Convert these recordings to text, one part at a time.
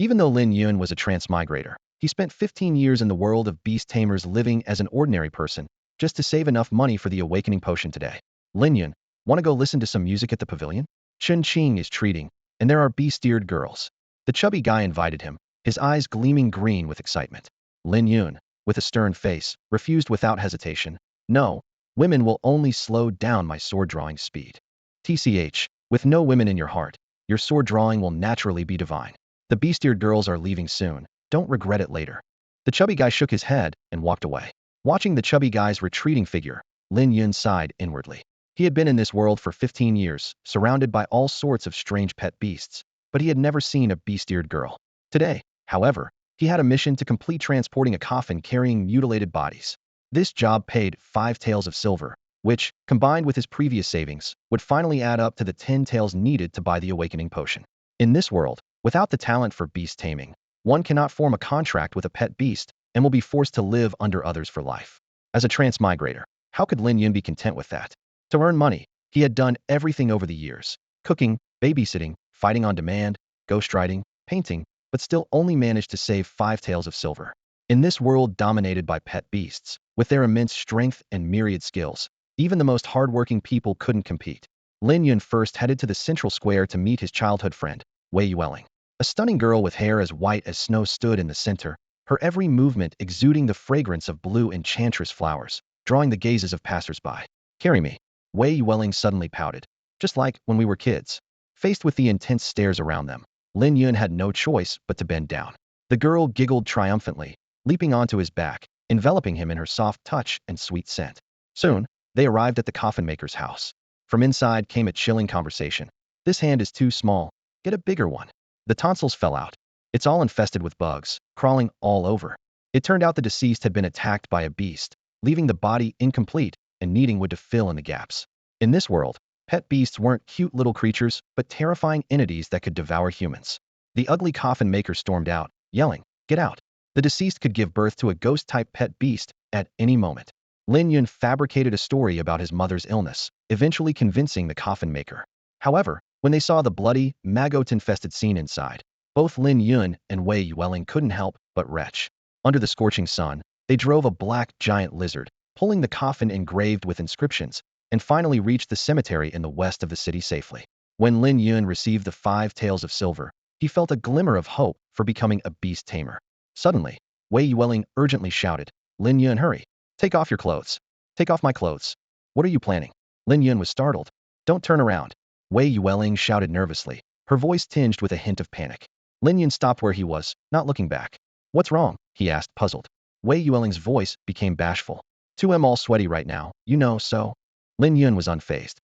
Even though Lin Yun was a transmigrator, he spent 15 years in the world of beast tamers living as an ordinary person, just to save enough money for the awakening potion today. Lin Yun, want to go listen to some music at the pavilion? Chen Qing is treating, and there are beast-eared girls. The chubby guy invited him, his eyes gleaming green with excitement. Lin Yun, with a stern face, refused without hesitation. No, women will only slow down my sword-drawing speed. TCH, with no women in your heart, your sword drawing will naturally be divine. The beast-eared girls are leaving soon. Don't regret it later. The chubby guy shook his head and walked away. Watching the chubby guy's retreating figure, Lin Yun sighed inwardly. He had been in this world for 15 years, surrounded by all sorts of strange pet beasts, but he had never seen a beast-eared girl. Today, however, he had a mission to complete transporting a coffin carrying mutilated bodies. This job paid 5 taels of silver, which, combined with his previous savings, would finally add up to the 10 taels needed to buy the awakening potion. In this world, without the talent for beast taming, one cannot form a contract with a pet beast and will be forced to live under others for life. As a transmigrator, how could Lin Yun be content with that? To earn money, he had done everything over the years: cooking, babysitting, fighting on demand, ghostwriting, painting, but still only managed to save 5 taels of silver. In this world dominated by pet beasts, with their immense strength and myriad skills, even the most hardworking people couldn't compete. Lin Yun first headed to the central square to meet his childhood friend, Wei Yuwelling. A stunning girl with hair as white as snow stood in the center, her every movement exuding the fragrance of blue enchantress flowers, drawing the gazes of passers-by. Carry me. Wei Yuwelling suddenly pouted. Just like when we were kids. Faced with the intense stares around them, Lin Yun had no choice but to bend down. The girl giggled triumphantly, leaping onto his back, enveloping him in her soft touch and sweet scent. Soon, they arrived at the coffin maker's house. From inside came a chilling conversation. This hand is too small. Get a bigger one. The tonsils fell out. It's all infested with bugs, crawling all over. It turned out the deceased had been attacked by a beast, leaving the body incomplete and needing wood to fill in the gaps. In this world, pet beasts weren't cute little creatures, but terrifying entities that could devour humans. The ugly coffin maker stormed out, yelling, "Get out!" The deceased could give birth to a ghost-type pet beast at any moment. Lin Yun fabricated a story about his mother's illness, eventually convincing the coffin maker. However, when they saw the bloody, maggot-infested scene inside, both Lin Yun and Wei Yuwelling couldn't help but retch. Under the scorching sun, they drove a black giant lizard, pulling the coffin engraved with inscriptions, and finally reached the cemetery in the west of the city safely. When Lin Yun received the 5 taels of silver, he felt a glimmer of hope for becoming a beast tamer. Suddenly, Wei Yuwelling urgently shouted, "Lin Yun, hurry! Take off your clothes. Take off my clothes. What are you planning?" Lin Yun was startled. "Don't turn around," Wei Yuwelling shouted nervously, her voice tinged with a hint of panic. Lin Yun stopped where he was, not looking back. "What's wrong?" he asked, puzzled. Wei Yuwelling's voice became bashful. "I'm all sweaty right now, so." Lin Yun was unfazed.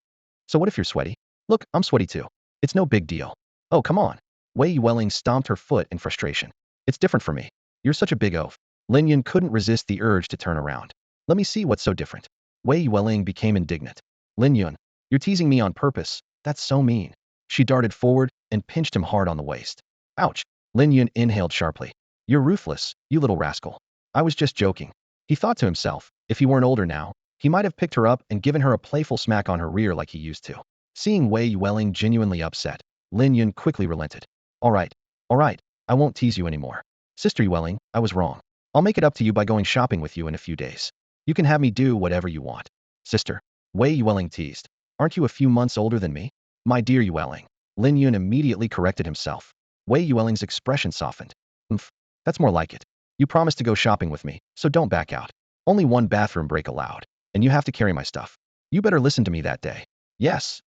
"So what if you're sweaty? Look, I'm sweaty too. It's no big deal." "Oh, come on." Wei Yuwelling stomped her foot in frustration. "It's different for me. You're such a big oaf." Lin Yun couldn't resist the urge to turn around. "Let me see what's so different." Wei Yuwelling became indignant. "Lin Yun, you're teasing me on purpose. That's so mean." She darted forward and pinched him hard on the waist. "Ouch." Lin Yun inhaled sharply. "You're ruthless, you little rascal." "I was just joking." He thought to himself, if he weren't older now, he might have picked her up and given her a playful smack on her rear like he used to. Seeing Wei Yuwelling genuinely upset, Lin Yun quickly relented. All right, I won't tease you anymore. Sister Yuwelling, I was wrong. I'll make it up to you by going shopping with you in a few days. You can have me do whatever you want." "Sister," Wei Yuwelling teased. "Aren't you a few months older than me?" "My dear Yuwelling." Lin Yun immediately corrected himself. Wei Yuwelling's expression softened. That's more like it. You promised to go shopping with me, so don't back out. Only one bathroom break allowed, and you have to carry my stuff. You better listen to me that day." Yes,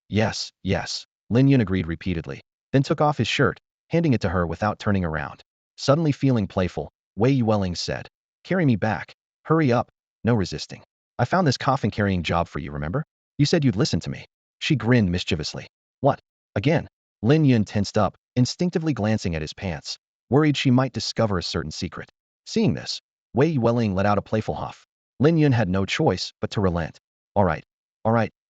Lin Yun agreed repeatedly, then took off his shirt, handing it to her without turning around. Suddenly feeling playful, Wei Yuwelling said, "Carry me back. Hurry up." No resisting. "I found this coffin-carrying job for you, remember? You said you'd listen to me." She grinned mischievously. "What? Again?" Lin Yun tensed up, instinctively glancing at his pants, worried she might discover a certain secret. Seeing this, Wei Yuwelling let out a playful huff. Lin Yun had no choice but to relent. All right,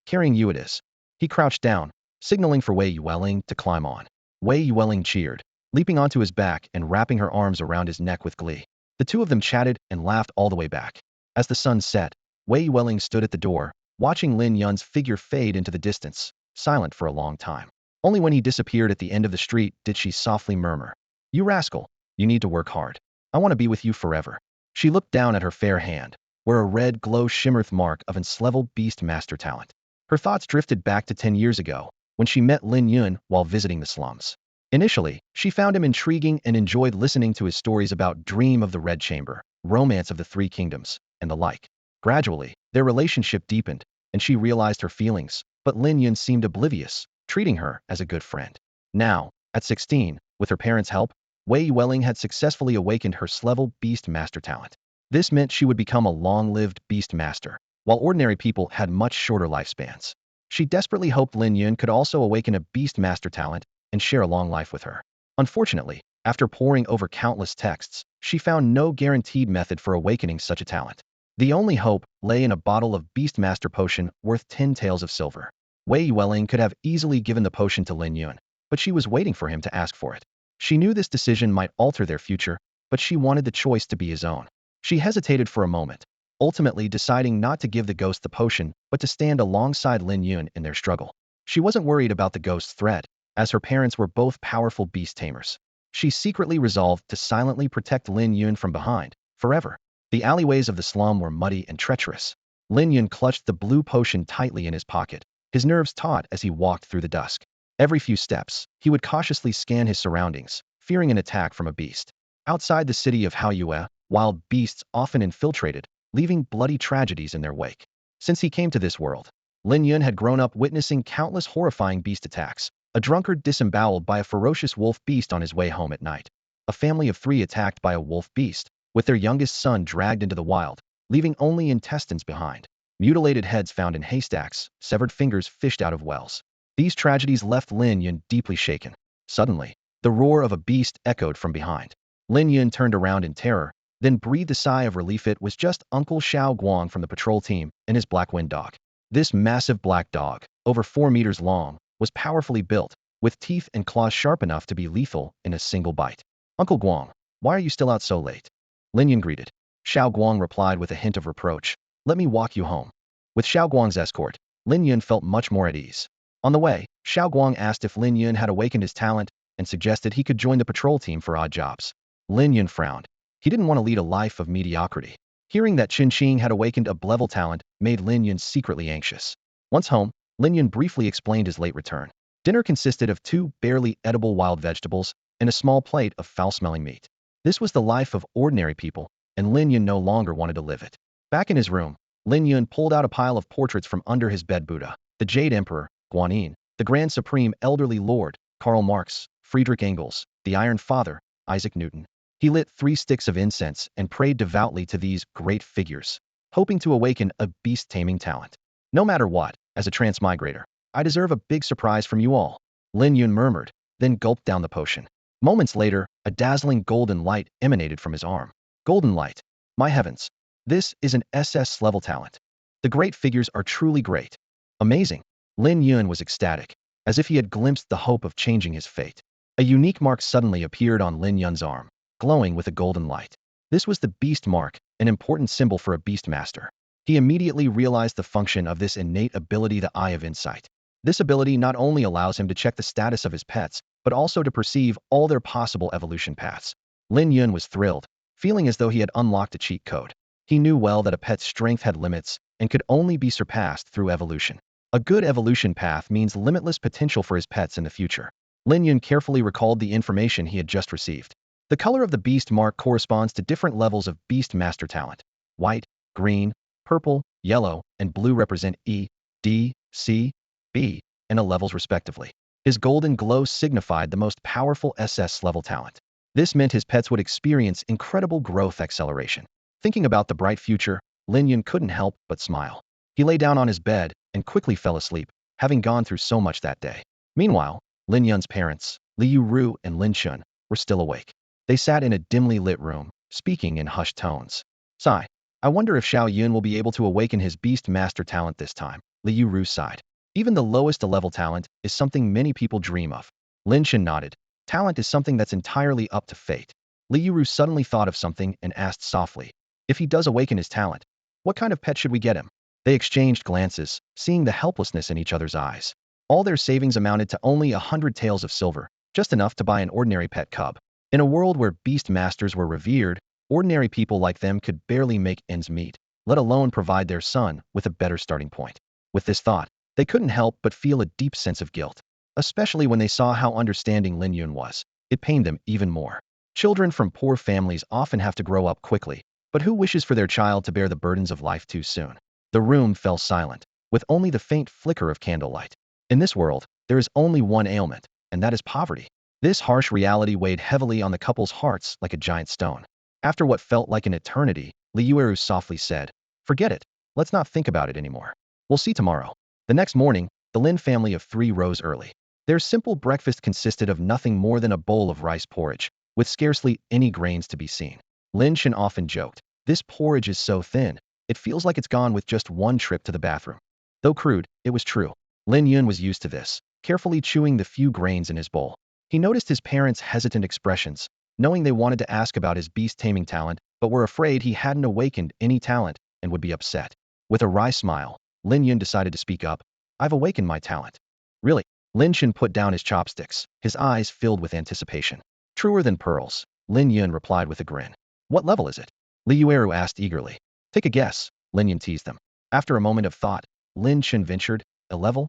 carrying you it is." He crouched down, signaling for Wei Yuwelling to climb on. Wei Yuwelling cheered, leaping onto his back and wrapping her arms around his neck with glee. The two of them chatted and laughed all the way back. As the sun set, Wei Yuwelling stood at the door, watching Lin Yun's figure fade into the distance, silent for a long time. Only when he disappeared at the end of the street did she softly murmur, "You rascal, you need to work hard. I want to be with you forever." She looked down at her fair hand, where a red glow shimmered mark of enslevel beast master talent. Her thoughts drifted back to 10 years ago, when she met Lin Yun while visiting the slums. Initially, she found him intriguing and enjoyed listening to his stories about Dream of the Red Chamber, Romance of the Three Kingdoms, and the like. Gradually, their relationship deepened, and she realized her feelings, but Lin Yun seemed oblivious, treating her as a good friend. Now, at 16, with her parents' help, Wei Yuwelling had successfully awakened her Slevel beast master talent. This meant she would become a long-lived beast master, while ordinary people had much shorter lifespans. She desperately hoped Lin Yun could also awaken a beast master talent and share a long life with her. Unfortunately, after poring over countless texts, she found no guaranteed method for awakening such a talent. The only hope lay in a bottle of Beastmaster potion worth 10 taels of silver. Wei Yuwelling could have easily given the potion to Lin Yun, but she was waiting for him to ask for it. She knew this decision might alter their future, but she wanted the choice to be his own. She hesitated for a moment, ultimately deciding not to give the ghost the potion, but to stand alongside Lin Yun in their struggle. She wasn't worried about the ghost's threat, as her parents were both powerful beast tamers. She secretly resolved to silently protect Lin Yun from behind, forever. The alleyways of the slum were muddy and treacherous. Lin Yun clutched the blue potion tightly in his pocket, his nerves taut as he walked through the dusk. Every few steps, he would cautiously scan his surroundings, fearing an attack from a beast. Outside the city of Haoyue, wild beasts often infiltrated, leaving bloody tragedies in their wake. Since he came to this world, Lin Yun had grown up witnessing countless horrifying beast attacks. A drunkard disemboweled by a ferocious wolf beast on his way home at night. A family of 3 attacked by a wolf beast, with their youngest son dragged into the wild, leaving only intestines behind. Mutilated heads found in haystacks, severed fingers fished out of wells. These tragedies left Lin Yun deeply shaken. Suddenly, the roar of a beast echoed from behind. Lin Yun turned around in terror, then breathed a sigh of relief. It was just Uncle Xiao Guang from the patrol team and his black wind dog. This massive black dog, over 4 meters long, was powerfully built, with teeth and claws sharp enough to be lethal in a single bite. "Uncle Guang, why are you still out so late?" Lin Yun greeted. Xiao Guang replied with a hint of reproach. "Let me walk you home." With Xiao Guang's escort, Lin Yun felt much more at ease. On the way, Xiao Guang asked if Lin Yun had awakened his talent and suggested he could join the patrol team for odd jobs. Lin Yun frowned. He didn't want to lead a life of mediocrity. Hearing that Qin Qing had awakened a Blevel talent made Lin Yun secretly anxious. Once home, Lin Yun briefly explained his late return. Dinner consisted of 2 barely edible wild vegetables and a small plate of foul-smelling meat. This was the life of ordinary people, and Lin Yun no longer wanted to live it. Back in his room, Lin Yun pulled out a pile of portraits from under his bed. Buddha, the Jade Emperor, Guanyin, the Grand Supreme Elderly Lord, Karl Marx, Friedrich Engels, the Iron Father, Isaac Newton. He lit 3 sticks of incense and prayed devoutly to these great figures, hoping to awaken a beast-taming talent. "No matter what, as a transmigrator, I deserve a big surprise from you all," Lin Yun murmured, then gulped down the potion. Moments later, a dazzling golden light emanated from his arm. Golden light. My heavens. This is an SS level talent. The great figures are truly great. Amazing. Lin Yun was ecstatic, as if he had glimpsed the hope of changing his fate. A unique mark suddenly appeared on Lin Yun's arm, glowing with a golden light. This was the beast mark, an important symbol for a beast master. He immediately realized the function of this innate ability, the Eye of Insight. This ability not only allows him to check the status of his pets, but also to perceive all their possible evolution paths. Lin Yun was thrilled, feeling as though he had unlocked a cheat code. He knew well that a pet's strength had limits and could only be surpassed through evolution. A good evolution path means limitless potential for his pets in the future. Lin Yun carefully recalled the information he had just received. The color of the beast mark corresponds to different levels of beast master talent. White, green, purple, yellow, and blue represent E, D, C, B, and A levels respectively. His golden glow signified the most powerful SS level talent. This meant his pets would experience incredible growth acceleration. Thinking about the bright future, Lin Yun couldn't help but smile. He lay down on his bed and quickly fell asleep, having gone through so much that day. Meanwhile, Lin Yun's parents, Liu Ru and Lin Chun, were still awake. They sat in a dimly lit room, speaking in hushed tones. "Sigh. I wonder if Xiao Yun will be able to awaken his beast master talent this time," Liu Ru sighed. "Even the lowest level talent is something many people dream of." Lin Chun nodded. "Talent is something that's entirely up to fate." Liu Ru suddenly thought of something and asked softly, "If he does awaken his talent, what kind of pet should we get him?" They exchanged glances, seeing the helplessness in each other's eyes. All their savings amounted to only 100 taels of silver, just enough to buy an ordinary pet cub. In a world where beast masters were revered, ordinary people like them could barely make ends meet, let alone provide their son with a better starting point. With this thought, they couldn't help but feel a deep sense of guilt, especially when they saw how understanding Lin Yun was. It pained them even more. Children from poor families often have to grow up quickly, but who wishes for their child to bear the burdens of life too soon? The room fell silent, with only the faint flicker of candlelight. In this world, there is only one ailment, and that is poverty. This harsh reality weighed heavily on the couple's hearts like a giant stone. After what felt like an eternity, Li Yueru softly said, "Forget it. Let's not think about it anymore. We'll see tomorrow." The next morning, the Lin family of three rose early. Their simple breakfast consisted of nothing more than a bowl of rice porridge, with scarcely any grains to be seen. Lin Chen often joked, "This porridge is so thin, it feels like it's gone with just one trip to the bathroom." Though crude, it was true. Lin Yun was used to this, carefully chewing the few grains in his bowl. He noticed his parents' hesitant expressions, knowing they wanted to ask about his beast-taming talent, but were afraid he hadn't awakened any talent and would be upset. With a wry smile, Lin Yun decided to speak up. "I've awakened my talent." "Really?" Lin Chen put down his chopsticks, his eyes filled with anticipation. "Truer than pearls," Lin Yun replied with a grin. "What level is it?" Li Yueru asked eagerly. "Take a guess," Lin Yun teased them. After a moment of thought, Lin Chen ventured, "A level?"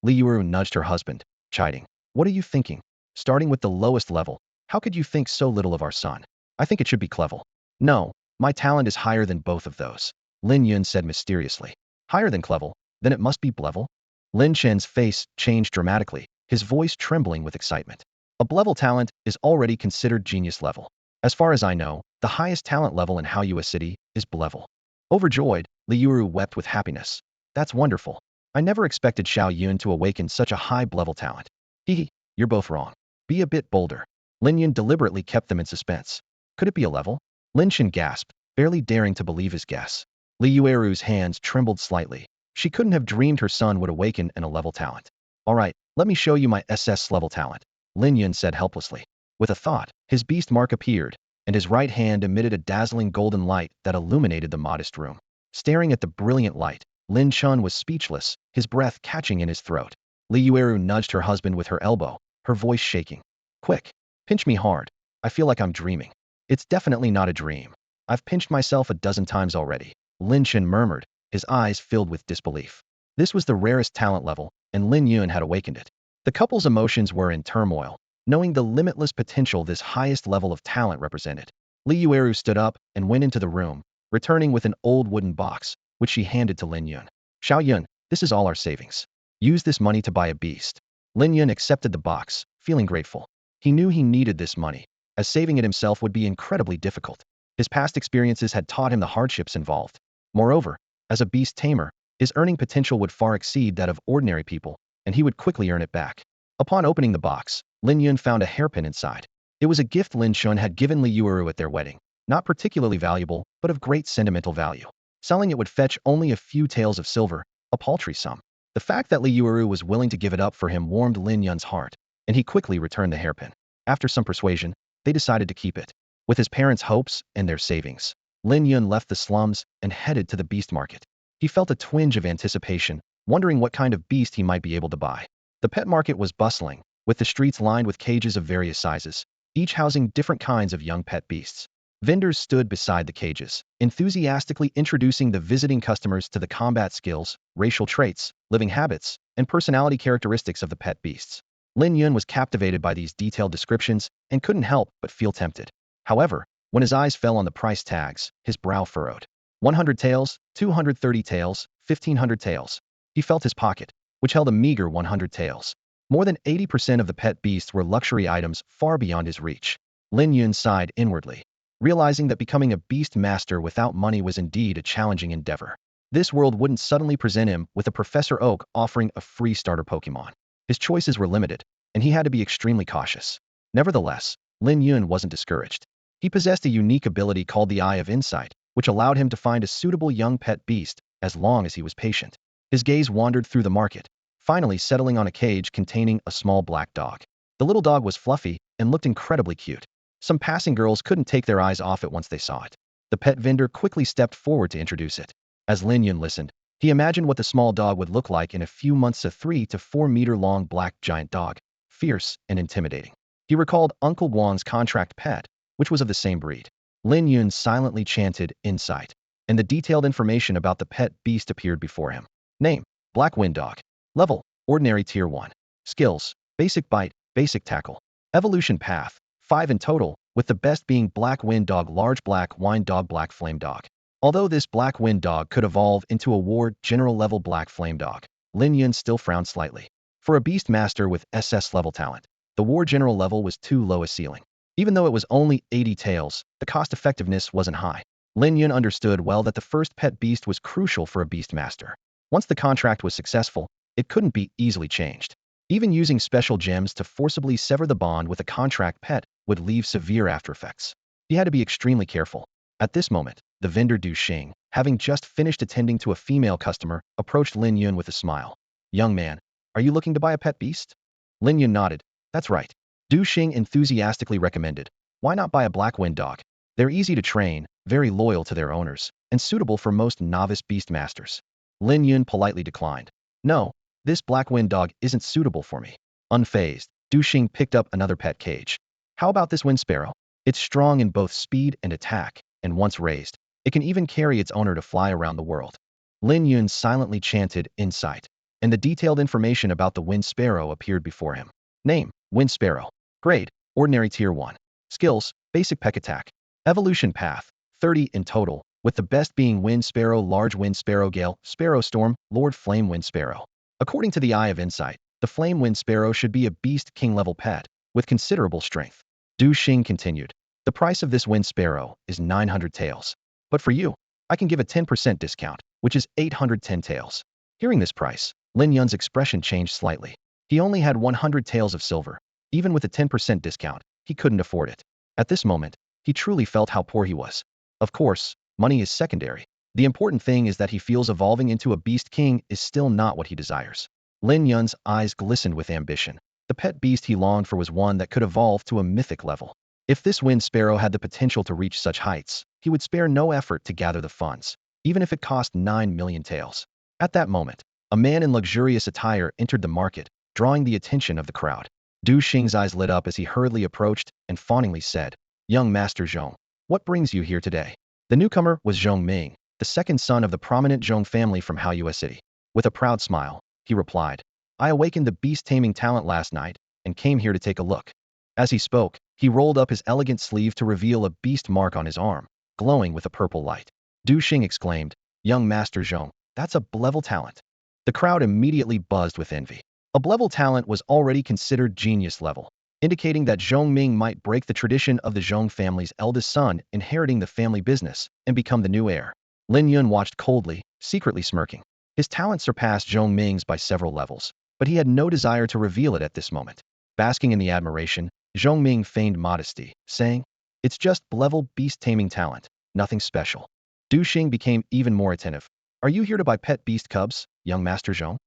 Li Yueru nudged her husband, chiding. "What are you thinking? Starting with the lowest level, how could you think so little of our son? I think it should be clever." "No, my talent is higher than both of those," Lin Yun said mysteriously. "Higher than clever? Then it must be blevel?" Lin Chen's face changed dramatically, his voice trembling with excitement. "A blevel talent is already considered genius level. As far as I know, the highest talent level in Haoyue City is blevel." Overjoyed, Li Yuru wept with happiness. "That's wonderful. I never expected Xiao Yun to awaken such a high blevel talent." "Hee, you're both wrong. Be a bit bolder." Lin Yun deliberately kept them in suspense. "Could it be a level?" Lin Chen gasped, barely daring to believe his guess. Li Yueru's hands trembled slightly. She couldn't have dreamed her son would awaken in a level talent. "All right, let me show you my SS level talent," Lin Yun said helplessly. With a thought, his beast mark appeared, and his right hand emitted a dazzling golden light that illuminated the modest room. Staring at the brilliant light, Lin Chun was speechless, his breath catching in his throat. Li Yueru nudged her husband with her elbow, her voice shaking. "Quick, pinch me hard. I feel like I'm dreaming." "It's definitely not a dream. I've pinched myself a dozen times already," Lin Chen murmured, his eyes filled with disbelief. This was the rarest talent level, and Lin Yun had awakened it. The couple's emotions were in turmoil, knowing the limitless potential this highest level of talent represented. Li Yueru stood up and went into the room, returning with an old wooden box, which she handed to Lin Yun. "Xiao Yun, this is all our savings. Use this money to buy a beast." Lin Yun accepted the box, feeling grateful. He knew he needed this money, as saving it himself would be incredibly difficult. His past experiences had taught him the hardships involved. Moreover, as a beast tamer, his earning potential would far exceed that of ordinary people, and he would quickly earn it back. Upon opening the box, Lin Yun found a hairpin inside. It was a gift Lin Shun had given Li Yueru at their wedding, not particularly valuable, but of great sentimental value. Selling it would fetch only a few taels of silver, a paltry sum. The fact that Li Yueru was willing to give it up for him warmed Lin Yun's heart, and he quickly returned the hairpin. After some persuasion, they decided to keep it. With his parents' hopes and their savings, Lin Yun left the slums and headed to the beast market. He felt a twinge of anticipation, wondering what kind of beast he might be able to buy. The pet market was bustling, with the streets lined with cages of various sizes, each housing different kinds of young pet beasts. Vendors stood beside the cages, enthusiastically introducing the visiting customers to the combat skills, racial traits, living habits, and personality characteristics of the pet beasts. Lin Yun was captivated by these detailed descriptions and couldn't help but feel tempted. However, when his eyes fell on the price tags, his brow furrowed. 100 taels, 230 taels, 1,500 taels. He felt his pocket, which held a meager 100 taels. More than 80% of the pet beasts were luxury items far beyond his reach. Lin Yun sighed inwardly, realizing that becoming a beast master without money was indeed a challenging endeavor. This world wouldn't suddenly present him with a Professor Oak offering a free starter Pokemon. His choices were limited, and he had to be extremely cautious. Nevertheless, Lin Yun wasn't discouraged. He possessed a unique ability called the Eye of Insight, which allowed him to find a suitable young pet beast as long as he was patient. His gaze wandered through the market, finally settling on a cage containing a small black dog. The little dog was fluffy and looked incredibly cute. Some passing girls couldn't take their eyes off it once they saw it. The pet vendor quickly stepped forward to introduce it. As Lin Yun listened, he imagined what the small dog would look like in a few months. A 3 to 4 meter long black giant dog, fierce and intimidating. He recalled Uncle Guang's contract pet, which was of the same breed. Lin Yun silently chanted insight, and the detailed information about the pet beast appeared before him. Name: Black Wind Dog. Level: Ordinary Tier 1. Skills: Basic Bite, Basic Tackle. Evolution path: 5 in total, with the best being Black Wind Dog, Large Black Wine Dog, Black Flame Dog. Although this Black Wind Dog could evolve into a Ward General level Black Flame Dog, Lin Yun still frowned slightly. For a Beast Master with SS level talent, the War General level was too low a ceiling. Even though it was only 80 taels, the cost-effectiveness wasn't high. Lin Yun understood well that the first pet beast was crucial for a Beast Master. Once the contract was successful, it couldn't be easily changed. Even using special gems to forcibly sever the bond with a contract pet would leave severe aftereffects. He had to be extremely careful. At this moment, the vendor Du Xing, having just finished attending to a female customer, approached Lin Yun with a smile. "Young man, are you looking to buy a pet beast?" Lin Yun nodded. "That's right." Du Xing enthusiastically recommended. "Why not buy a Black Wind Dog? They're easy to train, very loyal to their owners, and suitable for most novice beast masters." Lin Yun politely declined. "No, this Black Wind Dog isn't suitable for me." Unfazed, Du Xing picked up another pet cage. "How about this Wind Sparrow? It's strong in both speed and attack, and once raised, it can even carry its owner to fly around the world." Lin Yun silently chanted insight, and the detailed information about the Wind Sparrow appeared before him. Name: Wind Sparrow. Grade: Ordinary Tier 1. Skills: Basic Peck Attack. Evolution path: 30 in total, with the best being Wind Sparrow, Large Wind Sparrow, Gale, Sparrow Storm, Lord Flame Wind Sparrow. According to the Eye of Insight, the Flame Wind Sparrow should be a Beast King level pet, with considerable strength. Du Xing continued. "The price of this Wind Sparrow is 900 taels. But for you, I can give a 10% discount, which is 810 taels." Hearing this price, Lin Yun's expression changed slightly. He only had 100 taels of silver. Even with a 10% discount, he couldn't afford it. At this moment, he truly felt how poor he was. Of course, money is secondary. The important thing is that he feels evolving into a Beast King is still not what he desires. Lin Yun's eyes glistened with ambition. The pet beast he longed for was one that could evolve to a mythic level. If this Wind Sparrow had the potential to reach such heights, he would spare no effort to gather the funds, even if it cost 9 million taels. At that moment, a man in luxurious attire entered the market, drawing the attention of the crowd. Du Xing's eyes lit up as he hurriedly approached and fawningly said, "Young Master Zhong, what brings you here today?" The newcomer was Zhong Ming, the second son of the prominent Zhong family from Haoyue City. With a proud smile, he replied, "I awakened the beast taming talent last night and came here to take a look." As he spoke, he rolled up his elegant sleeve to reveal a beast mark on his arm, glowing with a purple light. Du Xing exclaimed, "Young Master Zhong, that's a level talent." The crowd immediately buzzed with envy. A level talent was already considered genius level, indicating that Zhong Ming might break the tradition of the Zhong family's eldest son inheriting the family business and become the new heir. Lin Yun watched coldly, secretly smirking. His talent surpassed Zhong Ming's by several levels, but he had no desire to reveal it at this moment. Basking in the admiration, Zhong Ming feigned modesty, saying, "It's just level beast taming talent, nothing special." Du Xing became even more attentive. "Are you here to buy pet beast cubs, young Master Zhong?"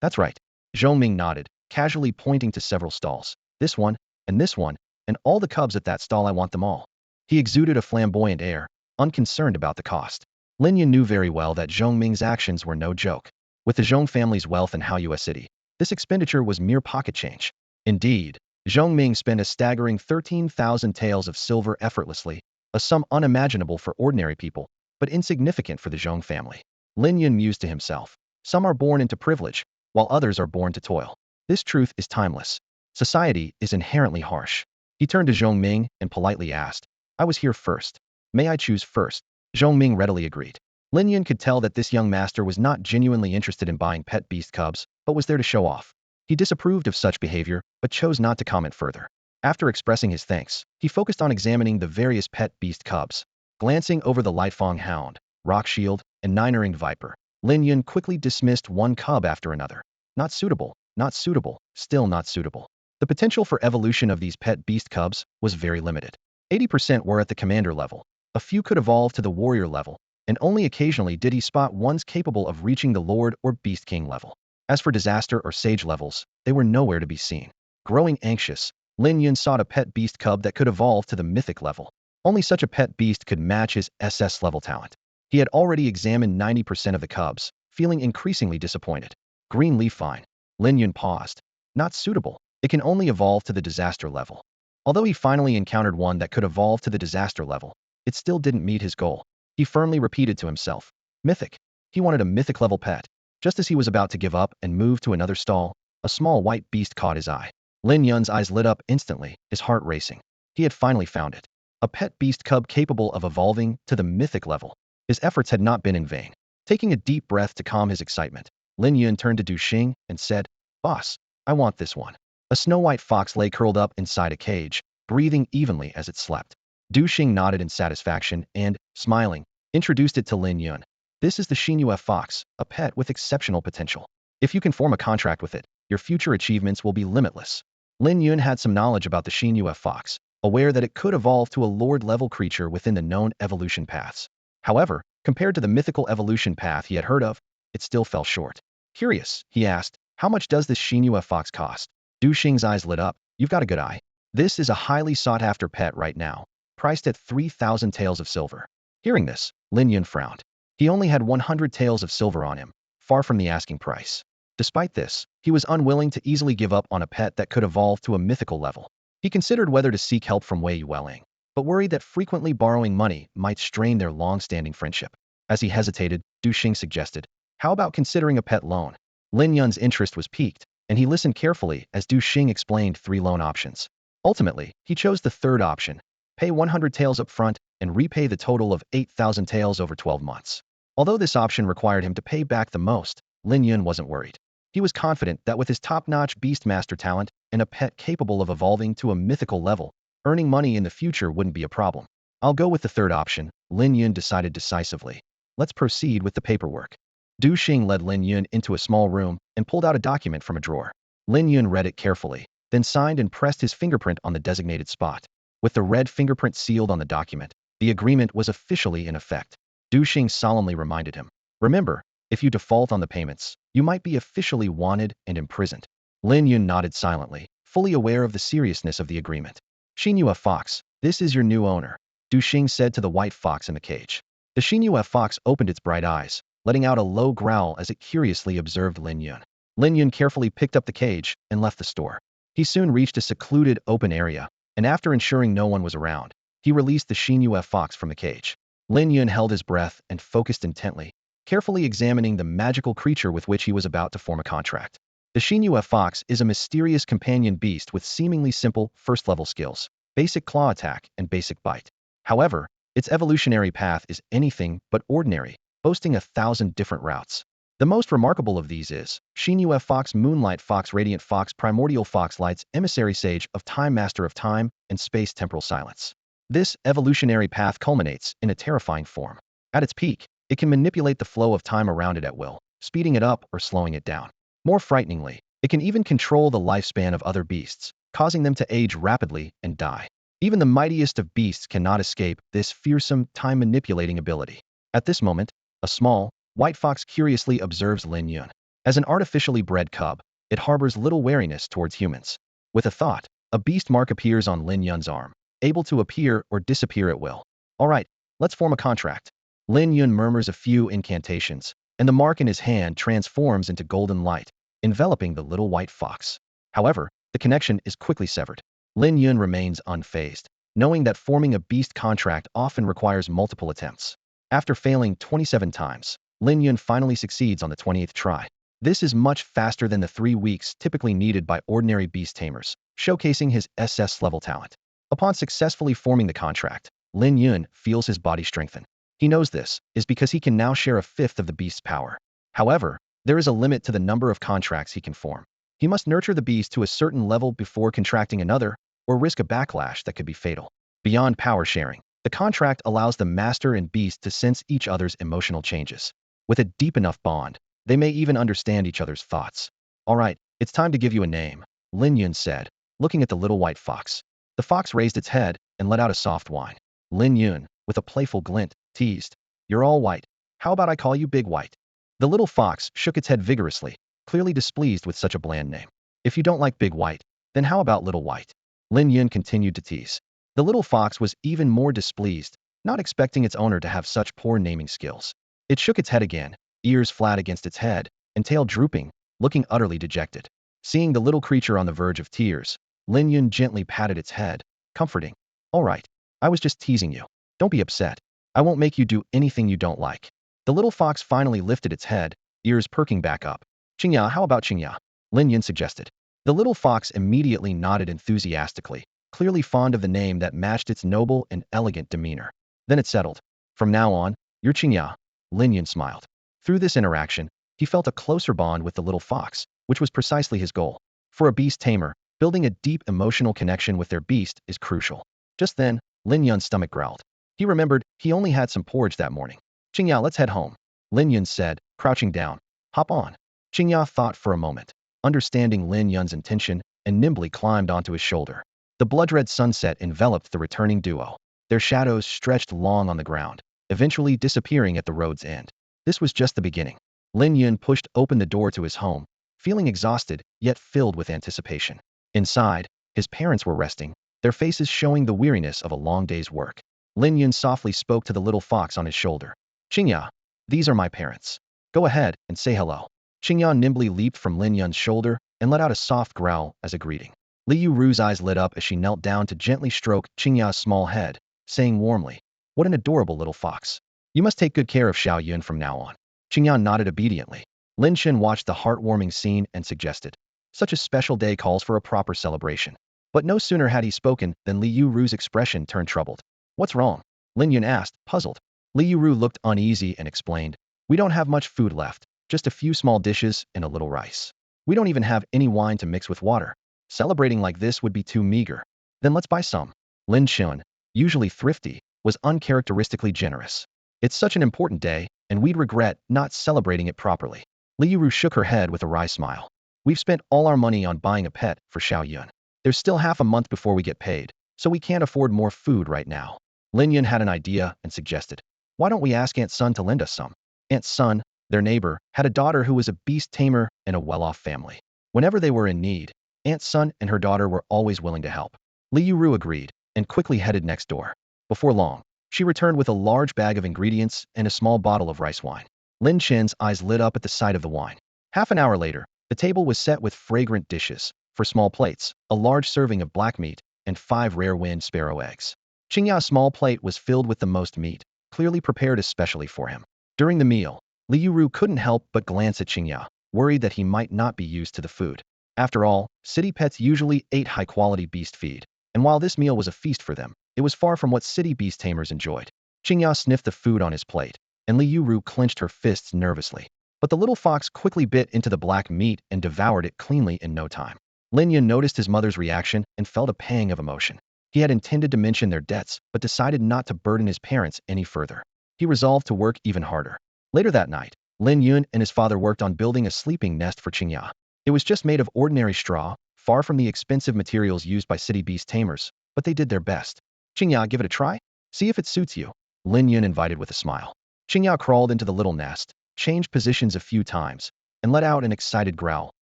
"That's right." Zhong Ming nodded, casually pointing to several stalls. "This one, and all the cubs at that stall, I want them all." He exuded a flamboyant air, unconcerned about the cost. Lin Yun knew very well that Zhong Ming's actions were no joke. With the Zhong family's wealth in Haoyue City, this expenditure was mere pocket change. Indeed, Zhong Ming spent a staggering 13,000 taels of silver effortlessly, a sum unimaginable for ordinary people, but insignificant for the Zhong family. Lin Yun mused to himself. Some are born into privilege, while others are born to toil. This truth is timeless. Society is inherently harsh. He turned to Zhong Ming and politely asked, "I was here first. May I choose first?" Zhong Ming readily agreed. Lin Yun could tell that this young master was not genuinely interested in buying pet beast cubs, but was there to show off. He disapproved of such behavior, but chose not to comment further. After expressing his thanks, he focused on examining the various pet beast cubs. Glancing over the Lightfang Hound, Rock Shield, and Nine-Eared Viper, Lin Yun quickly dismissed one cub after another. Not suitable, not suitable, still not suitable. The potential for evolution of these pet beast cubs was very limited. 80% were at the commander level. A few could evolve to the warrior level, and only occasionally did he spot ones capable of reaching the lord or beast king level. As for disaster or sage levels, they were nowhere to be seen. Growing anxious, Lin Yun sought a pet beast cub that could evolve to the mythic level. Only such a pet beast could match his SS level talent. He had already examined 90% of the cubs, feeling increasingly disappointed. Green leaf vine. Lin Yun paused. Not suitable. It can only evolve to the disaster level. Although he finally encountered one that could evolve to the disaster level, it still didn't meet his goal. He firmly repeated to himself, mythic. He wanted a mythic level pet. Just as he was about to give up and move to another stall, a small white beast caught his eye. Lin Yun's eyes lit up instantly, his heart racing. He had finally found it. A pet beast cub capable of evolving to the mythic level. His efforts had not been in vain. Taking a deep breath to calm his excitement, Lin Yun turned to Du Xing and said, "Boss, I want this one." A snow-white fox lay curled up inside a cage, breathing evenly as it slept. Du Xing nodded in satisfaction and, smiling, introduced it to Lin Yun. "This is the Xinhua fox, a pet with exceptional potential. If you can form a contract with it, your future achievements will be limitless." Lin Yun had some knowledge about the Xinhua fox, aware that it could evolve to a lord-level creature within the known evolution paths. However, compared to the mythical evolution path he had heard of, it still fell short. Curious, he asked, "How much does this Xinhua fox cost?" Du Xing's eyes lit up. "You've got a good eye. This is a highly sought-after pet right now, priced at 3,000 taels of silver." Hearing this, Lin Yun frowned. He only had 100 taels of silver on him, far from the asking price. Despite this, he was unwilling to easily give up on a pet that could evolve to a mythical level. He considered whether to seek help from Wei Yuwelling, but worried that frequently borrowing money might strain their long-standing friendship. As he hesitated, Du Xing suggested, "How about considering a pet loan?" Lin Yun's interest was piqued, and he listened carefully as Du Xing explained 3 loan options. Ultimately, he chose the third option: pay 100 taels up front and repay the total of 8,000 taels over 12 months. Although this option required him to pay back the most, Lin Yun wasn't worried. He was confident that with his top-notch beastmaster talent and a pet capable of evolving to a mythical level, earning money in the future wouldn't be a problem. "I'll go with the third option," Lin Yun decided decisively. "Let's proceed with the paperwork." Du Xing led Lin Yun into a small room and pulled out a document from a drawer. Lin Yun read it carefully, then signed and pressed his fingerprint on the designated spot. With the red fingerprint sealed on the document, the agreement was officially in effect. Du Xing solemnly reminded him, "Remember, if you default on the payments, you might be officially wanted and imprisoned." Lin Yun nodded silently, fully aware of the seriousness of the agreement. "Xinhua fox, this is your new owner," Du Xing said to the white fox in the cage. The Xinhua fox opened its bright eyes, letting out a low growl as it curiously observed Lin Yun. Lin Yun carefully picked up the cage and left the store. He soon reached a secluded, open area, and after ensuring no one was around, he released the Xinhua fox from the cage. Lin Yun held his breath and focused intently, carefully examining the magical creature with which he was about to form a contract. The Xinhua fox is a mysterious companion beast with seemingly simple, first-level skills, basic claw attack and basic bite. However, its evolutionary path is anything but ordinary, boasting 1,000 different routes. The most remarkable of these is Xinhua fox, Moonlight fox, Radiant fox, Primordial fox, Lights, Emissary sage of Time, Master of Time, and Space, Temporal silence. This evolutionary path culminates in a terrifying form. At its peak, it can manipulate the flow of time around it at will, speeding it up or slowing it down. More frighteningly, it can even control the lifespan of other beasts, causing them to age rapidly and die. Even the mightiest of beasts cannot escape this fearsome, time-manipulating ability. At this moment, a small, white fox curiously observes Lin Yun. As an artificially bred cub, it harbors little wariness towards humans. With a thought, a beast mark appears on Lin Yun's arm, able to appear or disappear at will. "All right, let's form a contract." Lin Yun murmurs a few incantations, and the mark in his hand transforms into golden light, enveloping the little white fox. However, the connection is quickly severed. Lin Yun remains unfazed, knowing that forming a beast contract often requires multiple attempts. After failing 27 times, Lin Yun finally succeeds on the 28th try. This is much faster than the 3 weeks typically needed by ordinary beast tamers, showcasing his SS-level talent. Upon successfully forming the contract, Lin Yun feels his body strengthen. He knows this is because he can now share a fifth of the beast's power. However, there is a limit to the number of contracts he can form. He must nurture the beast to a certain level before contracting another, or risk a backlash that could be fatal. Beyond power sharing, the contract allows the master and beast to sense each other's emotional changes. With a deep enough bond, they may even understand each other's thoughts. "All right, it's time to give you a name," Lin Yun said, looking at the little white fox. The fox raised its head and let out a soft whine. Lin Yun, with a playful glint, teased, "You're all white. How about I call you Big White?" The little fox shook its head vigorously, clearly displeased with such a bland name. "If you don't like Big White, then how about Little White?" Lin Yun continued to tease. The little fox was even more displeased, not expecting its owner to have such poor naming skills. It shook its head again, ears flat against its head, and tail drooping, looking utterly dejected. Seeing the little creature on the verge of tears, Lin Yun gently patted its head, comforting. All right. I was just teasing you. Don't be upset. I won't make you do anything you don't like. The little fox finally lifted its head, ears perking back up. Chinga, how about Chinga? Lin Yun suggested. The little fox immediately nodded enthusiastically, clearly fond of the name that matched its noble and elegant demeanor. Then it settled. From now on, you're Chinga. Lin Yun smiled. Through this interaction, he felt a closer bond with the little fox, which was precisely his goal. For a beast tamer, building a deep emotional connection with their beast is crucial. Just then, Lin Yun's stomach growled. He remembered he only had some porridge that morning. Chinga, let's head home. Lin Yun said, crouching down. Hop on. Chinga thought for a moment, understanding Lin Yun's intention, and nimbly climbed onto his shoulder. The blood-red sunset enveloped the returning duo. Their shadows stretched long on the ground, eventually disappearing at the road's end. This was just the beginning. Lin Yun pushed open the door to his home, feeling exhausted, yet filled with anticipation. Inside, his parents were resting, their faces showing the weariness of a long day's work. Lin Yun softly spoke to the little fox on his shoulder. Chinga, these are my parents. Go ahead and say hello. Chinga nimbly leaped from Lin Yun's shoulder and let out a soft growl as a greeting. Li Yuru's eyes lit up as she knelt down to gently stroke Chinga's small head, saying warmly, what an adorable little fox. You must take good care of Xiao Yun from now on. Chinga nodded obediently. Lin Shen watched the heartwarming scene and suggested, such a special day calls for a proper celebration. But no sooner had he spoken than Li Yuru's expression turned troubled. What's wrong? Lin Yun asked, puzzled. Li Yuru looked uneasy and explained, we don't have much food left, just a few small dishes and a little rice. We don't even have any wine to mix with water. Celebrating like this would be too meager. Then let's buy some. Lin Shun, usually thrifty, was uncharacteristically generous. It's such an important day, and we'd regret not celebrating it properly. Li Yuru shook her head with a wry smile. We've spent all our money on buying a pet for Xiao Yun. There's still half a month before we get paid, so we can't afford more food right now. Lin Yun had an idea and suggested, why don't we ask Aunt Sun to lend us some? Aunt Sun, their neighbor, had a daughter who was a beast tamer and a well-off family. Whenever they were in need, Aunt Sun and her daughter were always willing to help. Li Yuru agreed and quickly headed next door. Before long, she returned with a large bag of ingredients and a small bottle of rice wine. Lin Chen's eyes lit up at the sight of the wine. Half an hour later, the table was set with fragrant dishes. For small plates, a large serving of black meat, and 5 rare wind sparrow eggs. Chinga's small plate was filled with the most meat, clearly prepared especially for him. During the meal, Li Yuru couldn't help but glance at Chinga, worried that he might not be used to the food. After all, city pets usually ate high-quality beast feed, and while this meal was a feast for them, it was far from what city beast tamers enjoyed. Chinga sniffed the food on his plate, and Li Yuru clenched her fists nervously. But the little fox quickly bit into the black meat and devoured it cleanly in no time. Lin Yun noticed his mother's reaction and felt a pang of emotion. He had intended to mention their debts, but decided not to burden his parents any further. He resolved to work even harder. Later that night, Lin Yun and his father worked on building a sleeping nest for Chinga. It was just made of ordinary straw, far from the expensive materials used by city beast tamers, but they did their best. Chinga, give it a try? See if it suits you. Lin Yun invited with a smile. Chinga crawled into the little nest, changed positions a few times, and let out an excited growl,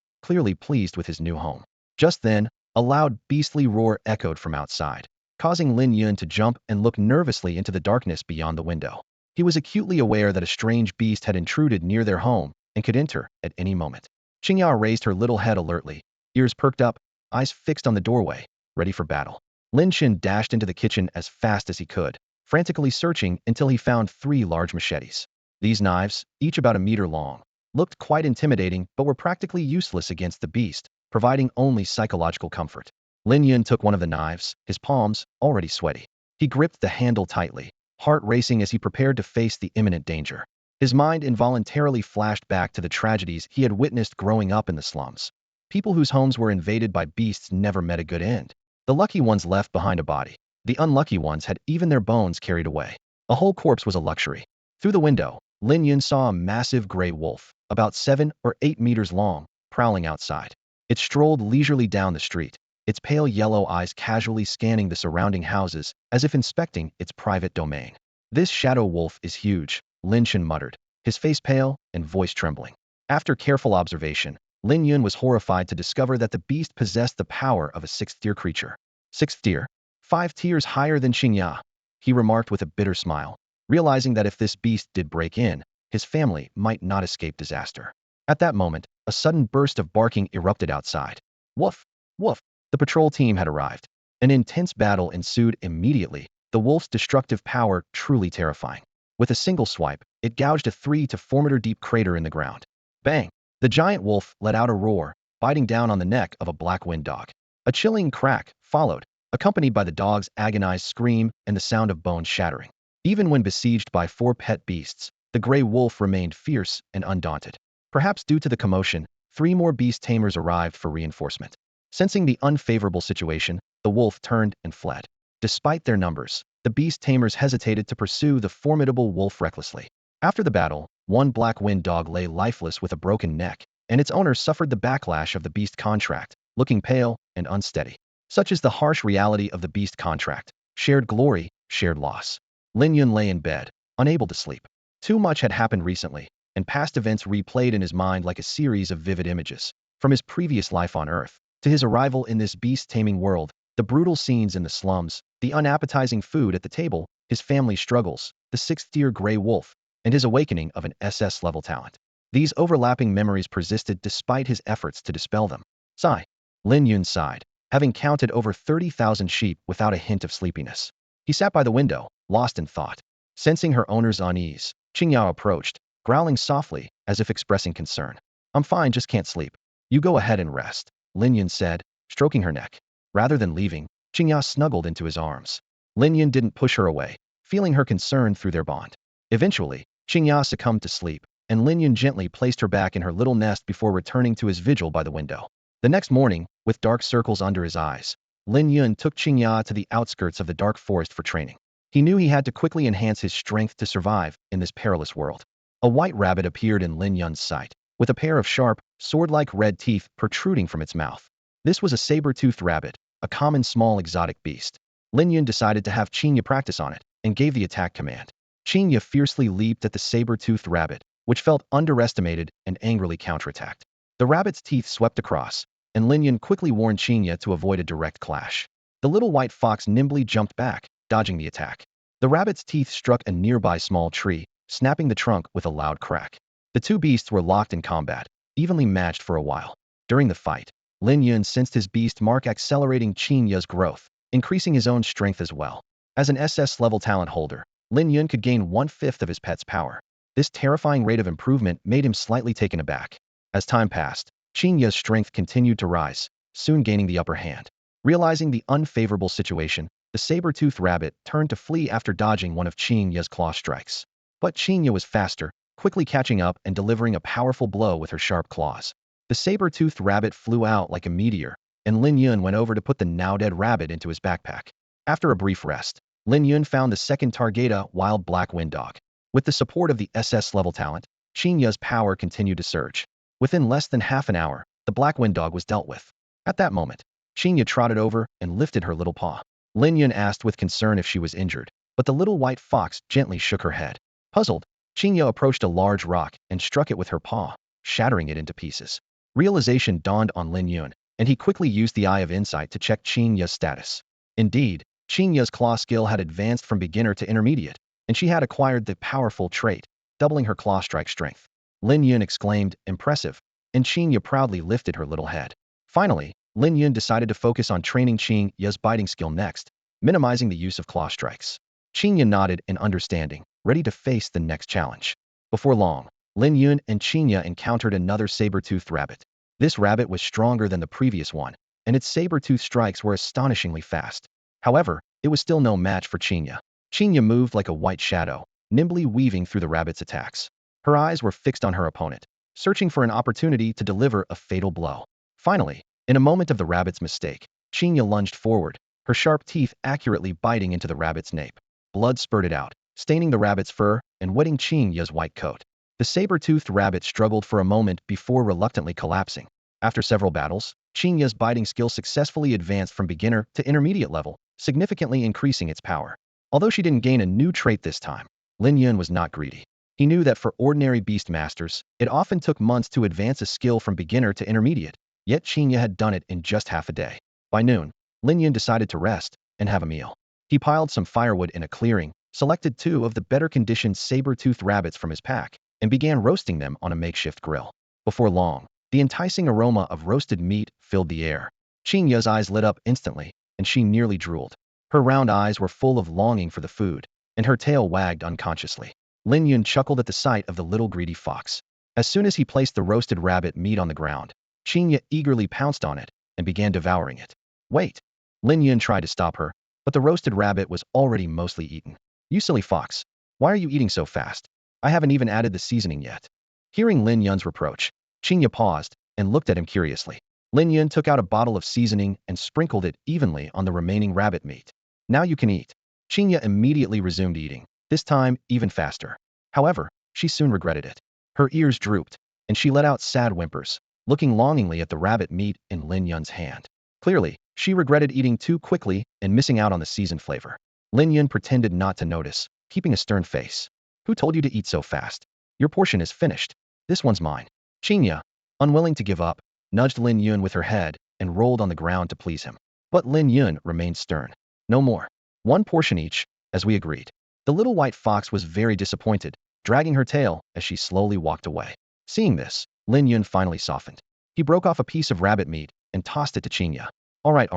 clearly pleased with his new home. Just then, a loud beastly roar echoed from outside, causing Lin Yun to jump and look nervously into the darkness beyond the window. He was acutely aware that a strange beast had intruded near their home and could enter at any moment. Chinga raised her little head alertly, ears perked up, eyes fixed on the doorway, ready for battle. Lin Shin dashed into the kitchen as fast as he could, frantically searching until he found 3 large machetes. These knives, each about a meter long, looked quite intimidating but were practically useless against the beast, providing only psychological comfort. Lin Yun took one of the knives, his palms already sweaty. He gripped the handle tightly, heart racing as he prepared to face the imminent danger. His mind involuntarily flashed back to the tragedies he had witnessed growing up in the slums. People whose homes were invaded by beasts never met a good end. The lucky ones left behind a body. The unlucky ones had even their bones carried away. A whole corpse was a luxury. Through the window, Lin Yun saw a massive gray wolf, about 7 or 8 meters long, prowling outside. It strolled leisurely down the street, its pale yellow eyes casually scanning the surrounding houses as if inspecting its private domain. This shadow wolf is huge, Lin Shen muttered, his face pale and voice trembling. After careful observation, Lin Yun was horrified to discover that the beast possessed the power of a 6th-tier creature. 6th tier? 5 tiers higher than Chinga, he remarked with a bitter smile, realizing that if this beast did break in, his family might not escape disaster. At that moment, a sudden burst of barking erupted outside. Woof! Woof! The patrol team had arrived. An intense battle ensued immediately, the wolf's destructive power truly terrifying. With a single swipe, it gouged a 3 to 4-meter deep crater in the ground. Bang! The giant wolf let out a roar, biting down on the neck of a black-wind dog. A chilling crack followed, accompanied by the dog's agonized scream and the sound of bones shattering. Even when besieged by 4 pet beasts, the gray wolf remained fierce and undaunted. Perhaps due to the commotion, 3 more beast tamers arrived for reinforcement. Sensing the unfavorable situation, the wolf turned and fled. Despite their numbers, the beast tamers hesitated to pursue the formidable wolf recklessly. After the battle, one black-wind dog lay lifeless with a broken neck, and its owner suffered the backlash of the beast contract, looking pale and unsteady. Such is the harsh reality of the beast contract: shared glory, shared loss. Lin Yun lay in bed, unable to sleep. Too much had happened recently, and past events replayed in his mind like a series of vivid images. From his previous life on Earth, to his arrival in this beast-taming world, the brutal scenes in the slums, the unappetizing food at the table, his family struggles, the 6th-tier gray wolf, and his awakening of an SS-level talent. These overlapping memories persisted despite his efforts to dispel them. Sigh. Lin Yun sighed, having counted over 30,000 sheep without a hint of sleepiness. He sat by the window, lost in thought. Sensing her owner's unease, Chinga approached, growling softly, as if expressing concern. "I'm fine, just can't sleep." "You go ahead and rest," Lin Yun said, stroking her neck. Rather than leaving, Chinga snuggled into his arms. Lin Yun didn't push her away, feeling her concern through their bond. Eventually, Chinga succumbed to sleep, and Lin Yun gently placed her back in her little nest before returning to his vigil by the window. The next morning, with dark circles under his eyes, Lin Yun took Chinga to the outskirts of the dark forest for training. He knew he had to quickly enhance his strength to survive in this perilous world. A white rabbit appeared in Lin Yun's sight, with a pair of sharp, sword-like red teeth protruding from its mouth. This was a saber-toothed rabbit, a common small exotic beast. Lin Yun decided to have Chinga practice on it, and gave the attack command. Chinga fiercely leaped at the saber-toothed rabbit, which felt underestimated and angrily counterattacked. The rabbit's teeth swept across, and Lin Yun quickly warned Chinga to avoid a direct clash. The little white fox nimbly jumped back, dodging the attack. The rabbit's teeth struck a nearby small tree, snapping the trunk with a loud crack. The two beasts were locked in combat, evenly matched for a while. During the fight, Lin Yun sensed his beast mark accelerating Chinga's growth, increasing his own strength as well. As an SS-level talent holder, Lin Yun could gain 1/5 of his pet's power. This terrifying rate of improvement made him slightly taken aback. As time passed, Chinga's strength continued to rise, soon gaining the upper hand. Realizing the unfavorable situation, the saber-toothed rabbit turned to flee after dodging one of Chinga's claw strikes. But Chinga was faster, quickly catching up and delivering a powerful blow with her sharp claws. The saber-toothed rabbit flew out like a meteor, and Lin Yun went over to put the now-dead rabbit into his backpack. After a brief rest, Lin Yun found the second target, a wild black wind dog. With the support of the SS-level talent, Chinga's power continued to surge. Within less than half an hour, the black wind dog was dealt with. At that moment, Chinga trotted over and lifted her little paw. Lin Yun asked with concern if she was injured, but the little white fox gently shook her head. Puzzled, Chinga approached a large rock and struck it with her paw, shattering it into pieces. Realization dawned on Lin Yun, and he quickly used the Eye of Insight to check Chinga's status. Indeed, Chinga's claw skill had advanced from beginner to intermediate, and she had acquired the powerful trait, doubling her claw strike strength. Lin Yun exclaimed, "Impressive," and Chinga proudly lifted her little head. Finally, Lin Yun decided to focus on training Chinga's biting skill next, minimizing the use of claw strikes. Chinga nodded in understanding, ready to face the next challenge. Before long, Lin Yun and Chinga encountered another saber-toothed rabbit. This rabbit was stronger than the previous one, and its saber-toothed strikes were astonishingly fast. However, it was still no match for Chinga. Chinga moved like a white shadow, nimbly weaving through the rabbit's attacks. Her eyes were fixed on her opponent, searching for an opportunity to deliver a fatal blow. Finally, in a moment of the rabbit's mistake, Chinga lunged forward, her sharp teeth accurately biting into the rabbit's nape. Blood spurted out, staining the rabbit's fur and wetting Chinga's white coat. The saber-toothed rabbit struggled for a moment before reluctantly collapsing. After several battles, Chinga's biting skill successfully advanced from beginner to intermediate level, significantly increasing its power. Although she didn't gain a new trait this time, Lin Yun was not greedy. He knew that for ordinary beast masters, it often took months to advance a skill from beginner to intermediate, yet Chinga had done it in just half a day. By noon, Lin Yun decided to rest and have a meal. He piled some firewood in a clearing, selected 2 of the better-conditioned saber-toothed rabbits from his pack, and began roasting them on a makeshift grill. Before long, the enticing aroma of roasted meat filled the air. Chinga's eyes lit up instantly, and she nearly drooled. Her round eyes were full of longing for the food, and her tail wagged unconsciously. Lin Yun chuckled at the sight of the little greedy fox. As soon as he placed the roasted rabbit meat on the ground, Chinga eagerly pounced on it and began devouring it. Wait! Lin Yun tried to stop her, but the roasted rabbit was already mostly eaten. You silly fox! Why are you eating so fast? I haven't even added the seasoning yet. Hearing Lin Yun's reproach, Chinga paused and looked at him curiously. Lin Yun took out a bottle of seasoning and sprinkled it evenly on the remaining rabbit meat. Now you can eat. Chinga immediately resumed eating, this time even faster. However, she soon regretted it. Her ears drooped, and she let out sad whimpers, looking longingly at the rabbit meat in Lin Yun's hand. Clearly, she regretted eating too quickly and missing out on the seasoned flavor. Lin Yun pretended not to notice, keeping a stern face. Who told you to eat so fast? Your portion is finished. This one's mine. Chinga, unwilling to give up, nudged Lin Yun with her head and rolled on the ground to please him. But Lin Yun remained stern. No more. One portion each, as we agreed. The little white fox was very disappointed, dragging her tail as she slowly walked away. Seeing this, Lin Yun finally softened. He broke off a piece of rabbit meat and tossed it to Chinga. All right.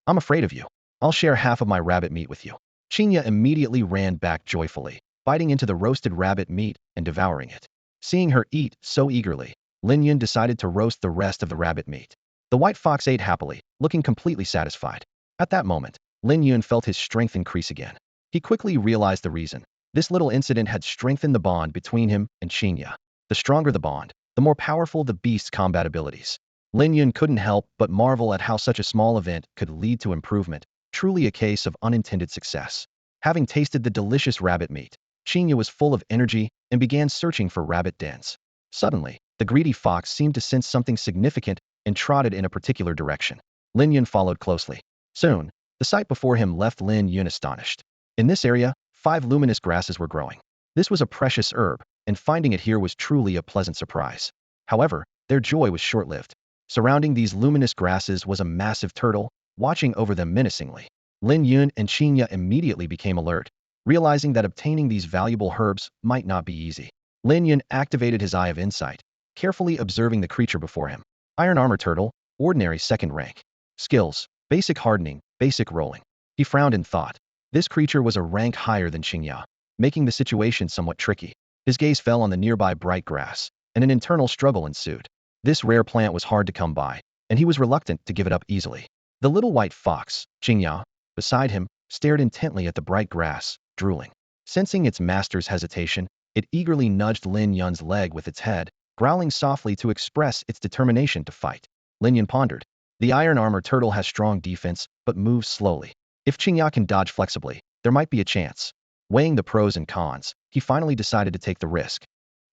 I'm afraid of you. I'll share half of my rabbit meat with you. Chinga immediately ran back joyfully, biting into the roasted rabbit meat and devouring it. Seeing her eat so eagerly, Lin Yun decided to roast the rest of the rabbit meat. The white fox ate happily, looking completely satisfied. At that moment, Lin Yun felt his strength increase again. He quickly realized the reason. This little incident had strengthened the bond between him and Chinga. The stronger the bond, the more powerful the beast's combat abilities. Lin Yun couldn't help but marvel at how such a small event could lead to improvement, truly a case of unintended success. Having tasted the delicious rabbit meat, Chinga was full of energy and began searching for rabbit dens. Suddenly, the greedy fox seemed to sense something significant and trotted in a particular direction. Lin Yun followed closely. Soon, the sight before him left Lin Yun astonished. In this area, 5 luminous grasses were growing. This was a precious herb, and finding it here was truly a pleasant surprise. However, their joy was short-lived. Surrounding these luminous grasses was a massive turtle, watching over them menacingly. Lin Yun and Chinga immediately became alert, realizing that obtaining these valuable herbs might not be easy. Lin Yun activated his Eye of Insight, carefully observing the creature before him. Iron Armor Turtle, ordinary 2nd rank. Skills, basic hardening, basic rolling. He frowned in thought. This creature was a rank higher than Chinga, making the situation somewhat tricky. His gaze fell on the nearby bright grass, and an internal struggle ensued. This rare plant was hard to come by, and he was reluctant to give it up easily. The little white fox, Chinga, beside him, stared intently at the bright grass, drooling. Sensing its master's hesitation, it eagerly nudged Lin Yun's leg with its head, growling softly to express its determination to fight. Lin Yun pondered. The iron armor turtle has strong defense, but moves slowly. If Chinga can dodge flexibly, there might be a chance. Weighing the pros and cons, he finally decided to take the risk.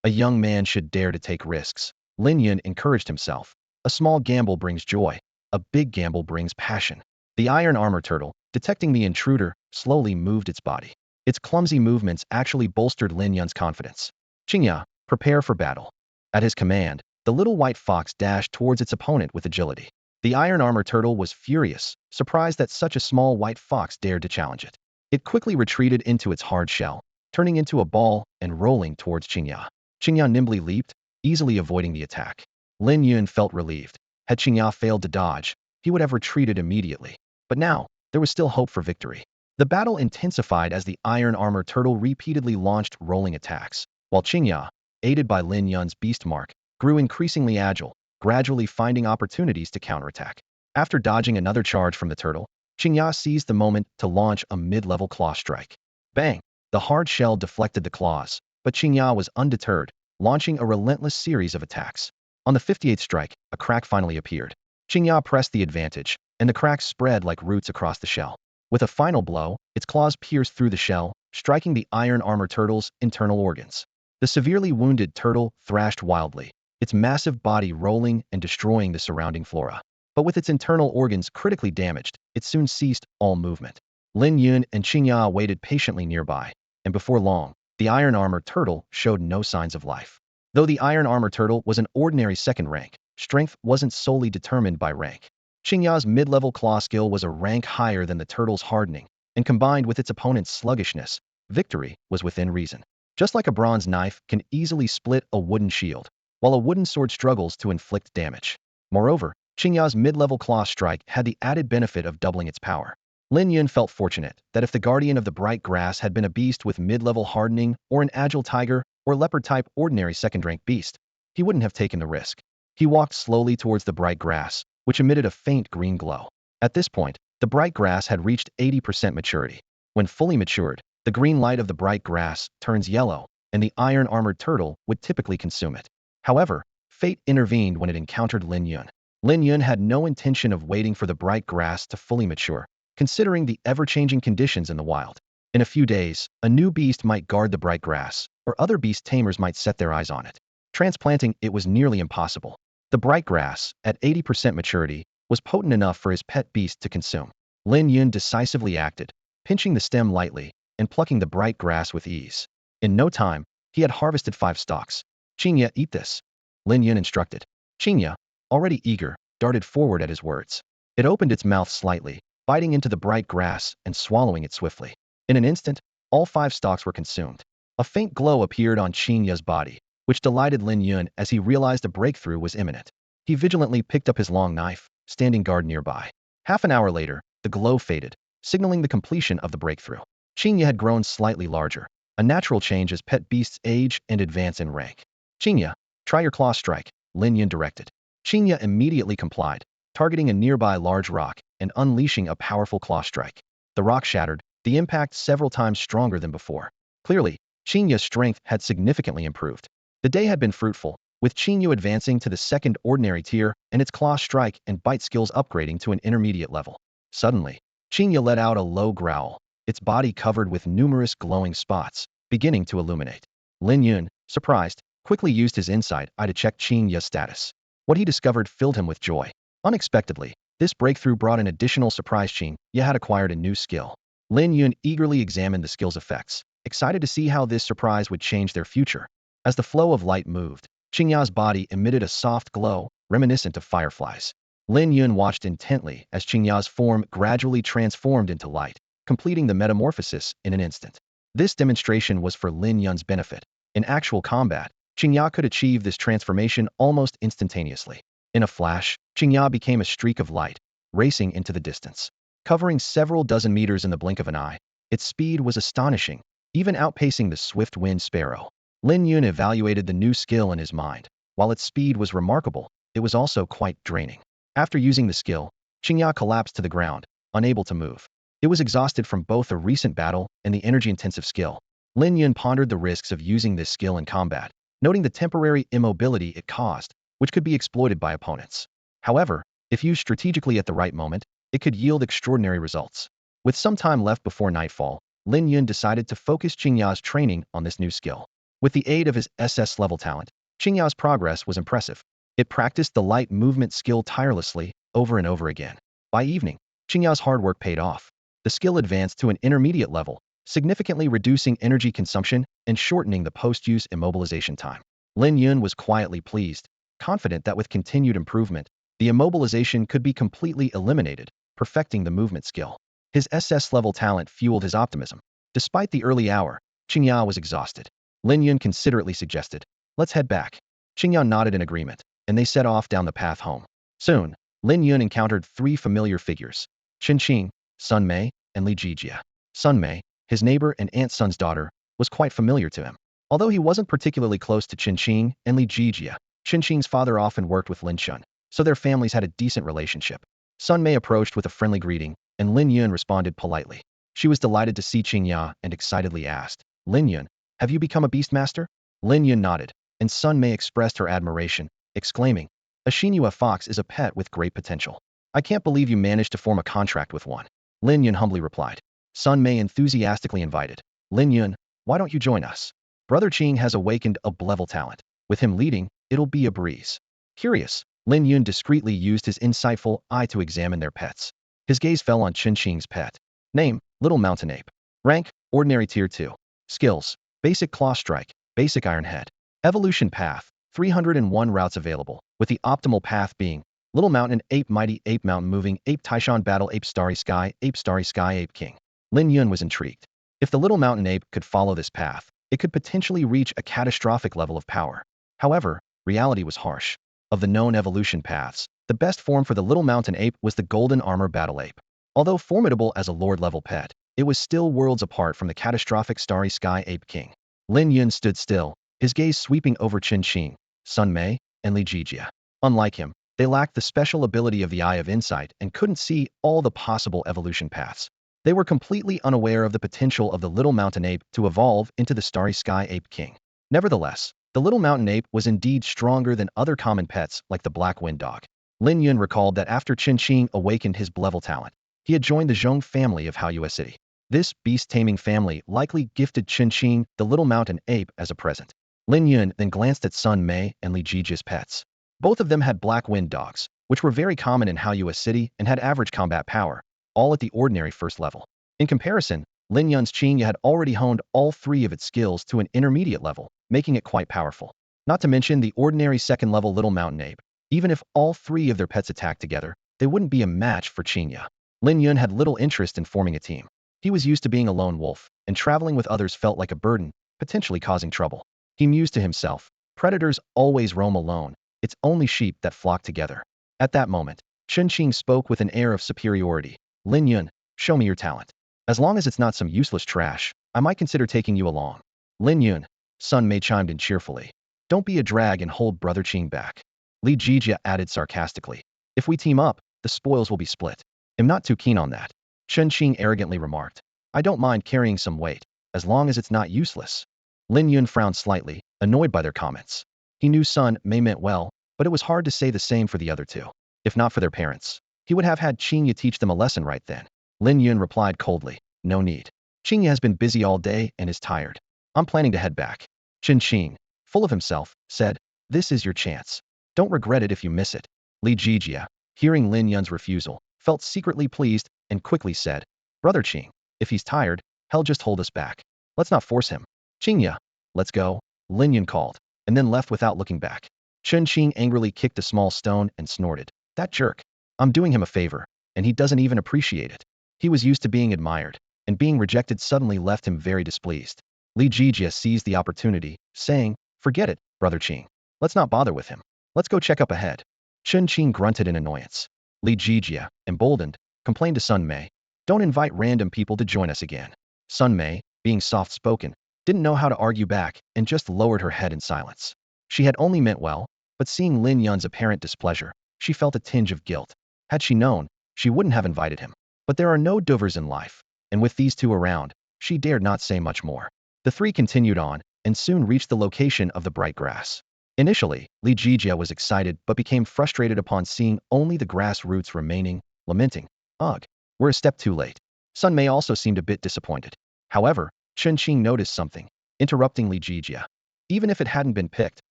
A young man should dare to take risks. Lin Yun encouraged himself. A small gamble brings joy. A big gamble brings passion. The iron armor turtle, detecting the intruder, slowly moved its body. Its clumsy movements actually bolstered Lin Yun's confidence. Chinga, prepare for battle. At his command, the little white fox dashed towards its opponent with agility. The iron armor turtle was furious, surprised that such a small white fox dared to challenge it. It quickly retreated into its hard shell, turning into a ball and rolling towards Chinga. Chinga nimbly leaped, easily avoiding the attack. Lin Yun felt relieved. Had Chinga failed to dodge, he would have retreated immediately. But now, there was still hope for victory. The battle intensified as the iron armor turtle repeatedly launched rolling attacks, while Chinga, aided by Lin Yun's beast mark, grew increasingly agile, gradually finding opportunities to counterattack. After dodging another charge from the turtle, Chinga seized the moment to launch a mid-level claw strike. Bang! The hard shell deflected the claws, but Chinga was undeterred, launching a relentless series of attacks. On the 58th strike, a crack finally appeared. Chinga pressed the advantage, and the cracks spread like roots across the shell. With a final blow, its claws pierced through the shell, striking the iron armor turtle's internal organs. The severely wounded turtle thrashed wildly, its massive body rolling and destroying the surrounding flora. But with its internal organs critically damaged, it soon ceased all movement. Lin Yun and Chinga waited patiently nearby, and before long, the iron armor turtle showed no signs of life. Though the iron armor turtle was an ordinary 2nd rank, strength wasn't solely determined by rank. Chinga's mid-level claw skill was a rank higher than the turtle's hardening, and combined with its opponent's sluggishness, victory was within reason. Just like a bronze knife can easily split a wooden shield, while a wooden sword struggles to inflict damage. Moreover, Chinga's mid-level claw strike had the added benefit of doubling its power. Lin Yun felt fortunate that if the guardian of the bright grass had been a beast with mid-level hardening or an agile tiger or leopard-type ordinary second-rank beast, he wouldn't have taken the risk. He walked slowly towards the bright grass, which emitted a faint green glow. At this point, the bright grass had reached 80% maturity. When fully matured, the green light of the bright grass turns yellow, and the iron-armored turtle would typically consume it. However, fate intervened when it encountered Lin Yun. Lin Yun had no intention of waiting for the bright grass to fully mature, considering the ever-changing conditions in the wild. In a few days, a new beast might guard the bright grass, or other beast tamers might set their eyes on it. Transplanting it was nearly impossible. The bright grass, at 80% maturity, was potent enough for his pet beast to consume. Lin Yun decisively acted, pinching the stem lightly and plucking the bright grass with ease. In no time, he had harvested 5 stalks. Chinga, eat this, Lin Yun instructed. Chinga, already eager, darted forward at his words. It opened its mouth slightly, biting into the bright grass and swallowing it swiftly. In an instant, all 5 stalks were consumed. A faint glow appeared on Chinga's body, which delighted Lin Yun as he realized a breakthrough was imminent. He vigilantly picked up his long knife, standing guard nearby. Half an hour later, the glow faded, signaling the completion of the breakthrough. Chinga had grown slightly larger, a natural change as pet beasts age and advance in rank. Chinga, try your claw strike, Lin Yun directed. Chinga immediately complied, targeting a nearby large rock and unleashing a powerful claw strike. The rock shattered, the impact several times stronger than before. Clearly, Chinga's strength had significantly improved. The day had been fruitful, with Chinga advancing to the second ordinary tier and its claw strike and bite skills upgrading to an intermediate level. Suddenly, Chinga let out a low growl, its body covered with numerous glowing spots, beginning to illuminate. Lin Yun, surprised, quickly used his insight eye to check Chinga's status. What he discovered filled him with joy. Unexpectedly, this breakthrough brought an additional surprise. Chinga had acquired a new skill. Lin Yun eagerly examined the skill's effects, excited to see how this surprise would change their future. As the flow of light moved, Chinga's body emitted a soft glow, reminiscent of fireflies. Lin Yun watched intently as Chinga's form gradually transformed into light, completing the metamorphosis in an instant. This demonstration was for Lin Yun's benefit. In actual combat, Chinga could achieve this transformation almost instantaneously. In a flash, Chinga became a streak of light, racing into the distance. Covering several dozen meters in the blink of an eye, its speed was astonishing, even outpacing the swift-winged sparrow. Lin Yun evaluated the new skill in his mind. While its speed was remarkable, it was also quite draining. After using the skill, Chinga collapsed to the ground, unable to move. It was exhausted from both a recent battle and the energy-intensive skill. Lin Yun pondered the risks of using this skill in combat, noting the temporary immobility it caused, which could be exploited by opponents. However, if used strategically at the right moment, it could yield extraordinary results. With some time left before nightfall, Lin Yun decided to focus Chinga's training on this new skill. With the aid of his SS level talent, Chinga's progress was impressive. It practiced the light movement skill tirelessly, over and over again. By evening, Chinga's hard work paid off. The skill advanced to an intermediate level, significantly reducing energy consumption and shortening the post-use immobilization time. Lin Yun was quietly pleased, confident that with continued improvement, the immobilization could be completely eliminated, perfecting the movement skill. His SS level talent fueled his optimism. Despite the early hour, Chinga was exhausted. Lin Yun considerately suggested, "Let's head back." Chinga nodded in agreement, and they set off down the path home. Soon, Lin Yun encountered 3 familiar figures: Qin, Sun Mei, and Li Jijia. Sun Mei, his neighbor and aunt Sun's daughter, was quite familiar to him. Although he wasn't particularly close to Qin and Li Jijia, Qin's father often worked with Lin Yun, so their families had a decent relationship. Sun Mei approached with a friendly greeting, and Lin Yun responded politely. She was delighted to see Chinga and excitedly asked, "Lin Yun, have you become a beastmaster?" Lin Yun nodded, and Sun Mei expressed her admiration, exclaiming, "A Xinhua fox is a pet with great potential. I can't believe you managed to form a contract with one." Lin Yun humbly replied. Sun Mei enthusiastically invited, "Lin Yun, why don't you join us? Brother Qing has awakened a level talent. With him leading, it'll be a breeze." Curious, Lin Yun discreetly used his insightful eye to examine their pets. His gaze fell on Qin's pet. Name, Little Mountain Ape. Rank, Ordinary Tier 2. Skills, Basic Claw Strike, Basic Iron Head. Evolution Path, 301 routes available, with the optimal path being Little Mountain Ape, Mighty Ape, Mountain Moving Ape, Taishan Battle Ape, Starry Sky Ape King. Lin Yun was intrigued. If the Little Mountain Ape could follow this path, it could potentially reach a catastrophic level of power. However, reality was harsh. Of the known evolution paths, the The best form for the little mountain ape was the golden armor battle ape. Although formidable as a lord-level pet, it was still worlds apart from the catastrophic starry sky ape king. Lin Yun stood still, his gaze sweeping over Qin, Sun Mei, and Li Jijia. Unlike him, they lacked the special ability of the Eye of Insight and couldn't see all the possible evolution paths. They were completely unaware of the potential of the little mountain ape to evolve into the starry sky ape king. Nevertheless, the little mountain ape was indeed stronger than other common pets like the black wind dog. Lin Yun recalled that after Qin awakened his level talent, he had joined the Zhong family of Haoyue City. This beast-taming family likely gifted Qin the little mountain ape as a present. Lin Yun then glanced at Sun Mei and Li Jijia's pets. Both of them had black wind dogs, which were very common in Haoyue City and had average combat power, all at the ordinary first level. In comparison, Lin Yun's Chinga had already honed all three of its skills to an intermediate level, making it quite powerful. Not to mention the ordinary second-level little mountain ape. Even if all three of their pets attacked together, they wouldn't be a match for Chinga. Lin Yun had little interest in forming a team. He was used to being a lone wolf, and traveling with others felt like a burden, potentially causing trouble. He mused to himself, predators always roam alone, it's only sheep that flock together. At that moment, Qin spoke with an air of superiority. Lin Yun, show me your talent. As long as it's not some useless trash, I might consider taking you along. Lin Yun, Sun Mei chimed in cheerfully. Don't be a drag and hold Brother Qing back. Li Jijia added sarcastically. If we team up, the spoils will be split. I'm not too keen on that. Qin arrogantly remarked. I don't mind carrying some weight, as long as it's not useless. Lin Yun frowned slightly, annoyed by their comments. He knew Sun Mei meant well, but it was hard to say the same for the other two. If not for their parents, he would have had Chinga teach them a lesson right then. Lin Yun replied coldly. No need. Chinga has been busy all day and is tired. I'm planning to head back. Qin, full of himself, said, this is your chance. Don't regret it if you miss it. Li Jijia, hearing Lin Yun's refusal, felt secretly pleased and quickly said, Brother Qing, if he's tired, he'll just hold us back. Let's not force him. Chinga, let's go, Lin Yun called, and then left without looking back. Qin angrily kicked a small stone and snorted. That jerk. I'm doing him a favor, and he doesn't even appreciate it. He was used to being admired, and being rejected suddenly left him very displeased. Li Jijia seized the opportunity, saying, forget it, Brother Qing. Let's not bother with him. Let's go check up ahead. Qin grunted in annoyance. Li Jijia, emboldened, complained to Sun Mei. Don't invite random people to join us again. Sun Mei, being soft-spoken, didn't know how to argue back and just lowered her head in silence. She had only meant well, but seeing Lin Yun's apparent displeasure, she felt a tinge of guilt. Had she known, she wouldn't have invited him. But there are no dovers in life, and with these two around, she dared not say much more. The three continued on, and soon reached the location of the bright grass. Initially, Li Jijia was excited but became frustrated upon seeing only the grass roots remaining, lamenting, ugh, we're a step too late. Sun Mei also seemed a bit disappointed. However, Qin noticed something, interrupting Li Jijia. Even if it hadn't been picked,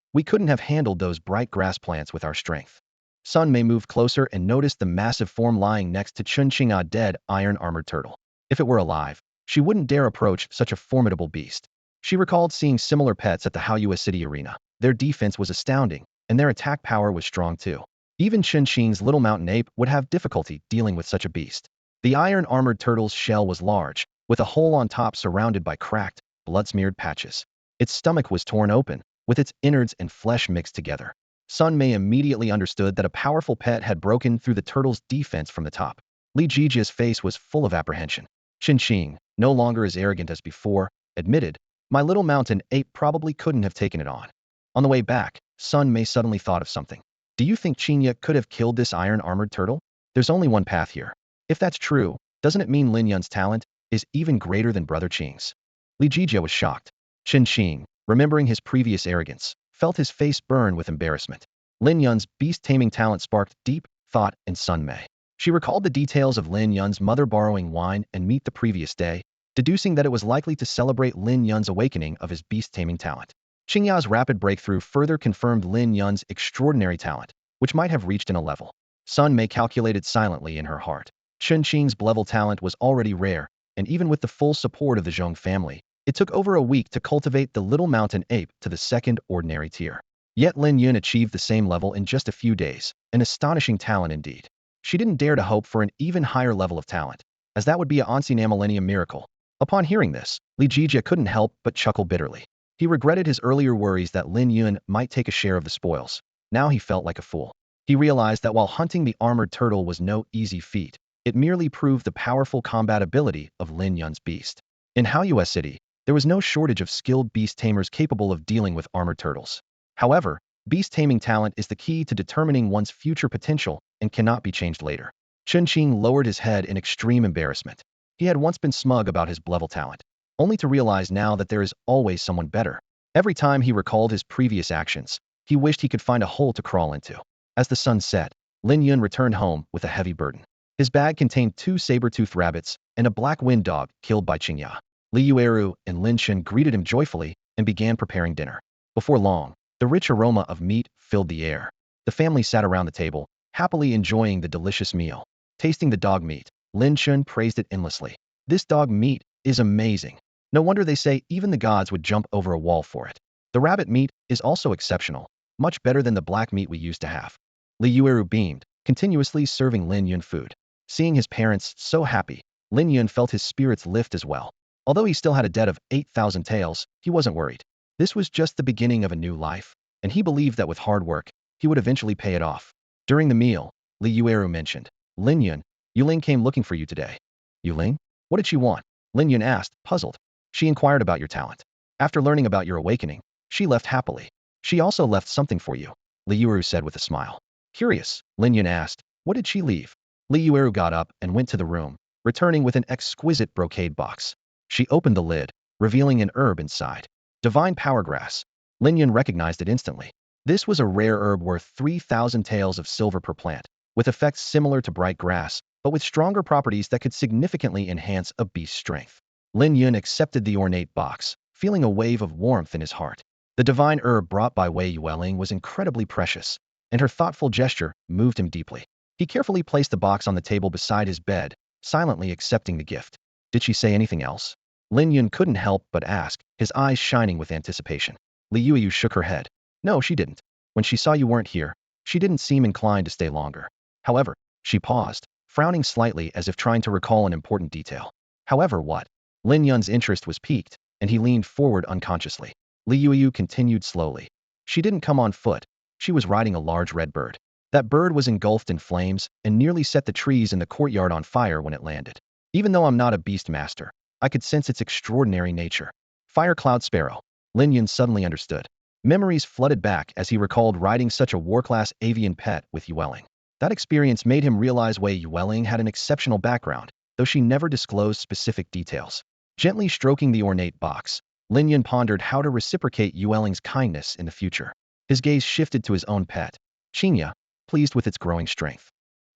we couldn't have handled those bright grass plants with our strength. Sun Mei moved closer and noticed the massive form lying next to Qin, a dead, iron-armored turtle. If it were alive, she wouldn't dare approach such a formidable beast. She recalled seeing similar pets at the Haoyue City arena. Their defense was astounding, and their attack power was strong too. Even Qin's little mountain ape would have difficulty dealing with such a beast. The iron-armored turtle's shell was large, with a hole on top surrounded by cracked, blood-smeared patches. Its stomach was torn open, with its innards and flesh mixed together. Sun Mei immediately understood that a powerful pet had broken through the turtle's defense from the top. Li Jijia's face was full of apprehension. Qin, no longer as arrogant as before, admitted, my little mountain ape probably couldn't have taken it on. On the way back, Sun Mei suddenly thought of something. Do you think Chinga could have killed this iron-armored turtle? There's only one path here. If that's true, doesn't it mean Lin Yun's talent is even greater than Brother Qing's? Li Jijia was shocked. Qin, remembering his previous arrogance, felt his face burn with embarrassment. Lin Yun's beast-taming talent sparked deep thought in Sun Mei. She recalled the details of Lin Yun's mother borrowing wine and meat the previous day, deducing that it was likely to celebrate Lin Yun's awakening of his beast-taming talent. Chinga's rapid breakthrough further confirmed Lin Yun's extraordinary talent, which might have reached in a level. Sun Mei calculated silently in her heart. Qin's level talent was already rare, and even with the full support of the Zhong family, it took over a week to cultivate the little mountain ape to the second ordinary tier. Yet Lin Yun achieved the same level in just a few days, an astonishing talent indeed. She didn't dare to hope for an even higher level of talent, as that would be a Ancient Millennium miracle. Upon hearing this, Li Jijia couldn't help but chuckle bitterly. He regretted his earlier worries that Lin Yun might take a share of the spoils. Now he felt like a fool. He realized that while hunting the armored turtle was no easy feat, it merely proved the powerful combat ability of Lin Yun's beast. In Haoyue City, there was no shortage of skilled beast tamers capable of dealing with armored turtles. However, beast taming talent is the key to determining one's future potential and cannot be changed later. Chen Qing lowered his head in extreme embarrassment. He had once been smug about his level talent, only to realize now that there is always someone better. Every time he recalled his previous actions, he wished he could find a hole to crawl into. As the sun set, Lin Yun returned home with a heavy burden. His bag contained 2 saber-toothed rabbits and a black wind dog killed by Chinga. Li Yuelling and Lin Chen greeted him joyfully and began preparing dinner. Before long, the rich aroma of meat filled the air. The family sat around the table, happily enjoying the delicious meal. Tasting the dog meat, Lin Chen praised it endlessly. This dog meat is amazing. No wonder they say even the gods would jump over a wall for it. The rabbit meat is also exceptional, much better than the black meat we used to have. Li Yuelling beamed, continuously serving Lin Yun food. Seeing his parents so happy, Lin Yun felt his spirits lift as well. Although he still had a debt of 8,000 taels, he wasn't worried. This was just the beginning of a new life, and he believed that with hard work, he would eventually pay it off. During the meal, Li Yuelling mentioned, Lin Yun, Yuling came looking for you today. Yuling? What did she want? Lin Yun asked, puzzled. She inquired about your talent. After learning about your awakening, she left happily. She also left something for you, Li Yuelling said with a smile. Curious, Lin Yun asked, what did she leave? Li Yuelling got up and went to the room, returning with an exquisite brocade box. She opened the lid, revealing an herb inside. Divine power grass. Lin Yun recognized it instantly. This was a rare herb worth 3,000 taels of silver per plant, with effects similar to bright grass, but with stronger properties that could significantly enhance a beast's strength. Lin Yun accepted the ornate box, feeling a wave of warmth in his heart. The divine herb brought by Wei Yuwelling was incredibly precious, and her thoughtful gesture moved him deeply. He carefully placed the box on the table beside his bed, silently accepting the gift. Did she say anything else? Lin Yun couldn't help but ask, his eyes shining with anticipation. Li Yuelling shook her head. No, she didn't. When she saw you weren't here, she didn't seem inclined to stay longer. However, she paused, frowning slightly as if trying to recall an important detail. However, what? Lin Yun's interest was piqued, and he leaned forward unconsciously. Li Yuelling continued slowly. She didn't come on foot. She was riding a large red bird. That bird was engulfed in flames and nearly set the trees in the courtyard on fire when it landed. Even though I'm not a beast master, I could sense its extraordinary nature. Fire Cloud Sparrow. Lin Yun suddenly understood. Memories flooded back as he recalled riding such a war-class avian pet with Yuwelling. That experience made him realize Wei Yuwelling had an exceptional background, though she never disclosed specific details. Gently stroking the ornate box, Lin Yun pondered how to reciprocate Yuwelling's kindness in the future. His gaze shifted to his own pet, Chinga, pleased with its growing strength.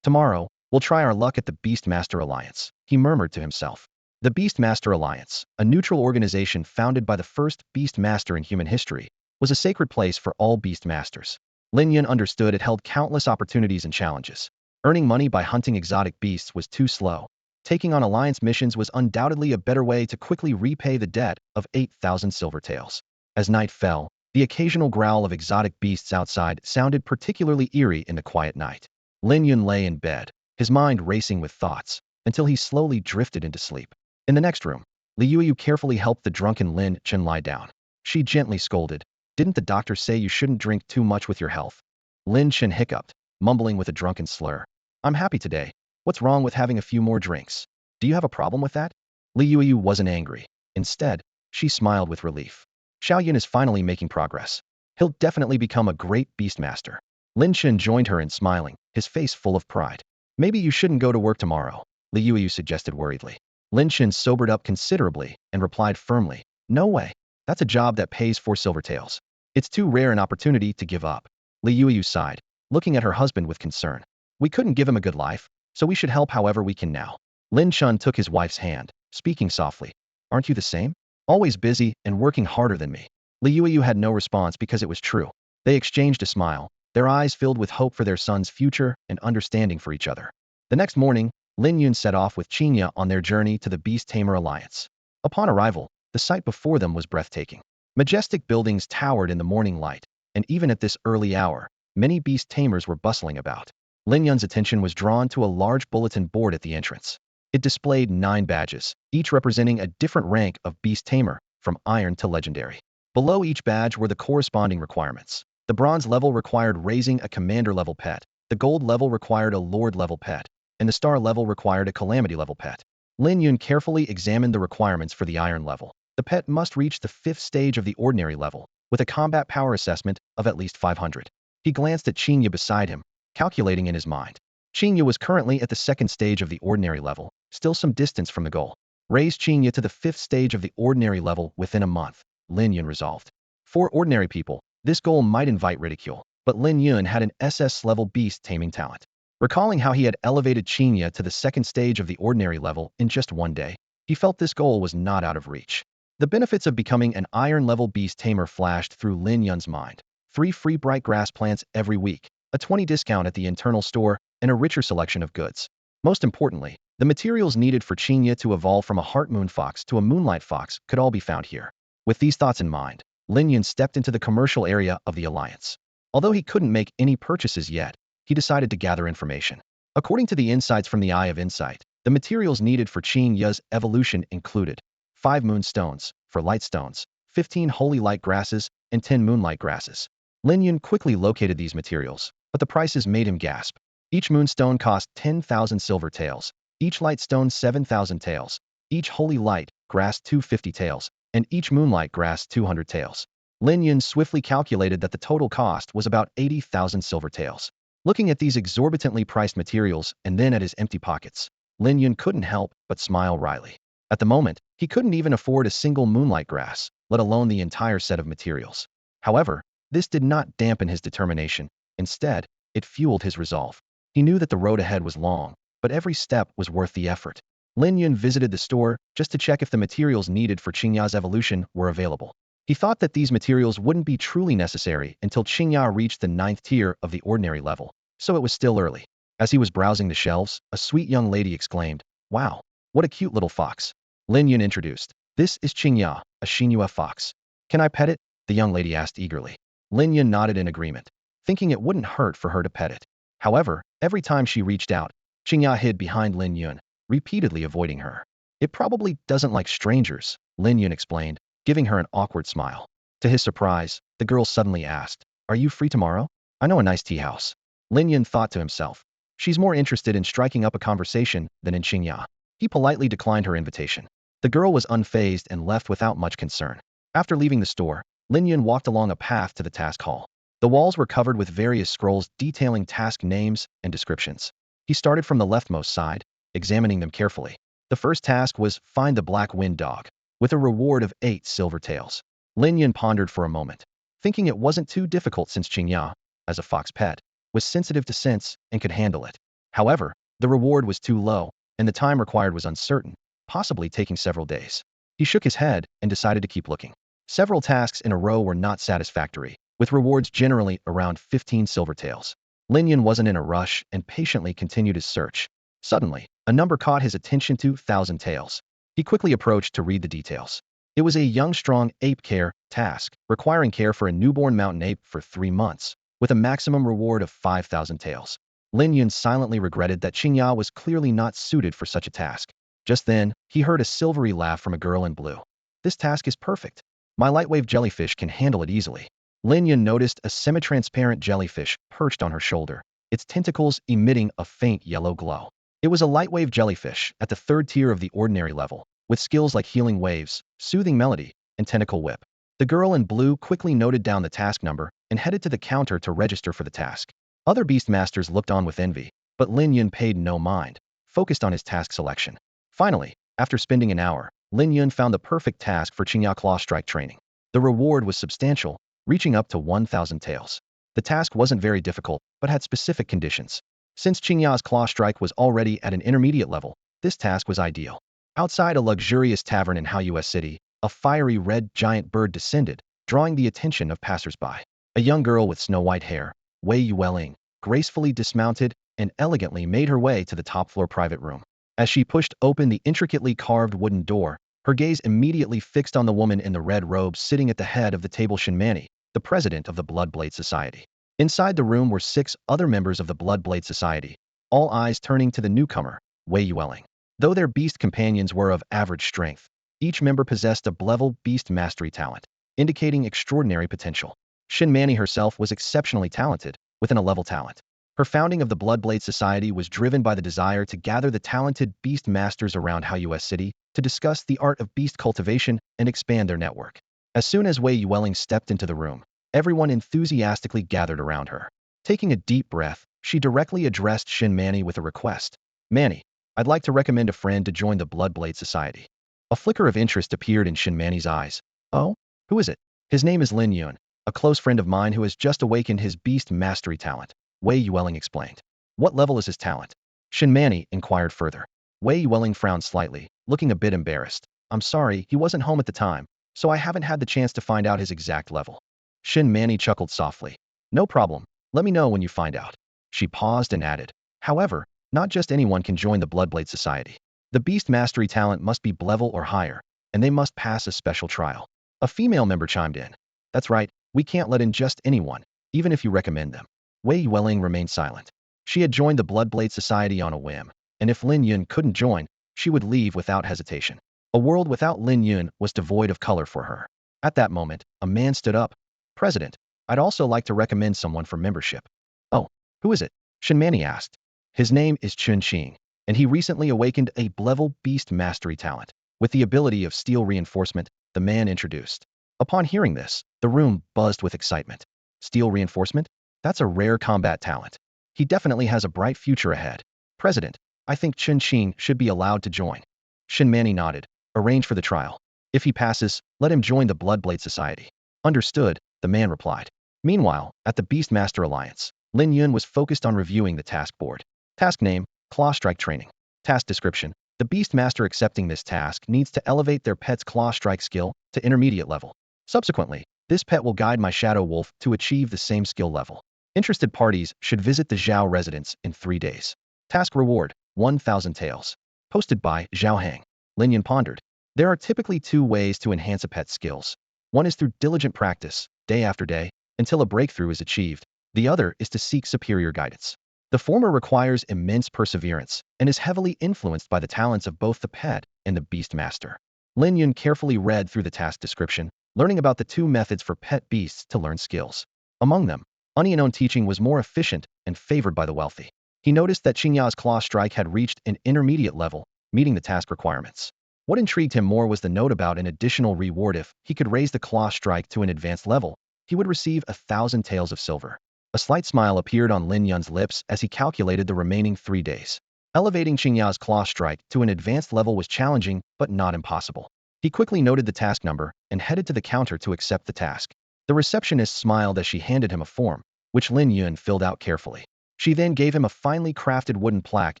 Tomorrow, we'll try our luck at the Beastmaster Alliance, he murmured to himself. The Beastmaster Alliance, a neutral organization founded by the first Beastmaster in human history, was a sacred place for all Beastmasters. Lin Yun understood it held countless opportunities and challenges. Earning money by hunting exotic beasts was too slow. Taking on alliance missions was undoubtedly a better way to quickly repay the debt of 8,000 silver taels. As night fell, the occasional growl of exotic beasts outside sounded particularly eerie in the quiet night. Lin Yun lay in bed, his mind racing with thoughts, until he slowly drifted into sleep. In the next room, Li Yuelling carefully helped the drunken Lin Chen lie down. She gently scolded, didn't the doctor say you shouldn't drink too much with your health? Lin Chen hiccuped, mumbling with a drunken slur. I'm happy today. What's wrong with having a few more drinks? Do you have a problem with that? Li Yuelling wasn't angry. Instead, she smiled with relief. Xiao Yun is finally making progress. He'll definitely become a great beastmaster. Lin Chen joined her in smiling, his face full of pride. Maybe you shouldn't go to work tomorrow, Li Yuelling suggested worriedly. Lin Chen sobered up considerably and replied firmly, no way. That's a job that pays 4 silver taels. It's too rare an opportunity to give up. Li Yuelling sighed, looking at her husband with concern. We couldn't give him a good life, so we should help however we can now. Lin Chen took his wife's hand, speaking softly. Aren't you the same? Always busy and working harder than me. Li Yuelling had no response because it was true. They exchanged a smile, their eyes filled with hope for their son's future and understanding for each other. The next morning, Lin Yun set off with Chinga on their journey to the Beast Tamer Alliance. Upon arrival, the sight before them was breathtaking. Majestic buildings towered in the morning light, and even at this early hour, many beast tamers were bustling about. Lin Yun's attention was drawn to a large bulletin board at the entrance. It displayed 9 badges, each representing a different rank of beast tamer, from iron to legendary. Below each badge were the corresponding requirements. The bronze level required raising a commander-level pet, The gold level required a lord level pet, and the star level required a calamity level pet. Lin Yun carefully examined the requirements for the iron level. The pet must reach the 5th stage of the ordinary level, with a combat power assessment of at least 500. He glanced at Chinga beside him, calculating in his mind. Chinga was currently at the 2nd stage of the ordinary level, still some distance from the goal. Raise Chinga to the 5th stage of the ordinary level within a month, Lin Yun resolved. For ordinary people, this goal might invite ridicule, but Lin Yun had an SS-level beast taming talent. Recalling how he had elevated Chinga to the 2nd stage of the ordinary level in just one day, he felt this goal was not out of reach. The benefits of becoming an iron-level beast tamer flashed through Lin Yun's mind. 3 free bright grass plants every week, a 20% discount at the internal store, and a richer selection of goods. Most importantly, the materials needed for Chinga to evolve from a heart moon fox to a moonlight fox could all be found here. With these thoughts in mind, Lin Yun stepped into the commercial area of the Alliance. Although he couldn't make any purchases yet, he decided to gather information. According to the insights from the Eye of Insight, the materials needed for Chinga's evolution included 5 moonstones for light stones, 15 holy light grasses, and 10 moonlight grasses. Lin Yun quickly located these materials, but the prices made him gasp. Each moonstone cost 10,000 silver taels, each light stone 7,000 taels, each holy light grass 250 taels, and each moonlight grass 200 taels. Lin Yun swiftly calculated that the total cost was about 80,000 silver taels. Looking at these exorbitantly priced materials and then at his empty pockets, Lin Yun couldn't help but smile wryly. At the moment, he couldn't even afford a single moonlight grass, let alone the entire set of materials. However, this did not dampen his determination. Instead, it fueled his resolve. He knew that the road ahead was long, but every step was worth the effort. Lin Yun visited the store just to check if the materials needed for Chinga's evolution were available. He thought that these materials wouldn't be truly necessary until Chinga reached the 9th tier of the ordinary level, so it was still early. As he was browsing the shelves, a sweet young lady exclaimed, "Wow, what a cute little fox." Lin Yun introduced, "This is Chinga, a Xinhua fox. Can I pet it?" the young lady asked eagerly. Lin Yun nodded in agreement, thinking it wouldn't hurt for her to pet it. However, every time she reached out, Chinga hid behind Lin Yun, repeatedly avoiding her. "It probably doesn't like strangers," Lin Yun explained, giving her an awkward smile. To his surprise, the girl suddenly asked, "Are you free tomorrow? I know a nice tea house." Lin Yun thought to himself, "She's more interested in striking up a conversation than in Chinga." He politely declined her invitation. The girl was unfazed and left without much concern. After leaving the store, Lin Yun walked along a path to the task hall. The walls were covered with various scrolls detailing task names and descriptions. He started from the leftmost side, examining them carefully. The first task was Find the Black Wind Dog, with a reward of 8 silver taels. Lin Yun pondered for a moment, thinking it wasn't too difficult since Chinga, as a fox pet, was sensitive to scents and could handle it. However, the reward was too low, and the time required was uncertain, possibly taking several days. He shook his head and decided to keep looking. Several tasks in a row were not satisfactory, with rewards generally around 15 silver taels. Lin Yun wasn't in a rush and patiently continued his search. Suddenly, a number caught his attention: 2,000 taels. He quickly approached to read the details. It was a young strong ape care task, requiring care for a newborn mountain ape for 3 months, with a maximum reward of 5,000 taels. Lin Yun silently regretted that Chinga was clearly not suited for such a task. Just then, he heard a silvery laugh from a girl in blue. "This task is perfect. My lightwave jellyfish can handle it easily." Lin Yun noticed a semi-transparent jellyfish perched on her shoulder, its tentacles emitting a faint yellow glow. It was a lightwave jellyfish at the 3rd tier of the ordinary level, with skills like healing waves, soothing melody, and tentacle whip. The girl in blue quickly noted down the task number and headed to the counter to register for the task. Other beastmasters looked on with envy, but Lin Yun paid no mind, focused on his task selection. Finally, after spending an hour, Lin Yun found the perfect task for Chinga Claw Strike training. The reward was substantial, reaching up to 1,000 taels. The task wasn't very difficult, but had specific conditions. Since Chinga's Claw Strike was already at an intermediate level, this task was ideal. Outside a luxurious tavern in Hao City, a fiery red giant bird descended, drawing the attention of passersby. A young girl with snow-white hair, Wei Yuwelling, gracefully dismounted and elegantly made her way to the top-floor private room. As she pushed open the intricately carved wooden door, her gaze immediately fixed on the woman in the red robe sitting at the head of the table: Shinmani, the president of the Bloodblade Society. Inside the room were 6 other members of the Bloodblade Society, all eyes turning to the newcomer, Wei Yuwelling. Though their beast companions were of average strength, each member possessed a level beast mastery talent, indicating extraordinary potential. Shinmani herself was exceptionally talented, with an 11 level talent. Her founding of the Bloodblade Society was driven by the desire to gather the talented beast masters around Xiao City to discuss the art of beast cultivation and expand their network. As soon as Wei Yuwelling stepped into the room, everyone enthusiastically gathered around her. Taking a deep breath, she directly addressed Shin Manny with a request. Manny, I'd like to recommend a friend to join the Bloodblade Society. A flicker of interest appeared in Shin Manny's eyes. Oh? Who is it? His name is Lin Yun, a close friend of mine who has just awakened his beast mastery talent, Wei Yuwelling explained. What level is his talent? Shin Manny inquired further. Wei Yuwelling frowned slightly, looking a bit embarrassed. I'm sorry, he wasn't home at the time, so I haven't had the chance to find out his exact level. Shin Manny chuckled softly. No problem. Let me know when you find out. She paused and added. However, not just anyone can join the Bloodblade Society. The beast mastery talent must be level or higher, and they must pass a special trial. A female member chimed in. That's right, we can't let in just anyone, even if you recommend them. Wei Yuwelling remained silent. She had joined the Bloodblade Society on a whim, and if Lin Yun couldn't join, she would leave without hesitation. A world without Lin Yun was devoid of color for her. At that moment, a man stood up. President, I'd also like to recommend someone for membership. Oh, who is it? Shin Manny asked. His name is Chun Qing, and he recently awakened a level beast mastery talent. With the ability of steel reinforcement, the man introduced. Upon hearing this, the room buzzed with excitement. Steel reinforcement? That's a rare combat talent. He definitely has a bright future ahead. President, I think Chun Qing should be allowed to join. Shin Manny nodded. Arrange for the trial. If he passes, let him join the Bloodblade Society. Understood, the man replied. Meanwhile, at the Beastmaster Alliance, Lin Yun was focused on reviewing the task board. Task name, Claw Strike Training. Task description. The Beastmaster accepting this task needs to elevate their pet's Claw Strike skill to intermediate level. Subsequently, this pet will guide my Shadow Wolf to achieve the same skill level. Interested parties should visit the Xiao residence in 3 days. Task reward, 1,000 taels. Posted by Zhao Hang. Lin Yun pondered. There are typically 2 ways to enhance a pet's skills. One is through diligent practice, day after day, until a breakthrough is achieved. The other is to seek superior guidance. The former requires immense perseverance and is heavily influenced by the talents of both the pet and the Beastmaster. Lin Yun carefully read through the task description, learning about the 2 methods for pet beasts to learn skills. Among them, unknown teaching was more efficient and favored by the wealthy. He noticed that Chinga's Claw Strike had reached an intermediate level, meeting the task requirements. What intrigued him more was the note about an additional reward if he could raise the Claw Strike to an advanced level. He would receive 1,000 taels of silver. A slight smile appeared on Lin Yun's lips as he calculated the remaining 3 days. Elevating Chinga's Claw Strike to an advanced level was challenging, but not impossible. He quickly noted the task number and headed to the counter to accept the task. The receptionist smiled as she handed him a form, which Lin Yun filled out carefully. She then gave him a finely crafted wooden plaque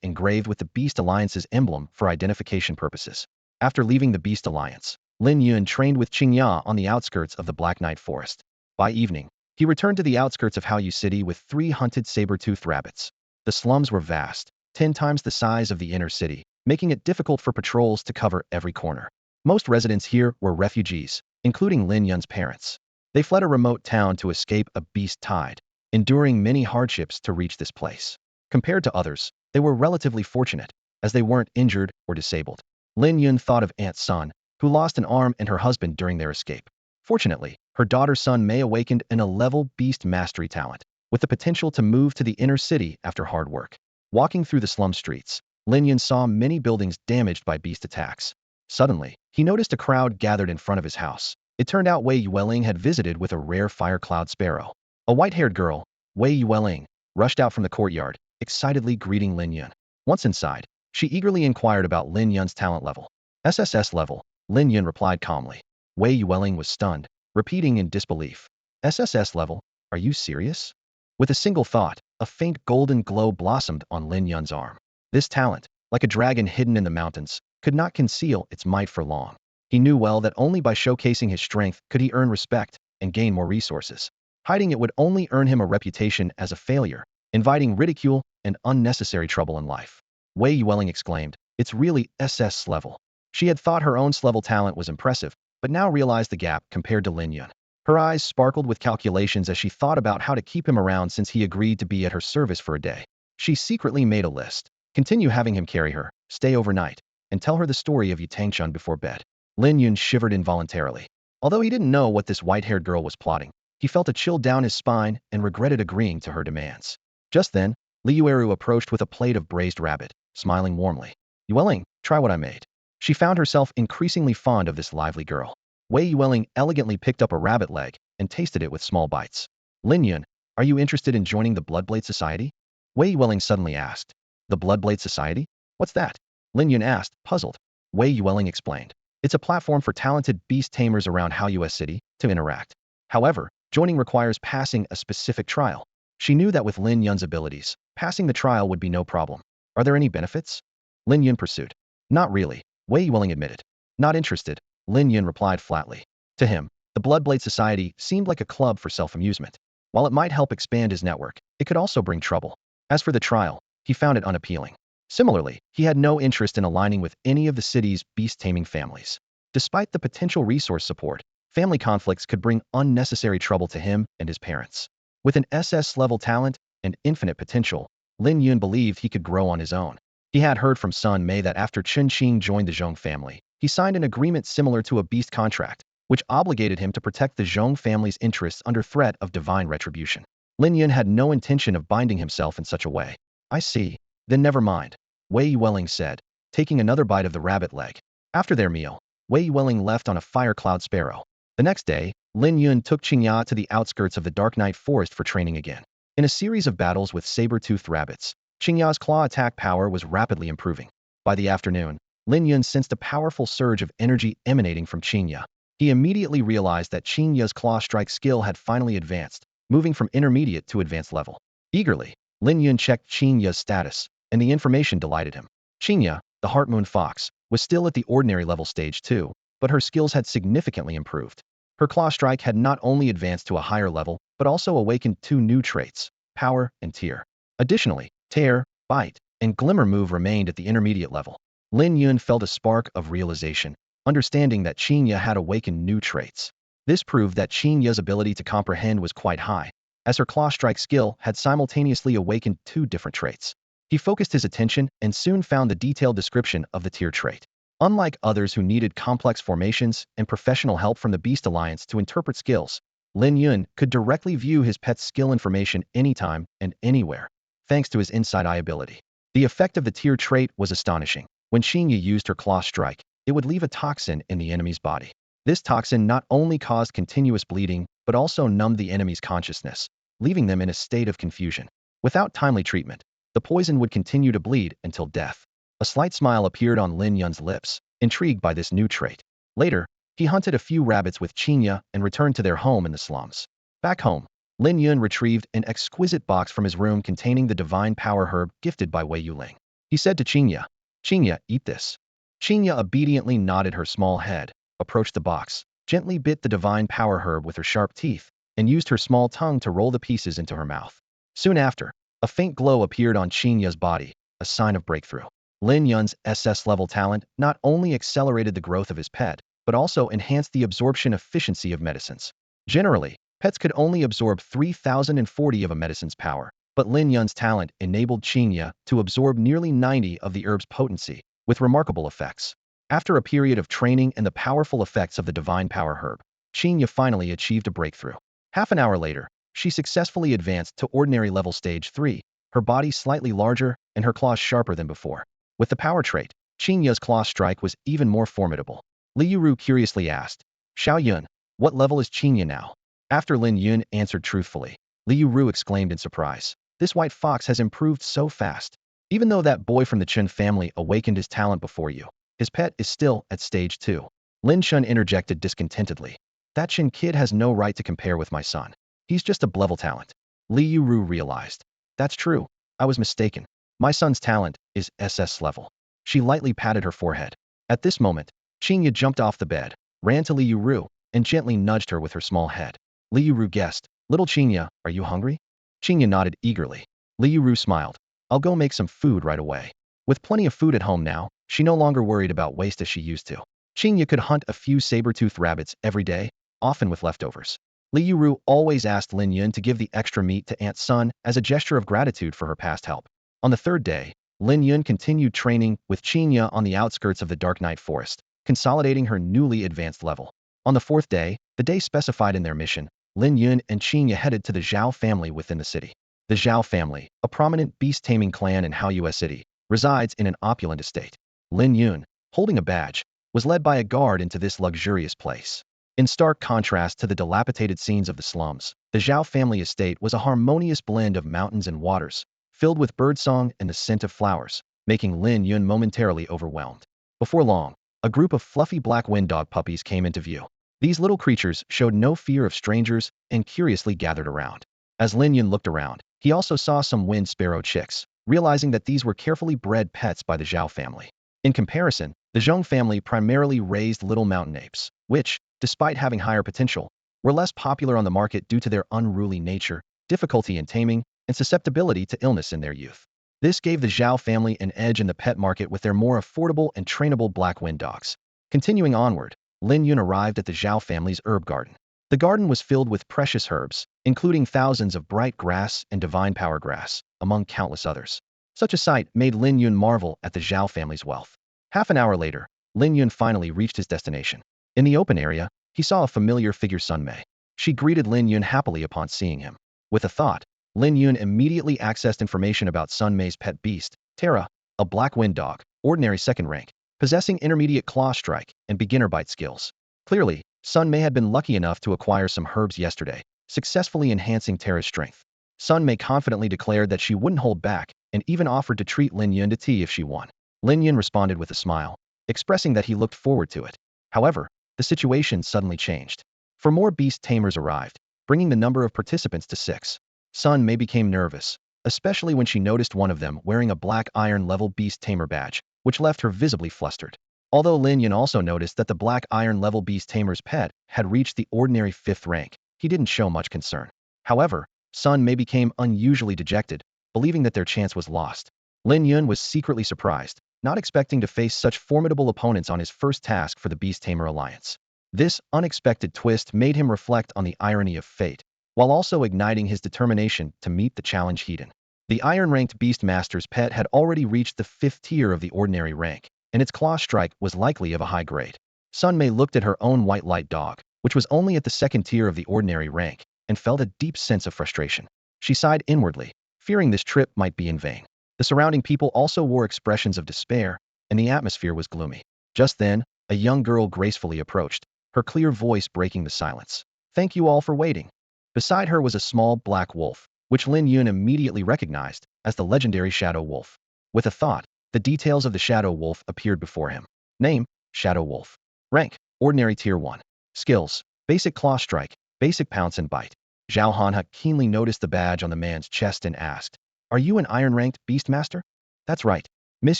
engraved with the Beast Alliance's emblem for identification purposes. After leaving the Beast Alliance, Lin Yun trained with Chinga on the outskirts of the Black Knight Forest. By evening, he returned to the outskirts of Xiao City with 3 hunted saber-toothed rabbits. The slums were vast, 10 times the size of the inner city, making it difficult for patrols to cover every corner. Most residents here were refugees, including Lin Yun's parents. They fled a remote town to escape a beast tide, enduring many hardships to reach this place. Compared to others, they were relatively fortunate, as they weren't injured or disabled. Lin Yun thought of Aunt Sun, who lost an arm, and her husband during their escape. Fortunately, her daughter Sun Mei awakened an level beast mastery talent, with the potential to move to the inner city after hard work. Walking through the slum streets, Lin Yun saw many buildings damaged by beast attacks. Suddenly, he noticed a crowd gathered in front of his house. It turned out Wei Yuwelling had visited with a rare fire cloud sparrow. A white-haired girl, Wei Yuwelling, rushed out from the courtyard, excitedly greeting Lin Yun. Once inside, she eagerly inquired about Lin Yun's talent level. SSS level, Lin Yun replied calmly. Wei Yuwelling was stunned, repeating in disbelief. SSS level? Are you serious? With a single thought, a faint golden glow blossomed on Lin Yun's arm. This talent, like a dragon hidden in the mountains, could not conceal its might for long. He knew well that only by showcasing his strength could he earn respect and gain more resources. Hiding it would only earn him a reputation as a failure, inviting ridicule and unnecessary trouble in life. Wei Yuwelling exclaimed, "It's really SS level." She had thought her own level talent was impressive, but now realized the gap compared to Lin Yun. Her eyes sparkled with calculations as she thought about how to keep him around since he agreed to be at her service for a day. She secretly made a list. Continue having him carry her, stay overnight, and tell her the story of Yutangchun before bed. Lin Yun shivered involuntarily. Although he didn't know what this white-haired girl was plotting, he felt a chill down his spine and regretted agreeing to her demands. Just then, Li Yueru approached with a plate of braised rabbit, smiling warmly. Yuwelling, try what I made. She found herself increasingly fond of this lively girl. Wei Yuwelling elegantly picked up a rabbit leg and tasted it with small bites. Lin Yun, are you interested in joining the Bloodblade Society? Wei Yuwelling suddenly asked. The Bloodblade Society? What's that? Lin Yun asked, puzzled. Wei Yuwelling explained. It's a platform for talented beast tamers around Haoyue City to interact. However, joining requires passing a specific trial. She knew that with Lin Yun's abilities, passing the trial would be no problem. Are there any benefits? Lin Yun pursued. Not really, Wei Yuwelling admitted. Not interested, Lin Yun replied flatly. To him, the Bloodblade Society seemed like a club for self-amusement. While it might help expand his network, it could also bring trouble. As for the trial, he found it unappealing. Similarly, he had no interest in aligning with any of the city's beast-taming families. Despite the potential resource support, family conflicts could bring unnecessary trouble to him and his parents. With an SS-level talent and infinite potential, Lin Yun believed he could grow on his own. He had heard from Sun Mei that after Chen Qing joined the Zhong family, he signed an agreement similar to a beast contract, which obligated him to protect the Zhong family's interests under threat of divine retribution. Lin Yun had no intention of binding himself in such a way. I see. Then never mind, Wei Yuwelling said, taking another bite of the rabbit leg. After their meal, Wei Yuwelling left on a fire cloud sparrow. The next day, Lin Yun took Chinga to the outskirts of the Dark Night Forest for training again. In a series of battles with saber-toothed rabbits, Chinga's claw attack power was rapidly improving. By the afternoon, Lin Yun sensed a powerful surge of energy emanating from Chinga. He immediately realized that Chinga's claw strike skill had finally advanced, moving from intermediate to advanced level. Eagerly, Lin Yun checked Chinga's status, and the information delighted him. Chinga, the Heartmoon Fox, was still at the ordinary level stage 2, but her skills had significantly improved. Her claw strike had not only advanced to a higher level, but also awakened 2 new traits, power and tier. Additionally, tear, bite, and glimmer move remained at the intermediate level. Lin Yun felt a spark of realization, understanding that Chinga had awakened new traits. This proved that Chinga's ability to comprehend was quite high, as her claw strike skill had simultaneously awakened 2 different traits. He focused his attention and soon found the detailed description of the tier trait. Unlike others who needed complex formations and professional help from the Beast Alliance to interpret skills, Lin Yun could directly view his pet's skill information anytime and anywhere, thanks to his inside eye ability. The effect of the tier trait was astonishing. When Chinga used her claw strike, it would leave a toxin in the enemy's body. This toxin not only caused continuous bleeding, but also numbed the enemy's consciousness, leaving them in a state of confusion. Without timely treatment, the poison would continue to bleed until death. A slight smile appeared on Lin Yun's lips, intrigued by this new trait. Later, he hunted a few rabbits with Chinga and returned to their home in the slums. Back home, Lin Yun retrieved an exquisite box from his room containing the divine power herb gifted by Wei Yuwelling. He said to Chinga, "Chinga, eat this." Chinga obediently nodded her small head, approached the box, gently bit the divine power herb with her sharp teeth, and used her small tongue to roll the pieces into her mouth. Soon after, a faint glow appeared on Chinga's body, a sign of breakthrough. Lin Yun's SS-level talent not only accelerated the growth of his pet, but also enhanced the absorption efficiency of medicines. Generally, pets could only absorb 3,040 of a medicine's power, but Lin Yun's talent enabled Chinga to absorb nearly 90 of the herb's potency, with remarkable effects. After a period of training and the powerful effects of the divine power herb, Chinga finally achieved a breakthrough. Half an hour later, she successfully advanced to ordinary level stage 3, her body slightly larger and her claws sharper than before. With the power trait, Chinga's claw strike was even more formidable. Li Yuru curiously asked, "Xiao Yun, what level is Chinga now?" After Lin Yun answered truthfully, Li Yuru exclaimed in surprise, "This white fox has improved so fast. Even though that boy from the Chen family awakened his talent before you, his pet is still at stage 2. Lin Chun interjected discontentedly, "That Chen kid has no right to compare with my son. He's just a level talent." Li Yuru realized, "That's true, I was mistaken. My son's talent is SS level." She lightly patted her forehead. At this moment, Chinga jumped off the bed, ran to Li Yuru, and gently nudged her with her small head. Li Yuru guessed, "Little Chinga, are you hungry?" Chinga nodded eagerly. Li Yuru smiled, "I'll go make some food right away." With plenty of food at home now, she no longer worried about waste as she used to. Chinga could hunt a few saber-toothed rabbits every day, often with leftovers. Li Yuru always asked Lin Yun to give the extra meat to Aunt Sun as a gesture of gratitude for her past help. On the 3rd day, Lin Yun continued training with Chinga on the outskirts of the Dark Night Forest, consolidating her newly advanced level. On the 4th day, the day specified in their mission, Lin Yun and Chinga headed to the Xiao family within the city. The Xiao family, a prominent beast-taming clan in Haoyue City, resides in an opulent estate. Lin Yun, holding a badge, was led by a guard into this luxurious place. In stark contrast to the dilapidated scenes of the slums, the Xiao family estate was a harmonious blend of mountains and waters, filled with birdsong and the scent of flowers, making Lin Yun momentarily overwhelmed. Before long, a group of fluffy black wind dog puppies came into view. These little creatures showed no fear of strangers and curiously gathered around. As Lin Yun looked around, he also saw some wind sparrow chicks, realizing that these were carefully bred pets by the Zhao family. In comparison, the Zhong family primarily raised little mountain apes, which, despite having higher potential, were less popular on the market due to their unruly nature, difficulty in taming, and susceptibility to illness in their youth. This gave the Zhao family an edge in the pet market with their more affordable and trainable black wind dogs. Continuing onward, Lin Yun arrived at the Xiao family's herb garden. The garden was filled with precious herbs, including thousands of bright grass and divine power grass, among countless others. Such a sight made Lin Yun marvel at the Xiao family's wealth. Half an hour later, Lin Yun finally reached his destination. In the open area, he saw a familiar figure, Sun Mei. She greeted Lin Yun happily upon seeing him. With a thought, Lin Yun immediately accessed information about Sun Mei's pet beast, Terra, a black wind dog, ordinary second rank, possessing intermediate claw strike and beginner bite skills. Clearly, Sun Mei had been lucky enough to acquire some herbs yesterday, successfully enhancing Terra's strength. Sun Mei confidently declared that she wouldn't hold back and even offered to treat Lin Yun to tea if she won. Lin Yun responded with a smile, expressing that he looked forward to it. However, the situation suddenly changed. For more beast tamers arrived, bringing the number of participants to 6. Sun Mei became nervous, especially when she noticed one of them wearing a black iron-level beast tamer badge, which left her visibly flustered. Although Lin Yun also noticed that the black iron-level beast tamer's pet had reached the ordinary 5th rank, he didn't show much concern. However, Sun Mei became unusually dejected, believing that their chance was lost. Lin Yun was secretly surprised, not expecting to face such formidable opponents on his first task for the Beast Tamer Alliance. This unexpected twist made him reflect on the irony of fate, while also igniting his determination to meet the challenge heat in. The iron-ranked Beastmaster's pet had already reached the 5th tier of the ordinary rank, and its claw strike was likely of a high grade. Sun Mei looked at her own white light dog, which was only at the 2nd tier of the ordinary rank, and felt a deep sense of frustration. She sighed inwardly, fearing this trip might be in vain. The surrounding people also wore expressions of despair, and the atmosphere was gloomy. Just then, a young girl gracefully approached, her clear voice breaking the silence. "Thank you all for waiting." Beside her was a small black wolf, which Lin Yun immediately recognized as the legendary Shadow Wolf. With a thought, the details of the Shadow Wolf appeared before him. Name: Shadow Wolf. Rank: Ordinary Tier 1. Skills: Basic Claw Strike, Basic Pounce and Bite. Zhao Hanha keenly noticed the badge on the man's chest and asked, "Are you an iron-ranked Beastmaster?" "That's right. Miss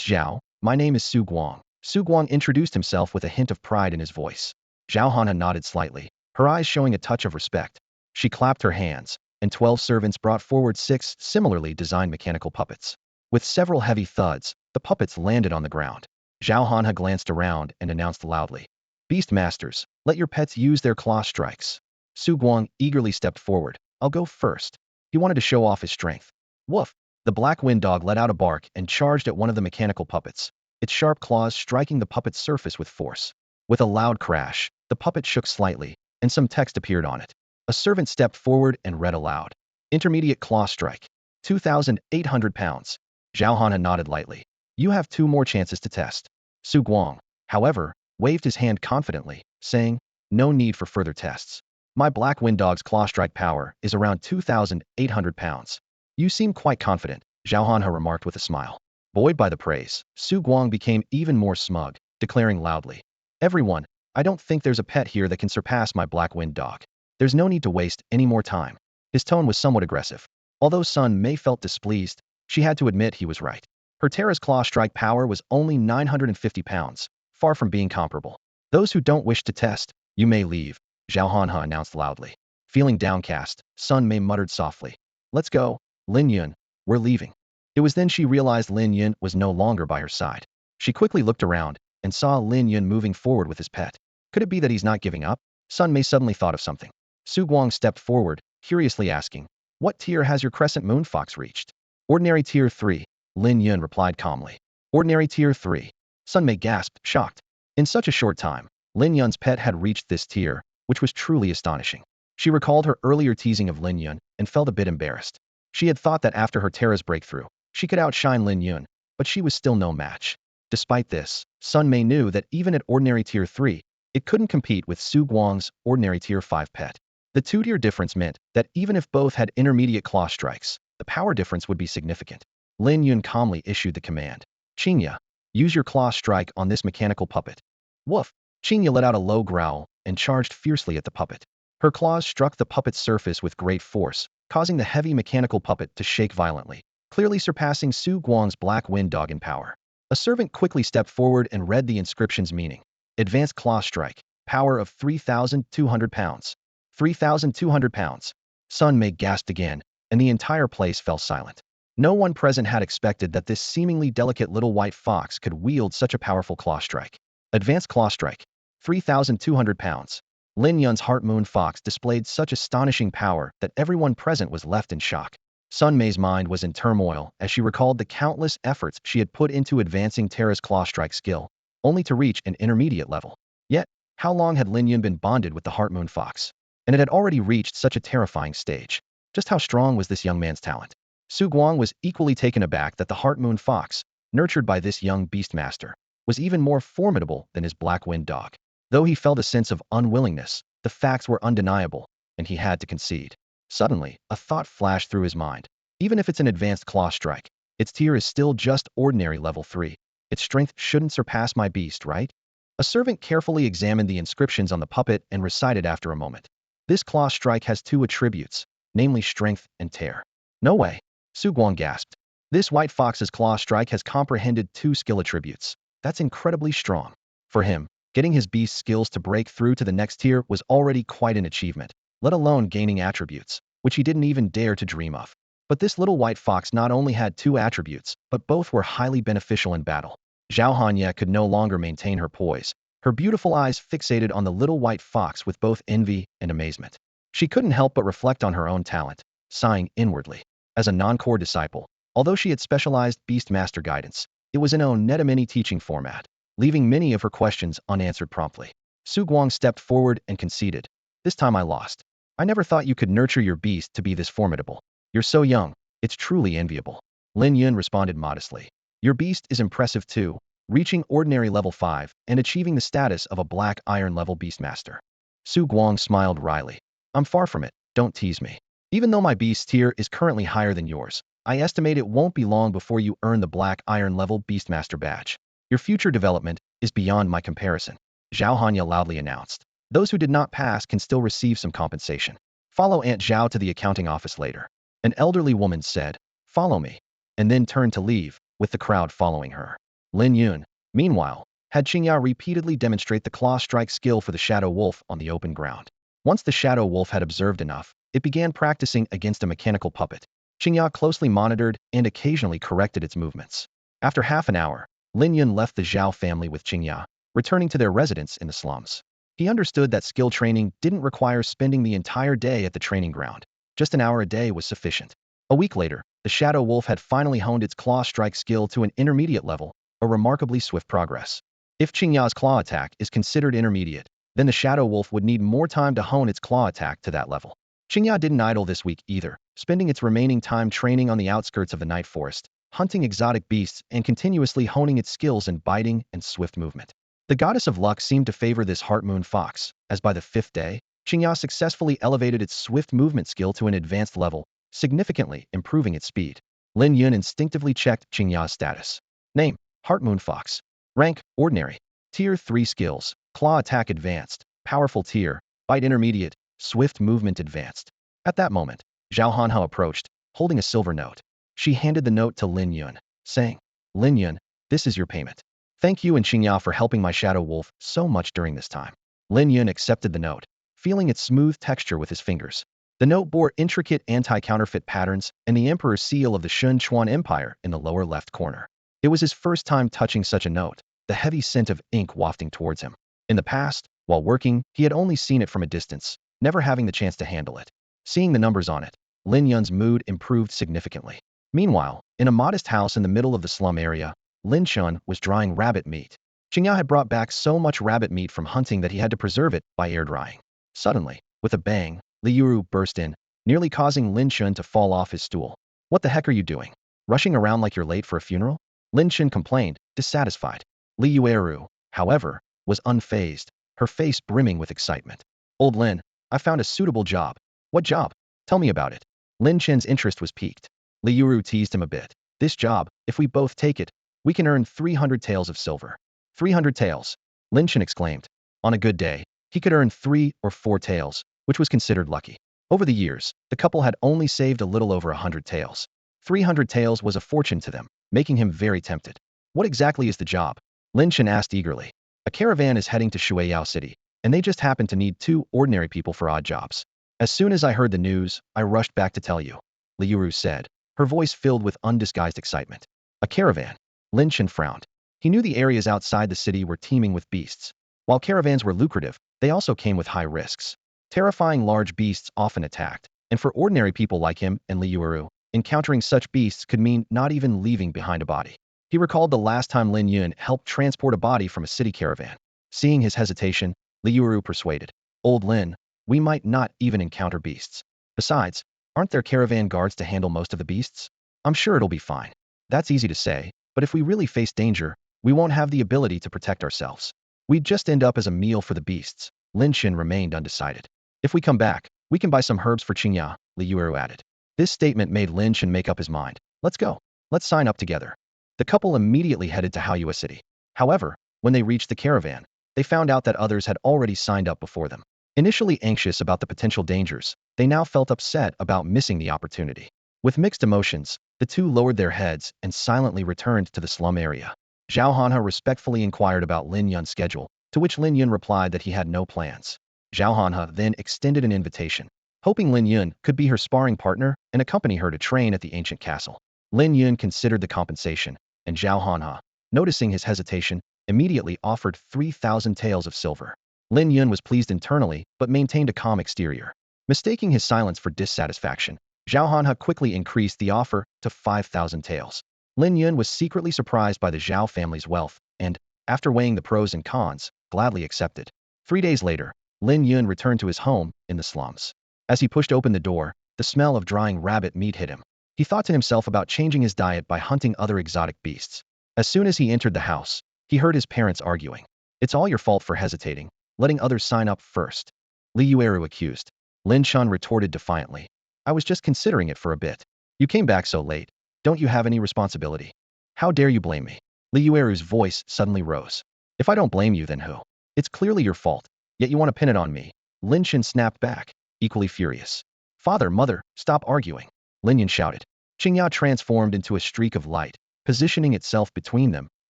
Xiao, my name is Su Guang." Su Guang introduced himself with a hint of pride in his voice. Zhao Hanha nodded slightly, her eyes showing a touch of respect. She clapped her hands, and 12 servants brought forward 6 similarly designed mechanical puppets. With several heavy thuds, the puppets landed on the ground. Zhao Hanha glanced around and announced loudly, "Beastmasters, let your pets use their claw strikes." Su Guang eagerly stepped forward. "I'll go first." He wanted to show off his strength. Woof! The black wind dog let out a bark and charged at one of the mechanical puppets, its sharp claws striking the puppet's surface with force. With a loud crash, the puppet shook slightly, and some text appeared on it. A servant stepped forward and read aloud, "Intermediate Claw Strike, 2,800 pounds." Zhao Han had nodded lightly. "You have 2 more chances to test." Su Guang, however, waved his hand confidently, saying, "No need for further tests. My black wind dog's claw strike power is around 2,800 pounds. "You seem quite confident," Zhao Hanha remarked with a smile. Buoyed by the praise, Su Guang became even more smug, declaring loudly, "Everyone, I don't think there's a pet here that can surpass my black wind dog. There's no need to waste any more time." His tone was somewhat aggressive. Although Sun Mei felt displeased, she had to admit he was right. Her Terra's claw strike power was only 950 pounds, far from being comparable. "Those who don't wish to test, you may leave," Zhao Hanha announced loudly. Feeling downcast, Sun Mei muttered softly, "Let's go, Lin Yun, we're leaving." It was then she realized Lin Yun was no longer by her side. She quickly looked around and saw Lin Yun moving forward with his pet. Could it be that he's not giving up? Sun Mei suddenly thought of something. Su Guang stepped forward, curiously asking, "What tier has your crescent moon fox reached?" "Ordinary Tier 3, Lin Yun replied calmly. "Ordinary Tier 3. Sun Mei gasped, shocked. In such a short time, Lin Yun's pet had reached this tier, which was truly astonishing. She recalled her earlier teasing of Lin Yun and felt a bit embarrassed. She had thought that after her Terra's breakthrough, she could outshine Lin Yun, but she was still no match. Despite this, Sun Mei knew that even at ordinary tier 3, it couldn't compete with Su Guang's ordinary tier 5 pet. The two-tier difference meant that even if both had intermediate claw strikes, the power difference would be significant. Lin Yun calmly issued the command. Chinga, use your claw strike on this mechanical puppet. Woof! Chinga let out a low growl and charged fiercely at the puppet. Her claws struck the puppet's surface with great force, causing the heavy mechanical puppet to shake violently, clearly surpassing Su Guang's black wind dog in power. A servant quickly stepped forward and read the inscription's meaning. Advanced claw strike, power of 3,200 pounds. 3,200 pounds. Sun Mei gasped again, and the entire place fell silent. No one present had expected that this seemingly delicate little white fox could wield such a powerful claw strike. Advanced claw strike, 3,200 pounds. Lin Yun's Heart Moon Fox displayed such astonishing power that everyone present was left in shock. Sun Mei's mind was in turmoil as she recalled the countless efforts she had put into advancing Terra's claw strike skill, only to reach an intermediate level. Yet, how long had Lin Yun been bonded with the Heart Moon Fox? And it had already reached such a terrifying stage. Just how strong was this young man's talent? Su Guang was equally taken aback that the Heart Moon Fox, nurtured by this young beastmaster, was even more formidable than his Black Wind dog. Though he felt a sense of unwillingness, the facts were undeniable, and he had to concede. Suddenly, a thought flashed through his mind. Even if it's an advanced claw strike, its tier is still just ordinary level 3. Its strength shouldn't surpass my beast, right? A servant carefully examined the inscriptions on the puppet and recited after a moment. This claw strike has 2 attributes, namely strength and tear. No way, Su Guang gasped. This white fox's claw strike has comprehended 2 skill attributes. That's incredibly strong. For him, getting his beast skills to break through to the next tier was already quite an achievement, let alone gaining attributes, which he didn't even dare to dream of. But this little white fox not only had 2 attributes, but both were highly beneficial in battle. Zhao Hanya could no longer maintain her poise, her beautiful eyes fixated on the little white fox with both envy and amazement. She couldn't help but reflect on her own talent, sighing inwardly. As a non-core disciple, although she had specialized Beastmaster guidance, it was in a Netamini teaching format, leaving many of her questions unanswered promptly. Su Guang stepped forward and conceded. This time I lost. I never thought you could nurture your beast to be this formidable. You're so young, it's truly enviable. Lin Yun responded modestly. Your beast is impressive too, reaching ordinary level 5 and achieving the status of a black iron level beastmaster. Su Guang smiled wryly. I'm far from it, don't tease me. Even though my beast tier is currently higher than yours, I estimate it won't be long before you earn the black iron level beastmaster badge. Your future development is beyond my comparison, Zhao Hanya loudly announced. Those who did not pass can still receive some compensation. Follow Aunt Zhao to the accounting office later. An elderly woman said, follow me, and then turned to leave, with the crowd following her. Lin Yun, meanwhile, had Chinga repeatedly demonstrate the claw strike skill for the shadow wolf on the open ground. Once the shadow wolf had observed enough, it began practicing against a mechanical puppet. Chinga closely monitored and occasionally corrected its movements. After half an hour, Lin Yun left the Xiao family with Chinga, returning to their residence in the slums. He understood that skill training didn't require spending the entire day at the training ground. Just an hour a day was sufficient. A week later, the shadow wolf had finally honed its claw strike skill to an intermediate level, a remarkably swift progress. If Chinga's claw attack is considered intermediate, then the shadow wolf would need more time to hone its claw attack to that level. Chinga didn't idle this week either, spending its remaining time training on the outskirts of the night forest, hunting exotic beasts and continuously honing its skills in biting and swift movement. The goddess of luck seemed to favor this Heart Moon Fox, as by the 5th day, Chinga successfully elevated its swift movement skill to an advanced level, significantly improving its speed. Lin Yun instinctively checked Chinga's status. Name, Heart Moon Fox. Rank, Ordinary. Tier 3 skills, Claw Attack Advanced, Powerful Tier, Bite Intermediate, Swift Movement Advanced. At that moment, Zhao Hanhao approached, holding a silver note. She handed the note to Lin Yun, saying, Lin Yun, this is your payment. Thank you and Chinga for helping my shadow wolf so much during this time. Lin Yun accepted the note, feeling its smooth texture with his fingers. The note bore intricate anti-counterfeit patterns and the emperor's seal of the Shun Chuan Empire in the lower left corner. It was his first time touching such a note, the heavy scent of ink wafting towards him. In the past, while working, he had only seen it from a distance, never having the chance to handle it. Seeing the numbers on it, Lin Yun's mood improved significantly. Meanwhile, in a modest house in the middle of the slum area, Lin Chun was drying rabbit meat. Chinga had brought back so much rabbit meat from hunting that he had to preserve it by air drying. Suddenly, with a bang, Li Yuru burst in, nearly causing Lin Chun to fall off his stool. What the heck are you doing? Rushing around like you're late for a funeral? Lin Yun complained, dissatisfied. Wei Yuwelling, however, was unfazed, her face brimming with excitement. Old Lin, I found a suitable job. What job? Tell me about it. Lin Yun's interest was piqued. Wei Yuwelling teased him a bit. This job, if we both take it, we can earn 300 taels of silver. 300 taels. Lin Yun exclaimed. On a good day, he could earn 3 or 4 taels, which was considered lucky. Over the years, the couple had only saved a little over 100 taels. 300 taels was a fortune to them, making him very tempted. What exactly is the job? Lin Yun asked eagerly. A caravan is heading to Xiao City, and they just happen to need 2 ordinary people for odd jobs. As soon as I heard the news, I rushed back to tell you, Wei Yuwelling said, her voice filled with undisguised excitement. A caravan. Lin Yun frowned. He knew the areas outside the city were teeming with beasts. While caravans were lucrative, they also came with high risks. Terrifying large beasts often attacked, and for ordinary people like him and Wei Yuwelling, encountering such beasts could mean not even leaving behind a body. He recalled the last time Lin Yun helped transport a body from a city caravan. Seeing his hesitation, Wei Yuwelling persuaded, Old Lin, we might not even encounter beasts. Besides, aren't there caravan guards to handle most of the beasts? I'm sure it'll be fine. That's easy to say, but if we really face danger, we won't have the ability to protect ourselves. We'd just end up as a meal for the beasts. Lin Yun remained undecided. If we come back, we can buy some herbs for Chinga, Wei Yuwelling added. This statement made Lin Yun make up his mind. Let's go. Let's sign up together. The couple immediately headed to Xiao City. However, when they reached the caravan, they found out that others had already signed up before them. Initially anxious about the potential dangers, they now felt upset about missing the opportunity. With mixed emotions, the two lowered their heads and silently returned to the slum area. Xiao Hanha respectfully inquired about Lin Yun's schedule, to which Lin Yun replied that he had no plans. Xiao Hanha then extended an invitation, hoping Lin Yun could be her sparring partner and accompany her to train at the ancient castle. Lin Yun considered the compensation, and Xiao Hanha, noticing his hesitation, immediately offered 3,000 taels of silver. Lin Yun was pleased internally, but maintained a calm exterior. Mistaking his silence for dissatisfaction, Xiao Hanha quickly increased the offer to 5,000 taels. Lin Yun was secretly surprised by the Xiao family's wealth, and, after weighing the pros and cons, gladly accepted. 3 days later, Lin Yun returned to his home in the slums. As he pushed open the door, the smell of drying rabbit meat hit him. He thought to himself about changing his diet by hunting other exotic beasts. As soon as he entered the house, he heard his parents arguing. It's all your fault for hesitating, letting others sign up first. Wei Yuwelling accused. Lin Yun retorted defiantly. I was just considering it for a bit. You came back so late. Don't you have any responsibility? How dare you blame me? Wei Yuwelling's voice suddenly rose. If I don't blame you, then who? It's clearly your fault, yet you want to pin it on me. Lin Yun snapped back, equally furious. Father, mother, stop arguing. Lin Yun shouted. Chinga transformed into a streak of light, positioning itself between them,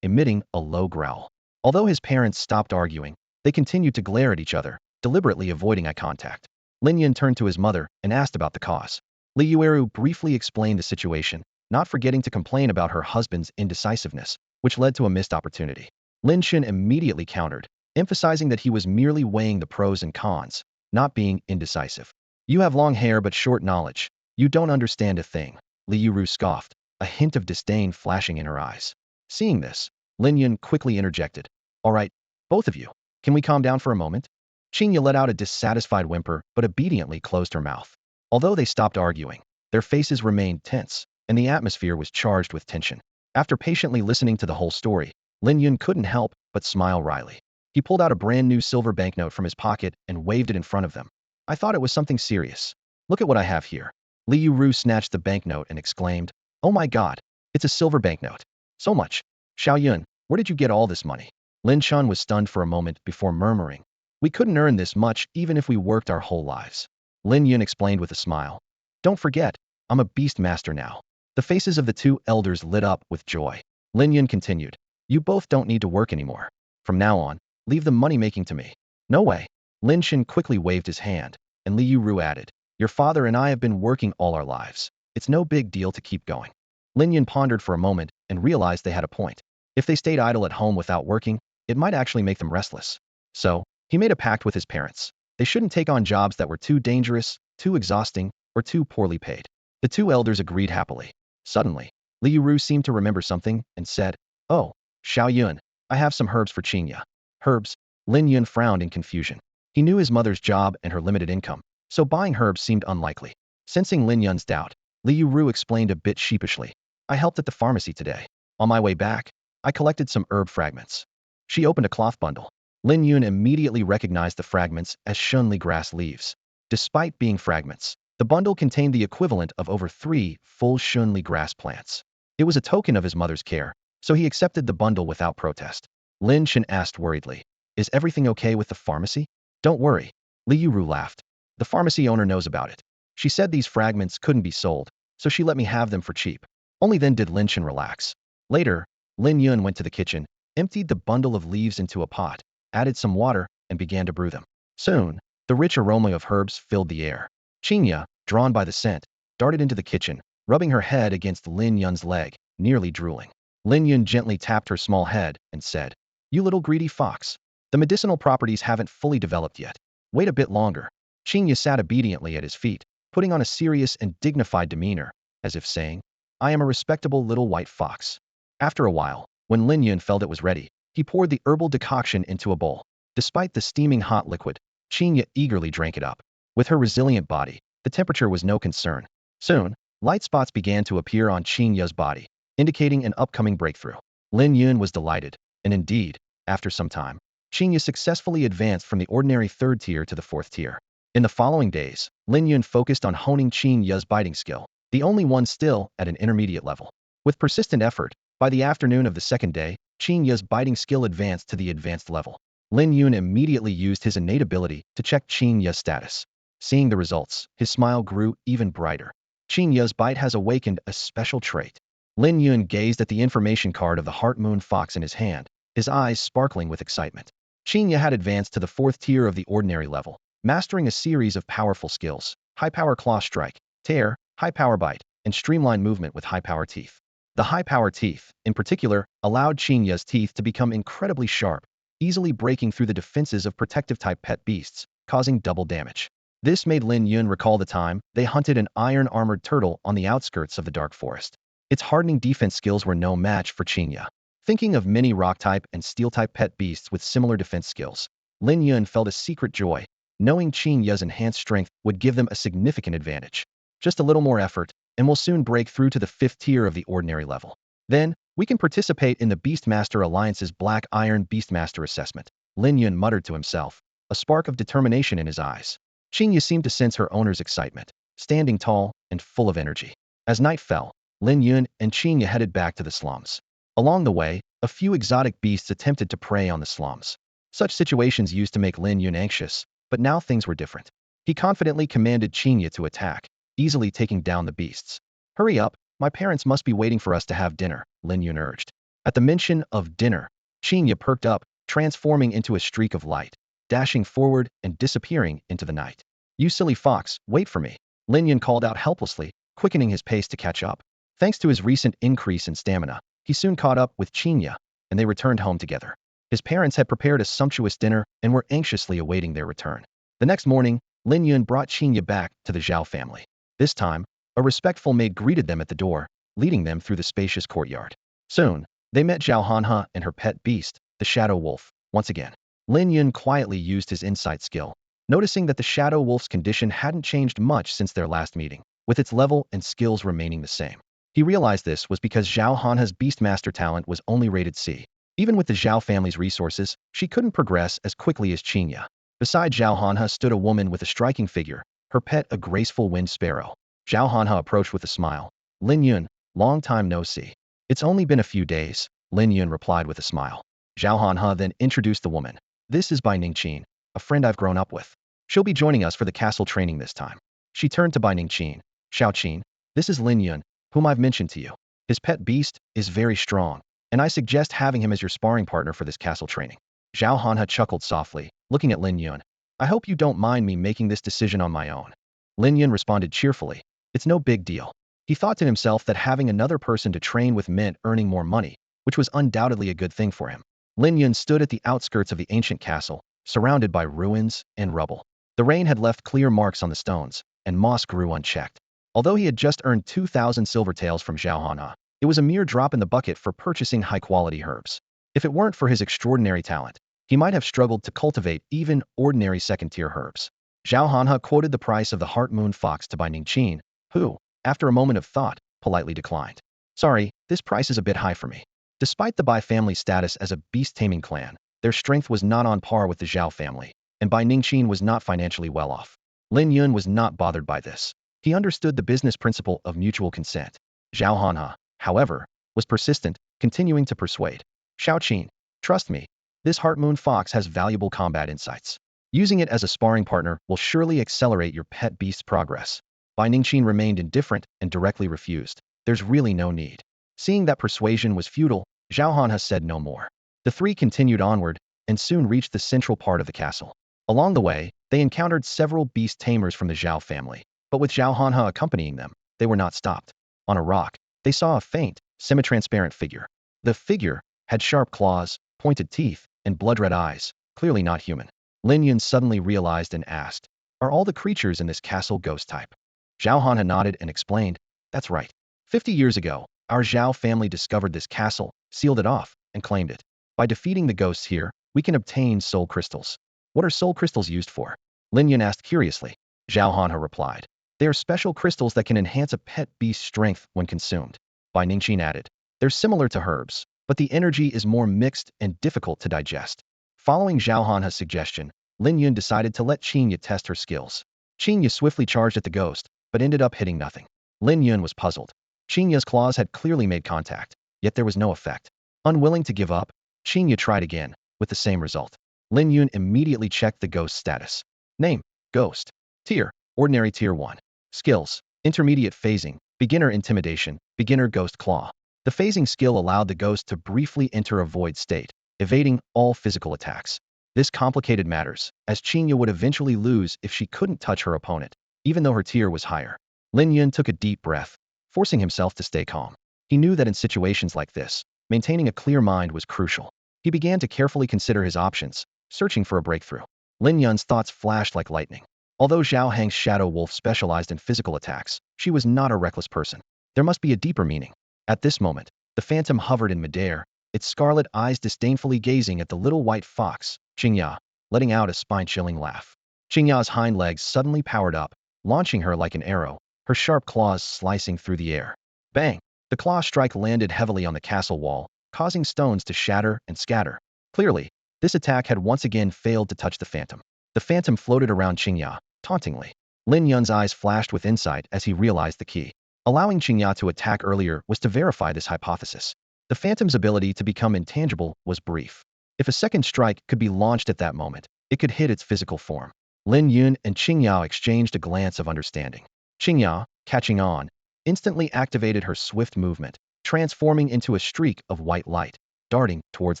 emitting a low growl. Although his parents stopped arguing, they continued to glare at each other, deliberately avoiding eye contact. Lin Yun turned to his mother and asked about the cause. Wei Yuwelling briefly explained the situation, not forgetting to complain about her husband's indecisiveness, which led to a missed opportunity. Lin Yun immediately countered, emphasizing that he was merely weighing the pros and cons, not being indecisive. You have long hair but short knowledge. You don't understand a thing. Wei Yuwelling scoffed, a hint of disdain flashing in her eyes. Seeing this, Lin Yun quickly interjected. All right, both of you, can we calm down for a moment? Chinga let out a dissatisfied whimper but obediently closed her mouth. Although they stopped arguing, their faces remained tense, and the atmosphere was charged with tension. After patiently listening to the whole story, Lin Yun couldn't help but smile wryly. He pulled out a brand new silver banknote from his pocket and waved it in front of them. I thought it was something serious. Look at what I have here. Wei Yuwelling snatched the banknote and exclaimed, Oh my god, it's a silver banknote. So much. Xiao Yun, where did you get all this money? Lin Yun was stunned for a moment before murmuring, We couldn't earn this much even if we worked our whole lives. Lin Yun explained with a smile. Don't forget, I'm a beast master now. The faces of the two elders lit up with joy. Lin Yun continued, You both don't need to work anymore. From now on, leave the money-making to me. No way. Lin Yun quickly waved his hand, and Wei Yuwelling added, Your father and I have been working all our lives. It's no big deal to keep going. Lin Yun pondered for a moment and realized they had a point. If they stayed idle at home without working, it might actually make them restless. So, he made a pact with his parents. They shouldn't take on jobs that were too dangerous, too exhausting, or too poorly paid. The two elders agreed happily. Suddenly, Wei Yuwelling seemed to remember something and said, Oh, Xiao Yun, I have some herbs for Chinga. Herbs? Lin Yun frowned in confusion. He knew his mother's job and her limited income, so buying herbs seemed unlikely. Sensing Lin Yun's doubt, Li Yu explained a bit sheepishly. I helped at the pharmacy today. On my way back, I collected some herb fragments. She opened a cloth bundle. Lin Yun immediately recognized the fragments as Shunli grass leaves. Despite being fragments, the bundle contained the equivalent of over 3 full Shunli grass plants. It was a token of his mother's care, so he accepted the bundle without protest. Lin Shen asked worriedly, is everything okay with the pharmacy? Don't worry. Li Yu laughed. The pharmacy owner knows about it. She said these fragments couldn't be sold, so she let me have them for cheap. Only then did Lin Shen relax. Later, Lin Yun went to the kitchen, emptied the bundle of leaves into a pot, added some water, and began to brew them. Soon, the rich aroma of herbs filled the air. Chinga, drawn by the scent, darted into the kitchen, rubbing her head against Lin Yun's leg, nearly drooling. Lin Yun gently tapped her small head and said, you little greedy fox. The medicinal properties haven't fully developed yet. Wait a bit longer. Chinga sat obediently at his feet, putting on a serious and dignified demeanor, as if saying, I am a respectable little white fox. After a while, when Lin Yun felt it was ready, he poured the herbal decoction into a bowl. Despite the steaming hot liquid, Chinga eagerly drank it up. With her resilient body, the temperature was no concern. Soon, light spots began to appear on Chinga's body, indicating an upcoming breakthrough. Lin Yun was delighted, and indeed, after some time, Chinga successfully advanced from the ordinary 3rd tier to the 4th tier. In the following days, Lin Yun focused on honing Chinga's biting skill, the only one still at an intermediate level. With persistent effort, by the afternoon of the 2nd day, Chinga's biting skill advanced to the advanced level. Lin Yun immediately used his innate ability to check Chinga's status. Seeing the results, his smile grew even brighter. Chinga's bite has awakened a special trait. Lin Yun gazed at the information card of the Heart Moon Fox in his hand, his eyes sparkling with excitement. Chinga had advanced to the 4th tier of the ordinary level, mastering a series of powerful skills: high-power claw strike, tear, high-power bite, and streamline movement with high-power teeth. The high-power teeth, in particular, allowed Chinga's teeth to become incredibly sharp, easily breaking through the defenses of protective-type pet beasts, causing double damage. This made Lin Yun recall the time they hunted an iron-armored turtle on the outskirts of the dark forest. Its hardening defense skills were no match for Chinga. Thinking of many rock-type and steel-type pet beasts with similar defense skills, Lin Yun felt a secret joy, knowing Chinga's enhanced strength would give them a significant advantage. Just a little more effort, and we'll soon break through to the 5th tier of the ordinary level. Then, we can participate in the Beastmaster Alliance's Black Iron Beastmaster assessment, Lin Yun muttered to himself, a spark of determination in his eyes. Chinga seemed to sense her owner's excitement, standing tall and full of energy. As night fell, Lin Yun and Chinga headed back to the slums. Along the way, a few exotic beasts attempted to prey on the slums. Such situations used to make Lin Yun anxious, but now things were different. He confidently commanded Chinga to attack, easily taking down the beasts. Hurry up, my parents must be waiting for us to have dinner, Lin Yun urged. At the mention of dinner, Chinga perked up, transforming into a streak of light, dashing forward and disappearing into the night. You silly fox, wait for me, Lin Yun called out helplessly, quickening his pace to catch up. Thanks to his recent increase in stamina, he soon caught up with Chinga, and they returned home together. His parents had prepared a sumptuous dinner and were anxiously awaiting their return. The next morning, Lin Yun brought Chinga back to the Xiao family. This time, a respectful maid greeted them at the door, leading them through the spacious courtyard. Soon, they met Zhao Hanha and her pet beast, the Shadow Wolf, once again. Lin Yun quietly used his insight skill, noticing that the Shadow Wolf's condition hadn't changed much since their last meeting, with its level and skills remaining the same. He realized this was because Zhao Hanha's Beastmaster talent was only rated C. Even with the Xiao family's resources, she couldn't progress as quickly as Chinga. Beside Zhao Hanha stood a woman with a striking figure, her pet a graceful winged sparrow. Zhao Hanha approached with a smile. Lin Yun, long time no see. It's only been a few days, Lin Yun replied with a smile. Zhao Hanha then introduced the woman. This is Bai Ningqin, a friend I've grown up with. She'll be joining us for the castle training this time. She turned to Bai Ningqin. Xiao, this is Lin Yun, whom I've mentioned to you. His pet beast is very strong, and I suggest having him as your sparring partner for this castle training. Zhao Hanha chuckled softly, looking at Lin Yun. I hope you don't mind me making this decision on my own. Lin Yun responded cheerfully. It's no big deal. He thought to himself that having another person to train with meant earning more money, which was undoubtedly a good thing for him. Lin Yun stood at the outskirts of the ancient castle, surrounded by ruins and rubble. The rain had left clear marks on the stones, and moss grew unchecked. Although he had just earned 2,000 silver taels from Zhao Hanha, it was a mere drop in the bucket for purchasing high-quality herbs. If it weren't for his extraordinary talent, he might have struggled to cultivate even ordinary second-tier herbs. Zhao Hanha quoted the price of the Heart Moon Fox to Bai Ningqin, who, after a moment of thought, politely declined. Sorry, this price is a bit high for me. Despite the Bai family status as a beast-taming clan, their strength was not on par with the Xiao family, and Bai Ningqin was not financially well off. Lin Yun was not bothered by this. He understood the business principle of mutual consent. Zhao Hanhe, however, was persistent, continuing to persuade. Xiao, trust me, this Heart Moon Fox has valuable combat insights. Using it as a sparring partner will surely accelerate your pet beast's progress. Bai Ningqin remained indifferent and directly refused. There's really no need. Seeing that persuasion was futile, Zhao Hanhe said no more. The three continued onward and soon reached the central part of the castle. Along the way, they encountered several beast tamers from the Xiao family, but with Zhao Hanhe accompanying them, they were not stopped. On a rock, they saw a faint, semi-transparent figure. The figure had sharp claws, pointed teeth, and blood-red eyes, clearly not human. Lin Yun suddenly realized and asked, "Are all the creatures in this castle ghost type?" Zhao Hanhe nodded and explained, "That's right. 50 years ago, our Xiao family discovered this castle, sealed it off, and claimed it. By defeating the ghosts here, we can obtain soul crystals." "What are soul crystals used for?" Lin Yun asked curiously. Zhao Hanhe replied, "They are special crystals that can enhance a pet beast's strength when consumed." Bai Ningqin added, "They're similar to herbs, but the energy is more mixed and difficult to digest." Following Zhao Hanhe's suggestion, Lin Yun decided to let Chinga test her skills. Chinga swiftly charged at the ghost, but ended up hitting nothing. Lin Yun was puzzled. Chinga's claws had clearly made contact, yet there was no effect. Unwilling to give up, Chinga tried again, with the same result. Lin Yun immediately checked the ghost's status. Name: Ghost. Tier: Ordinary Tier 1. Skills: Intermediate Phasing, Beginner Intimidation, Beginner Ghost Claw. The phasing skill allowed the ghost to briefly enter a void state, evading all physical attacks. This complicated matters, as Chinga would eventually lose if she couldn't touch her opponent, even though her tier was higher. Lin Yun took a deep breath, forcing himself to stay calm. He knew that in situations like this, maintaining a clear mind was crucial. He began to carefully consider his options, searching for a breakthrough. Lin Yun's thoughts flashed like lightning. Although Zhao Hang's Shadow Wolf specialized in physical attacks, she was not a reckless person. There must be a deeper meaning. At this moment, the phantom hovered in midair, its scarlet eyes disdainfully gazing at the little white fox, Chinga, letting out a spine-chilling laugh. Chinga's hind legs suddenly powered up, launching her like an arrow, her sharp claws slicing through the air. Bang! The claw strike landed heavily on the castle wall, causing stones to shatter and scatter. Clearly, this attack had once again failed to touch the phantom. The phantom floated around Chinga, tauntingly. Lin Yun's eyes flashed with insight as he realized the key. Allowing Chinga to attack earlier was to verify this hypothesis. The phantom's ability to become intangible was brief. If a second strike could be launched at that moment, it could hit its physical form. Lin Yun and Chinga exchanged a glance of understanding. Chinga, catching on, instantly activated her swift movement, transforming into a streak of white light, darting towards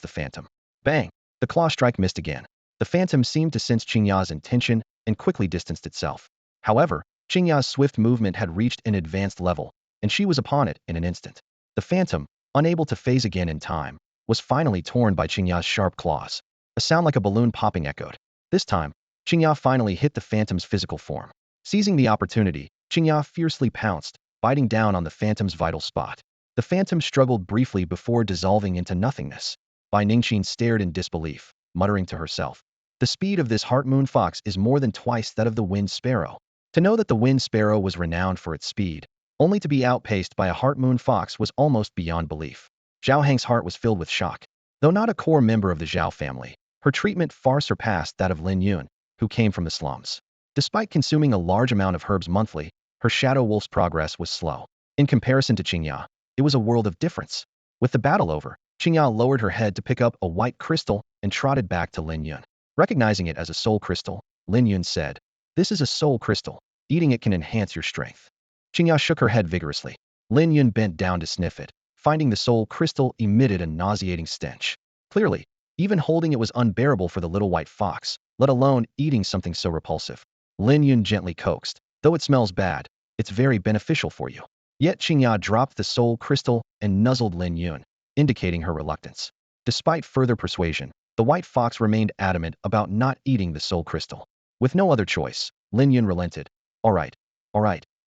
the phantom. Bang! The claw strike missed again. The phantom seemed to sense Chinga's intention and quickly distanced itself. However, Chinga's swift movement had reached an advanced level, and she was upon it in an instant. The phantom, unable to phase again in time, was finally torn by Chinga's sharp claws. A sound like a balloon popping echoed. This time, Chinga finally hit the phantom's physical form. Seizing the opportunity, Chinga fiercely pounced, biting down on the phantom's vital spot. The phantom struggled briefly before dissolving into nothingness. Bai Ningqin stared in disbelief, muttering to herself, "The speed of this Heart Moon Fox is more than twice that of the Wind Sparrow." To know that the Wind Sparrow was renowned for its speed, only to be outpaced by a Heart Moon Fox was almost beyond belief. Zhao Hang's heart was filled with shock. Though not a core member of the Xiao family, her treatment far surpassed that of Lin Yun, who came from the slums. Despite consuming a large amount of herbs monthly, her Shadow Wolf's progress was slow. In comparison to Chinga, it was a world of difference. With the battle over, Chinga lowered her head to pick up a white crystal and trotted back to Lin Yun. Recognizing it as a soul crystal, Lin Yun said, "This is a soul crystal. Eating it can enhance your strength." Chinga shook her head vigorously. Lin Yun bent down to sniff it, finding the soul crystal emitted a nauseating stench. Clearly, even holding it was unbearable for the little white fox, let alone eating something so repulsive. Lin Yun gently coaxed, "Though it smells bad, it's very beneficial for you." Yet Chinga dropped the soul crystal and nuzzled Lin Yun, indicating her reluctance. Despite further persuasion, the white fox remained adamant about not eating the soul crystal. With no other choice, Lin Yun relented. All right.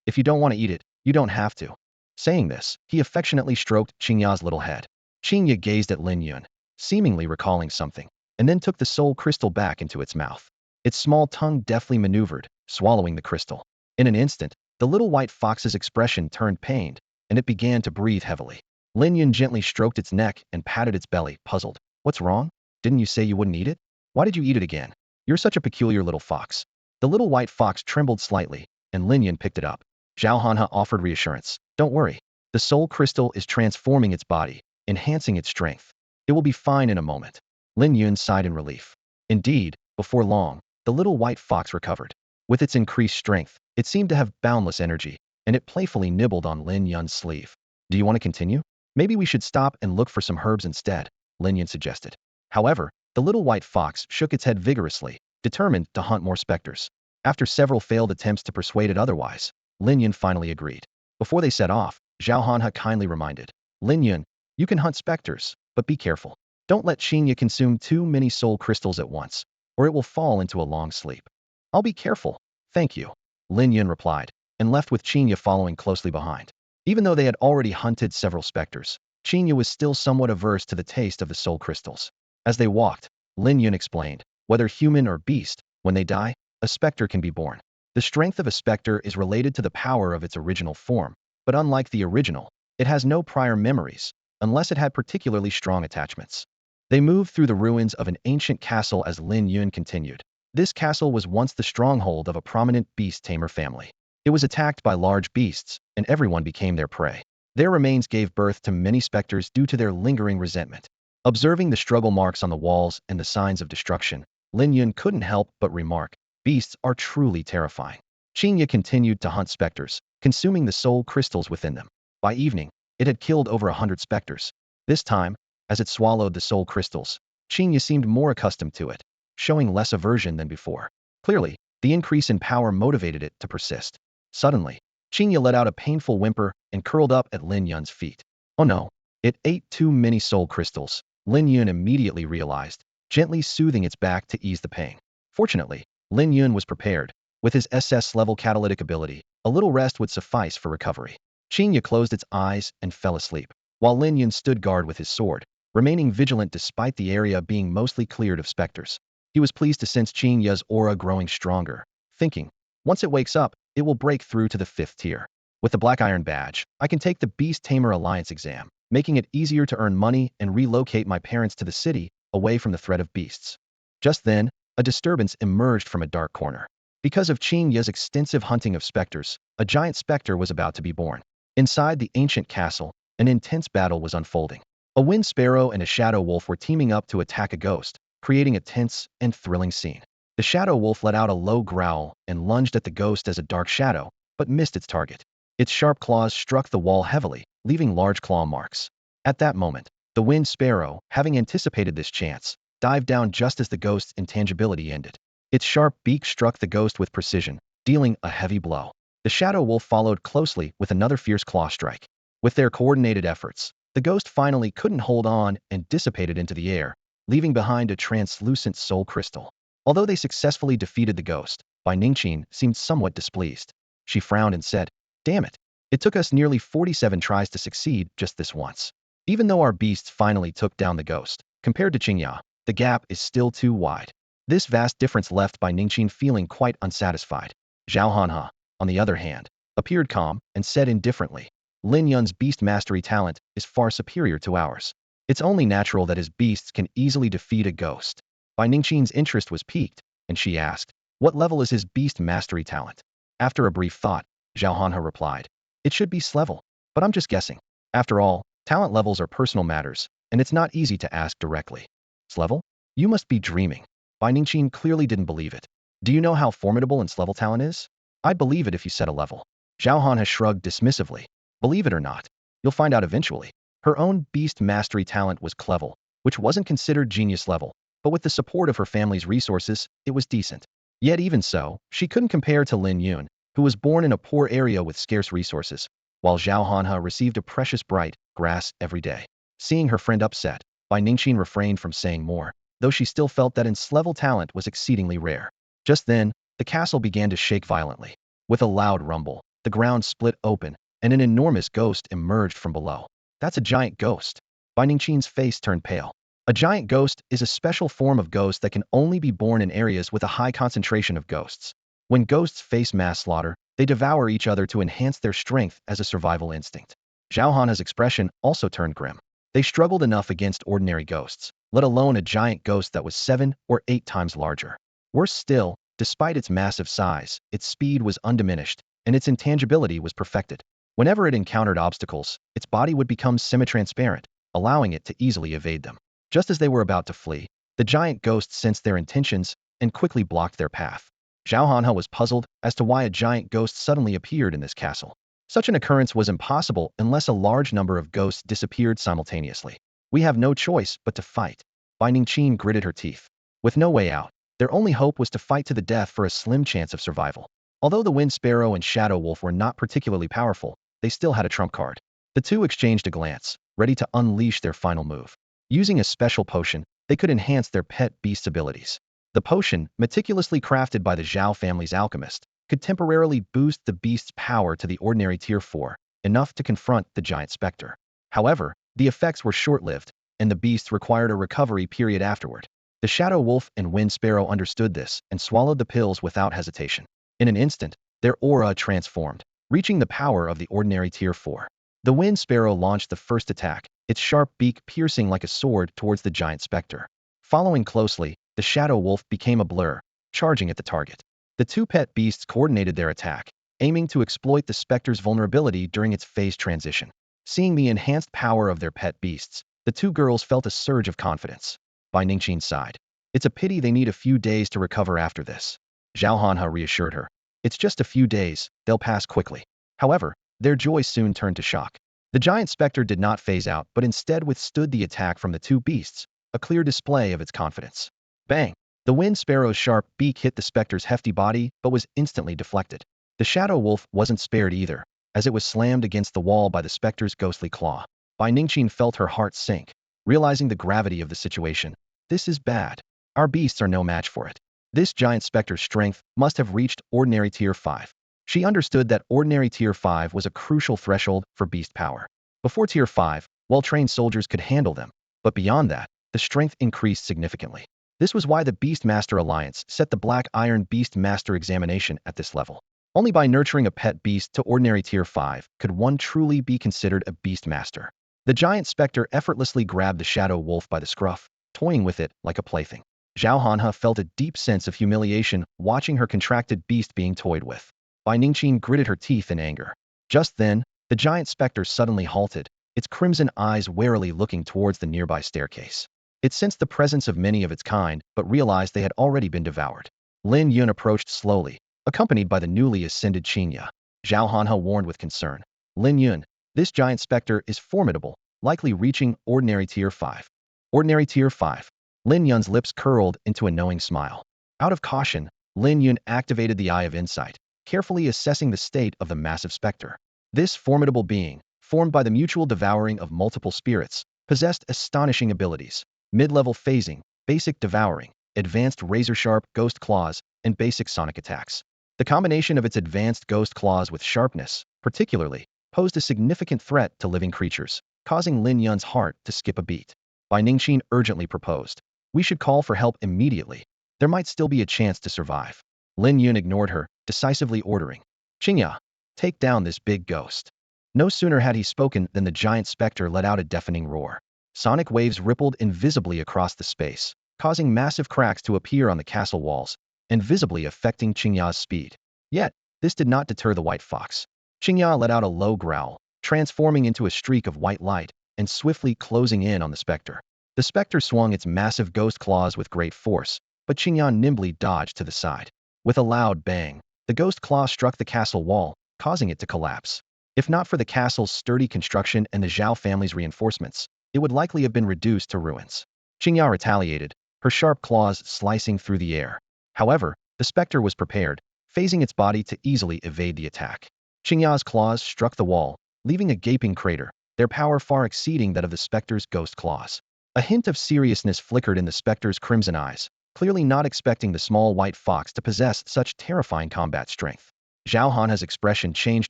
If you don't want to eat it, you don't have to." Saying this, he affectionately stroked Chinga's little head. Chinga gazed at Lin Yun, seemingly recalling something, and then took the soul crystal back into its mouth. Its small tongue deftly maneuvered, swallowing the crystal. In an instant, The little white fox's expression turned pained, and it began to breathe heavily. Lin Yun gently stroked its neck and patted its belly, puzzled. What's wrong? Didn't you say you wouldn't eat it? Why did you eat it again? You're such a peculiar little fox. The little white fox trembled slightly, and Lin Yun picked it up. Xiao Hanha offered reassurance. Don't worry. The soul crystal is transforming its body, enhancing its strength. It will be fine in a moment. Lin Yun sighed in relief. Indeed, before long, the little white fox recovered. With its increased strength, it seemed to have boundless energy, and it playfully nibbled on Lin Yun's sleeve. Do you want to continue? Maybe we should stop and look for some herbs instead, Lin Yun suggested. However, the little white fox shook its head vigorously, determined to hunt more specters. After several failed attempts to persuade it otherwise, Lin Yun finally agreed. Before they set off, Xiao Hanha kindly reminded, Lin Yun, you can hunt specters, but be careful. Don't let Chinga consume too many soul crystals at once, or it will fall into a long sleep. I'll be careful, thank you, Lin Yun replied, and left with Chinga following closely behind. Even though they had already hunted several specters, Chinga was still somewhat averse to the taste of the soul crystals. As they walked, Lin Yun explained, whether human or beast, when they die, a specter can be born. The strength of a specter is related to the power of its original form, but unlike the original, it has no prior memories, unless it had particularly strong attachments. They moved through the ruins of an ancient castle as Lin Yun continued. This castle was once the stronghold of a prominent beast tamer family. It was attacked by large beasts, and everyone became their prey. Their remains gave birth to many specters due to their lingering resentment. Observing the struggle marks on the walls and the signs of destruction, Lin Yun couldn't help but remark, beasts are truly terrifying. Chinga continued to hunt specters, consuming the soul crystals within them. By evening, it had killed over 100 specters. This time, as it swallowed the soul crystals, Chinga seemed more accustomed to it, showing less aversion than before. Clearly, the increase in power motivated it to persist. Suddenly, Chinga let out a painful whimper and curled up at Lin Yun's feet. Oh no, it ate too many soul crystals, Lin Yun immediately realized, gently soothing its back to ease the pain. Fortunately, Lin Yun was prepared. With his SS-level catalytic ability, a little rest would suffice for recovery. Chinga closed its eyes and fell asleep, while Lin Yun stood guard with his sword, remaining vigilant despite the area being mostly cleared of specters. He was pleased to sense Chinga's aura growing stronger, thinking, once it wakes up, it will break through to the 5th tier. With the Black Iron badge, I can take the Beast Tamer Alliance exam, making it easier to earn money and relocate my parents to the city, away from the threat of beasts. Just then, a disturbance emerged from a dark corner. Because of Chinga's extensive hunting of specters, a giant specter was about to be born. Inside the ancient castle, an intense battle was unfolding. A wind sparrow and a shadow wolf were teaming up to attack a ghost, creating a tense and thrilling scene. The shadow wolf let out a low growl and lunged at the ghost as a dark shadow, but missed its target. Its sharp claws struck the wall heavily, leaving large claw marks. At that moment, the wind sparrow, having anticipated this chance, dived down just as the ghost's intangibility ended. Its sharp beak struck the ghost with precision, dealing a heavy blow. The shadow wolf followed closely with another fierce claw strike. With their coordinated efforts, the ghost finally couldn't hold on and dissipated into the air, leaving behind a translucent soul crystal. Although they successfully defeated the ghost, Bai Ningqin seemed somewhat displeased. She frowned and said, Damn it. It took us nearly 47 tries to succeed just this once. Even though our beasts finally took down the ghost, compared to Chinga, the gap is still too wide. This vast difference left Bai Ningqin feeling quite unsatisfied. Xiao Hanha, on the other hand, appeared calm and said indifferently, Lin Yun's beast mastery talent is far superior to ours. It's only natural that his beasts can easily defeat a ghost. Bai Ningqin's interest was piqued, and she asked, what level is his beast mastery talent? After a brief thought, Xiao Hanha replied, it should be S-level, but I'm just guessing. After all, talent levels are personal matters, and it's not easy to ask directly. S-level? You must be dreaming. Bai Ningqin clearly didn't believe it. Do you know how formidable an S-level talent is? I'd believe it if you set a level. Xiao Hanha shrugged dismissively. Believe it or not, you'll find out eventually. Her own beast mastery talent was clevel, which wasn't considered genius level, but with the support of her family's resources, it was decent. Yet even so, she couldn't compare to Lin Yun, who was born in a poor area with scarce resources, while Xiao Hanha received a precious bright grass every day. Seeing her friend upset, Bai Ningqin refrained from saying more, though she still felt that S-level talent was exceedingly rare. Just then, the castle began to shake violently. With a loud rumble, the ground split open, and an enormous ghost emerged from below. That's a giant ghost. Bai Ningqin's face turned pale. A giant ghost is a special form of ghost that can only be born in areas with a high concentration of ghosts. When ghosts face mass slaughter, They devour each other to enhance their strength as a survival instinct. Xiao Han's expression also turned grim. They struggled enough against ordinary ghosts, let alone a giant ghost that was 7 or 8 times larger. Worse still, despite its massive size, its speed was undiminished, and its intangibility was perfected. Whenever it encountered obstacles, its body would become semi-transparent, allowing it to easily evade them. Just as they were about to flee, the giant ghost sensed their intentions and quickly blocked their path. Xiao Han was puzzled as to why a giant ghost suddenly appeared in this castle. Such an occurrence was impossible unless a large number of ghosts disappeared simultaneously. We have no choice but to fight. Ning Yun gritted her teeth. With no way out, their only hope was to fight to the death for a slim chance of survival. Although the Wind Sparrow and Shadow Wolf were not particularly powerful, they still had a trump card. The two exchanged a glance, ready to unleash their final move. Using a special potion, they could enhance their pet beast's abilities. The potion, meticulously crafted by the Xiao family's alchemist, could temporarily boost the beast's power to the ordinary tier 4, enough to confront the giant specter. However, the effects were short-lived, and the beast required a recovery period afterward. The Shadow Wolf and Wind Sparrow understood this and swallowed the pills without hesitation. In an instant, their aura transformed, reaching the power of the ordinary tier 4. The Wind Sparrow launched the first attack, its sharp beak piercing like a sword towards the giant specter. Following closely, the Shadow Wolf became a blur, charging at the target. The two pet beasts coordinated their attack, aiming to exploit the specter's vulnerability during its phase transition. Seeing the enhanced power of their pet beasts, the two girls felt a surge of confidence. Ning Yun sighed. It's a pity they need a few days to recover after this. Xiao Han reassured her. It's just a few days, they'll pass quickly. However, their joy soon turned to shock. The giant specter did not phase out but instead withstood the attack from the two beasts, a clear display of its confidence. Bang! The Wind Sparrow's sharp beak hit the specter's hefty body but was instantly deflected. The Shadow Wolf wasn't spared either, as it was slammed against the wall by the specter's ghostly claw. Ning Yun felt her heart sink, realizing the gravity of the situation. This is bad. Our beasts are no match for it. This giant specter's strength must have reached ordinary tier 5. She understood that ordinary tier 5 was a crucial threshold for beast power. Before tier 5, well-trained soldiers could handle them, but beyond that, the strength increased significantly. This was why the Beastmaster Alliance set the Black Iron Beastmaster examination at this level. Only by nurturing a pet beast to ordinary tier 5 could one truly be considered a Beastmaster. The giant specter effortlessly grabbed the Shadow Wolf by the scruff, toying with it like a plaything. Xiao Han felt a deep sense of humiliation watching her contracted beast being toyed with. Ning Yun gritted her teeth in anger. Just then, the giant specter suddenly halted, its crimson eyes warily looking towards the nearby staircase. It sensed the presence of many of its kind, but realized they had already been devoured. Lin Yun approached slowly, accompanied by the newly ascended Chinga. Xiao Han warned with concern. Lin Yun, this giant specter is formidable, likely reaching ordinary tier 5. Ordinary tier 5. Lin Yun's lips curled into a knowing smile. Out of caution, Lin Yun activated the Eye of Insight, carefully assessing the state of the massive specter. This formidable being, formed by the mutual devouring of multiple spirits, possessed astonishing abilities. Mid-level phasing, basic devouring, advanced razor-sharp ghost claws, and basic sonic attacks. The combination of its advanced ghost claws with sharpness, particularly, posed a significant threat to living creatures, causing Lin Yun's heart to skip a beat. Ning Yun urgently proposed. We should call for help immediately. There might still be a chance to survive. Lin Yun ignored her, decisively ordering. Chinga, take down this big ghost. No sooner had he spoken than the giant specter let out a deafening roar. Sonic waves rippled invisibly across the space, causing massive cracks to appear on the castle walls, and visibly affecting Chinga's speed. Yet, this did not deter the white fox. Chinga let out a low growl, transforming into a streak of white light, and swiftly closing in on the specter. The specter swung its massive ghost claws with great force, but Chinga nimbly dodged to the side. With a loud bang, the ghost claw struck the castle wall, causing it to collapse. If not for the castle's sturdy construction and the Xiao family's reinforcements, it would likely have been reduced to ruins. Chinga retaliated, her sharp claws slicing through the air. However, the specter was prepared, phasing its body to easily evade the attack. Chinga's claws struck the wall, leaving a gaping crater, their power far exceeding that of the specter's ghost claws. A hint of seriousness flickered in the specter's crimson eyes, clearly not expecting the small white fox to possess such terrifying combat strength. Xiao Han's expression changed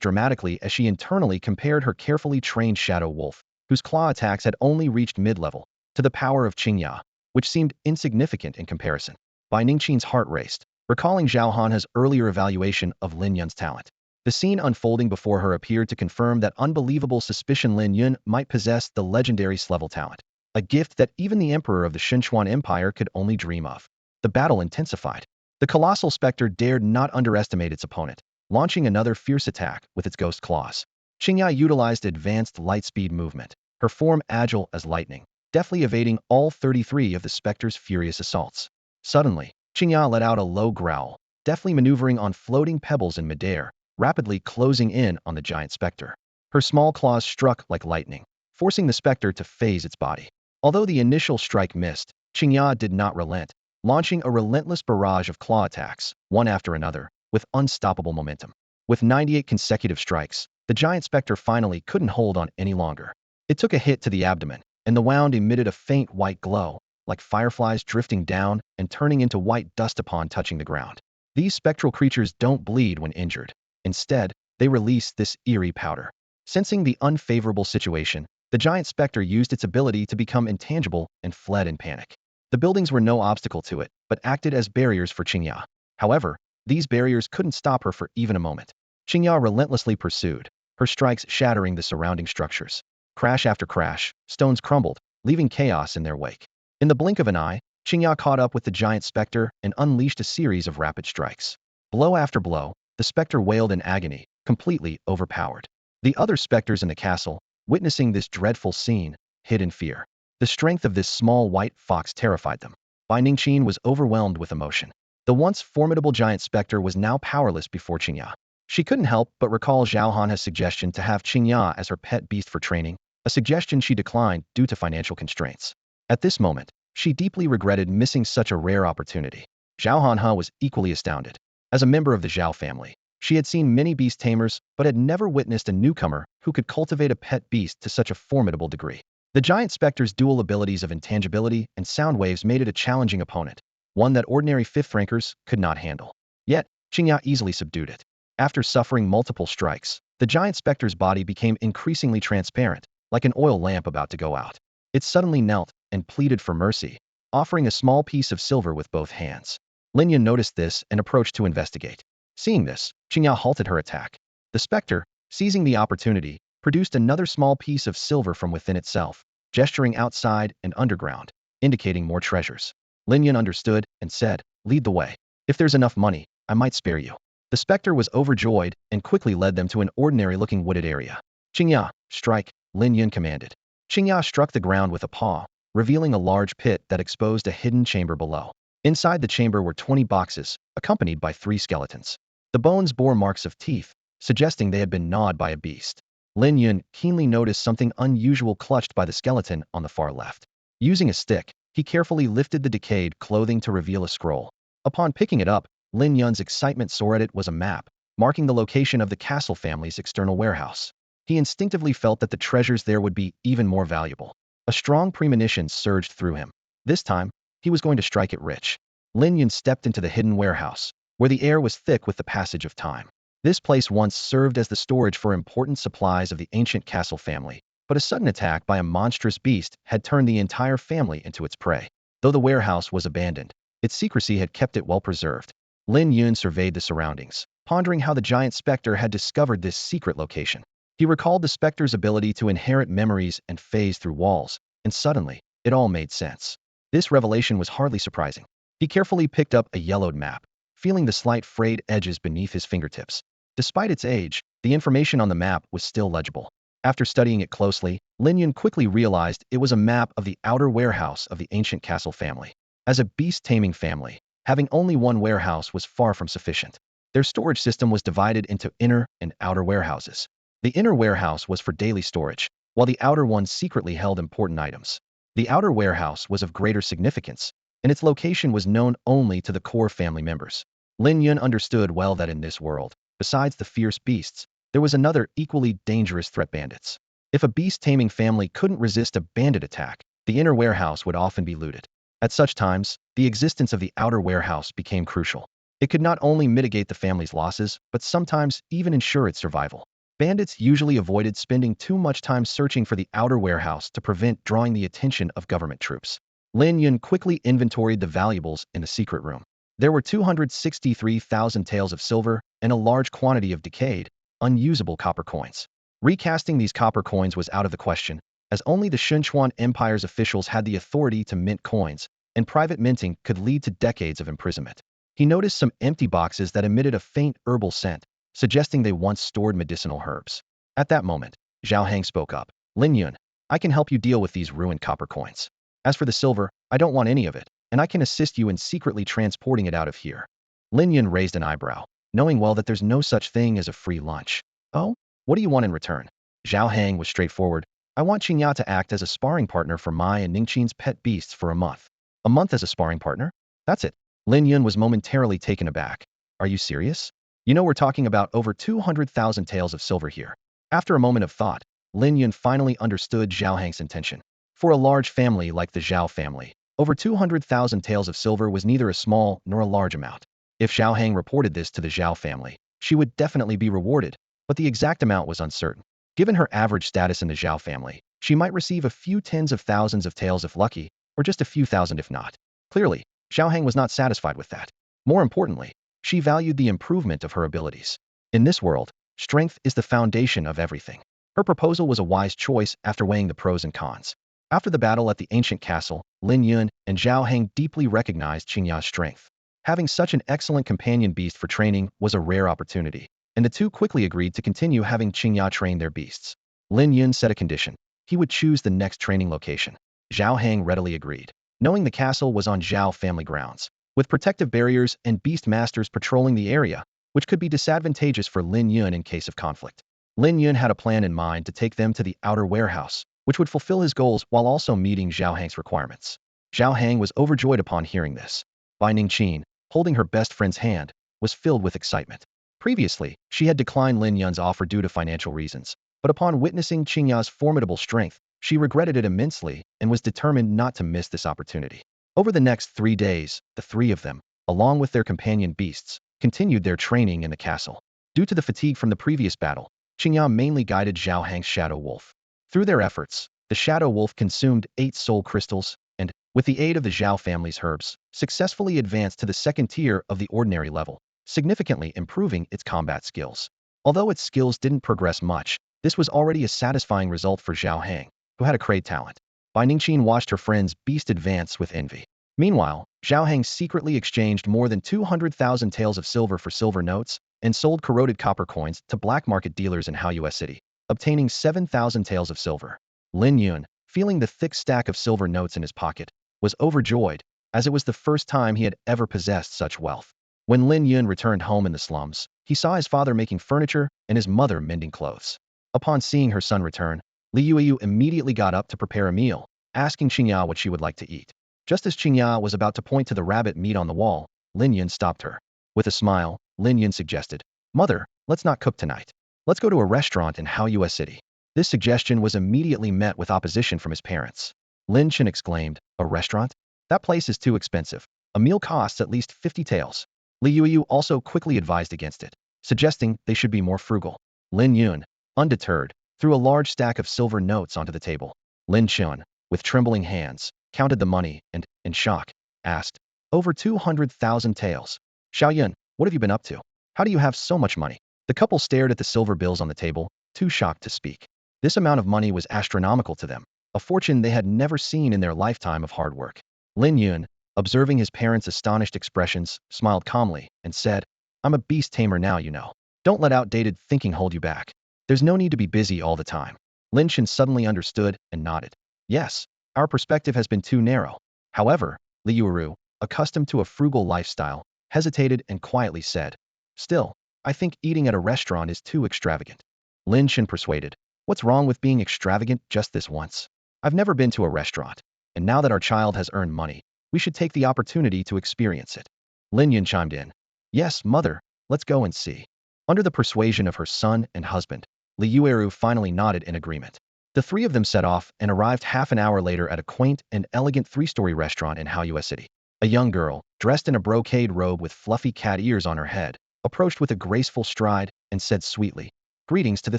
dramatically as she internally compared her carefully trained Shadow Wolf, whose claw attacks had only reached mid-level, to the power of Chinga, which seemed insignificant in comparison. Ning Yun's heart raced, recalling Xiao Han's earlier evaluation of Lin Yun's talent. The scene unfolding before her appeared to confirm that unbelievable suspicion Lin Yun might possess the legendary level talent, a gift that even the emperor of the Shinchuan Empire could only dream of. The battle intensified. The colossal specter dared not underestimate its opponent, launching another fierce attack with its ghost claws. Chinga utilized advanced light-speed movement, her form agile as lightning, deftly evading all 33 of the specter's furious assaults. Suddenly, Chinga let out a low growl, deftly maneuvering on floating pebbles in midair, rapidly closing in on the giant specter. Her small claws struck like lightning, forcing the specter to phase its body. Although the initial strike missed, Chinga did not relent, launching a relentless barrage of claw attacks, one after another, with unstoppable momentum. With 98 consecutive strikes, the giant specter finally couldn't hold on any longer. It took a hit to the abdomen, and the wound emitted a faint white glow, like fireflies drifting down and turning into white dust upon touching the ground. These spectral creatures don't bleed when injured. Instead, they release this eerie powder. Sensing the unfavorable situation, the giant specter used its ability to become intangible and fled in panic. The buildings were no obstacle to it, but acted as barriers for Chinga. However, these barriers couldn't stop her for even a moment. Chinga relentlessly pursued, her strikes shattering the surrounding structures. Crash after crash, stones crumbled, leaving chaos in their wake. In the blink of an eye, Chinga caught up with the giant specter and unleashed a series of rapid strikes. Blow after blow, the specter wailed in agony, completely overpowered. The other specters in the castle, witnessing this dreadful scene, hid in fear. The strength of this small white fox terrified them. Binding Qin was overwhelmed with emotion. The once formidable giant specter was now powerless before Chinga. She couldn't help but recall Zhao Han's suggestion to have Chinga as her pet beast for training, a suggestion she declined due to financial constraints. At this moment, she deeply regretted missing such a rare opportunity. Zhao Han was equally astounded. As a member of the Xiao family, she had seen many beast tamers but had never witnessed a newcomer who could cultivate a pet beast to such a formidable degree. The giant specter's dual abilities of intangibility and sound waves made it a challenging opponent, one that ordinary fifth rankers could not handle. Yet, Chinga easily subdued it. After suffering multiple strikes, the giant specter's body became increasingly transparent, like an oil lamp about to go out. It suddenly knelt and pleaded for mercy, offering a small piece of silver with both hands. Lin Yun noticed this and approached to investigate. Seeing this, Chinga halted her attack. The specter, seizing the opportunity, produced another small piece of silver from within itself, gesturing outside and underground, indicating more treasures. Lin Yun understood and said, "Lead the way. If there's enough money, I might spare you." The specter was overjoyed and quickly led them to an ordinary-looking wooded area. "Chinga, strike," Lin Yun commanded. Chinga struck the ground with a paw, revealing a large pit that exposed a hidden chamber below. Inside the chamber were 20 boxes, accompanied by 3 skeletons. The bones bore marks of teeth, suggesting they had been gnawed by a beast. Lin Yun keenly noticed something unusual clutched by the skeleton on the far left. Using a stick, he carefully lifted the decayed clothing to reveal a scroll. Upon picking it up, Lin Yun's excitement soared. It was a map, marking the location of the castle family's external warehouse. He instinctively felt that the treasures there would be even more valuable. A strong premonition surged through him. This time, he was going to strike it rich. Lin Yun stepped into the hidden warehouse, where the air was thick with the passage of time. This place once served as the storage for important supplies of the ancient castle family, but a sudden attack by a monstrous beast had turned the entire family into its prey. Though the warehouse was abandoned, its secrecy had kept it well preserved. Lin Yun surveyed the surroundings, pondering how the giant specter had discovered this secret location. He recalled the specter's ability to inherit memories and phase through walls, and suddenly, it all made sense. This revelation was hardly surprising. He carefully picked up a yellowed map, feeling the slight frayed edges beneath his fingertips. Despite its age, the information on the map was still legible. After studying it closely, Lin Yun quickly realized it was a map of the outer warehouse of the ancient castle family. As a beast-taming family, having only one warehouse was far from sufficient. Their storage system was divided into inner and outer warehouses. The inner warehouse was for daily storage, while the outer one secretly held important items. The outer warehouse was of greater significance, and its location was known only to the core family members. Lin Yun understood well that in this world, besides the fierce beasts, there was another equally dangerous threat: bandits. If a beast-taming family couldn't resist a bandit attack, the inner warehouse would often be looted. At such times, the existence of the outer warehouse became crucial. It could not only mitigate the family's losses, but sometimes even ensure its survival. Bandits usually avoided spending too much time searching for the outer warehouse to prevent drawing the attention of government troops. Lin Yun quickly inventoried the valuables in the secret room. There were 263,000 taels of silver and a large quantity of decayed, unusable copper coins. Recasting these copper coins was out of the question, as only the Sichuan Empire's officials had the authority to mint coins, and private minting could lead to decades of imprisonment. He noticed some empty boxes that emitted a faint herbal scent, suggesting they once stored medicinal herbs. At that moment, Xiao Hang spoke up. Lin Yun, I can help you deal with these ruined copper coins. As for the silver, I don't want any of it, and I can assist you in secretly transporting it out of here. Lin Yun raised an eyebrow, knowing well that there's no such thing as a free lunch. Oh? What do you want in return? Xiao Hang was straightforward. I want Chinga to act as a sparring partner for my and Ningqin's pet beasts for a month. A month as a sparring partner? That's it. Lin Yun was momentarily taken aback. Are you serious? You know we're talking about over 200,000 taels of silver here. After a moment of thought, Lin Yun finally understood Xiao Hang's intention. For a large family like the Xiao family, over 200,000 taels of silver was neither a small nor a large amount. If Xiao Hang reported this to the Xiao family, she would definitely be rewarded, but the exact amount was uncertain. Given her average status in the Xiao family, she might receive a few tens of thousands of taels if lucky, or just a few thousand if not. Clearly, Xiao Hang was not satisfied with that. More importantly, she valued the improvement of her abilities. In this world, strength is the foundation of everything. Her proposal was a wise choice after weighing the pros and cons. After the battle at the ancient castle, Lin Yun and Xiao Hang deeply recognized Qingya's strength. Having such an excellent companion beast for training was a rare opportunity, and the two quickly agreed to continue having Qingya train their beasts. Lin Yun set a condition. He would choose the next training location. Xiao Hang readily agreed, knowing the castle was on Xiao family grounds, with protective barriers and beast masters patrolling the area, which could be disadvantageous for Lin Yun in case of conflict. Lin Yun had a plan in mind to take them to the outer warehouse, which would fulfill his goals while also meeting Xiao Hang's requirements. Xiao Hang was overjoyed upon hearing this. Bai Ningqin, holding her best friend's hand, was filled with excitement. Previously, she had declined Lin Yun's offer due to financial reasons, but upon witnessing Qingya's formidable strength, she regretted it immensely and was determined not to miss this opportunity. Over the next 3 days, the three of them, along with their companion beasts, continued their training in the castle. Due to the fatigue from the previous battle, Qingya mainly guided Xiao Hang's shadow wolf. Through their efforts, the shadow wolf consumed 8 soul crystals and, with the aid of the Xiao family's herbs, successfully advanced to the second tier of the ordinary level, significantly improving its combat skills. Although its skills didn't progress much, this was already a satisfying result for Xiao Hang, who had a great talent. Bai Ningqin watched her friend's beast advance with envy. Meanwhile, Xiao Hang secretly exchanged more than 200,000 taels of silver for silver notes and sold corroded copper coins to black market dealers in Haoyue City, obtaining 7,000 taels of silver. Lin Yun, feeling the thick stack of silver notes in his pocket, was overjoyed, as it was the first time he had ever possessed such wealth. When Lin Yun returned home in the slums, he saw his father making furniture and his mother mending clothes. Upon seeing her son return, Li Yuyu immediately got up to prepare a meal, asking Qingya what she would like to eat. Just as Qingya was about to point to the rabbit meat on the wall, Lin Yun stopped her. With a smile, Lin Yun suggested, "Mother, let's not cook tonight. Let's go to a restaurant in Haoyue City." This suggestion was immediately met with opposition from his parents. Lin Chen exclaimed, "A restaurant? That place is too expensive. A meal costs at least 50 taels." Li Yuyu also quickly advised against it, suggesting they should be more frugal. Lin Yun, undeterred, threw a large stack of silver notes onto the table. Lin Chen, with trembling hands, counted the money and, in shock, asked, "Over 200,000 taels. Xiaoyun, what have you been up to? How do you have so much money?" The couple stared at the silver bills on the table, too shocked to speak. This amount of money was astronomical to them, a fortune they had never seen in their lifetime of hard work. Lin Yun, observing his parents' astonished expressions, smiled calmly and said, "I'm a beast tamer now, you know. Don't let outdated thinking hold you back. There's no need to be busy all the time." Lin Chen suddenly understood and nodded. "Yes, our perspective has been too narrow." However, Li Yuuru, accustomed to a frugal lifestyle, hesitated and quietly said, "Still, I think eating at a restaurant is too extravagant." Lin Chen persuaded, "What's wrong with being extravagant just this once? I've never been to a restaurant, and now that our child has earned money, we should take the opportunity to experience it." Lin Yun chimed in, "Yes, mother, let's go and see." Under the persuasion of her son and husband, Li Yueru finally nodded in agreement. The three of them set off and arrived half an hour later at a quaint and elegant 3-story restaurant in Haoyue City. A young girl, dressed in a brocade robe with fluffy cat ears on her head, approached with a graceful stride and said sweetly, "Greetings to the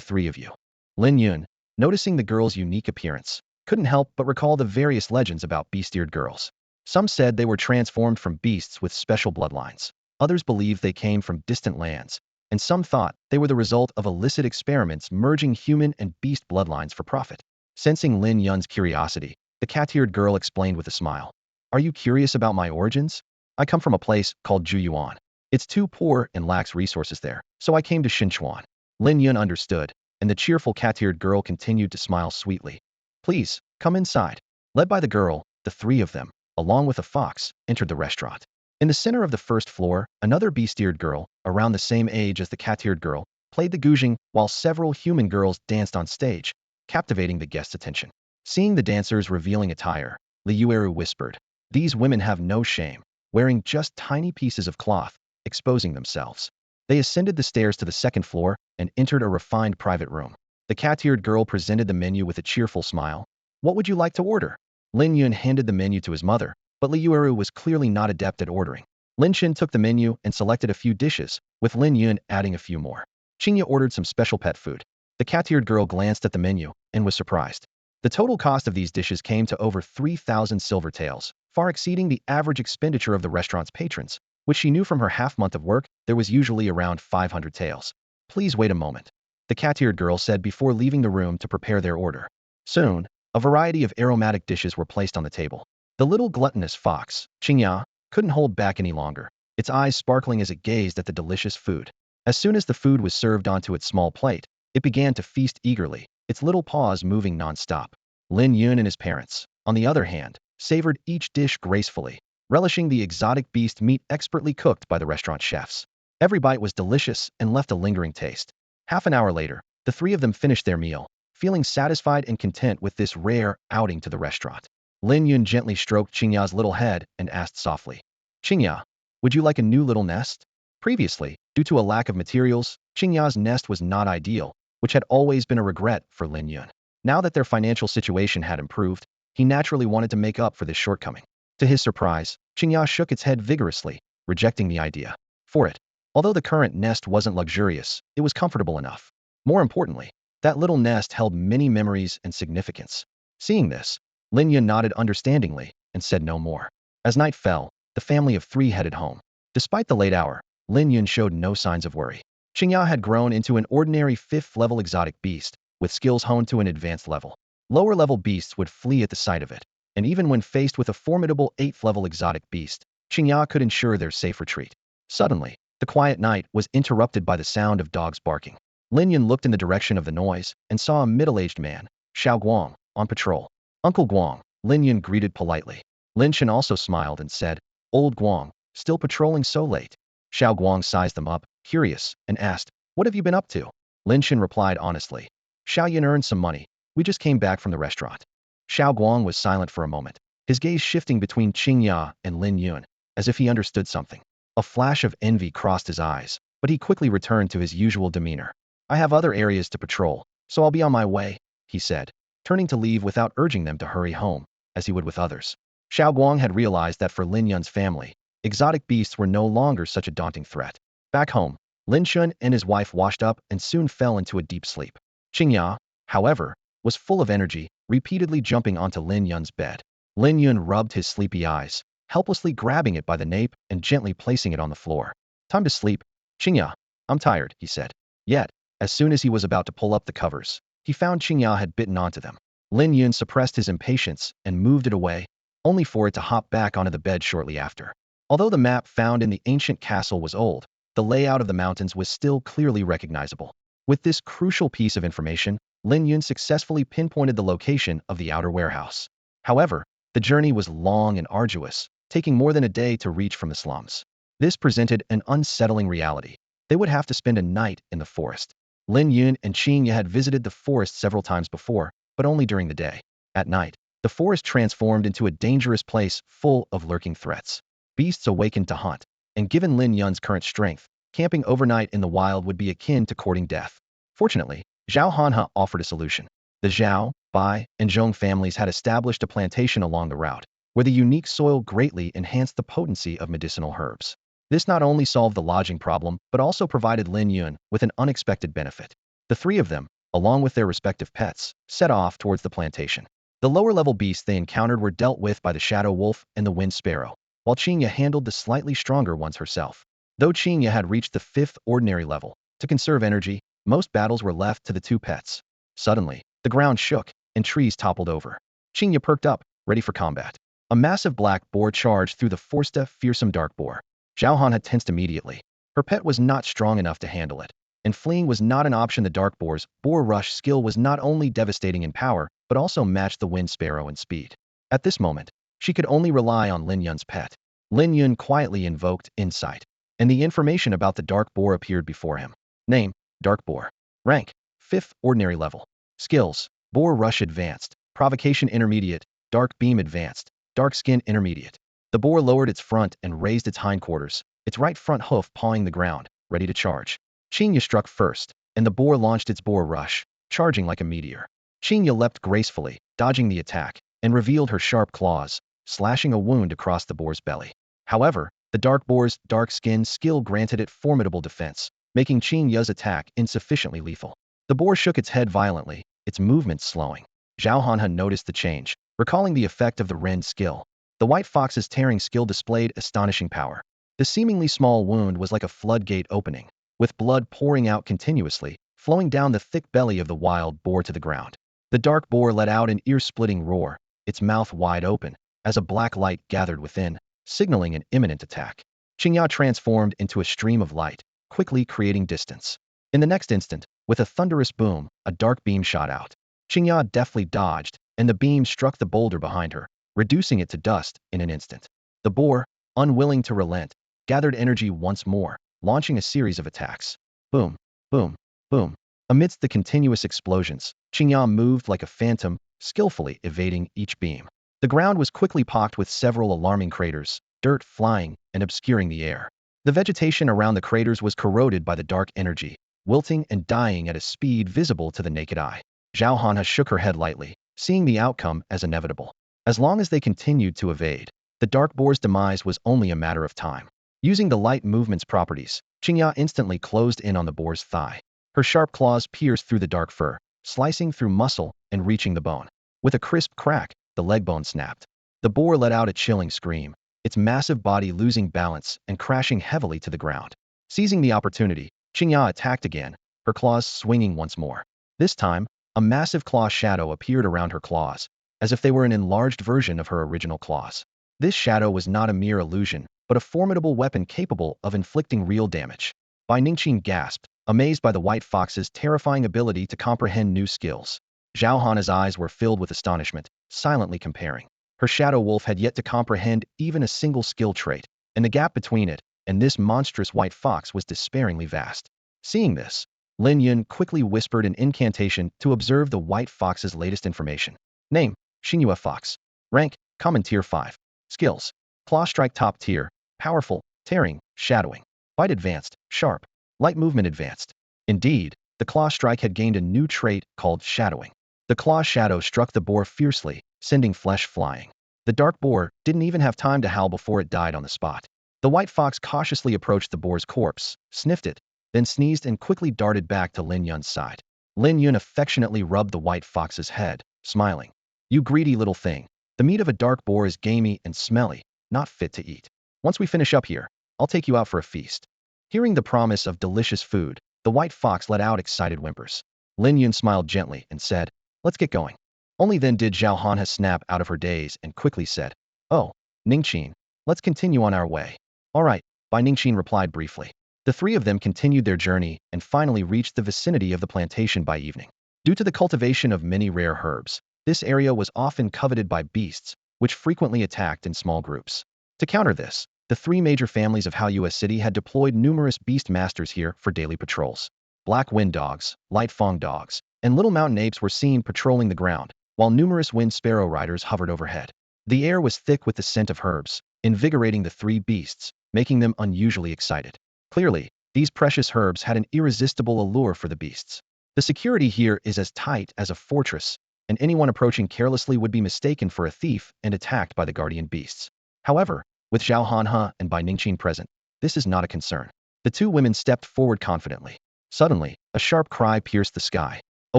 three of you." Lin Yun, noticing the girl's unique appearance, couldn't help but recall the various legends about beast-eared girls. Some said they were transformed from beasts with special bloodlines. Others believed they came from distant lands, and some thought they were the result of illicit experiments merging human and beast bloodlines for profit. Sensing Lin Yun's curiosity, the cat-eared girl explained with a smile. Are you curious about my origins? I come from a place called Juyuan. It's too poor and lacks resources there, so I came to Xinchuan. Lin Yun understood, and the cheerful cat-eared girl continued to smile sweetly. Please, come inside. Led by the girl, the three of them, along with a fox, entered the restaurant. In the center of the first floor, another beast-eared girl, around the same age as the cat-eared girl, played the guzheng while several human girls danced on stage, captivating the guests' attention. Seeing the dancers' revealing attire, Li Yuwelling whispered, "These women have no shame, wearing just tiny pieces of cloth, exposing themselves." They ascended the stairs to the second floor and entered a refined private room. The cat-eared girl presented the menu with a cheerful smile. What would you like to order? Lin Yun handed the menu to his mother, but Li Yuwelling was clearly not adept at ordering. Lin Chen took the menu and selected a few dishes, with Lin Yun adding a few more. Chinga ordered some special pet food. The cat-eared girl glanced at the menu and was surprised. The total cost of these dishes came to over 3,000 silver taels, far exceeding the average expenditure of the restaurant's patrons, which she knew from her half-month of work there was usually around 500 taels. Please wait a moment, the cat-eared girl said before leaving the room to prepare their order. Soon, a variety of aromatic dishes were placed on the table. The little gluttonous fox, Chinga, couldn't hold back any longer, its eyes sparkling as it gazed at the delicious food. As soon as the food was served onto its small plate, it began to feast eagerly, its little paws moving non-stop. Lin Yun and his parents, on the other hand, savored each dish gracefully, relishing the exotic beast meat expertly cooked by the restaurant chefs. Every bite was delicious and left a lingering taste. Half an hour later, the three of them finished their meal, feeling satisfied and content with this rare outing to the restaurant. Lin Yun gently stroked Chinya's little head and asked softly, Chinga, would you like a new little nest? Previously, due to a lack of materials, Chinya's nest was not ideal, which had always been a regret for Lin Yun. Now that their financial situation had improved, he naturally wanted to make up for this shortcoming. To his surprise, Chinga shook its head vigorously, rejecting the idea. For it, although the current nest wasn't luxurious, it was comfortable enough. More importantly, that little nest held many memories and significance. Seeing this, Lin Yun nodded understandingly and said no more. As night fell, the family of three headed home. Despite the late hour, Lin Yun showed no signs of worry. Chinga had grown into an ordinary 5th-level exotic beast, with skills honed to an advanced level. Lower-level beasts would flee at the sight of it, and even when faced with a formidable 8th-level exotic beast, Chinga could ensure their safe retreat. Suddenly, the quiet night was interrupted by the sound of dogs barking. Lin Yun looked in the direction of the noise and saw a middle-aged man, Xiao Guang, on patrol. Uncle Guang, Lin Yun greeted politely. Lin Chen also smiled and said, Old Guang, still patrolling so late? Xiao Guang sized them up, curious, and asked, What have you been up to? Lin Chen replied honestly, Xiao Yun earned some money. We just came back from the restaurant. Xiao Guang was silent for a moment, his gaze shifting between Chinga and Lin Yun, as if he understood something. A flash of envy crossed his eyes, but he quickly returned to his usual demeanor. I have other areas to patrol, so I'll be on my way, he said, turning to leave without urging them to hurry home, as he would with others. Xiao Guang had realized that for Lin Yun's family, exotic beasts were no longer such a daunting threat. Back home, Lin Chun and his wife washed up and soon fell into a deep sleep. Chinga, however, was full of energy, repeatedly jumping onto Lin Yun's bed. Lin Yun rubbed his sleepy eyes, helplessly grabbing it by the nape and gently placing it on the floor. Time to sleep. Chinga, I'm tired, he said. Yet, as soon as he was about to pull up the covers, he found Chinga had bitten onto them. Lin Yun suppressed his impatience and moved it away, only for it to hop back onto the bed shortly after. Although the map found in the ancient castle was old, the layout of the mountains was still clearly recognizable. With this crucial piece of information, Lin Yun successfully pinpointed the location of the outer warehouse. However, the journey was long and arduous, taking more than a day to reach from the slums. This presented an unsettling reality. They would have to spend a night in the forest. Lin Yun and Chinga had visited the forest several times before, but only during the day. At night, the forest transformed into a dangerous place full of lurking threats. Beasts awakened to hunt, and given Lin Yun's current strength, camping overnight in the wild would be akin to courting death. Fortunately, Zhao Hanha offered a solution. The Xiao, Bai, and Zhong families had established a plantation along the route, where the unique soil greatly enhanced the potency of medicinal herbs. This not only solved the lodging problem, but also provided Lin Yun with an unexpected benefit. The three of them, along with their respective pets, set off towards the plantation. The lower-level beasts they encountered were dealt with by the shadow wolf and the wind sparrow, while Chinga handled the slightly stronger ones herself. Though Chinga had reached the 5th ordinary level, to conserve energy, most battles were left to the two pets. Suddenly, the ground shook, and trees toppled over. Chinga perked up, ready for combat. A massive black boar charged through the Forsta fearsome dark boar. Xiao Han had tensed immediately. Her pet was not strong enough to handle it, and fleeing was not an option. The dark boar's boar rush skill was not only devastating in power, but also matched the wind sparrow in speed. At this moment, she could only rely on Lin Yun's pet. Lin Yun quietly invoked insight, and the information about the dark boar appeared before him. Name, Dark Boar. Rank, 5th ordinary level. Skills, Boar Rush Advanced, Provocation Intermediate, Dark Beam Advanced, Dark Skin Intermediate. The boar lowered its front and raised its hindquarters, its right front hoof pawing the ground, ready to charge. Chinga struck first, and the boar launched its boar rush, charging like a meteor. Chinga leapt gracefully, dodging the attack, and revealed her sharp claws, slashing a wound across the boar's belly. However, the dark boar's dark skin skill granted it formidable defense, making Chinga's attack insufficiently lethal. The boar shook its head violently, its movements slowing. Xiao Han had noticed the change, recalling the effect of the rend skill. The white fox's tearing skill displayed astonishing power. The seemingly small wound was like a floodgate opening, with blood pouring out continuously, flowing down the thick belly of the wild boar to the ground. The dark boar let out an ear-splitting roar, its mouth wide open, as a black light gathered within, signaling an imminent attack. Chinga transformed into a stream of light, quickly creating distance. In the next instant, with a thunderous boom, a dark beam shot out. Chinga deftly dodged, and the beam struck the boulder behind her, reducing it to dust in an instant. The boar, unwilling to relent, gathered energy once more, launching a series of attacks. Boom, boom, boom. Amidst the continuous explosions, Chinga moved like a phantom, skillfully evading each beam. The ground was quickly pocked with several alarming craters, dirt flying and obscuring the air. The vegetation around the craters was corroded by the dark energy, wilting and dying at a speed visible to the naked eye. Xiao Han shook her head lightly, seeing the outcome as inevitable. As long as they continued to evade, the dark boar's demise was only a matter of time. Using the light movement's properties, Chinga instantly closed in on the boar's thigh. Her sharp claws pierced through the dark fur, slicing through muscle and reaching the bone. With a crisp crack, the leg bone snapped. The boar let out a chilling scream, its massive body losing balance and crashing heavily to the ground. Seizing the opportunity, Chinga attacked again, her claws swinging once more. This time, a massive claw shadow appeared around her claws, as if they were an enlarged version of her original claws. This shadow was not a mere illusion, but a formidable weapon capable of inflicting real damage. Bai Ningqin gasped, amazed by the white fox's terrifying ability to comprehend new skills. Xiao Han's eyes were filled with astonishment, silently comparing. Her shadow wolf had yet to comprehend even a single skill trait, and the gap between it and this monstrous white fox was despairingly vast. Seeing this, Lin Yun quickly whispered an incantation to observe the white fox's latest information. Name, Xingyue Fox. Rank, Common Tier 5. Skills, Claw Strike Top Tier, Powerful, Tearing, Shadowing. Bite Advanced, Sharp. Light Movement Advanced. Indeed, the Claw Strike had gained a new trait called Shadowing. The claw shadow struck the boar fiercely, sending flesh flying. The dark boar didn't even have time to howl before it died on the spot. The white fox cautiously approached the boar's corpse, sniffed it, then sneezed and quickly darted back to Lin Yun's side. Lin Yun affectionately rubbed the white fox's head, smiling. You greedy little thing. The meat of a dark boar is gamey and smelly, not fit to eat. Once we finish up here, I'll take you out for a feast. Hearing the promise of delicious food, the white fox let out excited whimpers. Lin Yun smiled gently and said, Let's get going. Only then did Xiao Han snap out of her daze and quickly said, Oh, Ningqin, let's continue on our way. All right, Bai Ningqin replied briefly. The three of them continued their journey and finally reached the vicinity of the plantation by evening. Due to the cultivation of many rare herbs, this area was often coveted by beasts, which frequently attacked in small groups. To counter this, the three major families of Haoyue City had deployed numerous beast masters here for daily patrols. Black wind dogs, light fong dogs, and little mountain apes were seen patrolling the ground, while numerous wind sparrow riders hovered overhead. The air was thick with the scent of herbs, invigorating the three beasts, making them unusually excited. Clearly, these precious herbs had an irresistible allure for the beasts. The security here is as tight as a fortress, and anyone approaching carelessly would be mistaken for a thief and attacked by the guardian beasts. However, with Xiao Han and Bai Ningqin present, this is not a concern. The two women stepped forward confidently. Suddenly, a sharp cry pierced the sky. A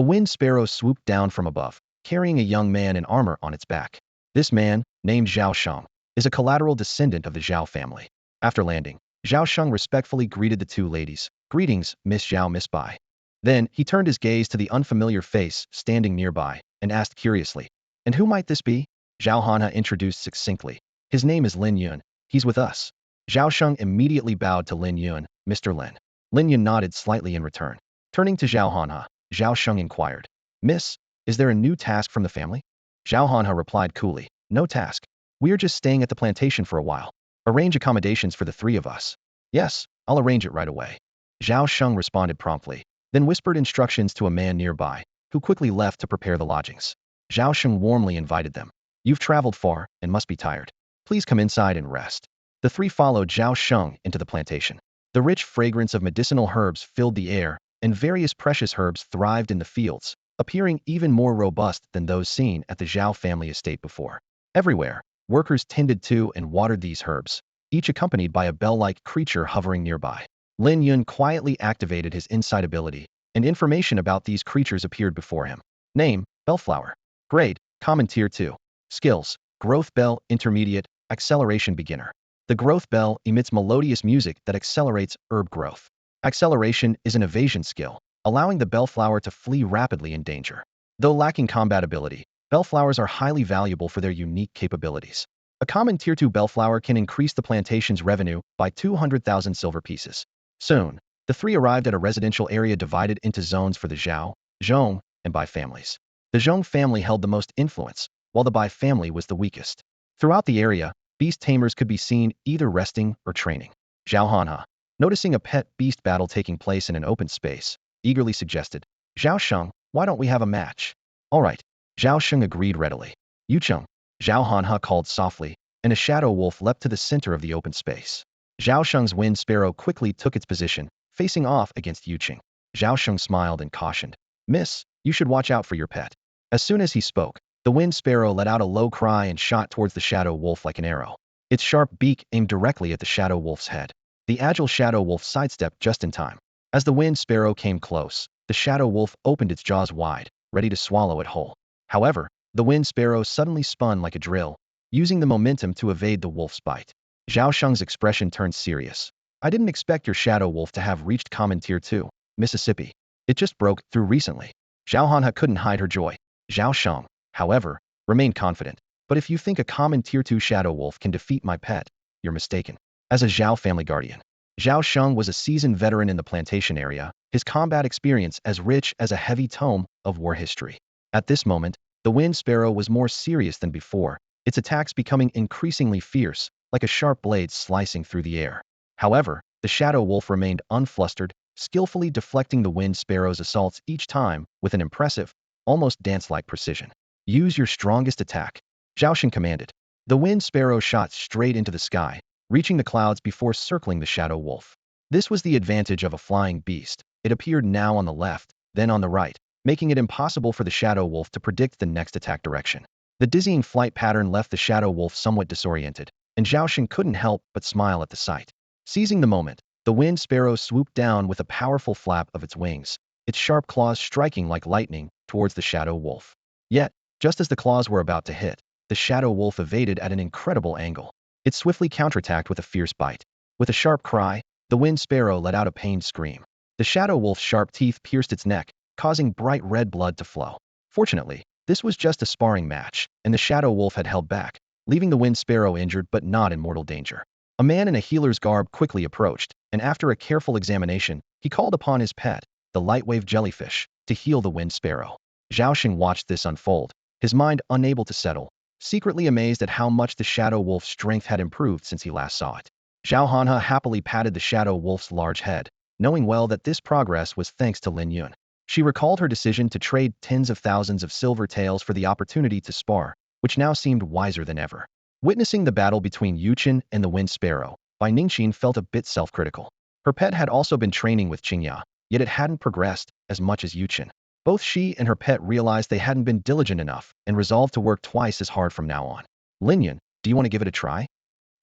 wind sparrow swooped down from above, carrying a young man in armor on its back. This man, named Xiao Shang, is a collateral descendant of the Xiao family. After landing, Zhao Sheng respectfully greeted the two ladies. Greetings, Miss Xiao, Miss Bai. Then, he turned his gaze to the unfamiliar face standing nearby and asked curiously, "And who might this be?" Zhao Hanha introduced succinctly. "His name is Lin Yun. He's with us." Zhao Sheng immediately bowed to Lin Yun. "Mr. Lin." Lin Yun nodded slightly in return. Turning to Zhao Hanha, Zhao Sheng inquired, "Miss, is there a new task from the family?" Zhao Hanha replied coolly, "No task. We are just staying at the plantation for a while. Arrange accommodations for the three of us." "Yes, I'll arrange it right away." Zhao Sheng responded promptly, then whispered instructions to a man nearby, who quickly left to prepare the lodgings. Zhao Sheng warmly invited them. "You've traveled far and must be tired. Please come inside and rest." The three followed Zhao Sheng into the plantation. The rich fragrance of medicinal herbs filled the air, and various precious herbs thrived in the fields, appearing even more robust than those seen at the Zhao family estate before. Everywhere, workers tended to and watered these herbs, each accompanied by a bell-like creature hovering nearby. Lin Yun quietly activated his insight ability, and information about these creatures appeared before him. Name, Bellflower. Grade, Common Tier 2. Skills, Growth Bell, Intermediate, Acceleration Beginner. The growth bell emits melodious music that accelerates herb growth. Acceleration is an evasion skill, allowing the bellflower to flee rapidly in danger. Though lacking combat ability, bellflowers are highly valuable for their unique capabilities. A common Tier 2 bellflower can increase the plantation's revenue by 200,000 silver pieces. Soon, the three arrived at a residential area divided into zones for the Xiao, Zhong, and Bai families. The Zhong family held the most influence, while the Bai family was the weakest. Throughout the area, beast tamers could be seen either resting or training. Zhao Hanha, noticing a pet beast battle taking place in an open space, eagerly suggested, "Zhao Sheng, why don't we have a match?" "All right." Zhao Sheng agreed readily. "Yucheng," Zhao Hanha called softly, and a shadow wolf leapt to the center of the open space. Zhao Sheng's wind sparrow quickly took its position, facing off against Yucheng. Zhao Sheng smiled and cautioned, "Miss, you should watch out for your pet." As soon as he spoke, the wind sparrow let out a low cry and shot towards the shadow wolf like an arrow. Its sharp beak aimed directly at the shadow wolf's head. The agile shadow wolf sidestepped just in time. As the wind sparrow came close, the shadow wolf opened its jaws wide, ready to swallow it whole. However, the wind sparrow suddenly spun like a drill, using the momentum to evade the wolf's bite. Zhao Sheng's expression turned serious. "I didn't expect your shadow wolf to have reached Common Tier 2, Mississippi. It just broke through recently." Zhao Hanha couldn't hide her joy. Zhao Sheng, however, remained confident. "But if you think a common Tier 2 shadow wolf can defeat my pet, you're mistaken." As a Zhao family guardian, Zhao Sheng was a seasoned veteran in the plantation area, his combat experience as rich as a heavy tome of war history. At this moment, the wind sparrow was more serious than before, its attacks becoming increasingly fierce, like a sharp blade slicing through the air. However, the shadow wolf remained unflustered, skillfully deflecting the wind sparrow's assaults each time with an impressive, almost dance-like precision. "Use your strongest attack," Zhao Sheng commanded. The wind sparrow shot straight into the sky, reaching the clouds before circling the shadow wolf. This was the advantage of a flying beast. It appeared now on the left, then on the right, making it impossible for the shadow wolf to predict the next attack direction. The dizzying flight pattern left the shadow wolf somewhat disoriented, and Zhao Sheng couldn't help but smile at the sight. Seizing the moment, the wind sparrow swooped down with a powerful flap of its wings, its sharp claws striking like lightning towards the shadow wolf. Yet, just as the claws were about to hit, the shadow wolf evaded at an incredible angle. It swiftly counterattacked with a fierce bite. With a sharp cry, the wind sparrow let out a pained scream. The shadow wolf's sharp teeth pierced its neck, causing bright red blood to flow. Fortunately, this was just a sparring match, and the shadow wolf had held back, leaving the wind sparrow injured but not in mortal danger. A man in a healer's garb quickly approached, and after a careful examination, he called upon his pet, the lightwave jellyfish, to heal the wind sparrow. Zhao Sheng watched this unfold, his mind unable to settle, secretly amazed at how much the shadow wolf's strength had improved since he last saw it. Zhao Hanha happily patted the shadow wolf's large head, knowing well that this progress was thanks to Lin Yun. She recalled her decision to trade tens of thousands of silver taels for the opportunity to spar, which now seemed wiser than ever. Witnessing the battle between Yuchen and the wind sparrow, Bai Ningxin felt a bit self-critical. Her pet had also been training with Chinga, yet it hadn't progressed as much as Yuchen. Both she and her pet realized they hadn't been diligent enough and resolved to work twice as hard from now on. "Lin Yun, do you want to give it a try?"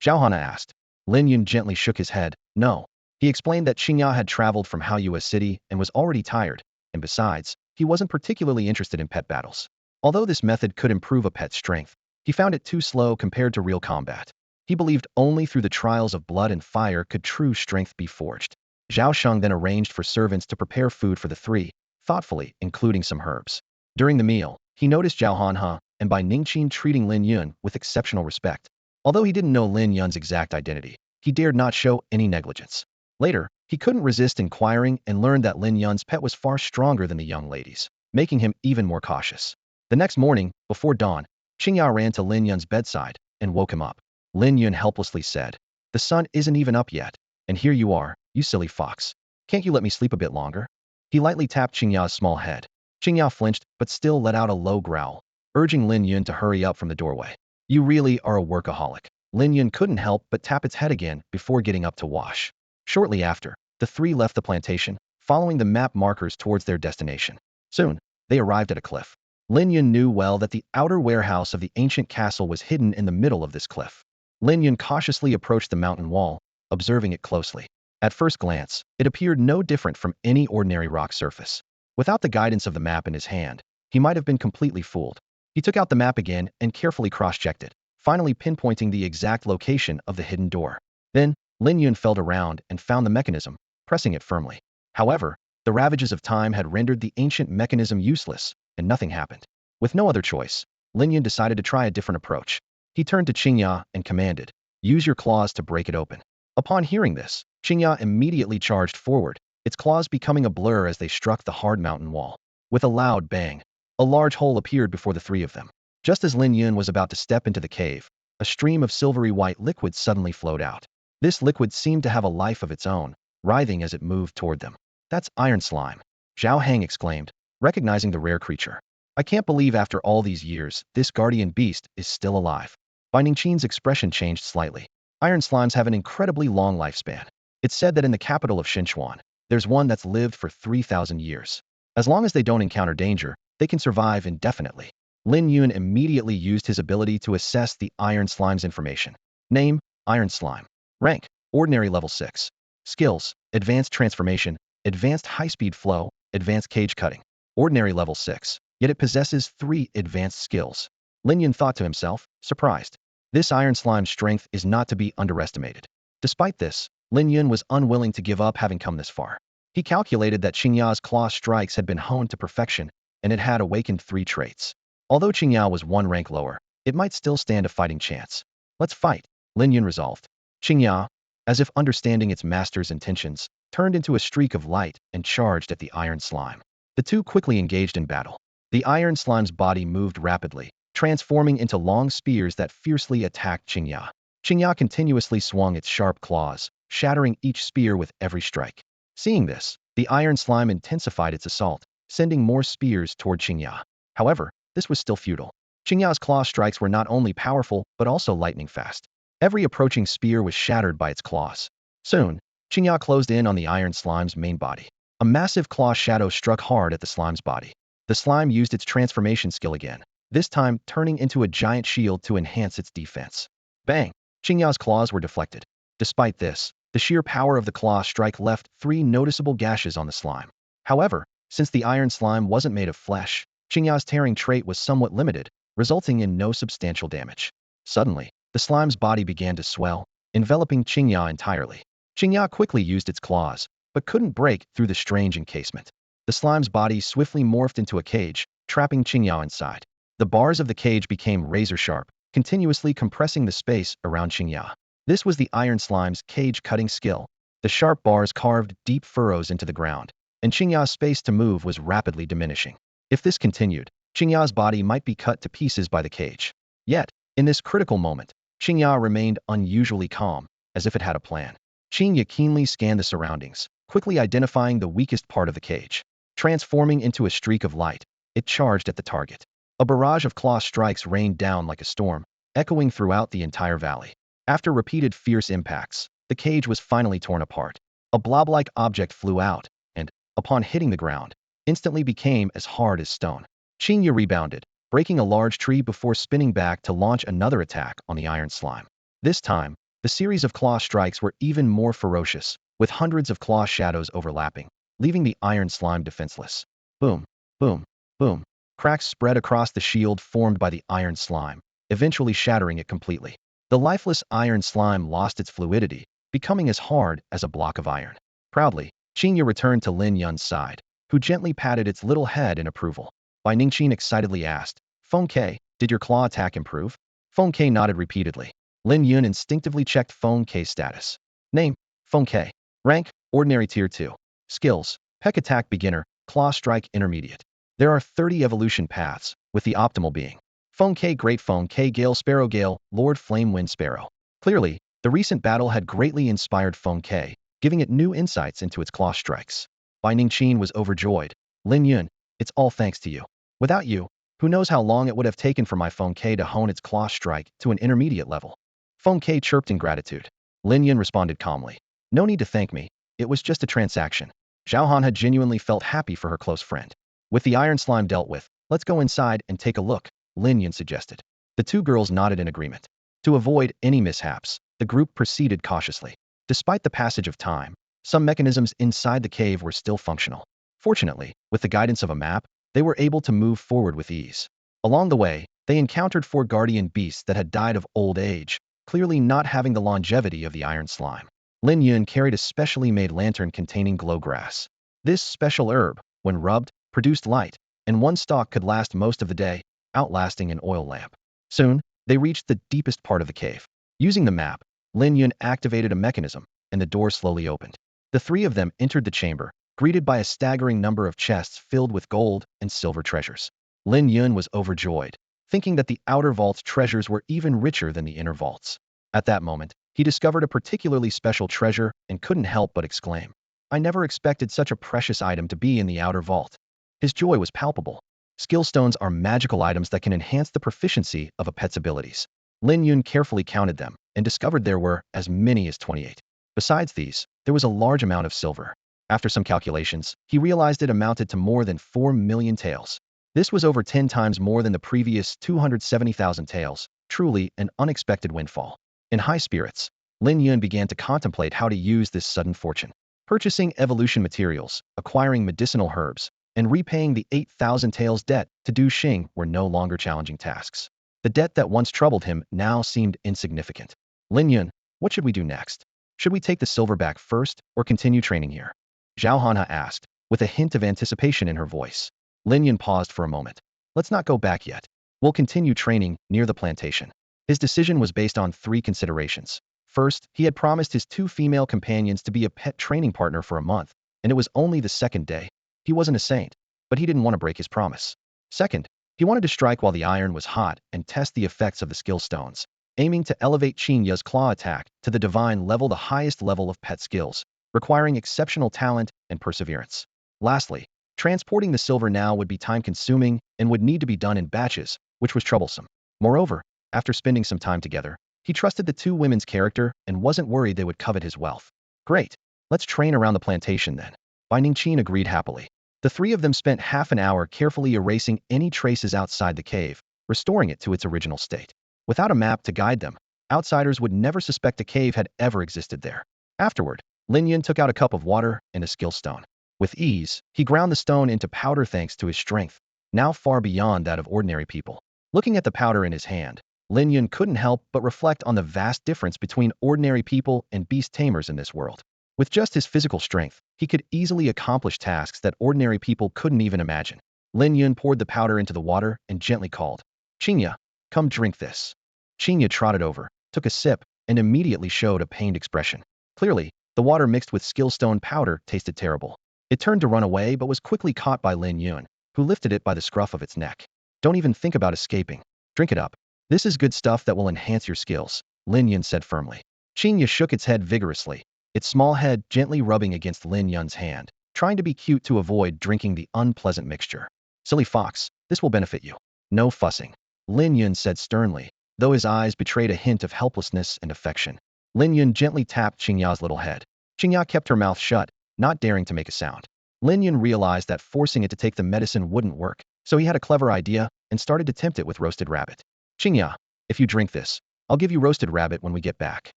Zhao Hanna asked. Lin Yun gently shook his head. "No." He explained that Chinga had traveled from Haoyue City and was already tired, and besides, he wasn't particularly interested in pet battles. Although this method could improve a pet's strength, he found it too slow compared to real combat. He believed only through the trials of blood and fire could true strength be forged. Zhao Sheng then arranged for servants to prepare food for the three, thoughtfully, including some herbs. During the meal, he noticed Zhao Hanhe and by Ningqin treating Lin Yun with exceptional respect. Although he didn't know Lin Yun's exact identity, he dared not show any negligence. Later, he couldn't resist inquiring and learned that Lin Yun's pet was far stronger than the young ladies, making him even more cautious. The next morning, before dawn, Chinga ran to Lin Yun's bedside and woke him up. Lin Yun helplessly said, "The sun isn't even up yet, and here you are, you silly fox. Can't you let me sleep a bit longer?" He lightly tapped Qingya's small head. Qingya flinched but still let out a low growl, urging Lin Yun to hurry up from the doorway. "You really are a workaholic." Lin Yun couldn't help but tap its head again before getting up to wash. Shortly after, the three left the plantation, following the map markers towards their destination. Soon, they arrived at a cliff. Lin Yun knew well that the outer warehouse of the ancient castle was hidden in the middle of this cliff. Lin Yun cautiously approached the mountain wall, observing it closely. At first glance, it appeared no different from any ordinary rock surface. Without the guidance of the map in his hand, he might have been completely fooled. He took out the map again and carefully cross-checked it, finally pinpointing the exact location of the hidden door. Then, Lin Yun felt around and found the mechanism, pressing it firmly. However, the ravages of time had rendered the ancient mechanism useless, and nothing happened. With no other choice, Lin Yun decided to try a different approach. He turned to Qingya and commanded, "Use your claws to break it open." Upon hearing this, Qingya immediately charged forward, its claws becoming a blur as they struck the hard mountain wall. With a loud bang, a large hole appeared before the three of them. Just as Lin Yun was about to step into the cave, a stream of silvery white liquid suddenly flowed out. This liquid seemed to have a life of its own, writhing as it moved toward them. "That's iron slime," Zhao Heng exclaimed, recognizing the rare creature. "I can't believe after all these years, this guardian beast is still alive." Bai Ningqin's expression changed slightly. Iron slimes have an incredibly long lifespan. It's said that in the capital of Xinchuan, there's one that's lived for 3,000 years. As long as they don't encounter danger, they can survive indefinitely. Lin Yun immediately used his ability to assess the iron slime's information. Name, Iron Slime. Rank, Ordinary level 6. Skills, Advanced Transformation, Advanced High-Speed Flow, Advanced Cage Cutting. Ordinary level 6, yet it possesses 3 advanced skills. Lin Yun thought to himself, surprised. This iron slime's strength is not to be underestimated. Despite this, Lin Yun was unwilling to give up having come this far. He calculated that Qingya's claw strikes had been honed to perfection, and it had awakened 3 traits. Although Qingya was 1 rank lower, it might still stand a fighting chance. "Let's fight," Lin Yun resolved. Qingya, as if understanding its master's intentions, turned into a streak of light and charged at the iron slime. The two quickly engaged in battle. The iron slime's body moved rapidly, transforming into long spears that fiercely attacked Qingya. Qingya continuously swung its sharp claws, shattering each spear with every strike. Seeing this, the iron slime intensified its assault, sending more spears toward Qingya. However, this was still futile. Qingya's claw strikes were not only powerful, but also lightning fast. Every approaching spear was shattered by its claws. Soon, Qingya closed in on the iron slime's main body. A massive claw shadow struck hard at the slime's body. The slime used its transformation skill again, this time turning into a giant shield to enhance its defense. Bang! Qingya's claws were deflected. Despite this, the sheer power of the claw strike left 3 noticeable gashes on the slime. However, since the iron slime wasn't made of flesh, Qingya's tearing trait was somewhat limited, resulting in no substantial damage. Suddenly, the slime's body began to swell, enveloping Qingya entirely. Qingya quickly used its claws, but couldn't break through the strange encasement. The slime's body swiftly morphed into a cage, trapping Qingya inside. The bars of the cage became razor-sharp, continuously compressing the space around Qingya. This was the iron slime's cage-cutting skill. The sharp bars carved deep furrows into the ground, and Qingya's space to move was rapidly diminishing. If this continued, Qingya's body might be cut to pieces by the cage. Yet, in this critical moment, Qingya remained unusually calm, as if it had a plan. Qingya keenly scanned the surroundings, quickly identifying the weakest part of the cage. Transforming into a streak of light, it charged at the target. A barrage of claw strikes rained down like a storm, echoing throughout the entire valley. After repeated fierce impacts, the cage was finally torn apart. A blob-like object flew out, and, upon hitting the ground, instantly became as hard as stone. Qingya rebounded, breaking a large tree before spinning back to launch another attack on the iron slime. This time, the series of claw strikes were even more ferocious, with hundreds of claw shadows overlapping, leaving the iron slime defenseless. Boom, boom, boom. Cracks spread across the shield formed by the iron slime, eventually shattering it completely. The lifeless iron slime lost its fluidity, becoming as hard as a block of iron. Proudly, Chinga returned to Lin Yun's side, who gently patted its little head in approval. Bai Ningqin excitedly asked, Feng Ke, did your claw attack improve? Feng Ke nodded repeatedly. Lin Yun instinctively checked Feng Ke's status. Name, Feng Ke. Rank, ordinary tier 2. Skills, peck attack beginner, claw strike intermediate. There are 30 evolution paths, with the optimal being Feng Ke Great Feng Ke Gale Sparrow Gale, Lord Flame Wind Sparrow. Clearly, the recent battle had greatly inspired Feng Ke, giving it new insights into its claw strikes. Bai Ningqin was overjoyed. Lin Yun, it's all thanks to you. Without you, who knows how long it would have taken for my Feng Ke to hone its claw strike to an intermediate level. Feng Ke chirped in gratitude. Lin Yun responded calmly. No need to thank me. It was just a transaction. Xiao Han had genuinely felt happy for her close friend. With the iron slime dealt with, let's go inside and take a look, Lin Yun suggested. The two girls nodded in agreement. To avoid any mishaps, the group proceeded cautiously. Despite the passage of time, some mechanisms inside the cave were still functional. Fortunately, with the guidance of a map, they were able to move forward with ease. Along the way, they encountered 4 guardian beasts that had died of old age, clearly not having the longevity of the iron slime. Lin Yun carried a specially made lantern containing glow grass. This special herb, when rubbed, produced light, and one stalk could last most of the day, outlasting an oil lamp. Soon, they reached the deepest part of the cave. Using the map, Lin Yun activated a mechanism, and the door slowly opened. The 3 of them entered the chamber, greeted by a staggering number of chests filled with gold and silver treasures. Lin Yun was overjoyed, thinking that the outer vault's treasures were even richer than the inner vaults. At that moment, he discovered a particularly special treasure and couldn't help but exclaim, I never expected such a precious item to be in the outer vault. His joy was palpable. Skill stones are magical items that can enhance the proficiency of a pet's abilities. Lin Yun carefully counted them and discovered there were as many as 28. Besides these, there was a large amount of silver. After some calculations, he realized it amounted to more than 4 million taels. This was over 10 times more than the previous 270,000 taels, truly an unexpected windfall. In high spirits, Lin Yun began to contemplate how to use this sudden fortune. Purchasing evolution materials, acquiring medicinal herbs, and repaying the 8,000 taels debt to Du Xing were no longer challenging tasks. The debt that once troubled him now seemed insignificant. Lin Yun, what should we do next? Should we take the silver back first, or continue training here? Zhao Hanha asked, with a hint of anticipation in her voice. Lin Yun paused for a moment. Let's not go back yet. We'll continue training near the plantation. His decision was based on 3 considerations. First, he had promised his 2 female companions to be a pet training partner for a month, and it was only the 2nd day. He wasn't a saint, but he didn't want to break his promise. Second, he wanted to strike while the iron was hot and test the effects of the skill stones, aiming to elevate Chinga's claw attack to the divine level, the highest level of pet skills, requiring exceptional talent and perseverance. Lastly, transporting the silver now would be time-consuming and would need to be done in batches, which was troublesome. Moreover, after spending some time together, he trusted the 2 women's character and wasn't worried they would covet his wealth. Great. Let's train around the plantation then. Bai Ningqin agreed happily. The 3 of them spent half an hour carefully erasing any traces outside the cave, restoring it to its original state. Without a map to guide them, outsiders would never suspect a cave had ever existed there. Afterward, Lin Yun took out a cup of water and a skill stone. With ease, he ground the stone into powder thanks to his strength, now far beyond that of ordinary people. Looking at the powder in his hand, Lin Yun couldn't help but reflect on the vast difference between ordinary people and beast tamers in this world. With just his physical strength, he could easily accomplish tasks that ordinary people couldn't even imagine. Lin Yun poured the powder into the water and gently called, Chinga, come drink this. Chinga trotted over, took a sip, and immediately showed a pained expression. Clearly, the water mixed with skill stone powder tasted terrible. It turned to run away but was quickly caught by Lin Yun, who lifted it by the scruff of its neck. Don't even think about escaping. Drink it up. This is good stuff that will enhance your skills, Lin Yun said firmly. Chinga shook its head vigorously, its small head gently rubbing against Lin Yun's hand, trying to be cute to avoid drinking the unpleasant mixture. Silly fox, this will benefit you. No fussing, Lin Yun said sternly, though his eyes betrayed a hint of helplessness and affection. Lin Yun gently tapped Chinga's little head. Chinga kept her mouth shut, not daring to make a sound. Lin Yun realized that forcing it to take the medicine wouldn't work, so he had a clever idea and started to tempt it with roasted rabbit. Chinga, if you drink this, I'll give you roasted rabbit when we get back.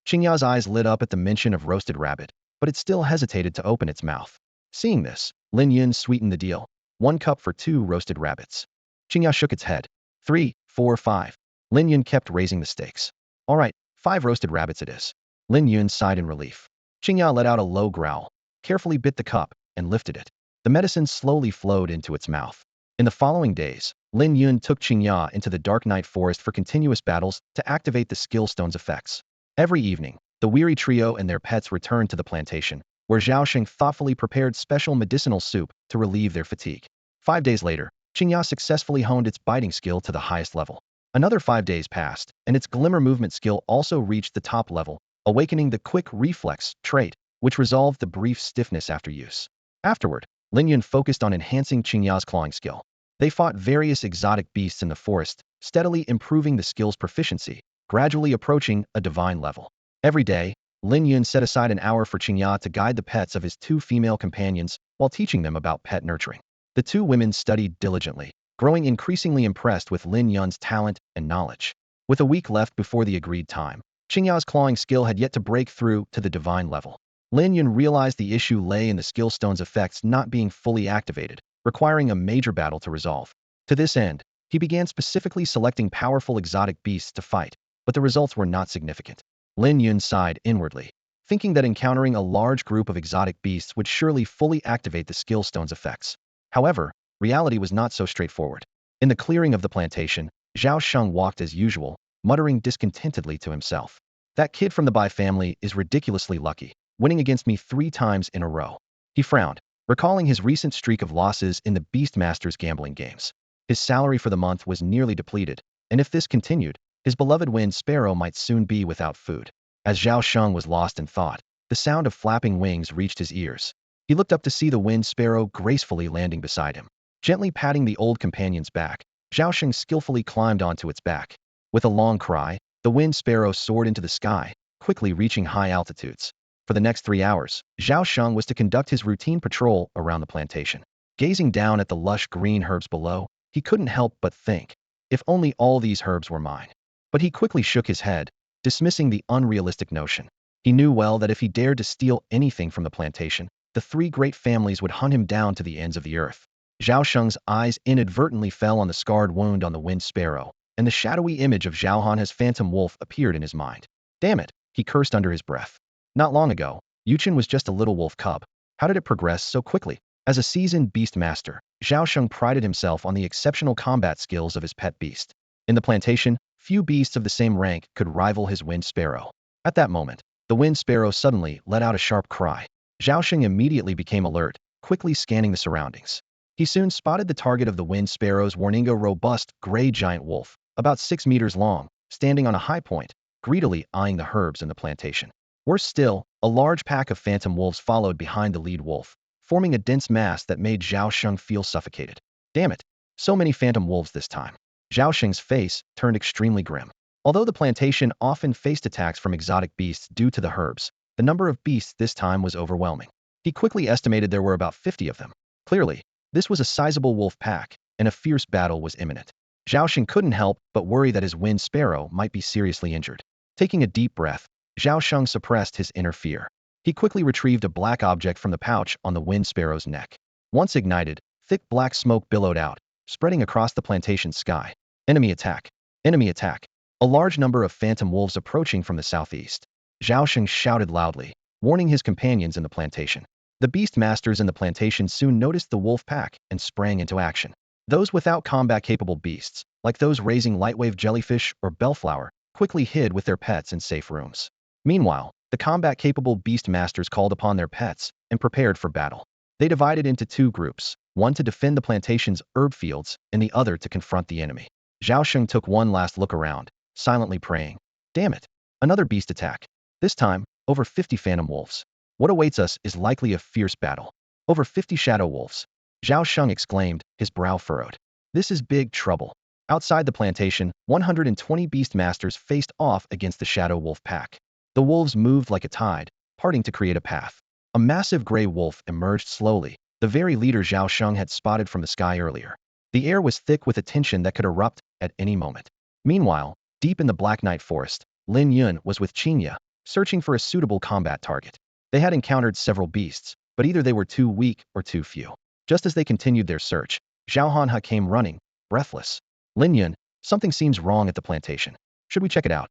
Chinga's eyes lit up at the mention of roasted rabbit, but it still hesitated to open its mouth. Seeing this, Lin Yun sweetened the deal. 1 cup for 2 roasted rabbits. Chinga shook its head. 3, 4, 5. Lin Yun kept raising the stakes. All right, 5 roasted rabbits it is. Lin Yun sighed in relief. Chinga let out a low growl, carefully bit the cup, and lifted it. The medicine slowly flowed into its mouth. In the following days, Lin Yun took Chinga into the Dark Night Forest for continuous battles to activate the skill stone's effects. Every evening, the weary trio and their pets returned to the plantation, where Xiao thoughtfully prepared special medicinal soup to relieve their fatigue. 5 days later, Chinga successfully honed its biting skill to the highest level. Another 5 days passed, and its glimmer movement skill also reached the top level, awakening the quick reflex trait, which resolved the brief stiffness after use. Afterward, Lin Yun focused on enhancing Chinga's clawing skill. They fought various exotic beasts in the forest, steadily improving the skill's proficiency, gradually approaching a divine level. Every day, Lin Yun set aside an hour for Chinga to guide the pets of his 2 female companions while teaching them about pet nurturing. The 2 women studied diligently, growing increasingly impressed with Lin Yun's talent and knowledge. With a week left before the agreed time, Chinga's clawing skill had yet to break through to the divine level. Lin Yun realized the issue lay in the skill stone's effects not being fully activated, requiring a major battle to resolve. To this end, he began specifically selecting powerful exotic beasts to fight, but the results were not significant. Lin Yun sighed inwardly, thinking that encountering a large group of exotic beasts would surely fully activate the skill stone's effects. However, reality was not so straightforward. In the clearing of the plantation, Xiao walked as usual, muttering discontentedly to himself. That kid from the Bai family is ridiculously lucky, winning against me 3 times in a row. He frowned, recalling his recent streak of losses in the Beastmaster's gambling games. His salary for the month was nearly depleted, and if this continued, his beloved wind sparrow might soon be without food. As Xiao was lost in thought, the sound of flapping wings reached his ears. He looked up to see the wind sparrow gracefully landing beside him. Gently patting the old companion's back, Xiao skillfully climbed onto its back. With a long cry, the wind sparrow soared into the sky, quickly reaching high altitudes. For the next 3 hours, Xiao was to conduct his routine patrol around the plantation. Gazing down at the lush green herbs below, he couldn't help but think, if only all these herbs were mine. But he quickly shook his head, dismissing the unrealistic notion. He knew well that if he dared to steal anything from the plantation, the 3 great families would hunt him down to the ends of the earth. Xiao eyes inadvertently fell on the scarred wound on the wind sparrow, and the shadowy image of Xiaohan as phantom wolf appeared in his mind. Damn it, he cursed under his breath. Not long ago, Yuchen was just a little wolf cub. How did it progress so quickly? As a seasoned beast master, Xiao prided himself on the exceptional combat skills of his pet beast. In the plantation, few beasts of the same rank could rival his wind sparrow. At that moment, the wind sparrow suddenly let out a sharp cry. Xiao immediately became alert, quickly scanning the surroundings. He soon spotted the target of the wind sparrow's warningo robust gray giant wolf, about 6 meters long, standing on a high point, greedily eyeing the herbs in the plantation. Worse still, a large pack of phantom wolves followed behind the lead wolf, forming a dense mass that made Xiao feel suffocated. Damn it, so many phantom wolves this time. Xiao face turned extremely grim. Although the plantation often faced attacks from exotic beasts due to the herbs, the number of beasts this time was overwhelming. He quickly estimated there were about 50 of them. Clearly, this was a sizable wolf pack, and a fierce battle was imminent. Xiao couldn't help but worry that his wind sparrow might be seriously injured. Taking a deep breath, Xiao suppressed his inner fear. He quickly retrieved a black object from the pouch on the wind sparrow's neck. Once ignited, thick black smoke billowed out, spreading across the plantation's sky. Enemy attack! Enemy attack! A large number of phantom wolves approaching from the southeast. Xiao shouted loudly, warning his companions in the plantation. The beast masters in the plantation soon noticed the wolf pack and sprang into action. Those without combat-capable beasts, like those raising lightwave jellyfish or bellflower, quickly hid with their pets in safe rooms. Meanwhile, the combat-capable beast masters called upon their pets and prepared for battle. They divided into 2 groups, one to defend the plantation's herb fields and the other to confront the enemy. Xiao took one last look around, silently praying. Damn it, another beast attack. This time, over 50 phantom wolves. What awaits us is likely a fierce battle. Over 50 shadow wolves. Xiao exclaimed, his brow furrowed. This is big trouble. Outside the plantation, 120 beast masters faced off against the shadow wolf pack. The wolves moved like a tide, parting to create a path. A massive gray wolf emerged slowly, the very leader Xiao had spotted from the sky earlier. The air was thick with a tension that could erupt at any moment. Meanwhile, deep in the Black Night Forest, Lin Yun was with Chinga, searching for a suitable combat target. They had encountered several beasts, but either they were too weak or too few. Just as they continued their search, Xiao came running, breathless. Lin Yun, something seems wrong at the plantation. Should we check it out?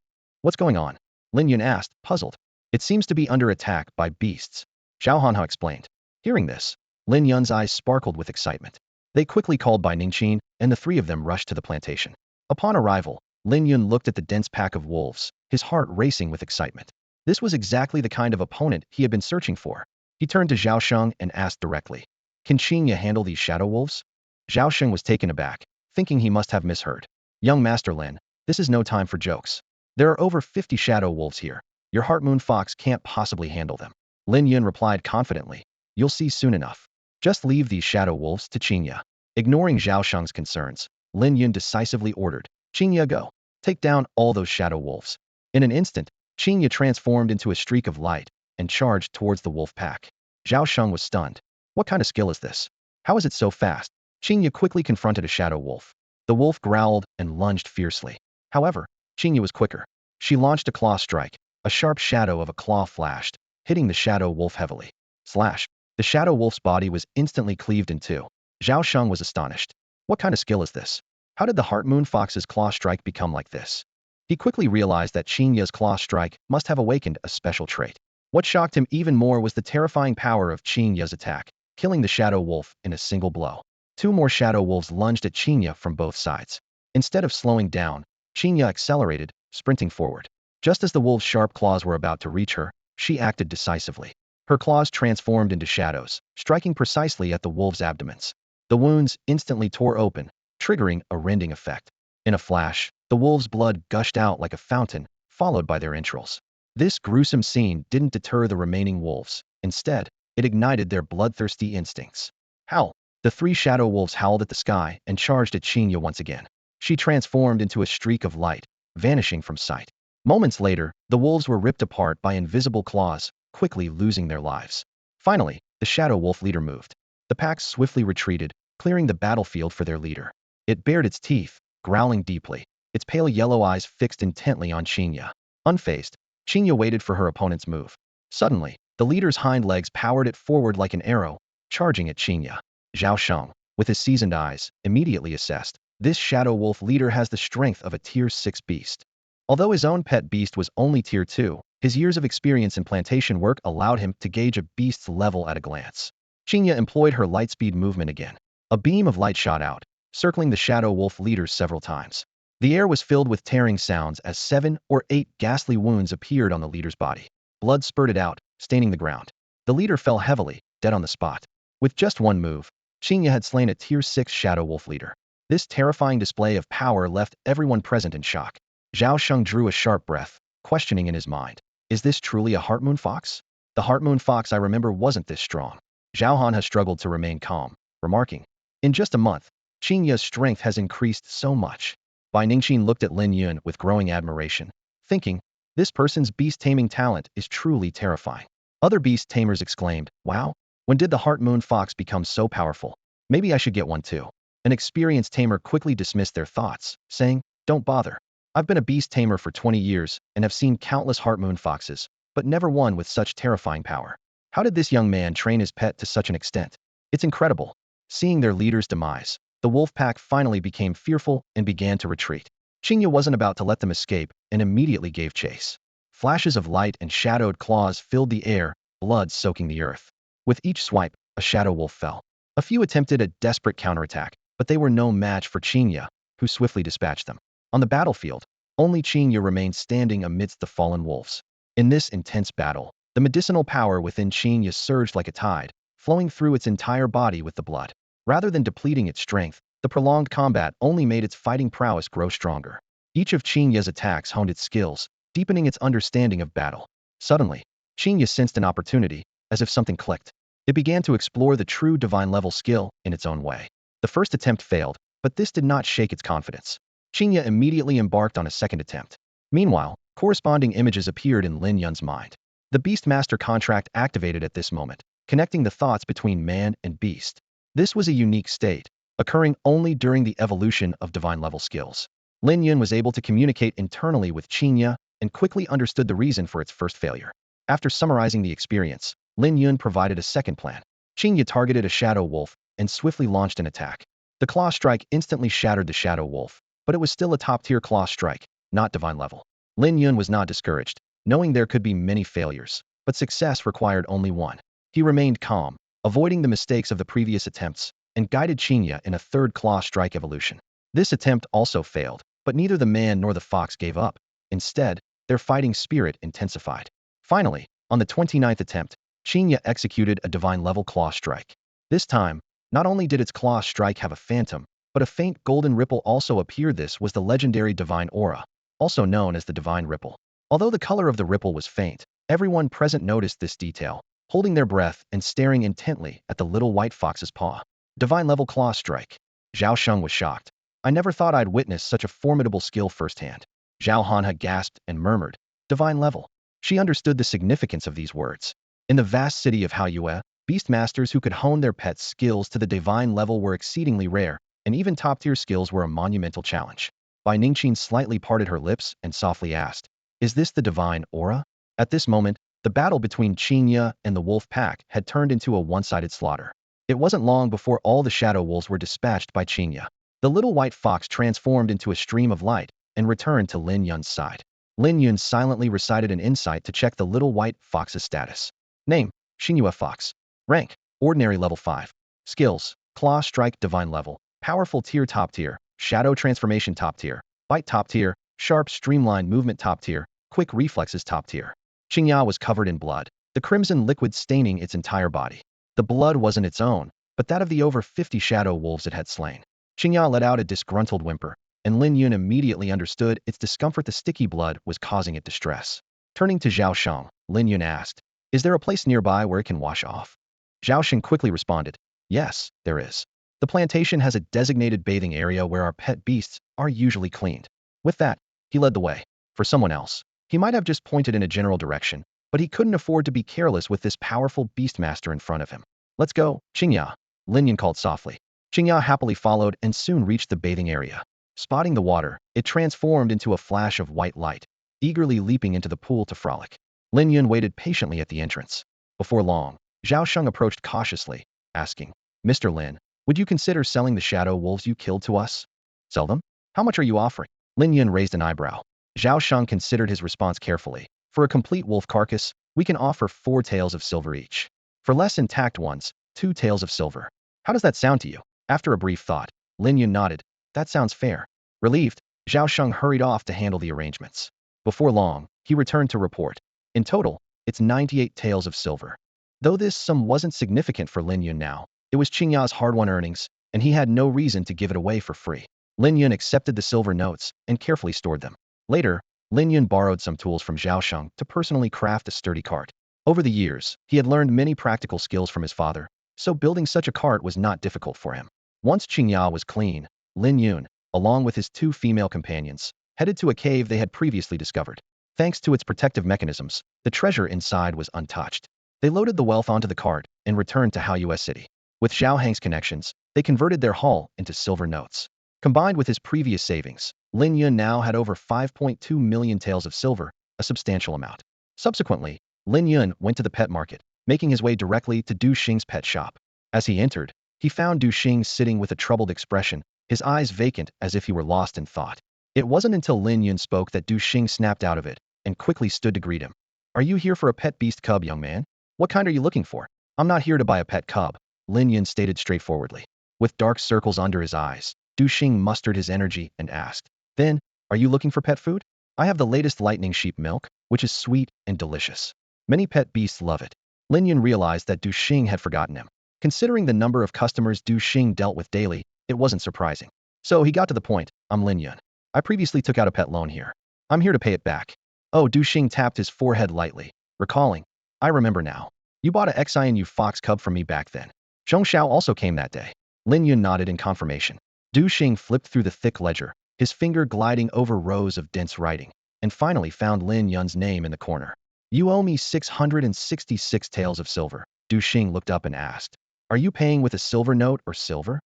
What's going on? Lin Yun asked, puzzled. It seems to be under attack by beasts. Xiao Hanha explained. Hearing this, Lin Yun's eyes sparkled with excitement. They quickly called Bai Ningqin, and the three of them rushed to the plantation. Upon arrival, Lin Yun looked at the dense pack of wolves, his heart racing with excitement. This was exactly the kind of opponent he had been searching for. He turned to Zhao Sheng and asked directly, "Can Chinga handle these shadow wolves?" Zhao Sheng was taken aback, thinking he must have misheard. "Young Master Lin, this is no time for jokes. There are over 50 shadow wolves here. Your Heart Moon Fox can't possibly handle them." Lin Yun replied confidently, "You'll see soon enough. Just leave these shadow wolves to Chinga." Ignoring Zhao Sheng's concerns, Lin Yun decisively ordered, "Chinga, go. Take down all those shadow wolves." In an instant, Chinga transformed into a streak of light and charged towards the wolf pack. Zhao Sheng was stunned. What kind of skill is this? How is it so fast? Chinga quickly confronted a shadow wolf. The wolf growled and lunged fiercely. However, Chinga was quicker. She launched a claw strike. A sharp shadow of a claw flashed, hitting the shadow wolf heavily. Slash. The shadow wolf's body was instantly cleaved in two. Zhao Sheng was astonished. What kind of skill is this? How did the Heart Moon Fox's claw strike become like this? He quickly realized that Chinya's claw strike must have awakened a special trait. What shocked him even more was the terrifying power of Chinya's attack, killing the shadow wolf in a single blow. Two more shadow wolves lunged at Chinya from both sides. Instead of slowing down, Chinya accelerated, sprinting forward. Just as the wolf's sharp claws were about to reach her, she acted decisively. Her claws transformed into shadows, striking precisely at the wolves' abdomens. The wounds instantly tore open, triggering a rending effect. In a flash, the wolves' blood gushed out like a fountain, followed by their entrails. This gruesome scene didn't deter the remaining wolves. Instead, it ignited their bloodthirsty instincts. Howl! The three shadow wolves howled at the sky and charged at Chinya once again. She transformed into a streak of light, vanishing from sight. Moments later, the wolves were ripped apart by invisible claws, quickly losing their lives. Finally, the shadow wolf leader moved. The pack swiftly retreated, clearing the battlefield for their leader. It bared its teeth, growling deeply, its pale yellow eyes fixed intently on Chinya. Unfazed, Chinya waited for her opponent's move. Suddenly, the leader's hind legs powered it forward like an arrow, charging at Chinya. Zhao Sheng, with his seasoned eyes, immediately assessed, this shadow wolf leader has the strength of a tier 6 beast. Although his own pet beast was only tier 2, his years of experience in plantation work allowed him to gauge a beast's level at a glance. Chinya employed her lightspeed movement again. A beam of light shot out, circling the shadow wolf leader several times. The air was filled with tearing sounds as 7 or 8 ghastly wounds appeared on the leader's body. Blood spurted out, staining the ground. The leader fell heavily, dead on the spot. With just one move, Chinya had slain a tier 6 shadow wolf leader. This terrifying display of power left everyone present in shock. Zhao Sheng drew a sharp breath, questioning in his mind, is this truly a Heart Moon Fox? The Heart Moon Fox I remember wasn't this strong. Zhao Hanha struggled to remain calm, remarking, in just a month, Chinya's strength has increased so much. Bai Ningqin looked at Lin Yun with growing admiration, thinking, this person's beast taming talent is truly terrifying. Other beast tamers exclaimed, wow, when did the Heart Moon Fox become so powerful? Maybe I should get one too. An experienced tamer quickly dismissed their thoughts, saying, don't bother. I've been a beast tamer for 20 years and have seen countless Heart Moon Foxes, but never one with such terrifying power. How did this young man train his pet to such an extent? It's incredible. Seeing their leader's demise, the wolf pack finally became fearful and began to retreat. Chinya wasn't about to let them escape and immediately gave chase. Flashes of light and shadowed claws filled the air, blood soaking the earth. With each swipe, a shadow wolf fell. A few attempted a desperate counterattack, but they were no match for Chinya, who swiftly dispatched them. On the battlefield, only Chinya remained standing amidst the fallen wolves. In this intense battle, the medicinal power within Chinya surged like a tide, flowing through its entire body with the blood. Rather than depleting its strength, the prolonged combat only made its fighting prowess grow stronger. Each of Chinya's attacks honed its skills, deepening its understanding of battle. Suddenly, Chinya sensed an opportunity, as if something clicked. It began to explore the true divine-level skill in its own way. The first attempt failed, but this did not shake its confidence. Chinya immediately embarked on a second attempt. Meanwhile, corresponding images appeared in Lin Yun's mind. The Beastmaster contract activated at this moment, connecting the thoughts between man and beast. This was a unique state, occurring only during the evolution of divine-level skills. Lin Yun was able to communicate internally with Chinya and quickly understood the reason for its first failure. After summarizing the experience, Lin Yun provided a second plan. Chinya targeted a shadow wolf and swiftly launched an attack. The claw strike instantly shattered the shadow wolf, but it was still a top-tier claw strike, not divine level. Lin Yun was not discouraged, knowing there could be many failures, but success required only one. He remained calm, avoiding the mistakes of the previous attempts, and guided Chinga in a third claw strike evolution. This attempt also failed, but neither the man nor the fox gave up. Instead, their fighting spirit intensified. Finally, on the 29th attempt, Chinga executed a divine-level claw strike. This time, not only did its claw strike have a phantom, but a faint golden ripple also appeared. This was the legendary divine aura, also known as the divine ripple. Although the color of the ripple was faint, everyone present noticed this detail, holding their breath and staring intently at the little white fox's paw. Divine-level claw strike. Xiao Sheng was shocked. I never thought I'd witness such a formidable skill firsthand. Zhao Hanha gasped and murmured, divine level. She understood the significance of these words. In the vast city of Haoyue, beastmasters who could hone their pets' skills to the divine level were exceedingly rare, and even top-tier skills were a monumental challenge. Bai Ningqin slightly parted her lips and softly asked, is this the divine aura? At this moment, the battle between Chinga and the wolf pack had turned into a one-sided slaughter. It wasn't long before all the shadow wolves were dispatched by Chinga. The little white fox transformed into a stream of light and returned to Lin Yun's side. Lin Yun silently recited an insight to check the little white fox's status. Name, Xingyue Fox. Rank, Ordinary Level 5. Skills, Claw Strike Divine Level, Powerful Tier Top Tier, Shadow Transformation Top Tier, Bite Top Tier, Sharp Streamlined Movement Top Tier, Quick Reflexes Top Tier. Chinga was covered in blood, the crimson liquid staining its entire body. The blood wasn't its own, but that of the over 50 shadow wolves it had slain. Chinga let out a disgruntled whimper, and Lin Yun immediately understood its discomfort. The sticky blood was causing it distress. Turning to Xiao Sheng, Lin Yun asked, is there a place nearby where it can wash off? Xiao Sheng quickly responded, yes, there is. The plantation has a designated bathing area where our pet beasts are usually cleaned. With that, he led the way. For someone else, he might have just pointed in a general direction, but he couldn't afford to be careless with this powerful beastmaster in front of him. Let's go, Chinga, Lin Yun called softly. Chinga happily followed and soon reached the bathing area. Spotting the water, it transformed into a flash of white light, eagerly leaping into the pool to frolic. Lin Yun waited patiently at the entrance. Before long, Xiao Sheng approached cautiously, asking, Mr. Lin, would you consider selling the shadow wolves you killed to us? Sell them? How much are you offering? Lin Yun raised an eyebrow. Xiao Sheng considered his response carefully. For a complete wolf carcass, we can offer 4 taels of silver each. For less intact ones, 2 taels of silver. How does that sound to you? After a brief thought, Lin Yun nodded. That sounds fair. Relieved, Xiao Sheng hurried off to handle the arrangements. Before long, he returned to report. In total, it's 98 taels of silver. Though this sum wasn't significant for Lin Yun now, it was Chinga's hard-won earnings, and he had no reason to give it away for free. Lin Yun accepted the silver notes and carefully stored them. Later, Lin Yun borrowed some tools from Xiao Sheng to personally craft a sturdy cart. Over the years, he had learned many practical skills from his father, so building such a cart was not difficult for him. Once Chinga was clean, Lin Yun, along with his 2 female companions, headed to a cave they had previously discovered. Thanks to its protective mechanisms, the treasure inside was untouched. They loaded the wealth onto the cart and returned to Haoyue City. With Xiao Hang's connections, they converted their haul into silver notes. Combined with his previous savings, Lin Yun now had over 5.2 million taels of silver, a substantial amount. Subsequently, Lin Yun went to the pet market, making his way directly to Du Xing's pet shop. As he entered, he found Du Xing sitting with a troubled expression, his eyes vacant as if he were lost in thought. It wasn't until Lin Yun spoke that Du Xing snapped out of it and quickly stood to greet him. Are you here for a pet beast cub, young man? What kind are you looking for? I'm not here to buy a pet cub, Lin Yun stated straightforwardly. With dark circles under his eyes, Du Xing mustered his energy and asked, then, are you looking for pet food? I have the latest lightning sheep milk, which is sweet and delicious. Many pet beasts love it. Lin Yun realized that Du Xing had forgotten him. Considering the number of customers Du Xing dealt with daily, it wasn't surprising. So he got to the point, I'm Lin Yun. I previously took out a pet loan here. I'm here to pay it back. Oh, Du Xing tapped his forehead lightly, recalling, I remember now. You bought a XINU fox cub from me back then. Zhong Xiao also came that day. Lin Yun nodded in confirmation. Du Xing flipped through the thick ledger, his finger gliding over rows of dense writing, and finally found Lin Yun's name in the corner. You owe me 666 taels of silver. Du Xing looked up and asked, are you paying with a silver note or silver?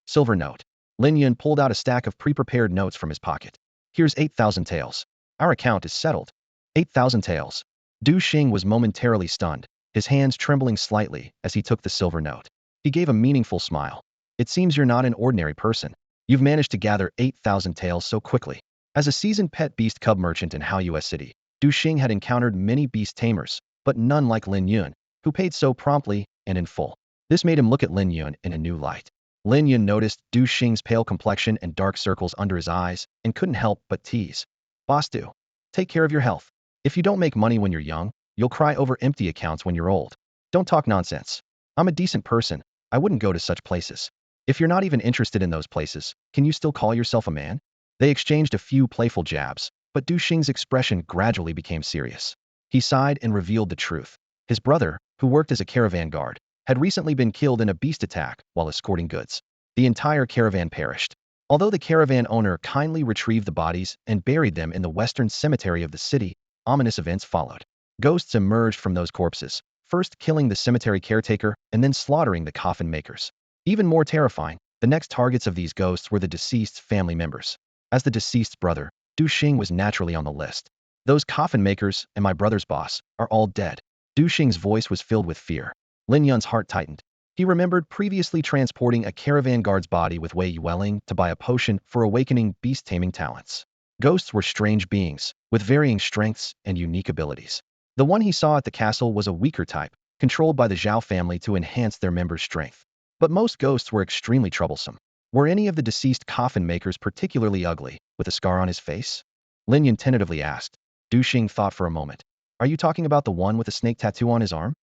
Silver note. Lin Yun pulled out a stack of pre-prepared notes from his pocket. Here's 8,000 taels. Our account is settled. 8,000 taels. Du Xing was momentarily stunned, his hands trembling slightly as he took the silver note. He gave a meaningful smile. It seems you're not an ordinary person. You've managed to gather 8,000 taels so quickly. As a seasoned pet beast cub merchant in Hao City, Du Xing had encountered many beast tamers, but none like Lin Yun, who paid so promptly and in full. This made him look at Lin Yun in a new light. Lin Yun noticed Du Xing's pale complexion and dark circles under his eyes and couldn't help but tease. Boss Du, take care of your health. If you don't make money when you're young, you'll cry over empty accounts when you're old. Don't talk nonsense. I'm a decent person. I wouldn't go to such places. If you're not even interested in those places, can you still call yourself a man? They exchanged a few playful jabs, but Du Xing's expression gradually became serious. He sighed and revealed the truth. His brother, who worked as a caravan guard, had recently been killed in a beast attack while escorting goods. The entire caravan perished. Although the caravan owner kindly retrieved the bodies and buried them in the western cemetery of the city, ominous events followed. Ghosts emerged from those corpses, first killing the cemetery caretaker and then slaughtering the coffin makers. Even more terrifying, the next targets of these ghosts were the deceased's family members. As the deceased's brother, Du Xing was naturally on the list. Those coffin makers and my brother's boss are all dead. Du Xing's voice was filled with fear. Lin Yun's heart tightened. He remembered previously transporting a caravan guard's body with Wei Yuwelling to buy a potion for awakening beast taming talents. Ghosts were strange beings, with varying strengths and unique abilities. The one he saw at the castle was a weaker type, controlled by the Xiao family to enhance their members' strength. But most ghosts were extremely troublesome. Were any of the deceased coffin makers particularly ugly, with a scar on his face? Lin Yun tentatively asked. Du Xing thought for a moment. Are you talking about the one with a snake tattoo on his arm?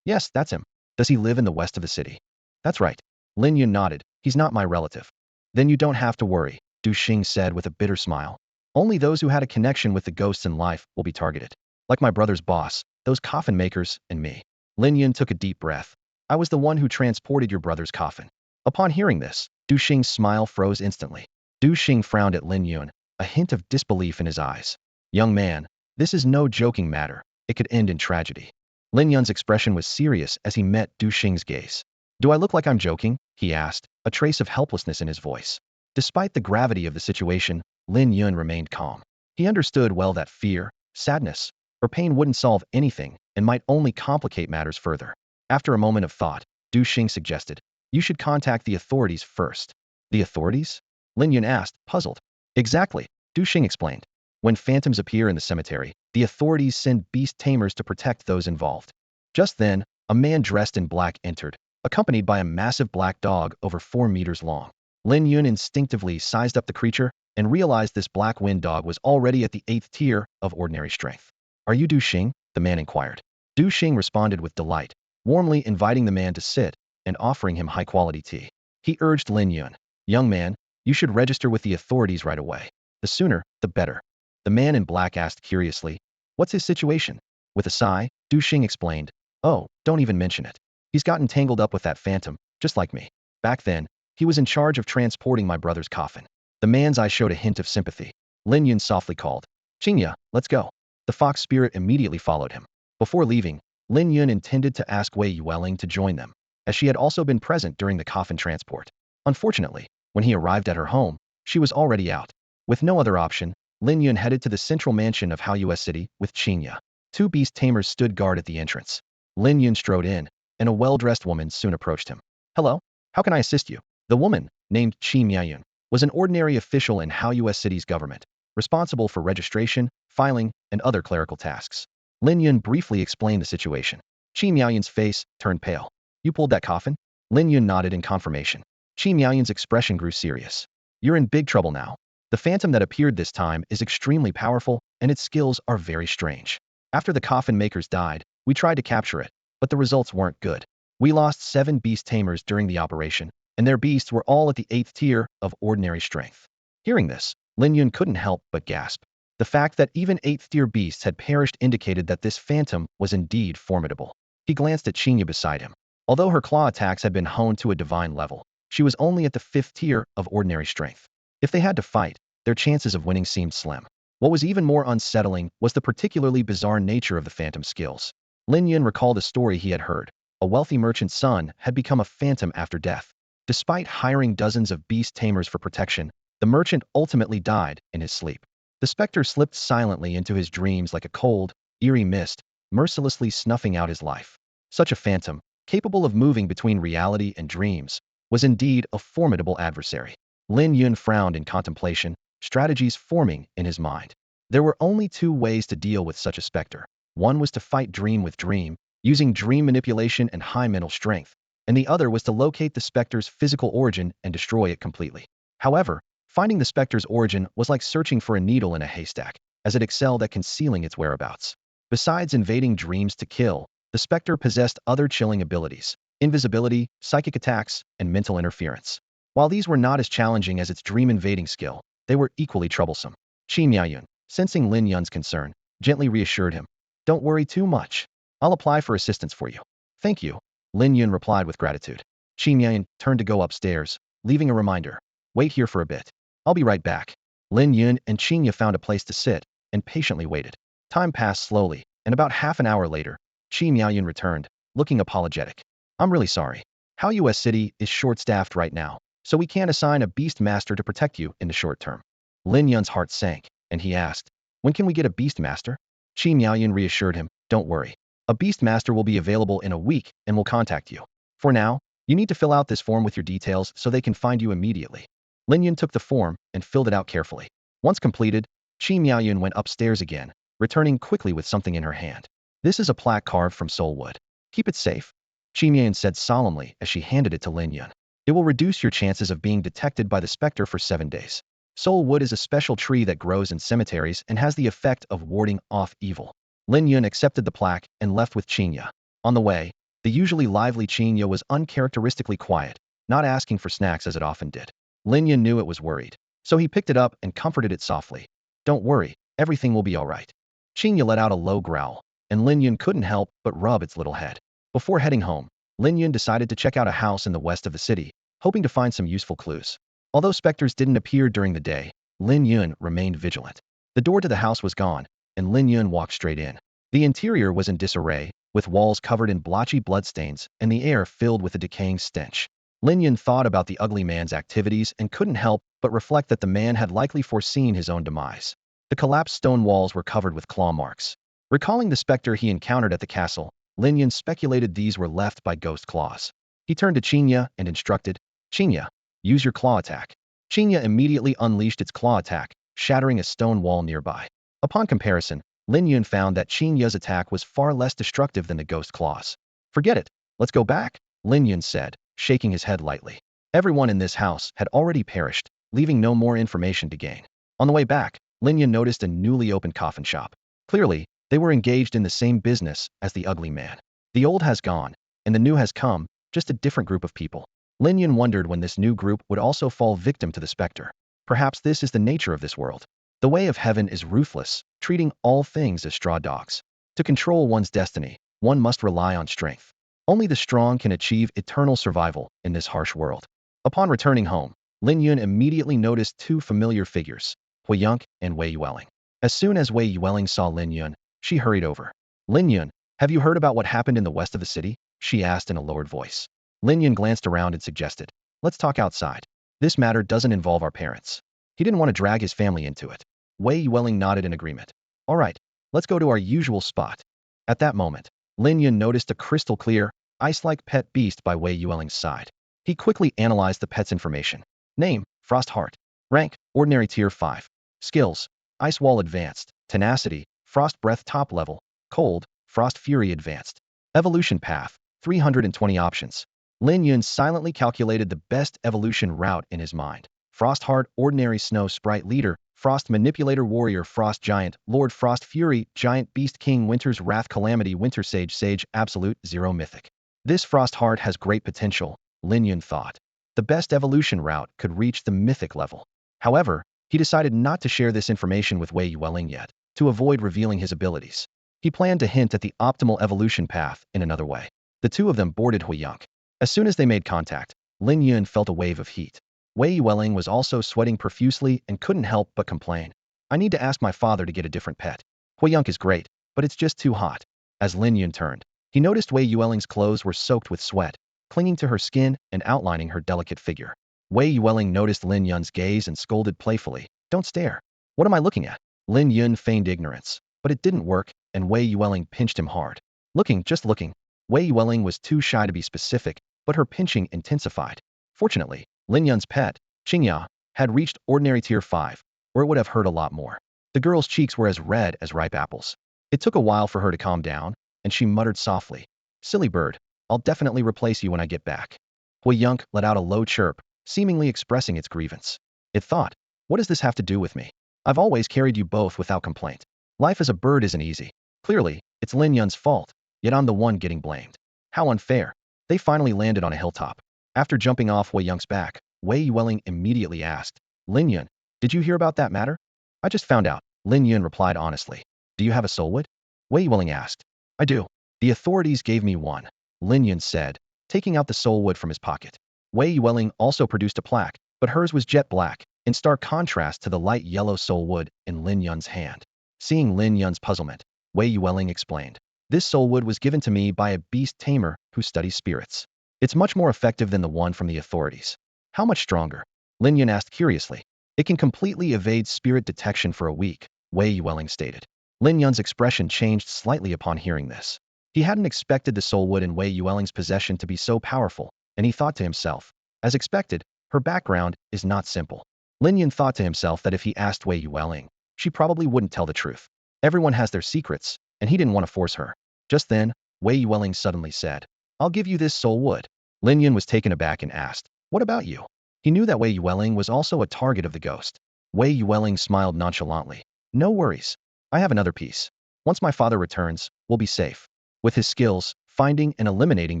Yes, that's him. Does he live in the west of the city? That's right. Lin Yun nodded. He's not my relative. Then you don't have to worry, Du Xing said with a bitter smile. Only those who had a connection with the ghosts in life will be targeted. Like my brother's boss, those coffin makers, and me. Lin Yun took a deep breath. I was the one who transported your brother's coffin. Upon hearing this, Du Xing's smile froze instantly. Du Xing frowned at Lin Yun, a hint of disbelief in his eyes. Young man, this is no joking matter. It could end in tragedy. Lin Yun's expression was serious as he met Du Xing's gaze. Do I look like I'm joking? He asked, a trace of helplessness in his voice. Despite the gravity of the situation, Lin Yun remained calm. He understood well that fear, sadness, or pain wouldn't solve anything and might only complicate matters further. After a moment of thought, Du Xing suggested, you should contact the authorities first. The authorities? Lin Yun asked, puzzled. Exactly, Du Xing explained. When phantoms appear in the cemetery, the authorities send beast tamers to protect those involved. Just then, a man dressed in black entered, accompanied by a massive black dog over 4 meters long. Lin Yun instinctively sized up the creature and realized this black wind dog was already at the 8th tier of ordinary strength. Are you Du Xing? The man inquired. Du Xing responded with delight, warmly inviting the man to sit and offering him high-quality tea. He urged Lin Yun, young man, you should register with the authorities right away. The sooner, the better. The man in black asked curiously, what's his situation? With a sigh, Du Xing explained, oh, don't even mention it. He's gotten tangled up with that phantom, just like me. Back then, he was in charge of transporting my brother's coffin. The man's eye showed a hint of sympathy. Lin Yun softly called, Chinga, let's go. The fox spirit immediately followed him. Before leaving, Lin Yun intended to ask Wei Yuwelling to join them, as she had also been present during the coffin transport. Unfortunately, when he arrived at her home, she was already out. With no other option, Lin Yun headed to the central mansion of Hao City with Chinga. 2 beast tamers stood guard at the entrance. Lin Yun strode in, and a well-dressed woman soon approached him. Hello, how can I assist you? The woman, named Yun, was an ordinary official in Hao City's government, responsible for registration, filing, and other clerical tasks. Lin Yun briefly explained the situation. Yun's face turned pale. You pulled that coffin? Lin Yun nodded in confirmation. Yun's expression grew serious. You're in big trouble now. The phantom that appeared this time is extremely powerful, and its skills are very strange. After the coffin makers died, we tried to capture it, but the results weren't good. We lost 7 beast tamers during the operation, and their beasts were all at the 8th tier of ordinary strength. Hearing this, Lin Yun couldn't help but gasp. The fact that even 8th tier beasts had perished indicated that this phantom was indeed formidable. He glanced at Chinga beside him. Although her claw attacks had been honed to a divine level, she was only at the 5th tier of ordinary strength. If they had to fight, their chances of winning seemed slim. What was even more unsettling was the particularly bizarre nature of the phantom skills. Lin Yun recalled a story he had heard. A wealthy merchant's son had become a phantom after death. Despite hiring dozens of beast tamers for protection, the merchant ultimately died in his sleep. The specter slipped silently into his dreams like a cold, eerie mist, mercilessly snuffing out his life. Such a phantom, capable of moving between reality and dreams, was indeed a formidable adversary. Lin Yun frowned in contemplation, strategies forming in his mind. There were only two ways to deal with such a specter. One was to fight dream with dream, using dream manipulation and high mental strength, and the other was to locate the specter's physical origin and destroy it completely. However, finding the specter's origin was like searching for a needle in a haystack, as it excelled at concealing its whereabouts. Besides invading dreams to kill, the specter possessed other chilling abilities: invisibility, psychic attacks, and mental interference. While these were not as challenging as its dream-invading skill, they were equally troublesome. Yun, sensing Lin Yun's concern, gently reassured him. "Don't worry too much. I'll apply for assistance for you." "Thank you," Lin Yun replied with gratitude. Yun turned to go upstairs, leaving a reminder. "Wait here for a bit. I'll be right back." Lin Yun and Chinga found a place to sit and patiently waited. Time passed slowly, and about half an hour later, Yun returned, looking apologetic. "I'm really sorry. How US City is short-staffed right now, so we can't assign a beast master to protect you in the short term." Lin Yun's heart sank, and he asked, "When can we get a beast master?" Yun reassured him, "Don't worry. A beast master will be available in a week and will contact you. For now, you need to fill out this form with your details so they can find you immediately." Lin Yun took the form and filled it out carefully. Once completed, Yun went upstairs again, returning quickly with something in her hand. "This is a plaque carved from soul wood. Keep it safe," Yun said solemnly as she handed it to Lin Yun. "It will reduce your chances of being detected by the specter for 7 days. Soul wood is a special tree that grows in cemeteries and has the effect of warding off evil." Lin Yun accepted the plaque and left with Chinga. On the way, the usually lively Chinga was uncharacteristically quiet, not asking for snacks as it often did. Lin Yun knew it was worried, so he picked it up and comforted it softly. "Don't worry, everything will be all right." Chinga let out a low growl, and Lin Yun couldn't help but rub its little head. Before heading home, Lin Yun decided to check out a house in the west of the city, hoping to find some useful clues. Although specters didn't appear during the day, Lin Yun remained vigilant. The door to the house was gone, and Lin Yun walked straight in. The interior was in disarray, with walls covered in blotchy bloodstains and the air filled with a decaying stench. Lin Yun thought about the ugly man's activities and couldn't help but reflect that the man had likely foreseen his own demise. The collapsed stone walls were covered with claw marks. Recalling the specter he encountered at the castle, Lin Yun speculated these were left by ghost claws. He turned to Chinga and instructed, "Chinga, use your claw attack." Chinga immediately unleashed its claw attack, shattering a stone wall nearby. Upon comparison, Lin Yun found that Chinga's attack was far less destructive than the ghost claws. "Forget it. Let's go back," Lin Yun said, shaking his head lightly. Everyone in this house had already perished, leaving no more information to gain. On the way back, Lin Yun noticed a newly opened coffin shop. Clearly, they were engaged in the same business as the ugly man. The old has gone, and the new has come, just a different group of people. Lin Yun wondered when this new group would also fall victim to the specter. Perhaps this is the nature of this world. The way of heaven is ruthless, treating all things as straw dogs. To control one's destiny, one must rely on strength. Only the strong can achieve eternal survival in this harsh world. Upon returning home, Lin Yun immediately noticed two familiar figures, Wei Yuwelling and Wei Yuwelling. As soon as Wei Yuwelling saw Lin Yun, she hurried over. "Lin Yun, have you heard about what happened in the west of the city?" she asked in a lowered voice. Lin Yun glanced around and suggested, "Let's talk outside. This matter doesn't involve our parents." He didn't want to drag his family into it. Wei Yuwelling nodded in agreement. "All right, let's go to our usual spot." At that moment, Lin Yun noticed a crystal-clear, ice-like pet beast by Wei Yuwelling's side. He quickly analyzed the pet's information. Name, Frost Heart. Rank, Ordinary Tier 5. Skills, Ice Wall Advanced. Tenacity, Frost Breath Top Level. Cold, Frost Fury Advanced. Evolution Path, 320 options. Lin Yun silently calculated the best evolution route in his mind. Frost Heart, Ordinary Snow Sprite Leader, Frost Manipulator Warrior, Frost Giant, Lord Frost Fury, Giant Beast King, Winter's Wrath Calamity, Winter Sage, Sage Absolute, 0 Mythic. This Frost Heart has great potential, Lin Yun thought. The best evolution route could reach the Mythic level. However, he decided not to share this information with Wei Yuwelling yet, to avoid revealing his abilities. He planned to hint at the optimal evolution path in another way. The two of them boarded Wei Yuwelling. As soon as they made contact, Lin Yun felt a wave of heat. Wei Yuwelling was also sweating profusely and couldn't help but complain. "I need to ask my father to get a different pet. Wei Yuwelling is great, but it's just too hot." As Lin Yun turned, he noticed Wei Yuwelling's clothes were soaked with sweat, clinging to her skin and outlining her delicate figure. Wei Yuwelling noticed Lin Yun's gaze and scolded playfully, "Don't stare. What am I looking at?" Lin Yun feigned ignorance, but it didn't work, and Wei Yuwelling pinched him hard. "Looking, just looking." Wei Yuwelling was too shy to be specific, but her pinching intensified. Fortunately, Lin Yun's pet, Chinga, had reached Ordinary Tier 5, or it would have hurt a lot more. The girl's cheeks were as red as ripe apples. It took a while for her to calm down, and she muttered softly, "Silly bird, I'll definitely replace you when I get back." Wei Yuwelling let out a low chirp, seemingly expressing its grievance. It thought, "What does this have to do with me? I've always carried you both without complaint. Life as a bird isn't easy. Clearly, it's Lin Yun's fault, yet I'm the one getting blamed. How unfair." They finally landed on a hilltop. After jumping off Wei Yuwelling's back, Wei Yuwelling immediately asked, "Lin Yun, did you hear about that matter?" "I just found out," Lin Yun replied honestly. "Do you have a soulwood?" Wei Yuwelling asked. "I do. The authorities gave me one," Lin Yun said, taking out the soulwood from his pocket. Wei Yuwelling also produced a plaque, but hers was jet black, in stark contrast to the light yellow soulwood in Lin Yun's hand. Seeing Lin Yun's puzzlement, Wei Yuwelling explained, "This soulwood was given to me by a beast tamer who studies spirits. It's much more effective than the one from the authorities." "How much stronger?" Lin Yun asked curiously. "It can completely evade spirit detection for a week," Wei Yuwelling stated. Lin Yun's expression changed slightly upon hearing this. He hadn't expected the soulwood in Wei Yuwelling's possession to be so powerful, and he thought to himself, as expected, her background is not simple. Lin Yun thought to himself that if he asked Wei Yuwelling, she probably wouldn't tell the truth. Everyone has their secrets, and he didn't want to force her. Just then, Wei Yuwelling suddenly said, "I'll give you this soulwood." Lin Yun was taken aback and asked, "What about you?" He knew that Wei Yuwelling was also a target of the ghost. Wei Yuwelling smiled nonchalantly. "No worries. I have another piece. Once my father returns, we'll be safe. With his skills, finding and eliminating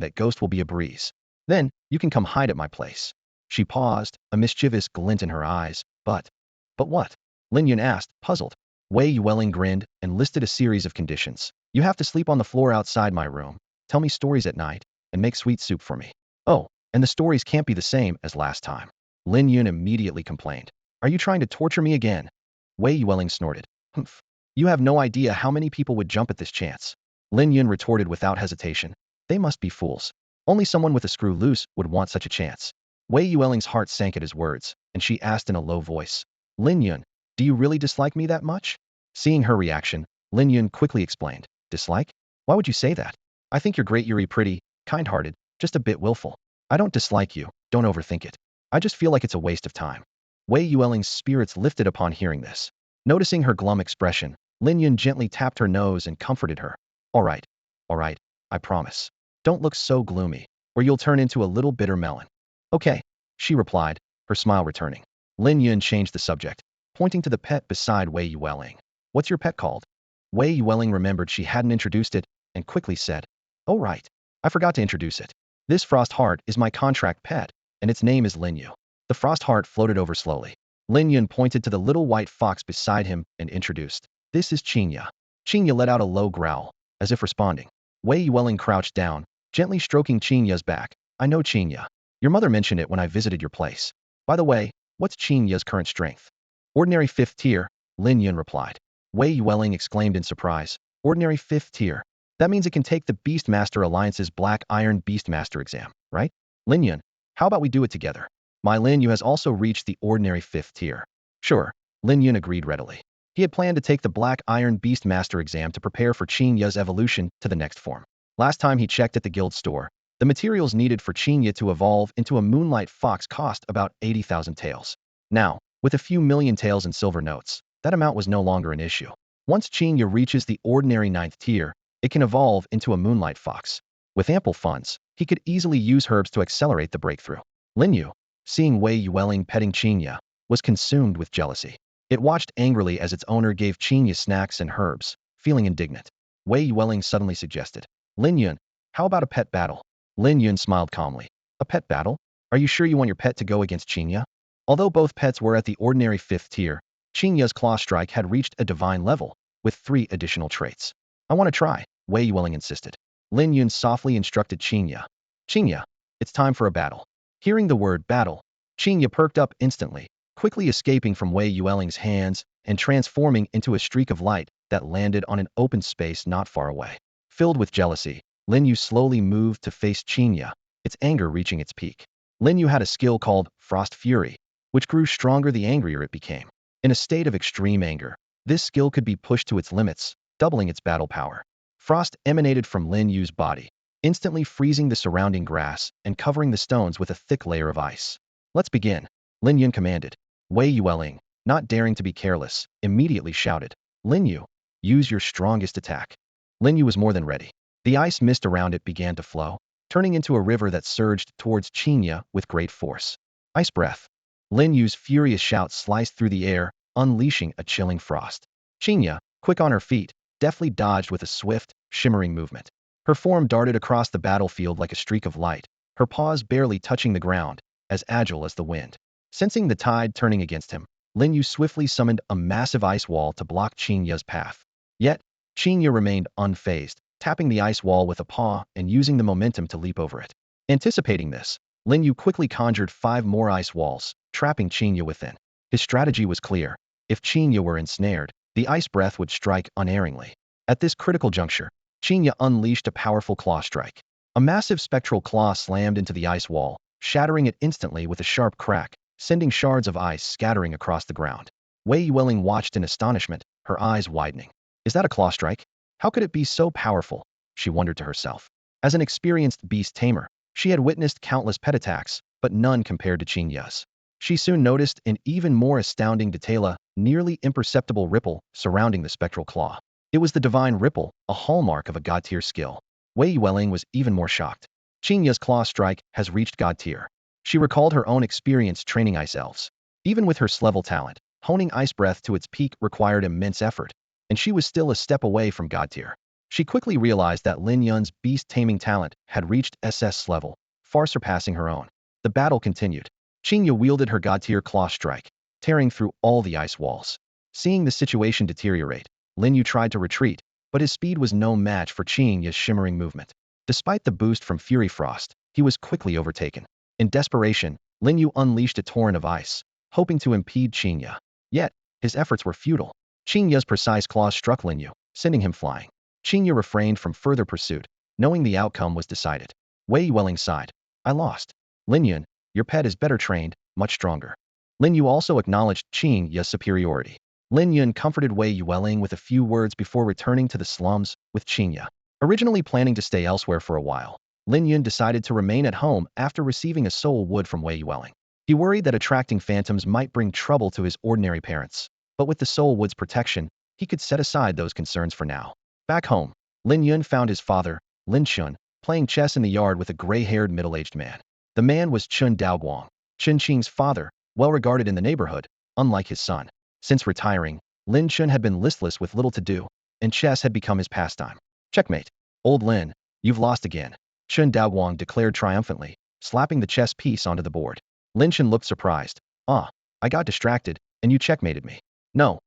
that ghost will be a breeze. Then, you can come hide at my place." She paused, a mischievous glint in her eyes. But what?" Lin Yun asked, puzzled. Wei Yuwelling grinned and listed a series of conditions. "You have to sleep on the floor outside my room, tell me stories at night, and make sweet soup for me. Oh, and the stories can't be the same as last time." Lin Yun immediately complained. "Are you trying to torture me again?" Wei Yuwelling snorted. "Humph. You have no idea how many people would jump at this chance." Lin Yun retorted without hesitation. "They must be fools. Only someone with a screw loose would want such a chance." Wei Yuwelling's heart sank at his words, and she asked in a low voice, "Lin Yun, do you really dislike me that much?" Seeing her reaction, Lin Yun quickly explained, "Dislike? Why would you say that? I think you're great, you're pretty, kind-hearted, just a bit willful. I don't dislike you, don't overthink it. I just feel like it's a waste of time." Wei Yuwelling's spirits lifted upon hearing this. Noticing her glum expression, Lin Yun gently tapped her nose and comforted her. All right, I promise. Don't look so gloomy, or you'll turn into a little bitter melon." "Okay," she replied, her smile returning. Lin Yun changed the subject, pointing to the pet beside Wei Yuwelling. "What's your pet called?" Wei Yuwelling remembered she hadn't introduced it, and quickly said, "Oh right, I forgot to introduce it. This frost heart is my contract pet, and its name is Lin Yu." The frost heart floated over slowly. Lin Yun pointed to the little white fox beside him and introduced, "This is Chinga." Chinga let out a low growl, as if responding. Wei Yuwelling crouched down, gently stroking Chinga's back. "I know Chinga. Your mother mentioned it when I visited your place. By the way, what's Chinga's current strength?" "Ordinary 5th tier," Lin Yun replied. Wei Yuwelling exclaimed in surprise. "Ordinary 5th tier? That means it can take the Beastmaster Alliance's Black Iron Beastmaster exam, right?" "Lin Yun, how about we do it together? My Lin Yu has also reached the ordinary 5th tier." "Sure," Lin Yun agreed readily. He had planned to take the Black Iron Beastmaster exam to prepare for Chinga's evolution to the next form. Last time he checked at the guild store, the materials needed for Chinga to evolve into a moonlight fox cost about 80,000 taels. Now, with a few million taels in silver notes, that amount was no longer an issue. Once Chinga reaches the ordinary 9th tier, it can evolve into a moonlight fox. With ample funds, he could easily use herbs to accelerate the breakthrough. Lin Yu, seeing Wei Yuwelling petting Chinga, was consumed with jealousy. It watched angrily as its owner gave Chinga snacks and herbs, feeling indignant. Wei Yuwelling suddenly suggested, "Lin Yun, how about a pet battle?" Lin Yun smiled calmly. "A pet battle? Are you sure you want your pet to go against Chinga?" Although both pets were at the ordinary 5th tier, Chinga's claw strike had reached a divine level, with 3 additional traits. "I want to try," Wei Yuwelling insisted. Lin Yun softly instructed Chinga. "Chinga, it's time for a battle." Hearing the word battle, Chinga perked up instantly, quickly escaping from Wei Yuwelling's hands and transforming into a streak of light that landed on an open space not far away. Filled with jealousy, Lin Yu slowly moved to face Chinga, its anger reaching its peak. Lin Yu had a skill called Frost Fury, which grew stronger the angrier it became. In a state of extreme anger, this skill could be pushed to its limits, doubling its battle power. Frost emanated from Lin Yu's body, instantly freezing the surrounding grass and covering the stones with a thick layer of ice. "Let's begin," Lin Yun commanded. Wei Yuwelling, not daring to be careless, immediately shouted, Lin Yu, use your strongest attack. Lin Yu was more than ready. The ice mist around it began to flow, turning into a river that surged towards Chinga with great force. Ice breath. Lin Yu's furious shout sliced through the air, unleashing a chilling frost. Chinga, quick on her feet, deftly dodged with a swift, shimmering movement. Her form darted across the battlefield like a streak of light, her paws barely touching the ground, as agile as the wind. Sensing the tide turning against him, Lin Yu swiftly summoned a massive ice wall to block Chinya's path. Yet, Chinya remained unfazed, tapping the ice wall with a paw and using the momentum to leap over it. Anticipating this, Lin Yu quickly conjured 5 more ice walls, trapping Chinya within. His strategy was clear. If Chinya were ensnared, the ice breath would strike unerringly. At this critical juncture, Chinya unleashed a powerful claw strike. A massive spectral claw slammed into the ice wall, shattering it instantly with a sharp crack, sending shards of ice scattering across the ground. Wei Yuwelling watched in astonishment, her eyes widening. Is that a claw strike? How could it be so powerful? She wondered to herself. As an experienced beast tamer, she had witnessed countless pet attacks, but none compared to Chinya's. She soon noticed an even more astounding detail, a nearly imperceptible ripple surrounding the spectral claw. It was the divine ripple, a hallmark of a god-tier skill. Wei Yuwelling was even more shocked. Chinya's claw strike has reached god tier. She recalled her own experience training ice elves. Even with her level talent, honing ice breath to its peak required immense effort, and she was still a step away from god tier. She quickly realized that Lin Yun's beast taming talent had reached SS level, far surpassing her own. The battle continued. Chinga wielded her god tier claw strike, tearing through all the ice walls. Seeing the situation deteriorate, Lin Yu tried to retreat, but his speed was no match for Chinga's shimmering movement. Despite the boost from Fury Frost, he was quickly overtaken. In desperation, Lin Yu unleashed a torrent of ice, hoping to impede Chinga. Yet, his efforts were futile. Chinga's precise claws struck Lin Yu, sending him flying. Chinga refrained from further pursuit, knowing the outcome was decided. Wei Yuwelling sighed. I lost. Lin Yun, your pet is better trained, much stronger. Lin Yu also acknowledged Chinga's superiority. Lin Yun comforted Wei Yuwelling with a few words before returning to the slums with Chinga. Originally planning to stay elsewhere for a while, Lin Yun decided to remain at home after receiving a soul wood from Wei Yuwelling. He worried that attracting phantoms might bring trouble to his ordinary parents, but with the soul wood's protection, he could set aside those concerns for now. Back home, Lin Yun found his father, Lin Chun, playing chess in the yard with a gray-haired middle-aged man. The man was Chun Daoguang, Chun Qing's father, well regarded in the neighborhood, unlike his son. Since retiring, Lin Chun had been listless with little to do, and chess had become his pastime. Checkmate. Old Lin, you've lost again, Chun Daoguang declared triumphantly, slapping the chess piece onto the board. Lin Chun looked surprised. I got distracted, and you checkmated me. No,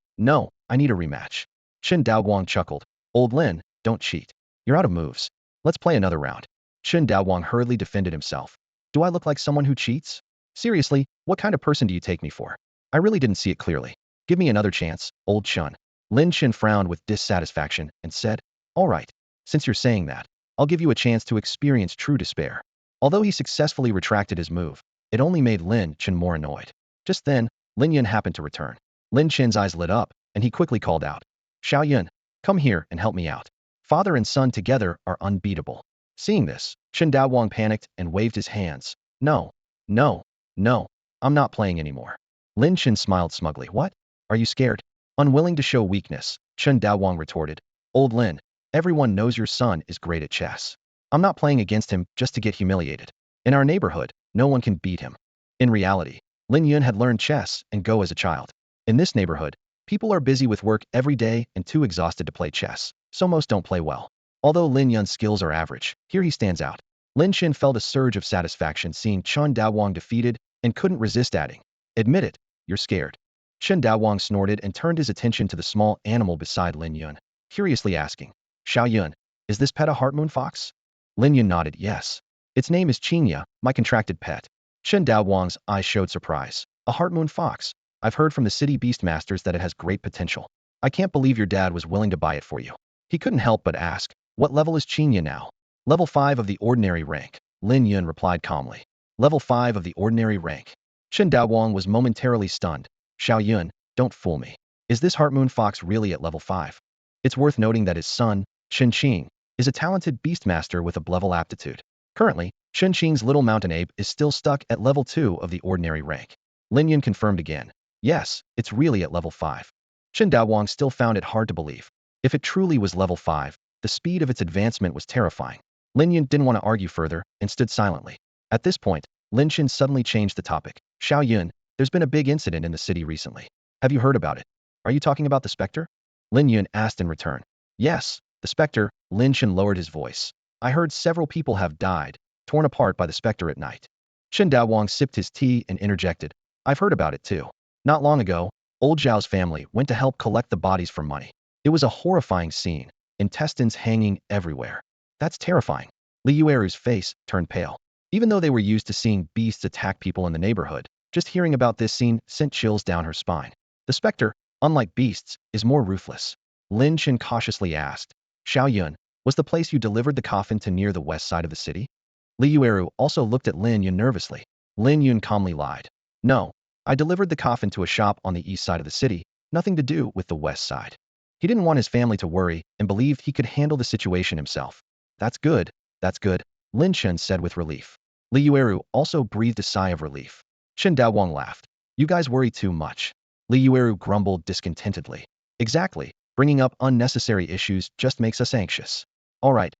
I need a rematch. Chun Daoguang chuckled. Old Lin, don't cheat. You're out of moves. Let's play another round. Chun Daoguang hurriedly defended himself. Do I look like someone who cheats? Seriously, what kind of person do you take me for? I really didn't see it clearly. Give me another chance, old Chun. Lin Chun frowned with dissatisfaction and said, all right, since you're saying that, I'll give you a chance to experience true despair. Although he successfully retracted his move, it only made Lin Chun more annoyed. Just then, Lin Yun happened to return. Lin Chun's eyes lit up, and he quickly called out, Xiao Yun, come here and help me out. Father and son together are unbeatable. Seeing this, Chun Daoguang panicked and waved his hands. No, I'm not playing anymore. Lin Chun smiled smugly. What? Are you scared? Unwilling to show weakness, Chun Daoguang retorted. Old Lin, everyone knows your son is great at chess. I'm not playing against him just to get humiliated. In our neighborhood, no one can beat him. In reality, Lin Yun had learned chess and Go as a child. In this neighborhood, people are busy with work every day and too exhausted to play chess, so most don't play well. Although Lin Yun's skills are average, here he stands out. Lin Chun felt a surge of satisfaction seeing Chun Daoguang defeated and couldn't resist adding, admit it, you're scared. Chun Daoguang snorted and turned his attention to the small animal beside Lin Yun, curiously asking, Xiao Yun, is this pet a heartmoon fox? Lin Yun nodded yes. Its name is Chinga, my contracted pet. Chun Daoguang's eyes showed surprise. A heartmoon fox. I've heard from the city beastmasters that it has great potential. I can't believe your dad was willing to buy it for you. He couldn't help but ask, what level is Chinga now? Level 5 of the ordinary rank, Lin Yun replied calmly. Level 5 of the ordinary rank. Chun Daoguang was momentarily stunned. Xiao Yun, don't fool me. Is this heartmoon fox really at level 5? It's worth noting that his son, Chun Qing, is a talented beastmaster with a level aptitude. Currently, Chun Qing's little mountain ape is still stuck at level 2 of the ordinary rank. Lin Yun confirmed again. Yes, it's really at level 5. Chen Daowang still found it hard to believe. If it truly was level 5, the speed of its advancement was terrifying. Lin Yun didn't want to argue further and stood silently. At this point, Lin Chen suddenly changed the topic. Xiao Yun, there's been a big incident in the city recently. Have you heard about it? Are you talking about the specter? Lin Yun asked in return. Yes, the specter. Lin Chen lowered his voice. I heard several people have died, torn apart by the specter at night. Chen Daowang sipped his tea and interjected. I've heard about it too. Not long ago, old Zhao's family went to help collect the bodies for money. It was a horrifying scene, intestines hanging everywhere. That's terrifying. Li Yueru's face turned pale. Even though they were used to seeing beasts attack people in the neighborhood, just hearing about this scene sent chills down her spine. The specter, unlike beasts, is more ruthless. Lin Chen cautiously asked. Xiao Yun, was the place you delivered the coffin to near the west side of the city? Li Yueru also looked at Lin Yun nervously. Lin Yun calmly lied. No, I delivered the coffin to a shop on the east side of the city, nothing to do with the west side. He didn't want his family to worry and believed he could handle the situation himself. That's good, Lin Chen said with relief. Li Yueru also breathed a sigh of relief. Chen Daowang laughed. You guys worry too much. Li Yueru grumbled discontentedly. Exactly, bringing up unnecessary issues just makes us anxious. All right,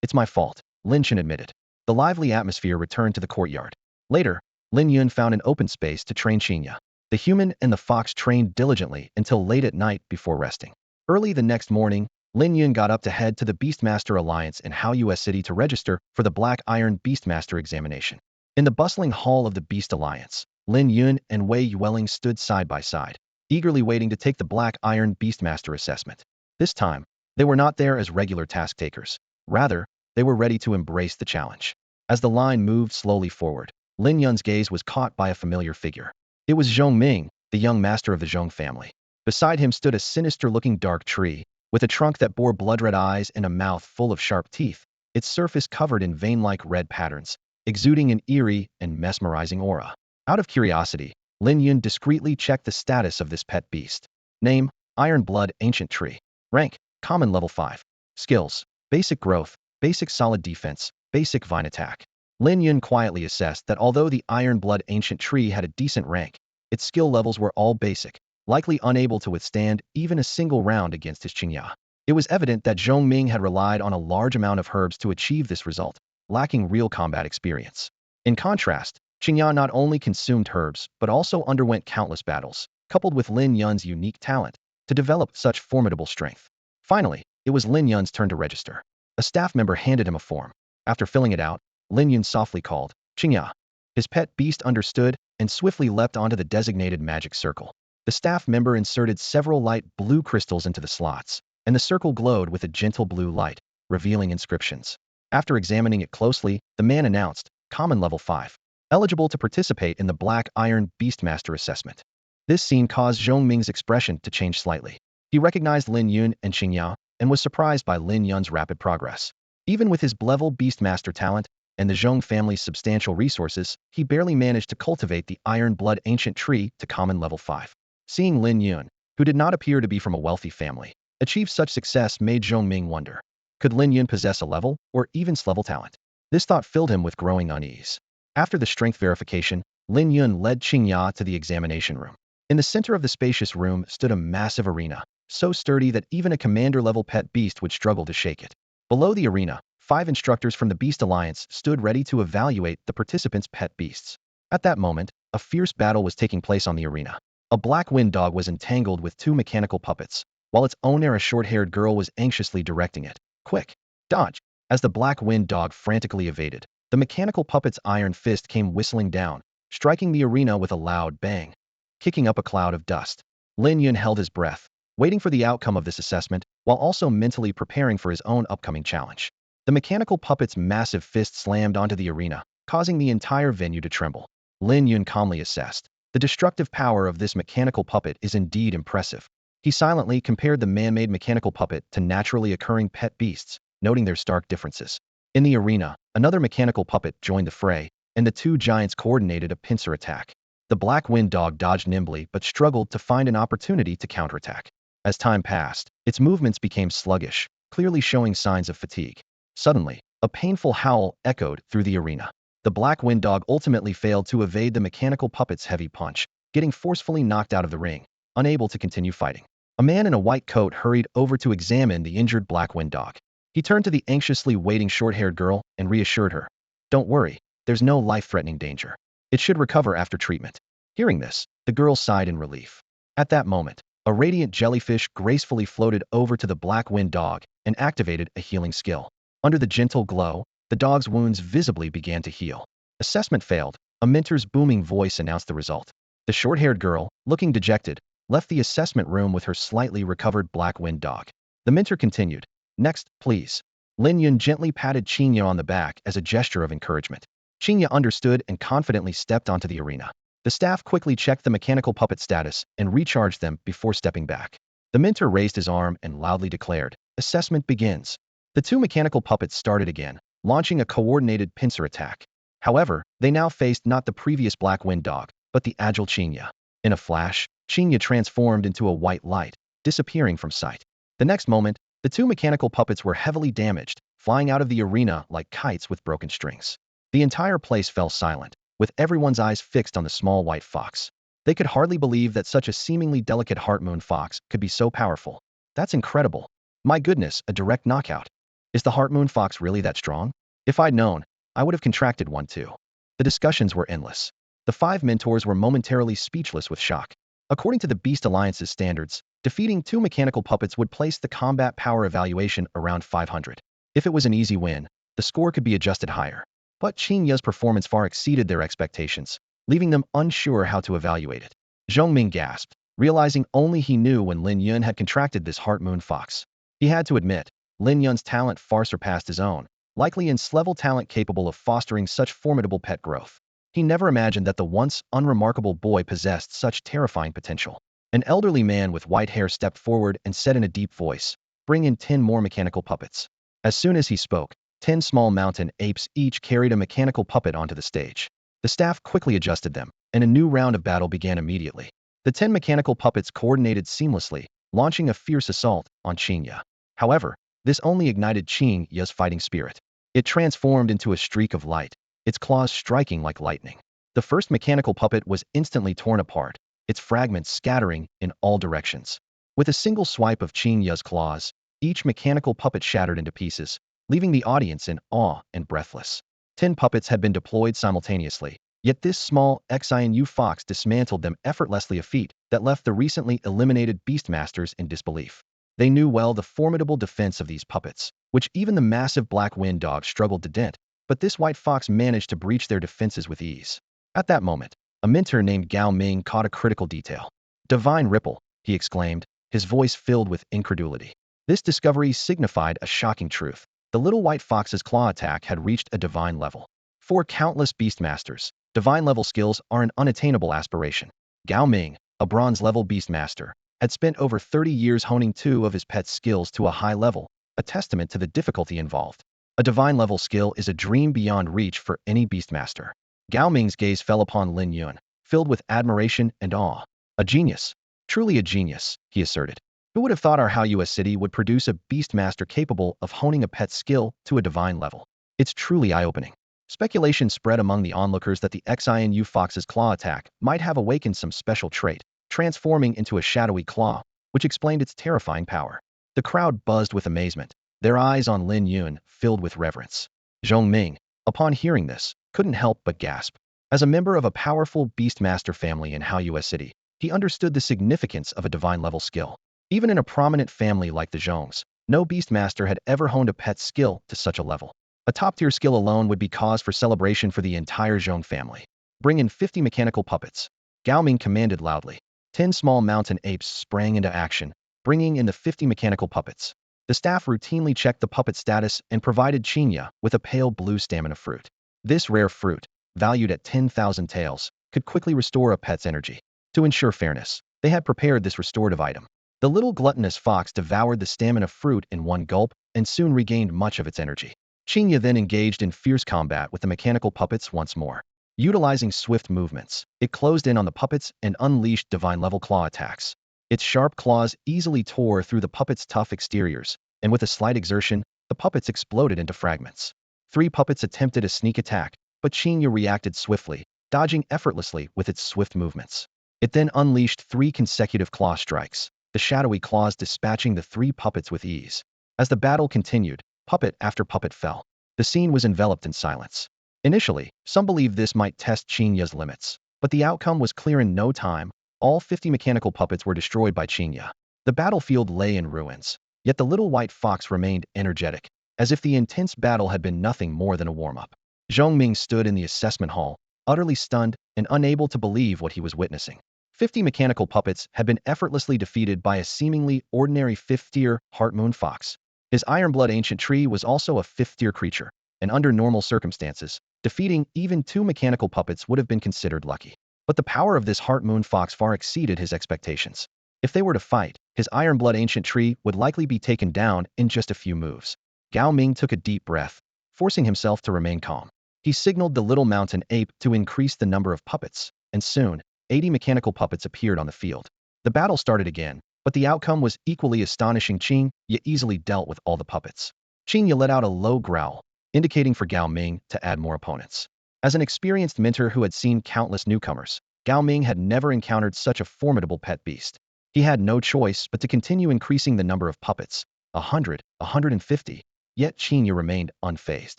it's my fault, Lin Chen admitted. The lively atmosphere returned to the courtyard. Later, Lin Yun found an open space to train Chinga. The human and the fox trained diligently until late at night before resting. Early the next morning, Lin Yun got up to head to the Beastmaster Alliance in Hao US City to register for the Black Iron Beastmaster examination. In the bustling hall of the Beast Alliance, Lin Yun and Wei Yuwelling stood side by side, eagerly waiting to take the Black Iron Beastmaster assessment. This time, they were not there as regular task takers. Rather, they were ready to embrace the challenge. As the line moved slowly forward, Lin Yun's gaze was caught by a familiar figure. It was Zhong Ming, the young master of the Zhong family. Beside him stood a sinister-looking dark tree, with a trunk that bore blood-red eyes and a mouth full of sharp teeth, its surface covered in vein-like red patterns, exuding an eerie and mesmerizing aura. Out of curiosity, Lin Yun discreetly checked the status of this pet beast. Name, Iron Blood Ancient Tree. Rank, Common Level 5. Skills, Basic Growth, Basic Solid Defense, Basic Vine Attack. Lin Yun quietly assessed that although the Iron Blood Ancient Tree had a decent rank, its skill levels were all basic, likely unable to withstand even a single round against his Chinga. It was evident that Zhong Ming had relied on a large amount of herbs to achieve this result, lacking real combat experience. In contrast, Chinga not only consumed herbs but also underwent countless battles, coupled with Lin Yun's unique talent, to develop such formidable strength. Finally, it was Lin Yun's turn to register. A staff member handed him a form. After filling it out, Lin Yun softly called, Chinga. His pet beast understood and swiftly leapt onto the designated magic circle. The staff member inserted several light blue crystals into the slots, and the circle glowed with a gentle blue light, revealing inscriptions. After examining it closely, the man announced, Common Level 5. Eligible to participate in the Black Iron Beastmaster assessment. This scene caused Zhong Ming's expression to change slightly. He recognized Lin Yun and Chinga, and was surprised by Lin Yun's rapid progress. Even with his level Beastmaster talent, and the Zhong family's substantial resources, he barely managed to cultivate the Iron Blood Ancient Tree to Common Level 5. Seeing Lin Yun, who did not appear to be from a wealthy family, achieve such success made Zhong Ming wonder. Could Lin Yun possess a level, or even S-level talent? This thought filled him with growing unease. After the strength verification, Lin Yun led Chinga to the examination room. In the center of the spacious room stood a massive arena, so sturdy that even a commander-level pet beast would struggle to shake it. Below the arena, 5 instructors from the Beast Alliance stood ready to evaluate the participants' pet beasts. At that moment, a fierce battle was taking place on the arena. A black wind dog was entangled with 2 mechanical puppets, while its owner, a short-haired girl, was anxiously directing it. Quick! Dodge! As the black wind dog frantically evaded, the mechanical puppet's iron fist came whistling down, striking the arena with a loud bang, kicking up a cloud of dust. Lin Yun held his breath, waiting for the outcome of this assessment, while also mentally preparing for his own upcoming challenge. The mechanical puppet's massive fist slammed onto the arena, causing the entire venue to tremble. Lin Yun calmly assessed. The destructive power of this mechanical puppet is indeed impressive. He silently compared the man-made mechanical puppet to naturally occurring pet beasts, noting their stark differences. In the arena, another mechanical puppet joined the fray, and the 2 giants coordinated a pincer attack. The black wind dog dodged nimbly but struggled to find an opportunity to counterattack. As time passed, its movements became sluggish, clearly showing signs of fatigue. Suddenly, a painful howl echoed through the arena. The black wind dog ultimately failed to evade the mechanical puppet's heavy punch, getting forcefully knocked out of the ring, unable to continue fighting. A man in a white coat hurried over to examine the injured black wind dog. He turned to the anxiously waiting short-haired girl and reassured her. Don't worry, there's no life-threatening danger. It should recover after treatment. Hearing this, the girl sighed in relief. At that moment, a radiant jellyfish gracefully floated over to the black wind dog and activated a healing skill. Under the gentle glow, the dog's wounds visibly began to heal. Assessment failed. A mentor's booming voice announced the result. The short-haired girl, looking dejected, left the assessment room with her slightly recovered black wind dog. The mentor continued. Next, please. Lin Yun gently patted Chinga on the back as a gesture of encouragement. Chinga understood and confidently stepped onto the arena. The staff quickly checked the mechanical puppet status and recharged them before stepping back. The mentor raised his arm and loudly declared, assessment begins. The two mechanical puppets started again, launching a coordinated pincer attack. However, they now faced not the previous black wind dog, but the agile Chinga. In a flash, Chinga transformed into a white light, disappearing from sight. The next moment, the two mechanical puppets were heavily damaged, flying out of the arena like kites with broken strings. The entire place fell silent, with everyone's eyes fixed on the small white fox. They could hardly believe that such a seemingly delicate heart moon fox could be so powerful. That's incredible. My goodness, a direct knockout. Is the heart moon fox really that strong? If I'd known, I would have contracted one too. The discussions were endless. The five mentors were momentarily speechless with shock. According to the Beast Alliance's standards, defeating two mechanical puppets would place the combat power evaluation around 500. If it was an easy win, the score could be adjusted higher. But Chinga's performance far exceeded their expectations, leaving them unsure how to evaluate it. Zhongming gasped, realizing only he knew when Lin Yun had contracted this heart moon fox. He had to admit, Lin Yun's talent far surpassed his own, likely in-level talent capable of fostering such formidable pet growth. He never imagined that the once unremarkable boy possessed such terrifying potential. An elderly man with white hair stepped forward and said in a deep voice, bring in 10 more mechanical puppets. As soon as he spoke, 10 small mountain apes each carried a mechanical puppet onto the stage. The staff quickly adjusted them, and a new round of battle began immediately. The 10 mechanical puppets coordinated seamlessly, launching a fierce assault on Chinga. However, this only ignited Chinga's fighting spirit. It transformed into a streak of light, its claws striking like lightning. The first mechanical puppet was instantly torn apart, its fragments scattering in all directions. With a single swipe of Chinga's claws, each mechanical puppet shattered into pieces, leaving the audience in awe and breathless. 10 puppets had been deployed simultaneously, yet this small Xiao fox dismantled them effortlessly, a feat that left the recently eliminated Beastmasters in disbelief. They knew well the formidable defense of these puppets, which even the massive black wind dog struggled to dent, but this white fox managed to breach their defenses with ease. At that moment, a mentor named Gao Ming caught a critical detail. Divine Ripple, he exclaimed, his voice filled with incredulity. This discovery signified a shocking truth. The little white fox's claw attack had reached a divine level. For countless beastmasters, divine-level skills are an unattainable aspiration. Gao Ming, a bronze-level beastmaster, had spent over 30 years honing two of his pet's skills to a high level, a testament to the difficulty involved. A divine-level skill is a dream beyond reach for any beastmaster. Gao Ming's gaze fell upon Lin Yun, filled with admiration and awe. A genius. Truly a genius, he asserted. Who would have thought our Xiao city would produce a beastmaster capable of honing a pet's skill to a divine level? It's truly eye-opening. Speculation spread among the onlookers that the Xiao fox's claw attack might have awakened some special trait, transforming into a shadowy claw, which explained its terrifying power. The crowd buzzed with amazement, their eyes on Lin Yun filled with reverence. Zhongming, upon hearing this, couldn't help but gasp. As a member of a powerful beastmaster family in Xiao city, he understood the significance of a divine-level skill. Even in a prominent family like the Zhongs, no beastmaster had ever honed a pet's skill to such a level. A top-tier skill alone would be cause for celebration for the entire Zhong family. Bring in 50 mechanical puppets. Gao Ming commanded loudly. 10 small mountain apes sprang into action, bringing in the 50 mechanical puppets. The staff routinely checked the puppet status and provided Chinga with a pale blue stamina fruit. This rare fruit, valued at 10,000 taels, could quickly restore a pet's energy. To ensure fairness, they had prepared this restorative item. The little gluttonous fox devoured the stamina fruit in one gulp and soon regained much of its energy. Chinga then engaged in fierce combat with the mechanical puppets once more. Utilizing swift movements, it closed in on the puppets and unleashed divine-level claw attacks. Its sharp claws easily tore through the puppets' tough exteriors, and with a slight exertion, the puppets exploded into fragments. 3 puppets attempted a sneak attack, but Chinga reacted swiftly, dodging effortlessly with its swift movements. It then unleashed 3 consecutive claw strikes, the shadowy claws dispatching the 3 puppets with ease. As the battle continued, puppet after puppet fell. The scene was enveloped in silence. Initially, some believed this might test Chinga's limits, but the outcome was clear in no time. All 50 mechanical puppets were destroyed by Chinga. The battlefield lay in ruins, yet the little white fox remained energetic, as if the intense battle had been nothing more than a warm-up. Zhongming stood in the assessment hall, utterly stunned and unable to believe what he was witnessing. 50 mechanical puppets had been effortlessly defeated by a seemingly ordinary 5th-tier Heart Moon Fox. His Ironblood Ancient Tree was also a 5th-tier creature, and under normal circumstances, defeating even 2 mechanical puppets would have been considered lucky. But the power of this Heart Moon Fox far exceeded his expectations. If they were to fight, his Ironblood Ancient Tree would likely be taken down in just a few moves. Gao Ming took a deep breath, forcing himself to remain calm. He signaled the little mountain ape to increase the number of puppets, and soon, 80 mechanical puppets appeared on the field. The battle started again, but the outcome was equally astonishing. Chinga easily dealt with all the puppets. Chinga let out a low growl, indicating for Gao Ming to add more opponents. As an experienced mentor who had seen countless newcomers, Gao Ming had never encountered such a formidable pet beast. He had no choice but to continue increasing the number of puppets, 100, 150, yet Chinga remained unfazed.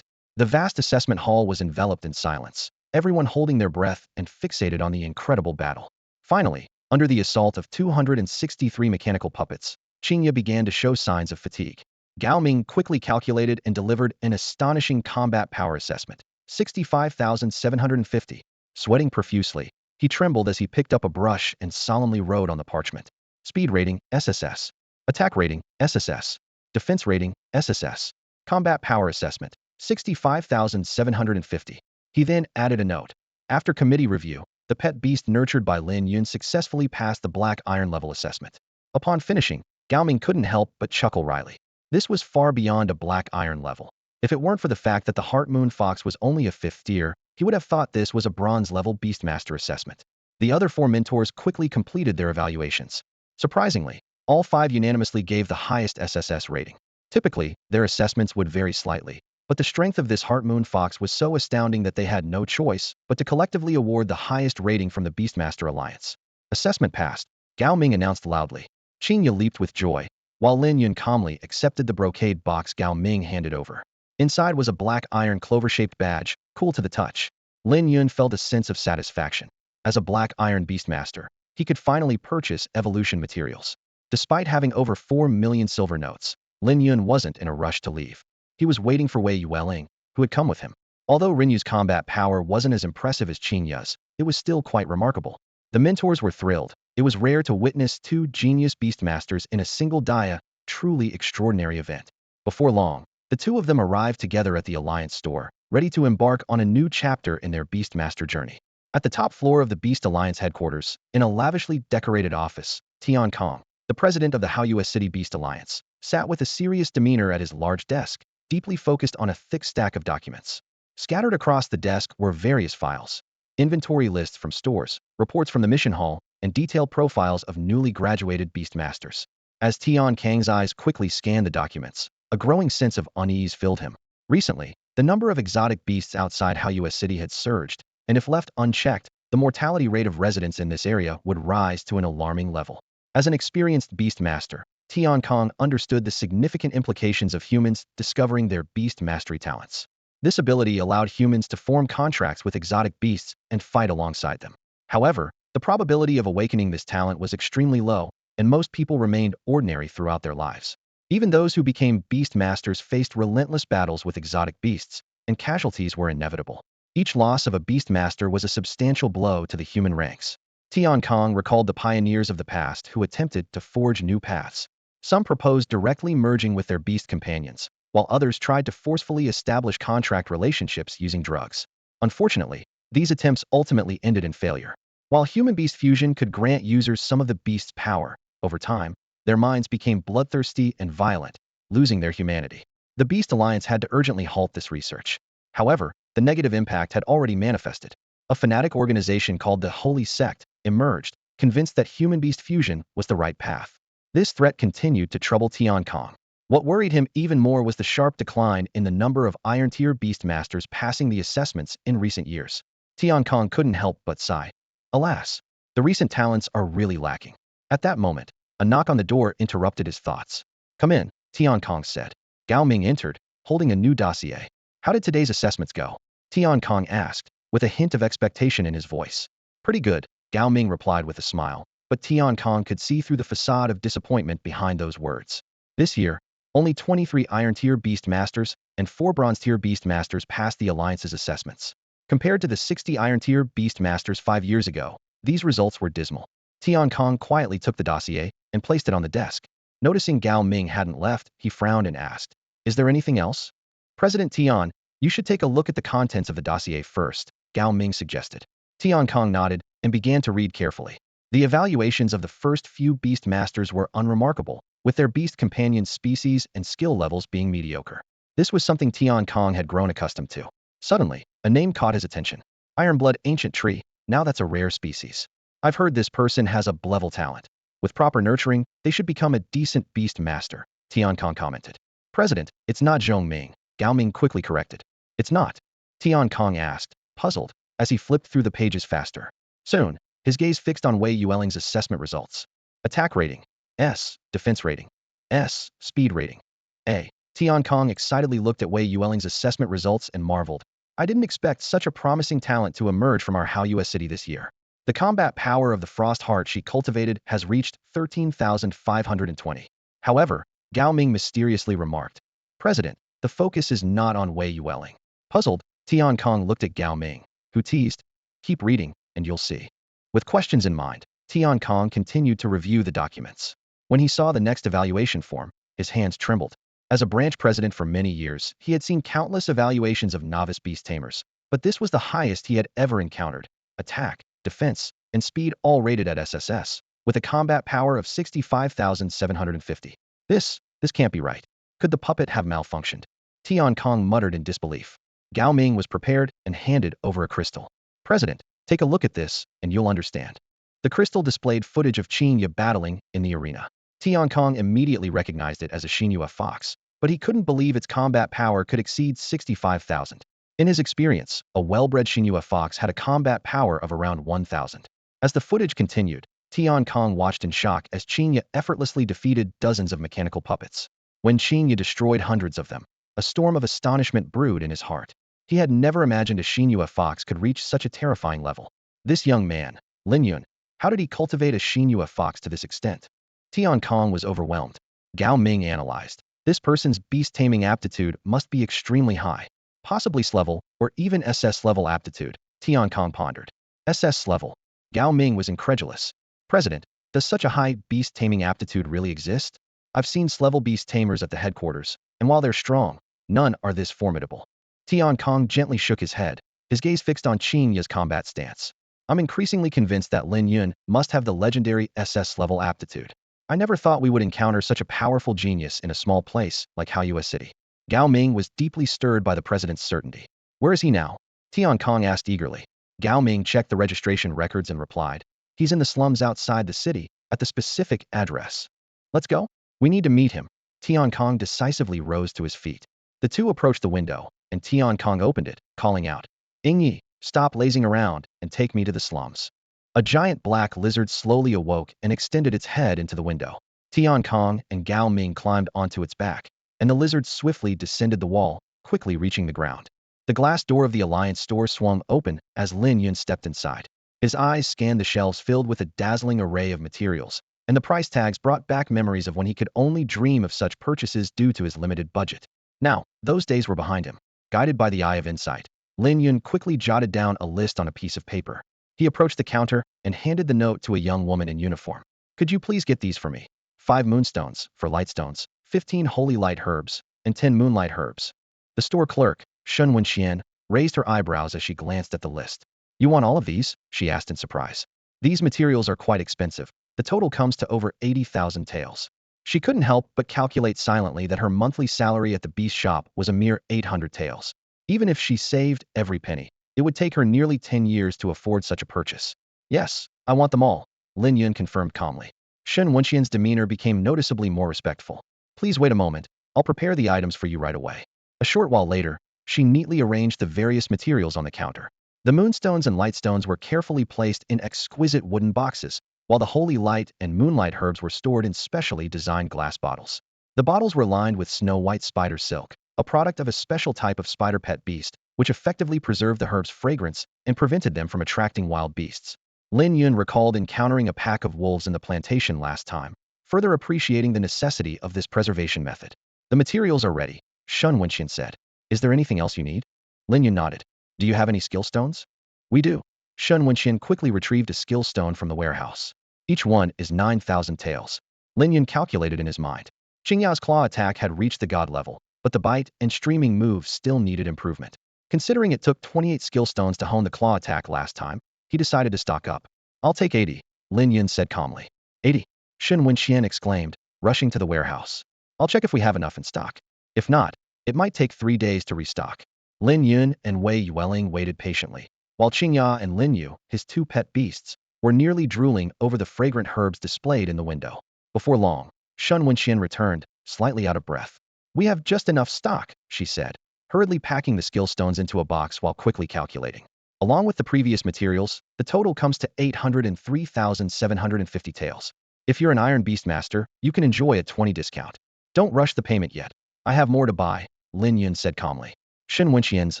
The vast assessment hall was enveloped in silence, everyone holding their breath and fixated on the incredible battle. Finally, under the assault of 263 mechanical puppets, Chinga began to show signs of fatigue. Gao Ming quickly calculated and delivered an astonishing combat power assessment, 65,750. Sweating profusely, he trembled as he picked up a brush and solemnly wrote on the parchment. Speed rating, SSS. Attack rating, SSS. Defense rating, SSS. Combat power assessment, 65,750. He then added a note. After committee review, the pet beast nurtured by Lin Yun successfully passed the black iron level assessment. Upon finishing, Gao Ming couldn't help but chuckle wryly. This was far beyond a black iron level. If it weren't for the fact that the Heart Moon Fox was only a 5th tier, he would have thought this was a bronze level Beastmaster assessment. The other 4 mentors quickly completed their evaluations. Surprisingly, all 5 unanimously gave the highest SSS rating. Typically, their assessments would vary slightly, but the strength of this Heart Moon Fox was so astounding that they had no choice but to collectively award the highest rating from the Beastmaster Alliance. Assessment passed, Gao Ming announced loudly. Chinga leaped with joy, while Lin Yun calmly accepted the brocade box Gao Ming handed over. Inside was a black iron clover-shaped badge, cool to the touch. Lin Yun felt a sense of satisfaction. As a black iron Beastmaster, he could finally purchase evolution materials. Despite having over 4 million silver notes, Lin Yun wasn't in a rush to leave. He was waiting for Wei Yuwelling, who had come with him. Although Rinyu's combat power wasn't as impressive as Chinga's, it was still quite remarkable. The mentors were thrilled. It was rare to witness 2 genius Beastmasters in a single dia, truly extraordinary event. Before long, the 2 of them arrived together at the Alliance store, ready to embark on a new chapter in their Beastmaster journey. At the top floor of the Beast Alliance headquarters, in a lavishly decorated office, Tian Kong, the president of the Hao City Beast Alliance, sat with a serious demeanor at his large desk, deeply focused on a thick stack of documents. Scattered across the desk were various files, inventory lists from stores, reports from the mission hall, and detailed profiles of newly graduated Beastmasters. As Tian Kang's eyes quickly scanned the documents, a growing sense of unease filled him. Recently, the number of exotic beasts outside Hao City had surged, and if left unchecked, the mortality rate of residents in this area would rise to an alarming level. As an experienced Beastmaster, Tian Kong understood the significant implications of humans discovering their beast mastery talents. This ability allowed humans to form contracts with exotic beasts and fight alongside them. However, the probability of awakening this talent was extremely low, and most people remained ordinary throughout their lives. Even those who became beast masters faced relentless battles with exotic beasts, and casualties were inevitable. Each loss of a beast master was a substantial blow to the human ranks. Tian Kong recalled the pioneers of the past who attempted to forge new paths. Some proposed directly merging with their beast companions, while others tried to forcefully establish contract relationships using drugs. Unfortunately, these attempts ultimately ended in failure. While human-beast fusion could grant users some of the beast's power, over time, their minds became bloodthirsty and violent, losing their humanity. The Beast Alliance had to urgently halt this research. However, the negative impact had already manifested. A fanatic organization called the Holy Sect emerged, convinced that human-beast fusion was the right path. This threat continued to trouble Tian Kong. What worried him even more was the sharp decline in the number of Iron-tier Beastmasters passing the assessments in recent years. Tian Kong couldn't help but sigh. Alas, The recent talents are really lacking. At that moment, a knock on the door interrupted his thoughts. Come in, Tian Kong said. Gao Ming entered, holding a new dossier. How did today's assessments go? Tian Kong asked, with a hint of expectation in his voice. Pretty good, Gao Ming replied with a smile, but Tian Kong could see through the facade of disappointment behind those words. This year, only 23 Iron-tier Beast Masters and 4 Bronze-tier Beast Masters passed the Alliance's assessments. Compared to the 60 Iron-tier Beast Masters 5 years ago, these results were dismal. Tian Kong quietly took the dossier and placed it on the desk. Noticing Gao Ming hadn't left, he frowned and asked, "Is there anything else?" President Tian, you should take a look at the contents of the dossier first, Gao Ming suggested. Tian Kong nodded and began to read carefully. The evaluations of the first few Beast Masters were unremarkable, with their beast companion species and skill levels being mediocre. This was something Tian Kong had grown accustomed to. Suddenly, a name caught his attention. Ironblood Ancient Tree, now that's a rare species. I've heard this person has a level talent. With proper nurturing, they should become a decent beast master, Tian Kong commented. President, it's not Zhong Ming, Gao Ming quickly corrected. It's not? Tian Kong asked, puzzled, as he flipped through the pages faster. Soon, his gaze fixed on Wei Yuwelling's assessment results. Attack rating, S. Defense rating, S. Speed rating, A. Tian Kong excitedly looked at Wei Yuwelling's assessment results and marveled. I didn't expect such a promising talent to emerge from our Haoyue city this year. The combat power of the frost heart she cultivated has reached 13,520. However, Gao Ming mysteriously remarked, President, the focus is not on Wei Yuwelling. Puzzled, Tian Kong looked at Gao Ming, who teased, keep reading, and you'll see. With questions in mind, Tian Kong continued to review the documents. When he saw the next evaluation form, his hands trembled. As a branch president for many years, he had seen countless evaluations of novice beast tamers, but this was the highest he had ever encountered. Attack, defense, and speed all rated at SSS, with a combat power of 65,750. This can't be right. Could the puppet have malfunctioned? Tian Kong muttered in disbelief. Gao Ming was prepared and handed over a crystal. President, take a look at this, and you'll understand. The crystal displayed footage of Chinga battling in the arena. Tian Kong immediately recognized it as a Xinhua fox, but he couldn't believe its combat power could exceed 65,000. In his experience, a well-bred Xinhua fox had a combat power of around 1,000. As the footage continued, Tian Kong watched in shock as Chinga effortlessly defeated dozens of mechanical puppets. When Chinga destroyed hundreds of them, a storm of astonishment brewed in his heart. He had never imagined a Xinhua fox could reach such a terrifying level. This young man, Lin Yun, how did he cultivate a Xinhua fox to this extent? Tian Kong was overwhelmed. Gao Ming analyzed. This person's beast taming aptitude must be extremely high. Possibly S level, or even SS level aptitude, Tian Kong pondered. SS level. Gao Ming was incredulous. President, does such a high beast taming aptitude really exist? I've seen S level beast tamers at the headquarters, and while they're strong, none are this formidable. Tian Kong gently shook his head, his gaze fixed on Chinya's combat stance. I'm increasingly convinced that Lin Yun must have the legendary SS level aptitude. I never thought we would encounter such a powerful genius in a small place like Haoyue City. Gao Ming was deeply stirred by the president's certainty. Where is he now? Tian Kong asked eagerly. Gao Ming checked the registration records and replied, he's in the slums outside the city, at the specific address. Let's go. We need to meet him. Tian Kong decisively rose to his feet. The two approached the window, and Tian Kong opened it, calling out, Ingyi, stop lazing around and take me to the slums. A giant black lizard slowly awoke and extended its head into the window. Tian Kong and Gao Ming climbed onto its back, and the lizard swiftly descended the wall, quickly reaching the ground. The glass door of the Alliance store swung open as Lin Yun stepped inside. His eyes scanned the shelves filled with a dazzling array of materials, and the price tags brought back memories of when he could only dream of such purchases due to his limited budget. Now, those days were behind him. Guided by the eye of insight, Lin Yun quickly jotted down a list on a piece of paper. He approached the counter and handed the note to a young woman in uniform. Could you please get these for me? 5 moonstones for lightstones, 15 holy light herbs, and 10 moonlight herbs. The store clerk, Shen Wenxian, raised her eyebrows as she glanced at the list. You want all of these? She asked in surprise. These materials are quite expensive. The total comes to over 80,000 taels. She couldn't help but calculate silently that her monthly salary at the beast shop was a mere 800 taels. Even if she saved every penny, it would take her nearly 10 years to afford such a purchase. Yes, I want them all, Lin Yun confirmed calmly. Shen Wenxian's demeanor became noticeably more respectful. Please wait a moment, I'll prepare the items for you right away. A short while later, she neatly arranged the various materials on the counter. The moonstones and lightstones were carefully placed in exquisite wooden boxes, while the holy light and moonlight herbs were stored in specially designed glass bottles. The bottles were lined with snow-white spider silk, a product of a special type of spider pet beast, which effectively preserved the herbs' fragrance and prevented them from attracting wild beasts. Lin Yun recalled encountering a pack of wolves in the plantation last time, further appreciating the necessity of this preservation method. The materials are ready, Shun Wenxian said. Is there anything else you need? Lin Yun nodded. Do you have any skill stones? We do. Shun Wenxian quickly retrieved a skill stone from the warehouse. Each one is 9,000 taels. Lin Yun calculated in his mind. Chinga's claw attack had reached the god level, but the bite and streaming move still needed improvement. Considering it took 28 skill stones to hone the claw attack last time, he decided to stock up. I'll take 80, Lin Yun said calmly. 80? Shun Wenxian exclaimed, rushing to the warehouse. I'll check if we have enough in stock. If not, it might take 3 days to restock. Lin Yun and Wei Yuwelling waited patiently, while Chinga and Lin Yu, his 2 pet beasts, were nearly drooling over the fragrant herbs displayed in the window. Before long, Shun Wenxian returned, slightly out of breath. We have just enough stock, she said, hurriedly packing the skill stones into a box while quickly calculating. Along with the previous materials, the total comes to 803,750 taels. If you're an Iron Beastmaster, you can enjoy a 20% discount. Don't rush the payment yet. I have more to buy, Lin Yun said calmly. Shun Wenxian's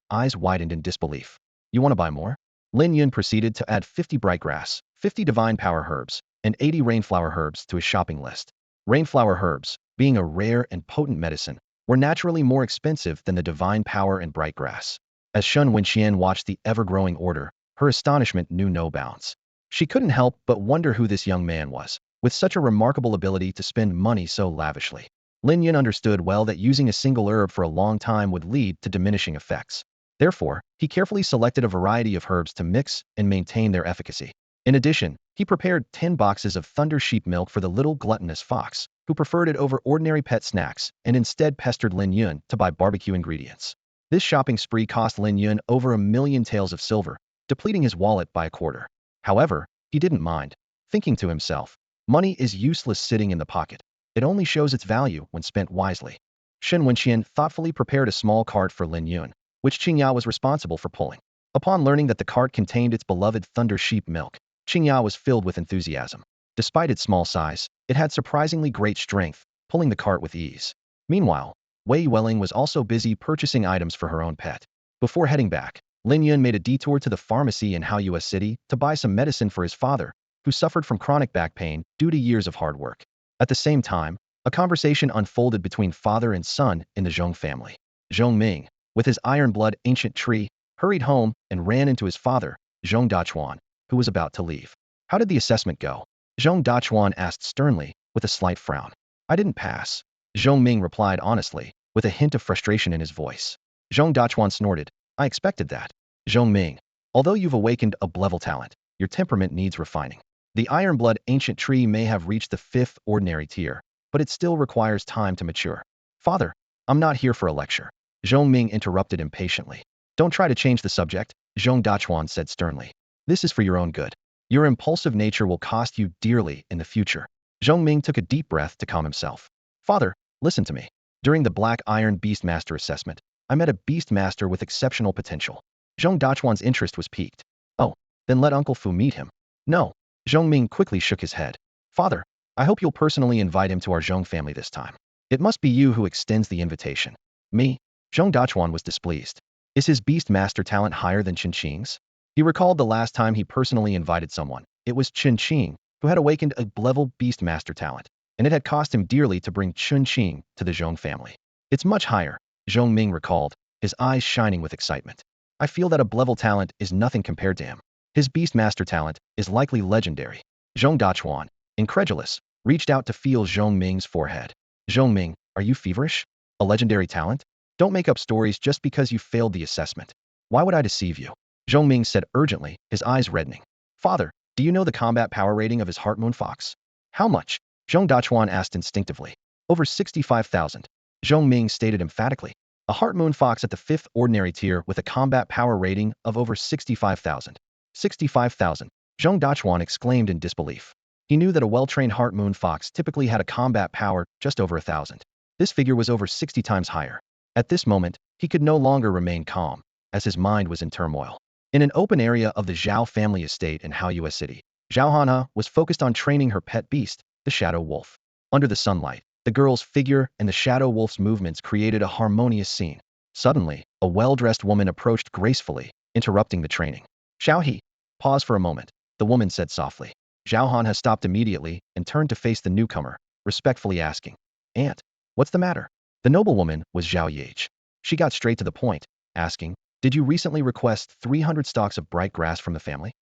eyes widened in disbelief. You want to buy more? Lin Yun proceeded to add 50 bright grass, 50 divine power herbs, and 80 rainflower herbs to his shopping list. Rainflower herbs, being a rare and potent medicine, were naturally more expensive than the divine power and bright grass. As Shun Wenxian watched the ever-growing order, her astonishment knew no bounds. She couldn't help but wonder who this young man was, with such a remarkable ability to spend money so lavishly. Lin Yun understood well that using a single herb for a long time would lead to diminishing effects. Therefore, he carefully selected a variety of herbs to mix and maintain their efficacy. In addition, he prepared 10 boxes of thunder sheep milk for the little gluttonous fox, who preferred it over ordinary pet snacks and instead pestered Lin Yun to buy barbecue ingredients. This shopping spree cost Lin Yun over 1,000,000 taels of silver, depleting his wallet by a quarter. However, he didn't mind, thinking to himself, money is useless sitting in the pocket. It only shows its value when spent wisely. Shun Wenxian thoughtfully prepared a small cart for Lin Yun, which Chinga was responsible for pulling. Upon learning that the cart contained its beloved thunder sheep milk, Chinga was filled with enthusiasm. Despite its small size, it had surprisingly great strength, pulling the cart with ease. Meanwhile, Wei Yuwelling was also busy purchasing items for her own pet. Before heading back, Lin Yun made a detour to the pharmacy in Haoyue City to buy some medicine for his father, who suffered from chronic back pain due to years of hard work. At the same time, a conversation unfolded between father and son in the Zhong family. Zhong Ming, with his iron blood ancient tree, hurried home and ran into his father, Zhong Dachuan, who was about to leave. How did the assessment go? Zhong Dachuan asked sternly, with a slight frown. I didn't pass. Zhong Ming replied honestly, with a hint of frustration in his voice. Zhong Dachuan snorted. I expected that. Zhong Ming, although you've awakened a level talent, your temperament needs refining. The iron blood ancient tree may have reached the 5th ordinary tier, but it still requires time to mature. Father, I'm not here for a lecture. Zhong Ming interrupted impatiently. Don't try to change the subject, Zhong Dachuan said sternly. This is for your own good. Your impulsive nature will cost you dearly in the future. Zhong Ming took a deep breath to calm himself. Father, listen to me. During the Black Iron Beastmaster assessment, I met a Beastmaster with exceptional potential. Zhong Dachuan's interest was piqued. Oh, then let Uncle Fu meet him. No. Zhong Ming quickly shook his head. Father, I hope you'll personally invite him to our Zhong family this time. It must be you who extends the invitation. Me? Zhong Dachuan was displeased. Is his Beastmaster talent higher than Chen Qing's? He recalled the last time he personally invited someone. It was Chen Qing, who had awakened a level Beastmaster talent, and it had cost him dearly to bring Chen Qing to the Zhong family. It's much higher, Zhong Ming recalled, his eyes shining with excitement. I feel that a level talent is nothing compared to him. His Beastmaster talent is likely legendary. Zhong Dachuan, incredulous, reached out to feel Zhong Ming's forehead. Zhong Ming, are you feverish? A legendary talent? Don't make up stories just because you failed the assessment. Why would I deceive you? Zhong Ming said urgently, his eyes reddening. Father, do you know the combat power rating of his Heart Moon Fox? How much? Zhong Dachuan asked instinctively. Over 65,000. Zhong Ming stated emphatically. A Heart Moon Fox at the 5th ordinary tier with a combat power rating of over 65,000. 65,000. Zhong Dachuan exclaimed in disbelief. He knew that a well-trained Heart Moon Fox typically had a combat power just over 1,000. This figure was over 60 times higher. At this moment, he could no longer remain calm, as his mind was in turmoil. In an open area of the Xiao family estate in Haoyue City, Zhao Hanha was focused on training her pet beast, the shadow wolf. Under the sunlight, the girl's figure and the shadow wolf's movements created a harmonious scene. Suddenly, a well-dressed woman approached gracefully, interrupting the training. Xiao He, pause for a moment, the woman said softly. Zhao Hanha stopped immediately and turned to face the newcomer, respectfully asking, "Aunt, what's the matter?" The noblewoman was Zhao Yage. She got straight to the point, asking, "Did you recently request 300 stalks of bright grass from the family?"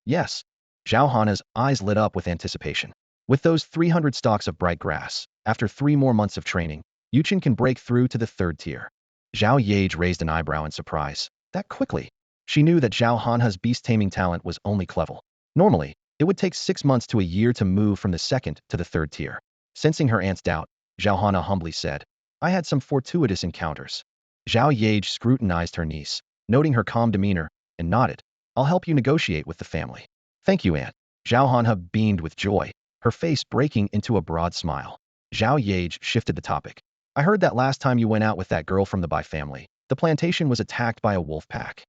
"Yes." Zhao Han's eyes lit up with anticipation. With those 300 stalks of bright grass, after 3 more months of training, Yuchen can break through to the 3rd tier. Zhao Yage raised an eyebrow in surprise. That quickly? She knew that Zhao Hanha's beast taming talent was only clever. Normally, it would take 6 months to a year to move from the 2nd to the 3rd tier. Sensing her aunt's doubt, Zhao Hanha humbly said, "I had some fortuitous encounters." Zhao Yage scrutinized her niece, noting her calm demeanor, and nodded. "I'll help you negotiate with the family." "Thank you, aunt." Zhao Hanha beamed with joy, her face breaking into a broad smile. Zhao Yage shifted the topic. "I heard that last time you went out with that girl from the Bai family, the plantation was attacked by a wolf pack."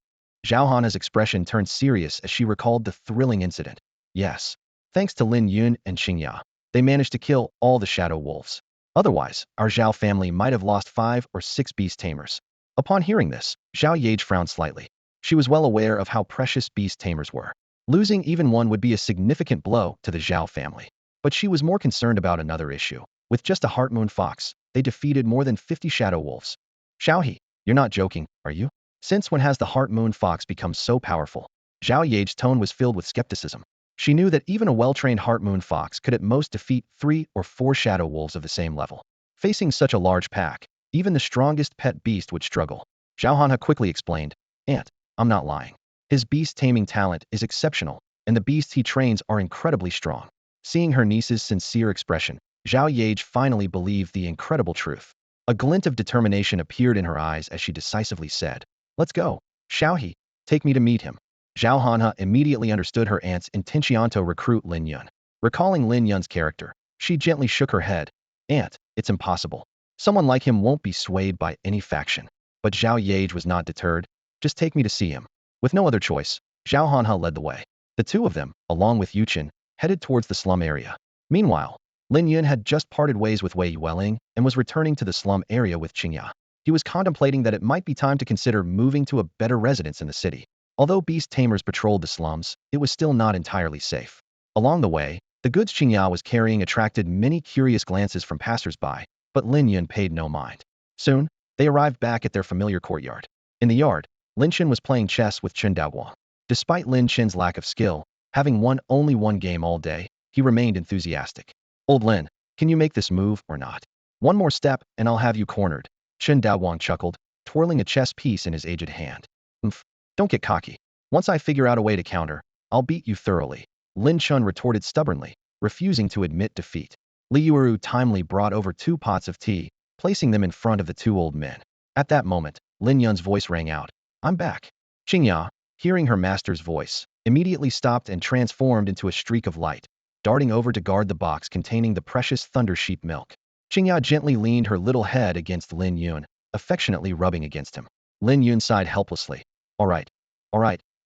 Zhao Hanha's expression turned serious as she recalled the thrilling incident. "Yes. Thanks to Lin Yun and Chinga, they managed to kill all the shadow wolves. Otherwise, our Xiao family might have lost 5 or 6 beast tamers." Upon hearing this, Zhao Yage frowned slightly. She was well aware of how precious beast tamers were. Losing even one would be a significant blow to the Xiao family. But she was more concerned about another issue. With just a Heart Moon Fox, they defeated more than 50 shadow wolves. "Xiaohe, you're not joking, are you? Since when has the Heart Moon Fox become so powerful?" Zhao Yage's tone was filled with skepticism. She knew that even a well-trained Heart Moon Fox could at most defeat 3 or 4 shadow wolves of the same level. Facing such a large pack, even the strongest pet beast would struggle. Zhao Hanha quickly explained, "Aunt, I'm not lying. His beast taming talent is exceptional, and the beasts he trains are incredibly strong." Seeing her niece's sincere expression, Zhao Yage finally believed the incredible truth. A glint of determination appeared in her eyes as she decisively said, "Let's go. Xiaohe, take me to meet him." Zhao Hanha immediately understood her aunt's intention to recruit Lin Yun. Recalling Lin Yun's character, she gently shook her head. "Aunt, it's impossible. Someone like him won't be swayed by any faction." But Zhao Yage was not deterred. "Just take me to see him." With no other choice, Zhao Hanha led the way. The two of them, along with Yuchen, headed towards the slum area. Meanwhile, Lin Yun had just parted ways with Wei Yuwelling and was returning to the slum area with Chinga. He was contemplating that it might be time to consider moving to a better residence in the city. Although beast tamers patrolled the slums, it was still not entirely safe. Along the way, the goods Chinga was carrying attracted many curious glances from passers-by, but Lin Yun paid no mind. Soon, they arrived back at their familiar courtyard. In the yard, Lin Chen was playing chess with Chen Daoguang. Despite Lin Chen's lack of skill, having won only one game all day, he remained enthusiastic. "Old Lin, can you make this move or not? One more step and I'll have you cornered." Chen Daoguang chuckled, twirling a chess piece in his aged hand. "Umph, don't get cocky. Once I figure out a way to counter, I'll beat you thoroughly." Lin Chun retorted stubbornly, refusing to admit defeat. Li Yueru timely brought over 2 pots of tea, placing them in front of the 2 old men. At that moment, Lin Yun's voice rang out. "I'm back." Chinga, hearing her master's voice, immediately stopped and transformed into a streak of light, darting over to guard the box containing the precious thunder sheep milk. Chinga gently leaned her little head against Lin Yun, affectionately rubbing against him. Lin Yun sighed helplessly. All right,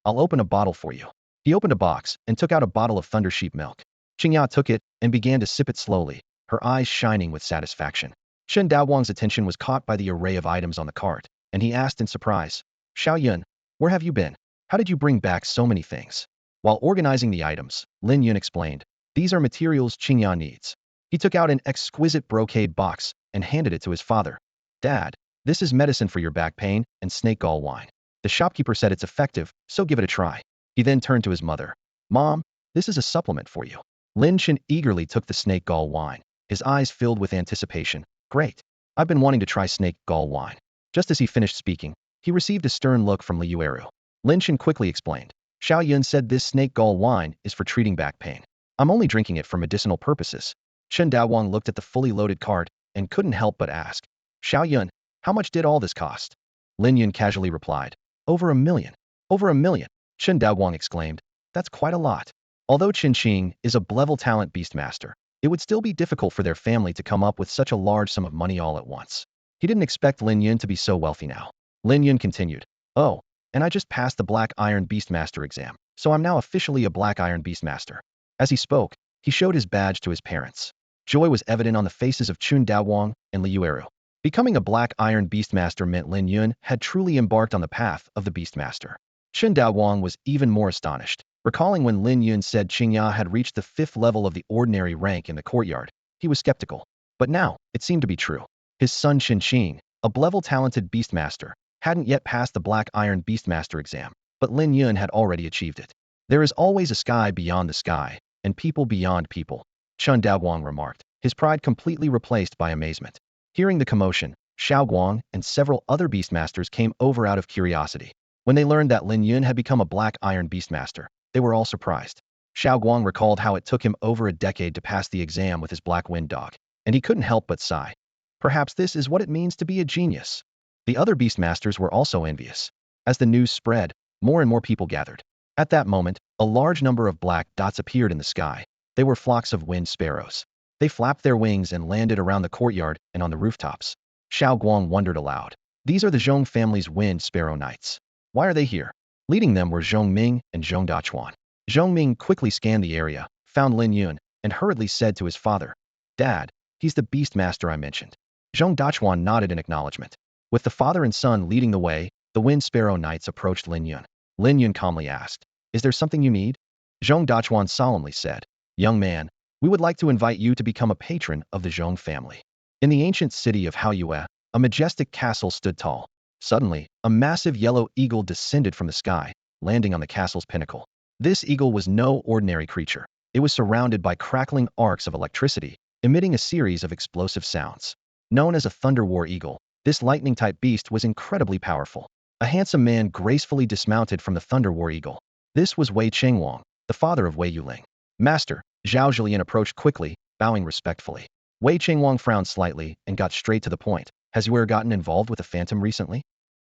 I'll open a bottle for you." He opened a box and took out a bottle of thunder sheep milk. Chinga took it and began to sip it slowly, her eyes shining with satisfaction. Chen Daoguang's attention was caught by the array of items on the cart, and he asked in surprise, "Xiao Yun, where have you been? How did you bring back so many things?" While organizing the items, Lin Yun explained, "These are materials Chinga needs." He took out an exquisite brocade box and handed it to his father. "Dad, this is medicine for your back pain and snake gall wine. The shopkeeper said it's effective, so give it a try." He then turned to his mother. "Mom, this is a supplement for you." Lin Chen eagerly took the snake gall wine, his eyes filled with anticipation. "Great. I've been wanting to try snake gall wine." Just as he finished speaking, he received a stern look from Li Yueru. Lin Chen quickly explained. "Xiao Yun said this snake gall wine is for treating back pain. I'm only drinking it for medicinal purposes." Chen Daoguang looked at the fully loaded cart and couldn't help but ask, "Xiao Yun, how much did all this cost?" Lin Yun casually replied, "Over 1 million. Over 1 million. Chen Daoguang exclaimed, "That's quite a lot." Although Qin Qing is a level talent beastmaster, it would still be difficult for their family to come up with such a large sum of money all at once. He didn't expect Lin Yun to be so wealthy now. Lin Yun continued, "Oh, and I just passed the Black Iron Beastmaster exam, so I'm now officially a Black Iron Beastmaster. As he spoke, he showed his badge to his parents. Joy was evident on the faces of Chun Daowang and Li Yuelling. Becoming a Black Iron Beastmaster meant Lin Yun had truly embarked on the path of the Beastmaster. Chun Daowang was even more astonished. Recalling when Lin Yun said Chinga had reached the 5th level of the ordinary rank in the courtyard, he was skeptical. But now, it seemed to be true. His son Qin, a level-talented Beastmaster, hadn't yet passed the Black Iron Beastmaster exam, but Lin Yun had already achieved it. There is always a sky beyond the sky, and people beyond people, Chun Daowang remarked, his pride completely replaced by amazement. Hearing the commotion, Xiao Guang and several other Beastmasters came over out of curiosity. When they learned that Lin Yun had become a Black Iron Beastmaster, they were all surprised. Xiao Guang recalled how it took him over a decade to pass the exam with his Black Wind Dog, and he couldn't help but sigh. Perhaps this is what it means to be a genius. The other Beastmasters were also envious. As the news spread, more and more people gathered. At that moment, a large number of black dots appeared in the sky. They were flocks of wind sparrows. They flapped their wings and landed around the courtyard and on the rooftops. Xiao Guang wondered aloud. These are the Zhong family's wind sparrow knights. Why are they here? Leading them were Zhong Ming and Zhong Dachuan. Zhong Ming quickly scanned the area, found Lin Yun, and hurriedly said to his father, "Dad, he's the Beastmaster I mentioned." Zhong Dachuan nodded in acknowledgement. With the father and son leading the way, the Wind Sparrow Knights approached Lin Yun. Lin Yun calmly asked, "Is there something you need?" Zhong Dachuan solemnly said, "Young man, we would like to invite you to become a patron of the Zhong family." In the ancient city of Haoyue, a majestic castle stood tall. Suddenly, a massive yellow eagle descended from the sky, landing on the castle's pinnacle. This eagle was no ordinary creature. It was surrounded by crackling arcs of electricity, emitting a series of explosive sounds. Known as a Thunder War Eagle, this lightning-type beast was incredibly powerful. A handsome man gracefully dismounted from the Thunder War Eagle. This was Wei Chengwang, the father of Wei Yuwelling. "Master," Xiao Zhilian approached quickly, bowing respectfully. Wei Chengwang frowned slightly and got straight to the point. "Has you ever gotten involved with a phantom recently?"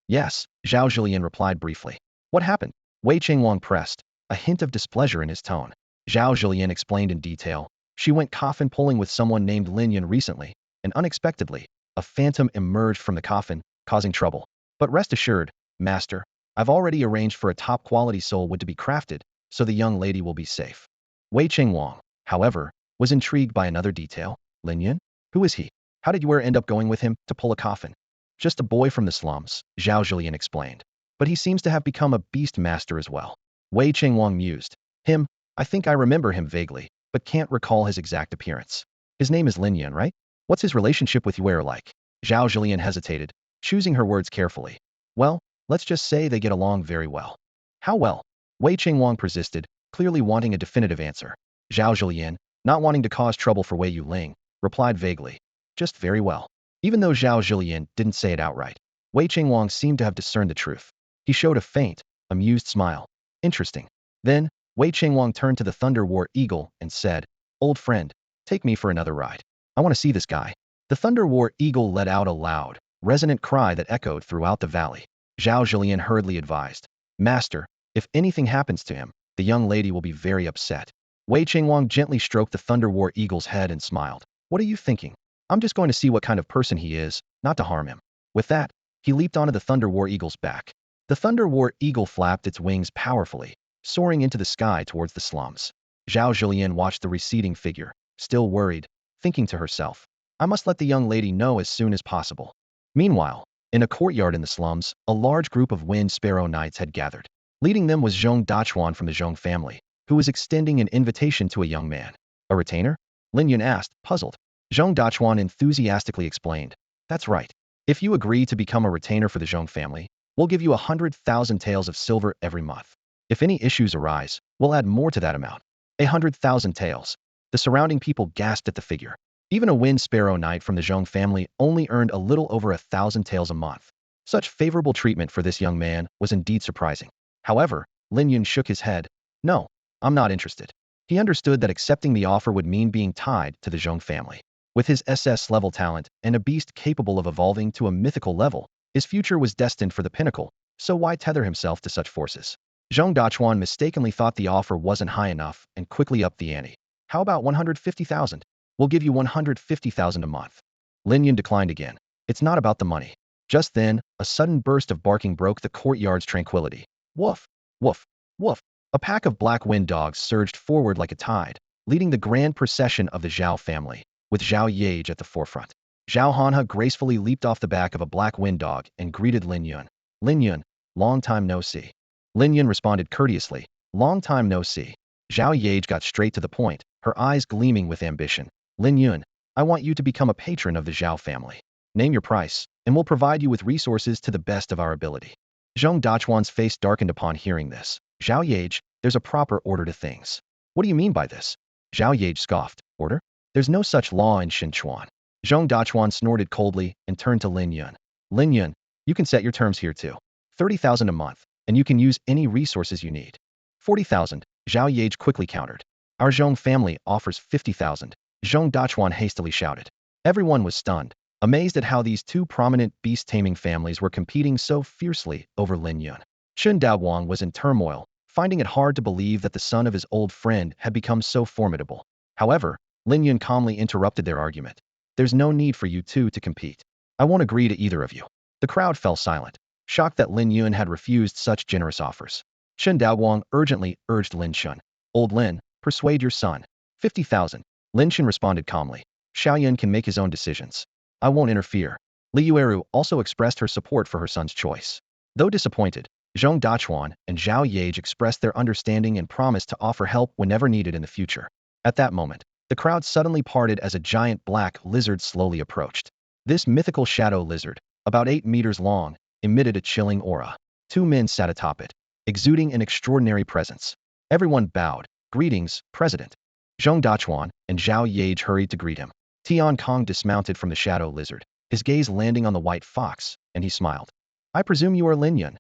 "Yes," Xiao Zhilian replied briefly. "What happened?" Wei Chengwang pressed, a hint of displeasure in his tone. Xiao Zhilian explained in detail. "She went coffin pulling with someone named Lin Yun recently, and unexpectedly, a phantom emerged from the coffin, causing trouble. But rest assured, Master, I've already arranged for a top-quality soul wood to be crafted, so the young lady will be safe." Wei Chengwang, however, was intrigued by another detail. "Lin Yun? Who is he? How did you end up going with him to pull a coffin?" "Just a boy from the slums," Xiao Zhilian explained. "But he seems to have become a beast master as well." Wei Chengwang mused. "Him? I think I remember him vaguely, but can't recall his exact appearance. His name is Lin Yun, right? What's his relationship with Yuer like?" Xiao Zhilian hesitated, choosing her words carefully. "Well, let's just say they get along very well." "How well?" Wei Chengwang persisted, clearly wanting a definitive answer. Xiao Zhilian, not wanting to cause trouble for Wei Yuwelling, replied vaguely, "Just very well." Even though Xiao Zhilian didn't say it outright, Wei Chengwang seemed to have discerned the truth. He showed a faint, amused smile. "Interesting." Then, Wei Chengwang turned to the Thunder War Eagle and said, "Old friend, take me for another ride. I want to see this guy." The Thunder War Eagle let out a loud, resonant cry that echoed throughout the valley. Xiao Zhilian hurriedly advised, "Master, if anything happens to him, the young lady will be very upset." Wei Chengwang gently stroked the Thunder War Eagle's head and smiled. "What are you thinking? I'm just going to see what kind of person he is, not to harm him." With that, he leaped onto the Thunder War Eagle's back. The Thunder War Eagle flapped its wings powerfully, soaring into the sky towards the slums. Xiao Zhilian watched the receding figure, still worried, thinking to herself, "I must let the young lady know as soon as possible." Meanwhile, in a courtyard in the slums, a large group of Wind Sparrow Knights had gathered. Leading them was Zhong Dachuan from the Zhong family, who was extending an invitation to a young man. "A retainer?" Lin Yun asked, puzzled. Zhong Dachuan enthusiastically explained, "That's right. If you agree to become a retainer for the Zhong family, we'll give you 100,000 taels of silver every month. If any issues arise, we'll add more to that amount. 100,000 taels." The surrounding people gasped at the figure. Even a Wind Sparrow Knight from the Zhong family only earned a little over 1,000 taels a month. Such favorable treatment for this young man was indeed surprising. However, Lin Yun shook his head. "No, I'm not interested." He understood that accepting the offer would mean being tied to the Zhong family. With his SS level talent and a beast capable of evolving to a mythical level, his future was destined for the pinnacle, so why tether himself to such forces? Zhong Dachuan mistakenly thought the offer wasn't high enough and quickly upped the ante. "How about 150,000? We'll give you 150,000 a month." Lin Yun declined again. "It's not about the money. Just then, a sudden burst of barking broke the courtyard's tranquility. Woof, woof, woof. A pack of black wind dogs surged forward like a tide, leading the grand procession of the Xiao family, with Xiao Yage at the forefront. Zhao Hanhe gracefully leaped off the back of a black wind dog and greeted Lin Yun. Lin Yun, long time no see. Lin Yun responded courteously, long time no see. Zhao Yage got straight to the point, her eyes gleaming with ambition. Lin Yun, I want you to become a patron of the Xiao family. Name your price, and we'll provide you with resources to the best of our ability. Zhong Dachuan's face darkened upon hearing this. Zhao Yage, there's a proper order to things. What do you mean by this? Zhao Yage scoffed. Order? There's no such law in Xinchuan. Zhong Dachuan snorted coldly and turned to Lin Yun. Lin Yun, you can set your terms here too. 30,000 a month, and you can use any resources you need. 40,000, Zhao Yage quickly countered. Our Zhong family offers 50,000, Zhong Dachuan hastily shouted. Everyone was stunned, amazed at how these two prominent beast-taming families were competing so fiercely over Lin Yun. Chun Daowang was in turmoil, finding it hard to believe that the son of his old friend had become so formidable. However, Lin Yun calmly interrupted their argument. There's no need for you two to compete. I won't agree to either of you. The crowd fell silent, shocked that Lin Yun had refused such generous offers. Chun Daowang urgently urged Lin Chun. Old Lin, persuade your son. 50,000. Lin Chun responded calmly. Xiao Yun can make his own decisions. I won't interfere. Li Yueru also expressed her support for her son's choice. Though disappointed, Zhong Dachuan and Zhao Yage expressed their understanding and promised to offer help whenever needed in the future. At that moment, the crowd suddenly parted as a giant black lizard slowly approached. This mythical shadow lizard, about 8 meters long, emitted a chilling aura. Two men sat atop it, exuding an extraordinary presence. Everyone bowed. Greetings, President. Zhong Dachuan and Zhao Yage hurried to greet him. Tian Kong dismounted from the shadow lizard, his gaze landing on the white fox, and he smiled. I presume you are Lin Yun.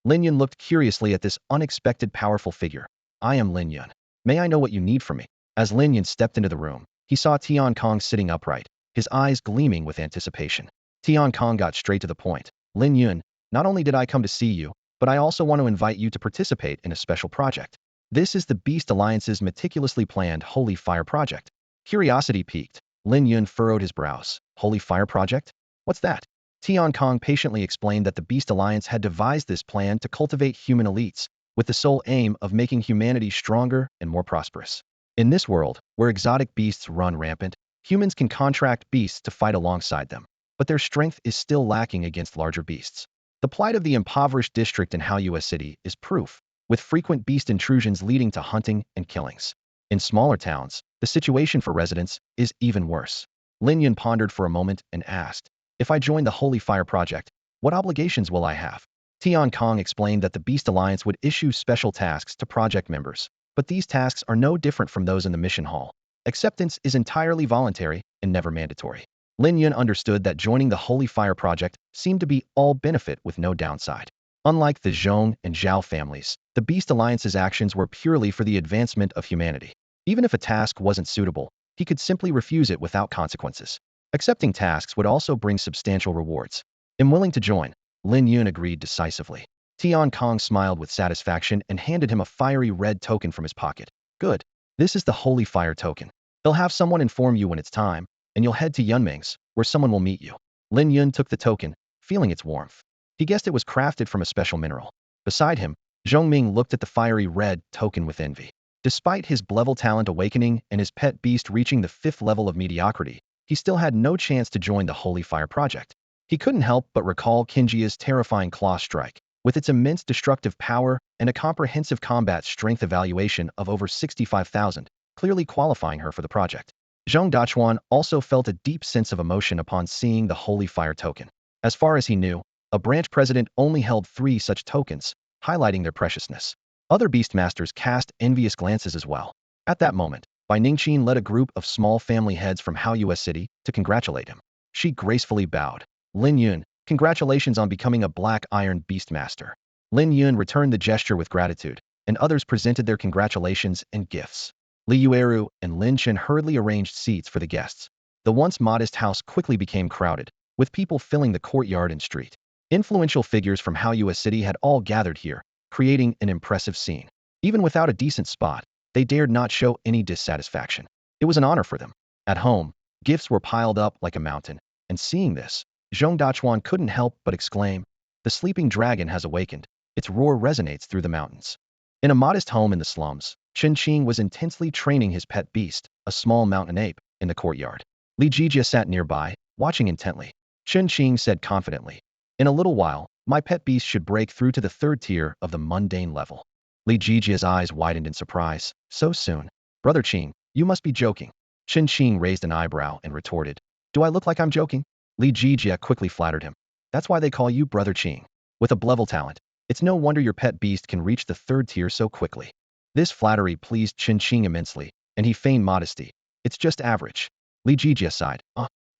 Lin Yun looked curiously at this unexpected powerful figure. I am Lin Yun. May I know what you need from me? As Lin Yun stepped into the room, he saw Tian Kong sitting upright, his eyes gleaming with anticipation. Tian Kong got straight to the point. Lin Yun, not only did I come to see you, but I also want to invite you to participate in a special project. This is the Beast Alliance's meticulously planned Holy Fire Project. Curiosity piqued. Lin Yun furrowed his brows. Holy Fire Project? What's that? Tian Kong patiently explained that the Beast Alliance had devised this plan to cultivate human elites, with the sole aim of making humanity stronger and more prosperous. In this world, where exotic beasts run rampant, humans can contract beasts to fight alongside them, but their strength is still lacking against larger beasts. The plight of the impoverished district in Haoyue City is proof, with frequent beast intrusions leading to hunting and killings. In smaller towns, the situation for residents is even worse. Lin Yun pondered for a moment and asked, if I join the Holy Fire Project, what obligations will I have? Tian Kong explained that the Beast Alliance would issue special tasks to project members, but these tasks are no different from those in the mission hall. Acceptance is entirely voluntary and never mandatory. Lin Yun understood that joining the Holy Fire Project seemed to be all benefit with no downside. Unlike the Zhong and Zhao families, the Beast Alliance's actions were purely for the advancement of humanity. Even if a task wasn't suitable, he could simply refuse it without consequences. Accepting tasks would also bring substantial rewards. I'm willing to join, Lin Yun agreed decisively. Tian Kong smiled with satisfaction and handed him a fiery red token from his pocket. Good. This is the Holy Fire token. They'll have someone inform you when it's time, and you'll head to Yunming's, where someone will meet you. Lin Yun took the token, feeling its warmth. He guessed it was crafted from a special mineral. Beside him, Zhongming looked at the fiery red token with envy. Despite his level talent awakening and his pet beast reaching the 5th level of mediocrity, he still had no chance to join the Holy Fire Project. He couldn't help but recall Qinjia's terrifying claw strike, with its immense destructive power and a comprehensive combat strength evaluation of over 65,000, clearly qualifying her for the project. Zhong Dachuan also felt a deep sense of emotion upon seeing the Holy Fire token. As far as he knew, a branch president only held 3 such tokens, highlighting their preciousness. Other beastmasters cast envious glances as well. At that moment, Bai Ningqin led a group of small family heads from Haoyue City to congratulate him. She gracefully bowed. Lin Yun, congratulations on becoming a Black Iron Beastmaster. Lin Yun returned the gesture with gratitude, and others presented their congratulations and gifts. Li Yueru and Lin Chen hurriedly arranged seats for the guests. The once modest house quickly became crowded, with people filling the courtyard and street. Influential figures from Haoyue City had all gathered here, creating an impressive scene. Even without a decent spot, they dared not show any dissatisfaction. It was an honor for them. At home, gifts were piled up like a mountain, and seeing this, Zhong Dachuan couldn't help but exclaim, "The sleeping dragon has awakened. Its roar resonates through the mountains." In a modest home in the slums, Qing was intensely training his pet beast, a small mountain ape, in the courtyard. Li Jijia sat nearby, watching intently. Qing said confidently, "In a little while, my pet beast should break through to the third tier of the mundane level." Li Jijia's eyes widened in surprise. "So soon? Brother Qing, you must be joking." Qing raised an eyebrow and retorted, "Do I look like I'm joking?" Li Jijia quickly flattered him. "That's why they call you Brother Qing. With a level talent, it's no wonder your pet beast can reach the third tier so quickly." This flattery pleased Qing immensely, and he feigned modesty. "It's just average." Li Jijia sighed.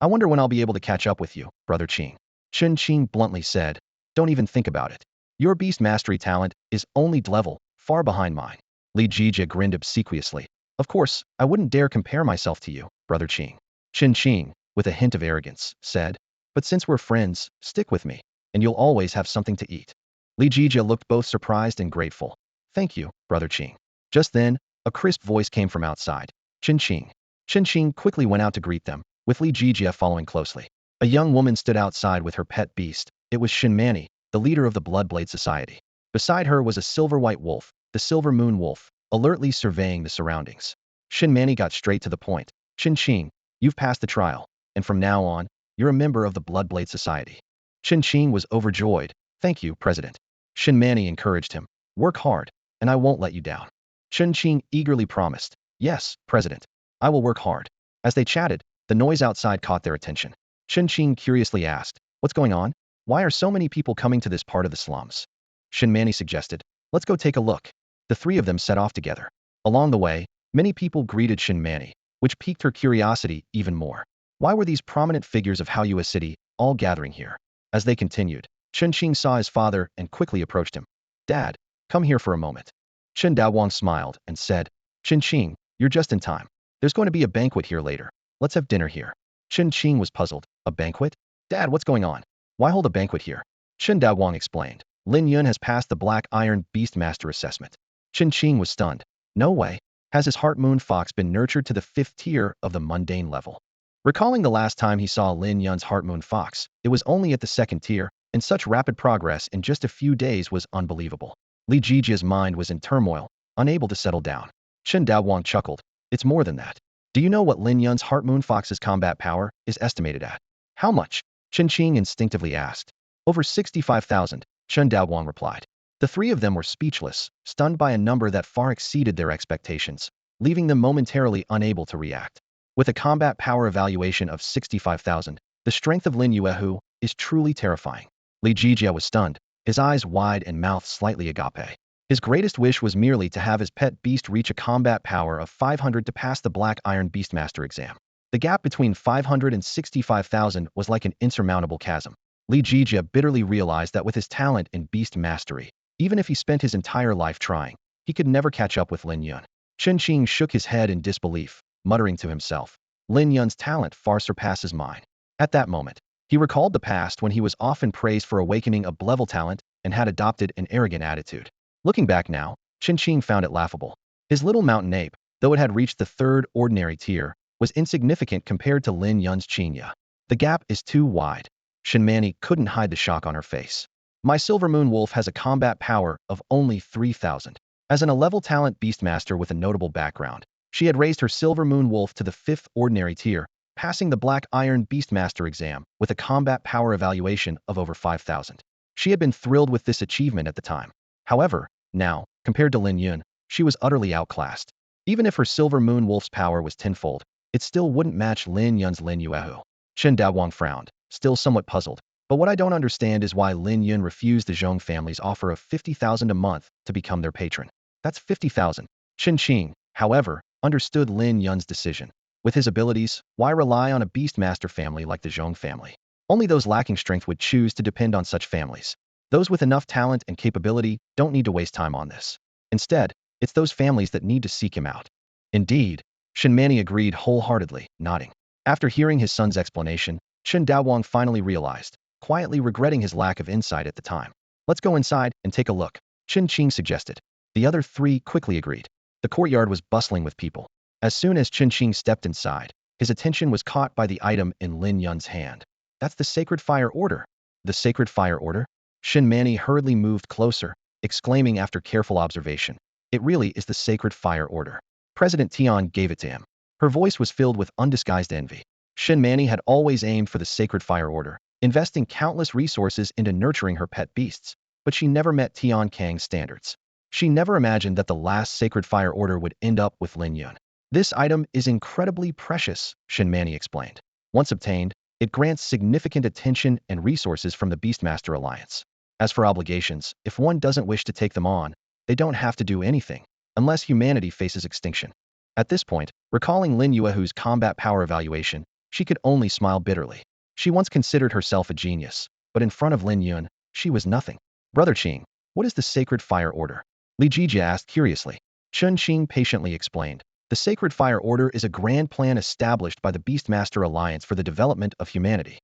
I wonder when I'll be able to catch up with you, Brother Qing." Qing bluntly said, "Don't even think about it. Your beast mastery talent is only level, far behind mine." Li Jijia grinned obsequiously. "Of course, I wouldn't dare compare myself to you, Brother Qing." Qing, with a hint of arrogance, said, "But since we're friends, stick with me, and you'll always have something to eat." Li Jijia looked both surprised and grateful. "Thank you, Brother Qing." Just then, a crisp voice came from outside. Qing. Qing quickly went out to greet them, with Li Jijia following closely. A young woman stood outside with her pet beast. It was Shinmani, the leader of the Bloodblade Society. Beside her was a silver-white wolf, the Silver Moon Wolf, alertly surveying the surroundings. Shinmani got straight to the point. "Qing, you've passed the trial, and from now on, you're a member of the Bloodblade Society." Qing was overjoyed. "Thank you, President." Shinmani encouraged him. "Work hard, and I won't let you down." Qing eagerly promised, "Yes, President. I will work hard." As they chatted, the noise outside caught their attention. Qing curiously asked, "What's going on? Why are so many people coming to this part of the slums?" Shinmani suggested, "Let's go take a look." The three of them set off together. Along the way, many people greeted Shinmani, which piqued her curiosity even more. Why were these prominent figures of Hao City all gathering here? As they continued, Qing saw his father and quickly approached him. "Dad, come here for a moment." Chen Daowang smiled and said, "Qing, you're just in time. There's going to be a banquet here later. Let's have dinner here." Qing was puzzled. "A banquet? Dad, what's going on? Why hold a banquet here?" Chen Daowang explained. "Lin Yun has passed the Black Iron Beastmaster assessment." Qing was stunned. "No way. Has his Heart Moon Fox been nurtured to the 5th tier of the mundane level?" Recalling the last time he saw Lin Yun's Heart Moon Fox, it was only at the 2nd tier, and such rapid progress in just a few days was unbelievable. Li Jijia's mind was in turmoil, unable to settle down. Chen Daowang chuckled. "It's more than that. Do you know what Lin Yun's Heart Moon Fox's combat power is estimated at?" "How much?" Qing instinctively asked. "Over 65,000, Chen Daowang replied. The three of them were speechless, stunned by a number that far exceeded their expectations, leaving them momentarily unable to react. With a combat power evaluation of 65,000, the strength of Lin Yun is truly terrifying. Li Jijia was stunned, his eyes wide and mouth slightly agape. His greatest wish was merely to have his pet beast reach a combat power of 500 to pass the Black Iron Beastmaster exam. The gap between 500 and 65,000 was like an insurmountable chasm. Li Jijia bitterly realized that with his talent in beast mastery, even if he spent his entire life trying, he could never catch up with Lin Yun. Qing shook his head in disbelief, muttering to himself, "Lin Yun's talent far surpasses mine." At that moment, he recalled the past when he was often praised for awakening a level talent and had adopted an arrogant attitude. Looking back now, Qing found it laughable. His little mountain ape, though it had reached the 3rd ordinary tier, was insignificant compared to Lin Yun's Chinga. The gap is too wide. Shinmani couldn't hide the shock on her face. "My Silver Moon Wolf has a combat power of only 3,000. As an A-level talent beastmaster with a notable background, she had raised her Silver Moon Wolf to the 5th ordinary tier, passing the Black Iron Beastmaster exam with a combat power evaluation of over 5,000. She had been thrilled with this achievement at the time. However, now, compared to Lin Yun, she was utterly outclassed. Even if her Silver Moon Wolf's power was tenfold, it still wouldn't match Lin Yun's Lin Yun. Chen Daowang frowned, still somewhat puzzled. "But what I don't understand is why Lin Yun refused the Zhong family's offer of 50,000 a month to become their patron. That's 50,000. Qing, however, understood Lin Yun's decision. With his abilities, why rely on a beastmaster family like the Zhong family? Only those lacking strength would choose to depend on such families. Those with enough talent and capability don't need to waste time on this. Instead, it's those families that need to seek him out." "Indeed," Shinmani agreed wholeheartedly, nodding. After hearing his son's explanation, Chen Daowang finally realized, quietly regretting his lack of insight at the time. "Let's go inside and take a look," Qing suggested. The other three quickly agreed. The courtyard was bustling with people. As soon as Qing stepped inside, his attention was caught by the item in Lin Yun's hand. That's the Sacred Fire Order. The Sacred Fire Order? Shin Manny hurriedly moved closer, exclaiming after careful observation. It really is the Sacred Fire Order. President Tian gave it to him. Her voice was filled with undisguised envy. Shin Manny had always aimed for the Sacred Fire Order, investing countless resources into nurturing her pet beasts, but she never met Tian Kang's standards. She never imagined that the last Sacred Fire Order would end up with Lin Yun. This item is incredibly precious, Shin Manny explained. Once obtained, it grants significant attention and resources from the Beastmaster Alliance. As for obligations, if one doesn't wish to take them on, they don't have to do anything, unless humanity faces extinction. At this point, recalling Lin Yuehu's combat power evaluation, she could only smile bitterly. She once considered herself a genius, but in front of Lin Yun, she was nothing. Brother Qing, what is the Sacred Fire Order? Li Jijia asked curiously. Chun Qing patiently explained. The Sacred Fire Order is a grand plan established by the Beastmaster Alliance for the development of humanity.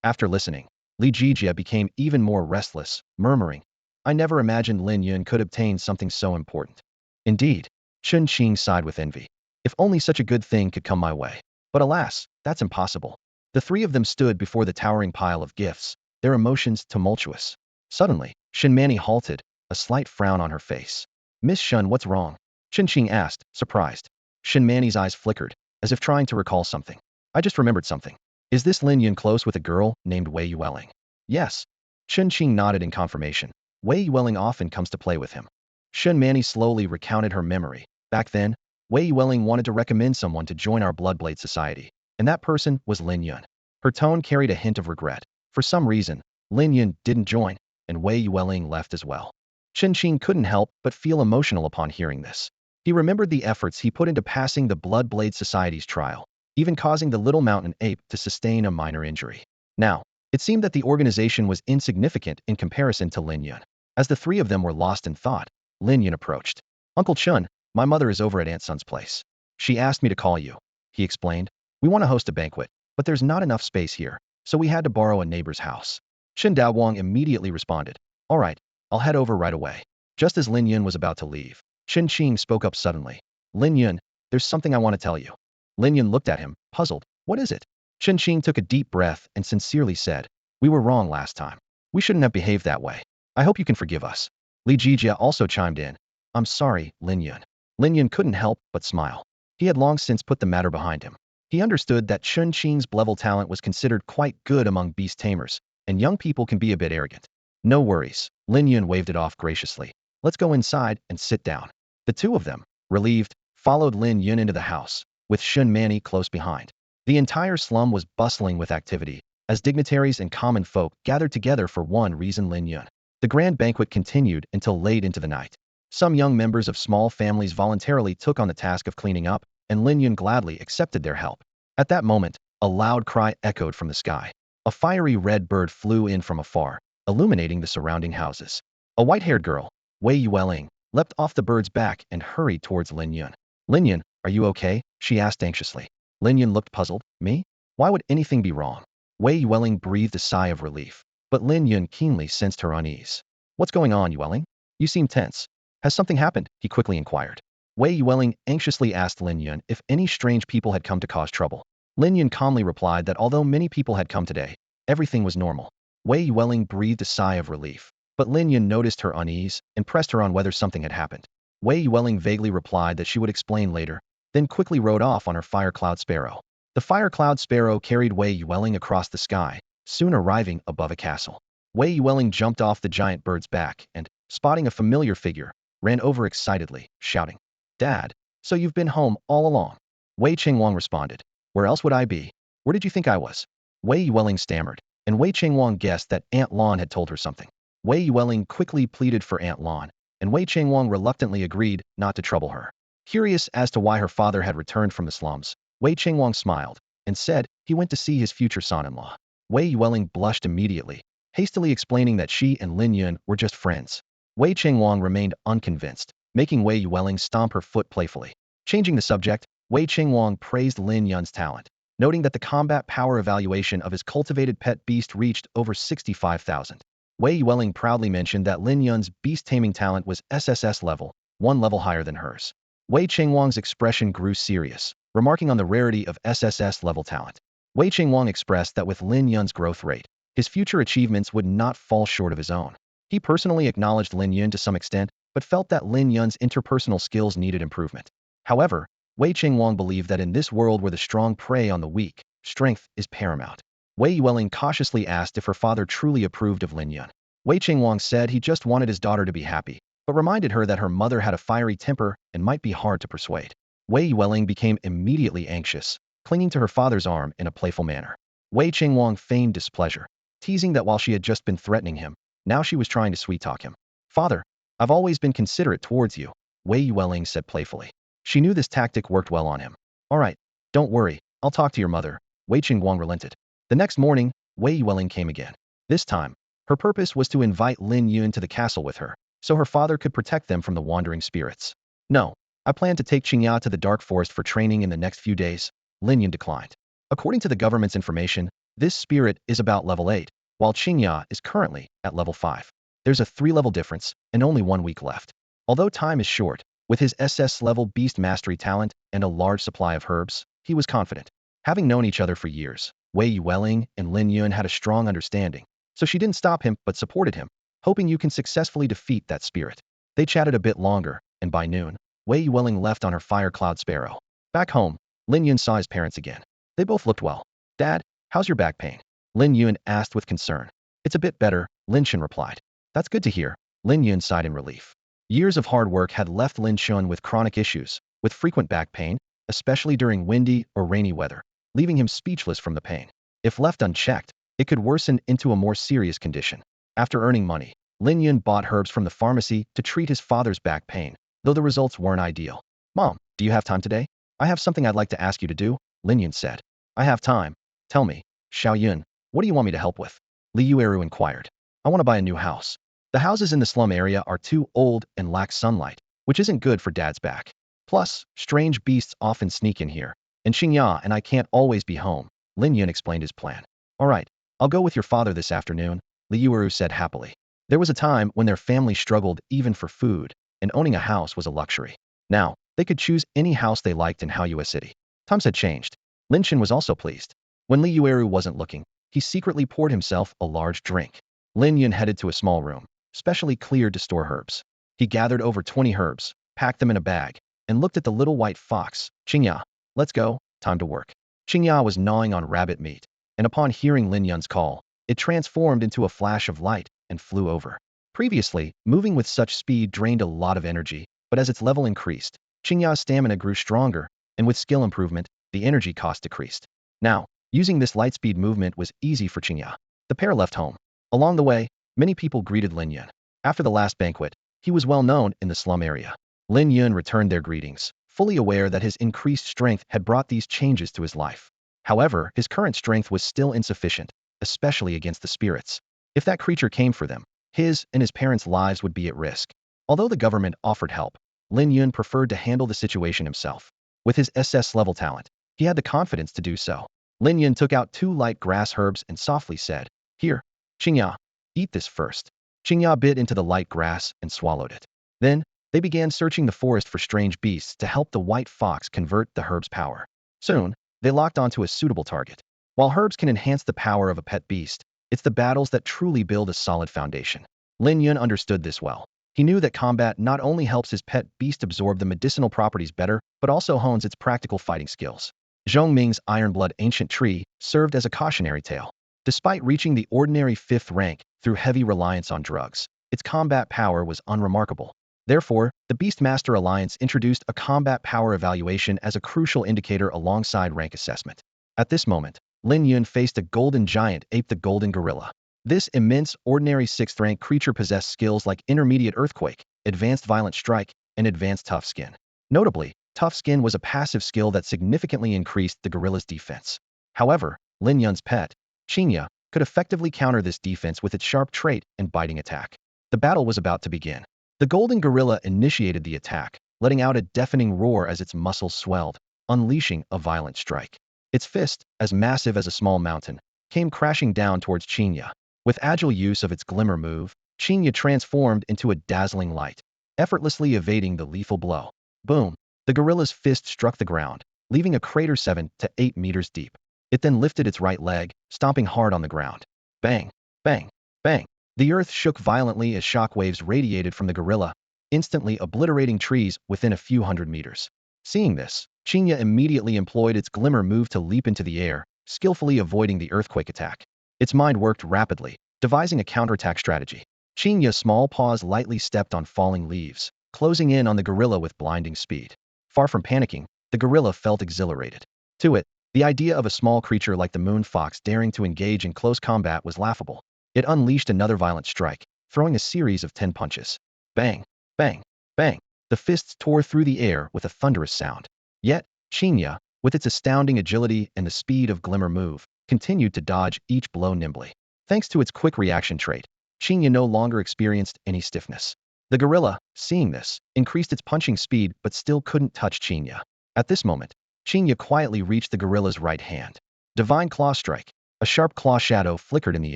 After listening, Li Jijia became even more restless, murmuring, I never imagined Lin Yun could obtain something so important. Indeed, Chun Qing sighed with envy. If only such a good thing could come my way. But alas, that's impossible. The three of them stood before the towering pile of gifts, their emotions tumultuous. Suddenly, Shin Manny halted, a slight frown on her face. Miss Shun, what's wrong? Chun Qing asked, surprised. Shin Manny's eyes flickered, as if trying to recall something. I just remembered something. Is this Lin Yun close with a girl named Wei Yuwelling? Yes. Chun Qing nodded in confirmation. Wei Yuwelling often comes to play with him. Shin Manny slowly recounted her memory. Back then, Wei Yuwelling wanted to recommend someone to join our Bloodblade society, and that person was Lin Yun. Her tone carried a hint of regret. For some reason, Lin Yun didn't join, and Wei Yuwelling left as well. Chun Qing couldn't help but feel emotional upon hearing this. He remembered the efforts he put into passing the Bloodblade Society's trial, even causing the little mountain ape to sustain a minor injury. Now, it seemed that the organization was insignificant in comparison to Lin Yun. As the three of them were lost in thought, Lin Yun approached. Uncle Chun, my mother is over at Aunt Sun's place. She asked me to call you, he explained. We want to host a banquet, but there's not enough space here, so we had to borrow a neighbor's house. Shin Daowang immediately responded. All right, I'll head over right away. Just as Lin Yun was about to leave, Chun Qing spoke up suddenly. Lin Yun, there's something I want to tell you. Lin Yun looked at him, puzzled. What is it? Chun Qing took a deep breath and sincerely said, we were wrong last time. We shouldn't have behaved that way. I hope you can forgive us. Li Jijia also chimed in. I'm sorry, Lin Yun. Lin Yun couldn't help but smile. He had long since put the matter behind him. He understood that Chun Qing's level talent was considered quite good among beast tamers, and young people can be a bit arrogant. No worries, Lin Yun waved it off graciously. Let's go inside and sit down. The two of them, relieved, followed Lin Yun into the house, with Shin Manny close behind. The entire slum was bustling with activity, as dignitaries and common folk gathered together for one reason, Lin Yun. The grand banquet continued until late into the night. Some young members of small families voluntarily took on the task of cleaning up, and Lin Yun gladly accepted their help. At that moment, a loud cry echoed from the sky. A fiery red bird flew in from afar, illuminating the surrounding houses. A white-haired girl, Wei Yuwelling, leapt off the bird's back and hurried towards Lin Yun. Lin Yun, are you okay? She asked anxiously. Lin Yun looked puzzled. Me? Why would anything be wrong? Wei Yuwelling breathed a sigh of relief, but Lin Yun keenly sensed her unease. What's going on, Yuwelling? You seem tense. Has something happened? He quickly inquired. Wei Yuwelling anxiously asked Lin Yun if any strange people had come to cause trouble. Lin Yun calmly replied that although many people had come today, everything was normal. Wei Yuwelling breathed a sigh of relief, but Lin Yun noticed her unease and pressed her on whether something had happened. Wei Yuwelling vaguely replied that she would explain later, then quickly rode off on her fire cloud sparrow. The fire cloud sparrow carried Wei Yuwelling across the sky, soon arriving above a castle. Wei Yuwelling jumped off the giant bird's back and, spotting a familiar figure, ran over excitedly, shouting, Dad, so you've been home all along. Wei Chengwang responded. Where else would I be? Where did you think I was? Wei Yuwelling stammered, and Wei Chengwang guessed that Aunt Lon had told her something. Wei Yuwelling quickly pleaded for Aunt Lon, and Wei Chengwang reluctantly agreed not to trouble her. Curious as to why her father had returned from the slums, Wei Chengwang smiled and said he went to see his future son-in-law. Wei Yuwelling blushed immediately, hastily explaining that she and Lin Yun were just friends. Wei Chengwang remained unconvinced, making Wei Yuwelling stomp her foot playfully. Changing the subject, Wei Chengwang praised Lin Yun's talent, noting that the combat power evaluation of his cultivated pet beast reached over 65,000. Wei Yuwelling proudly mentioned that Lin Yun's beast taming talent was SSS level, one level higher than hers. Wei Chengwang's expression grew serious, remarking on the rarity of SSS level talent. Wei Qingwang expressed that with Lin Yun's growth rate, his future achievements would not fall short of his own. He personally acknowledged Lin Yun to some extent, but felt that Lin Yun's interpersonal skills needed improvement. However, Wei Qingwang believed that in this world where the strong prey on the weak, strength is paramount. Wei Yuwelling cautiously asked if her father truly approved of Lin Yun. Wei Qingwang said he just wanted his daughter to be happy, but reminded her that her mother had a fiery temper and might be hard to persuade. Wei Yuwelling became immediately anxious, clinging to her father's arm in a playful manner. Wei Qingwang feigned displeasure, teasing that while she had just been threatening him, now she was trying to sweet-talk him. "Father, I've always been considerate towards you," Wei Yuwelling said playfully. She knew this tactic worked well on him. "All right, don't worry, I'll talk to your mother," Wei Qingwang relented. The next morning, Wei Yuwelling came again. This time, her purpose was to invite Lin Yun to the castle with her, so her father could protect them from the wandering spirits. "No, I plan to take Chinga to the dark forest for training in the next few days," Lin Yun declined. According to the government's information, this spirit is about level 8, while Chinga is currently at level 5. There's a 3-level difference, and only 1 week left. Although time is short, with his SS-level beast mastery talent and a large supply of herbs, he was confident. Having known each other for years, Wei Yuwelling and Lin Yun had a strong understanding, so she didn't stop him but supported him, hoping you can successfully defeat that spirit. They chatted a bit longer, and by noon, Wei Yuwelling left on her fire cloud sparrow. Back home, Lin Yun saw his parents again. They both looked well. "Dad, how's your back pain?" Lin Yun asked with concern. "It's a bit better," Lin Yun replied. "That's good to hear." Lin Yun sighed in relief. Years of hard work had left Lin Yun with chronic issues, with frequent back pain, especially during windy or rainy weather, leaving him speechless from the pain. If left unchecked, it could worsen into a more serious condition. After earning money, Lin Yun bought herbs from the pharmacy to treat his father's back pain, though the results weren't ideal. "Mom, do you have time today? I have something I'd like to ask you to do," Lin Yun said. "I have time. Tell me." "Xiao Yun, what do you want me to help with?" Li Yueru inquired. "I want to buy a new house. The houses in the slum area are too old and lack sunlight, which isn't good for Dad's back. Plus, strange beasts often sneak in here, and Chinga and I can't always be home." Lin Yun explained his plan. "All right, I'll go with your father this afternoon," Li Yueru said happily. There was a time when their family struggled even for food, and owning a house was a luxury. Now, they could choose any house they liked in Haoyue City. Times had changed. Lin Yun was also pleased. When Li Yueru wasn't looking, he secretly poured himself a large drink. Lin Yun headed to a small room, specially cleared to store herbs. He gathered over 20 herbs, packed them in a bag, and looked at the little white fox. "Chinga, let's go, time to work." Chinga was gnawing on rabbit meat, and upon hearing Lin Yun's call, it transformed into a flash of light and flew over. Previously, moving with such speed drained a lot of energy, but as its level increased, Chinga's stamina grew stronger, and with skill improvement, the energy cost decreased. Now, using this lightspeed movement was easy for Chinga. The pair left home. Along the way, many people greeted Lin Yun. After the last banquet, he was well known in the slum area. Lin Yun returned their greetings, fully aware that his increased strength had brought these changes to his life. However, his current strength was still insufficient, especially against the spirits. If that creature came for them, his and his parents' lives would be at risk. Although the government offered help, Lin Yun preferred to handle the situation himself. With his SS-level talent, he had the confidence to do so. Lin Yun took out 2 light grass herbs and softly said, "Here, Chinga, eat this first." Chinga bit into the light grass and swallowed it. Then, they began searching the forest for strange beasts to help the white fox convert the herb's power. Soon, they locked onto a suitable target. While herbs can enhance the power of a pet beast, it's the battles that truly build a solid foundation. Lin Yun understood this well. He knew that combat not only helps his pet beast absorb the medicinal properties better, but also hones its practical fighting skills. Zhongming's Ironblood Ancient Tree served as a cautionary tale. Despite reaching the ordinary 5th rank through heavy reliance on drugs, its combat power was unremarkable. Therefore, the Beastmaster Alliance introduced a combat power evaluation as a crucial indicator alongside rank assessment. At this moment, Lin Yun faced a golden giant ape, the golden gorilla. This immense, ordinary 6th rank creature possessed skills like intermediate earthquake, advanced violent strike, and advanced tough skin. Notably, tough skin was a passive skill that significantly increased the gorilla's defense. However, Lin Yun's pet, Chinga, could effectively counter this defense with its sharp trait and biting attack. The battle was about to begin. The golden gorilla initiated the attack, letting out a deafening roar as its muscles swelled, unleashing a violent strike. Its fist, as massive as a small mountain, came crashing down towards Chinga. With agile use of its glimmer move, Chinga transformed into a dazzling light, effortlessly evading the lethal blow. Boom! The gorilla's fist struck the ground, leaving a crater 7 to 8 meters deep. It then lifted its right leg, stomping hard on the ground. Bang, bang, bang. The earth shook violently as shock waves radiated from the gorilla, instantly obliterating trees within a few hundred meters. Seeing this, Chinga immediately employed its glimmer move to leap into the air, skillfully avoiding the earthquake attack. Its mind worked rapidly, devising a counterattack strategy. Chinga's small paws lightly stepped on falling leaves, closing in on the gorilla with blinding speed. Far from panicking, the gorilla felt exhilarated. To it, the idea of a small creature like the moon fox daring to engage in close combat was laughable. It unleashed another violent strike, throwing a series of 10 punches. Bang, bang, bang. The fists tore through the air with a thunderous sound. Yet, Chinga, with its astounding agility and the speed of glimmer move, continued to dodge each blow nimbly. Thanks to its quick reaction trait, Chinga no longer experienced any stiffness. The gorilla, seeing this, increased its punching speed but still couldn't touch Chinga. At this moment, Chinga quietly reached the gorilla's right hand. Divine Claw Strike. A sharp claw shadow flickered in the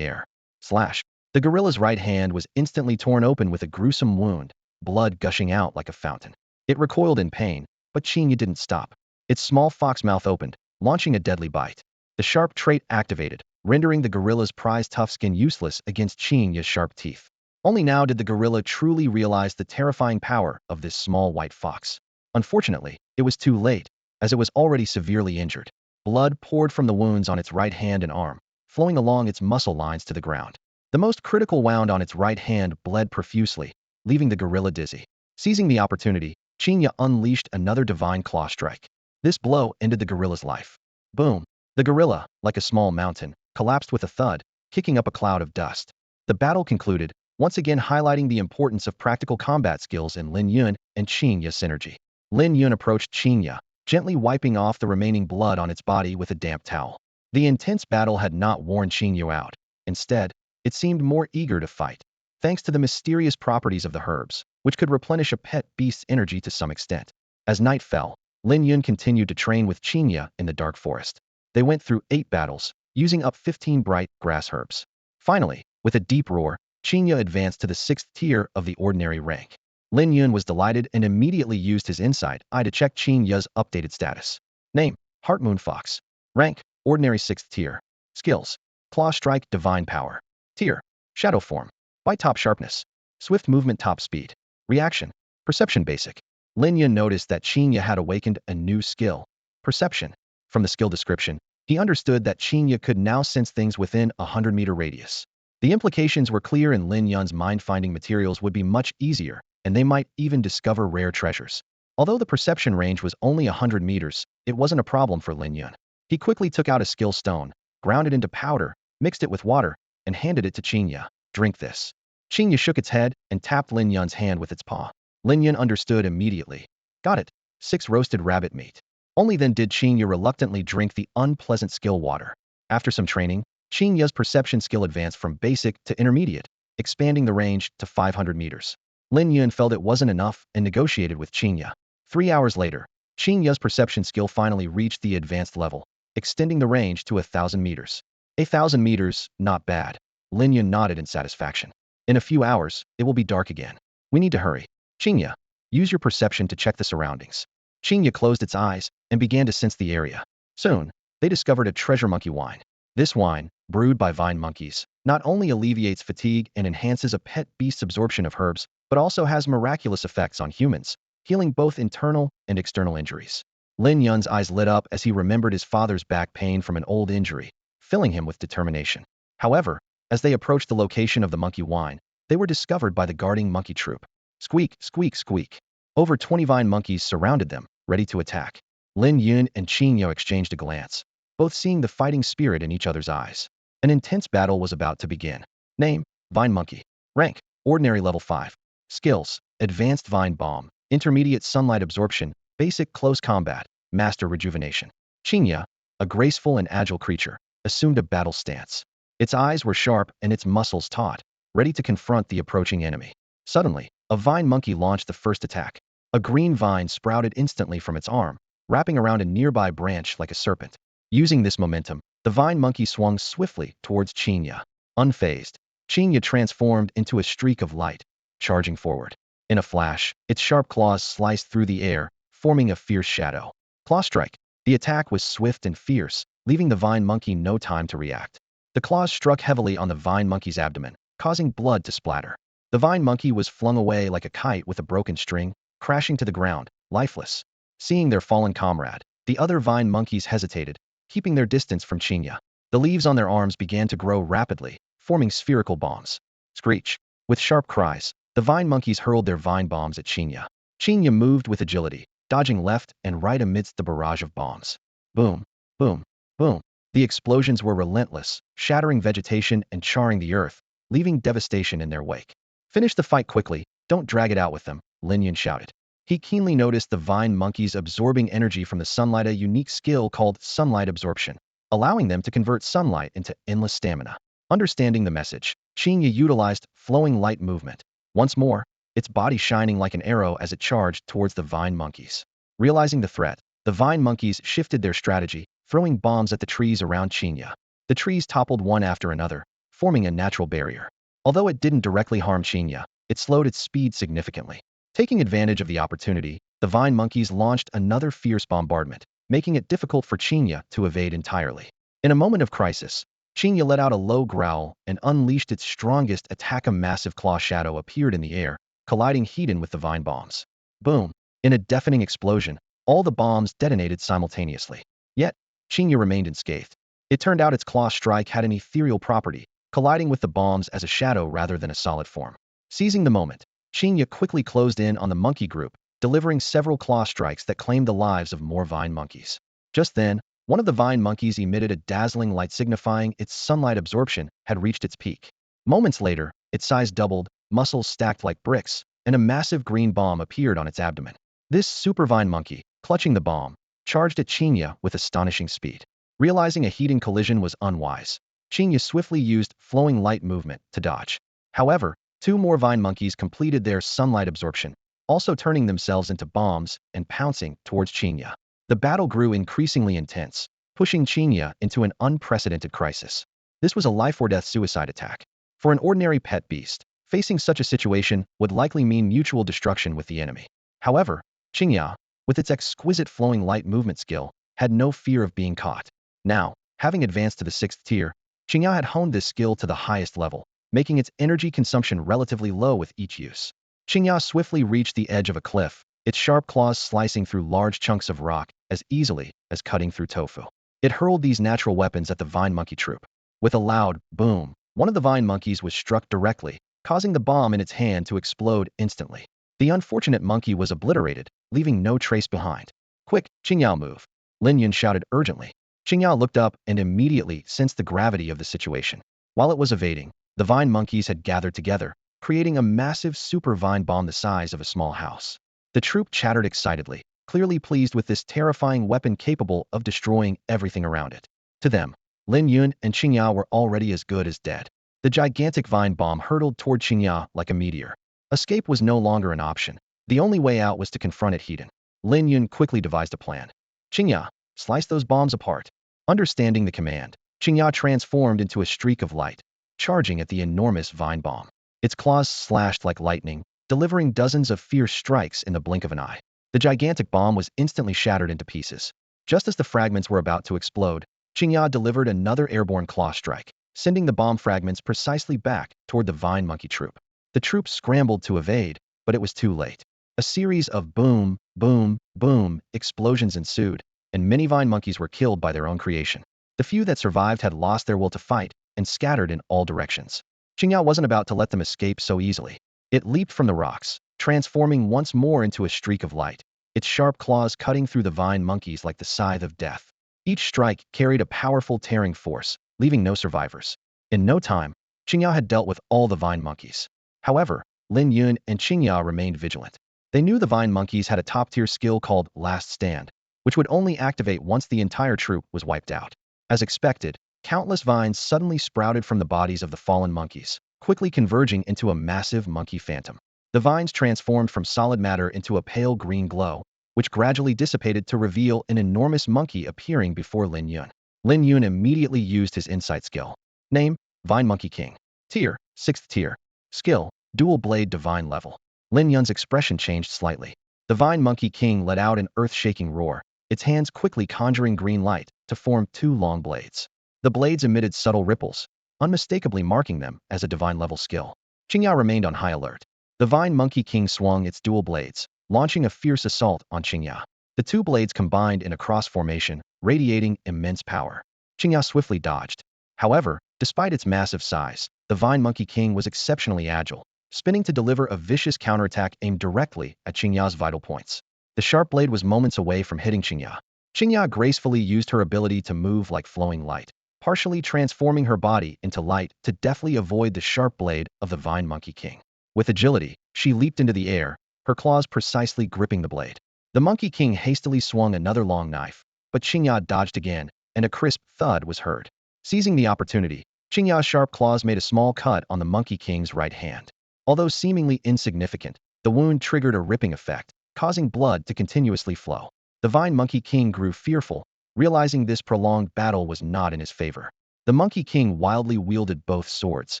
air. Slash. The gorilla's right hand was instantly torn open with a gruesome wound, blood gushing out like a fountain. It recoiled in pain, but Chinga didn't stop. Its small fox mouth opened, launching a deadly bite. The sharp trait activated, rendering the gorilla's prized tough skin useless against Chinga's sharp teeth. Only now did the gorilla truly realize the terrifying power of this small white fox. Unfortunately, it was too late, as it was already severely injured. Blood poured from the wounds on its right hand and arm, flowing along its muscle lines to the ground. The most critical wound on its right hand bled profusely, leaving the gorilla dizzy. Seizing the opportunity, Chinga unleashed another divine claw strike. This blow ended the gorilla's life. Boom! The gorilla, like a small mountain, collapsed with a thud, kicking up a cloud of dust. The battle concluded, once again highlighting the importance of practical combat skills in Lin Yun and Chinga synergy. Lin Yun approached Chinga, gently wiping off the remaining blood on its body with a damp towel. The intense battle had not worn Chinga out. Instead, it seemed more eager to fight, thanks to the mysterious properties of the herbs, which could replenish a pet beast's energy to some extent. As night fell, Lin Yun continued to train with Chinga in the dark forest. They went through 8 battles, using up 15 bright grass herbs. Finally, with a deep roar, Chinga advanced to the 6th tier of the ordinary rank. Lin Yun was delighted and immediately used his insight eye to check Chinga's updated status. Name: Heart Moon Fox. Rank: Ordinary 6th tier. Skills: Claw Strike, Divine Power. Tier: Shadow Form. Bite Top Sharpness. Swift Movement Top Speed. Reaction: Perception Basic. Lin Yun noticed that Chinga had awakened a new skill: Perception. From the skill description, he understood that Chinga could now sense things within a 100-meter radius. The implications were clear, and Lin Yun's mind-finding materials would be much easier, and they might even discover rare treasures. Although the perception range was only 100 meters, it wasn't a problem for Lin Yun. He quickly took out a skill stone, ground it into powder, mixed it with water, and handed it to Chinga. Drink this. Chinga shook its head and tapped Lin Yun's hand with its paw. Lin Yun understood immediately. Got it. 6 roasted rabbit meat. Only then did Chinga reluctantly drink the unpleasant skill water. After some training, Chinga's perception skill advanced from basic to intermediate, expanding the range to 500 meters. Lin Yun felt it wasn't enough and negotiated with Chinga. 3 hours later, Chinga's perception skill finally reached the advanced level, extending the range to 1,000 meters. 1,000 meters, not bad. Lin Yun nodded in satisfaction. In a few hours, it will be dark again. We need to hurry. Chinga, use your perception to check the surroundings. Chinga closed its eyes and began to sense the area. Soon, they discovered a treasure monkey wine. This wine, brewed by vine monkeys, not only alleviates fatigue and enhances a pet beast's absorption of herbs, but also has miraculous effects on humans, healing both internal and external injuries. Lin Yun's eyes lit up as he remembered his father's back pain from an old injury, filling him with determination. However, as they approached the location of the monkey wine, they were discovered by the guarding monkey troop. Squeak, squeak, squeak. Over 20 vine monkeys surrounded them, ready to attack. Lin Yun and Chinga exchanged a glance, both seeing the fighting spirit in each other's eyes. An intense battle was about to begin. Name: Vine Monkey. Rank: Ordinary Level 5. Skills: Advanced Vine Bomb, Intermediate Sunlight Absorption, Basic Close Combat, Master Rejuvenation. Chinga, a graceful and agile creature, assumed a battle stance. Its eyes were sharp and its muscles taut, ready to confront the approaching enemy. Suddenly, a vine monkey launched the first attack. A green vine sprouted instantly from its arm, wrapping around a nearby branch like a serpent. Using this momentum, the vine monkey swung swiftly towards Chinga. Unfazed, Chinga transformed into a streak of light, charging forward. In a flash, its sharp claws sliced through the air, forming a fierce shadow. Claw Strike. The attack was swift and fierce, leaving the vine monkey no time to react. The claws struck heavily on the vine monkey's abdomen, causing blood to splatter. The vine monkey was flung away like a kite with a broken string, crashing to the ground, lifeless. Seeing their fallen comrade, the other vine monkeys hesitated, keeping their distance from Chinga. The leaves on their arms began to grow rapidly, forming spherical bombs. Screech! With sharp cries, the vine monkeys hurled their vine bombs at Chinga. Chinga moved with agility, dodging left and right amidst the barrage of bombs. Boom! Boom! Boom! The explosions were relentless, shattering vegetation and charring the earth, leaving devastation in their wake. Finish the fight quickly, don't drag it out with them, Lin Yun shouted. He keenly noticed the vine monkeys absorbing energy from the sunlight, a unique skill called sunlight absorption, allowing them to convert sunlight into endless stamina. Understanding the message, Chinga utilized flowing light movement. Once more, its body shining like an arrow as it charged towards the vine monkeys. Realizing the threat, the vine monkeys shifted their strategy, throwing bombs at the trees around Chinga. The trees toppled one after another, forming a natural barrier. Although it didn't directly harm Chinga, it slowed its speed significantly. Taking advantage of the opportunity, the vine monkeys launched another fierce bombardment, making it difficult for Chinga to evade entirely. In a moment of crisis, Chinga let out a low growl and unleashed its strongest attack. A massive claw shadow appeared in the air, colliding head-on with the vine bombs. Boom! In a deafening explosion, all the bombs detonated simultaneously. Yet, Chinga remained unscathed. It turned out its claw strike had an ethereal property, colliding with the bombs as a shadow rather than a solid form. Seizing the moment, Chinga quickly closed in on the monkey group, delivering several claw strikes that claimed the lives of more vine monkeys. Just then, one of the vine monkeys emitted a dazzling light signifying its sunlight absorption had reached its peak. Moments later, its size doubled, muscles stacked like bricks, and a massive green bomb appeared on its abdomen. This super vine monkey, clutching the bomb, charged at Chinga with astonishing speed. Realizing a heating collision was unwise, Chinga swiftly used flowing light movement to dodge. However, two more vine monkeys completed their sunlight absorption, also turning themselves into bombs and pouncing towards Chinga. The battle grew increasingly intense, pushing Chinga into an unprecedented crisis. This was a life-or-death suicide attack. For an ordinary pet beast, facing such a situation would likely mean mutual destruction with the enemy. However, Chinga, with its exquisite flowing light movement skill, had no fear of being caught. Now, having advanced to the 6th tier, Chinga had honed this skill to the highest level, making its energy consumption relatively low with each use. Chinga swiftly reached the edge of a cliff, its sharp claws slicing through large chunks of rock as easily as cutting through tofu. It hurled these natural weapons at the vine monkey troop. With a loud boom, one of the vine monkeys was struck directly, causing the bomb in its hand to explode instantly. The unfortunate monkey was obliterated, leaving no trace behind. Quick, Chinga, move! Lin Yun shouted urgently. Chinga looked up and immediately sensed the gravity of the situation. While it was evading, the vine monkeys had gathered together, creating a massive super vine bomb the size of a small house. The troop chattered excitedly, clearly pleased with this terrifying weapon capable of destroying everything around it. To them, Lin Yun and Chinga were already as good as dead. The gigantic vine bomb hurtled toward Chinga like a meteor. Escape was no longer an option. The only way out was to confront it head-on. Lin Yun quickly devised a plan. Chinga, slice those bombs apart. Understanding the command, Chinga transformed into a streak of light, charging at the enormous vine bomb. Its claws slashed like lightning, delivering dozens of fierce strikes in the blink of an eye. The gigantic bomb was instantly shattered into pieces. Just as the fragments were about to explode, Chinga delivered another airborne claw strike, sending the bomb fragments precisely back toward the vine monkey troop. The troop scrambled to evade, but it was too late. A series of boom, boom, boom explosions ensued, and many vine monkeys were killed by their own creation. The few that survived had lost their will to fight and scattered in all directions. Chinga wasn't about to let them escape so easily. It leaped from the rocks, transforming once more into a streak of light, its sharp claws cutting through the vine monkeys like the scythe of death. Each strike carried a powerful tearing force, leaving no survivors. In no time, Chinga had dealt with all the vine monkeys. However, Lin Yun and Chinga remained vigilant. They knew the vine monkeys had a top-tier skill called Last Stand, which would only activate once the entire troop was wiped out. As expected, countless vines suddenly sprouted from the bodies of the fallen monkeys, quickly converging into a massive monkey phantom. The vines transformed from solid matter into a pale green glow, which gradually dissipated to reveal an enormous monkey appearing before Lin Yun. Lin Yun immediately used his insight skill. Name, Vine Monkey King. Tier, 6th tier. Skill, Dual Blade Divine level. Lin Yun's expression changed slightly. The Vine Monkey King let out an earth-shaking roar, its hands quickly conjuring green light, to form two long blades. The blades emitted subtle ripples, unmistakably marking them as a divine-level skill. Chinga remained on high alert. The Vine Monkey King swung its dual blades, launching a fierce assault on Chinga. The two blades combined in a cross formation, radiating immense power. Chinga swiftly dodged. However, despite its massive size, the Vine Monkey King was exceptionally agile, spinning to deliver a vicious counterattack aimed directly at Chinga's vital points. The sharp blade was moments away from hitting Chinga. Chinga gracefully used her ability to move like flowing light, partially transforming her body into light to deftly avoid the sharp blade of the Vine Monkey King. With agility, she leaped into the air, her claws precisely gripping the blade. The Monkey King hastily swung another long knife, but Chinga dodged again, and a crisp thud was heard. Seizing the opportunity, Chinga's sharp claws made a small cut on the Monkey King's right hand. Although seemingly insignificant, the wound triggered a ripping effect, causing blood to continuously flow. The Vine Monkey King grew fearful, realizing this prolonged battle was not in his favor. The Monkey King wildly wielded both swords,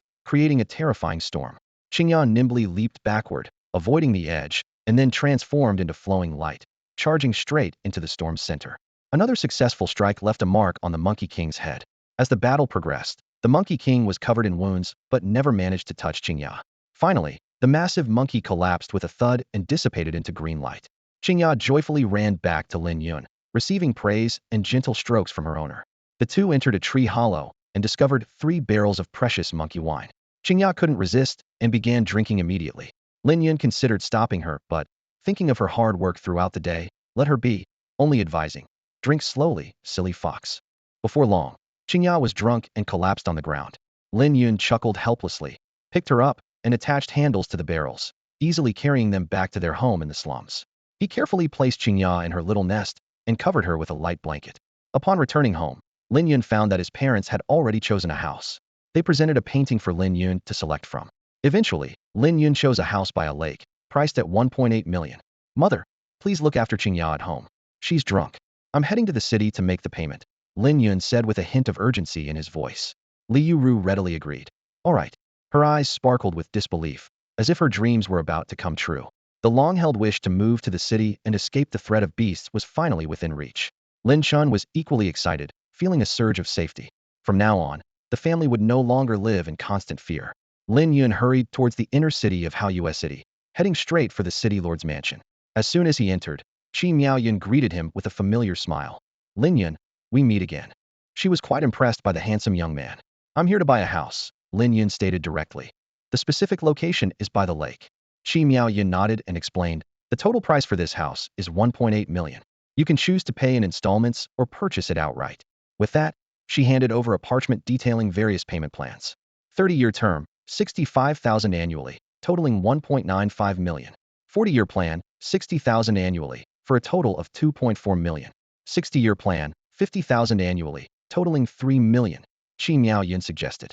creating a terrifying storm. Chinga nimbly leaped backward, avoiding the edge, and then transformed into flowing light, charging straight into the storm's center. Another successful strike left a mark on the Monkey King's head. As the battle progressed, the Monkey King was covered in wounds but never managed to touch Chinga. Finally, the massive monkey collapsed with a thud and dissipated into green light. Chinga joyfully ran back to Lin Yun, receiving praise and gentle strokes from her owner. The two entered a tree hollow and discovered 3 barrels of precious monkey wine. Chinga couldn't resist and began drinking immediately. Lin Yun considered stopping her, but, thinking of her hard work throughout the day, let her be, only advising, "Drink slowly, silly fox." Before long, Chinga was drunk and collapsed on the ground. Lin Yun chuckled helplessly, picked her up, and attached handles to the barrels, easily carrying them back to their home in the slums. He carefully placed Chinga in her little nest and covered her with a light blanket. Upon returning home, Lin Yun found that his parents had already chosen a house. They presented a painting for Lin Yun to select from. Eventually, Lin Yun chose a house by a lake, priced at 1.8 million. "Mother, please look after Chinga at home. She's drunk. I'm heading to the city to make the payment," Lin Yun said with a hint of urgency in his voice. Liu Ru readily agreed. "All right." Her eyes sparkled with disbelief, as if her dreams were about to come true. The long-held wish to move to the city and escape the threat of beasts was finally within reach. Lin Chun was equally excited, feeling a surge of safety. From now on, the family would no longer live in constant fear. Lin Yun hurried towards the inner city of Haoyue City, heading straight for the city lord's mansion. As soon as he entered, Qi Miaoyun greeted him with a familiar smile. "Lin Yun, we meet again." She was quite impressed by the handsome young man. "I'm here to buy a house," Lin Yun stated directly. "The specific location is by the lake." Qi Miaoyun nodded and explained, "The total price for this house is 1.8 million. You can choose to pay in installments or purchase it outright." With that, she handed over a parchment detailing various payment plans. 30-year term, 65,000 annually, totaling 1.95 million. 40-year plan, 60,000 annually, for a total of 2.4 million. 60-year plan, 50,000 annually, totaling 3 million, Qi Miaoyun suggested.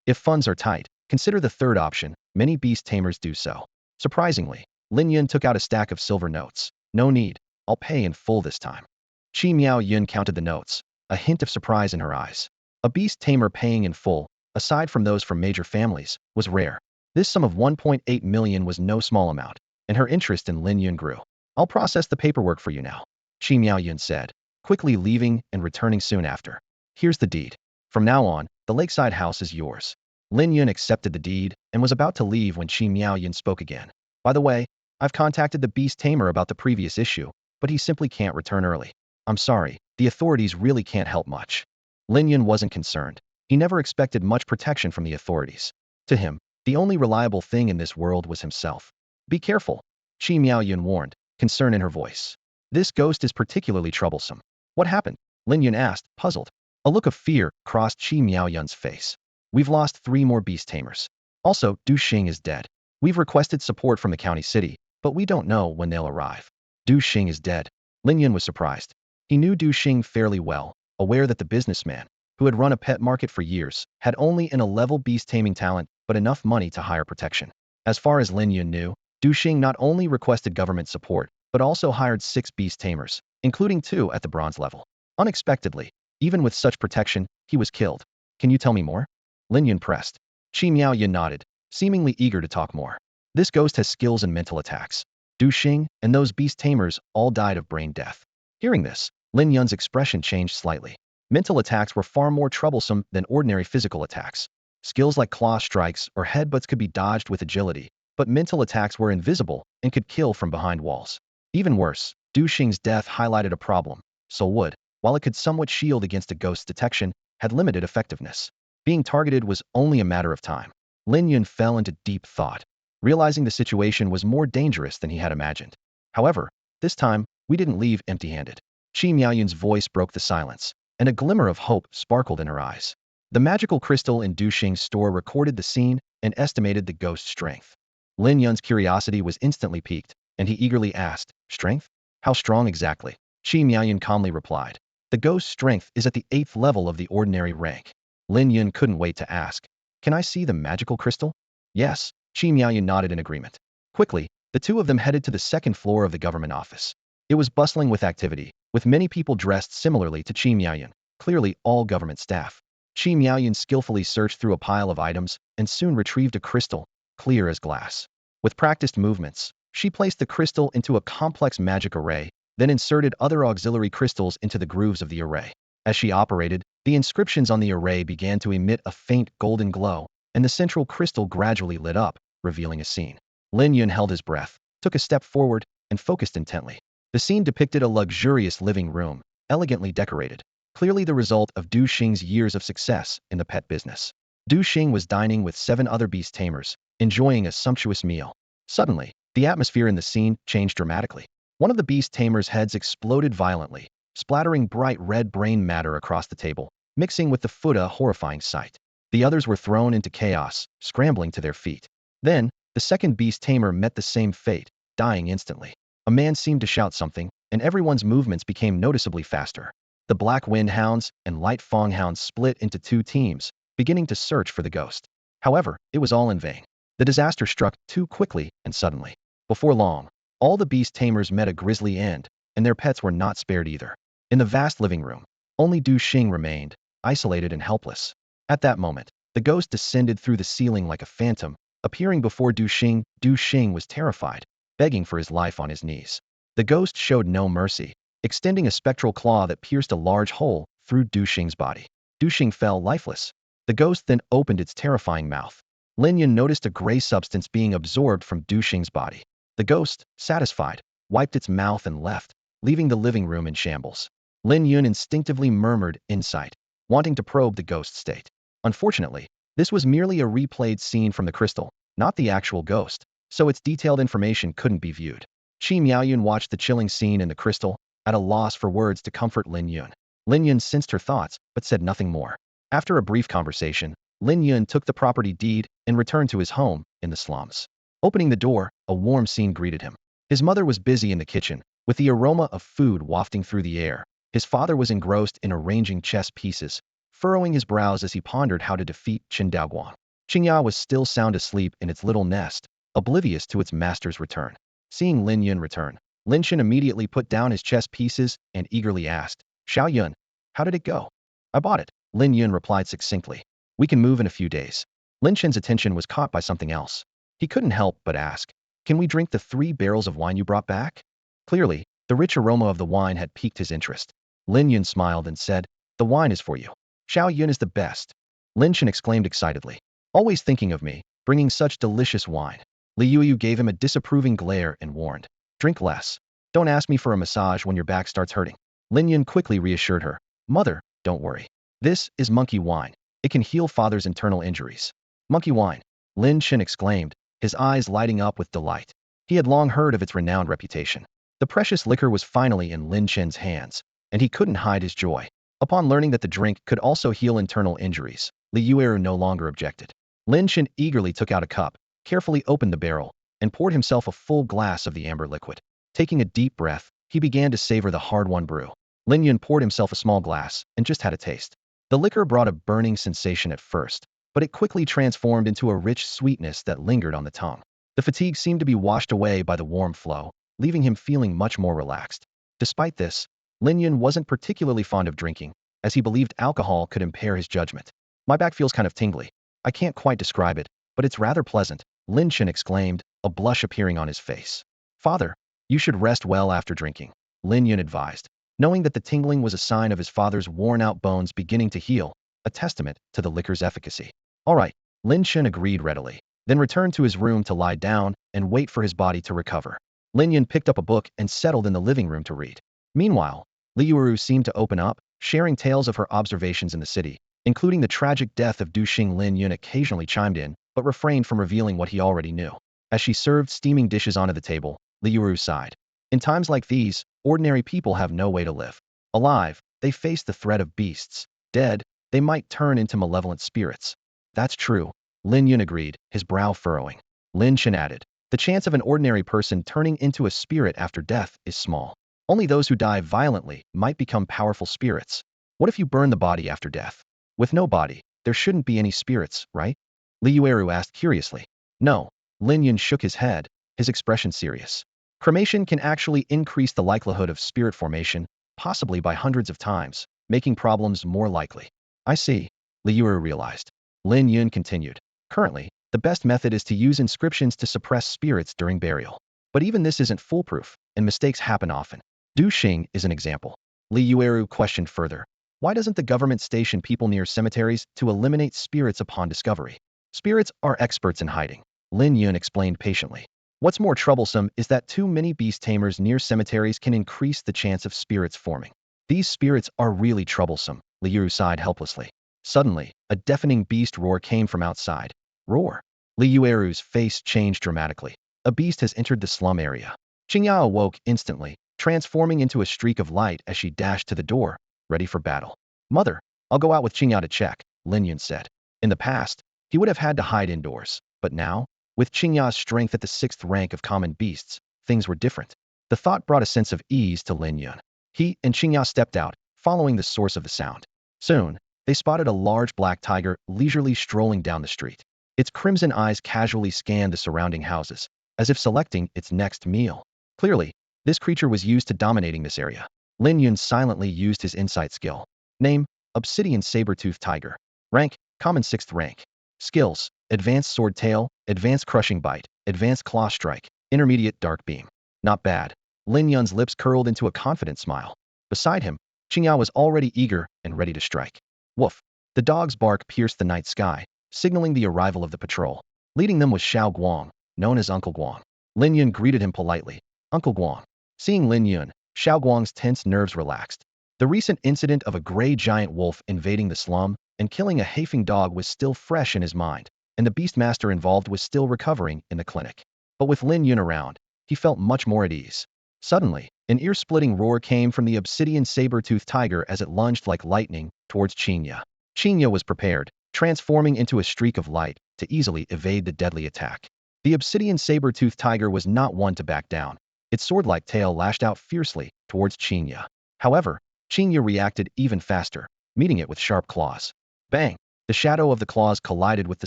If funds are tight, consider the third option. Many beast tamers do so. Surprisingly, Lin Yun took out a stack of silver notes. "No need, I'll pay in full this time." Qi Miaoyun counted the notes, a hint of surprise in her eyes. A beast tamer paying in full, aside from those from major families, was rare. This sum of 1.8 million was no small amount, and her interest in Lin Yun grew. "I'll process the paperwork for you now," Qi Miaoyun said, quickly leaving and returning soon after. "Here's the deed. From now on, the lakeside house is yours." Lin Yun accepted the deed and was about to leave when Qi Miaoyun spoke again. "By the way, I've contacted the beast tamer about the previous issue, but he simply can't return early. I'm sorry, the authorities really can't help much." Lin Yun wasn't concerned. He never expected much protection from the authorities. To him, the only reliable thing in this world was himself. "Be careful," Qi Miaoyun warned, concern in her voice. "This ghost is particularly troublesome." "What happened?" Lin Yun asked, puzzled. A look of fear crossed Qi Miaoyun's face. "We've lost 3 more beast tamers. Also, Du Xing is dead. We've requested support from the county city, but we don't know when they'll arrive." Du Xing is dead. Lin Yun was surprised. He knew Du Xing fairly well, aware that the businessman, who had run a pet market for years, had only an A-level beast taming talent, but enough money to hire protection. As far as Lin Yun knew, Du Xing not only requested government support, but also hired 6 beast tamers, including 2 at the bronze level. Unexpectedly, even with such protection, he was killed. "Can you tell me more?" Lin Yun pressed. Qi Miaoyun nodded, seemingly eager to talk more. "This ghost has skills in mental attacks. Du Xing and those beast tamers all died of brain death." Hearing this, Lin Yun's expression changed slightly. Mental attacks were far more troublesome than ordinary physical attacks. Skills like claw strikes or headbutts could be dodged with agility, but mental attacks were invisible and could kill from behind walls. Even worse, Du Xing's death highlighted a problem. Soul Wood, while it could somewhat shield against a ghost's detection, had limited effectiveness. Being targeted was only a matter of time. Lin Yun fell into deep thought, realizing the situation was more dangerous than he had imagined. However, this time, we didn't leave empty-handed. Qi Miaoyun's voice broke the silence, and a glimmer of hope sparkled in her eyes. The magical crystal in Du Xing's store recorded the scene and estimated the ghost's strength. Lin Yun's curiosity was instantly piqued, and he eagerly asked, "Strength? How strong exactly?" Qi Miaoyun calmly replied, "The ghost's strength is at the 8th level of the ordinary rank." Lin Yun couldn't wait to ask, "Can I see the magical crystal?" "Yes." Qi Miaoyun nodded in agreement. Quickly, the two of them headed to the second floor of the government office. It was bustling with activity, with many people dressed similarly to Qi Miaoyun, clearly all government staff. Qi Miaoyun skillfully searched through a pile of items and soon retrieved a crystal, clear as glass. With practiced movements, she placed the crystal into a complex magic array, then inserted other auxiliary crystals into the grooves of the array. As she operated, the inscriptions on the array began to emit a faint golden glow, and the central crystal gradually lit up, revealing a scene. Lin Yun held his breath, took a step forward, and focused intently. The scene depicted a luxurious living room, elegantly decorated, clearly the result of Du Xing's years of success in the pet business. Du Xing was dining with 7 other beast tamers, enjoying a sumptuous meal. Suddenly, the atmosphere in the scene changed dramatically. One of the beast tamers' heads exploded violently, splattering bright red brain matter across the table, mixing with the food, a horrifying sight. The others were thrown into chaos, scrambling to their feet. Then, the second beast tamer met the same fate, dying instantly. A man seemed to shout something, and everyone's movements became noticeably faster. The Black Wind Hounds and Light Fong Hounds split into 2 teams, beginning to search for the ghost. However, it was all in vain. The disaster struck too quickly and suddenly. Before long, all the beast tamers met a grisly end, and their pets were not spared either. In the vast living room, only Du Xing remained, isolated and helpless. At that moment, the ghost descended through the ceiling like a phantom, appearing before Du Xing. Du Xing was terrified, begging for his life on his knees. The ghost showed no mercy, extending a spectral claw that pierced a large hole through Du Xing's body. Du Xing fell lifeless. The ghost then opened its terrifying mouth. Lin Yun noticed a gray substance being absorbed from Du Xing's body. The ghost, satisfied, wiped its mouth and left, leaving the living room in shambles. Lin Yun instinctively murmured, "Insight," wanting to probe the ghost's state. Unfortunately, this was merely a replayed scene from the crystal, not the actual ghost, so its detailed information couldn't be viewed. Qi Miaoyun watched the chilling scene in the crystal, at a loss for words to comfort Lin Yun. Lin Yun sensed her thoughts, but said nothing more. After a brief conversation, Lin Yun took the property deed and returned to his home in the slums. Opening the door, a warm scene greeted him. His mother was busy in the kitchen, with the aroma of food wafting through the air. His father was engrossed in arranging chess pieces, furrowing his brows as he pondered how to defeat Qin Daoguang. Chinga was still sound asleep in its little nest, oblivious to its master's return. Seeing Lin Yun return, Lin Chen immediately put down his chess pieces and eagerly asked, "Xiao Yun, how did it go?" "I bought it," Lin Yun replied succinctly. "We can move in a few days." Lin Chen's attention was caught by something else. He couldn't help but ask, "Can we drink the 3 barrels of wine you brought back?" Clearly, the rich aroma of the wine had piqued his interest. Lin Yun smiled and said, "The wine is for you. Xiao Yun is the best." Lin Chen exclaimed excitedly, "Always thinking of me, bringing such delicious wine." Li Yuyu gave him a disapproving glare and warned, "Drink less. Don't ask me for a massage when your back starts hurting." Lin Yun quickly reassured her, "Mother, don't worry. This is monkey wine. It can heal father's internal injuries." "Monkey wine," Lin Chen exclaimed, his eyes lighting up with delight. He had long heard of its renowned reputation. The precious liquor was finally in Lin Chen's hands, and he couldn't hide his joy. Upon learning that the drink could also heal internal injuries, Li Yuelu no longer objected. Lin Chen eagerly took out a cup, carefully opened the barrel, and poured himself a full glass of the amber liquid. Taking a deep breath, he began to savor the hard-won brew. Lin Yun poured himself a small glass and just had a taste. The liquor brought a burning sensation at first, but it quickly transformed into a rich sweetness that lingered on the tongue. The fatigue seemed to be washed away by the warm flow, leaving him feeling much more relaxed. Despite this, Lin Yun wasn't particularly fond of drinking, as he believed alcohol could impair his judgment. "My back feels kind of tingly. I can't quite describe it, but it's rather pleasant," Lin Chen exclaimed, a blush appearing on his face. "Father, you should rest well after drinking," Lin Yun advised. knowing that the tingling was a sign of his father's worn-out bones beginning to heal, a testament to the liquor's efficacy. All right, Lin Yun agreed readily, then returned to his room to lie down and wait for his body to recover. Lin Yun picked up a book and settled in the living room to read. Meanwhile, Liu seemed to open up, sharing tales of her observations in the city, including the tragic death of Du Xing. Lin Yun occasionally chimed in, but refrained from revealing what he already knew. As she served steaming dishes onto the table, Liu sighed. In times like these, ordinary people have no way to live. Alive, they face the threat of beasts. Dead, they might turn into malevolent spirits. That's true, Lin Yun agreed, his brow furrowing. Lin Chen added, the chance of an ordinary person turning into a spirit after death is small. Only those who die violently might become powerful spirits. What if you burn the body after death? With no body, there shouldn't be any spirits, right? Liu asked curiously. No, Lin Yun shook his head, his expression serious. Cremation can actually increase the likelihood of spirit formation, possibly by hundreds of times, making problems more likely. I see, Liu realized. Lin Yun continued. Currently, the best method is to use inscriptions to suppress spirits during burial. But even this isn't foolproof, and mistakes happen often. Du Xing is an example. Liu questioned further. Why doesn't the government station people near cemeteries to eliminate spirits upon discovery? Spirits are experts in hiding, Lin Yun explained patiently. What's more troublesome is that too many beast tamers near cemeteries can increase the chance of spirits forming. These spirits are really troublesome, Liu sighed helplessly. Suddenly, a deafening beast roar came from outside. Roar. Liu's face changed dramatically. A beast has entered the slum area. Chinga awoke instantly, transforming into a streak of light as she dashed to the door, ready for battle. Mother, I'll go out with Chinga to check, Lin Yun said. In the past, he would have had to hide indoors, but now, with Chinga's strength at the 6th rank of common beasts, things were different. The thought brought a sense of ease to Lin Yun. He and Chinga stepped out, following the source of the sound. Soon, they spotted a large black tiger leisurely strolling down the street. Its crimson eyes casually scanned the surrounding houses, as if selecting its next meal. Clearly, this creature was used to dominating this area. Lin Yun silently used his insight skill. Name, Obsidian Saber-Toothed Tiger. Rank, Common 6th rank. Skills, Advanced Sword Tail, Advanced Crushing Bite, Advanced Claw Strike, Intermediate Dark Beam. Not bad. Lin Yun's lips curled into a confident smile. Beside him, Chinga was already eager and ready to strike. Woof. The dog's bark pierced the night sky, signaling the arrival of the patrol. Leading them was Xiao Guang, known as Uncle Guang. Lin Yun greeted him politely. Uncle Guang. Seeing Lin Yun, Xiao Guang's tense nerves relaxed. The recent incident of a gray giant wolf invading the slum and killing a Haifeng dog was still fresh in his mind, and the beastmaster involved was still recovering in the clinic. But with Lin Yun around, he felt much more at ease. Suddenly, an ear-splitting roar came from the obsidian saber-toothed tiger as it lunged like lightning towards Chinga. Chinga was prepared, transforming into a streak of light to easily evade the deadly attack. The obsidian saber-toothed tiger was not one to back down. Its sword-like tail lashed out fiercely towards Chinga. However, Chinga reacted even faster, meeting it with sharp claws. Bang! The shadow of the claws collided with the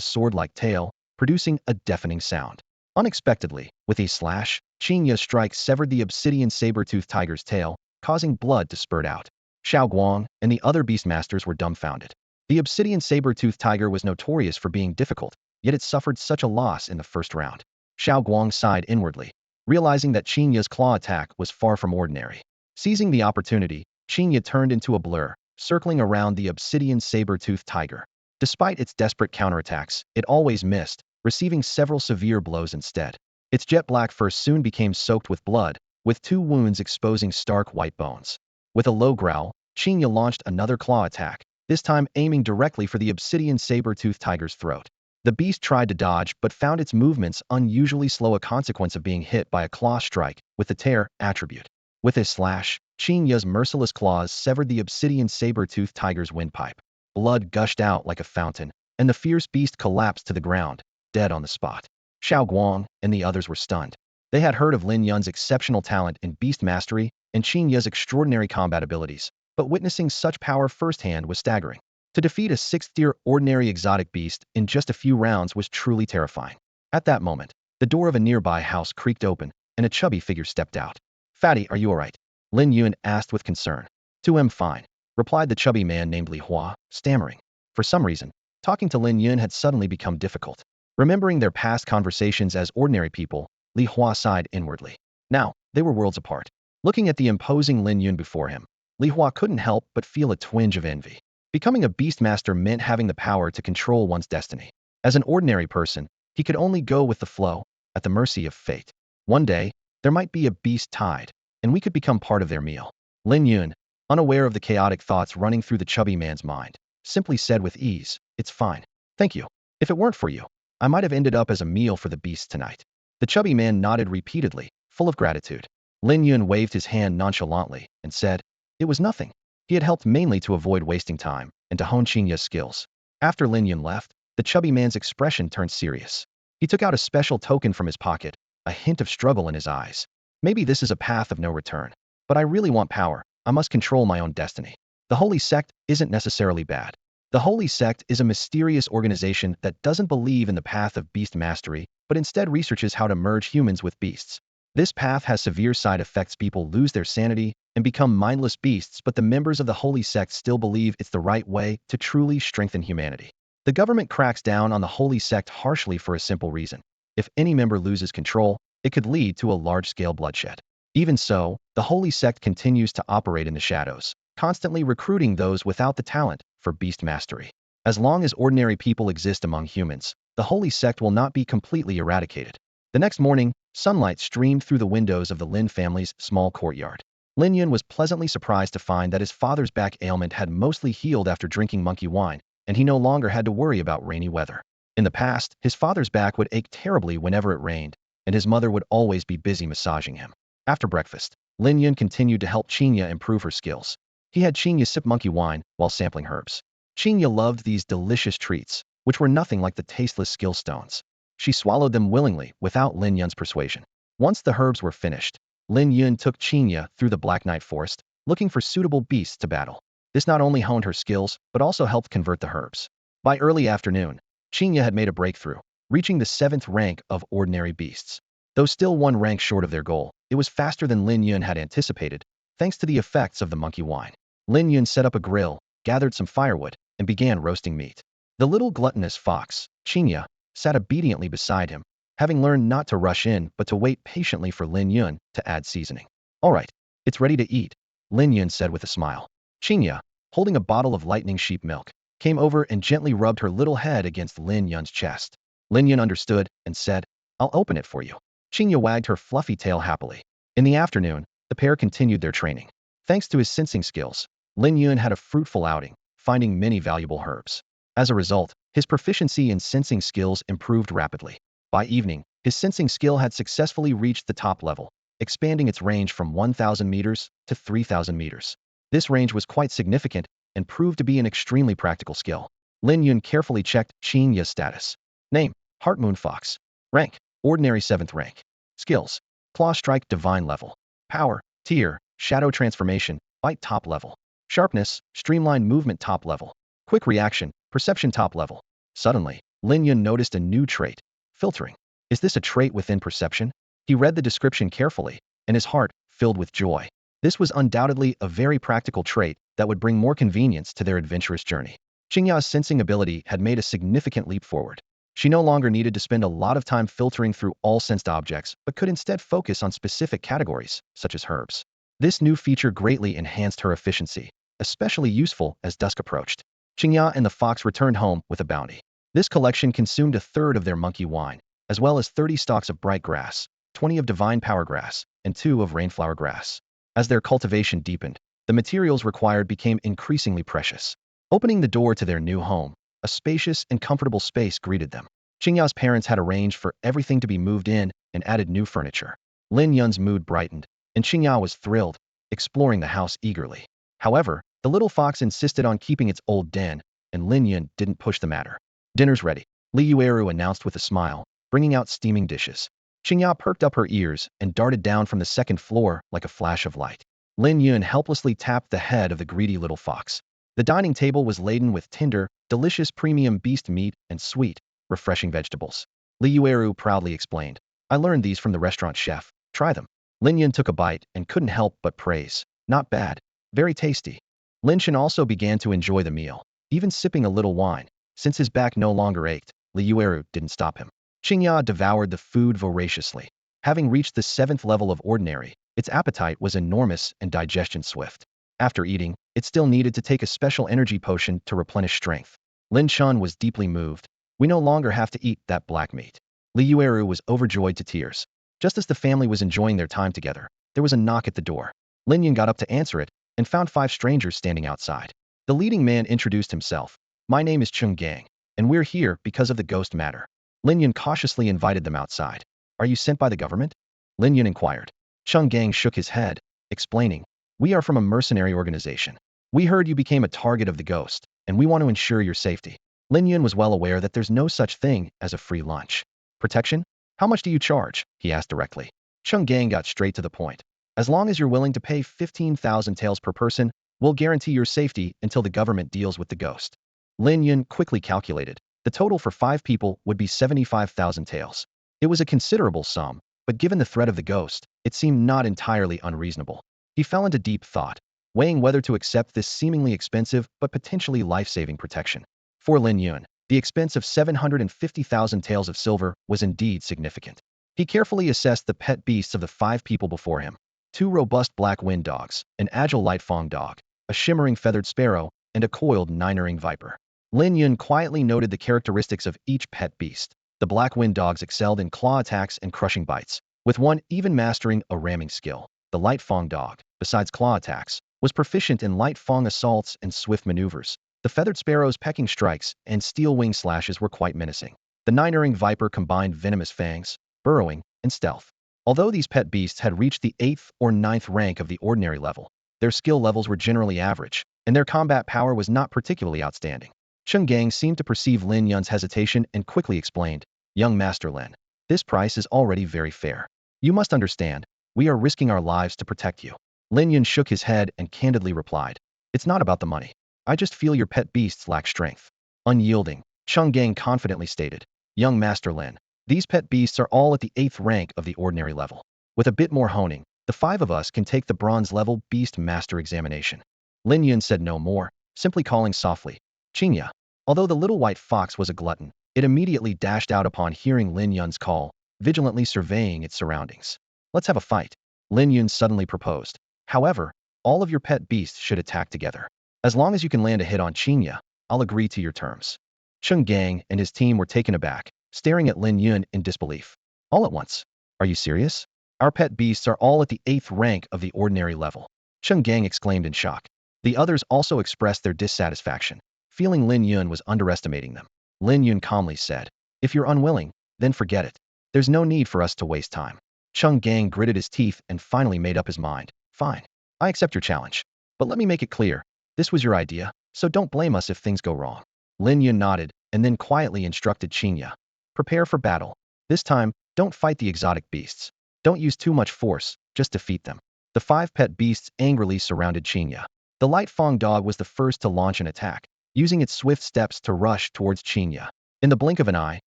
sword-like tail, producing a deafening sound. Unexpectedly, with a slash, Chinga's strike severed the obsidian saber-toothed tiger's tail, causing blood to spurt out. Xiao Guang and the other beastmasters were dumbfounded. The obsidian saber-toothed tiger was notorious for being difficult, yet it suffered such a loss in the first round. Xiao Guang sighed inwardly, realizing that Chinga's claw attack was far from ordinary. Seizing the opportunity, Chinga turned into a blur, circling around the obsidian saber-toothed tiger. Despite its desperate counterattacks, it always missed, receiving several severe blows instead. Its jet-black fur soon became soaked with blood, with 2 wounds exposing stark white bones. With a low growl, Chinga launched another claw attack, this time aiming directly for the obsidian saber-toothed tiger's throat. The beast tried to dodge but found its movements unusually slow, a consequence of being hit by a claw strike with the tear attribute. With a slash, Chinga's merciless claws severed the obsidian saber-toothed tiger's windpipe. Blood gushed out like a fountain, and the fierce beast collapsed to the ground, dead on the spot. Xiao Guang and the others were stunned. They had heard of Lin Yun's exceptional talent in beast mastery and Chinga's extraordinary combat abilities, but witnessing such power firsthand was staggering. To defeat a 6th-tier ordinary exotic beast in just a few rounds was truly terrifying. At that moment, the door of a nearby house creaked open, and a chubby figure stepped out. Fatty, are you alright? Lin Yun asked with concern. I'm fine, replied the chubby man named Li Hua, stammering. For some reason, talking to Lin Yun had suddenly become difficult. Remembering their past conversations as ordinary people, Li Hua sighed inwardly. Now, they were worlds apart. Looking at the imposing Lin Yun before him, Li Hua couldn't help but feel a twinge of envy. Becoming a beastmaster meant having the power to control one's destiny. As an ordinary person, he could only go with the flow, at the mercy of fate. One day, there might be a beast tide, and we could become part of their meal. Lin Yun, unaware of the chaotic thoughts running through the chubby man's mind, simply said with ease, "It's fine. Thank you. If it weren't for you, I might have ended up as a meal for the beasts tonight." The chubby man nodded repeatedly, full of gratitude. Lin Yun waved his hand nonchalantly and said, "It was nothing." He had helped mainly to avoid wasting time and to hone Chinga's skills. After Lin Yun left, the chubby man's expression turned serious. He took out a special token from his pocket, a hint of struggle in his eyes. "Maybe this is a path of no return. But I really want power. I must control my own destiny." The Holy Sect isn't necessarily bad. The Holy Sect is a mysterious organization that doesn't believe in the path of beast mastery, but instead researches how to merge humans with beasts. This path has severe side effects. People lose their sanity and become mindless beasts, but the members of the Holy Sect still believe it's the right way to truly strengthen humanity. The government cracks down on the Holy Sect harshly for a simple reason. If any member loses control, it could lead to a large-scale bloodshed. Even so, the Holy Sect continues to operate in the shadows, constantly recruiting those without the talent for beast mastery. As long as ordinary people exist among humans, the Holy Sect will not be completely eradicated. The next morning, sunlight streamed through the windows of the Lin family's small courtyard. Lin Yun was pleasantly surprised to find that his father's back ailment had mostly healed after drinking monkey wine, and he no longer had to worry about rainy weather. In the past, his father's back would ache terribly whenever it rained, and his mother would always be busy massaging him. After breakfast, Lin Yun continued to help Chinga improve her skills. He had Chinga sip monkey wine while sampling herbs. Chinga loved these delicious treats, which were nothing like the tasteless skill stones. She swallowed them willingly without Lin Yun's persuasion. Once the herbs were finished, Lin Yun took Chinga through the Black Night Forest, looking for suitable beasts to battle. This not only honed her skills, but also helped convert the herbs. By early afternoon, Chinga had made a breakthrough, reaching the 7th rank of ordinary beasts. Though still one rank short of their goal, it was faster than Lin Yun had anticipated, thanks to the effects of the monkey wine. Lin Yun set up a grill, gathered some firewood, and began roasting meat. The little gluttonous fox, Chinga, sat obediently beside him, having learned not to rush in but to wait patiently for Lin Yun to add seasoning. "All right, it's ready to eat," Lin Yun said with a smile. Chinga, holding a bottle of lightning sheep milk, came over and gently rubbed her little head against Lin Yun's chest. Lin Yun understood and said, "I'll open it for you." Chinga wagged her fluffy tail happily. In the afternoon, the pair continued their training. Thanks to his sensing skills, Lin Yun had a fruitful outing, finding many valuable herbs. As a result, his proficiency in sensing skills improved rapidly. By evening, his sensing skill had successfully reached the top level, expanding its range from 1,000 meters to 3,000 meters. This range was quite significant and proved to be an extremely practical skill. Lin Yun carefully checked Chinga's status. Name: Heart Moon Fox. Rank: Ordinary 7th rank. Skills: Claw Strike Divine level. Power: Tier: Shadow Transformation, Bite top level. Sharpness: Streamline Movement top level. Quick Reaction, Perception top level. Suddenly, Lin Yun noticed a new trait: filtering. Is this a trait within perception? He read the description carefully, and his heart filled with joy. This was undoubtedly a very practical trait that would bring more convenience to their adventurous journey. Chinga's sensing ability had made a significant leap forward. She no longer needed to spend a lot of time filtering through all sensed objects, but could instead focus on specific categories, such as herbs. This new feature greatly enhanced her efficiency, especially useful as dusk approached. Chinga and the fox returned home with a bounty. This collection consumed a third of their monkey wine, as well as 30 stalks of bright grass, 20 of divine power grass, and 2 of rainflower grass. As their cultivation deepened, the materials required became increasingly precious. Opening the door to their new home, a spacious and comfortable space greeted them. Chinga's parents had arranged for everything to be moved in and added new furniture. Lin Yun's mood brightened, and Chinga was thrilled, exploring the house eagerly. However, the little fox insisted on keeping its old den, and Lin Yun didn't push the matter. "Dinner's ready," Wei Yuwelling announced with a smile, bringing out steaming dishes. Chinga perked up her ears and darted down from the 2nd floor like a flash of light. Lin Yun helplessly tapped the head of the greedy little fox. The dining table was laden with tender, delicious premium beast meat and sweet, refreshing vegetables. Wei Yuwelling proudly explained, "I learned these from the restaurant chef. Try them." Lin Yun took a bite and couldn't help but praise. "Not bad. Very tasty." Lin Yun also began to enjoy the meal, even sipping a little wine. Since his back no longer ached, Wei Yuwelling didn't stop him. Chinga devoured the food voraciously. Having reached the 7th level of ordinary, its appetite was enormous and digestion swift. After eating, it still needed to take a special energy potion to replenish strength. Lin Yun was deeply moved. We no longer have to eat that black meat. Li Yueru was overjoyed to tears. Just as the family was enjoying their time together, there was a knock at the door. Lin Yun got up to answer it and found 5 strangers standing outside. The leading man introduced himself. My name is Chinga, and we're here because of the ghost matter. Lin Yun cautiously invited them outside. Are you sent by the government? Lin Yun inquired. Chinga shook his head, explaining, we are from a mercenary organization. We heard you became a target of the ghost, and we want to ensure your safety. Lin Yun was well aware that there's no such thing as a free lunch. Protection? How much do you charge? He asked directly. Chinga got straight to the point. As long as you're willing to pay 15,000 taels per person, we'll guarantee your safety until the government deals with the ghost. Lin Yun quickly calculated. The total for 5 people would be 75,000 taels. It was a considerable sum, but given the threat of the ghost, it seemed not entirely unreasonable. He fell into deep thought, weighing whether to accept this seemingly expensive but potentially life-saving protection. For Lin Yun, the expense of 750,000 taels of silver was indeed significant. He carefully assessed the pet beasts of the 5 people before him. 2 robust black wind dogs, an agile light fong dog, a shimmering feathered sparrow, and a coiled 9-earing viper. Lin Yun quietly noted the characteristics of each pet beast. The black wind dogs excelled in claw attacks and crushing bites, with one even mastering a ramming skill. The light fong dog, besides claw attacks, was proficient in light fong assaults and swift maneuvers. The feathered sparrow's pecking strikes and steel wing slashes were quite menacing. The 9-earing viper combined venomous fangs, burrowing, and stealth. Although these pet beasts had reached the 8th or 9th rank of the ordinary level, their skill levels were generally average, and their combat power was not particularly outstanding. Chinga seemed to perceive Lin Yun's hesitation and quickly explained, Young Master Lin, this price is already very fair. You must understand, we are risking our lives to protect you. Lin Yun shook his head and candidly replied, it's not about the money. I just feel your pet beasts lack strength. Unyielding, Chinga confidently stated, Young Master Lin, these pet beasts are all at the 8th rank of the ordinary level. With a bit more honing, the 5 of us can take the bronze level Beast Master examination. Lin Yun said no more, simply calling softly, Chinga. Although the little white fox was a glutton, it immediately dashed out upon hearing Lin Yun's call, vigilantly surveying its surroundings. Let's have a fight, Lin Yun suddenly proposed. However, all of your pet beasts should attack together. As long as you can land a hit on Chinga, I'll agree to your terms. Chinga and his team were taken aback, staring at Lin Yun in disbelief. All at once. Are you serious? Our pet beasts are all at the 8th rank of the ordinary level. Chinga exclaimed in shock. The others also expressed their dissatisfaction, feeling Lin Yun was underestimating them. Lin Yun calmly said, if you're unwilling, then forget it. There's no need for us to waste time. Chinga gritted his teeth and finally made up his mind. Fine. I accept your challenge. But let me make it clear. This was your idea, so don't blame us if things go wrong. Lin Yun nodded and then quietly instructed Chinga. Prepare for battle. This time, don't fight the exotic beasts. Don't use too much force, just defeat them. The 5 pet beasts angrily surrounded Chinga. The light fong dog was the first to launch an attack, using its swift steps to rush towards Chinga. In the blink of an eye,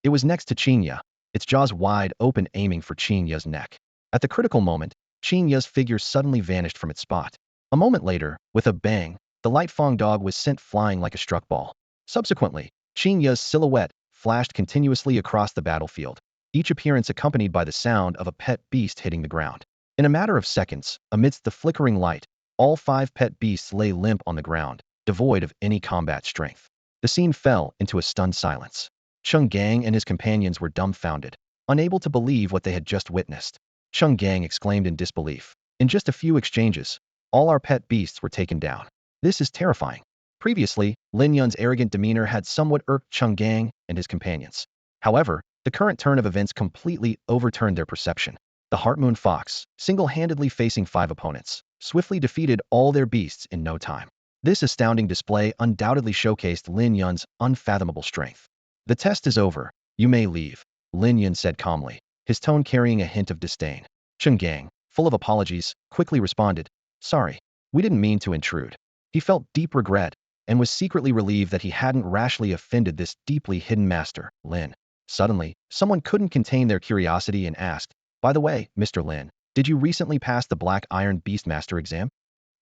it was next to Chinga, its jaws wide open aiming for Chinga's neck. At the critical moment, Chinga's figure suddenly vanished from its spot. A moment later, with a bang, the light fong dog was sent flying like a struck ball. Subsequently, Chinga's silhouette flashed continuously across the battlefield, each appearance accompanied by the sound of a pet beast hitting the ground. In a matter of seconds, amidst the flickering light, all 5 pet beasts lay limp on the ground, devoid of any combat strength. The scene fell into a stunned silence. Chinga and his companions were dumbfounded, unable to believe what they had just witnessed. Chinga exclaimed in disbelief. In just a few exchanges, all our pet beasts were taken down. This is terrifying. Previously, Lin Yun's arrogant demeanor had somewhat irked Chinga and his companions. However, the current turn of events completely overturned their perception. The Heartmoon Fox, single-handedly facing 5 opponents, swiftly defeated all their beasts in no time. This astounding display undoubtedly showcased Lin Yun's unfathomable strength. The test is over. You may leave, Lin Yun said calmly, his tone carrying a hint of disdain. Chinga, full of apologies, quickly responded, sorry, we didn't mean to intrude. He felt deep regret and was secretly relieved that he hadn't rashly offended this deeply hidden master, Lin. Suddenly, someone couldn't contain their curiosity and asked, by the way, Mr. Lin, did you recently pass the Black Iron Beastmaster exam?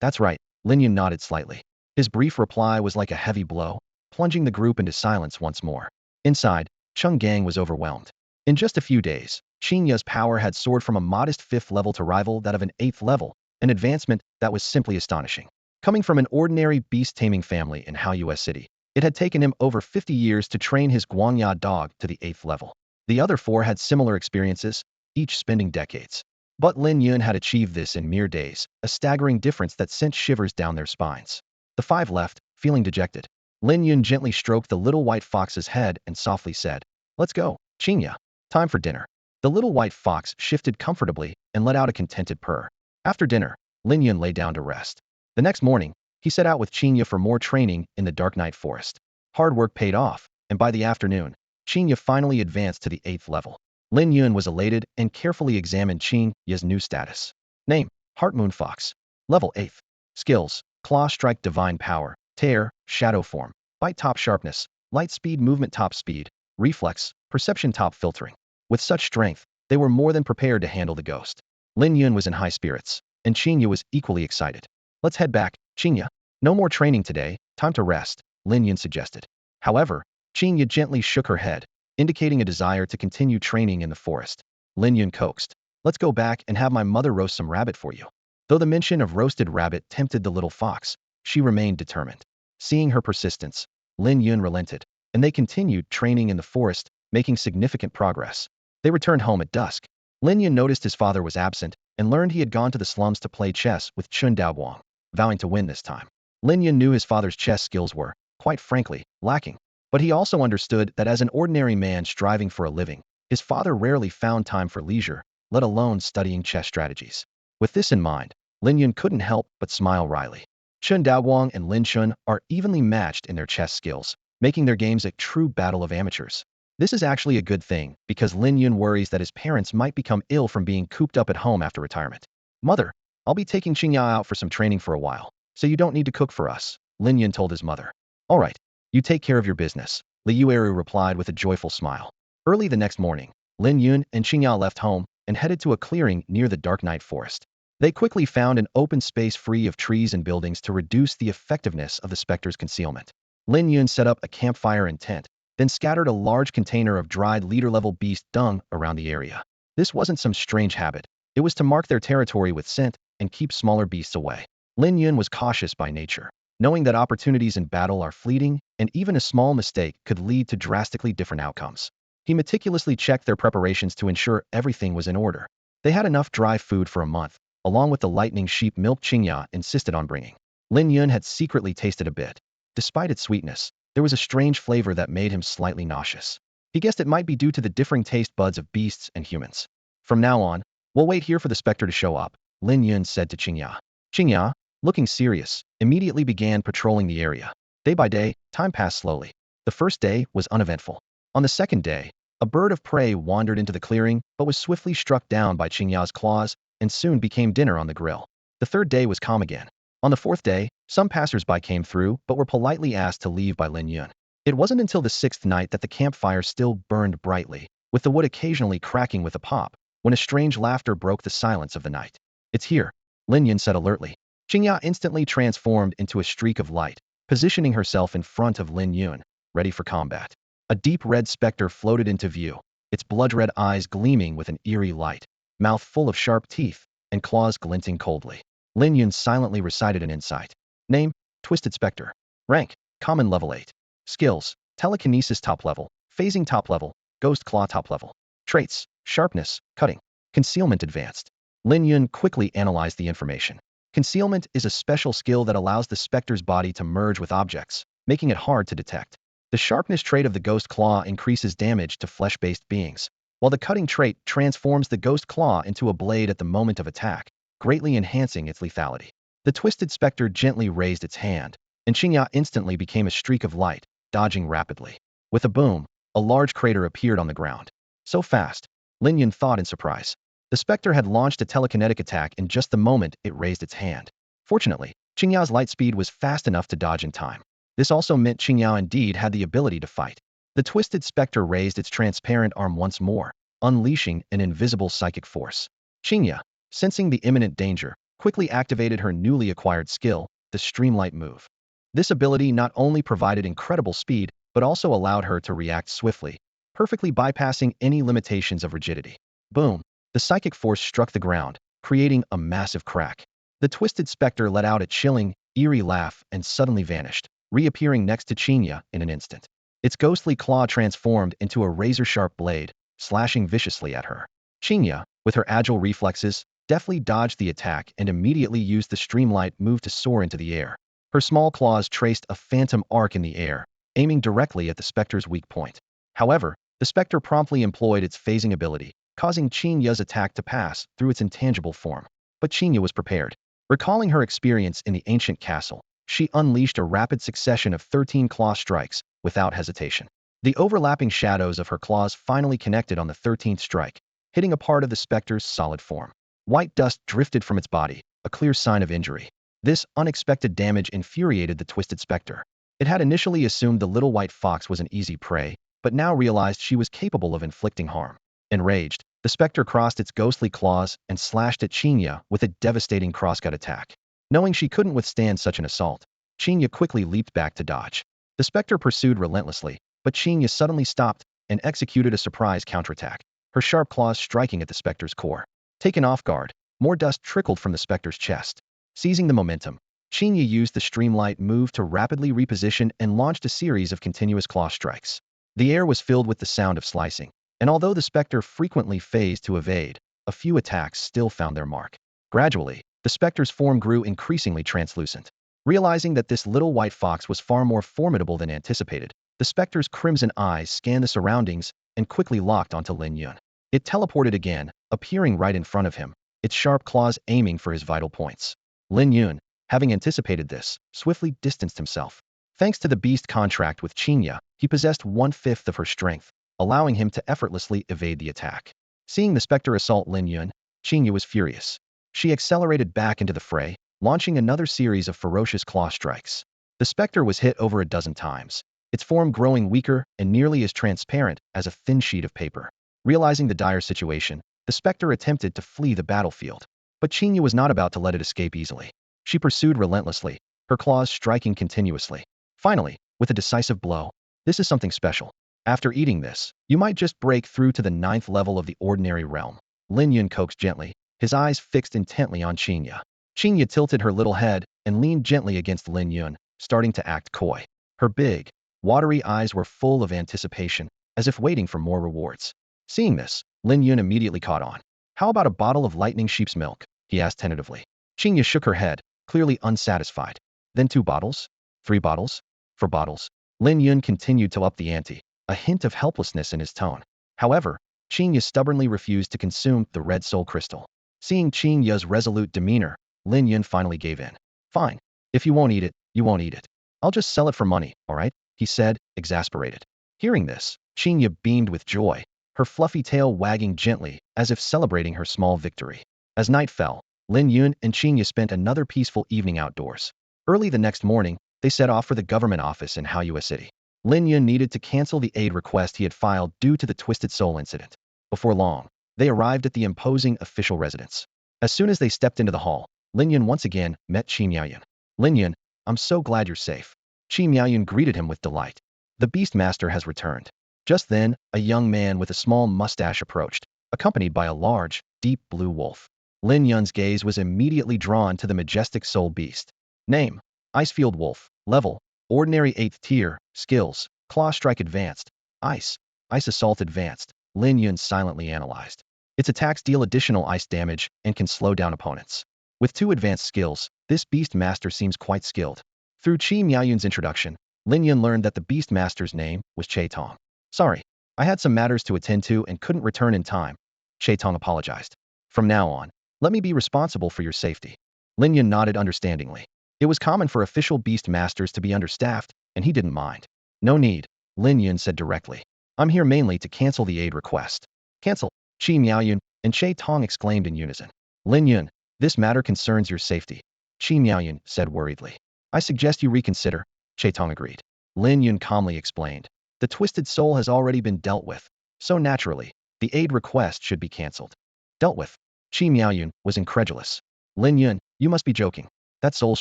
That's right, Lin Yun nodded slightly. His brief reply was like a heavy blow, plunging the group into silence once more. Inside, Chinga was overwhelmed. In just a few days, Chinga's power had soared from a modest 5th level to rival that of an 8th level, an advancement that was simply astonishing. Coming from an ordinary beast-taming family in Haoyue City, it had taken him over 50 years to train his Guangya dog to the 8th level. The other 4 had similar experiences, each spending decades. But Lin Yun had achieved this in mere days, a staggering difference that sent shivers down their spines. The 5 left, feeling dejected. Lin Yun gently stroked the little white fox's head and softly said, "Let's go, Chinga. Time for dinner." The little white fox shifted comfortably and let out a contented purr. After dinner, Lin Yun lay down to rest. The next morning, he set out with Chinga for more training in the Dark Night Forest. Hard work paid off, and by the afternoon, Chinga finally advanced to the 8th level. Lin Yun was elated and carefully examined Chinga's new status. Name: Heart Moon Fox. Level 8th. Skills: Claw Strike Divine Power, Tear, Shadow Form, Bite Top Sharpness, Light Speed Movement Top Speed, Reflex, Perception Top Filtering. With such strength, they were more than prepared to handle the ghost. Lin Yun was in high spirits, and Chinga was equally excited. "Let's head back, Chinga. No more training today, time to rest," Lin Yun suggested. However, Chinga gently shook her head, indicating a desire to continue training in the forest. Lin Yun coaxed, "Let's go back and have my mother roast some rabbit for you." Though the mention of roasted rabbit tempted the little fox, she remained determined. Seeing her persistence, Lin Yun relented, and they continued training in the forest, making significant progress. They returned home at dusk. Lin Yun noticed his father was absent and learned he had gone to the slums to play chess with Chun Daoguang, vowing to win this time. Lin Yun knew his father's chess skills were, quite frankly, lacking. But he also understood that as an ordinary man striving for a living, his father rarely found time for leisure, let alone studying chess strategies. With this in mind, Lin Yun couldn't help but smile wryly. Chun Daoguang and Lin Chun are evenly matched in their chess skills, making their games a true battle of amateurs. This is actually a good thing, because Lin Yun worries that his parents might become ill from being cooped up at home after retirement. "Mother, I'll be taking Chinga out for some training for a while, so you don't need to cook for us," Lin Yun told his mother. "All right, you take care of your business," Wei Yuwelling replied with a joyful smile. Early the next morning, Lin Yun and Chinga left home and headed to a clearing near the Dark Night Forest. They quickly found an open space free of trees and buildings to reduce the effectiveness of the specter's concealment. Lin Yun set up a campfire and tent, then scattered a large container of dried leader-level beast dung around the area. This wasn't some strange habit. It was to mark their territory with scent and keep smaller beasts away. Lin Yun was cautious by nature, knowing that opportunities in battle are fleeting and even a small mistake could lead to drastically different outcomes. He meticulously checked their preparations to ensure everything was in order. They had enough dry food for a month, along with the lightning sheep milk Chinga insisted on bringing. Lin Yun had secretly tasted a bit. Despite its sweetness, there was a strange flavor that made him slightly nauseous. He guessed it might be due to the differing taste buds of beasts and humans. "From now on, we'll wait here for the specter to show up," Lin Yun said to Chinga. Chinga, looking serious, immediately began patrolling the area. Day by day, time passed slowly. The first day was uneventful. On the second day, a bird of prey wandered into the clearing but was swiftly struck down by Chinga's claws and soon became dinner on the grill. The third day was calm again. On the fourth day, some passers-by came through but were politely asked to leave by Lin Yun. It wasn't until the sixth night that the campfire still burned brightly, with the wood occasionally cracking with a pop, when a strange laughter broke the silence of the night. "It's here," Lin Yun said alertly. Chinga instantly transformed into a streak of light, positioning herself in front of Lin Yun, ready for combat. A deep red specter floated into view, its blood-red eyes gleaming with an eerie light, mouth full of sharp teeth, and claws glinting coldly. Lin Yun silently recited an insight. Name: Twisted Specter. Rank: Common Level 8. Skills: Telekinesis Top Level, Phasing Top Level, Ghost Claw Top Level. Traits: Sharpness, Cutting, Concealment Advanced. Lin Yun quickly analyzed the information. Concealment is a special skill that allows the specter's body to merge with objects, making it hard to detect. The sharpness trait of the Ghost Claw increases damage to flesh-based beings, while the cutting trait transforms the Ghost Claw into a blade at the moment of attack, greatly enhancing its lethality. The Twisted Specter gently raised its hand, and Chinga instantly became a streak of light, dodging rapidly. With a boom, a large crater appeared on the ground. So fast, Lin Yun thought in surprise. The specter had launched a telekinetic attack in just the moment it raised its hand. Fortunately, Chinga's light speed was fast enough to dodge in time. This also meant Chinga indeed had the ability to fight. The Twisted Specter raised its transparent arm once more, unleashing an invisible psychic force. Chinga, sensing the imminent danger, quickly activated her newly acquired skill, the Streamlight move. This ability not only provided incredible speed, but also allowed her to react swiftly, perfectly bypassing any limitations of rigidity. Boom! The psychic force struck the ground, creating a massive crack. The Twisted Specter let out a chilling, eerie laugh and suddenly vanished, reappearing next to Chinga in an instant. Its ghostly claw transformed into a razor-sharp blade, slashing viciously at her. Chinga, with her agile reflexes, deftly dodged the attack and immediately used the streamlight move to soar into the air. Her small claws traced a phantom arc in the air, aiming directly at the specter's weak point. However, the specter promptly employed its phasing ability, causing Chinga's attack to pass through its intangible form. But Chinga was prepared. Recalling her experience in the ancient castle, she unleashed a rapid succession of 13 claw strikes without hesitation. The overlapping shadows of her claws finally connected on the 13th strike, hitting a part of the specter's solid form. White dust drifted from its body, a clear sign of injury. This unexpected damage infuriated the twisted specter. It had initially assumed the little white fox was an easy prey, but now realized she was capable of inflicting harm. Enraged, the specter crossed its ghostly claws and slashed at Chinga with a devastating crosscut attack. Knowing she couldn't withstand such an assault, Chinga quickly leaped back to dodge. The specter pursued relentlessly, but Chinga suddenly stopped and executed a surprise counterattack, her sharp claws striking at the specter's core. Taken off guard, more dust trickled from the specter's chest. Seizing the momentum, Chinga used the streamlight move to rapidly reposition and launched a series of continuous claw strikes. The air was filled with the sound of slicing, and although the specter frequently phased to evade, a few attacks still found their mark. Gradually, the specter's form grew increasingly translucent. Realizing that this little white fox was far more formidable than anticipated, the specter's crimson eyes scanned the surroundings and quickly locked onto Lin Yun. It teleported again, appearing right in front of him, its sharp claws aiming for his vital points. Lin Yun, having anticipated this, swiftly distanced himself. Thanks to the beast contract with Chinga, he possessed 1/5 of her strength, allowing him to effortlessly evade the attack. Seeing the specter assault Lin Yun, Chinga was furious. She accelerated back into the fray, launching another series of ferocious claw strikes. The specter was hit over a dozen times, its form growing weaker and nearly as transparent as a thin sheet of paper. Realizing the dire situation, the specter attempted to flee the battlefield. But Chinga was not about to let it escape easily. She pursued relentlessly, her claws striking continuously. Finally, with a decisive blow, "This is something special. After eating this, you might just break through to the 9th level of the ordinary realm," Lin Yun coaxed gently, his eyes fixed intently on Chinga. Chinga tilted her little head and leaned gently against Lin Yun, starting to act coy. Her big, watery eyes were full of anticipation, as if waiting for more rewards. Seeing this, Lin Yun immediately caught on. "How about a bottle of lightning sheep's milk?" he asked tentatively. Chinga shook her head, clearly unsatisfied. "Then 2 bottles? 3 bottles? 4 bottles?" Lin Yun continued to up the ante, a hint of helplessness in his tone. However, Chinga stubbornly refused to consume the red soul crystal. Seeing Chinga's resolute demeanor, Lin Yun finally gave in. "Fine. If you won't eat it, you won't eat it. I'll just sell it for money, all right?" he said, exasperated. Hearing this, Chinga beamed with joy, her fluffy tail wagging gently as if celebrating her small victory. As night fell, Lin Yun and Chinga spent another peaceful evening outdoors. Early the next morning, they set off for the government office in Haoyue City. Lin Yun needed to cancel the aid request he had filed due to the Twisted Soul incident. Before long, they arrived at the imposing official residence. As soon as they stepped into the hall, Lin Yun once again met Qi Miaoyun. "Lin Yun, I'm so glad you're safe." Qi Miaoyun greeted him with delight. "The Beastmaster has returned." Just then, a young man with a small mustache approached, accompanied by a large, deep blue wolf. Lin Yun's gaze was immediately drawn to the majestic soul beast. Name: Icefield Wolf. Level: Ordinary 8th tier. Skills: Claw Strike Advanced. Ice Assault Advanced. Lin Yun silently analyzed. Its attacks deal additional ice damage and can slow down opponents. With 2 advanced skills, this Beastmaster seems quite skilled. Through Qi Miaoyun's introduction, Lin Yun learned that the Beastmaster's name was Che Tong. "Sorry, I had some matters to attend to and couldn't return in time," Che Tong apologized. "From now on, let me be responsible for your safety." Lin Yun nodded understandingly. It was common for official Beastmasters to be understaffed, and he didn't mind. "No need," Lin Yun said directly. "I'm here mainly to cancel the aid request." "Cancel?" Qi Miaoyun and Che Tong exclaimed in unison. "Lin Yun, this matter concerns your safety," Qi Miaoyun said worriedly. "I suggest you reconsider," Che Tong agreed. Lin Yun calmly explained. "The Twisted Soul has already been dealt with, so naturally, the aid request should be cancelled." "Dealt with?" Qi Miaoyun was incredulous. "Lin Yun, you must be joking. That soul's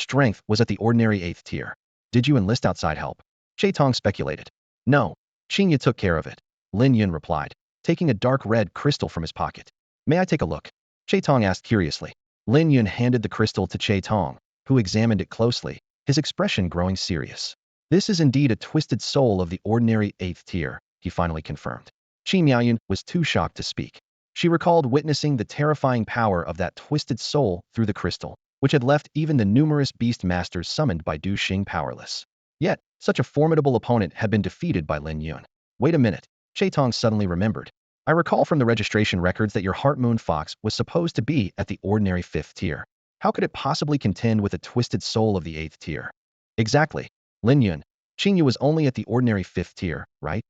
strength was at the ordinary 8th tier. Did you enlist outside help?" Che Tong speculated. "No, Chinga took care of it," Lin Yun replied, taking a dark red crystal from his pocket. "May I take a look?" Che Tong asked curiously. Lin Yun handed the crystal to Che Tong, who examined it closely, his expression growing serious. This is indeed a twisted soul of the ordinary 8th tier, he finally confirmed. Yun was too shocked to speak. She recalled witnessing the terrifying power of that twisted soul through the crystal, which had left even the numerous beast masters summoned by Du Xing powerless. Yet, such a formidable opponent had been defeated by Lin Yun. Wait a minute, Tong suddenly remembered. I recall from the registration records that your Heart Moon Fox was supposed to be at the ordinary 5th tier. How could it possibly contend with a twisted soul of the 8th tier? Exactly. Lin Yun. Chinga was only at the ordinary 5th tier, right?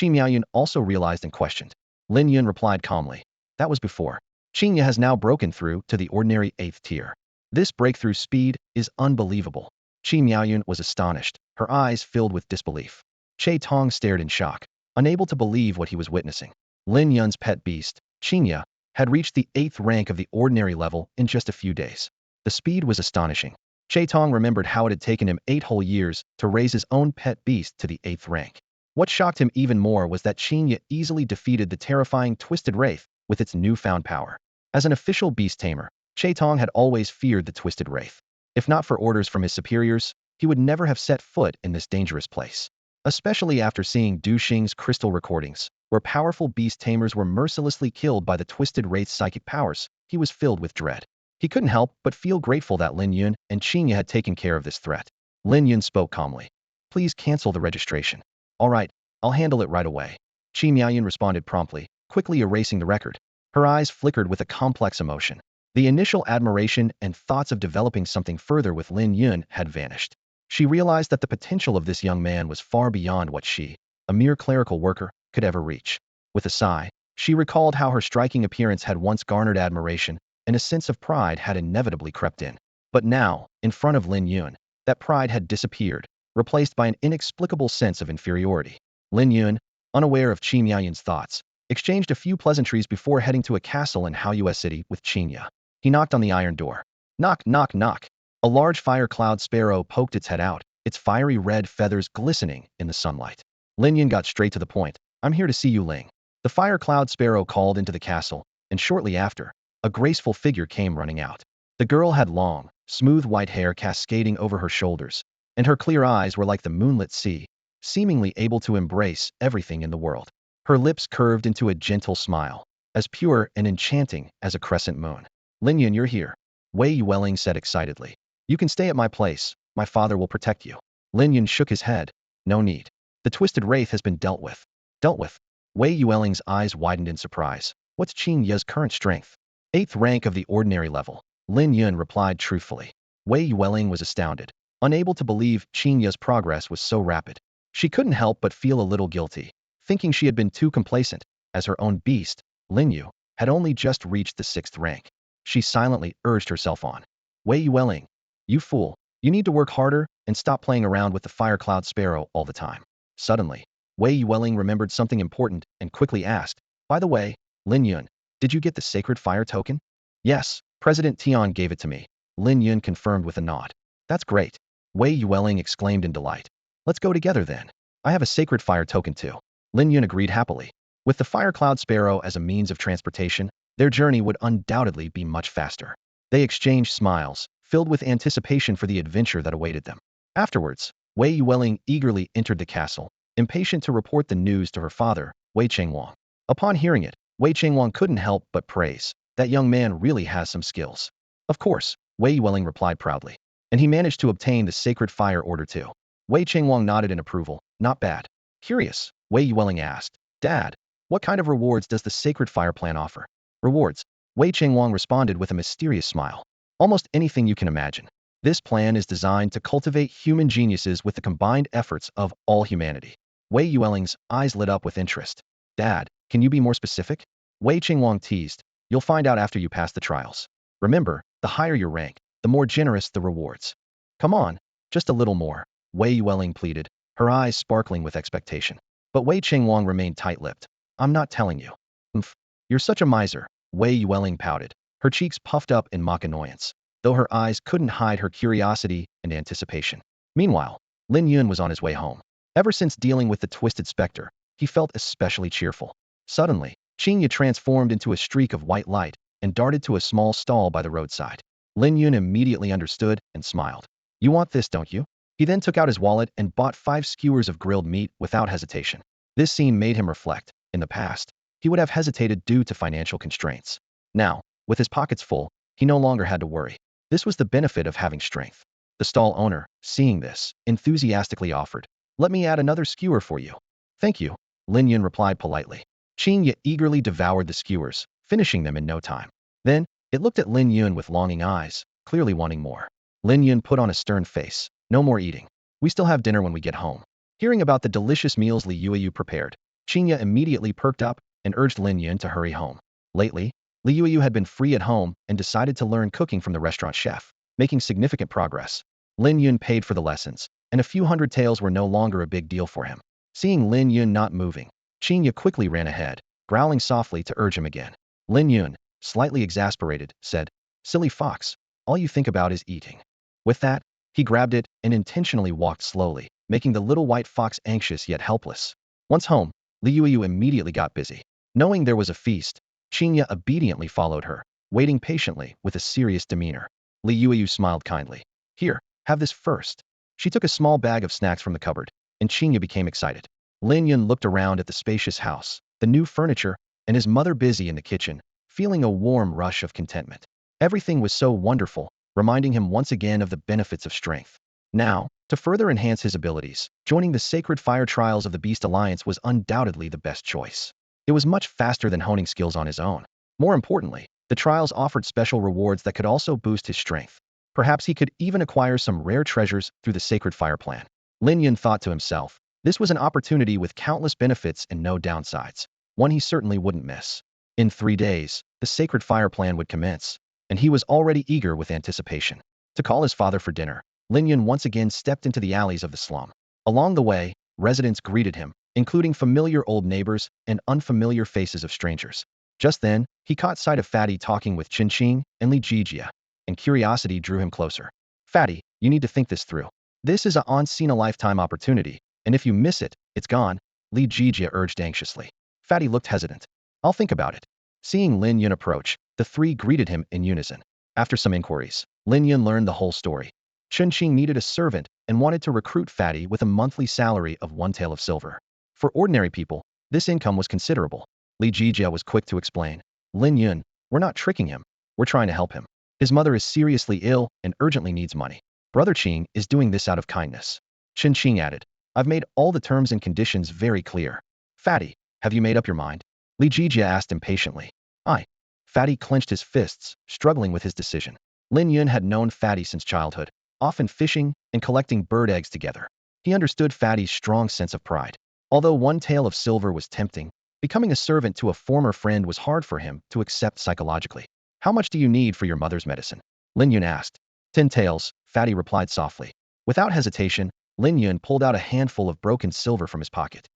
Yun also realized and questioned. Lin Yun replied calmly. That was before. Chinga has now broken through to the ordinary 8th tier. This breakthrough speed is unbelievable. Yun was astonished, her eyes filled with disbelief. Tong stared in shock, unable to believe what he was witnessing. Lin Yun's pet beast, Chinga, had reached the 8th rank of the ordinary level in just a few days. The speed was astonishing. Tong remembered how it had taken him 8 whole years to raise his own pet beast to the 8th rank. What shocked him even more was that Chinga easily defeated the terrifying Twisted Wraith with its newfound power. As an official beast tamer, Tong had always feared the Twisted Wraith. If not for orders from his superiors, he would never have set foot in this dangerous place. Especially after seeing Du Xing's crystal recordings, where powerful beast tamers were mercilessly killed by the Twisted Wraith's psychic powers, he was filled with dread. He couldn't help but feel grateful that Lin Yun and Chinga had taken care of this threat. Lin Yun spoke calmly. Please cancel the registration. All right, I'll handle it right away. Yun responded promptly, quickly erasing the record. Her eyes flickered with a complex emotion. The initial admiration and thoughts of developing something further with Lin Yun had vanished. She realized that the potential of this young man was far beyond what she, a mere clerical worker, could ever reach. With a sigh, she recalled how her striking appearance had once garnered admiration, and a sense of pride had inevitably crept in. But now, in front of Lin Yun, that pride had disappeared, replaced by an inexplicable sense of inferiority. Lin Yun, unaware of Yun's thoughts, exchanged a few pleasantries before heading to a castle in Haoyue City with Chinga. He knocked on the iron door. Knock, knock, knock. A large fire cloud sparrow poked its head out, its fiery red feathers glistening in the sunlight. Lin Yun got straight to the point. I'm here to see you, Ling. The fire cloud sparrow called into the castle, and shortly after, a graceful figure came running out. The girl had long, smooth white hair cascading over her shoulders, and her clear eyes were like the moonlit sea, seemingly able to embrace everything in the world. Her lips curved into a gentle smile, as pure and enchanting as a crescent moon. Lin Yun, you're here. Wei Yuwelling said excitedly. You can stay at my place. My father will protect you. Lin Yun shook his head. No need. The Twisted Wraith has been dealt with. Dealt with? Wei Yuwelling's eyes widened in surprise. What's Chinga's current strength? 8th rank of the ordinary level. Lin Yun replied truthfully. Wei Yuwelling was astounded, unable to believe Chinga's progress was so rapid. She couldn't help but feel a little guilty, thinking she had been too complacent, as her own beast, Lin Yu, had only just reached the 6th rank. She silently urged herself on. Wei Yuwelling, you fool, you need to work harder and stop playing around with the fire cloud sparrow all the time. Suddenly, Wei Yuwelling remembered something important and quickly asked, by the way, Lin Yun, did you get the sacred fire token? Yes, President Tian gave it to me. Lin Yun confirmed with a nod. That's great. Wei Yuwelling exclaimed in delight. Let's go together then. I have a sacred fire token too. Lin Yun agreed happily. With the fire cloud sparrow as a means of transportation, their journey would undoubtedly be much faster. They exchanged smiles, filled with anticipation for the adventure that awaited them. Afterwards, Wei Yuwelling eagerly entered the castle, impatient to report the news to her father, Wei Chengwang. Upon hearing it, Wei Chengwang couldn't help but praise. That young man really has some skills. Of course, Wei Yuwelling replied proudly. And he managed to obtain the sacred fire order too. Wei Chengwang nodded in approval. Not bad. Curious, Wei Yuwelling asked. Dad, what kind of rewards does the sacred fire plan offer? Rewards. Wei Chengwang responded with a mysterious smile. Almost anything you can imagine. This plan is designed to cultivate human geniuses with the combined efforts of all humanity. Wei Yuwelling's eyes lit up with interest. Dad, can you be more specific? Wei Chengwang teased. You'll find out after you pass the trials. Remember, the higher your rank, the more generous the rewards. Come on, just a little more, Wei Yuwelling pleaded, her eyes sparkling with expectation. But Wei Chengwang remained tight-lipped. I'm not telling you. You're such a miser, Wei Yuwelling pouted, her cheeks puffed up in mock annoyance, though her eyes couldn't hide her curiosity and anticipation. Meanwhile, Lin Yun was on his way home. Ever since dealing with the twisted specter, he felt especially cheerful. Suddenly, Chinga transformed into a streak of white light and darted to a small stall by the roadside. Lin Yun immediately understood and smiled. You want this, don't you? He then took out his wallet and bought 5 skewers of grilled meat without hesitation. This scene made him reflect. In the past, he would have hesitated due to financial constraints. Now, with his pockets full, he no longer had to worry. This was the benefit of having strength. The stall owner, seeing this, enthusiastically offered, "Let me add another skewer for you." "Thank you," Lin Yun replied politely. Chinga eagerly devoured the skewers, finishing them in no time. Then, it looked at Lin Yun with longing eyes, clearly wanting more. Lin Yun put on a stern face. "No more eating. We still have dinner when we get home." Hearing about the delicious meals Li Yuwelling prepared, Chinga immediately perked up and urged Lin Yun to hurry home. Lately, Li Yuwelling had been free at home and decided to learn cooking from the restaurant chef, making significant progress. Lin Yun paid for the lessons, and a few hundred taels were no longer a big deal for him. Seeing Lin Yun not moving, Chinga quickly ran ahead, growling softly to urge him again. Lin Yun, slightly exasperated, said, "Silly fox, all you think about is eating." With that, he grabbed it and intentionally walked slowly, making the little white fox anxious yet helpless. Once home, Li Yuwelling immediately got busy. Knowing there was a feast, Chinga obediently followed her, waiting patiently with a serious demeanor. Li Yuwelling smiled kindly. "Here, have this first." She took a small bag of snacks from the cupboard, and Chinga became excited. Lin Yun looked around at the spacious house, the new furniture, and his mother busy in the kitchen, feeling a warm rush of contentment. Everything was so wonderful, reminding him once again of the benefits of strength. Now, to further enhance his abilities, joining the sacred fire trials of the Beast Alliance was undoubtedly the best choice. It was much faster than honing skills on his own. More importantly, the trials offered special rewards that could also boost his strength. Perhaps he could even acquire some rare treasures through the sacred fire plan. Lin Yun thought to himself, this was an opportunity with countless benefits and no downsides, one he certainly wouldn't miss. In 3 days, the sacred fire plan would commence, and he was already eager with anticipation. To call his father for dinner, Lin Yun once again stepped into the alleys of the slum. Along the way, residents greeted him, including familiar old neighbors and unfamiliar faces of strangers. Just then, he caught sight of Fatty talking with Qingqing and Li Jijia, and curiosity drew him closer. "Fatty, you need to think this through. This is a once-in-a-lifetime opportunity, and if you miss it, it's gone," Li Jijia urged anxiously. Fatty looked hesitant. "I'll think about it." Seeing Lin Yun approach, the three greeted him in unison. After some inquiries, Lin Yun learned the whole story. Qingqing needed a servant and wanted to recruit Fatty with a monthly salary of 1 tael of silver. For ordinary people, this income was considerable. Li Jijia was quick to explain. "Lin Yun, we're not tricking him. We're trying to help him. His mother is seriously ill and urgently needs money. Brother Qing is doing this out of kindness." Qingqing added, "I've made all the terms and conditions very clear." "Fatty, have you made up your mind?" Li Jijia asked impatiently. "Aye." Fatty clenched his fists, struggling with his decision. Lin Yun had known Fatty since childhood, often fishing and collecting bird eggs together. He understood Fatty's strong sense of pride. Although 1 tael of silver was tempting, becoming a servant to a former friend was hard for him to accept psychologically. "How much do you need for your mother's medicine?" Lin Yun asked. 10 taels, Fatty replied softly. Without hesitation, Lin Yun pulled out a handful of broken silver from his pocket.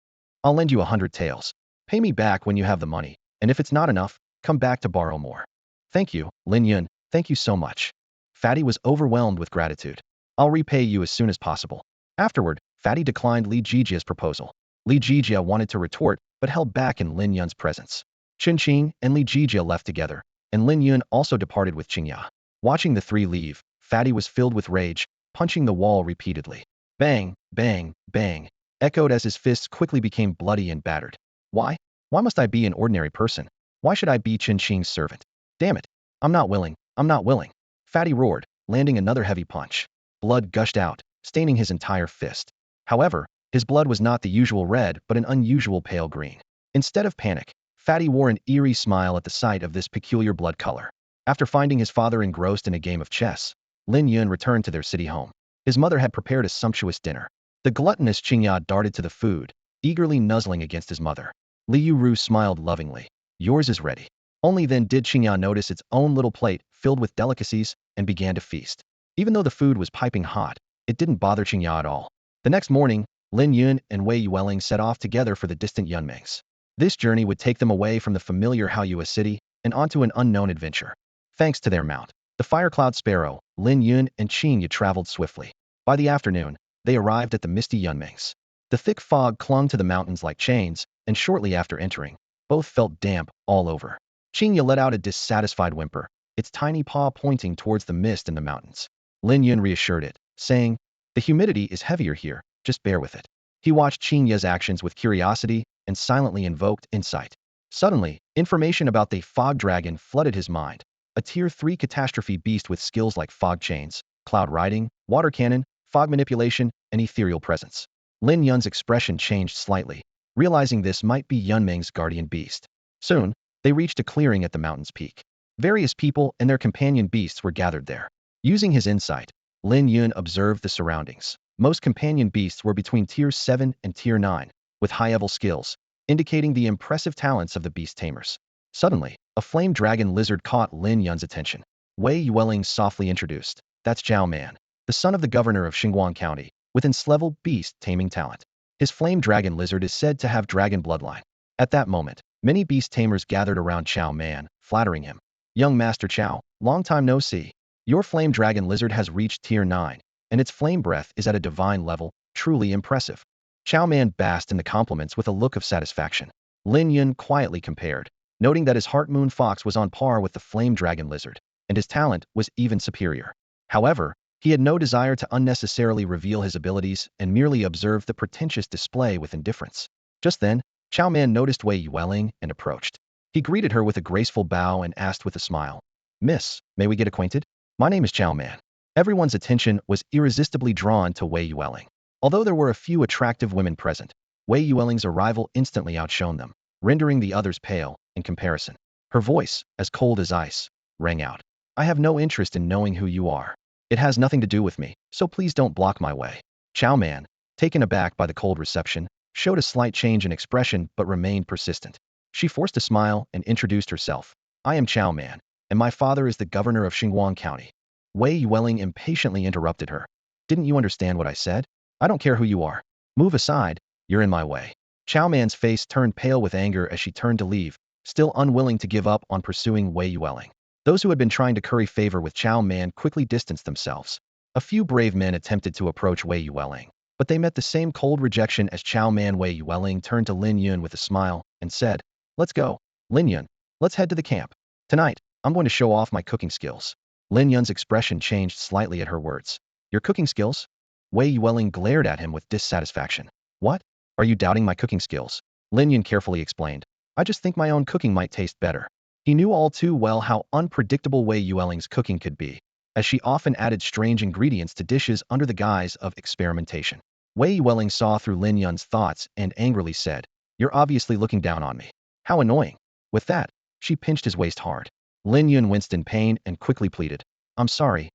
"I'll lend you 100 taels. Pay me back when you have the money, and if it's not enough, come back to borrow more." "Thank you, Lin Yun, thank you so much." Fatty was overwhelmed with gratitude. "I'll repay you as soon as possible." Afterward, Fatty declined Li Jijia's proposal. Li Jijia wanted to retort, but held back in Lin Yun's presence. Qingqing and Li Jijia left together, and Lin Yun also departed with Chinga. Watching the three leave, Fatty was filled with rage, punching the wall repeatedly. Bang, bang, bang, echoed as his fists quickly became bloody and battered. Why? Why must I be an ordinary person? Why should I be Qingqing's servant? Damn it. I'm not willing. I'm not willing. Fatty roared, landing another heavy punch. Blood gushed out, staining his entire fist. However, his blood was not the usual red but an unusual pale green. Instead of panic, Fatty wore an eerie smile at the sight of this peculiar blood color. After finding his father engrossed in a game of chess, Lin Yun returned to their city home. His mother had prepared a sumptuous dinner. The gluttonous Chinga darted to the food, eagerly nuzzling against his mother. Li Yuru smiled lovingly. "Yours is ready." Only then did Chinga notice its own little plate filled with delicacies and began to feast. Even though the food was piping hot, it didn't bother Chinga at all. The next morning, Lin Yun and Wei Yuwelling set off together for the distant Yunmengs. This journey would take them away from the familiar Haoyue city and onto an unknown adventure. Thanks to their mount, the Firecloud Sparrow, Lin Yun and Chinga traveled swiftly. By the afternoon, they arrived at the misty Yunmengs. The thick fog clung to the mountains like chains, and shortly after entering, both felt damp all over. Chinga let out a dissatisfied whimper. its tiny paw pointing towards the mist in the mountains. Lin Yun reassured it, saying, "The humidity is heavier here, just bear with it." He watched Chinga's actions with curiosity and silently invoked insight. Suddenly, information about the fog dragon flooded his mind. A tier 3 catastrophe beast with skills like fog chains, cloud riding, water cannon, fog manipulation, and ethereal presence. Lin Yun's expression changed slightly, realizing this might be Yunmeng's guardian beast. Soon, they reached a clearing at the mountain's peak. Various people and their companion beasts were gathered there. Using his insight, Lin Yun observed the surroundings. Most companion beasts were between tier 7 and tier 9, with high-level skills, indicating the impressive talents of the beast tamers. Suddenly, a flame dragon lizard caught Lin Yun's attention. Wei Yuwelling softly introduced, "That's Xiao Man, the son of the governor of Xinguang County, with ins-level beast taming talent. His flame dragon lizard is said to have dragon bloodline." At that moment, many beast tamers gathered around Xiao Man, flattering him. "Young Master Xiao, long time no see. Your flame dragon lizard has reached tier 9, and its flame breath is at a divine level, truly impressive." Xiao Man basked in the compliments with a look of satisfaction. Lin Yun quietly compared, noting that his Heart Moon Fox was on par with the flame dragon lizard, and his talent was even superior. However, he had no desire to unnecessarily reveal his abilities and merely observed the pretentious display with indifference. Just then, Xiao Man noticed Wei Yuwelling and approached. He greeted her with a graceful bow and asked with a smile, "Miss, may we get acquainted? My name is Xiao Man." Everyone's attention was irresistibly drawn to Wei Yuwelling. Although there were a few attractive women present, Wei Yuwelling's arrival instantly outshone them, rendering the others pale in comparison. Her voice, as cold as ice, rang out. "I have no interest in knowing who you are. It has nothing to do with me, so please don't block my way." Xiao Man, taken aback by the cold reception, showed a slight change in expression but remained persistent. She forced a smile and introduced herself. "I am Xiao Man, and my father is the governor of Xinguang County." Wei Yuwelling impatiently interrupted her. "Didn't you understand what I said? I don't care who you are. Move aside, you're in my way." Xiao Man's face turned pale with anger as she turned to leave, still unwilling to give up on pursuing Wei Yuwelling. Those who had been trying to curry favor with Xiao Man quickly distanced themselves. A few brave men attempted to approach Wei Yuwelling, but they met the same cold rejection as Xiao Man. Wei Yuwelling turned to Lin Yun with a smile and said, "Let's go, Lin Yun. Let's head to the camp. Tonight, I'm going to show off my cooking skills." Lin Yun's expression changed slightly at her words. "Your cooking skills?" Wei Yuwelling glared at him with dissatisfaction. "What? Are you doubting my cooking skills?" Lin Yun carefully explained. "I just think my own cooking might taste better." He knew all too well how unpredictable Wei Yuwelling's cooking could be, as she often added strange ingredients to dishes under the guise of experimentation. Wei Yuwelling saw through Lin Yun's thoughts and angrily said, "You're obviously looking down on me. How annoying." With that, she pinched his waist hard. Lin Yun winced in pain and quickly pleaded, I'm sorry,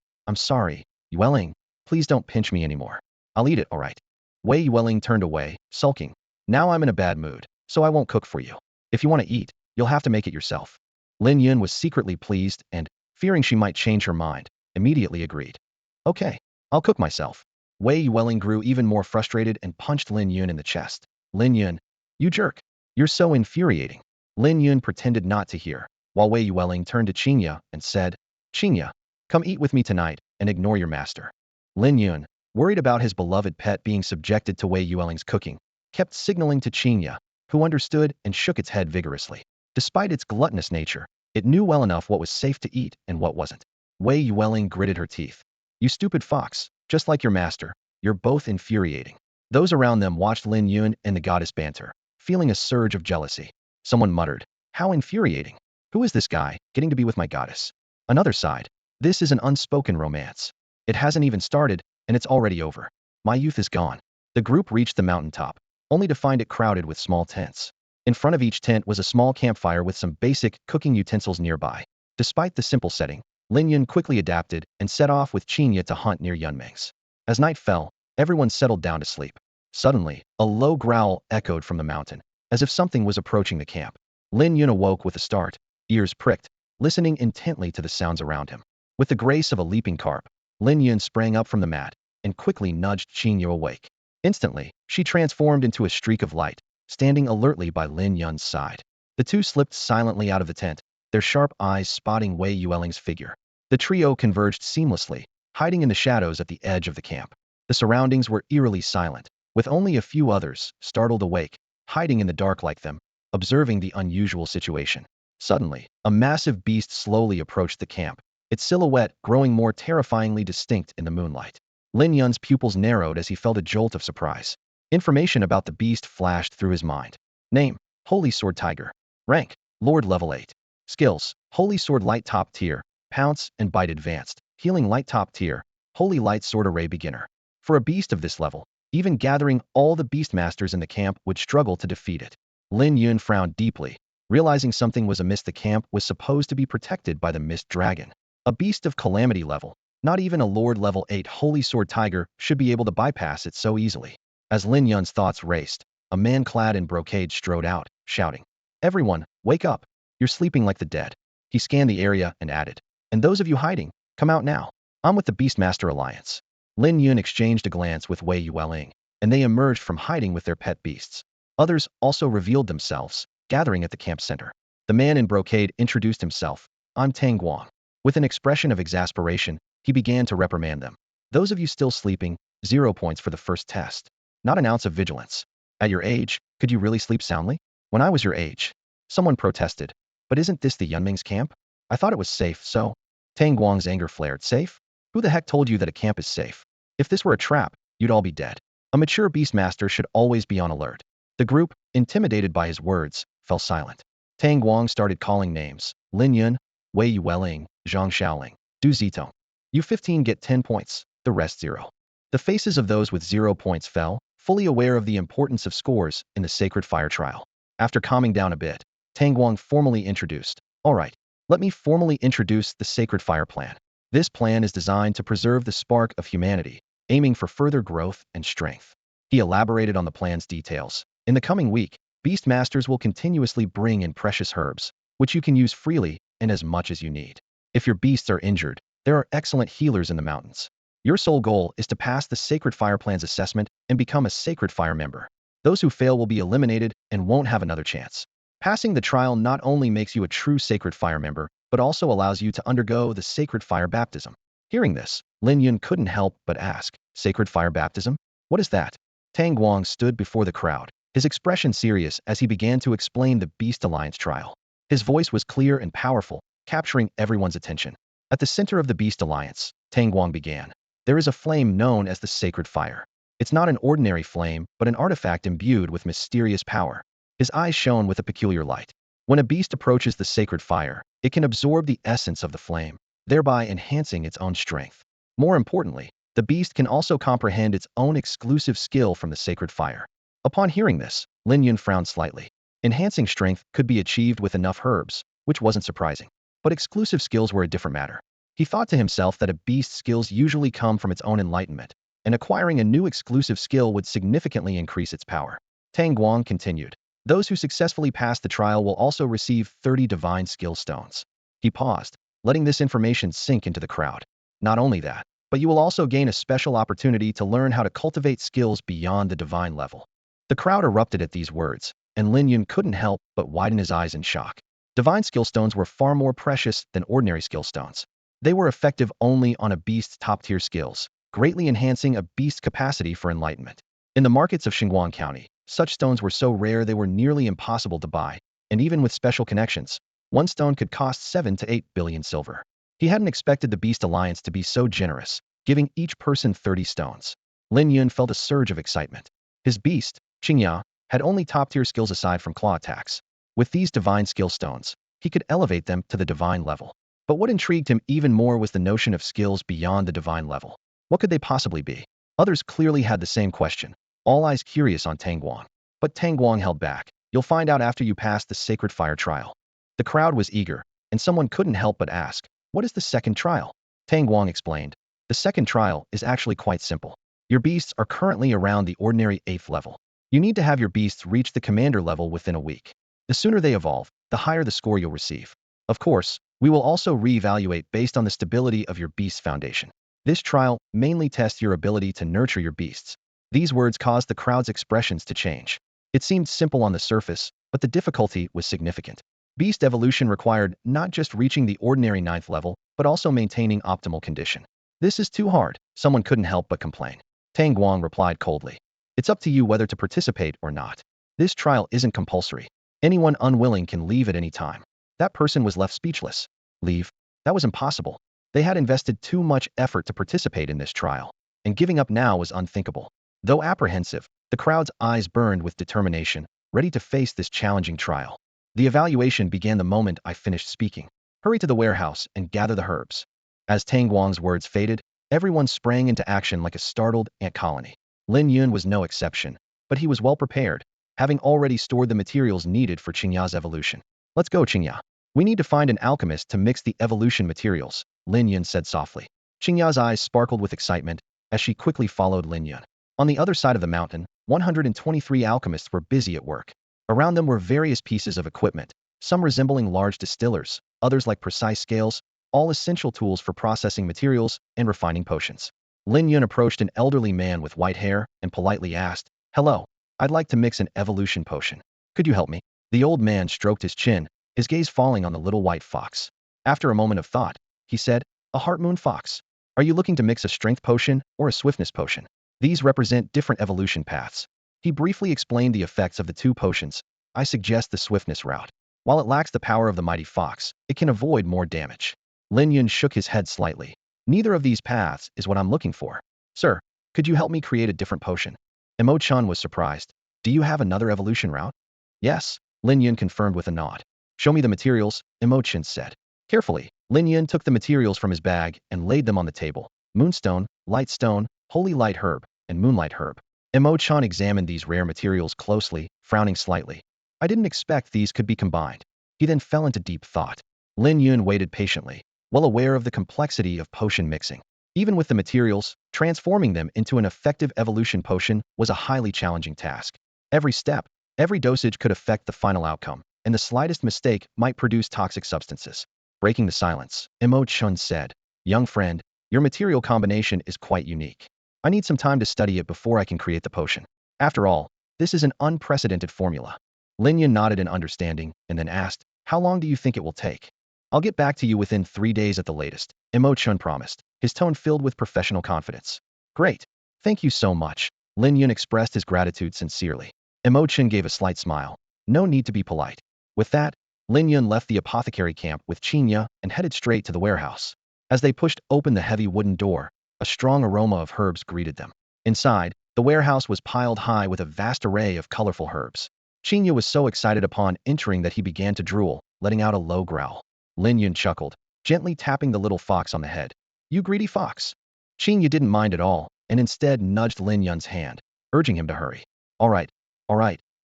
Yuwelling, please don't pinch me anymore. I'll eat it, all right." Wei Yuwelling turned away, sulking. "Now I'm in a bad mood, so I won't cook for you. If you want to eat, you'll have to make it yourself." Lin Yun was secretly pleased and, fearing she might change her mind, immediately agreed. "Okay, I'll cook myself." Wei Yuwelling grew even more frustrated and punched Lin Yun in the chest. "Lin Yun, you jerk. You're so infuriating." Lin Yun pretended not to hear, while Wei Yuwelling turned to Chinga and said, "Chinga, come eat with me tonight and ignore your master." Lin Yun, worried about his beloved pet being subjected to Wei Yuwelling's cooking, kept signaling to Chinga, who understood and shook its head vigorously. Despite its gluttonous nature, it knew well enough what was safe to eat and what wasn't. Wei Yuwelling gritted her teeth. "You stupid fox, just like your master, you're both infuriating." Those around them watched Lin Yun and the goddess banter, feeling a surge of jealousy. Someone muttered, "How infuriating. Who is this guy, getting to be with my goddess?" Another sighed, "This is an unspoken romance. It hasn't even started, and it's already over. My youth is gone." The group reached the mountaintop, only to find it crowded with small tents. In front of each tent was a small campfire with some basic cooking utensils nearby. Despite the simple setting, Lin Yun quickly adapted and set off with Chinga to hunt near Yunmeng's. As night fell, everyone settled down to sleep. Suddenly, a low growl echoed from the mountain, as if something was approaching the camp. Lin Yun awoke with a start, ears pricked, listening intently to the sounds around him. With the grace of a leaping carp, Lin Yun sprang up from the mat and quickly nudged Chinga awake. Instantly, she transformed into a streak of light, standing alertly by Lin Yun's side. The two slipped silently out of the tent, their sharp eyes spotting Wei Yuwelling's figure. The trio converged seamlessly, hiding in the shadows at the edge of the camp. The surroundings were eerily silent, with only a few others, startled awake, hiding in the dark like them, observing the unusual situation. Suddenly, a massive beast slowly approached the camp, its silhouette growing more terrifyingly distinct in the moonlight. Lin Yun's pupils narrowed as he felt a jolt of surprise. Information about the beast flashed through his mind. Name: Holy Sword Tiger. Rank: Lord level 8. Skills: Holy Sword Light top tier, Pounce and Bite advanced, Healing Light top tier, Holy Light Sword Array beginner. For a beast of this level, even gathering all the beastmasters in the camp would struggle to defeat it. Lin Yun frowned deeply, realizing something was amiss. The camp was supposed to be protected by the Mist Dragon, a beast of calamity level. Not even a Lord level 8 Holy Sword Tiger should be able to bypass it so easily. As Lin Yun's thoughts raced, a man clad in brocade strode out, shouting, "Everyone, wake up! You're sleeping like the dead." He scanned the area and added, "And those of you hiding, come out now. I'm with the Beastmaster Alliance." Lin Yun exchanged a glance with Wei Yuwelling, and they emerged from hiding with their pet beasts. Others also revealed themselves, gathering at the camp center. The man in brocade introduced himself. "I'm Tang Guang." With an expression of exasperation, he began to reprimand them. "Those of you still sleeping, 0 points for the first test. Not an ounce of vigilance. At your age, could you really sleep soundly?" "When I was your age," someone protested. "But isn't this the Yunming's camp? I thought it was safe, so..." Tang Guang's anger flared. "Safe? Who the heck told you that a camp is safe? If this were a trap, you'd all be dead." A mature beastmaster should always be on alert. The group, intimidated by his words, fell silent. Tang Guang started calling names: Lin Yun, Wei Yuwelling, Zhang Xiaoling, Du Zitong. "You 15 get 10 points, the rest 0. The faces of those with 0 points fell, fully aware of the importance of scores in the Sacred Fire trial. After calming down a bit, Tang Guang formally introduced, "All right, let me formally introduce the Sacred Fire Plan. This plan is designed to preserve the spark of humanity, aiming for further growth and strength." He elaborated on the plan's details. "In the coming week, Beastmasters will continuously bring in precious herbs, which you can use freely and as much as you need. If your beasts are injured, there are excellent healers in the mountains. Your sole goal is to pass the Sacred Fire Plan's assessment and become a Sacred Fire member. Those who fail will be eliminated and won't have another chance. Passing the trial not only makes you a true Sacred Fire member, but also allows you to undergo the Sacred Fire Baptism." Hearing this, Lin Yun couldn't help but ask, "Sacred Fire Baptism? What is that?" Tang Guang stood before the crowd, his expression serious as he began to explain the Beast Alliance trial. His voice was clear and powerful, capturing everyone's attention. At the center of the Beast Alliance, Tang Guang began. "There is a flame known as the Sacred Fire. It's not an ordinary flame, but an artifact imbued with mysterious power." His eyes shone with a peculiar light. When a beast approaches the Sacred Fire, it can absorb the essence of the flame, thereby enhancing its own strength. More importantly, the beast can also comprehend its own exclusive skill from the Sacred Fire. Upon hearing this, Lin Yun frowned slightly. Enhancing strength could be achieved with enough herbs, which wasn't surprising. But exclusive skills were a different matter. He thought to himself that a beast's skills usually come from its own enlightenment, and acquiring a new exclusive skill would significantly increase its power. Tang Guang continued, "Those who successfully pass the trial will also receive 30 divine skill stones." He paused, letting this information sink into the crowd. "Not only that, but you will also gain a special opportunity to learn how to cultivate skills beyond the divine level." The crowd erupted at these words, and Lin Yun couldn't help but widen his eyes in shock. Divine skill stones were far more precious than ordinary skill stones. They were effective only on a beast's top-tier skills, greatly enhancing a beast's capacity for enlightenment. In the markets of Xinguang County, such stones were so rare they were nearly impossible to buy, and even with special connections, one stone could cost 7 to 8 billion silver. He hadn't expected the Beast Alliance to be so generous, giving each person 30 stones. Lin Yun felt a surge of excitement. His beast, Chinga, had only top-tier skills aside from claw attacks. With these divine skill stones, he could elevate them to the divine level. But what intrigued him even more was the notion of skills beyond the divine level. What could they possibly be? Others clearly had the same question, all eyes curious on Tang Guang. But Tang Guang held back. "You'll find out after you pass the Sacred Fire trial." The crowd was eager, and someone couldn't help but ask, "What is the second trial?" Tang Guang explained, "The second trial is actually quite simple. Your beasts are currently around the ordinary 8th level. You need to have your beasts reach the commander level within a week. The sooner they evolve, the higher the score you'll receive. Of course, we will also re-evaluate based on the stability of your beast's foundation. This trial mainly tests your ability to nurture your beasts." These words caused the crowd's expressions to change. It seemed simple on the surface, but the difficulty was significant. Beast evolution required not just reaching the ordinary 9th level, but also maintaining optimal condition. "This is too hard," someone couldn't help but complain. Tang Guang replied coldly, "It's up to you whether to participate or not. This trial isn't compulsory. Anyone unwilling can leave at any time." That person was left speechless. Leave? That was impossible. They had invested too much effort to participate in this trial, and giving up now was unthinkable. Though apprehensive, the crowd's eyes burned with determination, ready to face this challenging trial. The evaluation began the moment I finished speaking. Hurry to the warehouse and gather the herbs. As Tang Guang's words faded, everyone sprang into action like a startled ant colony. Lin Yun was no exception, but he was well prepared, having already stored the materials needed for Chinga's evolution. Let's go, Chinga. We need to find an alchemist to mix the evolution materials, Lin Yun said softly. Chinga's eyes sparkled with excitement as she quickly followed Lin Yun. On the other side of the mountain, 123 alchemists were busy at work. Around them were various pieces of equipment, some resembling large distillers, others like precise scales, all essential tools for processing materials and refining potions. Lin Yun approached an elderly man with white hair and politely asked, "Hello, I'd like to mix an evolution potion. Could you help me?" The old man stroked his chin, his gaze falling on the little white fox. After a moment of thought, he said, "A heart moon fox. Are you looking to mix a strength potion or a swiftness potion? These represent different evolution paths." He briefly explained the effects of the two potions. "I suggest the swiftness route. While it lacks the power of the mighty fox, it can avoid more damage." Lin Yun shook his head slightly. "Neither of these paths is what I'm looking for. Sir, could you help me create a different potion?" Emo-chan was surprised. "Do you have another evolution route?" "Yes," Lin Yun confirmed with a nod. "Show me the materials," Emo-chan said. Carefully, Lin Yun took the materials from his bag and laid them on the table. Moonstone, light stone, holy light herb, and moonlight herb. Emo-chan examined these rare materials closely, frowning slightly. "I didn't expect these could be combined." He then fell into deep thought. Lin Yun waited patiently, well aware of the complexity of potion mixing. Even with the materials, transforming them into an effective evolution potion was a highly challenging task. Every step, every dosage could affect the final outcome, and the slightest mistake might produce toxic substances. Breaking the silence, Emo-chan said, "Young friend, your material combination is quite unique. I need some time to study it before I can create the potion. After all, this is an unprecedented formula." Lin Yun nodded in understanding and then asked, "How long do you think it will take?" "I'll get back to you within 3 days at the latest," Emo-chan promised, his tone filled with professional confidence. "Great. Thank you so much." Lin Yun expressed his gratitude sincerely. Emo-chan gave a slight smile. "No need to be polite." With that, Lin Yun left the apothecary camp with Chinga and headed straight to the warehouse. As they pushed open the heavy wooden door, a strong aroma of herbs greeted them. Inside, the warehouse was piled high with a vast array of colorful herbs. Chinga was so excited upon entering that he began to drool, letting out a low growl. Lin Yun chuckled, gently tapping the little fox on the head. "You greedy fox." Chinga didn't mind at all, and instead nudged Lin Yun's hand, urging him to hurry. All right,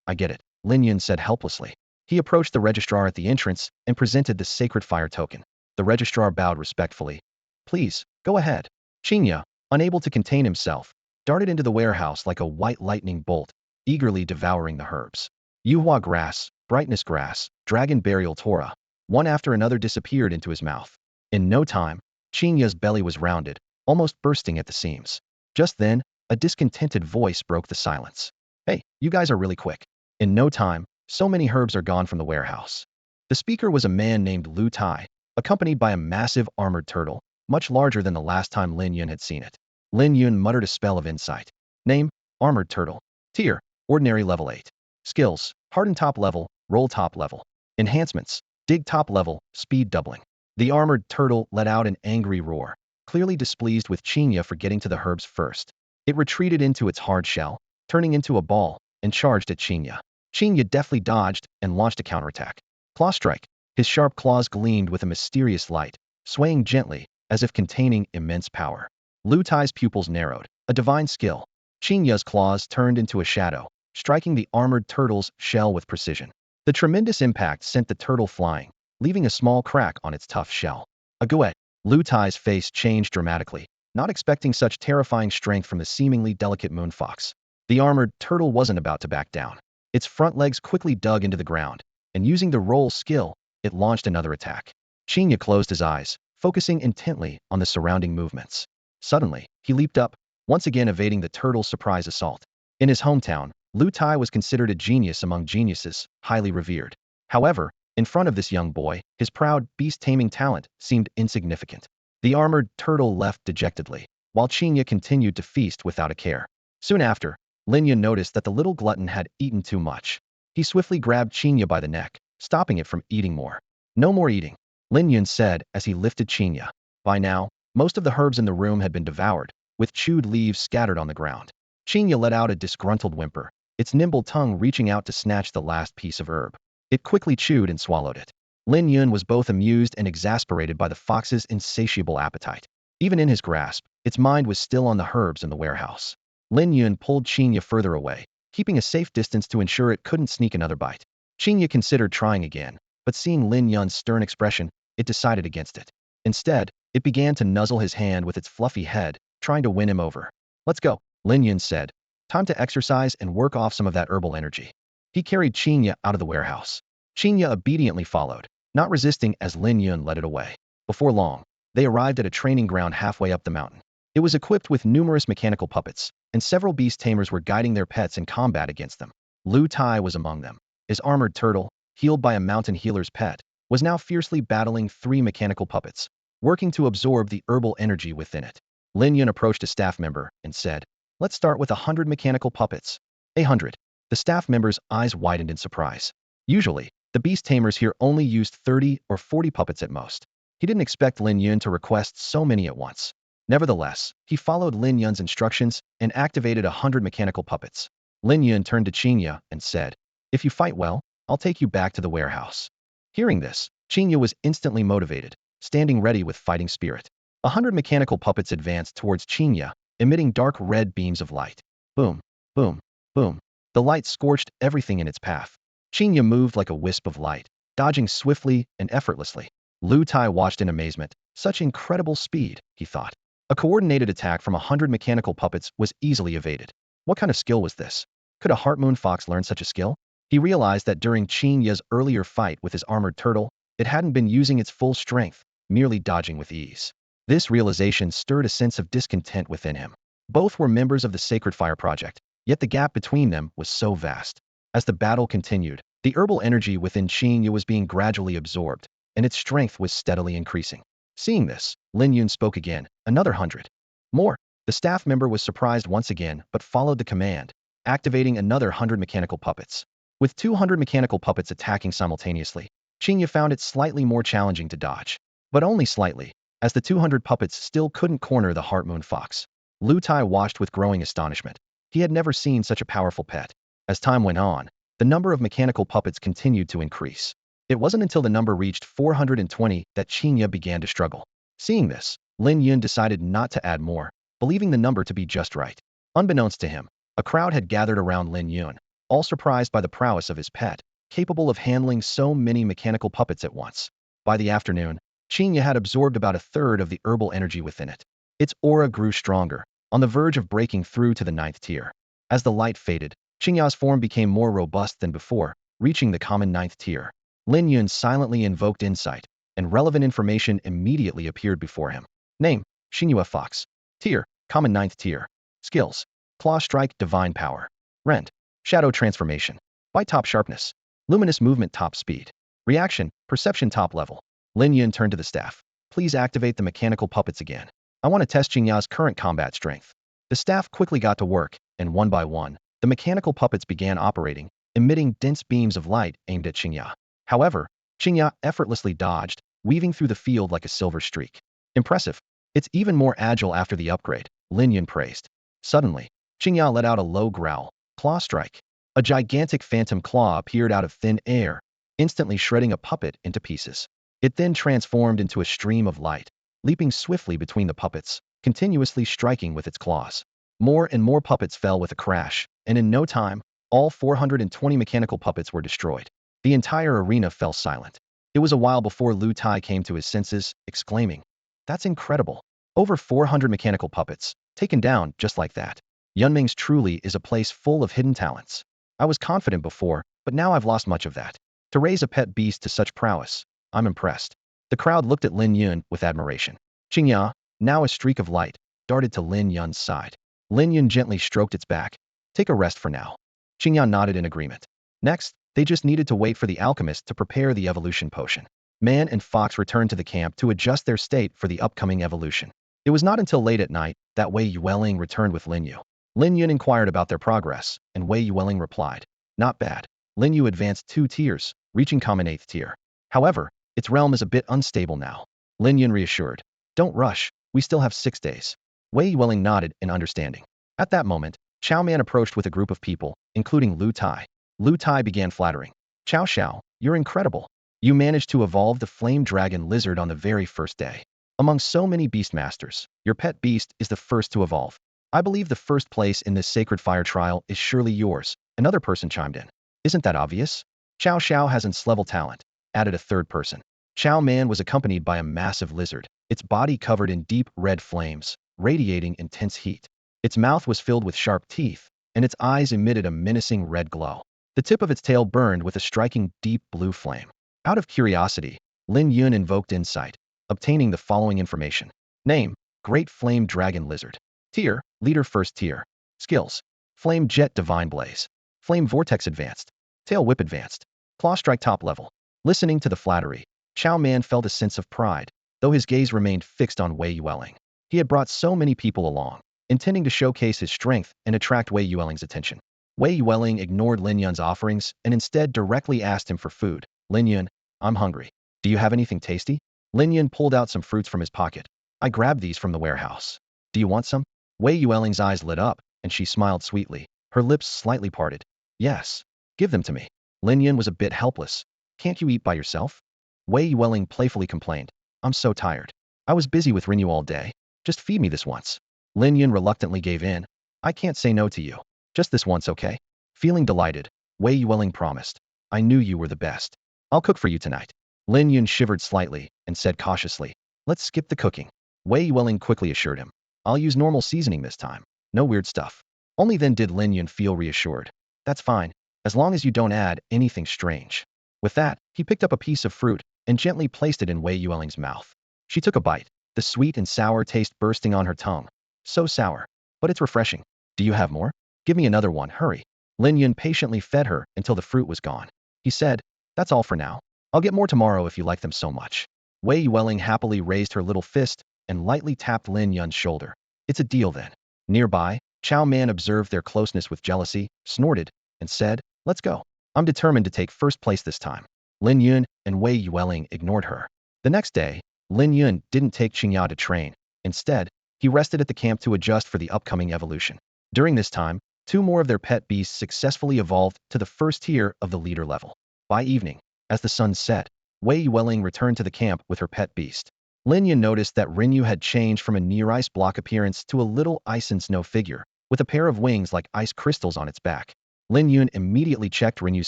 I get it," Lin Yun said helplessly. He approached the registrar at the entrance and presented the sacred fire token. The registrar bowed respectfully. "Please, go ahead." Chinga, unable to contain himself, darted into the warehouse like a white lightning bolt, eagerly devouring the herbs. Yuhua grass, brightness grass, dragon burial tora. One after another disappeared into his mouth. In no time, Chinya's belly was rounded, almost bursting at the seams. Just then, a discontented voice broke the silence. "Hey, you guys are really quick. In no time, so many herbs are gone from the warehouse." The speaker was a man named Lu Tai, accompanied by a massive armored turtle, much larger than the last time Lin Yun had seen it. Lin Yun muttered a spell of insight. Name, armored turtle. Tier, ordinary level 8. Skills, harden top level, roll top level. Enhancements, dig top level, speed doubling. The armored turtle let out an angry roar, clearly displeased with Chinga for getting to the herbs first. It retreated into its hard shell, turning into a ball, and charged at Chinga. Chinga deftly dodged and launched a counterattack. Claw strike. His sharp claws gleamed with a mysterious light, swaying gently, as if containing immense power. Lu Tai's pupils narrowed, a divine skill. Chinya's claws turned into a shadow, striking the armored turtle's shell with precision. The tremendous impact sent the turtle flying, leaving a small crack on its tough shell. Aguet. Lu Tai's face changed dramatically, not expecting such terrifying strength from the seemingly delicate moonfox. The armored turtle wasn't about to back down. Its front legs quickly dug into the ground, and using the roll skill, it launched another attack. Chinga closed his eyes, focusing intently on the surrounding movements. Suddenly, he leaped up, once again evading the turtle's surprise assault. In his hometown, Lu Tai was considered a genius among geniuses, highly revered. However, in front of this young boy, his proud beast-taming talent seemed insignificant. The armored turtle left dejectedly, while Chinga continued to feast without a care. Soon after, Lin Yun noticed that the little glutton had eaten too much. He swiftly grabbed Chinga by the neck, stopping it from eating more. No more eating, Lin Yun said as he lifted Chinga. By now, most of the herbs in the room had been devoured, with chewed leaves scattered on the ground. Chinga let out a disgruntled whimper, its nimble tongue reaching out to snatch the last piece of herb. It quickly chewed and swallowed it. Lin Yun was both amused and exasperated by the fox's insatiable appetite. Even in his grasp, its mind was still on the herbs in the warehouse. Lin Yun pulled Chinga further away, keeping a safe distance to ensure it couldn't sneak another bite. Chinga considered trying again, but seeing Lin Yun's stern expression, it decided against it. Instead, it began to nuzzle his hand with its fluffy head, trying to win him over. Let's go, Lin Yun said. Time to exercise and work off some of that herbal energy. He carried Chinga out of the warehouse. Chinga obediently followed, not resisting as Lin Yun led it away. Before long, they arrived at a training ground halfway up the mountain. It was equipped with numerous mechanical puppets, and several beast tamers were guiding their pets in combat against them. Lu Tai was among them. His armored turtle, healed by a mountain healer's pet, was now fiercely battling 3 mechanical puppets, working to absorb the herbal energy within it. Lin Yun approached a staff member and said, "Let's start with 100 mechanical puppets." 100. The staff member's eyes widened in surprise. Usually, the beast tamers here only used 30 or 40 puppets at most. He didn't expect Lin Yun to request so many at once. Nevertheless, he followed Lin Yun's instructions and activated 100 mechanical puppets. Lin Yun turned to Chinga and said, "If you fight well, I'll take you back to the warehouse." Hearing this, Chinga was instantly motivated, standing ready with fighting spirit. 100 mechanical puppets advanced towards Chinga, emitting dark red beams of light. Boom, boom, boom. The light scorched everything in its path. Chinga moved like a wisp of light, dodging swiftly and effortlessly. Lu Tai watched in amazement. Such incredible speed, he thought. A coordinated attack from 100 mechanical puppets was easily evaded. What kind of skill was this? Could a Heart Moon Fox learn such a skill? He realized that during Chinga's earlier fight with his armored turtle, it hadn't been using its full strength, merely dodging with ease. This realization stirred a sense of discontent within him. Both were members of the Sacred Fire Project, yet the gap between them was so vast. As the battle continued, the herbal energy within Chinga was being gradually absorbed, and its strength was steadily increasing. Seeing this, Lin Yun spoke again, "Another 100. More." The staff member was surprised once again, but followed the command, activating another 100 mechanical puppets. With 200 mechanical puppets attacking simultaneously, Chinga found it slightly more challenging to dodge. But only slightly, as the 200 puppets still couldn't corner the Heart Moon Fox. Lu Tai watched with growing astonishment. He had never seen such a powerful pet. As time went on, the number of mechanical puppets continued to increase. It wasn't until the number reached 420 that Chinga began to struggle. Seeing this, Lin Yun decided not to add more, believing the number to be just right. Unbeknownst to him, a crowd had gathered around Lin Yun, all surprised by the prowess of his pet, capable of handling so many mechanical puppets at once. By the afternoon, Chinga had absorbed about a third of the herbal energy within it. Its aura grew stronger, on the verge of breaking through to the 9th tier. As the light faded, Chinga's form became more robust than before, reaching the common 9th tier. Lin Yun silently invoked insight, and relevant information immediately appeared before him. Name, Xinhua Fox. Tier, common 9th tier. Skills, Claw Strike, Divine Power. Rend, Shadow Transformation. Bite Top Sharpness. Luminous Movement Top Speed. Reaction, Perception Top Level. Lin Yun turned to the staff. Please activate the mechanical puppets again. I want to test Xingya's current combat strength. The staff quickly got to work, and one by one, the mechanical puppets began operating, emitting dense beams of light aimed at Xingya. However, Chinga effortlessly dodged, weaving through the field like a silver streak. Impressive. It's even more agile after the upgrade, Lin Yun praised. Suddenly, Chinga let out a low growl. Claw Strike. A gigantic phantom claw appeared out of thin air, instantly shredding a puppet into pieces. It then transformed into a stream of light, leaping swiftly between the puppets, continuously striking with its claws. More and more puppets fell with a crash, and in no time, all 420 mechanical puppets were destroyed. The entire arena fell silent. It was a while before Lu Tai came to his senses, exclaiming, "That's incredible. Over 400 mechanical puppets, taken down just like that. Yunming's truly is a place full of hidden talents. I was confident before, but now I've lost much of that. To raise a pet beast to such prowess, I'm impressed." The crowd looked at Lin Yun with admiration. Chinga, now a streak of light, darted to Lin Yun's side. Lin Yun gently stroked its back. "Take a rest for now." Chinga nodded in agreement. Next, they just needed to wait for the alchemist to prepare the evolution potion. Man and Fox returned to the camp to adjust their state for the upcoming evolution. It was not until late at night that Wei Yuwelling returned with Lin Yu. Lin Yun inquired about their progress, and Wei Yuwelling replied, "Not bad. Lin Yu advanced 2 tiers, reaching common 8th tier. However, Its realm is a bit unstable now. Lin Yun reassured. Don't rush, we still have 6 days. Wei Yuwelling nodded in understanding. At that moment, Xiao Man approached with a group of people, including Lu Tai. Lu Tai began flattering. Xiao, you're incredible. You managed to evolve the flame dragon lizard on the very first day. Among so many beastmasters, your pet beast is the first to evolve. I believe the first place in this sacred fire trial is surely yours, another person chimed in. Isn't that obvious? Xiao has level talent, added a third person. Xiao Man was accompanied by a massive lizard, its body covered in deep red flames, radiating intense heat. Its mouth was filled with sharp teeth, and its eyes emitted a menacing red glow. The tip of its tail burned with a striking deep blue flame. Out of curiosity, Lin Yun invoked insight, obtaining the following information. Name: Great Flame Dragon Lizard. Tier: Leader First Tier. Skills: Flame Jet Divine Blaze. Flame Vortex Advanced. Tail Whip Advanced. Claw Strike Top Level. Listening to the flattery, Xiao Man felt a sense of pride, though his gaze remained fixed on Wei Yuwelling. He had brought so many people along, intending to showcase his strength and attract Wei Yuwelling's attention. Wei Yuwelling ignored Lin Yun's offerings and instead directly asked him for food. Lin Yun, I'm hungry. Do you have anything tasty? Lin Yun pulled out some fruits from his pocket. I grabbed these from the warehouse. Do you want some? Wei Yuwelling's eyes lit up, and she smiled sweetly, her lips slightly parted. Yes. Give them to me. Lin Yun was a bit helpless. Can't you eat by yourself? Wei Yuwelling playfully complained. I'm so tired. I was busy with Rinyu all day. Just feed me this once. Lin Yun reluctantly gave in. I can't say no to you. Just this once, okay? Feeling delighted, Wei Yuwelling promised. I knew you were the best. I'll cook for you tonight. Lin Yun shivered slightly and said cautiously. Let's skip the cooking. Wei Yuwelling quickly assured him. I'll use normal seasoning this time. No weird stuff. Only then did Lin Yun feel reassured. That's fine, as long as you don't add anything strange. With that, he picked up a piece of fruit and gently placed it in Wei Yuwelling's mouth. She took a bite, the sweet and sour taste bursting on her tongue. So sour, but it's refreshing. Do you have more? Give me another one, hurry. Lin Yun patiently fed her until the fruit was gone. He said, that's all for now. I'll get more tomorrow if you like them so much. Wei Yuwelling happily raised her little fist and lightly tapped Lin Yun's shoulder. It's a deal then. Nearby, Xiao Man observed their closeness with jealousy, snorted, and said, let's go. I'm determined to take first place this time. Lin Yun and Wei Yuwelling ignored her. The next day, Lin Yun didn't take Chinga to train. Instead, he rested at the camp to adjust for the upcoming evolution. During this time, 2 more of their pet beasts successfully evolved to the first tier of the leader level. By evening, as the sun set, Wei Yuwelling returned to the camp with her pet beast. Lin Yun noticed that Rinyu had changed from a near-ice block appearance to a little ice and snow figure, with a pair of wings like ice crystals on its back. Lin Yun immediately checked Rinyu's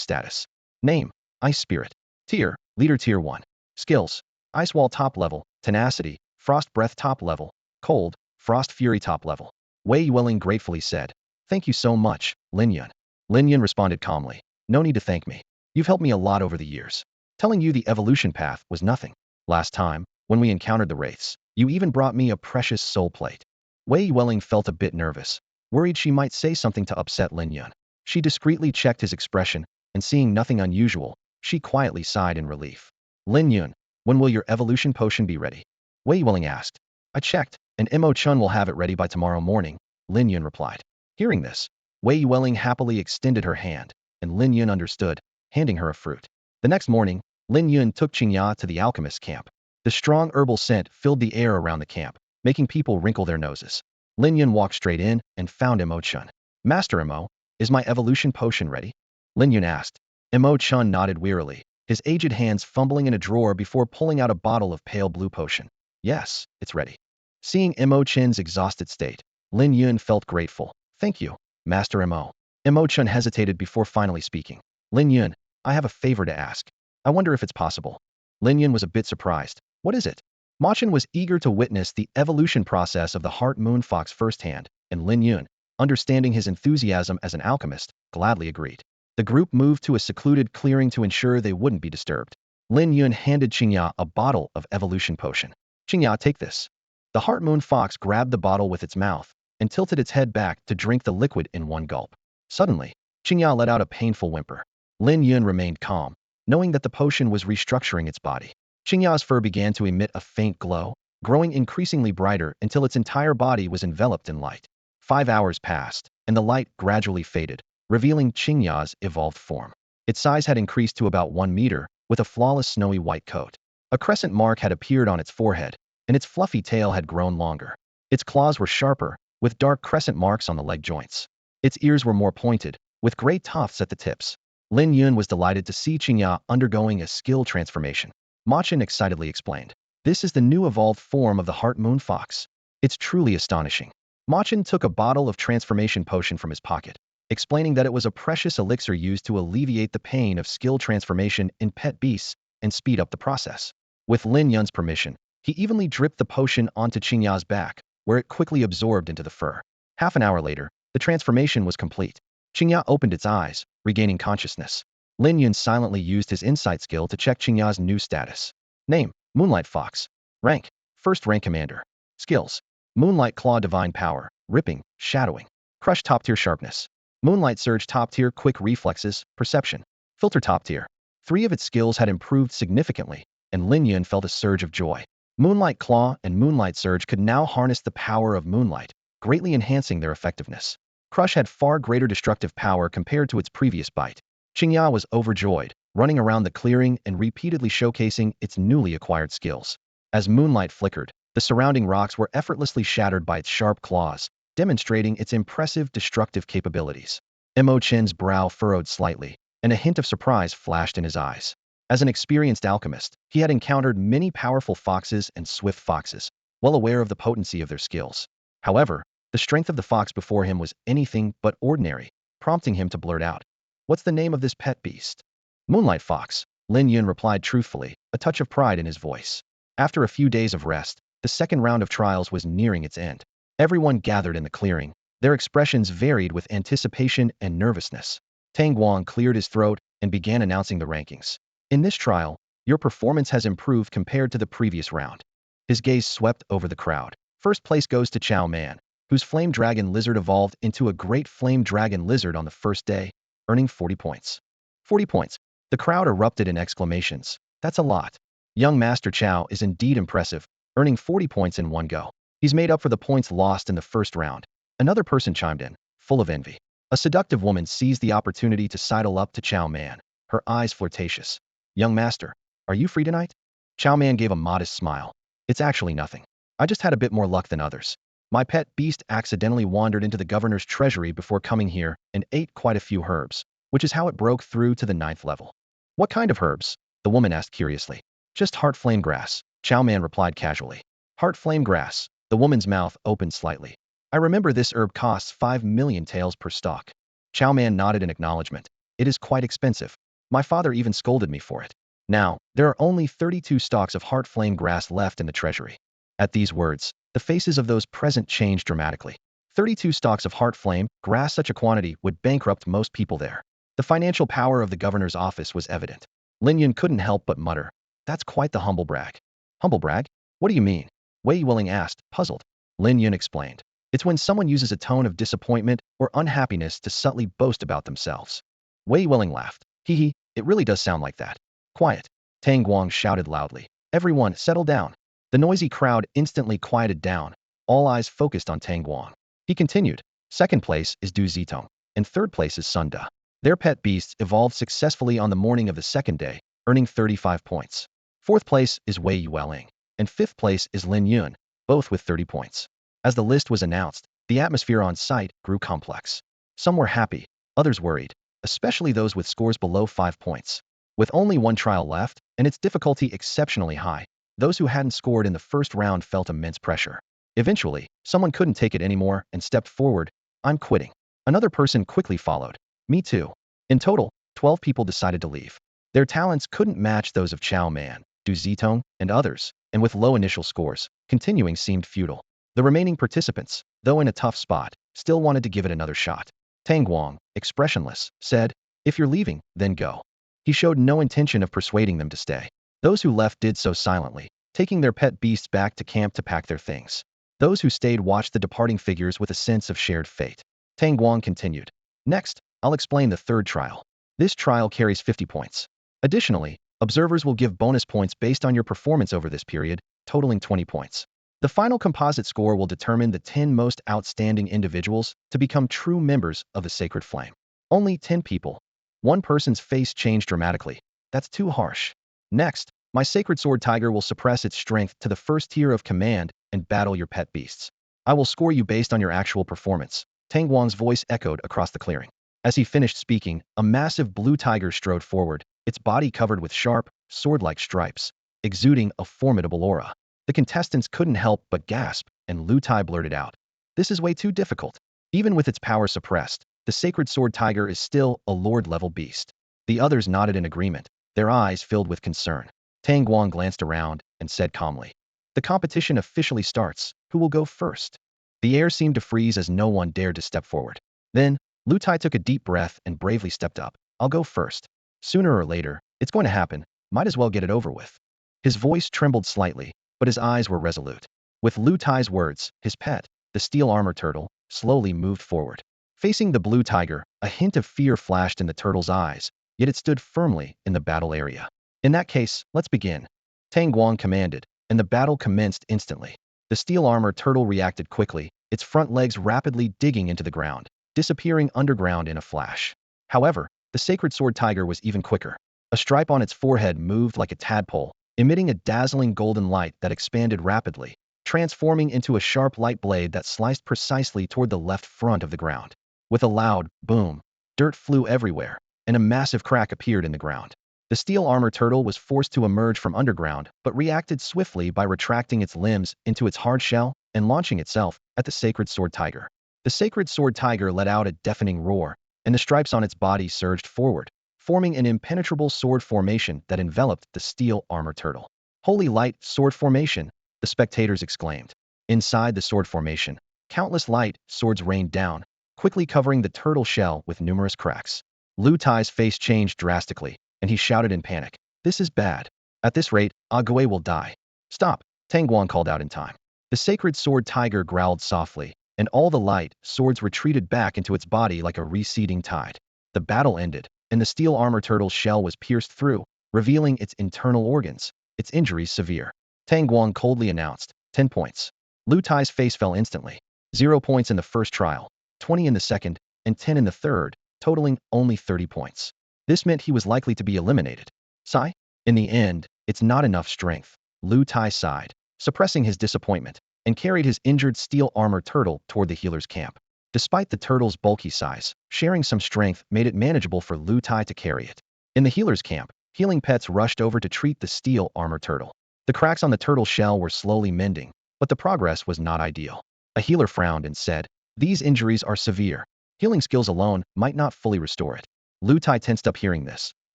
status. Name: Ice Spirit. Tier: Leader Tier 1. Skills: Ice Wall Top Level, Tenacity, Frost Breath Top Level, Cold, Frost Fury Top Level. Wei Yuwelling gratefully said, thank you so much, Lin Yun. Lin Yun responded calmly. No need to thank me. You've helped me a lot over the years. Telling you the evolution path was nothing. Last time, when we encountered the wraiths, you even brought me a precious soul plate. Wei Yuwelling felt a bit nervous, worried she might say something to upset Lin Yun. She discreetly checked his expression, and seeing nothing unusual, she quietly sighed in relief. Lin Yun, when will your evolution potion be ready? Wei Yuwelling asked. I checked, and Mo-chun will have it ready by tomorrow morning, Lin Yun replied. Hearing this, Wei Yuwelling happily extended her hand, and Lin Yun understood, handing her a fruit. The next morning, Lin Yun took Chinga to the alchemist's camp. The strong herbal scent filled the air around the camp, making people wrinkle their noses. Lin Yun walked straight in and found Mo-chun. Master Mo, is my evolution potion ready? Lin Yun asked. Mo-chun nodded wearily, his aged hands fumbling in a drawer before pulling out a bottle of pale blue potion. Yes, it's ready. Seeing Mo-chun's exhausted state, Lin Yun felt grateful. Thank you, Master Mo. Mo-chun hesitated before finally speaking. Lin Yun, I have a favor to ask. I wonder if it's possible. Lin Yun was a bit surprised. What is it? Mo-chun was eager to witness the evolution process of the Heart Moon Fox firsthand, and Lin Yun, understanding his enthusiasm as an alchemist, gladly agreed. The group moved to a secluded clearing to ensure they wouldn't be disturbed. Lin Yun handed Chinga a bottle of evolution potion. Chinga, take this. The Heart Moon Fox grabbed the bottle with its mouth and tilted its head back to drink the liquid in one gulp. Suddenly, Chinga let out a painful whimper. Lin Yun remained calm, knowing that the potion was restructuring its body. Chinga's fur began to emit a faint glow, growing increasingly brighter until its entire body was enveloped in light. 5 hours passed, and the light gradually faded, revealing Chinga's evolved form. Its size had increased to about 1 meter, with a flawless snowy white coat. A crescent mark had appeared on its forehead, and its fluffy tail had grown longer. Its claws were sharper, with dark crescent marks on the leg joints. Its ears were more pointed, with gray tufts at the tips. Lin Yun was delighted to see Chinga undergoing a skill transformation. Ma Chen excitedly explained. This is the new evolved form of the Heart Moon Fox. It's truly astonishing. Ma Chen took a bottle of transformation potion from his pocket, explaining that it was a precious elixir used to alleviate the pain of skill transformation in pet beasts and speed up the process. With Lin Yun's permission, he evenly dripped the potion onto Chinga's back, where it quickly absorbed into the fur. Half an hour later, the transformation was complete. Chinga opened its eyes, regaining consciousness. Lin Yun silently used his insight skill to check Chinga's new status. Name: Moonlight Fox. Rank: First Rank Commander. Skills: Moonlight Claw Divine Power, Ripping, Shadowing. Crush Top Tier Sharpness. Moonlight Surge Top Tier Quick Reflexes, Perception. Filter Top Tier. 3 of its skills had improved significantly, and Lin Yun felt a surge of joy. Moonlight Claw and Moonlight Surge could now harness the power of moonlight, greatly enhancing their effectiveness. Crush had far greater destructive power compared to its previous bite. Chinga was overjoyed, running around the clearing and repeatedly showcasing its newly acquired skills. As moonlight flickered, the surrounding rocks were effortlessly shattered by its sharp claws, demonstrating its impressive destructive capabilities. Mo Chen's brow furrowed slightly, and a hint of surprise flashed in his eyes. As an experienced alchemist, he had encountered many powerful foxes and swift foxes, well aware of the potency of their skills. However, the strength of the fox before him was anything but ordinary, prompting him to blurt out, "What's the name of this pet beast?" "Moonlight Fox," Lin Yun replied truthfully, a touch of pride in his voice. After a few days of rest, the second round of trials was nearing its end. Everyone gathered in the clearing. Their expressions varied with anticipation and nervousness. Tang Guang cleared his throat and began announcing the rankings. "In this trial, your performance has improved compared to the previous round." His gaze swept over the crowd. First place goes to Xiao Man, whose flame dragon lizard evolved into a great flame dragon lizard on the first day, earning 40 points. 40 points. The crowd erupted in exclamations. That's a lot. Young Master Xiao is indeed impressive, earning 40 points in one go. He's made up for the points lost in the first round. Another person chimed in, full of envy. A seductive woman seized the opportunity to sidle up to Xiao Man, her eyes flirtatious. "Young Master, are you free tonight?" Xiao Man gave a modest smile. "It's actually nothing. I just had a bit more luck than others. My pet beast accidentally wandered into the governor's treasury before coming here and ate quite a few herbs, which is how it broke through to the 9th level." "What kind of herbs?" the woman asked curiously. "Just heart flame grass," Xiao Man replied casually. Heart flame grass. The woman's mouth opened slightly. "I remember this herb costs 5 million taels per stalk." Xiao Man nodded in acknowledgement. "It is quite expensive. My father even scolded me for it." Now, there are only 32 stalks of heart flame grass left in the treasury. At these words, the faces of those present changed dramatically. 32 stalks of heart flame grass, such a quantity would bankrupt most people there. The financial power of the governor's office was evident. Lin Yun couldn't help but mutter, "That's quite the humble brag." "Humble brag? What do you mean?" Wei Yuwelling asked, puzzled. Lin Yun explained. "It's when someone uses a tone of disappointment or unhappiness to subtly boast about themselves." Wei Yuwelling laughed. "Hee, it really does sound like that." "Quiet!" Tang Guang shouted loudly. "Everyone, settle down." The noisy crowd instantly quieted down, all eyes focused on Tang Guang. He continued, "Second place is Du Zitong, and third place is Sun Da. Their pet beasts evolved successfully on the morning of the second day, earning 35 points. Fourth place is Wei Yuwelling, and fifth place is Lin Yun, both with 30 points. As the list was announced, the atmosphere on site grew complex. Some were happy, others worried, especially those with scores below 5 points. With only one trial left, and its difficulty exceptionally high, those who hadn't scored in the first round felt immense pressure. Eventually, someone couldn't take it anymore and stepped forward. "I'm quitting." Another person quickly followed. "Me too." In total, 12 people decided to leave. Their talents couldn't match those of Xiao Man, Du Zitong, and others, and with low initial scores, continuing seemed futile. The remaining participants, though in a tough spot, still wanted to give it another shot. Tang Guang, expressionless, said, "If you're leaving, then go." He showed no intention of persuading them to stay. Those who left did so silently, taking their pet beasts back to camp to pack their things. Those who stayed watched the departing figures with a sense of shared fate. Tang Guang continued. "Next, I'll explain the third trial. This trial carries 50 points. Additionally, observers will give bonus points based on your performance over this period, totaling 20 points. The final composite score will determine the 10 most outstanding individuals to become true members of the Sacred Flame. Only 10 people. One person's face changed dramatically. That's too harsh. Next, My sacred sword tiger will suppress its strength to the first tier of command and battle your pet beasts. I will score you based on your actual performance. Tang Guang's voice echoed across the clearing. As he finished speaking, a massive blue tiger strode forward, its body covered with sharp, sword-like stripes, exuding a formidable aura. The contestants couldn't help but gasp, and Lu Tai blurted out, "This is way too difficult." Even with its power suppressed, the sacred sword tiger is still a lord-level beast. The others nodded in agreement, their eyes filled with concern. Tang Guang glanced around and said calmly, "The competition officially starts. Who will go first?" The air seemed to freeze as no one dared to step forward. Then, Lu Tai took a deep breath and bravely stepped up. "I'll go first. Sooner or later, it's going to happen. Might as well get it over with." His voice trembled slightly, but his eyes were resolute. With Lu Tai's words, his pet, the steel armor turtle, slowly moved forward. Facing the blue tiger, a hint of fear flashed in the turtle's eyes, yet it stood firmly in the battle area. "In that case, let's begin," Tang Guang commanded, and the battle commenced instantly. The steel armor turtle reacted quickly, its front legs rapidly digging into the ground, disappearing underground in a flash. However, the sacred sword tiger was even quicker. A stripe on its forehead moved like a tadpole, emitting a dazzling golden light that expanded rapidly, transforming into a sharp light blade that sliced precisely toward the left front of the ground. With a loud boom, dirt flew everywhere, and a massive crack appeared in the ground. The steel armor turtle was forced to emerge from underground, but reacted swiftly by retracting its limbs into its hard shell and launching itself at the sacred sword tiger. The sacred sword tiger let out a deafening roar, and the stripes on its body surged forward, forming an impenetrable sword formation that enveloped the steel armor turtle. "Holy light, sword formation!" the spectators exclaimed. Inside the sword formation, countless light swords rained down, quickly covering the turtle shell with numerous cracks. Lu Tai's face changed drastically, and he shouted in panic, "This is bad. At this rate, Ague will die." "Stop," Tang Guang called out in time. The sacred sword tiger growled softly, and all the light swords retreated back into its body like a receding tide. The battle ended, and the steel armor turtle's shell was pierced through, revealing its internal organs, its injuries severe. Tang Guang coldly announced, 10 points. Lu Tai's face fell instantly. 0 points in the first trial, 20 in the second, and 10 in the third, totaling only 30 points. This meant he was likely to be eliminated. Sigh? In the end, it's not enough strength. Lu Tai sighed, suppressing his disappointment, and carried his injured steel armor turtle toward the healer's camp. Despite the turtle's bulky size, sharing some strength made it manageable for Lu Tai to carry it. In the healer's camp, healing pets rushed over to treat the steel armor turtle. The cracks on the turtle shell were slowly mending, but the progress was not ideal. A healer frowned and said, "These injuries are severe. Healing skills alone might not fully restore it." Lu Tai tensed up hearing this.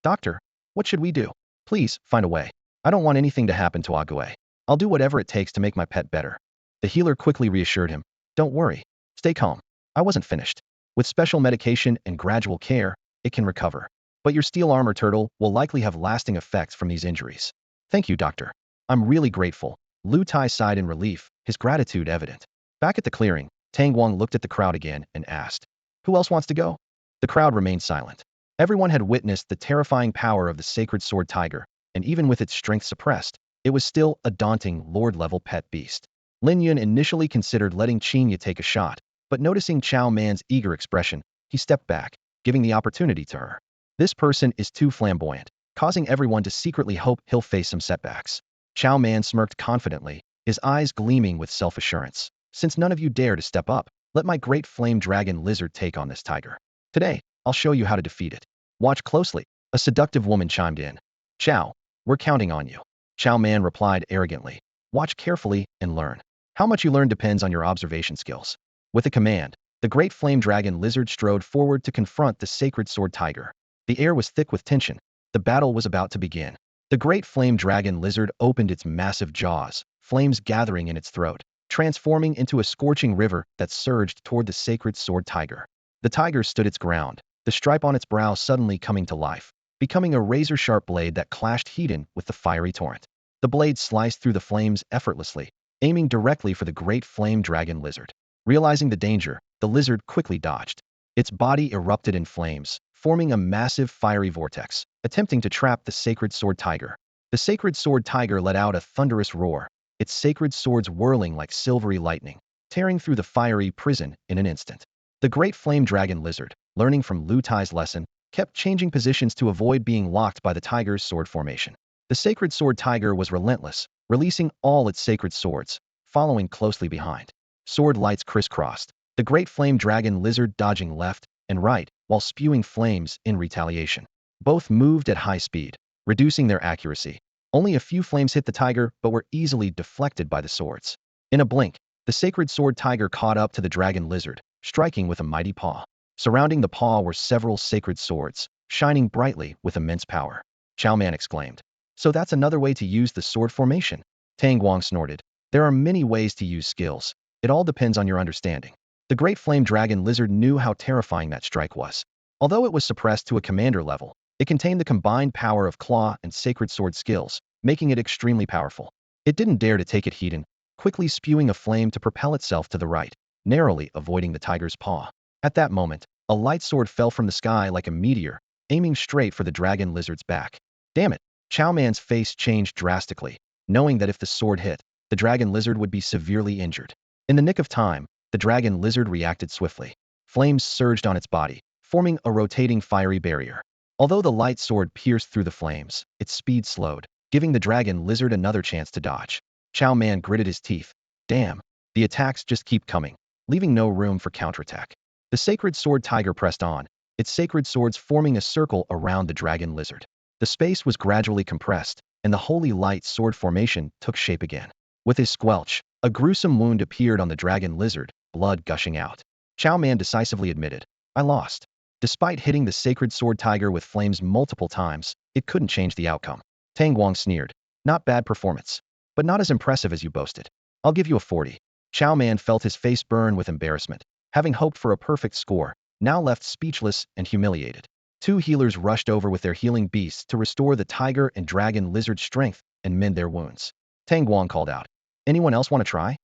"Doctor, what should we do? Please, find a way. I don't want anything to happen to Ague. I'll do whatever it takes to make my pet better." The healer quickly reassured him, "Don't worry. Stay calm. I wasn't finished. With special medication and gradual care, it can recover. But your steel armor turtle will likely have lasting effects from these injuries." "Thank you, doctor. I'm really grateful." Lu Tai sighed in relief, his gratitude evident. Back at the clearing, Tang Guang looked at the crowd again and asked, "Who else wants to go?" The crowd remained silent. Everyone had witnessed the terrifying power of the sacred sword tiger, and even with its strength suppressed, it was still a daunting lord-level pet beast. Lin Yun initially considered letting Chinga take a shot, but noticing Xiao Man's eager expression, he stepped back, giving the opportunity to her. This person is too flamboyant, causing everyone to secretly hope he'll face some setbacks. Xiao Man smirked confidently, his eyes gleaming with self-assurance. "Since none of you dare to step up, let my great flame dragon lizard take on this tiger. Today, I'll show you how to defeat it. Watch closely." A seductive woman chimed in. "Xiao, we're counting on you." Xiao Man replied arrogantly. "Watch carefully and learn. How much you learn depends on your observation skills." With a command, the great flame dragon lizard strode forward to confront the sacred sword tiger. The air was thick with tension. The battle was about to begin. The great flame dragon lizard opened its massive jaws, flames gathering in its throat, transforming into a scorching river that surged toward the sacred sword tiger. The tiger stood its ground, the stripe on its brow suddenly coming to life, becoming a razor-sharp blade that clashed heat-in with the fiery torrent. The blade sliced through the flames effortlessly, aiming directly for the great flame dragon lizard. Realizing the danger, the lizard quickly dodged. Its body erupted in flames, forming a massive fiery vortex, attempting to trap the sacred sword tiger. The sacred sword tiger let out a thunderous roar, its sacred swords whirling like silvery lightning, tearing through the fiery prison in an instant. The great flame dragon lizard, learning from Lu Tai's lesson, kept changing positions to avoid being locked by the tiger's sword formation. The sacred sword tiger was relentless, releasing all its sacred swords, following closely behind. Sword lights crisscrossed, the great flame dragon lizard dodging left and right while spewing flames in retaliation. Both moved at high speed, reducing their accuracy. Only a few flames hit the tiger but were easily deflected by the swords. In a blink, the sacred sword tiger caught up to the dragon lizard, striking with a mighty paw. Surrounding the paw were several sacred swords, shining brightly with immense power. Xiao Man exclaimed. So that's another way to use the sword formation? Tang Guang snorted. There are many ways to use skills. It all depends on your understanding. The great flame dragon lizard knew how terrifying that strike was. Although it was suppressed to a commander level, it contained the combined power of claw and sacred sword skills, making it extremely powerful. It didn't dare to take it heated, quickly spewing a flame to propel itself to the right, narrowly avoiding the tiger's paw. At that moment, a light sword fell from the sky like a meteor, aiming straight for the dragon lizard's back. Damn it! Xiao Man's face changed drastically, knowing that if the sword hit, the dragon lizard would be severely injured. In the nick of time, the dragon lizard reacted swiftly. Flames surged on its body, forming a rotating fiery barrier. Although the light sword pierced through the flames, its speed slowed, giving the dragon lizard another chance to dodge. Xiao Man gritted his teeth. Damn, the attacks just keep coming, leaving no room for counterattack. The sacred sword tiger pressed on, its sacred swords forming a circle around the dragon lizard. The space was gradually compressed, and the holy light sword formation took shape again. With a squelch, a gruesome wound appeared on the dragon lizard, blood gushing out. Xiao Man decisively admitted, I lost. Despite hitting the sacred sword tiger with flames multiple times, it couldn't change the outcome. Tang Guang sneered. Not bad performance, but not as impressive as you boasted. I'll give you a 40. Xiao Man felt his face burn with embarrassment, having hoped for a perfect score, now left speechless and humiliated. Two healers rushed over with their healing beasts to restore the tiger and dragon lizard's strength and mend their wounds. Tang Guang called out, anyone else want to try?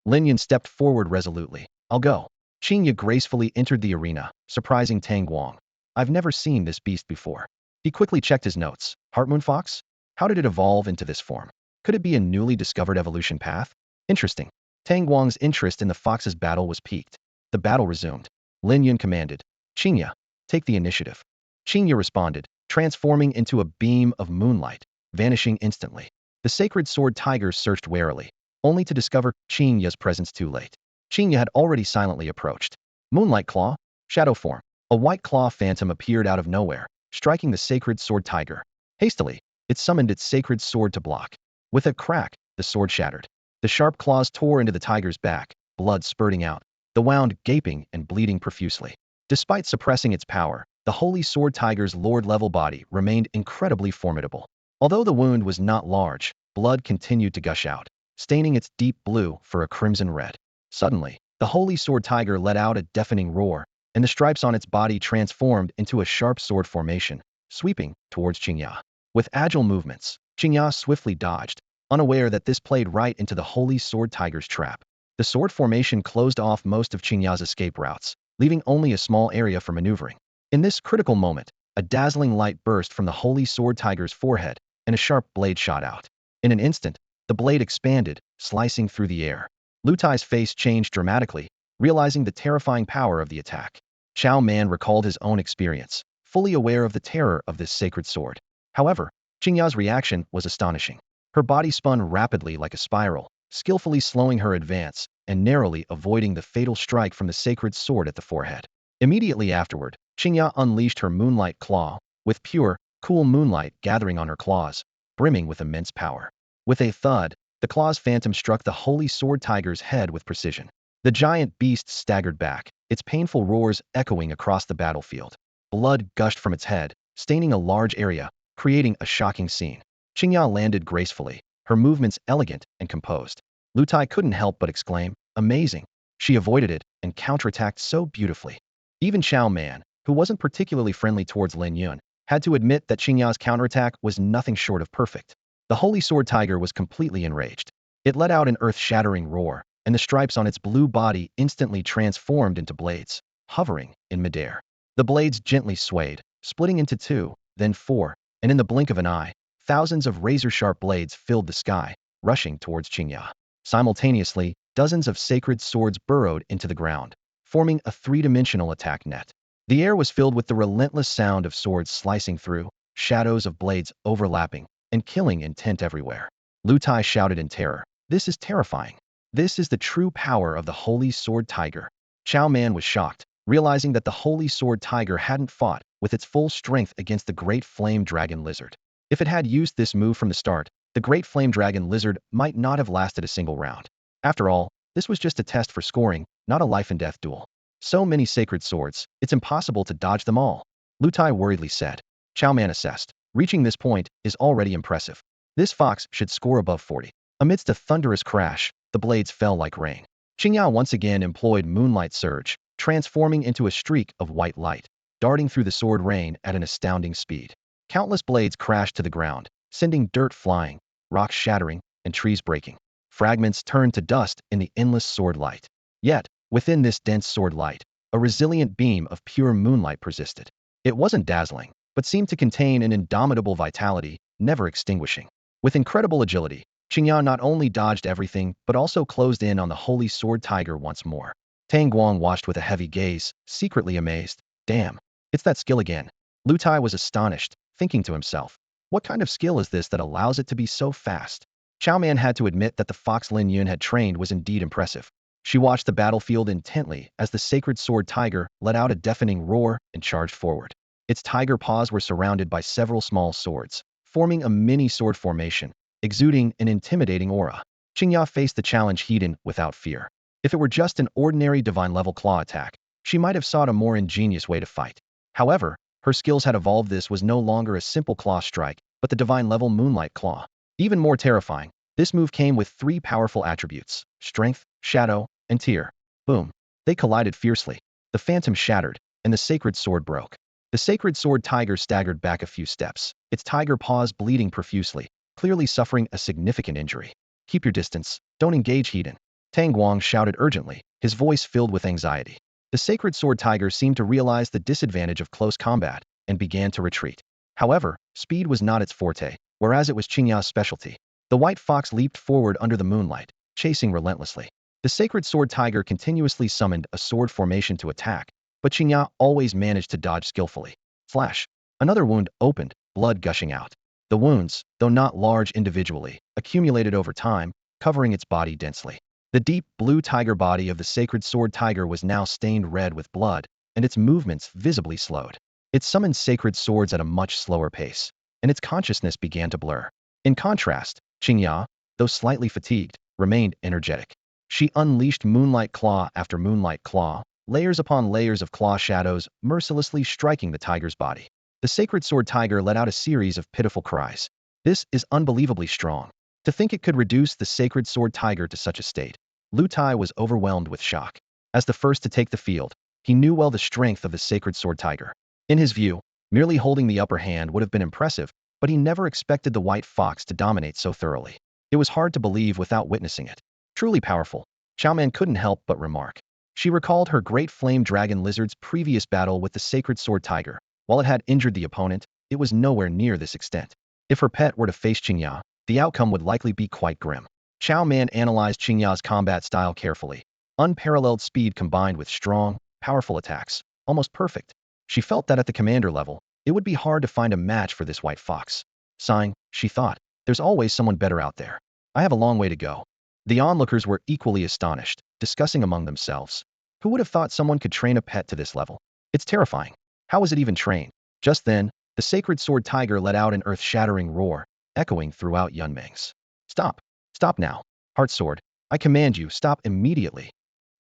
Lin Yun stepped forward resolutely. I'll go. Chinga gracefully entered the arena, surprising Tang Guang. I've never seen this beast before. He quickly checked his notes. Heartmoon Fox? How did it evolve into this form? Could it be a newly discovered evolution path? Interesting. Tang Guang's interest in the fox's battle was piqued. The battle resumed. Lin Yun commanded, Chinga, take the initiative. Chinga responded, transforming into a beam of moonlight, vanishing instantly. The sacred sword tiger searched warily, only to discover Chinga's presence too late. Chinga had already silently approached. Moonlight Claw, shadow form. A white claw phantom appeared out of nowhere, striking the sacred sword tiger. Hastily, it summoned its sacred sword to block. With a crack, the sword shattered. The sharp claws tore into the tiger's back, blood spurting out, the wound gaping and bleeding profusely. Despite suppressing its power, the holy sword tiger's lord-level body remained incredibly formidable. Although the wound was not large, blood continued to gush out, staining its deep blue for a crimson red. Suddenly, the holy sword tiger let out a deafening roar, and the stripes on its body transformed into a sharp sword formation, sweeping towards Chinga. With agile movements, Chinga swiftly dodged, unaware that this played right into the holy sword tiger's trap. The sword formation closed off most of Chinga's escape routes, leaving only a small area for maneuvering. In this critical moment, a dazzling light burst from the holy sword tiger's forehead, and a sharp blade shot out. In an instant, the blade expanded, slicing through the air. Lu Tai's face changed dramatically, realizing the terrifying power of the attack. Xiao Man recalled his own experience, fully aware of the terror of this sacred sword. However, Chinga's reaction was astonishing. Her body spun rapidly like a spiral, skillfully slowing her advance and narrowly avoiding the fatal strike from the sacred sword at the forehead. Immediately afterward, Chinga unleashed her moonlight claw, with pure, cool moonlight gathering on her claws, brimming with immense power. With a thud, the claw's phantom struck the holy sword tiger's head with precision. The giant beast staggered back, its painful roars echoing across the battlefield. Blood gushed from its head, staining a large area, creating a shocking scene. Chinga landed gracefully, her movements elegant and composed. Lu Tai couldn't help but exclaim, amazing. She avoided it and counterattacked so beautifully. Even Xiao Man, who wasn't particularly friendly towards Lin Yun, had to admit that Chinga's counterattack was nothing short of perfect. The holy sword tiger was completely enraged. It let out an earth-shattering roar, and the stripes on its blue body instantly transformed into blades, hovering in midair. The blades gently swayed, splitting into 2, then 4, and in the blink of an eye, thousands of razor-sharp blades filled the sky, rushing towards Chinga. Simultaneously, dozens of sacred swords burrowed into the ground, forming a three-dimensional attack net. The air was filled with the relentless sound of swords slicing through, shadows of blades overlapping, and killing intent everywhere. Lu Tai shouted in terror. This is terrifying. This is the true power of the Holy Sword Tiger. Xiao Man was shocked, realizing that the Holy Sword Tiger hadn't fought with its full strength against the Great Flame Dragon Lizard. If it had used this move from the start, the Great Flame Dragon Lizard might not have lasted a single round. After all, this was just a test for scoring, not a life-and-death duel. So many sacred swords, it's impossible to dodge them all, Lu Tai worriedly said. Xiao Man assessed. Reaching this point is already impressive. This fox should score above 40. Amidst a thunderous crash, the blades fell like rain. Chinga once again employed Moonlight Surge, transforming into a streak of white light, darting through the sword rain at an astounding speed. Countless blades crashed to the ground, sending dirt flying, rocks shattering, and trees breaking. Fragments turned to dust in the endless sword light. Yet, within this dense sword light, a resilient beam of pure moonlight persisted. It wasn't dazzling, but seemed to contain an indomitable vitality, never extinguishing. With incredible agility, Chinga not only dodged everything, but also closed in on the Holy Sword Tiger once more. Tang Guang watched with a heavy gaze, secretly amazed. Damn, it's that skill again. Lu Tai was astonished, thinking to himself, what kind of skill is this that allows it to be so fast? Xiao Man had to admit that the fox Lin Yun had trained was indeed impressive. She watched the battlefield intently as the sacred sword tiger let out a deafening roar and charged forward. Its tiger paws were surrounded by several small swords, forming a mini-sword formation, exuding an intimidating aura. Chinga faced the challenge heated without fear. If it were just an ordinary divine-level claw attack, she might have sought a more ingenious way to fight. However, her skills had evolved. This was no longer a simple claw strike, but the divine-level moonlight claw. Even more terrifying, this move came with 3 powerful attributes: strength, shadow, and tear. Boom. They collided fiercely. The phantom shattered, and the sacred sword broke. The sacred sword tiger staggered back a few steps, its tiger paws bleeding profusely, clearly suffering a significant injury. Keep your distance. Don't engage, Heiden. Tang Guang shouted urgently, his voice filled with anxiety. The sacred sword tiger seemed to realize the disadvantage of close combat and began to retreat. However, speed was not its forte, whereas it was Chinga's specialty. The white fox leaped forward under the moonlight, chasing relentlessly. The sacred sword tiger continuously summoned a sword formation to attack, but Chinga always managed to dodge skillfully. Flash. Another wound opened, blood gushing out. The wounds, though not large individually, accumulated over time, covering its body densely. The deep blue tiger body of the sacred sword tiger was now stained red with blood, and its movements visibly slowed. It summoned sacred swords at a much slower pace, and its consciousness began to blur. In contrast, Chinga, though slightly fatigued, remained energetic. She unleashed moonlight claw after moonlight claw, layers upon layers of claw shadows mercilessly striking the tiger's body. The sacred sword tiger let out a series of pitiful cries. This is unbelievably strong. To think it could reduce the sacred sword tiger to such a state. Lu Tai was overwhelmed with shock. As the first to take the field, he knew well the strength of the sacred sword tiger. In his view, merely holding the upper hand would have been impressive, but he never expected the white fox to dominate so thoroughly. It was hard to believe without witnessing it. Truly powerful. Xiao Man couldn't help but remark. She recalled her great flame dragon lizard's previous battle with the sacred sword tiger. While it had injured the opponent, it was nowhere near this extent. If her pet were to face Chinga, the outcome would likely be quite grim. Xiao Man analyzed Chinga's combat style carefully. Unparalleled speed combined with strong, powerful attacks. Almost perfect. She felt that at the commander level, it would be hard to find a match for this white fox. Sighing, she thought, there's always someone better out there. I have a long way to go. The onlookers were equally astonished, discussing among themselves. Who would have thought someone could train a pet to this level? It's terrifying. How is it even trained? Just then, the sacred sword tiger let out an earth-shattering roar, echoing throughout Yunmeng's. Stop. Stop now. Heart sword. I command you, stop immediately.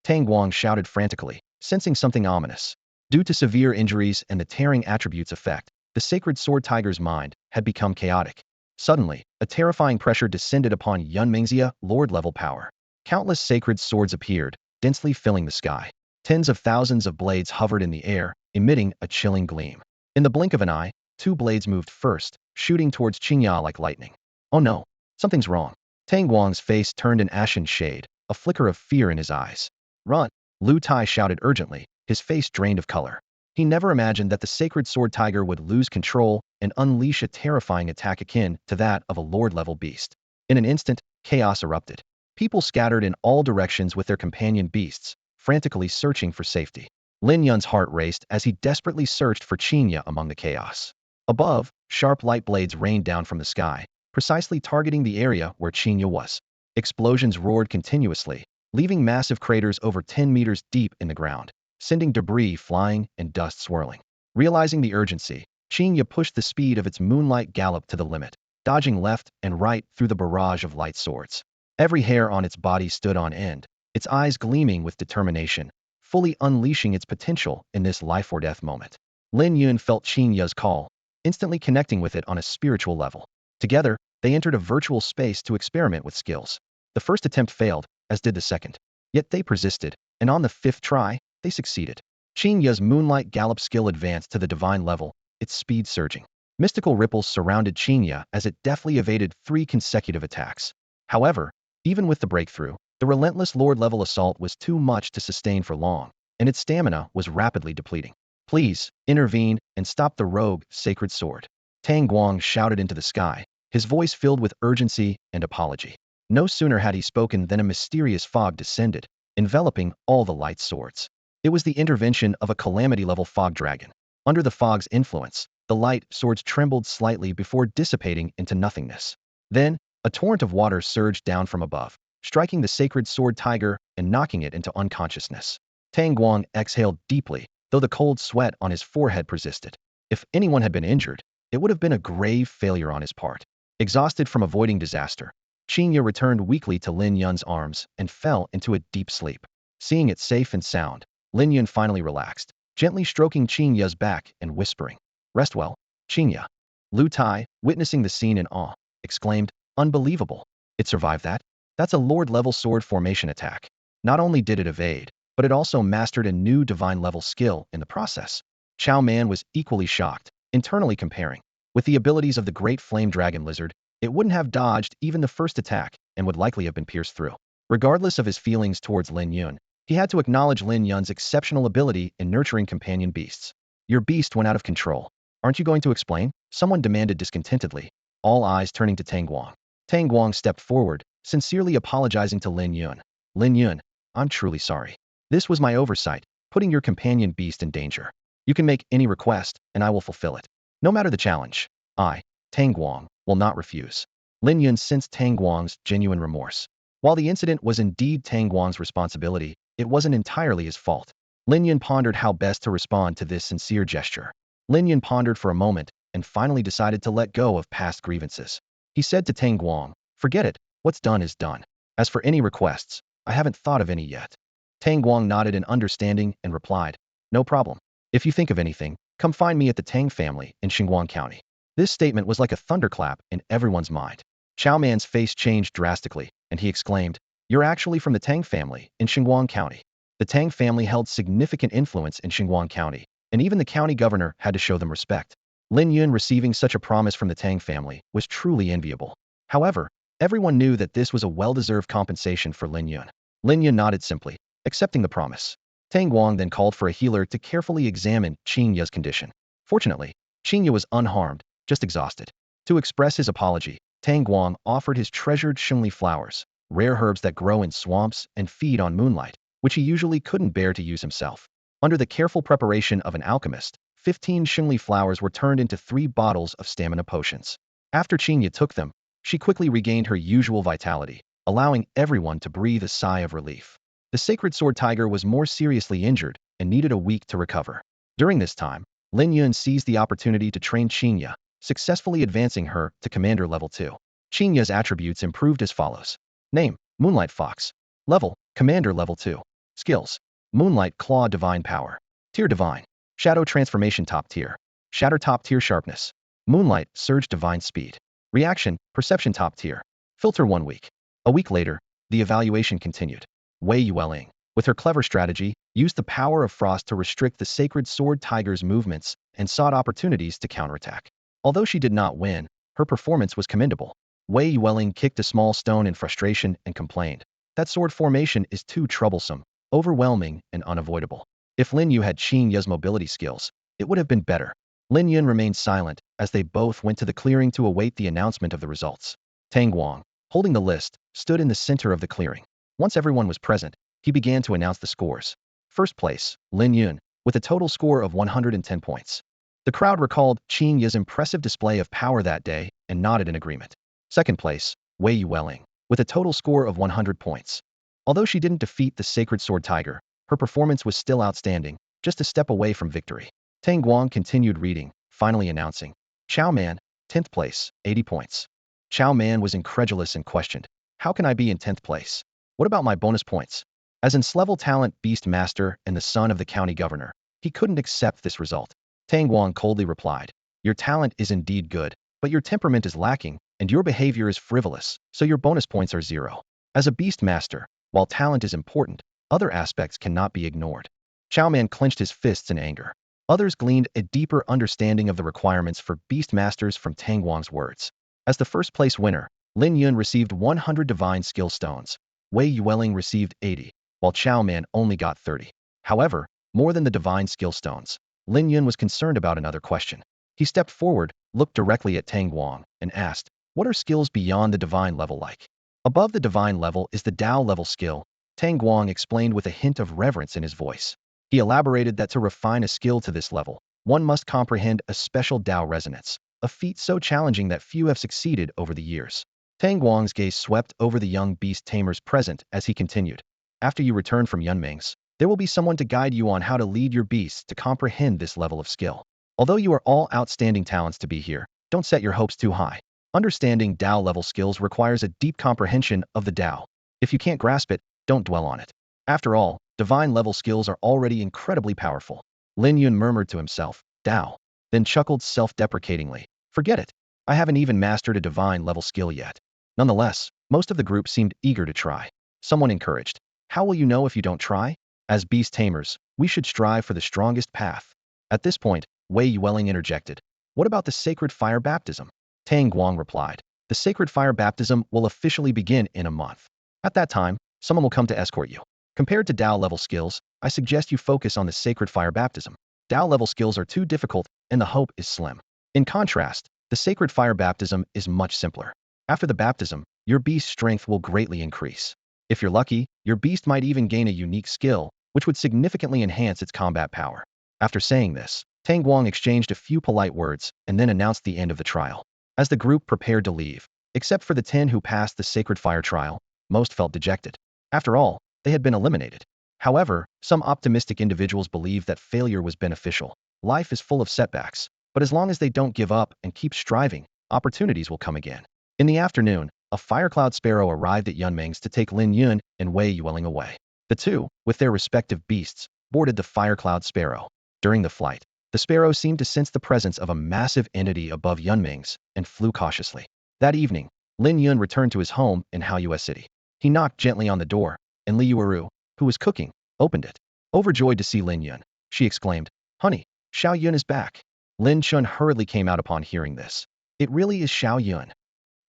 Tang Guang shouted frantically, sensing something ominous. Due to severe injuries and the tearing attributes effect, the sacred sword tiger's mind had become chaotic. Suddenly, a terrifying pressure descended upon Yunmeng's lord-level power. Countless sacred swords appeared, densely filling the sky. Tens of thousands of blades hovered in the air, emitting a chilling gleam. In the blink of an eye, 2 blades moved first, shooting towards Chinga like lightning. Oh no, something's wrong. Tang Guang's face turned an ashen shade, a flicker of fear in his eyes. Run! Lu Tai shouted urgently, his face drained of color. He never imagined that the sacred sword tiger would lose control and unleash a terrifying attack akin to that of a lord-level beast. In an instant, chaos erupted. People scattered in all directions with their companion beasts, frantically searching for safety. Lin Yun's heart raced as he desperately searched for Chinga among the chaos. Above, sharp light blades rained down from the sky, precisely targeting the area where Chinga was. Explosions roared continuously, leaving massive craters over 10 meters deep in the ground, sending debris flying and dust swirling. Realizing the urgency, Chinga pushed the speed of its moonlight gallop to the limit, dodging left and right through the barrage of light swords. Every hair on its body stood on end, its eyes gleaming with determination, fully unleashing its potential in this life-or-death moment. Lin Yun felt Chinya's call, instantly connecting with it on a spiritual level. Together, they entered a virtual space to experiment with skills. The first attempt failed, as did the second. Yet they persisted, and on the fifth try, they succeeded. Chinya's moonlight gallop skill advanced to the divine level, its speed surging. Mystical ripples surrounded Chinga as it deftly evaded 3 consecutive attacks. However, even with the breakthrough, the relentless Lord-level assault was too much to sustain for long, and its stamina was rapidly depleting. Please, intervene and stop the rogue, sacred sword. Tang Guang shouted into the sky, his voice filled with urgency and apology. No sooner had he spoken than a mysterious fog descended, enveloping all the light swords. It was the intervention of a calamity-level fog dragon. Under the fog's influence, the light swords trembled slightly before dissipating into nothingness. Then, a torrent of water surged down from above, striking the sacred sword tiger and knocking it into unconsciousness. Tang Guang exhaled deeply, though the cold sweat on his forehead persisted. If anyone had been injured, it would have been a grave failure on his part. Exhausted from avoiding disaster, Chinga returned weakly to Lin Yun's arms and fell into a deep sleep. Seeing it safe and sound, Lin Yun finally relaxed, gently stroking Chinga's back and whispering, "Rest well, Chinga." Lu Tai, witnessing the scene in awe, exclaimed, "Unbelievable. It survived that? That's a Lord-level sword formation attack." Not only did it evade, but it also mastered a new divine-level skill in the process. Xiao Man was equally shocked, internally comparing. With the abilities of the great flame dragon lizard, it wouldn't have dodged even the first attack and would likely have been pierced through. Regardless of his feelings towards Lin Yun, he had to acknowledge Lin Yun's exceptional ability in nurturing companion beasts. "Your beast went out of control. Aren't you going to explain?" Someone demanded discontentedly, all eyes turning to Tang Guang. Tang Guang stepped forward, sincerely apologizing to Lin Yun. "Lin Yun, I'm truly sorry. This was my oversight, putting your companion beast in danger. You can make any request, and I will fulfill it. No matter the challenge, I, Tang Guang, will not refuse." Lin Yun sensed Tang Guang's genuine remorse. While the incident was indeed Tang Guang's responsibility, it wasn't entirely his fault. Lin Yun pondered how best to respond to this sincere gesture. Lin Yun pondered for a moment and finally decided to let go of past grievances. He said to Tang Guang, "Forget it, what's done is done. As for any requests, I haven't thought of any yet." Tang Guang nodded in understanding and replied, "No problem. If you think of anything, come find me at the Tang family in Xinguang County." This statement was like a thunderclap in everyone's mind. Xiao Man's face changed drastically, and he exclaimed, "You're actually from the Tang family in Xinguang County." The Tang family held significant influence in Xinguang County, and even the county governor had to show them respect. Lin Yun receiving such a promise from the Tang family was truly enviable. However, everyone knew that this was a well-deserved compensation for Lin Yun. Lin Yun nodded simply, accepting the promise. Tang Guang then called for a healer to carefully examine Chinya's condition. Fortunately, Chinya was unharmed, just exhausted. To express his apology, Tang Guang offered his treasured shungli flowers, rare herbs that grow in swamps and feed on moonlight, which he usually couldn't bear to use himself. Under the careful preparation of an alchemist, 15 shungli flowers were turned into 3 bottles of stamina potions. After Chinya took them, she quickly regained her usual vitality, allowing everyone to breathe a sigh of relief. The sacred sword tiger was more seriously injured and needed a week to recover. During this time, Lin Yun seized the opportunity to train Chinya, successfully advancing her to commander level 2. Chinya's attributes improved as follows. Name, Moonlight Fox. Level, commander level 2. Skills, Moonlight Claw Divine Power. Tier Divine. Shadow Transformation Top Tier. Shatter Top Tier Sharpness. Moonlight Surge Divine Speed. Reaction, Perception Top Tier. Filter 1 week. A week later, the evaluation continued. Wei Yuwelling, with her clever strategy, used the power of frost to restrict the sacred sword tiger's movements and sought opportunities to counterattack. Although she did not win, her performance was commendable. Wei Yuwelling kicked a small stone in frustration and complained, "That sword formation is too troublesome, overwhelming, and unavoidable. If Lin Yu had Chinya's mobility skills, it would have been better." Lin Yun remained silent as they both went to the clearing to await the announcement of the results. Tang Guang, holding the list, stood in the center of the clearing. Once everyone was present, he began to announce the scores. First place, Lin Yun, with a total score of 110 points. The crowd recalled Chinya's impressive display of power that day and nodded in agreement. Second place, Wei Yuwelling, with a total score of 100 points. Although she didn't defeat the Sacred Sword Tiger, her performance was still outstanding, just a step away from victory. Tang Guang continued reading, finally announcing, Xiao Man, 10th place, 80 points. Xiao Man was incredulous and questioned, how can I be in 10th place? What about my bonus points? As in talent Beast Master and the son of the county governor, he couldn't accept this result. Tang Guang coldly replied, your talent is indeed good, but your temperament is lacking, and your behavior is frivolous, so your bonus points are 0. As a Beast Master, while talent is important, other aspects cannot be ignored. Xiao Man clenched his fists in anger. Others gleaned a deeper understanding of the requirements for Beast Masters from Tang Guang's words. As the first place winner, Lin Yun received 100 Divine Skill Stones. Wei Yuwelling received 80, while Xiao Man only got 30. However, more than the Divine Skill Stones, Lin Yun was concerned about another question. He stepped forward, looked directly at Tang Guang, and asked, what are skills beyond the Divine level like? Above the Divine level is the Dao level skill, Tang Guang explained with a hint of reverence in his voice. He elaborated that to refine a skill to this level, one must comprehend a special Dao resonance, a feat so challenging that few have succeeded over the years. Tang Guang's gaze swept over the young beast tamers present as he continued. After you return from Yunming's, there will be someone to guide you on how to lead your beasts to comprehend this level of skill. Although you are all outstanding talents to be here, don't set your hopes too high. Understanding Dao level skills requires a deep comprehension of the Dao. If you can't grasp it, don't dwell on it. After all, divine level skills are already incredibly powerful. Lin Yun murmured to himself, Dao, then chuckled self-deprecatingly. Forget it. I haven't even mastered a divine level skill yet. Nonetheless, most of the group seemed eager to try. Someone encouraged, how will you know if you don't try? As beast tamers, we should strive for the strongest path. At this point, Wei Yuwelling interjected, what about the sacred fire baptism? Tang Guang replied, the sacred fire baptism will officially begin in a month. At that time, someone will come to escort you. Compared to Dao level skills, I suggest you focus on the sacred fire baptism. Dao level skills are too difficult, and the hope is slim. In contrast, the sacred fire baptism is much simpler. After the baptism, your beast's strength will greatly increase. If you're lucky, your beast might even gain a unique skill, which would significantly enhance its combat power. After saying this, Tang Guang exchanged a few polite words and then announced the end of the trial. As the group prepared to leave, except for the 10 who passed the sacred fire trial, most felt dejected. After all, they had been eliminated. However, some optimistic individuals believed that failure was beneficial. Life is full of setbacks, but as long as they don't give up and keep striving, opportunities will come again. In the afternoon, a firecloud sparrow arrived at Yunming's to take Lin Yun and Wei Yuwelling away. The two, with their respective beasts, boarded the firecloud sparrow. During the flight, the sparrow seemed to sense the presence of a massive entity above Yunming's and flew cautiously. That evening, Lin Yun returned to his home in Haoyue City. He knocked gently on the door, and Li Yueru, who was cooking, opened it. Overjoyed to see Lin Yun, she exclaimed, honey, Xiao Yun is back. Lin Chun hurriedly came out upon hearing this. It really is Xiao Yun.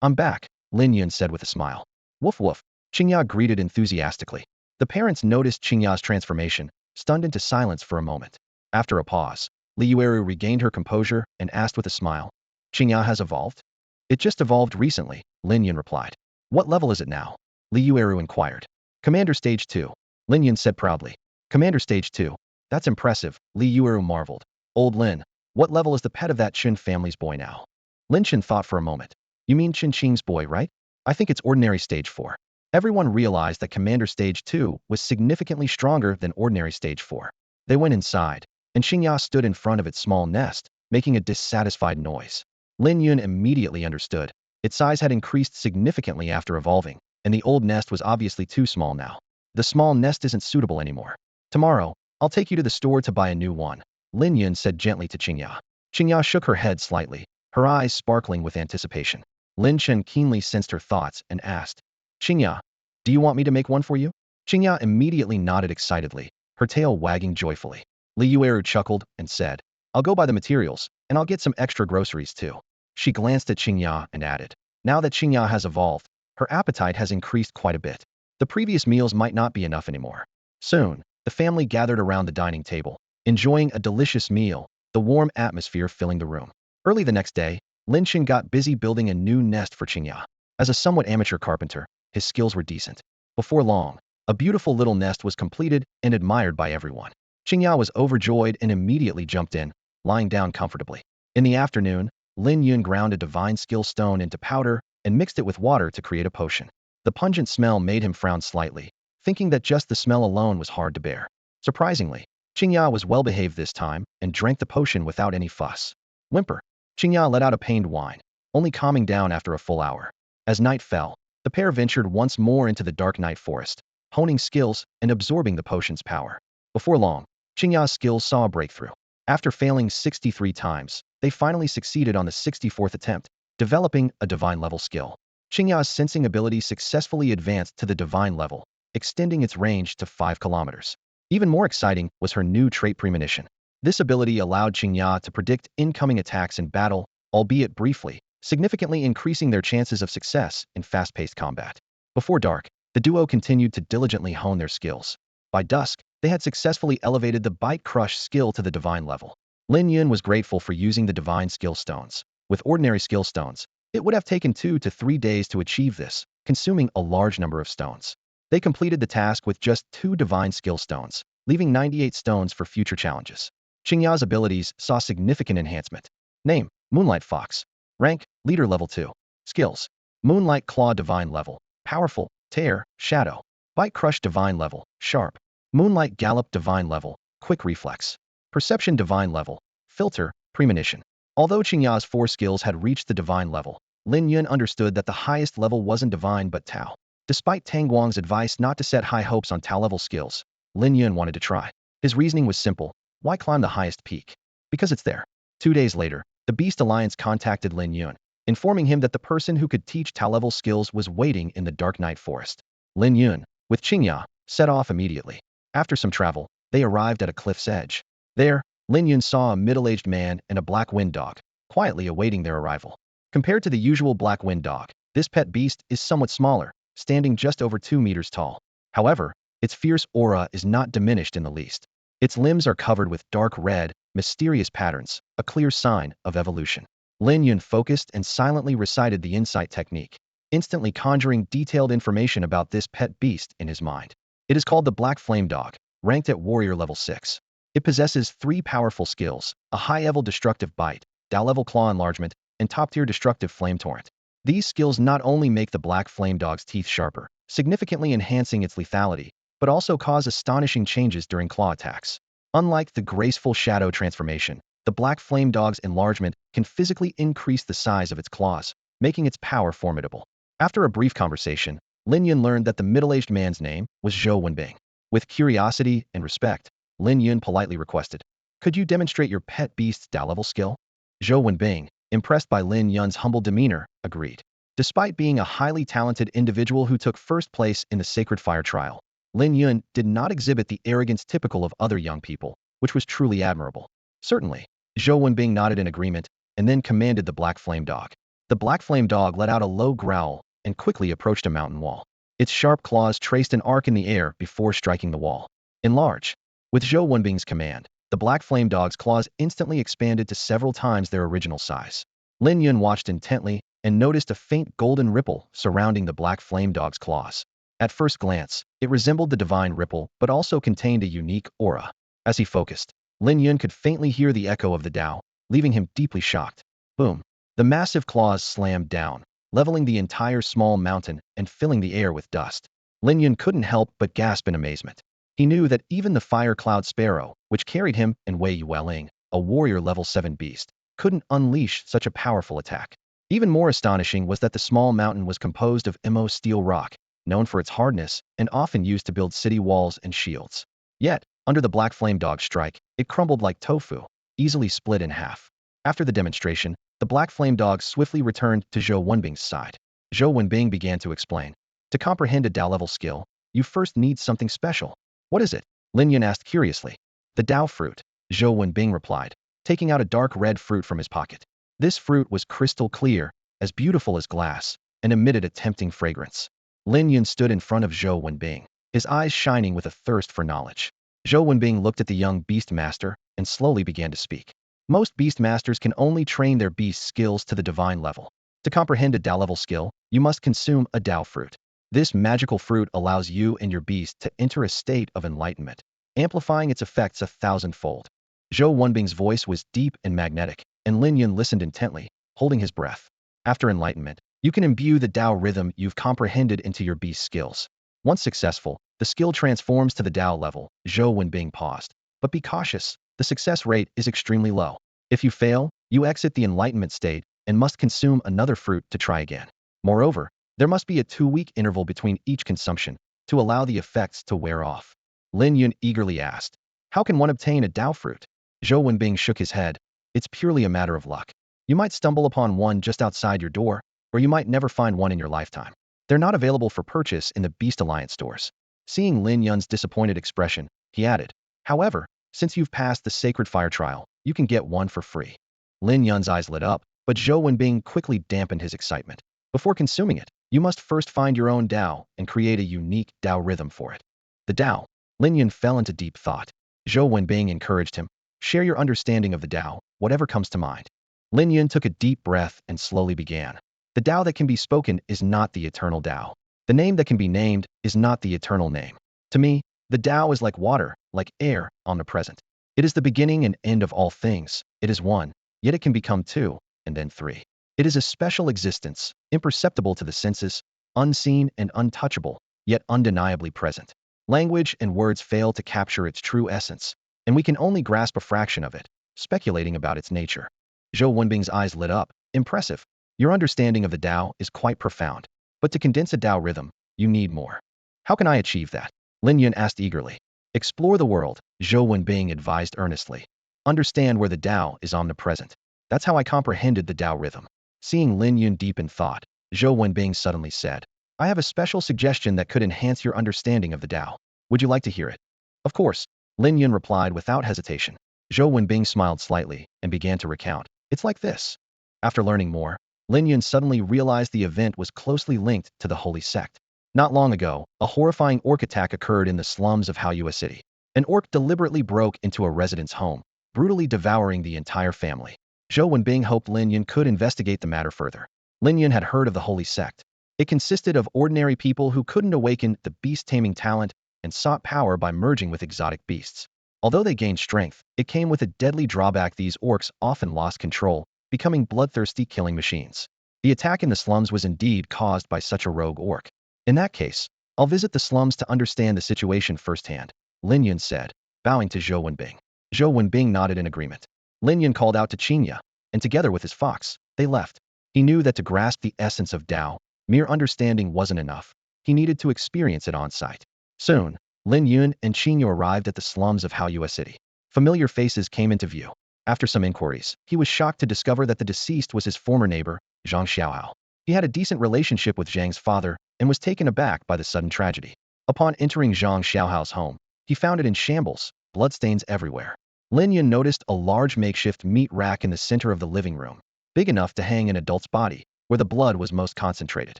I'm back, Lin Yun said with a smile. Woof woof, Chinga greeted enthusiastically. The parents noticed Chinga's transformation, stunned into silence for a moment. After a pause, Li Yueru regained her composure and asked with a smile, Chinga has evolved? It just evolved recently, Lin Yun replied. What level is it now? Li Yueru inquired. Commander Stage 2, Lin Yun said proudly. Commander Stage 2, that's impressive, Li Yueru marveled. Old Lin, what level is the pet of that Chen family's boy now? Lin Chen thought for a moment. You mean Chen Qing's boy, right? I think it's ordinary Stage 4. Everyone realized that Commander Stage 2 was significantly stronger than ordinary Stage 4. They went inside, and Xingya stood in front of its small nest, making a dissatisfied noise. Lin Yun immediately understood. Its size had increased significantly after evolving, and the old nest was obviously too small now. The small nest isn't suitable anymore. Tomorrow, I'll take you to the store to buy a new one, Lin Yun said gently to Xingya. Xingya shook her head slightly, her eyes sparkling with anticipation. Lin Chen keenly sensed her thoughts and asked, Xingya, do you want me to make one for you? Xingya immediately nodded excitedly, her tail wagging joyfully. Li Yueru chuckled and said, I'll go buy the materials, and I'll get some extra groceries too. She glanced at Xingya and added, now that Xingya has evolved, her appetite has increased quite a bit. The previous meals might not be enough anymore. Soon, the family gathered around the dining table, enjoying a delicious meal, the warm atmosphere filling the room. Early the next day, Lin Chen got busy building a new nest for Xingya. As a somewhat amateur carpenter, his skills were decent. Before long, a beautiful little nest was completed and admired by everyone. Xingya was overjoyed and immediately jumped in, lying down comfortably. In the afternoon, Lin Yun ground a divine skill stone into powder and mixed it with water to create a potion. The pungent smell made him frown slightly, thinking that just the smell alone was hard to bear. Surprisingly, Chinga was well-behaved this time and drank the potion without any fuss. Whimper. Chinga let out a pained whine, only calming down after a full hour. As night fell, the pair ventured once more into the dark night forest, honing skills and absorbing the potion's power. Before long, Chinga's skills saw a breakthrough. After failing 63 times, they finally succeeded on the 64th attempt, developing a divine-level skill. Chinga's sensing ability successfully advanced to the divine level, extending its range to 5 kilometers. Even more exciting was her new trait premonition. This ability allowed Chinga to predict incoming attacks in battle, albeit briefly, significantly increasing their chances of success in fast-paced combat. Before dark, the duo continued to diligently hone their skills. By dusk, they had successfully elevated the Bite Crush skill to the divine level. Lin Yun was grateful for using the divine skill stones. With ordinary skill stones, it would have taken 2 to 3 days to achieve this, consuming a large number of stones. They completed the task with just 2 divine skill stones, leaving 98 stones for future challenges. Chinga's abilities saw significant enhancement. Name: Moonlight Fox. Rank: Leader Level 2. Skills: Moonlight Claw Divine Level, Powerful, Tear, Shadow. Bite Crush Divine Level, Sharp. Moonlight Gallop Divine Level, Quick Reflex. Perception Divine Level, Filter, Premonition. Although Chinga's 4 skills had reached the divine level, Lin Yun understood that the highest level wasn't divine but Tao. Despite Tang Guang's advice not to set high hopes on Tao-level skills, Lin Yun wanted to try. His reasoning was simple: why climb the highest peak? Because it's there. 2 days later, the Beast Alliance contacted Lin Yun, informing him that the person who could teach Tao-level skills was waiting in the Dark Night Forest. Lin Yun, with Chinga, set off immediately. After some travel, they arrived at a cliff's edge. There, Lin Yun saw a middle-aged man and a black wind dog, quietly awaiting their arrival. Compared to the usual black wind dog, this pet beast is somewhat smaller, standing just over 2 meters tall. However, its fierce aura is not diminished in the least. Its limbs are covered with dark red, mysterious patterns, a clear sign of evolution. Lin Yun focused and silently recited the insight technique, instantly conjuring detailed information about this pet beast in his mind. It is called the Black Flame Dog, ranked at Warrior Level 6. It possesses 3 powerful skills: a high-level destructive bite, Tao-level claw enlargement, and top-tier destructive flame torrent. These skills not only make the Black Flame Dog's teeth sharper, significantly enhancing its lethality, but also cause astonishing changes during claw attacks. Unlike the graceful shadow transformation, the Black Flame Dog's enlargement can physically increase the size of its claws, making its power formidable. After a brief conversation, Lin Yun learned that the middle-aged man's name was Zhou Wenbing. With curiosity and respect, Lin Yun politely requested, "Could you demonstrate your pet beast's Tao-level skill?" Zhou Wenbing, impressed by Lin Yun's humble demeanor, agreed. Despite being a highly talented individual who took first place in the Sacred Fire trial, Lin Yun did not exhibit the arrogance typical of other young people, which was truly admirable. Certainly, Zhou Wenbing nodded in agreement, and then commanded the Black Flame Dog. The Black Flame Dog let out a low growl and quickly approached a mountain wall. Its sharp claws traced an arc in the air before striking the wall. Enlarge. With Zhou Wenbing's command, the Black Flame Dog's claws instantly expanded to several times their original size. Lin Yun watched intently and noticed a faint golden ripple surrounding the Black Flame Dog's claws. At first glance, it resembled the divine ripple but also contained a unique aura. As he focused, Lin Yun could faintly hear the echo of the Tao, leaving him deeply shocked. Boom! The massive claws slammed down, leveling the entire small mountain and filling the air with dust. Lin Yun couldn't help but gasp in amazement. He knew that even the Fire Cloud Sparrow, which carried him, and Wei Yuwelling, a warrior level 7 beast, couldn't unleash such a powerful attack. Even more astonishing was that the small mountain was composed of Mo steel rock, known for its hardness and often used to build city walls and shields. Yet, under the Black Flame Dog's strike, it crumbled like tofu, easily split in half. After the demonstration, the Black Flame Dog swiftly returned to Zhou Wenbing's side. Zhou Wenbing began to explain. To comprehend a Tao-level skill, you first need something special. What is it? Lin Yun asked curiously. The Tao fruit, Zhou Wenbing replied, taking out a dark red fruit from his pocket. This fruit was crystal clear, as beautiful as glass, and emitted a tempting fragrance. Lin Yun stood in front of Zhou Wenbing, his eyes shining with a thirst for knowledge. Zhou Wenbing looked at the young beast master and slowly began to speak. Most beast masters can only train their beast skills to the divine level. To comprehend a Tao-level skill, you must consume a Tao fruit. This magical fruit allows you and your beast to enter a state of enlightenment, amplifying its effects 1,000-fold. Zhou Wenbing's voice was deep and magnetic, and Lin Yun listened intently, holding his breath. After enlightenment, You can imbue the Tao rhythm you've comprehended into your beast skills. Once successful, the skill transforms to the Tao level, Zhou Wenbing paused. But be cautious, the success rate is extremely low. If you fail, you exit the enlightenment state and must consume another fruit to try again. Moreover, there must be a 2-week interval between each consumption to allow the effects to wear off. Lin Yun eagerly asked, how can one obtain a Tao fruit? Zhou Wenbing shook his head. It's purely a matter of luck. You might stumble upon one just outside your door, or you might never find one in your lifetime. They're not available for purchase in the Beast Alliance stores. Seeing Lin Yun's disappointed expression, he added, however, since you've passed the Sacred Fire trial, you can get one for free. Lin Yun's eyes lit up, but Zhou Wenbing quickly dampened his excitement. Before consuming it, you must first find your own Tao and create a unique Tao rhythm for it. The Tao. Lin Yun fell into deep thought. Zhou Wenbing encouraged him, share your understanding of the Tao, whatever comes to mind. Lin Yun took a deep breath and slowly began. The Tao that can be spoken is not the eternal Tao. The name that can be named is not the eternal name. To me, the Tao is like water, like air, omnipresent. It is the beginning and end of all things. It is one, yet it can become two, and then three. It is a special existence, imperceptible to the senses, unseen and untouchable, yet undeniably present. Language and words fail to capture its true essence, and we can only grasp a fraction of it, speculating about its nature. Zhou Wenbing's eyes lit up. Impressive. Your understanding of the Tao is quite profound. But to condense a Tao rhythm, you need more. How can I achieve that? Lin Yun asked eagerly. Explore the world, Zhou Wenbing advised earnestly. Understand where the Tao is omnipresent. That's how I comprehended the Tao rhythm. Seeing Lin Yun deep in thought, Zhou Wenbing suddenly said, I have a special suggestion that could enhance your understanding of the Tao. Would you like to hear it? Of course, Lin Yun replied without hesitation. Zhou Wenbing smiled slightly and began to recount. It's like this. After learning more, Lin Yun suddenly realized the event was closely linked to the holy sect. Not long ago, a horrifying orc attack occurred in the slums of Xiao City. An orc deliberately broke into a resident's home, brutally devouring the entire family. Zhou Wenbing hoped Lin Yun could investigate the matter further. Lin Yun had heard of the holy sect. It consisted of ordinary people who couldn't awaken the beast taming talent and sought power by merging with exotic beasts. Although they gained strength, it came with a deadly drawback: these orcs often lost control, becoming bloodthirsty killing machines. The attack in the slums was indeed caused by such a rogue orc. In that case, I'll visit the slums to understand the situation firsthand, Lin Yun said, bowing to Zhou Wenbing. Zhou Wenbing nodded in agreement. Lin Yun called out to Chinga, and together with his fox, they left. He knew that to grasp the essence of Tao, mere understanding wasn't enough. He needed to experience it on site. Soon, Lin Yun and Chinga arrived at the slums of Xiao City. Familiar faces came into view. After some inquiries, he was shocked to discover that the deceased was his former neighbor, Zhang Xiao. He had a decent relationship with Zhang's father and was taken aback by the sudden tragedy. Upon entering Zhang Xiaohao's home, he found it in shambles, bloodstains everywhere. Lin Yun noticed a large makeshift meat rack in the center of the living room, big enough to hang an adult's body, where the blood was most concentrated.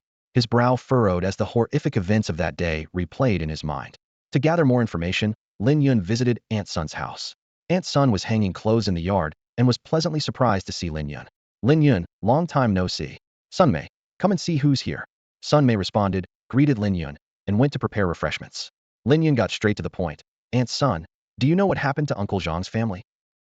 His brow furrowed as the horrific events of that day replayed in his mind. To gather more information, Lin Yun visited Aunt Sun's house. Aunt Sun was hanging clothes in the yard and was pleasantly surprised to see Lin Yun. Lin Yun, long time no see. Sunmei, come and see who's here. Sunmei responded, greeted Lin Yun, and went to prepare refreshments. Lin Yun got straight to the point. Aunt Sun, do you know what happened to Uncle Zhang's family?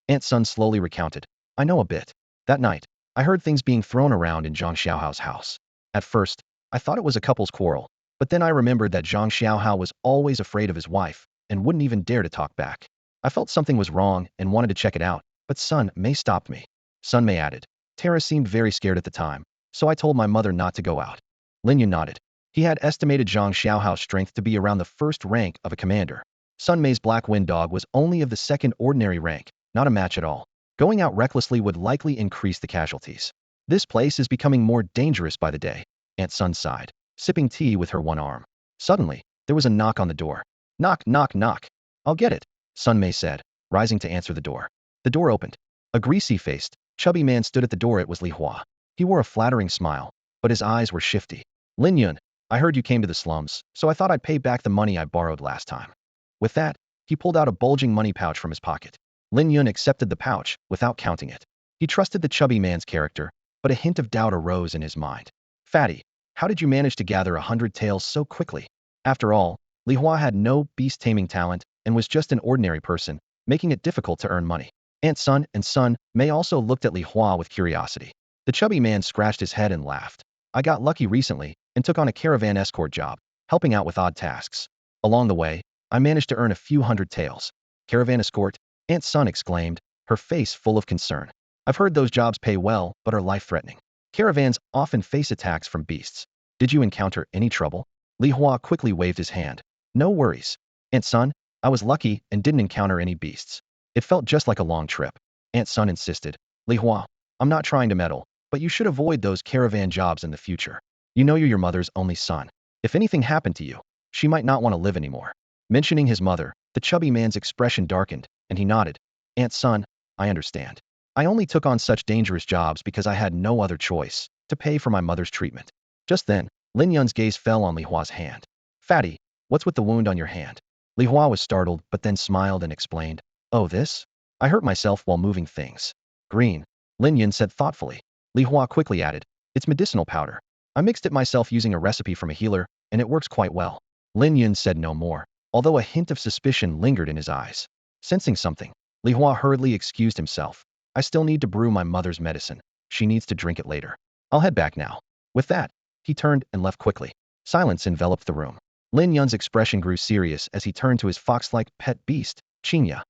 Aunt Sun slowly recounted. I know a bit. That night, I heard things being thrown around in Zhang Xiaohao's house. At first, I thought it was a couple's quarrel, but then I remembered that Zhang Xiaohao was always afraid of his wife and wouldn't even dare to talk back. I felt something was wrong and wanted to check it out, but Sunmei stopped me. Sunmei added. Tara seemed very scared at the time, so I told my mother not to go out. Lin Yun nodded. He had estimated Zhang Xiaohao's strength to be around the first rank of a commander. Sunmei's black wind dog was only of the second ordinary rank, not a match at all. Going out recklessly would likely increase the casualties. This place is becoming more dangerous by the day, Aunt Sun sighed, sipping tea with her one arm. Suddenly, there was a knock on the door. Knock, knock, knock. I'll get it, Sunmei said, rising to answer the door. The door opened. A greasy-faced, chubby man stood at the door. It was Li Hua. He wore a flattering smile, but his eyes were shifty. Lin Yun, I heard you came to the slums, so I thought I'd pay back the money I borrowed last time. With that, he pulled out a bulging money pouch from his pocket. Lin Yun accepted the pouch, without counting it. He trusted the chubby man's character, but a hint of doubt arose in his mind. Fatty, how did you manage to gather 100 taels so quickly? After all, Li Hua had no beast taming talent and was just an ordinary person, making it difficult to earn money. Aunt Sun and Sunmei also looked at Li Hua with curiosity. The chubby man scratched his head and laughed. I got lucky recently and took on a caravan escort job, helping out with odd tasks. Along the way, I managed to earn a few hundred taels. Caravan escort? Aunt Sun exclaimed, her face full of concern. I've heard those jobs pay well, but are life-threatening. Caravans often face attacks from beasts. Did you encounter any trouble? Li Hua quickly waved his hand. No worries. Aunt Sun, I was lucky and didn't encounter any beasts. It felt just like a long trip. Aunt Sun insisted. Li Hua, I'm not trying to meddle, but you should avoid those caravan jobs in the future. You know you're your mother's only son. If anything happened to you, she might not want to live anymore. Mentioning his mother, the chubby man's expression darkened, and he nodded. Aunt Sun, I understand. I only took on such dangerous jobs because I had no other choice to pay for my mother's treatment. Just then, Lin Yun's gaze fell on Li Hua's hand. Fatty, what's with the wound on your hand? Li Hua was startled but then smiled and explained. Oh, this? I hurt myself while moving things. Green, Lin Yun said thoughtfully. Li Hua quickly added, it's medicinal powder. I mixed it myself using a recipe from a healer, and it works quite well. Lin Yun said no more, although a hint of suspicion lingered in his eyes. Sensing something, Li Hua hurriedly excused himself. I still need to brew my mother's medicine. She needs to drink it later. I'll head back now. With that, he turned and left quickly. Silence enveloped the room. Lin Yun's expression grew serious as he turned to his fox-like pet beast, Chinga.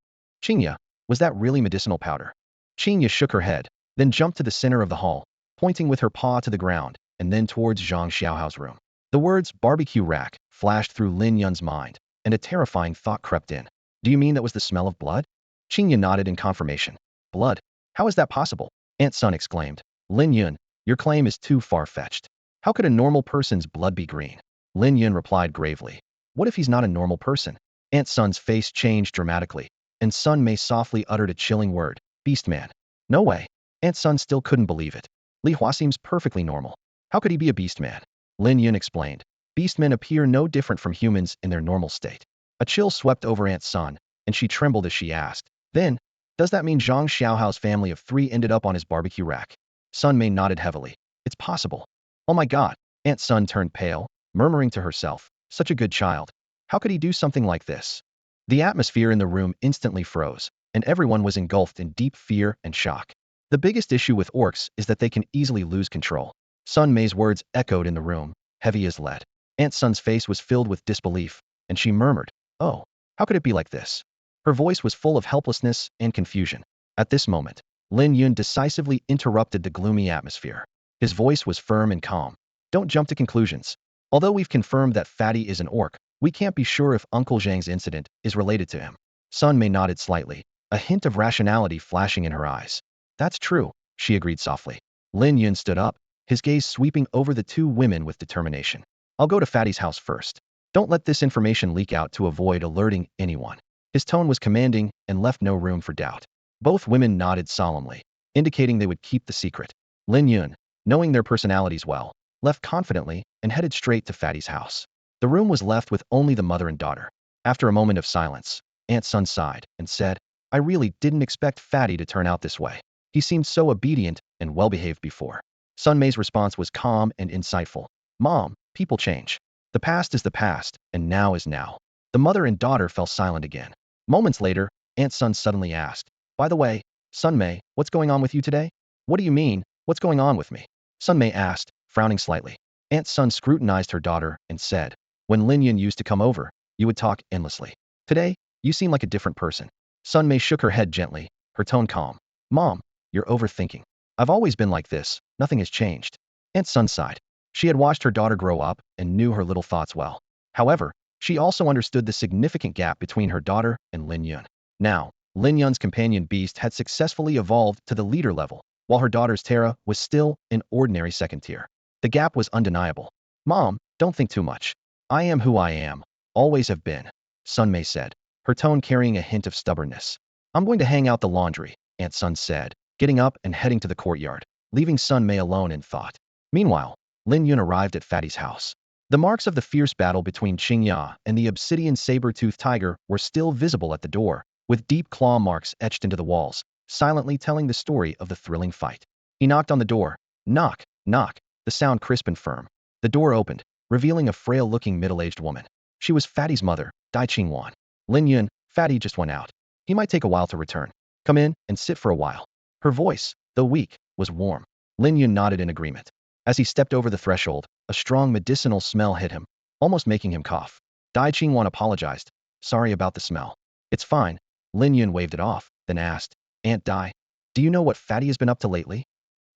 Chinga, was that really medicinal powder? Chinga shook her head, then jumped to the center of the hall, pointing with her paw to the ground, and then towards Zhang Xiaohao's room. The words barbecue rack flashed through Lin Yun's mind, and a terrifying thought crept in. Do you mean that was the smell of blood? Chinga nodded in confirmation. Blood? How is that possible? Aunt Sun exclaimed. Lin Yun, your claim is too far-fetched. How could a normal person's blood be green? Lin Yun replied gravely. What if he's not a normal person? Aunt Sun's face changed dramatically, and Sun Mei softly uttered a chilling word. Beastman. No way. Aunt Sun still couldn't believe it. Li Hua seems perfectly normal. How could he be a beastman? Lin Yun explained. Beastmen appear no different from humans in their normal state. A chill swept over Aunt Sun, and she trembled as she asked. Then, does that mean Zhang Xiaohao's family of 3 ended up on his barbecue rack? Sun Mei nodded heavily. It's possible. Oh my god. Aunt Sun turned pale, murmuring to herself. Such a good child. How could he do something like this? The atmosphere in the room instantly froze, and everyone was engulfed in deep fear and shock. The biggest issue with orcs is that they can easily lose control. Sun Mei's words echoed in the room, heavy as lead. Aunt Sun's face was filled with disbelief, and she murmured, oh, how could it be like this? Her voice was full of helplessness and confusion. At this moment, Lin Yun decisively interrupted the gloomy atmosphere. His voice was firm and calm. Don't jump to conclusions. Although we've confirmed that Fatty is an orc, we can't be sure if Uncle Zhang's incident is related to him. Sun Mei nodded slightly, a hint of rationality flashing in her eyes. That's true, she agreed softly. Lin Yun stood up, his gaze sweeping over the 2 women with determination. I'll go to Fatty's house first. Don't let this information leak out to avoid alerting anyone. His tone was commanding and left no room for doubt. Both women nodded solemnly, indicating they would keep the secret. Lin Yun, knowing their personalities well, left confidently and headed straight to Fatty's house. The room was left with only the mother and daughter. After a moment of silence, Aunt Sun sighed and said, I really didn't expect Fatty to turn out this way. He seemed so obedient and well-behaved before. Sun Mei's response was calm and insightful. Mom, people change. The past is the past, and now is now. The mother and daughter fell silent again. Moments later, Aunt Sun suddenly asked, by the way, Sun Mei, what's going on with you today? What do you mean, what's going on with me? Sun Mei asked, frowning slightly. Aunt Sun scrutinized her daughter and said, when Lin Yun used to come over, you would talk endlessly. Today, you seem like a different person. Sun Mei shook her head gently, her tone calm. Mom, you're overthinking. I've always been like this, nothing has changed. Aunt Sun sighed. She had watched her daughter grow up and knew her little thoughts well. However, she also understood the significant gap between her daughter and Lin Yun. Now, Lin Yun's companion beast had successfully evolved to the leader level, while her daughter's Terra was still an ordinary 2nd tier. The gap was undeniable. Mom, don't think too much. I am who I am, always have been, Sun Mei said, her tone carrying a hint of stubbornness. I'm going to hang out the laundry, Aunt Sun said, getting up and heading to the courtyard, leaving Sun Mei alone in thought. Meanwhile, Lin Yun arrived at Fatty's house. The marks of the fierce battle between Chinga and the obsidian saber-toothed tiger were still visible at the door, with deep claw marks etched into the walls, silently telling the story of the thrilling fight. He knocked on the door. Knock, knock, the sound crisp and firm. The door opened, revealing a frail-looking middle-aged woman. She was Fatty's mother, Dai Qingwan. Lin Yun, Fatty just went out. He might take a while to return. Come in and sit for a while. Her voice, though weak, was warm. Lin Yun nodded in agreement. As he stepped over the threshold, a strong medicinal smell hit him, almost making him cough. Dai Qingwan apologized. Sorry about the smell. It's fine. Lin Yun waved it off, then asked, Aunt Dai, do you know what Fatty has been up to lately?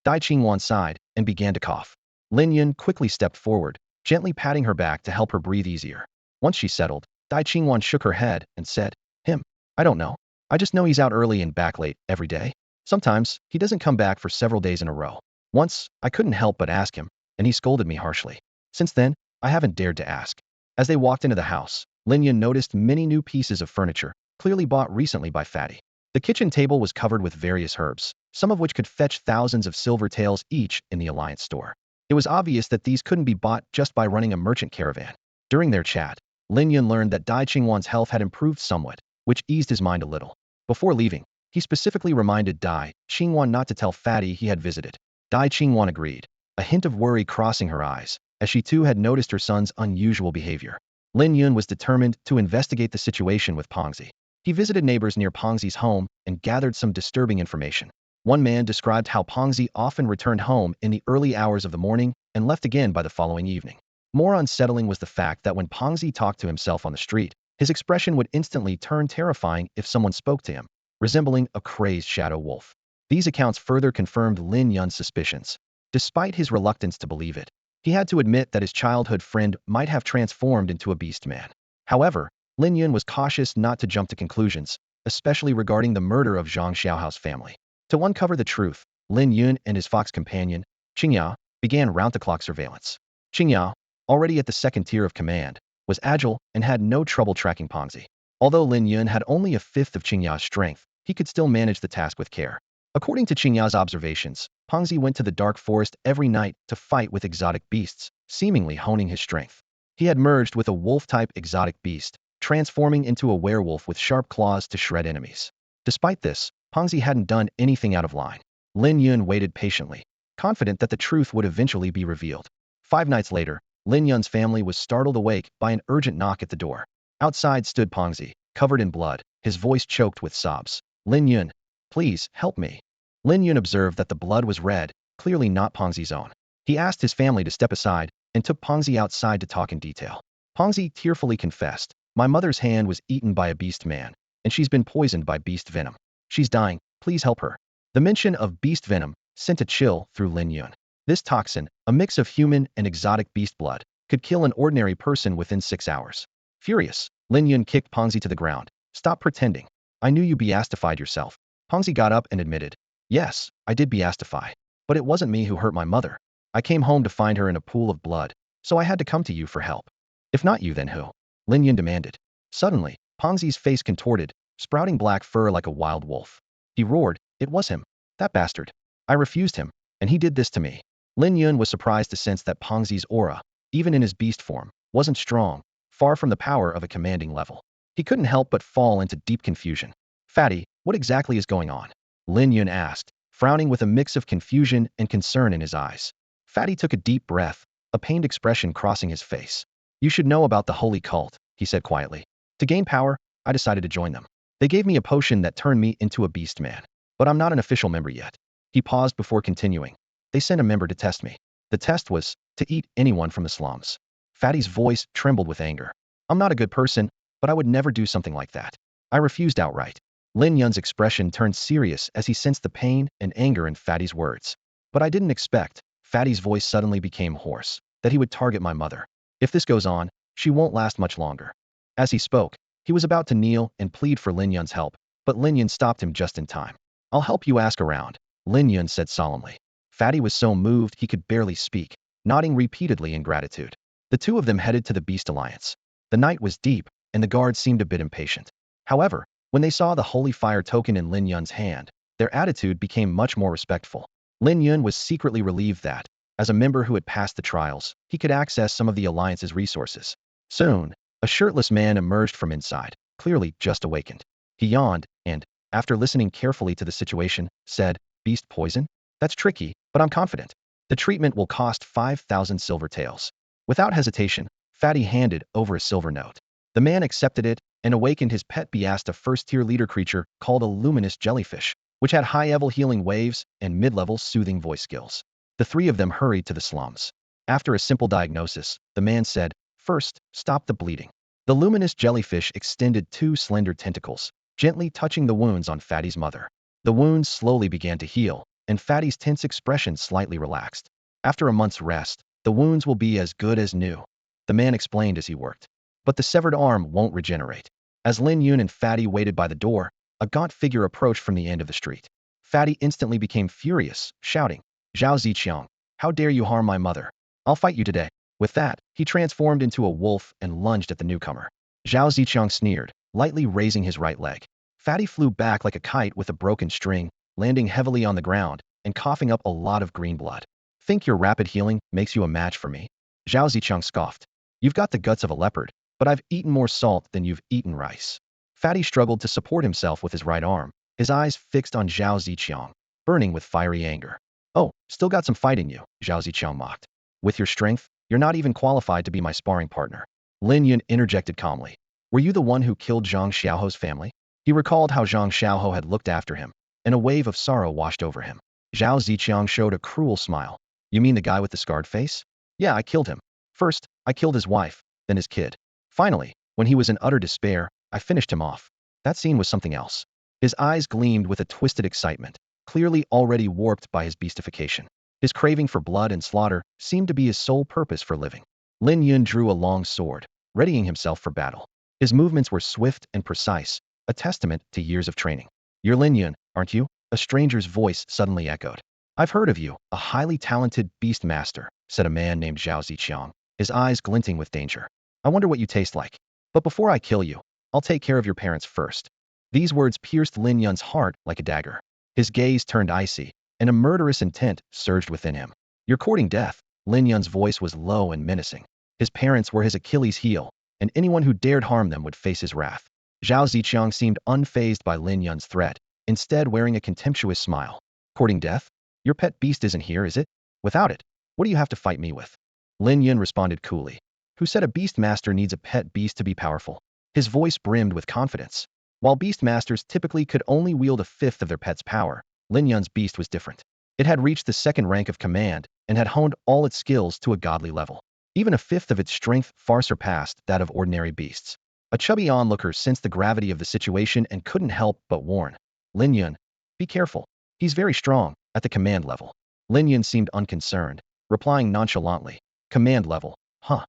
Dai Qingwan sighed and began to cough. Lin Yun quickly stepped forward, gently patting her back to help her breathe easier. Once she settled, Dai Qingwan shook her head and said, Him? I don't know. I just know he's out early and back late every day. Sometimes, he doesn't come back for several days in a row. Once, I couldn't help but ask him, and he scolded me harshly. Since then, I haven't dared to ask. As they walked into the house, Lin Yun noticed many new pieces of furniture, clearly bought recently by Fatty. The kitchen table was covered with various herbs, some of which could fetch thousands of silver taels each in the Alliance store. It was obvious that these couldn't be bought just by running a merchant caravan. During their chat, Lin Yun learned that Dai Qingwan's health had improved somewhat, which eased his mind a little. Before leaving, he specifically reminded Dai Qingwan not to tell Fatty he had visited. Dai Qingwan agreed, a hint of worry crossing her eyes, as she too had noticed her son's unusual behavior. Lin Yun was determined to investigate the situation with Pongzi. He visited neighbors near Pongzi's home and gathered some disturbing information. One man described how Pongzi often returned home in the early hours of the morning and left again by the following evening. More unsettling was the fact that when Pongzi talked to himself on the street, his expression would instantly turn terrifying if someone spoke to him, resembling a crazed shadow wolf. These accounts further confirmed Lin Yun's suspicions. Despite his reluctance to believe it, he had to admit that his childhood friend might have transformed into a beast man. However, Lin Yun was cautious not to jump to conclusions, especially regarding the murder of Zhang Xiaohao's family. To uncover the truth, Lin Yun and his fox companion, Chinga, began round-the-clock surveillance. Chinga, already at the second tier of command, was agile and had no trouble tracking Pongzi. Although Lin Yun had only a fifth of Chinga's strength, he could still manage the task with care. According to Chinga's observations, Pongzi went to the dark forest every night to fight with exotic beasts, seemingly honing his strength. He had merged with a wolf-type exotic beast, transforming into a werewolf with sharp claws to shred enemies. Despite this, Pongzi hadn't done anything out of line. Lin Yun waited patiently, confident that the truth would eventually be revealed. 5 nights later, Lin Yun's family was startled awake by an urgent knock at the door. Outside stood Pongzi, covered in blood, his voice choked with sobs. Lin Yun, please, help me. Lin Yun observed that the blood was red, clearly not Pongzi's own. He asked his family to step aside and took Pongzi outside to talk in detail. Pongzi tearfully confessed, my mother's hand was eaten by a beast man, and she's been poisoned by beast venom. She's dying, please help her. The mention of beast venom sent a chill through Lin Yun. This toxin, a mix of human and exotic beast blood, could kill an ordinary person within 6 hours. Furious, Lin Yun kicked Pongzi to the ground. Stop pretending. I knew you beastified yourself. Pongzi got up and admitted, yes, I did beastify. But it wasn't me who hurt my mother. I came home to find her in a pool of blood, so I had to come to you for help. If not you, then who? Lin Yun demanded. Suddenly, Pongzi's face contorted, sprouting black fur like a wild wolf. He roared, it was him. That bastard. I refused him, and he did this to me. Lin Yun was surprised to sense that Pongzi's aura, even in his beast form, wasn't strong, far from the power of a commanding level. He couldn't help but fall into deep confusion. Fatty, what exactly is going on? Lin Yun asked, frowning with a mix of confusion and concern in his eyes. Fatty took a deep breath, a pained expression crossing his face. You should know about the holy cult, he said quietly. To gain power, I decided to join them. They gave me a potion that turned me into a beast man. But I'm not an official member yet. He paused before continuing. They sent a member to test me. The test was to eat anyone from the slums. Fatty's voice trembled with anger. I'm not a good person, but I would never do something like that. I refused outright. Lin Yun's expression turned serious as he sensed the pain and anger in Fatty's words. But I didn't expect, Fatty's voice suddenly became hoarse, that he would target my mother. If this goes on, she won't last much longer. As he spoke, he was about to kneel and plead for Lin Yun's help, but Lin Yun stopped him just in time. I'll help you ask around, Lin Yun said solemnly. Fatty was so moved he could barely speak, nodding repeatedly in gratitude. The two of them headed to the Beast Alliance. The night was deep, and the guards seemed a bit impatient. However, when they saw the holy fire token in Lin Yun's hand, their attitude became much more respectful. Lin Yun was secretly relieved that, as a member who had passed the trials, he could access some of the Alliance's resources. Soon, a shirtless man emerged from inside, clearly just awakened. He yawned and, after listening carefully to the situation, said, Beast poison? That's tricky, but I'm confident. The treatment will cost 5,000 silver taels. Without hesitation, Fatty handed over a silver note. The man accepted it and awakened his pet Beast, a first-tier leader creature called a luminous jellyfish, which had high-level healing waves and mid-level soothing voice skills. The three of them hurried to the slums. After a simple diagnosis, the man said, "First, stop the bleeding." The luminous jellyfish extended two slender tentacles, gently touching the wounds on Fatty's mother. The wounds slowly began to heal, and Fatty's tense expression slightly relaxed. After a month's rest, the wounds will be as good as new, the man explained as he worked. But the severed arm won't regenerate. As Lin Yun and Fatty waited by the door, a gaunt figure approached from the end of the street. Fatty instantly became furious, shouting, "Zhao Ziqiang, how dare you harm my mother? I'll fight you today." With that, he transformed into a wolf and lunged at the newcomer. Zhao Ziqiang sneered, lightly raising his right leg. Fatty flew back like a kite with a broken string, landing heavily on the ground and coughing up a lot of green blood. "Think your rapid healing makes you a match for me?" Zhao Ziqiang scoffed. "You've got the guts of a leopard, but I've eaten more salt than you've eaten rice." Fatty struggled to support himself with his right arm, his eyes fixed on Zhao Ziqiang, burning with fiery anger. "Oh, still got some fight in you," Zhao Ziqiang mocked. "With your strength, you're not even qualified to be my sparring partner." Lin Yun interjected calmly. "Were you the one who killed Zhang Xiaoho's family?" He recalled how Zhang Xiaoho had looked after him, and a wave of sorrow washed over him. Zhao Ziqiang showed a cruel smile. "You mean the guy with the scarred face? Yeah, I killed him. First, I killed his wife, then his kid. Finally, when he was in utter despair, I finished him off." That scene was something else. His eyes gleamed with a twisted excitement, clearly already warped by his beastification. His craving for blood and slaughter seemed to be his sole purpose for living. Lin Yun drew a long sword, readying himself for battle. His movements were swift and precise, a testament to years of training. "You're Lin Yun, aren't you?" A stranger's voice suddenly echoed. "I've heard of you, a highly talented beast master," said a man named Zhao Ziqiang, his eyes glinting with danger. "I wonder what you taste like. But before I kill you, I'll take care of your parents first." These words pierced Lin Yun's heart like a dagger. His gaze turned icy, and a murderous intent surged within him. "You're courting death." Lin Yun's voice was low and menacing. His parents were his Achilles heel, and anyone who dared harm them would face his wrath. Zhao Ziqiang seemed unfazed by Lin Yun's threat, instead wearing a contemptuous smile. "Courting death? Your pet beast isn't here, is it? Without it, what do you have to fight me with?" Lin Yun responded coolly. "Who said a beast master needs a pet beast to be powerful?" His voice brimmed with confidence. While beast masters typically could only wield a fifth of their pet's power, Lin Yun's beast was different. It had reached the second rank of command and had honed all its skills to a godly level. Even a fifth of its strength far surpassed that of ordinary beasts. A chubby onlooker sensed the gravity of the situation and couldn't help but warn. "Lin Yun, be careful. He's very strong, at the command level." Lin Yun seemed unconcerned, replying nonchalantly, "Command level, huh?"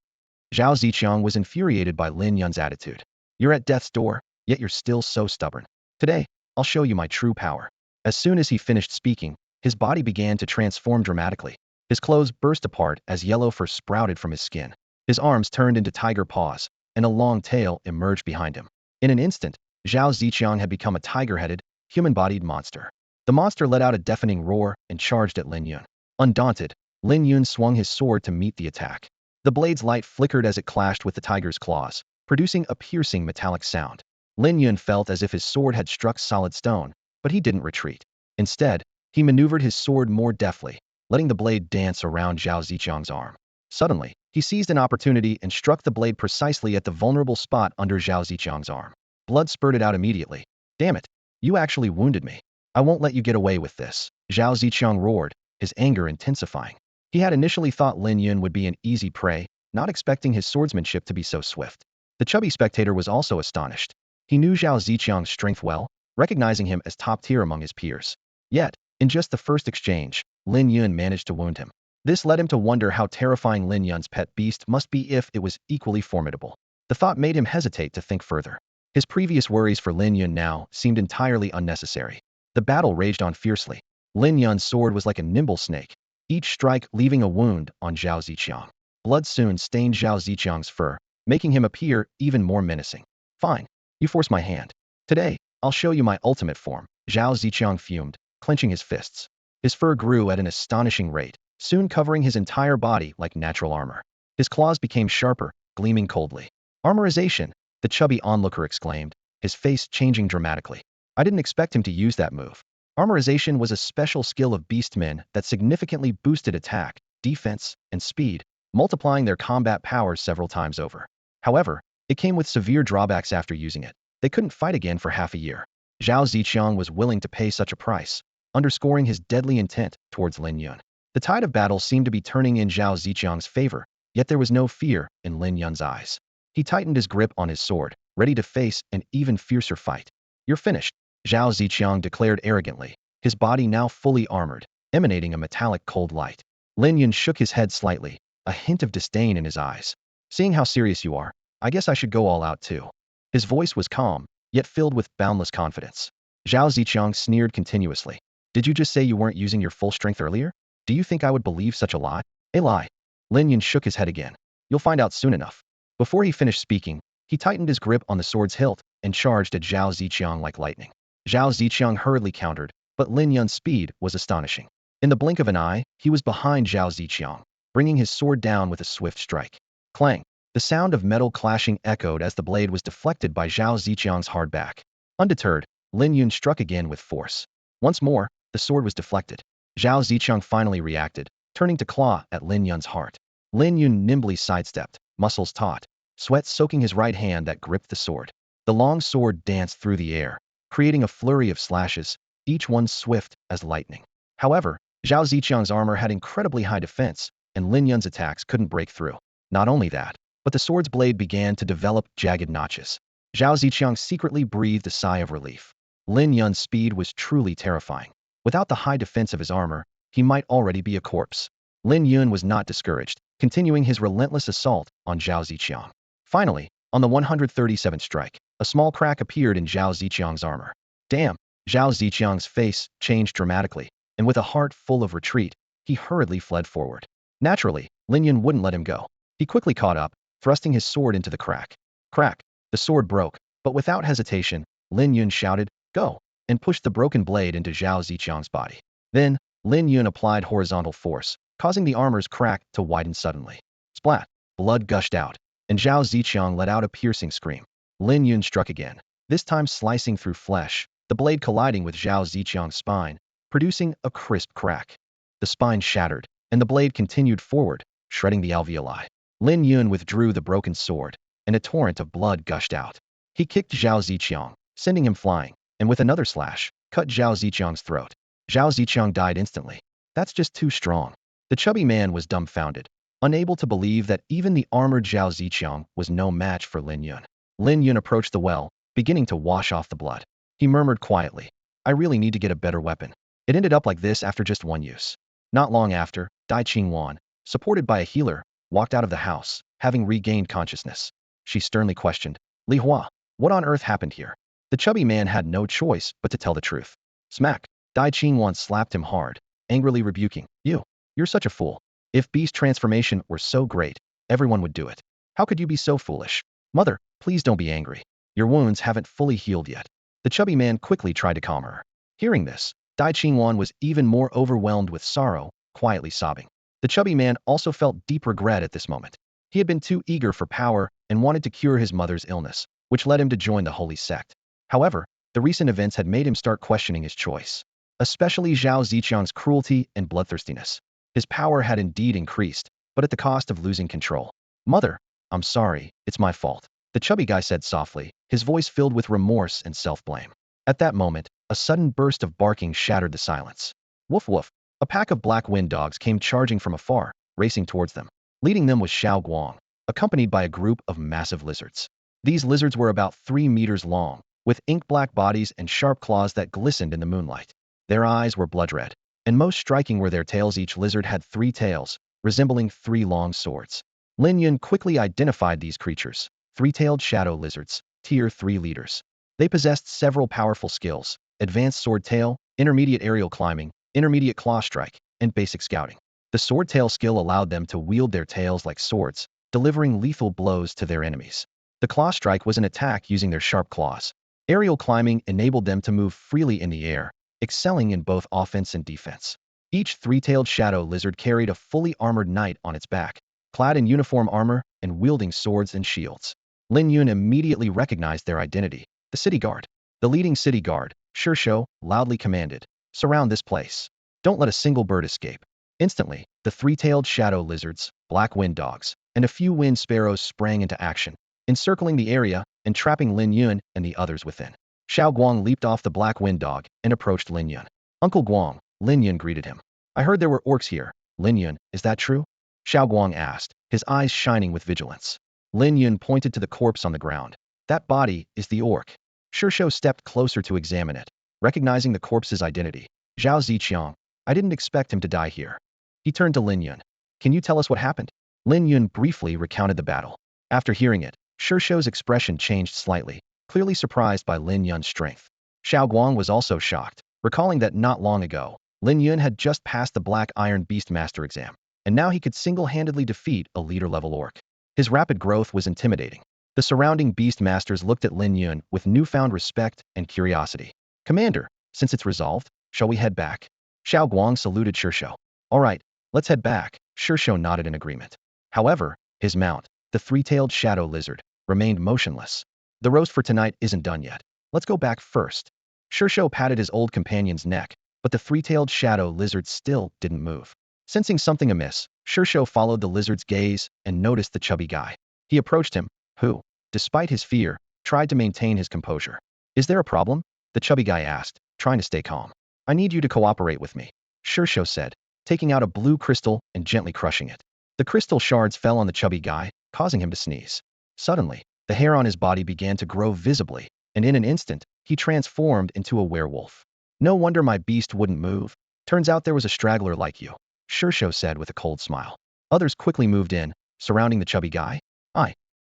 Zhao Ziqiang was infuriated by Lin Yun's attitude. "You're at death's door, yet you're still so stubborn. Today, I'll show you my true power." As soon as he finished speaking, his body began to transform dramatically. His clothes burst apart as yellow fur sprouted from his skin. His arms turned into tiger paws, and a long tail emerged behind him. In an instant, Zhao Ziqiang had become a tiger-headed, human-bodied monster. The monster let out a deafening roar and charged at Lin Yun. Undaunted, Lin Yun swung his sword to meet the attack. The blade's light flickered as it clashed with the tiger's claws, producing a piercing metallic sound. Lin Yun felt as if his sword had struck solid stone, but he didn't retreat. Instead, he maneuvered his sword more deftly, letting the blade dance around Zhao Ziqiang's arm. Suddenly, he seized an opportunity and struck the blade precisely at the vulnerable spot under Zhao Ziqiang's arm. Blood spurted out immediately. "Damn it! You actually wounded me. I won't let you get away with this," Zhao Ziqiang roared, his anger intensifying. He had initially thought Lin Yun would be an easy prey, not expecting his swordsmanship to be so swift. The chubby spectator was also astonished. He knew Zhao Ziqiang's strength well, recognizing him as top tier among his peers. Yet, in just the first exchange, Lin Yun managed to wound him. This led him to wonder how terrifying Lin Yun's pet beast must be if it was equally formidable. The thought made him hesitate to think further. His previous worries for Lin Yun now seemed entirely unnecessary. The battle raged on fiercely. Lin Yun's sword was like a nimble snake, each strike leaving a wound on Zhao Ziqiang. Blood soon stained Zhao Ziqiang's fur, making him appear even more menacing. "Fine, you force my hand. Today, I'll show you my ultimate form," Zhao Ziqiang fumed, clenching his fists. His fur grew at an astonishing rate, soon covering his entire body like natural armor. His claws became sharper, gleaming coldly. "Armorization," the chubby onlooker exclaimed, his face changing dramatically. "I didn't expect him to use that move." Armorization was a special skill of beastmen that significantly boosted attack, defense, and speed, multiplying their combat power several times over. However, it came with severe drawbacks after using it. They couldn't fight again for half a year. Zhao Ziqiang was willing to pay such a price, underscoring his deadly intent towards Lin Yun. The tide of battle seemed to be turning in Zhao Ziqiang's favor, yet there was no fear in Lin Yun's eyes. He tightened his grip on his sword, ready to face an even fiercer fight. You're finished, Zhao Ziqiang declared arrogantly, his body now fully armored, emanating a metallic cold light. Lin Yun shook his head slightly, a hint of disdain in his eyes. Seeing how serious you are, I guess I should go all out too. His voice was calm, yet filled with boundless confidence. Zhao Ziqiang sneered continuously. Did you just say you weren't using your full strength earlier? Do you think I would believe such a lie? A lie. Lin Yun shook his head again. You'll find out soon enough. Before he finished speaking, he tightened his grip on the sword's hilt and charged at Zhao Ziqiang like lightning. Zhao Ziqiang hurriedly countered, but Lin Yun's speed was astonishing. In the blink of an eye, he was behind Zhao Ziqiang, bringing his sword down with a swift strike. Clang! The sound of metal clashing echoed as the blade was deflected by Zhao Ziqiang's hard back. Undeterred, Lin Yun struck again with force. Once more, the sword was deflected. Zhao Ziqiang finally reacted, turning to claw at Lin Yun's heart. Lin Yun nimbly sidestepped, muscles taut, sweat soaking his right hand that gripped the sword. The long sword danced through the air, creating a flurry of slashes, each one swift as lightning. However, Zhao Ziqiang's armor had incredibly high defense, and Lin Yun's attacks couldn't break through. Not only that, but the sword's blade began to develop jagged notches. Zhao Ziqiang secretly breathed a sigh of relief. Lin Yun's speed was truly terrifying. Without the high defense of his armor, he might already be a corpse. Lin Yun was not discouraged, continuing his relentless assault on Zhao Ziqiang. Finally, on the 137th strike, a small crack appeared in Zhao Ziqiang's armor. Damn! Zhao Ziqiang's face changed dramatically, and with a heart full of retreat, he hurriedly fled forward. Naturally, Lin Yun wouldn't let him go. He quickly caught up, thrusting his sword into the crack. Crack! The sword broke, but without hesitation, Lin Yun shouted, "Go!" and pushed the broken blade into Zhao Ziqiang's body. Then, Lin Yun applied horizontal force, causing the armor's crack to widen suddenly. Splat! Blood gushed out, and Zhao Ziqiang let out a piercing scream. Lin Yun struck again, this time slicing through flesh, the blade colliding with Zhao Ziqiang's spine, producing a crisp crack. The spine shattered, and the blade continued forward, shredding the alveoli. Lin Yun withdrew the broken sword, and a torrent of blood gushed out. He kicked Zhao Ziqiang, sending him flying, and with another slash, cut Zhao Ziqiang's throat. Zhao Ziqiang died instantly. That's just too strong. The chubby man was dumbfounded, unable to believe that even the armored Zhao Ziqiang was no match for Lin Yun. Lin Yun approached the well, beginning to wash off the blood. He murmured quietly, "I really need to get a better weapon." It ended up like this after just one use. Not long after, Dai Qingwan, supported by a healer, walked out of the house, having regained consciousness. She sternly questioned, "Li Hua, what on earth happened here?" The chubby man had no choice but to tell the truth. Smack! Dai Qingwan slapped him hard, angrily rebuking, You're such a fool. If beast transformation were so great, everyone would do it. How could you be so foolish? Mother, please don't be angry. Your wounds haven't fully healed yet." The chubby man quickly tried to calm her. Hearing this, Dai Qingwan was even more overwhelmed with sorrow, quietly sobbing. The chubby man also felt deep regret at this moment. He had been too eager for power and wanted to cure his mother's illness, which led him to join the holy sect. However, the recent events had made him start questioning his choice, especially Zhao Ziqiang's cruelty and bloodthirstiness. His power had indeed increased, but at the cost of losing control. "Mother, I'm sorry, it's my fault," the chubby guy said softly, his voice filled with remorse and self-blame. At that moment, a sudden burst of barking shattered the silence. Woof woof! A pack of black wind dogs came charging from afar, racing towards them. Leading them was Xiao Guang, accompanied by a group of massive lizards. These lizards were about 3 meters long, with ink-black bodies and sharp claws that glistened in the moonlight. Their eyes were blood red, and most striking were their tails. Each lizard had 3 tails, resembling 3 long swords. Lin Yun quickly identified these creatures, 3-tailed shadow lizards, tier 3 leaders. They possessed several powerful skills: advanced sword tail, intermediate aerial climbing, intermediate claw strike, and basic scouting. The sword tail skill allowed them to wield their tails like swords, delivering lethal blows to their enemies. The claw strike was an attack using their sharp claws. Aerial climbing enabled them to move freely in the air, excelling in both offense and defense. Each 3-tailed shadow lizard carried a fully armored knight on its back, clad in uniform armor and wielding swords and shields. Lin Yun immediately recognized their identity: the city guard. The leading city guard, Shou, loudly commanded, "Surround this place. Don't let a single bird escape." Instantly, the 3-tailed shadow lizards, black wind dogs, and a few wind sparrows sprang into action, encircling the area and trapping Lin Yun and the others within. Xiao Guang leaped off the black wind dog and approached Lin Yun. "Uncle Guang," Lin Yun greeted him. "I heard there were orcs here. Lin Yun, is that true? Xiao Guang asked, his eyes shining with vigilance. Lin Yun pointed to the corpse on the ground. That body is the orc. Shishou stepped closer to examine it, recognizing the corpse's identity. Zhao Ziqiang, I didn't expect him to die here. He turned to Lin Yun. Can you tell us what happened? Lin Yun briefly recounted the battle. After hearing it, Shishou's expression changed slightly, clearly surprised by Lin Yun's strength. Xiao Guang was also shocked, recalling that not long ago, Lin Yun had just passed the Black Iron Beastmaster exam, and now he could single-handedly defeat a leader-level orc. His rapid growth was intimidating. The surrounding Beastmasters looked at Lin Yun with newfound respect and curiosity. Commander, since it's resolved, shall we head back? Xiao Guang saluted Shishou. All right, let's head back. Shishou nodded in agreement. However, his mount, the three-tailed shadow lizard, remained motionless. The roast for tonight isn't done yet. Let's go back first. Shishou patted his old companion's neck, but the three-tailed shadow lizard still didn't move. Sensing something amiss, Shishou followed the lizard's gaze and noticed the chubby guy. He approached him, who, despite his fear, tried to maintain his composure. Is there a problem? The chubby guy asked, trying to stay calm. I need you to cooperate with me, Shishou said, taking out a blue crystal and gently crushing it. The crystal shards fell on the chubby guy, causing him to sneeze. Suddenly, the hair on his body began to grow visibly, and in an instant, he transformed into a werewolf. No wonder my beast wouldn't move. Turns out there was a straggler like you, Shishou said with a cold smile. Others quickly moved in, surrounding the chubby guy.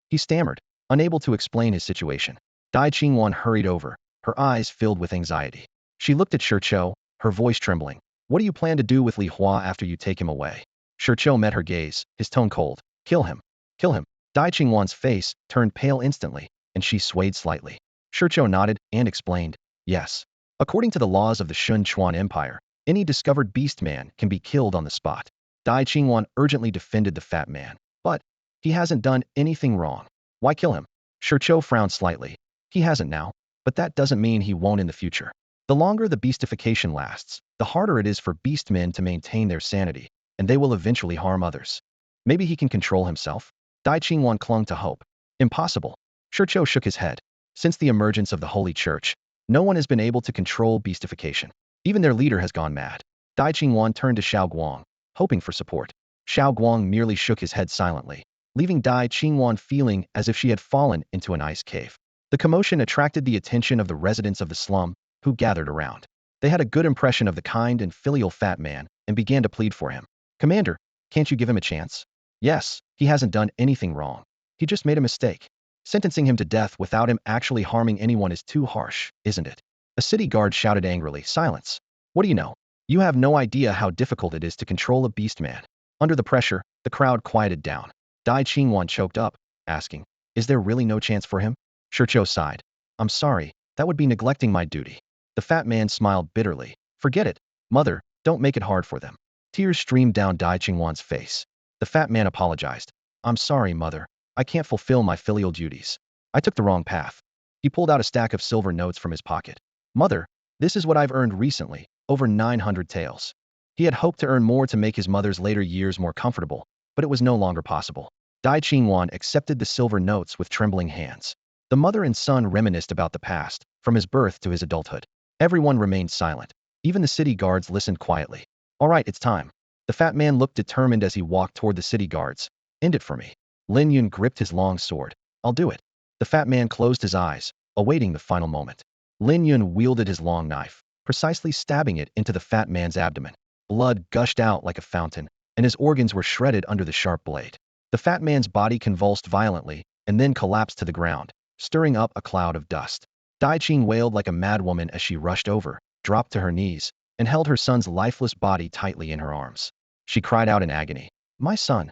He stammered, unable to explain his situation. Dai Qingwan hurried over, her eyes filled with anxiety. She looked at Shishou, her voice trembling. What do you plan to do with Li Hua after you take him away? Shishou met her gaze, his tone cold. Kill him. Kill him. Dai Qingwan's face turned pale instantly, and she swayed slightly. Shishou nodded and explained, yes. According to the laws of the Shun Chuan Empire, any discovered beast man can be killed on the spot. Dai Qingwan urgently defended the fat man. But he hasn't done anything wrong. Why kill him? Shishou frowned slightly. He hasn't now, but that doesn't mean he won't in the future. The longer the beastification lasts, the harder it is for beastmen to maintain their sanity, and they will eventually harm others. Maybe he can control himself? Dai Qingwan clung to hope. Impossible. Shishou shook his head. Since the emergence of the Holy Church, no one has been able to control beastification. Even their leader has gone mad. Dai Qingwan turned to Xiao Guang, hoping for support. Xiao Guang merely shook his head silently, leaving Dai Qingwan feeling as if she had fallen into an ice cave. The commotion attracted the attention of the residents of the slum, who gathered around. They had a good impression of the kind and filial fat man and began to plead for him. Commander, can't you give him a chance? Yes, he hasn't done anything wrong. He just made a mistake. Sentencing him to death without him actually harming anyone is too harsh, isn't it? A city guard shouted angrily, silence. What do you know? You have no idea how difficult it is to control a beast man. Under the pressure, the crowd quieted down. Dai Qingwan choked up, asking, is there really no chance for him? Shishou sighed. I'm sorry, that would be neglecting my duty. The fat man smiled bitterly. Forget it, mother, don't make it hard for them. Tears streamed down Dai Qingwan's face. The fat man apologized. I'm sorry, mother. I can't fulfill my filial duties. I took the wrong path. He pulled out a stack of silver notes from his pocket. Mother, this is what I've earned recently, over 900 taels. He had hoped to earn more to make his mother's later years more comfortable, but it was no longer possible. Dai Qingwan accepted the silver notes with trembling hands. The mother and son reminisced about the past, from his birth to his adulthood. Everyone remained silent. Even the city guards listened quietly. All right, it's time. The fat man looked determined as he walked toward the city guards. End it for me. Lin Yun gripped his long sword. I'll do it. The fat man closed his eyes, awaiting the final moment. Lin Yun wielded his long knife, precisely stabbing it into the fat man's abdomen. Blood gushed out like a fountain, and his organs were shredded under the sharp blade. The fat man's body convulsed violently, and then collapsed to the ground, stirring up a cloud of dust. Dai Qing wailed like a madwoman as she rushed over, dropped to her knees, and held her son's lifeless body tightly in her arms. She cried out in agony. My son,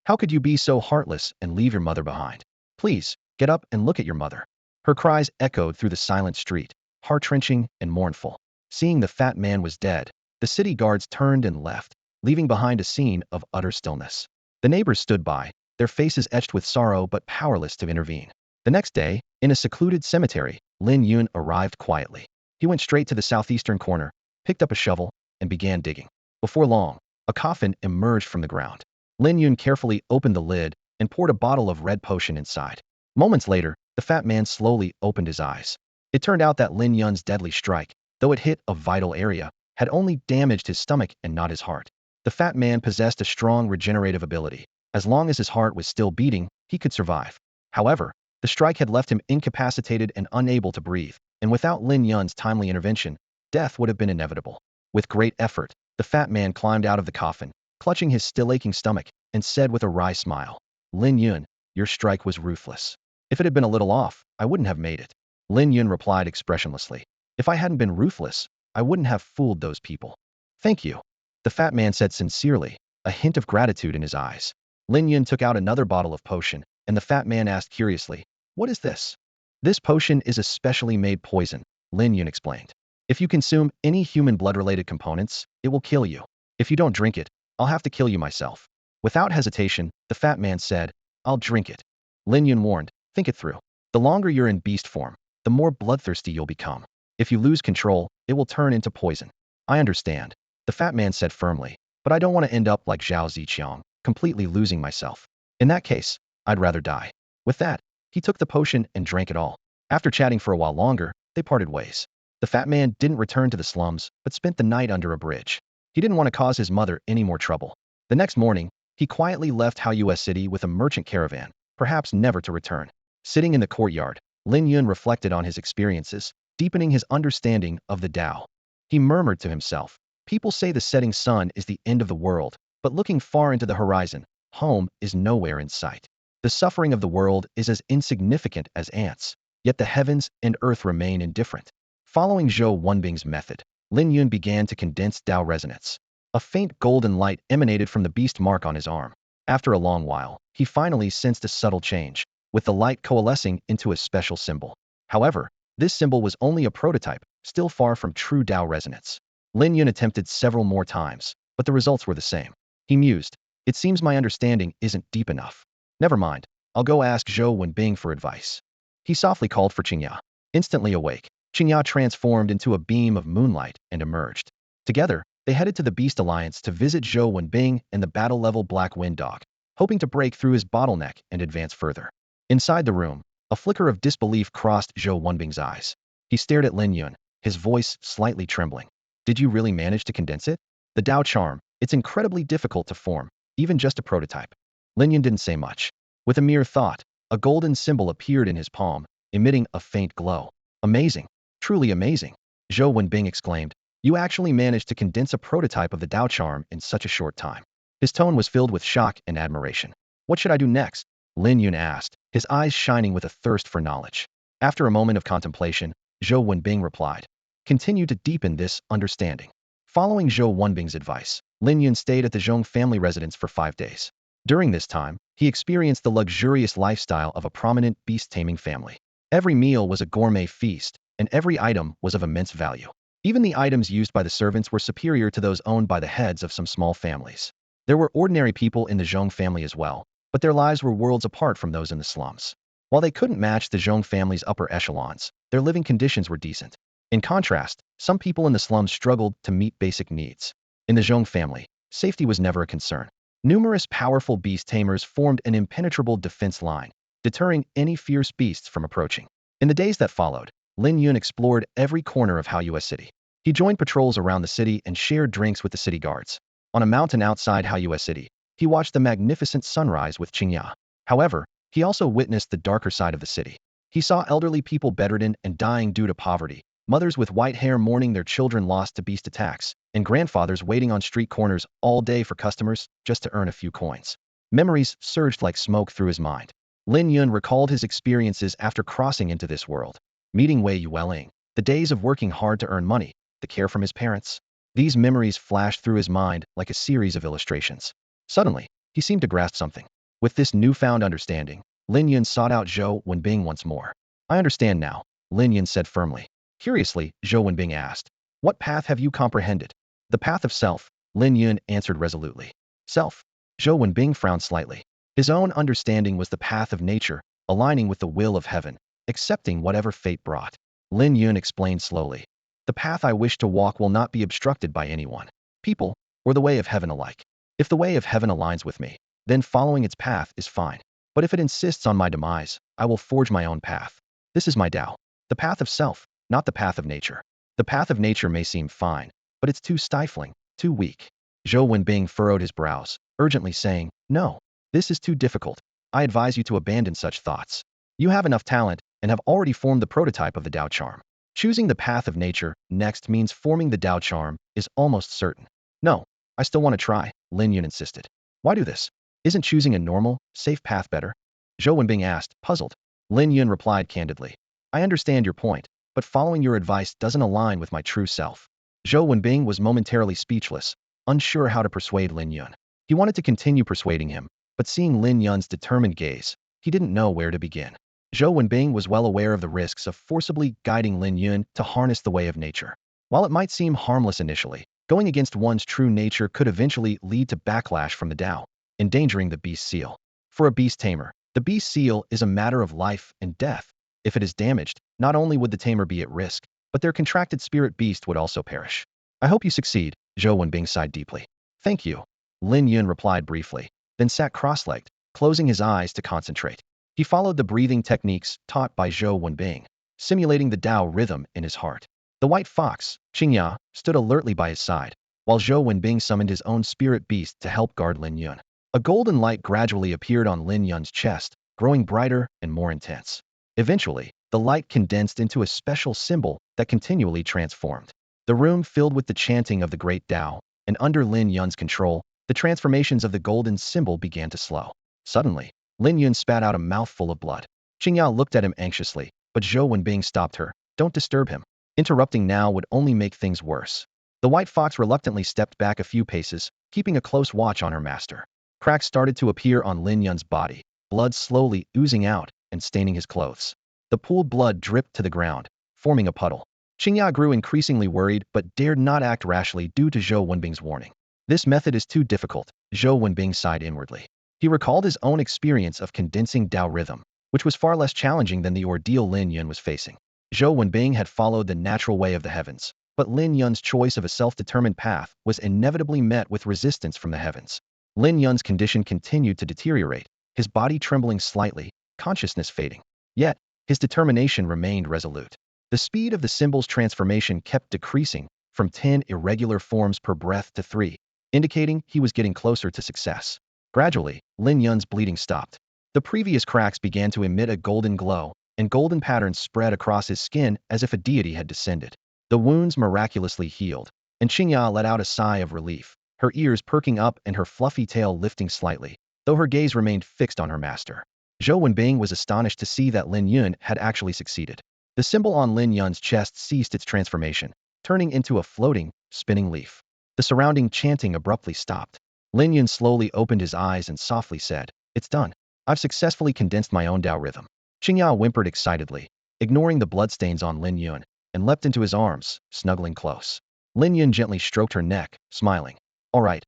how could you be so heartless and leave your mother behind? Please, get up and look at your mother. Her cries echoed through the silent street, heart-wrenching and mournful. Seeing the fat man was dead, the city guards turned and left, leaving behind a scene of utter stillness. The neighbors stood by, their faces etched with sorrow but powerless to intervene. The next day, in a secluded cemetery, Lin Yun arrived quietly. He went straight to the southeastern corner, picked up a shovel, and began digging. Before long, a coffin emerged from the ground. Lin Yun carefully opened the lid and poured a bottle of red potion inside. Moments later, the fat man slowly opened his eyes. It turned out that Lin Yun's deadly strike, though it hit a vital area, had only damaged his stomach and not his heart. The fat man possessed a strong regenerative ability. As long as his heart was still beating, he could survive. However, the strike had left him incapacitated and unable to breathe, and without Lin Yun's timely intervention, death would have been inevitable. With great effort, the fat man climbed out of the coffin, clutching his still aching stomach, and said with a wry smile, "Lin Yun, your strike was ruthless. If it had been a little off, I wouldn't have made it." Lin Yun replied expressionlessly, "If I hadn't been ruthless, I wouldn't have fooled those people." "Thank you," the fat man said sincerely, a hint of gratitude in his eyes. Lin Yun took out another bottle of potion, and the fat man asked curiously, "What is this?" "This potion is a specially made poison," Lin Yun explained. "If you consume any human blood-related components, it will kill you. If you don't drink it, I'll have to kill you myself." Without hesitation, the fat man said, "I'll drink it." Lin Yun warned, "Think it through. The longer you're in beast form, the more bloodthirsty you'll become. If you lose control, it will turn into poison." "I understand," the fat man said firmly, "but I don't want to end up like Xiao Ziqiang, completely losing myself. In that case, I'd rather die." With that, he took the potion and drank it all. After chatting for a while longer, they parted ways. The fat man didn't return to the slums, but spent the night under a bridge. He didn't want to cause his mother any more trouble. The next morning, he quietly left Haoyue City with a merchant caravan, perhaps never to return. Sitting in the courtyard, Lin Yun reflected on his experiences, deepening his understanding of the Tao. He murmured to himself, "People say the setting sun is the end of the world, but looking far into the horizon, home is nowhere in sight. The suffering of the world is as insignificant as ants, yet the heavens and earth remain indifferent." Following Zhou Wenbing's method, Lin Yun began to condense Tao resonance. A faint golden light emanated from the beast mark on his arm. After a long while, he finally sensed a subtle change, with the light coalescing into a special symbol. However, this symbol was only a prototype, still far from true Tao resonance. Lin Yun attempted several more times, but the results were the same. He mused, "It seems my understanding isn't deep enough. Never mind, I'll go ask Zhou Wenbing for advice." He softly called for Chinga. Instantly awake, Chinga transformed into a beam of moonlight and emerged. Together, they headed to the Beast Alliance to visit Zhou Wenbing and the battle-level Black Wind Dog, hoping to break through his bottleneck and advance further. Inside the room, a flicker of disbelief crossed Zhou Wenbing's eyes. He stared at Lin Yun, his voice slightly trembling. "Did you really manage to condense it?" "The Tao charm, it's incredibly difficult to form, even just a prototype." Lin Yun didn't say much. With a mere thought, a golden symbol appeared in his palm, emitting a faint glow. "Amazing. Truly amazing," Zhou Wenbing exclaimed. "You actually managed to condense a prototype of the Tao charm in such a short time." His tone was filled with shock and admiration. "What should I do next?" Lin Yun asked, his eyes shining with a thirst for knowledge. After a moment of contemplation, Zhou Wenbing replied, "Continue to deepen this understanding." Following Zhou Wenbing's advice, Lin Yun stayed at the Zhong family residence for 5 days. During this time, he experienced the luxurious lifestyle of a prominent beast-taming family. Every meal was a gourmet feast, and every item was of immense value. Even the items used by the servants were superior to those owned by the heads of some small families. There were ordinary people in the Zhong family as well, but their lives were worlds apart from those in the slums. While they couldn't match the Zhong family's upper echelons, their living conditions were decent. In contrast, some people in the slums struggled to meet basic needs. In the Zhong family, safety was never a concern. Numerous powerful beast tamers formed an impenetrable defense line, deterring any fierce beasts from approaching. In the days that followed, Lin Yun explored every corner of Haoyue City. He joined patrols around the city and shared drinks with the city guards. On a mountain outside Haoyue City, he watched the magnificent sunrise with Chinga. However, he also witnessed the darker side of the city. He saw elderly people bedridden and dying due to poverty, mothers with white hair mourning their children lost to beast attacks, and grandfathers waiting on street corners all day for customers just to earn a few coins. Memories surged like smoke through his mind. Lin Yun recalled his experiences after crossing into this world. Meeting Wei Yuwelling, the days of working hard to earn money, the care from his parents. These memories flashed through his mind like a series of illustrations. Suddenly, he seemed to grasp something. With this newfound understanding, Lin Yun sought out Zhou Wenbing once more. "I understand now," Lin Yun said firmly. Curiously, Zhou Wenbing asked, "What path have you comprehended?" "The path of self," Lin Yun answered resolutely. "Self?" Zhou Wenbing frowned slightly. His own understanding was the path of nature, aligning with the will of heaven, accepting whatever fate brought. Lin Yun explained slowly, "The path I wish to walk will not be obstructed by anyone, people, or the way of heaven alike. If the way of heaven aligns with me, then following its path is fine. But if it insists on my demise, I will forge my own path. This is my Tao, the path of self, not the path of nature. The path of nature may seem fine, but it's too stifling, too weak. Zhou Wenbing furrowed his brows, urgently saying, "No, this is too difficult. I advise you to abandon such thoughts. You have enough talent and have already formed the prototype of the Dao charm. Choosing the path of nature next means forming the Dao charm is almost certain." "No, I still want to try," Lin Yun insisted. "Why do this? Isn't choosing a normal, safe path better?" Zhou Wenbing asked, puzzled. Lin Yun replied candidly, "I understand your point, but following your advice doesn't align with my true self." Zhou Wenbing was momentarily speechless, unsure how to persuade Lin Yun. He wanted to continue persuading him, but seeing Lin Yun's determined gaze, he didn't know where to begin. Zhou Wenbing was well aware of the risks of forcibly guiding Lin Yun to harness the way of nature. While it might seem harmless initially, going against one's true nature could eventually lead to backlash from the Dao, endangering the beast seal. For a beast tamer, the beast seal is a matter of life and death. If it is damaged, not only would the tamer be at risk, but their contracted spirit beast would also perish. "I hope you succeed," Zhou Wenbing sighed deeply. "Thank you," Lin Yun replied briefly, then sat cross-legged, closing his eyes to concentrate. He followed the breathing techniques taught by Zhou Wenbing, simulating the Dao rhythm in his heart. The white fox, Chinga, stood alertly by his side, while Zhou Wenbing summoned his own spirit beast to help guard Lin Yun. A golden light gradually appeared on Lin Yun's chest, growing brighter and more intense. Eventually, the light condensed into a special symbol that continually transformed. The room filled with the chanting of the great Dao, and under Lin Yun's control, the transformations of the golden symbol began to slow. Suddenly, Lin Yun spat out a mouthful of blood. Chinga looked at him anxiously, but Zhou Wenbing stopped her. "Don't disturb him. Interrupting now would only make things worse." The white fox reluctantly stepped back a few paces, keeping a close watch on her master. Cracks started to appear on Lin Yun's body, blood slowly oozing out and staining his clothes. The pooled blood dripped to the ground, forming a puddle. Chinga grew increasingly worried but dared not act rashly due to Zhou Wenbing's warning. "This method is too difficult," Zhou Wenbing sighed inwardly. He recalled his own experience of condensing Dao rhythm, which was far less challenging than the ordeal Lin Yun was facing. Zhou Wenbing had followed the natural way of the heavens, but Lin Yun's choice of a self-determined path was inevitably met with resistance from the heavens. Lin Yun's condition continued to deteriorate, his body trembling slightly, consciousness fading. Yet, his determination remained resolute. The speed of the symbol's transformation kept decreasing, from 10 irregular forms per breath to 3, indicating he was getting closer to success. Gradually, Lin Yun's bleeding stopped. The previous cracks began to emit a golden glow, and golden patterns spread across his skin as if a deity had descended. The wounds miraculously healed, and Chinga let out a sigh of relief, her ears perking up and her fluffy tail lifting slightly, though her gaze remained fixed on her master. Zhou Wenbing was astonished to see that Lin Yun had actually succeeded. The symbol on Lin Yun's chest ceased its transformation, turning into a floating, spinning leaf. The surrounding chanting abruptly stopped. Lin Yun slowly opened his eyes and softly said, "It's done. I've successfully condensed my own Dao rhythm." Chinga whimpered excitedly, ignoring the bloodstains on Lin Yun, and leapt into his arms, snuggling close. Lin Yun gently stroked her neck, smiling. All right,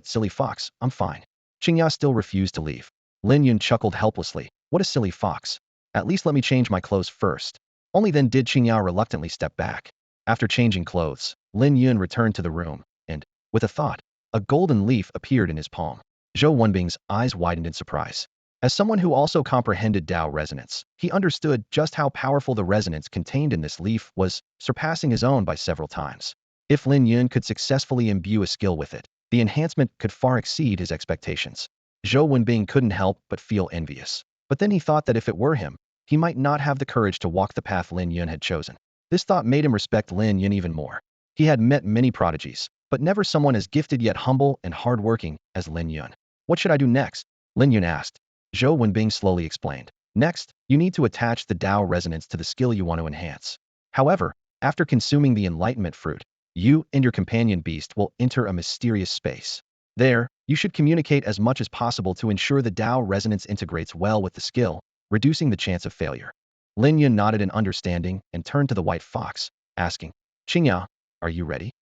silly fox, I'm fine." Chinga still refused to leave. Lin Yun chuckled helplessly. "What a silly fox. At least let me change my clothes first." Only then did Chinga reluctantly step back. After changing clothes, Lin Yun returned to the room, and, with a thought, a golden leaf appeared in his palm. Zhou Wenbing's eyes widened in surprise. As someone who also comprehended Dao resonance, he understood just how powerful the resonance contained in this leaf was, surpassing his own by several times. If Lin Yun could successfully imbue a skill with it, the enhancement could far exceed his expectations. Zhou Wenbing couldn't help but feel envious. But then he thought that if it were him, he might not have the courage to walk the path Lin Yun had chosen. This thought made him respect Lin Yun even more. He had met many prodigies, but never someone as gifted yet humble and hardworking as Lin Yun. "What should I do next?" Lin Yun asked. Zhou Wenbing slowly explained. "Next, you need to attach the Dao resonance to the skill you want to enhance. However, after consuming the enlightenment fruit, you and your companion beast will enter a mysterious space. There, you should communicate as much as possible to ensure the Dao resonance integrates well with the skill, reducing the chance of failure." Lin Yun nodded in understanding and turned to the white fox, asking, "Chinga, are you ready?"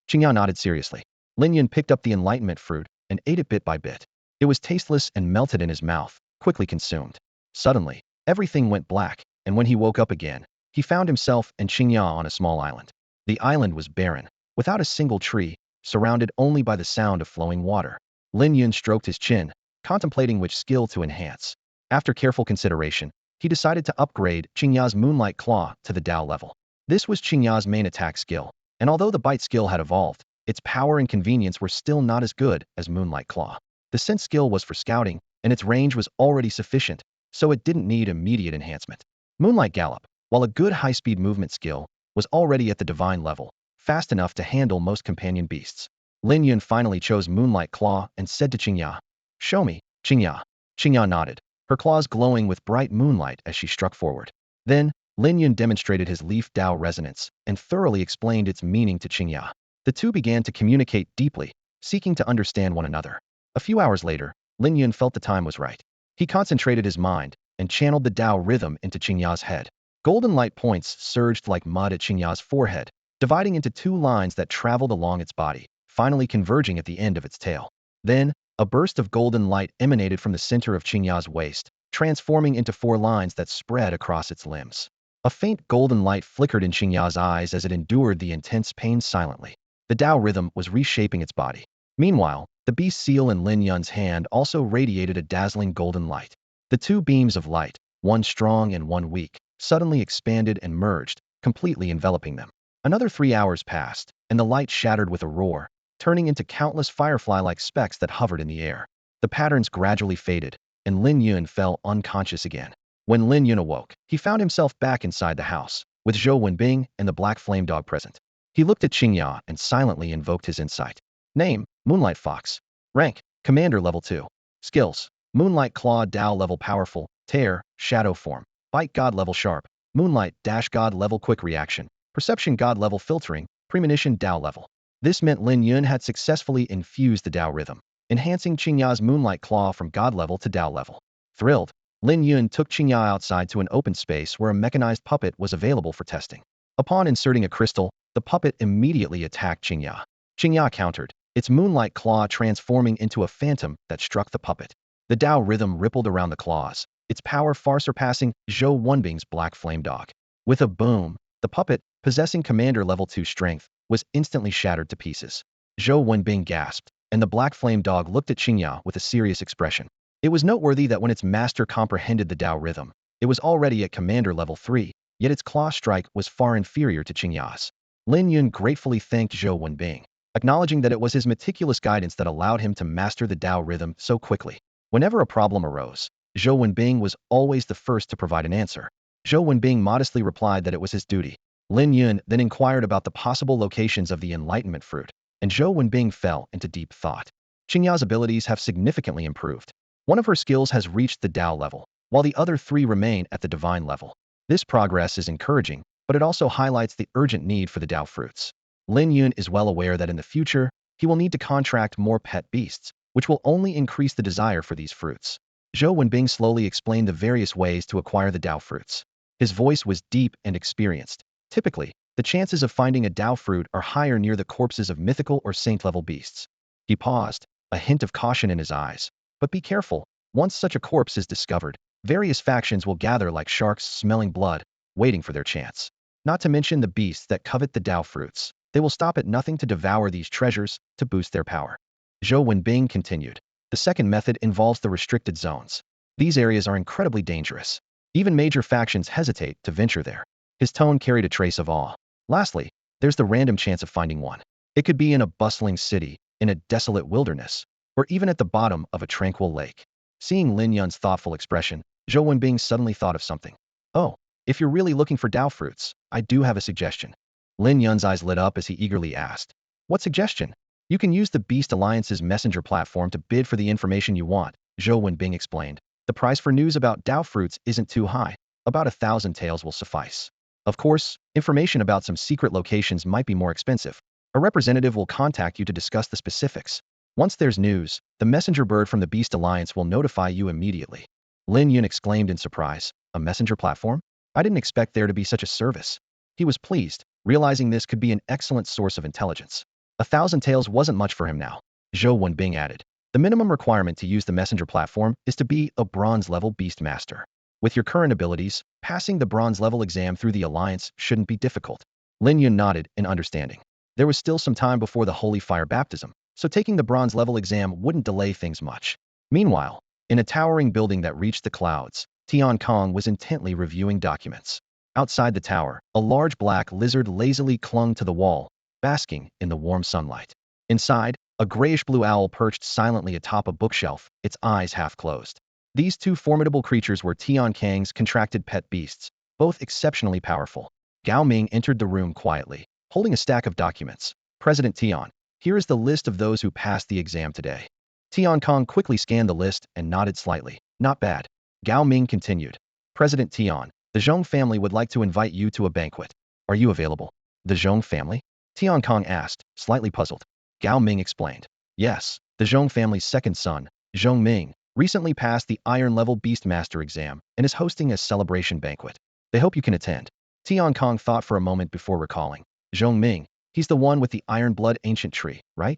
Chinga nodded seriously. Lin Yun picked up the enlightenment fruit and ate it bit by bit. It was tasteless and melted in his mouth, quickly consumed. Suddenly, everything went black, and when he woke up again, he found himself and Chinga on a small island. The island was barren, without a single tree, surrounded only by the sound of flowing water. Lin Yun stroked his chin, contemplating which skill to enhance. After careful consideration, he decided to upgrade Chinga's Moonlight Claw to the Dao level. This was Chinga's main attack skill, and although the bite skill had evolved, its power and convenience were still not as good as Moonlight Claw. The scent skill was for scouting, and its range was already sufficient, so it didn't need immediate enhancement. Moonlight Gallop, while a good high-speed movement skill, was already at the divine level, fast enough to handle most companion beasts. Lin Yun finally chose Moonlight Claw and said to Chinga, "Show me, Chinga." Chinga nodded, her claws glowing with bright moonlight as she struck forward. Then, Lin Yun demonstrated his Leaf Dao resonance and thoroughly explained its meaning to Chinga. The two began to communicate deeply, seeking to understand one another. A few hours later, Lin Yun felt the time was right. He concentrated his mind and channeled the Dao rhythm into Chinga's head. Golden light points surged like mud at Chinga's forehead, dividing into two lines that traveled along its body, finally converging at the end of its tail. Then, a burst of golden light emanated from the center of Chinga's waist, transforming into four lines that spread across its limbs. A faint golden light flickered in Chinga's eyes as it endured the intense pain silently. The Dao rhythm was reshaping its body. Meanwhile, the beast seal in Lin Yun's hand also radiated a dazzling golden light. The two beams of light, one strong and one weak, suddenly expanded and merged, completely enveloping them. Another 3 hours passed, and the light shattered with a roar, turning into countless firefly-like specks that hovered in the air. The patterns gradually faded, and Lin Yun fell unconscious again. When Lin Yun awoke, he found himself back inside the house, with Zhou Wenbing and the black flame dog present. He looked at Chinga and silently invoked his insight. Name, Moonlight Fox. Rank, Commander Level 2. Skills, Moonlight Claw Dao Level Powerful, Tear, Shadow Form, Bite God Level Sharp, Moonlight Dash God Level Quick Reaction, Perception God Level Filtering, Premonition Dao Level. This meant Lin Yun had successfully infused the Dao rhythm, enhancing Chinga's Moonlight Claw from God level to Dao level. Thrilled, Lin Yun took Chinga outside to an open space where a mechanized puppet was available for testing. Upon inserting a crystal, the puppet immediately attacked Chinga. Chinga countered, its Moonlight Claw transforming into a phantom that struck the puppet. The Dao rhythm rippled around the claws, its power far surpassing Zhou Wenbing's black flame dog. With a boom, the puppet, possessing Commander Level 2 strength, was instantly shattered to pieces. Zhou Wenbing gasped, and the black flame dog looked at Chinga with a serious expression. It was noteworthy that when its master comprehended the Dao rhythm, it was already at Commander Level 3, yet its claw strike was far inferior to Chinga's. Lin Yun gratefully thanked Zhou Wenbing, acknowledging that it was his meticulous guidance that allowed him to master the Dao rhythm so quickly. Whenever a problem arose, Zhou Wenbing was always the first to provide an answer. Zhou Wenbing modestly replied that it was his duty. Lin Yun then inquired about the possible locations of the Enlightenment Fruit, and Zhou Wenbing fell into deep thought. Chinga's abilities have significantly improved. One of her skills has reached the Dao level, while the other three remain at the Divine level. This progress is encouraging, but it also highlights the urgent need for the Dao fruits. Lin Yun is well aware that in the future, he will need to contract more pet beasts, which will only increase the desire for these fruits. Zhou Wenbing slowly explained the various ways to acquire the Dao fruits. His voice was deep and experienced. Typically, the chances of finding a Dao fruit are higher near the corpses of mythical or saint-level beasts. He paused, a hint of caution in his eyes. But be careful, once such a corpse is discovered, various factions will gather like sharks smelling blood, waiting for their chance. Not to mention the beasts that covet the Dao fruits. They will stop at nothing to devour these treasures to boost their power. Zhou Wenbing continued. The second method involves the restricted zones. These areas are incredibly dangerous. Even major factions hesitate to venture there. His tone carried a trace of awe. Lastly, there's the random chance of finding one. It could be in a bustling city, in a desolate wilderness, or even at the bottom of a tranquil lake. Seeing Lin Yun's thoughtful expression, Zhou Wenbing suddenly thought of something. Oh, if you're really looking for Dao fruits, I do have a suggestion. Lin Yun's eyes lit up as he eagerly asked. What suggestion? You can use the Beast Alliance's messenger platform to bid for the information you want, Zhou Wenbing explained. The price for news about Dao fruits isn't too high. About 1,000 taels will suffice. Of course, information about some secret locations might be more expensive. A representative will contact you to discuss the specifics. Once there's news, the messenger bird from the Beast Alliance will notify you immediately. Lin Yun exclaimed in surprise. A messenger platform? I didn't expect there to be such a service. He was pleased, realizing this could be an excellent source of intelligence. 1,000 taels wasn't much for him now. Zhou Wenbing added. The minimum requirement to use the messenger platform is to be a bronze-level beast master. With your current abilities, passing the bronze-level exam through the Alliance shouldn't be difficult. Lin Yun nodded in understanding. There was still some time before the Holy Fire Baptism, so taking the bronze-level exam wouldn't delay things much. Meanwhile, in a towering building that reached the clouds, Tian Kong was intently reviewing documents. Outside the tower, a large black lizard lazily clung to the wall, basking in the warm sunlight. Inside, a grayish-blue owl perched silently atop a bookshelf, its eyes half closed. These two formidable creatures were Tian Kang's contracted pet beasts, both exceptionally powerful. Gao Ming entered the room quietly, holding a stack of documents. President Tian, here is the list of those who passed the exam today. Tian Kong quickly scanned the list and nodded slightly. Not bad. Gao Ming continued. President Tian, the Zhong family would like to invite you to a banquet. Are you available? The Zhong family? Tian Kong asked, slightly puzzled. Gao Ming explained. Yes, the Zhong family's second son, Zhong Ming, recently passed the Iron-level Beastmaster exam and is hosting a celebration banquet. They hope you can attend. Tian Kong thought for a moment before recalling. Zhong Ming, he's the one with the iron blood ancient tree, right?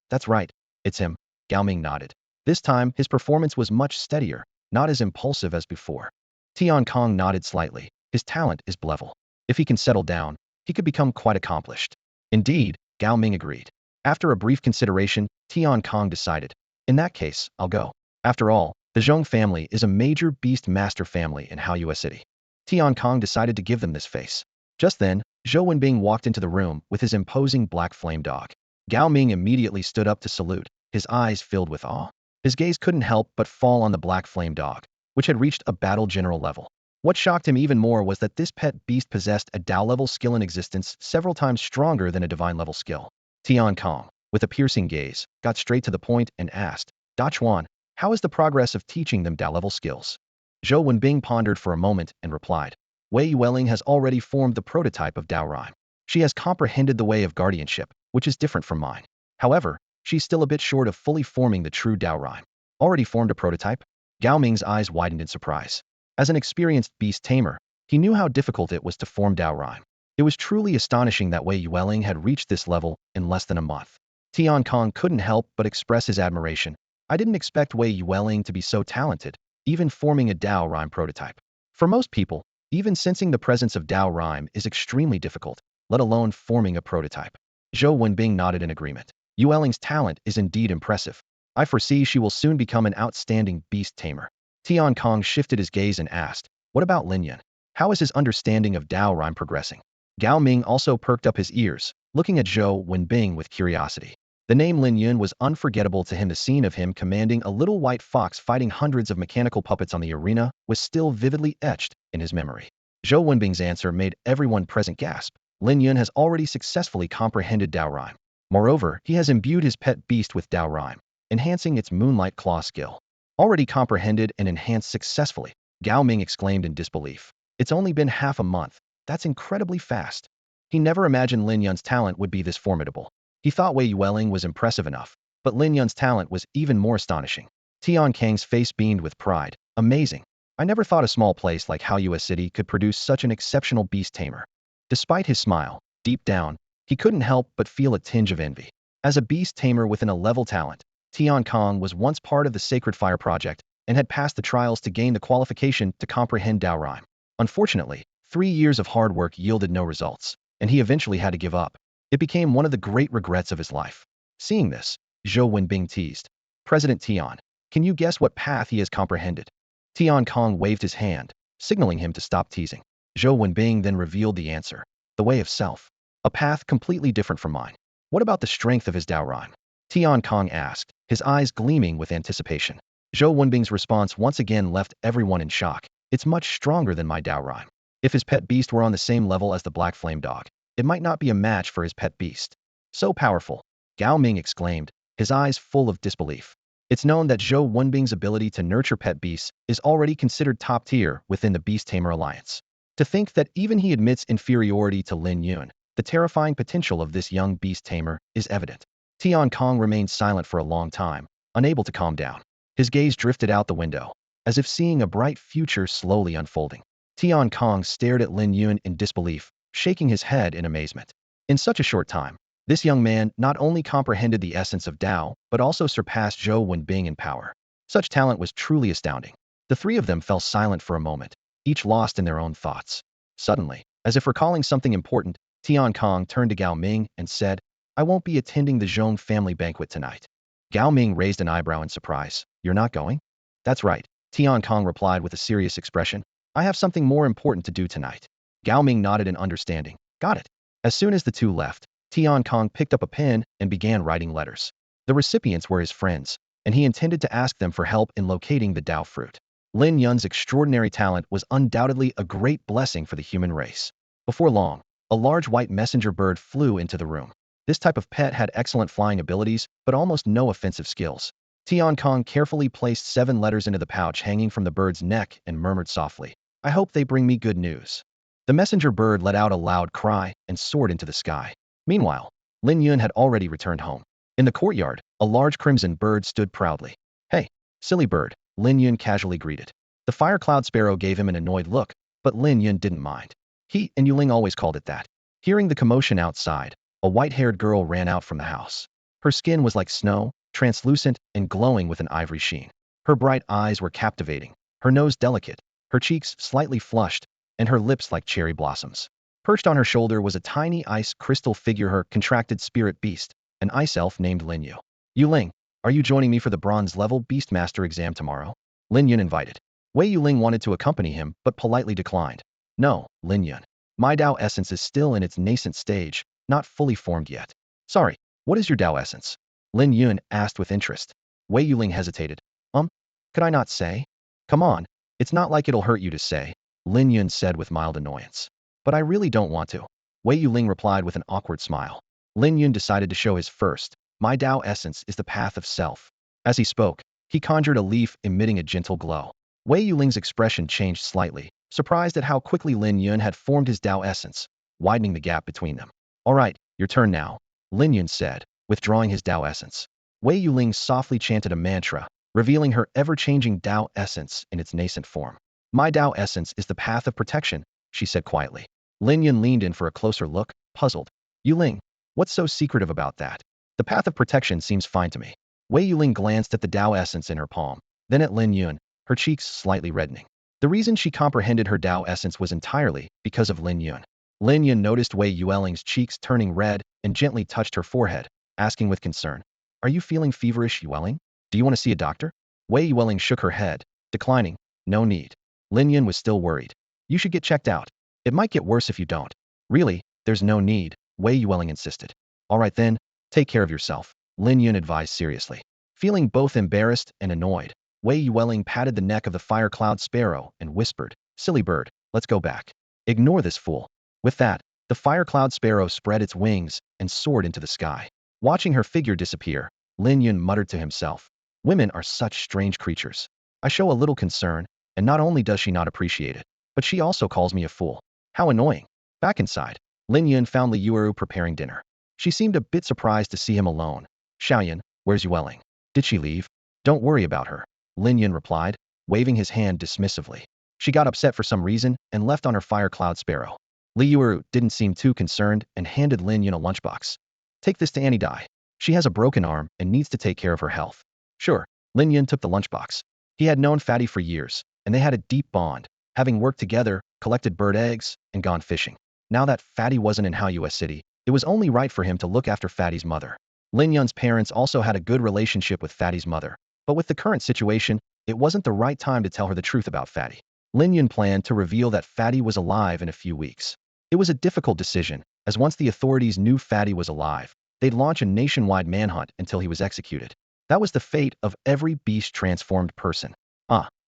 That's right. It's him. Gao Ming nodded. This time, his performance was much steadier, not as impulsive as before. Tian Kong nodded slightly. His talent is level. If he can settle down, he could become quite accomplished. Indeed, Gao Ming agreed. After a brief consideration, Tian Kong decided. In that case, I'll go. After all, the Zhong family is a major beast master family in Haoyue City. Tian Kong decided to give them this face. Just then, Zhou Wenbing walked into the room with his imposing black flame dog. Gao Ming immediately stood up to salute, his eyes filled with awe. His gaze couldn't help but fall on the black flame dog, which had reached a battle general level. What shocked him even more was that this pet beast possessed a Dao-level skill in existence several times stronger than a divine-level skill. Tian Kong, with a piercing gaze, got straight to the point and asked, Da Chuan, how is the progress of teaching them Dao-level skills? Zhou Wenbing pondered for a moment and replied, Wei Yuwelling has already formed the prototype of Dao Rhyme. She has comprehended the way of guardianship, which is different from mine. However, she's still a bit short of fully forming the true Dao Rhyme. Already formed a prototype? Gao Ming's eyes widened in surprise. As an experienced beast tamer, he knew how difficult it was to form Dao Rhyme. It was truly astonishing that Wei Yuwelling had reached this level in less than a month. Tian Kong couldn't help but express his admiration. I didn't expect Wei Yuwelling to be so talented, even forming a Dao Rhyme prototype. For most people, even sensing the presence of Dao Rhyme is extremely difficult, let alone forming a prototype. Zhou Wenbing nodded in agreement. Yuwelling's talent is indeed impressive. I foresee she will soon become an outstanding beast tamer. Tian Kong shifted his gaze and asked, what about Lin Yun? How is his understanding of Dao Rhyme progressing? Gao Ming also perked up his ears, looking at Zhou Wenbing with curiosity. The name Lin Yun was unforgettable to him. The scene of him commanding a little white fox fighting hundreds of mechanical puppets on the arena was still vividly etched in his memory. Zhou Wenbing's answer made everyone present gasp. Lin Yun has already successfully comprehended Dao Rhyme. Moreover, he has imbued his pet beast with Dao Rhyme, enhancing its Moonlight Claw skill. Already comprehended and enhanced successfully, Gao Ming exclaimed in disbelief. It's only been half a month. That's incredibly fast. He never imagined Lin Yun's talent would be this formidable. He thought Wei Yuwelling was impressive enough, but Lin Yun's talent was even more astonishing. Tian Kang's face beamed with pride. Amazing. I never thought a small place like Haoyue City could produce such an exceptional beast tamer. Despite his smile, deep down, he couldn't help but feel a tinge of envy. As a beast tamer with an A-level talent, Tian Kong was once part of the Sacred Fire Project and had passed the trials to gain the qualification to comprehend Dao Rhyme. Unfortunately, 3 years of hard work yielded no results, and he eventually had to give up. It became one of the great regrets of his life. Seeing this, Zhou Wenbing teased, President Tian, can you guess what path he has comprehended? Tian Kong waved his hand, signaling him to stop teasing. Zhou Wenbing then revealed the answer, the way of self. A path completely different from mine. What about the strength of his Dao Rhyme? Tian Kong asked, his eyes gleaming with anticipation. Zhou Wenbing's response once again left everyone in shock. It's much stronger than my Dao Rhyme. If his pet beast were on the same level as the Black Flame Dog, it might not be a match for his pet beast. So powerful, Gao Ming exclaimed, his eyes full of disbelief. It's known that Zhou Wenbing's ability to nurture pet beasts is already considered top tier within the Beast Tamer Alliance. To think that even he admits inferiority to Lin Yun, the terrifying potential of this young beast tamer is evident. Tian Kong remained silent for a long time, unable to calm down. His gaze drifted out the window, as if seeing a bright future slowly unfolding. Tian Kong stared at Lin Yun in disbelief, shaking his head in amazement. In such a short time, this young man not only comprehended the essence of Dao, but also surpassed Zhou Wenbing in power. Such talent was truly astounding. The three of them fell silent for a moment, each lost in their own thoughts. Suddenly, as if recalling something important, Tian Kong turned to Gao Ming and said, I won't be attending the Zhong family banquet tonight. Gao Ming raised an eyebrow in surprise. You're not going? That's right, Tian Kong replied with a serious expression. I have something more important to do tonight. Gao Ming nodded in understanding. Got it. As soon as the two left, Tian Kong picked up a pen and began writing letters. The recipients were his friends, and he intended to ask them for help in locating the Dao fruit. Lin Yun's extraordinary talent was undoubtedly a great blessing for the human race. Before long, a large white messenger bird flew into the room. This type of pet had excellent flying abilities, but almost no offensive skills. Tian Kong carefully placed 7 letters into the pouch hanging from the bird's neck and murmured softly, "I hope they bring me good news." The messenger bird let out a loud cry and soared into the sky. Meanwhile, Lin Yun had already returned home. In the courtyard, a large crimson bird stood proudly. "Hey, silly bird," Lin Yun casually greeted. The fire cloud sparrow gave him an annoyed look, but Lin Yun didn't mind. He and Yuling always called it that. Hearing the commotion outside, a white-haired girl ran out from the house. Her skin was like snow, translucent and glowing with an ivory sheen. Her bright eyes were captivating, her nose delicate, her cheeks slightly flushed, and her lips like cherry blossoms. Perched on her shoulder was a tiny ice crystal figure, her contracted spirit beast, an ice elf named Lin Yu. "Yuling, are you joining me for the bronze level Beastmaster exam tomorrow?" Lin Yun invited. Wei Yuwelling wanted to accompany him, but politely declined. "No, Lin Yun. My Dao essence is still in its nascent stage, not fully formed yet." "Sorry, what is your Dao essence?" Lin Yun asked with interest. Wei Yuwelling hesitated. Could I not say?" "Come on, it's not like it'll hurt you to say," Lin Yun said with mild annoyance. "But I really don't want to," Wei Yuwelling replied with an awkward smile. Lin Yun decided to show his first. "My Dao essence is the path of self." As he spoke, he conjured a leaf emitting a gentle glow. Wei Yuwelling's expression changed slightly, surprised at how quickly Lin Yun had formed his Dao essence, widening the gap between them. "All right, your turn now," Lin Yun said, withdrawing his Dao essence. Wei Yuwelling softly chanted a mantra, revealing her ever-changing Dao essence in its nascent form. "My Dao essence is the path of protection," she said quietly. Lin Yun leaned in for a closer look, puzzled. "Yuling, what's so secretive about that?" "The path of protection seems fine to me." Wei Yuwelling glanced at the Dao essence in her palm, then at Lin Yun, her cheeks slightly reddening. The reason she comprehended her Dao essence was entirely because of Lin Yun. Lin Yun noticed Wei Yuwelling's cheeks turning red and gently touched her forehead, asking with concern, "Are you feeling feverish, Yuwelling? Do you want to see a doctor?" Wei Yuwelling shook her head, declining, "No need." Lin Yun was still worried. "You should get checked out. It might get worse if you don't." "Really, there's no need," Wei Yuwelling insisted. "All right then, take care of yourself," Lin Yun advised seriously. Feeling both embarrassed and annoyed, Wei Yuwelling patted the neck of the fire cloud sparrow and whispered, "Silly bird, let's go back. Ignore this fool." With that, the fire cloud sparrow spread its wings and soared into the sky. Watching her figure disappear, Lin Yun muttered to himself, "Women are such strange creatures. I show a little concern, and not only does she not appreciate it, but she also calls me a fool. How annoying." Back inside, Lin Yun found Li Yuru preparing dinner. She seemed a bit surprised to see him alone. "Xiaoyan, where's Yuwelling? Did she leave?" "Don't worry about her," Lin Yun replied, waving his hand dismissively. "She got upset for some reason and left on her fire cloud sparrow." Li Yuru didn't seem too concerned and handed Lin Yun a lunchbox. "Take this to Annie Dai. She has a broken arm and needs to take care of her health." "Sure." Lin Yun took the lunchbox. He had known Fatty for years, and they had a deep bond, having worked together, collected bird eggs, and gone fishing. Now that Fatty wasn't in Hao City, it was only right for him to look after Fatty's mother. Lin Yun's parents also had a good relationship with Fatty's mother, but with the current situation, it wasn't the right time to tell her the truth about Fatty. Lin Yun planned to reveal that Fatty was alive in a few weeks. It was a difficult decision, as once the authorities knew Fatty was alive, they'd launch a nationwide manhunt until he was executed. That was the fate of every beast-transformed person.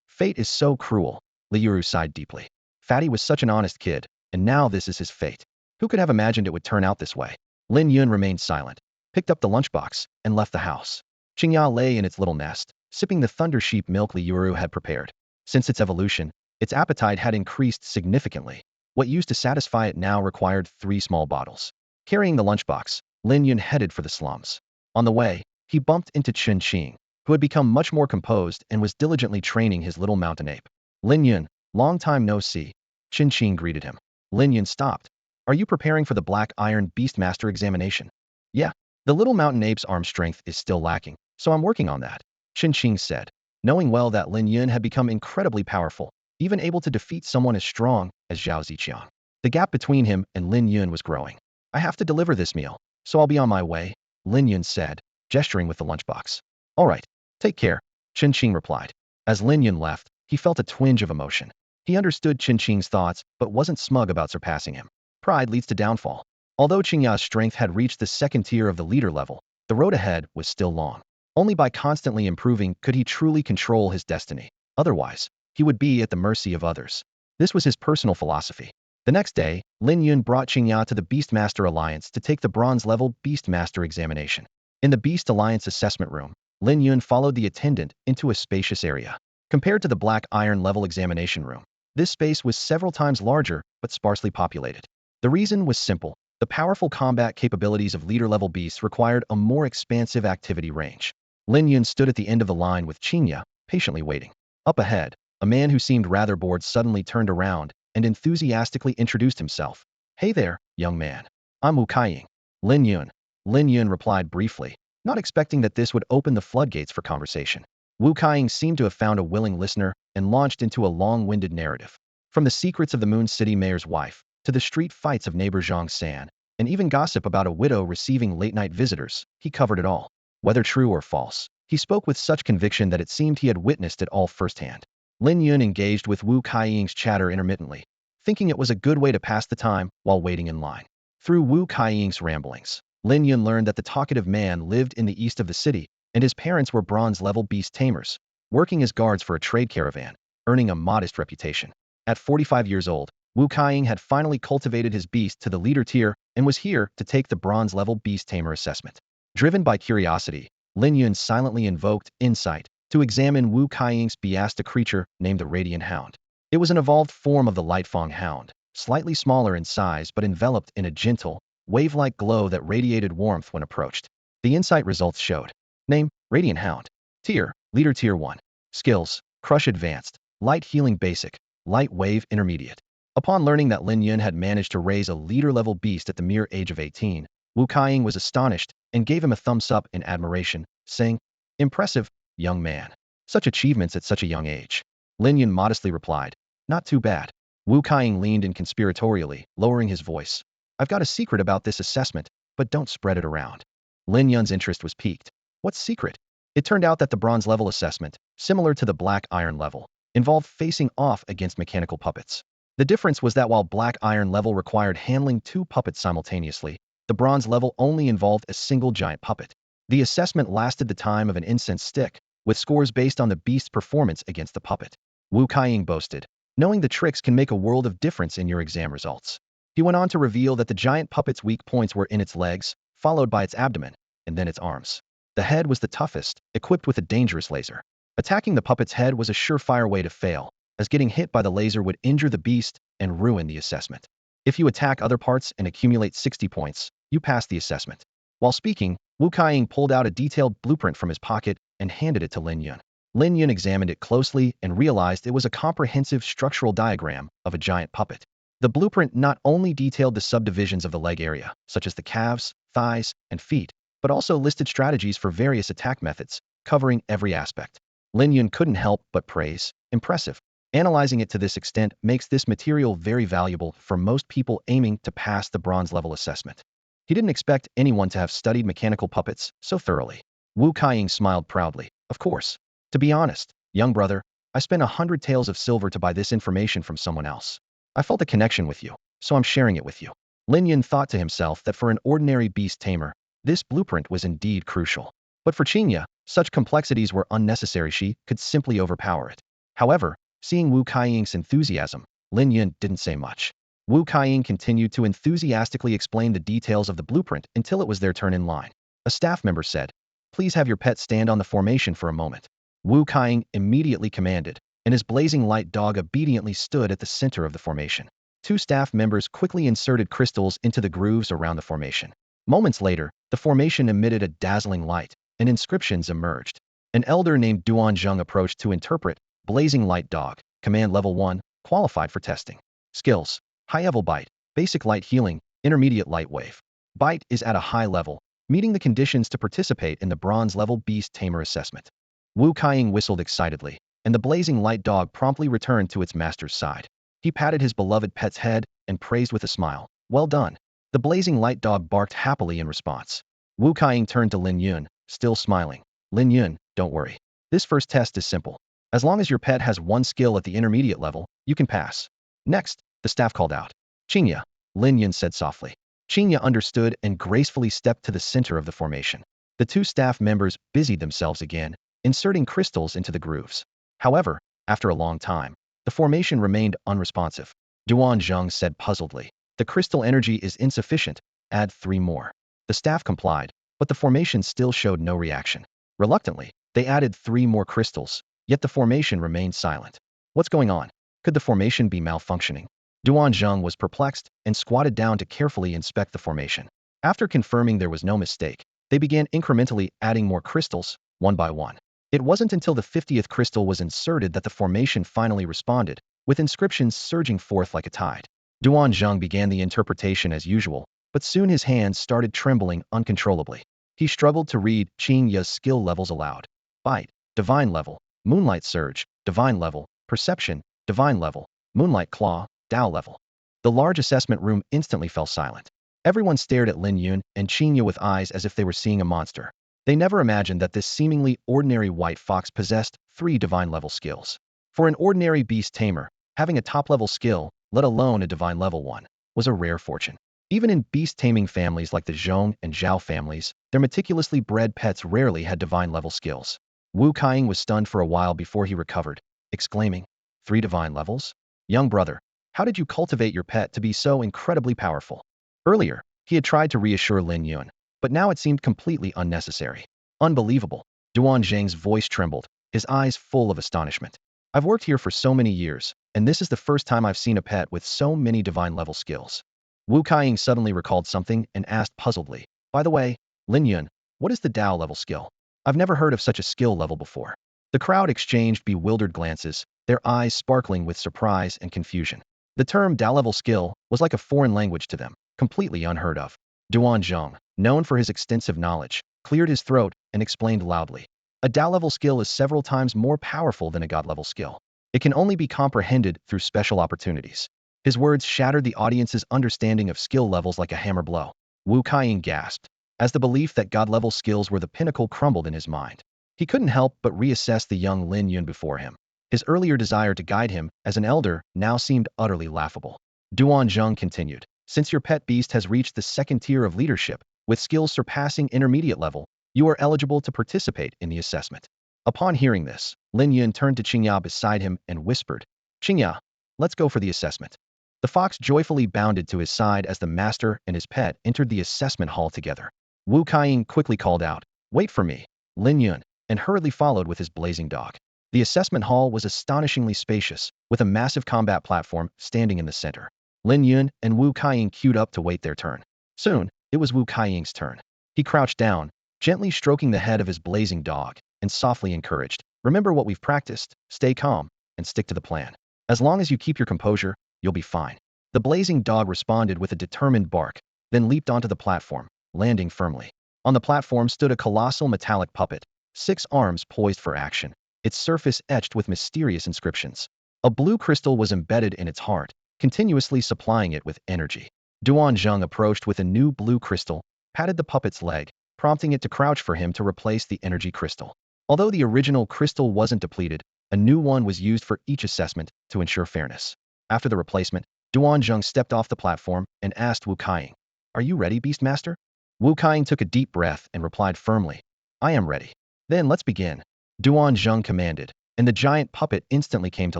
Fate is so cruel, Li Yuru sighed deeply. Fatty was such an honest kid, and now this is his fate. Who could have imagined it would turn out this way? Lin Yun remained silent, picked up the lunchbox, and left the house. Chinga lay in its little nest, sipping the thunder sheep milk Li Yuru had prepared. Since its evolution, its appetite had increased significantly. What used to satisfy it now required 3 small bottles. Carrying the lunchbox, Lin Yun headed for the slums. On the way, he bumped into Chen Qing, who had become much more composed and was diligently training his little mountain ape. "Lin Yun, long time no see," Chen Qing greeted him. Lin Yun stopped. "Are you preparing for the Black Iron Beastmaster examination?" "Yeah. The little mountain ape's arm strength is still lacking, so I'm working on that," Chen Qing said, knowing well that Lin Yun had become incredibly powerful, even able to defeat someone as strong as Zhao Ziqiang. The gap between him and Lin Yun was growing. "I have to deliver this meal, so I'll be on my way," Lin Yun said, gesturing with the lunchbox. "All right, take care," Chen Qing replied. As Lin Yun left, he felt a twinge of emotion. He understood Chen Qing's thoughts, but wasn't smug about surpassing him. Pride leads to downfall. Although Chinga's strength had reached the second tier of the leader level, the road ahead was still long. Only by constantly improving could he truly control his destiny. Otherwise, he would be at the mercy of others. This was his personal philosophy. The next day, Lin Yun brought Chinga to the Beastmaster Alliance to take the bronze-level Beastmaster examination. In the Beast Alliance assessment room, Lin Yun followed the attendant into a spacious area. Compared to the Black Iron level examination room, this space was several times larger but sparsely populated. The reason was simple. The powerful combat capabilities of leader-level beasts required a more expansive activity range. Lin Yun stood at the end of the line with Chinga, patiently waiting. Up ahead, a man who seemed rather bored suddenly turned around and enthusiastically introduced himself. "Hey there, young man. I'm Wu Kaiying." Lin Yun. Lin Yun replied briefly, not expecting that this would open the floodgates for conversation. Wu Kaiying seemed to have found a willing listener and launched into a long-winded narrative. From the secrets of the Moon City mayor's wife, to the street fights of neighbor Zhang San, and even gossip about a widow receiving late-night visitors, he covered it all. Whether true or false, he spoke with such conviction that it seemed he had witnessed it all firsthand. Lin Yun engaged with Wu Kaiying's chatter intermittently, thinking it was a good way to pass the time while waiting in line. Through Wu Kaiying's ramblings, Lin Yun learned that the talkative man lived in the east of the city, and his parents were bronze-level beast tamers, working as guards for a trade caravan, earning a modest reputation. At 45 years old, Wu Kaiying had finally cultivated his beast to the leader tier and was here to take the bronze-level beast tamer assessment. Driven by curiosity, Lin Yun silently invoked insight to examine Wu Kaiying's beast, a creature named the Radiant Hound. It was an evolved form of the Lightfang Hound, slightly smaller in size but enveloped in a gentle, wave-like glow that radiated warmth when approached. The insight results showed. Name, Radiant Hound. Tier, Leader Tier 1. Skills, Crush Advanced, Light Healing Basic, Light Wave Intermediate. Upon learning that Lin Yun had managed to raise a leader-level beast at the mere age of 18, Wu Kaiying was astonished and gave him a thumbs up in admiration, saying, "Impressive, young man. Such achievements at such a young age." Lin Yun modestly replied, "Not too bad." Wu Kaiying leaned in conspiratorially, lowering his voice. "I've got a secret about this assessment, but don't spread it around." Lin Yun's interest was piqued. What secret? It turned out that the bronze level assessment, similar to the black iron level, involved facing off against mechanical puppets. The difference was that while black iron level required handling 2 puppets simultaneously, the bronze level only involved a single giant puppet. The assessment lasted the time of an incense stick, with scores based on the beast's performance against the puppet. Wu Kaiying boasted, "Knowing the tricks can make a world of difference in your exam results." He went on to reveal that the giant puppet's weak points were in its legs, followed by its abdomen, and then its arms. The head was the toughest, equipped with a dangerous laser. Attacking the puppet's head was a surefire way to fail, as getting hit by the laser would injure the beast and ruin the assessment. If you attack other parts and accumulate 60 points, you pass the assessment. While speaking, Wu Kaiying pulled out a detailed blueprint from his pocket and handed it to Lin Yun. Lin Yun examined it closely and realized it was a comprehensive structural diagram of a giant puppet. The blueprint not only detailed the subdivisions of the leg area, such as the calves, thighs, and feet, but also listed strategies for various attack methods, covering every aspect. Lin Yun couldn't help but praise, "Impressive." Analyzing it to this extent makes this material very valuable for most people aiming to pass the bronze level assessment. He didn't expect anyone to have studied mechanical puppets so thoroughly. Wu Kaiying smiled proudly. "Of course. To be honest, young brother, I spent 100 taels of silver to buy this information from someone else. I felt a connection with you, so I'm sharing it with you." Lin Yun thought to himself that for an ordinary beast tamer, this blueprint was indeed crucial. But for Chinga, such complexities were unnecessary. She could simply overpower it. However, seeing Wu Kaiying's enthusiasm, Lin Yun didn't say much. Wu Kaiying continued to enthusiastically explain the details of the blueprint until it was their turn in line. A staff member said, "Please have your pet stand on the formation for a moment." Wu Kaiying immediately commanded, and his blazing light dog obediently stood at the center of the formation. 2 staff members quickly inserted crystals into the grooves around the formation. Moments later, the formation emitted a dazzling light, and inscriptions emerged. An elder named Duan Zheng approached to interpret. Blazing Light Dog, Command Level 1, qualified for testing. Skills, High Level Bite, Basic Light Healing, Intermediate Light Wave. Bite is at a high level, meeting the conditions to participate in the bronze level Beast Tamer assessment. Wu Kaiying whistled excitedly, and the Blazing Light Dog promptly returned to its master's side. He patted his beloved pet's head and praised with a smile, "Well done." The Blazing Light Dog barked happily in response. Wu Kaiying turned to Lin Yun, still smiling. "Lin Yun, don't worry. This first test is simple. As long as your pet has 1 skill at the intermediate level, you can pass." Next, the staff called out. "Chinga," Lin Yun said softly. Chinga understood and gracefully stepped to the center of the formation. The two staff members busied themselves again, inserting crystals into the grooves. However, after a long time, the formation remained unresponsive. Duan Zheng said puzzledly, "The crystal energy is insufficient. Add 3 more." The staff complied, but the formation still showed no reaction. Reluctantly, they added 3 more crystals, yet the formation remained silent. What's going on? Could the formation be malfunctioning? Duan Zheng was perplexed and squatted down to carefully inspect the formation. After confirming there was no mistake, they began incrementally adding more crystals, one by one. It wasn't until the 50th crystal was inserted that the formation finally responded, with inscriptions surging forth like a tide. Duan Zheng began the interpretation as usual, but soon his hands started trembling uncontrollably. He struggled to read Chinga's skill levels aloud. Bite, divine level; moonlight surge, divine level; perception, divine level; moonlight claw, Tao level. The large assessment room instantly fell silent. Everyone stared at Lin Yun and Chinga with eyes as if they were seeing a monster. They never imagined that this seemingly ordinary white fox possessed 3 divine-level skills. For an ordinary beast tamer, having a top-level skill, let alone a divine-level one, was a rare fortune. Even in beast-taming families like the Zhong and Xiao families, their meticulously bred pets rarely had divine-level skills. Wu Kaiying was stunned for a while before he recovered, exclaiming, 3 divine levels? Young brother, how did you cultivate your pet to be so incredibly powerful? Earlier, he had tried to reassure Lin Yun, but now it seemed completely unnecessary. Unbelievable. Duan Zheng's voice trembled, his eyes full of astonishment. I've worked here for so many years, and this is the first time I've seen a pet with so many divine-level skills. Wu Kaiying suddenly recalled something and asked puzzledly, by the way, Lin Yun, what is the Tao level skill? I've never heard of such a skill level before. The crowd exchanged bewildered glances, their eyes sparkling with surprise and confusion. The term Tao level skill was like a foreign language to them, completely unheard of. Duan Zheng, known for his extensive knowledge, cleared his throat and explained loudly. A Tao-level skill is several times more powerful than a God-level skill. It can only be comprehended through special opportunities. His words shattered the audience's understanding of skill levels like a hammer blow. Wu Kaiying gasped, as the belief that God-level skills were the pinnacle crumbled in his mind. He couldn't help but reassess the young Lin Yun before him. His earlier desire to guide him as an elder now seemed utterly laughable. Duan Zheng continued, since your pet beast has reached the 2nd tier of leadership, with skills surpassing intermediate level, you are eligible to participate in the assessment. Upon hearing this, Lin Yun turned to Chinga beside him and whispered, Chinga, let's go for the assessment. The fox joyfully bounded to his side as the master and his pet entered the assessment hall together. Wu Kaiying quickly called out, wait for me, Lin Yun, and hurriedly followed with his blazing dog. The assessment hall was astonishingly spacious, with a massive combat platform standing in the center. Lin Yun and Wu Kaiying queued up to wait their turn. Soon, it was Wu Kaiying's turn. He crouched down, gently stroking the head of his blazing dog, and softly encouraged, remember what we've practiced, stay calm, and stick to the plan. As long as you keep your composure, you'll be fine. The blazing dog responded with a determined bark, then leaped onto the platform, landing firmly. On the platform stood a colossal metallic puppet, 6 arms poised for action, its surface etched with mysterious inscriptions. A blue crystal was embedded in its heart, continuously supplying it with energy. Duan Zheng approached with a new blue crystal, patted the puppet's leg, prompting it to crouch for him to replace the energy crystal. Although the original crystal wasn't depleted, a new one was used for each assessment to ensure fairness. After the replacement, Duan Zheng stepped off the platform and asked Wu Kaiying, are you ready, Beastmaster? Wu Kaiying took a deep breath and replied firmly, I am ready. Then let's begin. Duan Zheng commanded, and the giant puppet instantly came to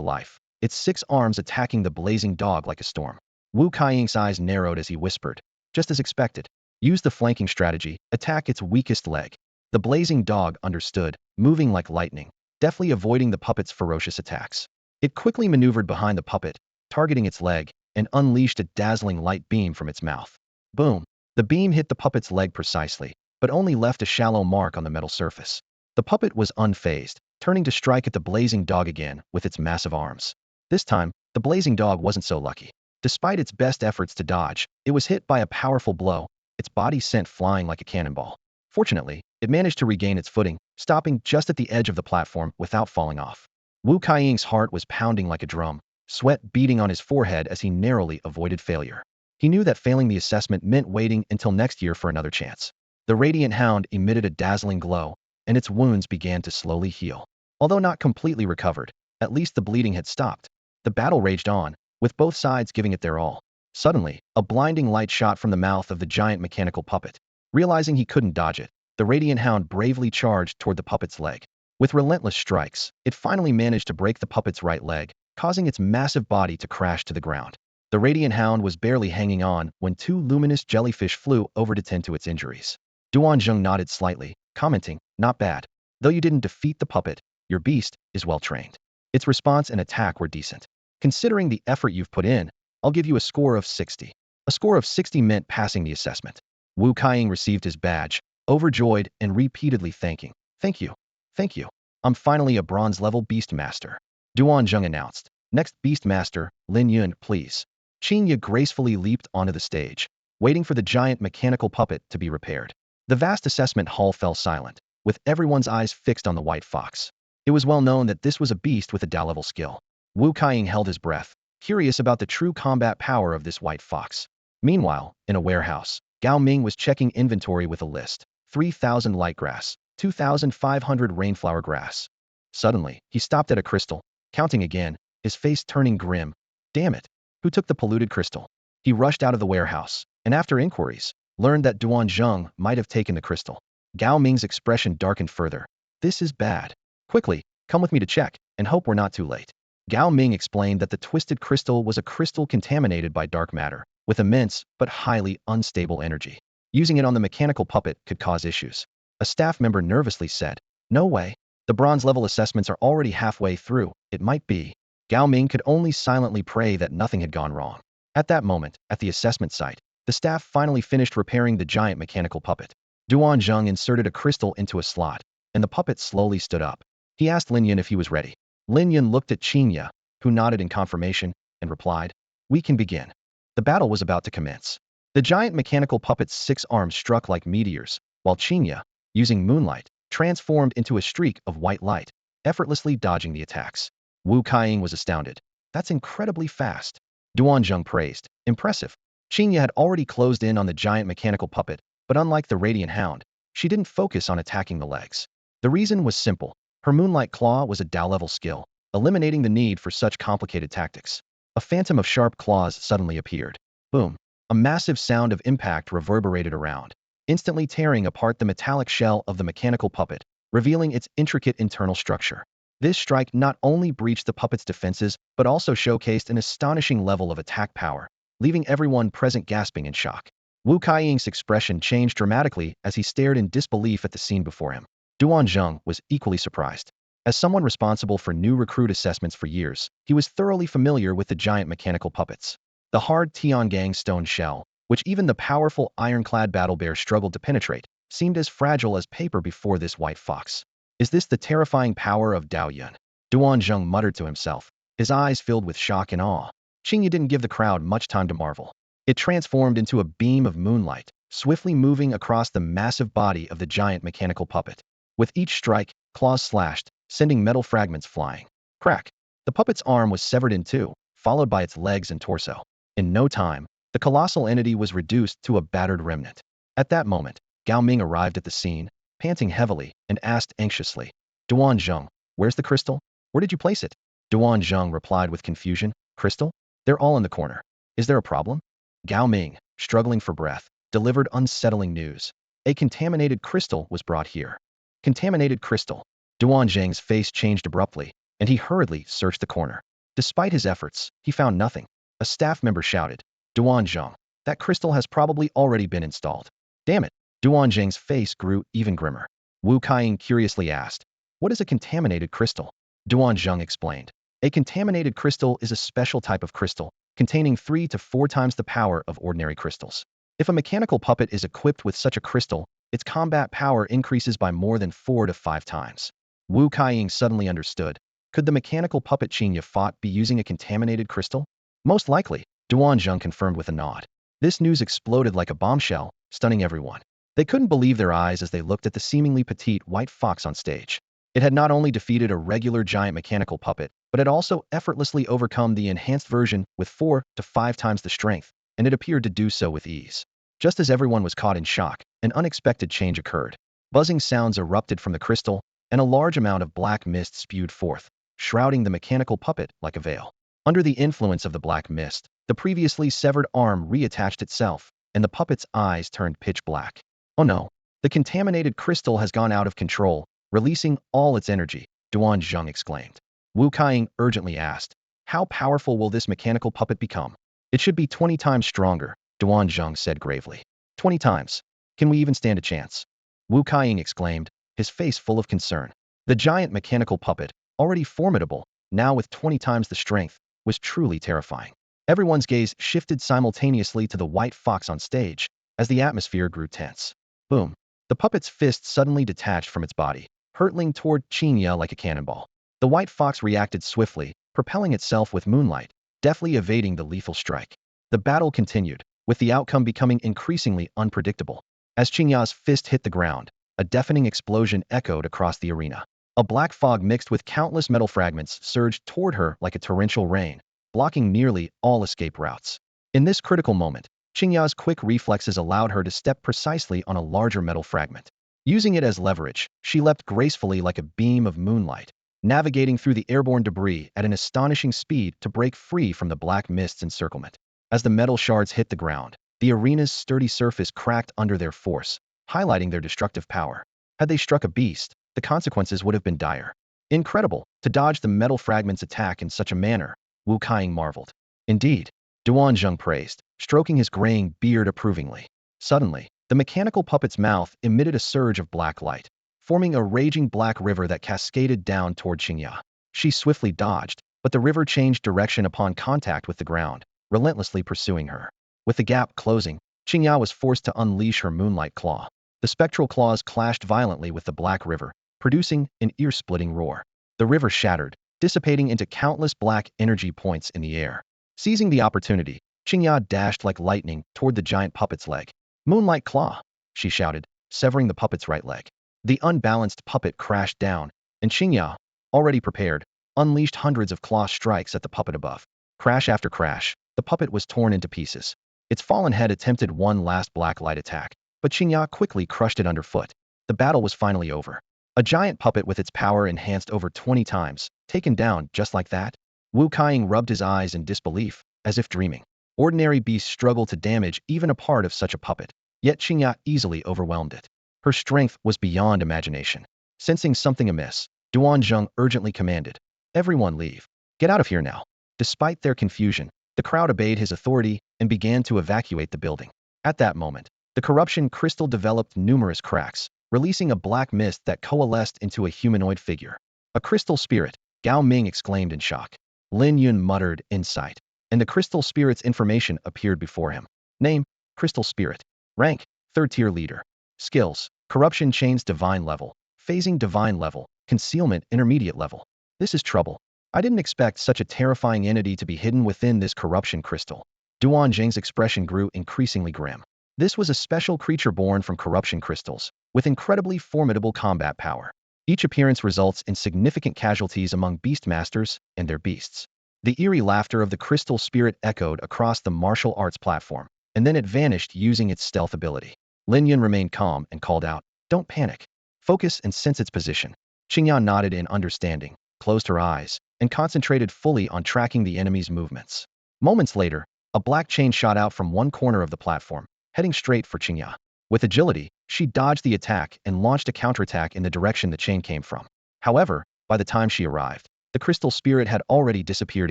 life, its 6 arms attacking the blazing dog like a storm. Wu Kaiying's eyes narrowed as he whispered, just as expected. Use the flanking strategy, attack its weakest leg. The blazing dog understood, moving like lightning, deftly avoiding the puppet's ferocious attacks. It quickly maneuvered behind the puppet, targeting its leg, and unleashed a dazzling light beam from its mouth. Boom! The beam hit the puppet's leg precisely, but only left a shallow mark on the metal surface. The puppet was unfazed, turning to strike at the blazing dog again with its massive arms. This time, the blazing dog wasn't so lucky. Despite its best efforts to dodge, it was hit by a powerful blow, its body sent flying like a cannonball. Fortunately, it managed to regain its footing, stopping just at the edge of the platform without falling off. Wu Kaiying's heart was pounding like a drum, sweat beading on his forehead as he narrowly avoided failure. He knew that failing the assessment meant waiting until next year for another chance. The radiant hound emitted a dazzling glow, and its wounds began to slowly heal. Although not completely recovered, at least the bleeding had stopped. The battle raged on, with both sides giving it their all. Suddenly, a blinding light shot from the mouth of the giant mechanical puppet. Realizing he couldn't dodge it, the radiant hound bravely charged toward the puppet's leg. With relentless strikes, it finally managed to break the puppet's right leg, causing its massive body to crash to the ground. The radiant hound was barely hanging on when two luminous jellyfish flew over to tend to its injuries. Duanzhong nodded slightly, commenting, "Not bad. Though you didn't defeat the puppet, your beast is well trained. Its response and attack were decent. Considering the effort you've put in, I'll give you a score of 60. A score of 60 meant passing the assessment." Wu Kaiying received his badge, overjoyed and repeatedly thanking. "Thank you. Thank you. I'm finally a bronze-level beast master," Duanzhong announced. "Next beast master, Lin Yun, please." Chinga gracefully leaped onto the stage, waiting for the giant mechanical puppet to be repaired. The vast assessment hall fell silent, with everyone's eyes fixed on the white fox. It was well known that this was a beast with a Dao-level skill. Wu Kaiying held his breath, curious about the true combat power of this white fox. Meanwhile, in a warehouse, Gao Ming was checking inventory with a list. 3,000 light grass, 2,500 rainflower grass. Suddenly, he stopped at a crystal, counting again, his face turning grim. Damn it! Who took the polluted crystal? He rushed out of the warehouse, and after inquiries, learned that Duanzhong might have taken the crystal. Gao Ming's expression darkened further. "This is bad. Quickly, come with me to check, and hope we're not too late." Gao Ming explained that the twisted crystal was a crystal contaminated by dark matter, with immense but highly unstable energy. Using it on the mechanical puppet could cause issues. A staff member nervously said, "No way. The bronze-level assessments are already halfway through. It might be." Gao Ming could only silently pray that nothing had gone wrong. At that moment, at the assessment site, the staff finally finished repairing the giant mechanical puppet. Duanzhong inserted a crystal into a slot, and the puppet slowly stood up. He asked Lin Yun if he was ready. Lin Yun looked at Chinga, who nodded in confirmation, and replied, "We can begin." The battle was about to commence. The giant mechanical puppet's 6 arms struck like meteors, while Chinga, using moonlight, transformed into a streak of white light, effortlessly dodging the attacks. Wu Kaiying was astounded. "That's incredibly fast." Duanzhong praised. "Impressive." Chinga had already closed in on the giant mechanical puppet, but unlike the radiant hound, she didn't focus on attacking the legs. The reason was simple. Her moonlight claw was a Dao-level skill, eliminating the need for such complicated tactics. A phantom of sharp claws suddenly appeared. Boom! A massive sound of impact reverberated around, instantly tearing apart the metallic shell of the mechanical puppet, revealing its intricate internal structure. This strike not only breached the puppet's defenses, but also showcased an astonishing level of attack power, leaving everyone present gasping in shock. Wu Kaiying's expression changed dramatically as he stared in disbelief at the scene before him. Duanzhong was equally surprised. As someone responsible for new recruit assessments for years, he was thoroughly familiar with the giant mechanical puppets. The hard Tiangang stone shell, which even the powerful ironclad battle bear struggled to penetrate, seemed as fragile as paper before this white fox. "Is this the terrifying power of Dao Yun?" Duanzhong muttered to himself, his eyes filled with shock and awe. Chinga didn't give the crowd much time to marvel. It transformed into a beam of moonlight, swiftly moving across the massive body of the giant mechanical puppet. With each strike, claws slashed, sending metal fragments flying. Crack! The puppet's arm was severed in two, followed by its legs and torso. In no time, the colossal entity was reduced to a battered remnant. At that moment, Gao Ming arrived at the scene, panting heavily, and asked anxiously, "Duanzhong, where's the crystal? Where did you place it?" Duanzhong replied with confusion, "Crystal? They're all in the corner. Is there a problem?" Gao Ming, struggling for breath, delivered unsettling news. A contaminated crystal was brought here. Contaminated crystal. Duanzhang's face changed abruptly, and he hurriedly searched the corner. Despite his efforts, he found nothing. A staff member shouted, "Duanzhong, that crystal has probably already been installed." "Damn it." Duanzhang's face grew even grimmer. Wu Kaiying curiously asked, "What is a contaminated crystal?" Duanzhong explained. A contaminated crystal is a special type of crystal, containing 3 to 4 times the power of ordinary crystals. If a mechanical puppet is equipped with such a crystal, its combat power increases by more than 4 to 5 times. Wu Kaiying suddenly understood. Could the mechanical puppet Chinga fought be using a contaminated crystal? Most likely, Duanzhong confirmed with a nod. This news exploded like a bombshell, stunning everyone. They couldn't believe their eyes as they looked at the seemingly petite white fox on stage. It had not only defeated a regular giant mechanical puppet, but had also effortlessly overcome the enhanced version with 4 to 5 times the strength, and it appeared to do so with ease. Just as everyone was caught in shock, an unexpected change occurred. Buzzing sounds erupted from the crystal, and a large amount of black mist spewed forth, shrouding the mechanical puppet like a veil. Under the influence of the black mist, The previously severed arm reattached itself, and the puppet's eyes turned pitch black. Oh no, the contaminated crystal has gone out of control, releasing all its energy, Duan exclaimed. Wu Kaiing urgently asked, how powerful will this mechanical puppet become? It should be 20 times stronger, Duan said gravely. 20 times. Can we even stand a chance? Wu Kaiing exclaimed, his face full of concern. The giant mechanical puppet, already formidable, now with 20 times the strength, was truly terrifying. Everyone's gaze shifted simultaneously to the white fox on stage, as the atmosphere grew tense. Boom. The puppet's fist suddenly detached from its body, hurtling toward Chinga like a cannonball. The white fox reacted swiftly, propelling itself with moonlight, deftly evading the lethal strike. The battle continued, with the outcome becoming increasingly unpredictable. As Chinga's fist hit the ground, a deafening explosion echoed across the arena. A black fog mixed with countless metal fragments surged toward her like a torrential rain, blocking nearly all escape routes. In this critical moment, Chinga's quick reflexes allowed her to step precisely on a larger metal fragment. Using it as leverage, she leapt gracefully like a beam of moonlight, navigating through the airborne debris at an astonishing speed to break free from the black mist's encirclement. As the metal shards hit the ground, the arena's sturdy surface cracked under their force, highlighting their destructive power. Had they struck a beast, the consequences would have been dire. Incredible, to dodge the metal fragment's attack in such a manner, Wu Kaiing marveled. Indeed, Duan praised, stroking his graying beard approvingly. Suddenly, the mechanical puppet's mouth emitted a surge of black light, forming a raging black river that cascaded down toward Chinga. She swiftly dodged, but the river changed direction upon contact with the ground, relentlessly pursuing her. With the gap closing, Chinga was forced to unleash her moonlight claw. The spectral claws clashed violently with the black river, producing an ear-splitting roar. The river shattered, dissipating into countless black energy points in the air. Seizing the opportunity, Chinga dashed like lightning toward the giant puppet's leg. Moonlight claw, she shouted, severing the puppet's right leg. The unbalanced puppet crashed down, and Chinga, already prepared, unleashed hundreds of claw strikes at the puppet above. Crash after crash, the puppet was torn into pieces. Its fallen head attempted one last black light attack, but Chinga quickly crushed it underfoot. The battle was finally over. A giant puppet with its power enhanced over 20 times, taken down just like that? Wu Kaiing rubbed his eyes in disbelief, as if dreaming. Ordinary beasts struggle to damage even a part of such a puppet, yet Chinga easily overwhelmed it. Her strength was beyond imagination. Sensing something amiss, Duan urgently commanded, everyone leave. Get out of here now. Despite their confusion, the crowd obeyed his authority and began to evacuate the building. At that moment, the corruption crystal developed numerous cracks, releasing a black mist that coalesced into a humanoid figure. A crystal spirit, Gao Ming exclaimed in shock. Lin Yun muttered, insight, and the crystal spirit's information appeared before him. Name, Crystal Spirit. Rank, 3rd tier leader. Skills, Corruption Chains Divine level, Phasing Divine level, Concealment Intermediate level. This is trouble. I didn't expect such a terrifying entity to be hidden within this corruption crystal. Duan's expression grew increasingly grim. This was a special creature born from corruption crystals, with incredibly formidable combat power. Each appearance results in significant casualties among beastmasters and their beasts. The eerie laughter of the crystal spirit echoed across the martial arts platform, and then it vanished using its stealth ability. Lin Yun remained calm and called out, don't panic. Focus and sense its position. Chinga nodded in understanding, closed her eyes, and concentrated fully on tracking the enemy's movements. Moments later, a black chain shot out from one corner of the platform, heading straight for Chinga. With agility, she dodged the attack and launched a counterattack in the direction the chain came from. However, by the time she arrived, the crystal spirit had already disappeared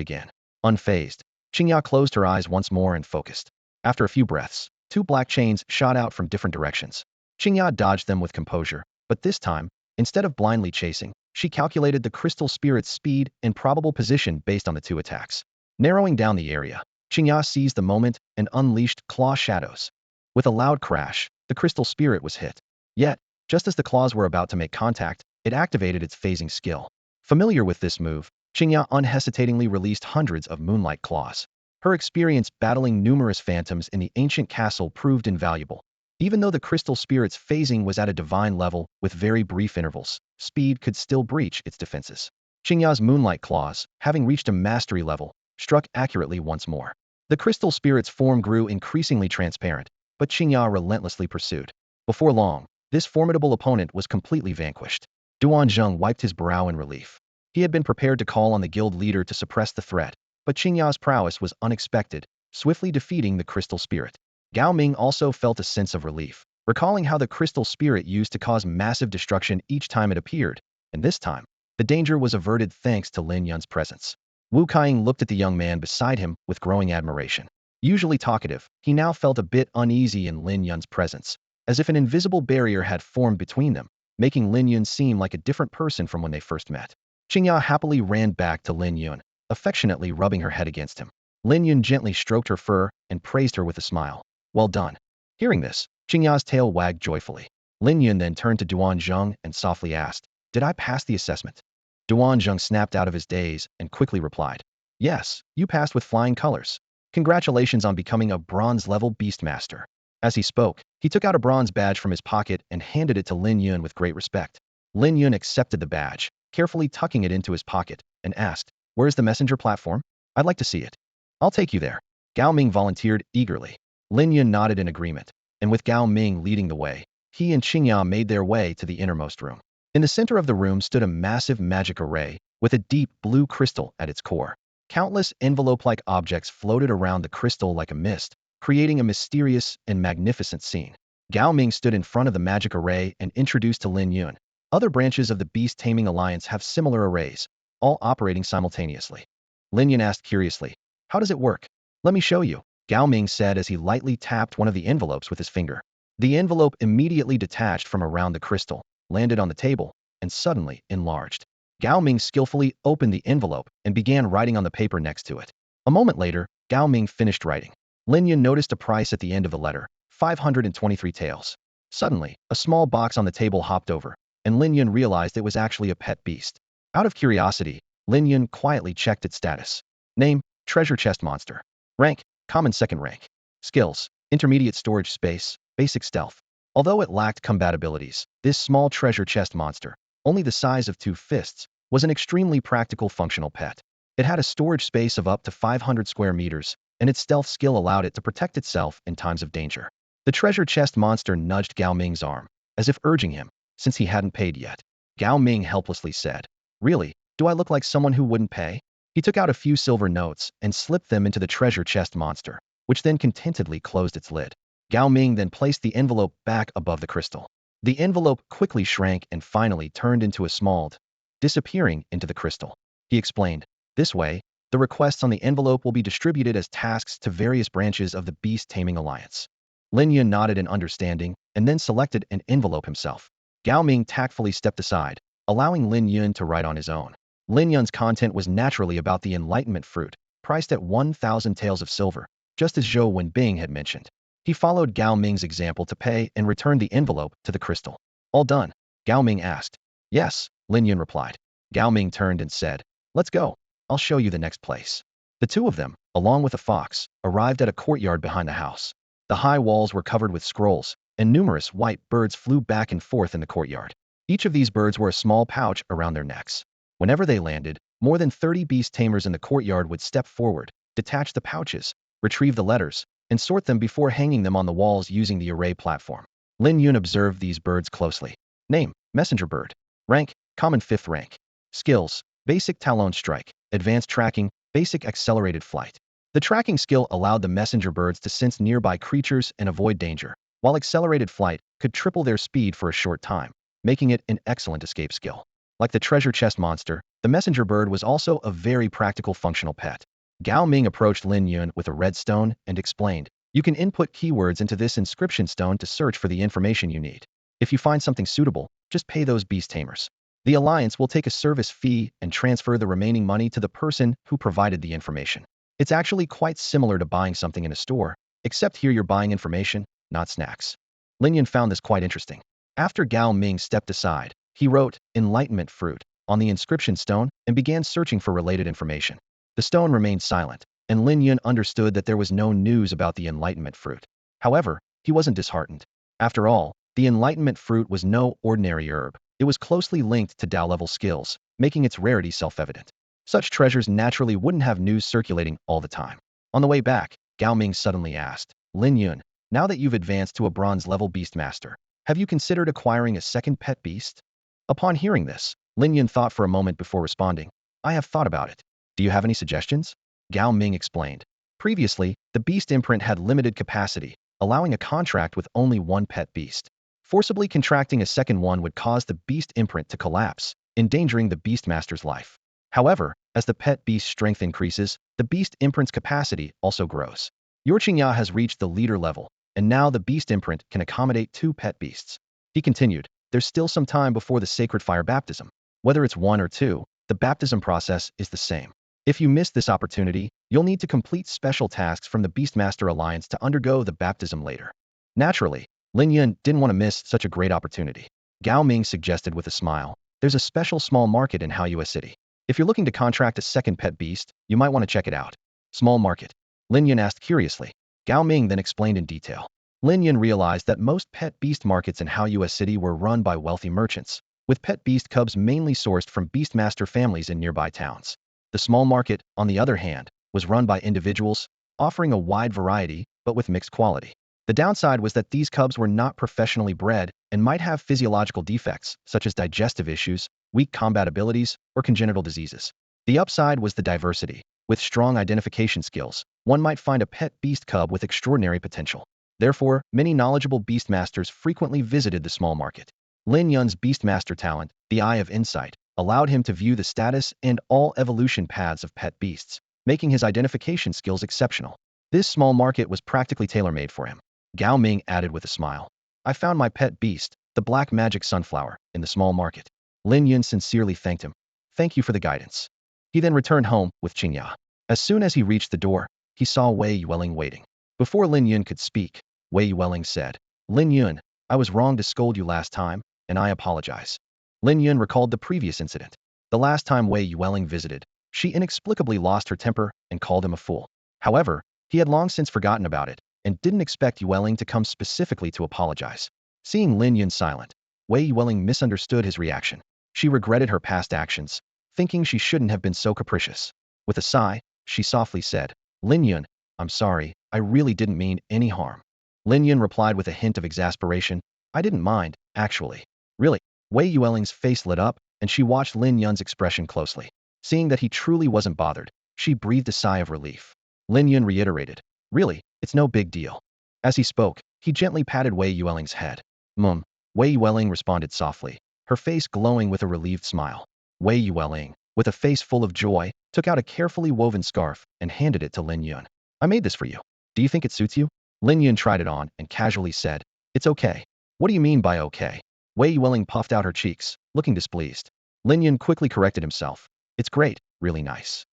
again. Unfazed, Chinga closed her eyes once more and focused. After a few breaths, 2 black chains shot out from different directions. Chinga dodged them with composure, but this time, instead of blindly chasing, she calculated the crystal spirit's speed and probable position based on the 2 attacks. Narrowing down the area, Chinga seized the moment and unleashed claw shadows. With a loud crash, the crystal spirit was hit. Yet, just as the claws were about to make contact, it activated its phasing skill. Familiar with this move, Chinga unhesitatingly released hundreds of moonlight claws. Her experience battling numerous phantoms in the ancient castle proved invaluable. Even though the crystal spirit's phasing was at a divine level with very brief intervals, speed could still breach its defenses. Chinga's moonlight claws, having reached a mastery level, struck accurately once more. The crystal spirit's form grew increasingly transparent, but Chinga relentlessly pursued. Before long, this formidable opponent was completely vanquished. Duan wiped his brow in relief. He had been prepared to call on the guild leader to suppress the threat, but Chinga's prowess was unexpected swiftly defeating the crystal spirit. Gao Ming also felt a sense of relief, recalling how the crystal spirit used to cause massive destruction each time it appeared, and this time, the danger was averted thanks to Lin Yun's presence. Wu Kaiing looked at the young man beside him with growing admiration. Usually talkative, he now felt a bit uneasy in Lin Yun's presence, as if an invisible barrier had formed between them, making Lin Yun seem like a different person from when they first met. Chinga happily ran back to Lin Yun, affectionately rubbing her head against him. Lin Yun gently stroked her fur and praised her with a smile. Well done. Hearing this, Chinga's tail wagged joyfully. Lin Yun then turned to Duan Zheng and softly asked, "Did I pass the assessment?" Duan Zheng snapped out of his daze and quickly replied, "Yes, you passed with flying colors. Congratulations on becoming a bronze-level beastmaster." As he spoke, he took out a bronze badge from his pocket and handed it to Lin Yun with great respect. Lin Yun accepted the badge, carefully tucking it into his pocket, and asked, "Where's the messenger platform? I'd like to see it." "I'll take you there." Gao Ming volunteered eagerly. Lin Yun nodded in agreement, and with Gao Ming leading the way, he and Qingya made their way to the innermost room. In the center of the room stood a massive magic array, with a deep blue crystal at its core. Countless envelope-like objects floated around the crystal like a mist, creating a mysterious and magnificent scene. Gao Ming stood in front of the magic array and introduced to Lin Yun. Other branches of the Beast Taming Alliance have similar arrays, all operating simultaneously. Lin Yun asked curiously, "How does it work?" "Let me show you," Gao Ming said as he lightly tapped one of the envelopes with his finger. The envelope immediately detached from around the crystal, landed on the table, and suddenly enlarged. Gao Ming skillfully opened the envelope and began writing on the paper next to it. A moment later, Gao Ming finished writing. Lin Yun noticed a price at the end of the letter, 523 taels. Suddenly, a small box on the table hopped over, and Lin Yun realized it was actually a pet beast. Out of curiosity, Lin Yun quietly checked its status. Name, treasure chest monster. Rank, common second rank. Skills, intermediate storage space, basic stealth. Although it lacked compatibilities, this small treasure chest monster, only the size of 2 fists, was an extremely practical functional pet. It had a storage space of up to 500 square meters, and its stealth skill allowed it to protect itself in times of danger. The treasure chest monster nudged Gao Ming's arm, as if urging him, since he hadn't paid yet. Gao Ming helplessly said, "Really, do I look like someone who wouldn't pay?" He took out a few silver notes and slipped them into the treasure chest monster, which then contentedly closed its lid. Gao Ming then placed the envelope back above the crystal. The envelope quickly shrank and finally turned into a small, disappearing into the crystal. He explained, "This way, the requests on the envelope will be distributed as tasks to various branches of the Beast Taming Alliance." Lin Yun nodded in understanding and then selected an envelope himself. Gao Ming tactfully stepped aside, allowing Lin Yun to write on his own. Lin Yun's content was naturally about the enlightenment fruit, priced at 1,000 taels of silver, just as Zhou Wenbing had mentioned. He followed Gao Ming's example to pay and returned the envelope to the crystal. "All done?" Gao Ming asked. "Yes," Lin Yun replied. Gao Ming turned and said, "Let's go. I'll show you the next place." The two of them, along with a fox, arrived at a courtyard behind the house. The high walls were covered with scrolls, and numerous white birds flew back and forth in the courtyard. Each of these birds wore a small pouch around their necks. Whenever they landed, more than 30 beast tamers in the courtyard would step forward, detach the pouches, retrieve the letters, and sort them before hanging them on the walls using the array platform. Lin Yun observed these birds closely. Name, messenger bird. Rank, common 5th rank. Skills, basic talon strike, advanced tracking, basic accelerated flight. The tracking skill allowed the messenger birds to sense nearby creatures and avoid danger, while accelerated flight could triple their speed for a short time, making it an excellent escape skill. Like the treasure chest monster, the messenger bird was also a very practical functional pet. Gao Ming approached Lin Yun with a red stone and explained, "You can input keywords into this inscription stone to search for the information you need. If you find something suitable, just pay those beast tamers. The Alliance will take a service fee and transfer the remaining money to the person who provided the information." It's actually quite similar to buying something in a store, except here you're buying information, not snacks. Lin Yun found this quite interesting. After Gao Ming stepped aside, he wrote, "Enlightenment fruit," on the inscription stone and began searching for related information. The stone remained silent, and Lin Yun understood that there was no news about the enlightenment fruit. However, he wasn't disheartened. After all, the enlightenment fruit was no ordinary herb. It was closely linked to Dao-level skills, making its rarity self-evident. Such treasures naturally wouldn't have news circulating all the time. On the way back, Gao Ming suddenly asked, "Lin Yun, now that you've advanced to a bronze-level beastmaster, have you considered acquiring a second pet beast?" Upon hearing this, Lin Yun thought for a moment before responding, "I have thought about it. Do you have any suggestions?" Gao Ming explained, Previously, the beast imprint had limited capacity, allowing a contract with only one pet beast. Forcibly contracting a second one would cause the beast imprint to collapse, endangering the beastmaster's life. However, as the pet beast's strength increases, the beast imprint's capacity also grows. Your Chinga has reached the leader level, and now the beast imprint can accommodate 2 pet beasts. He continued, there's still some time before the sacred fire baptism. Whether it's 1 or 2, the baptism process is the same. If you miss this opportunity, you'll need to complete special tasks from the Beastmaster Alliance to undergo the baptism later. Naturally, Lin Yun didn't want to miss such a great opportunity. Gao Ming suggested with a smile, there's a special small market in Haoyue City. If you're looking to contract a second pet beast, you might want to check it out. Small market? Lin Yun asked curiously. Gao Ming then explained in detail. Lin Yun realized that most pet beast markets in Haoyue City were run by wealthy merchants, with pet beast cubs mainly sourced from beastmaster families in nearby towns. The small market, on the other hand, was run by individuals, offering a wide variety, but with mixed quality. The downside was that these cubs were not professionally bred and might have physiological defects, such as digestive issues, weak combat abilities, or congenital diseases. The upside was the diversity. With strong identification skills, one might find a pet beast cub with extraordinary potential. Therefore, many knowledgeable beastmasters frequently visited the small market. Lin Yun's beastmaster talent, the Eye of Insight, allowed him to view the status and all evolution paths of pet beasts, making his identification skills exceptional. This small market was practically tailor-made for him. Gao Ming added with a smile. I found my pet beast, the black magic sunflower, in the small market. Lin Yun sincerely thanked him. Thank you for the guidance. He then returned home with Chinga. As soon as he reached the door, he saw Wei Yuwelling waiting. Before Lin Yun could speak, Wei Yuwelling said, Lin Yun, I was wrong to scold you last time, and I apologize. Lin Yun recalled the previous incident. The last time Wei Yuwelling visited, she inexplicably lost her temper and called him a fool. However, he had long since forgotten about it and didn't expect Yuwelling to come specifically to apologize. Seeing Lin Yun silent, Wei Yuwelling misunderstood his reaction. She regretted her past actions, thinking she shouldn't have been so capricious. With a sigh, she softly said, Lin Yun, I'm sorry, I really didn't mean any harm. Lin Yun replied with a hint of exasperation, I didn't mind, actually. Really? Wei Yuwelling's face lit up, and she watched Lin Yun's expression closely. Seeing that he truly wasn't bothered, she breathed a sigh of relief. Lin Yun reiterated, really, it's no big deal. As he spoke, he gently patted Wei Yuwelling's head. Wei Yuwelling responded softly, her face glowing with a relieved smile. Wei Yuwelling, with a face full of joy, took out a carefully woven scarf and handed it to Lin Yun. I made this for you. Do you think it suits you? Lin Yun tried it on and casually said, it's okay. What do you mean by okay? Wei Yuwelling puffed out her cheeks, looking displeased. Lin Yun quickly corrected himself. It's great, really nice.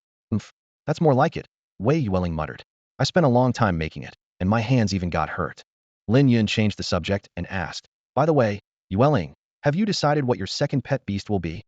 That's more like it, Wei Yuwelling muttered. I spent a long time making it, and my hands even got hurt. Lin Yun changed the subject and asked, by the way, Yuwelling, have you decided what your second pet beast will be?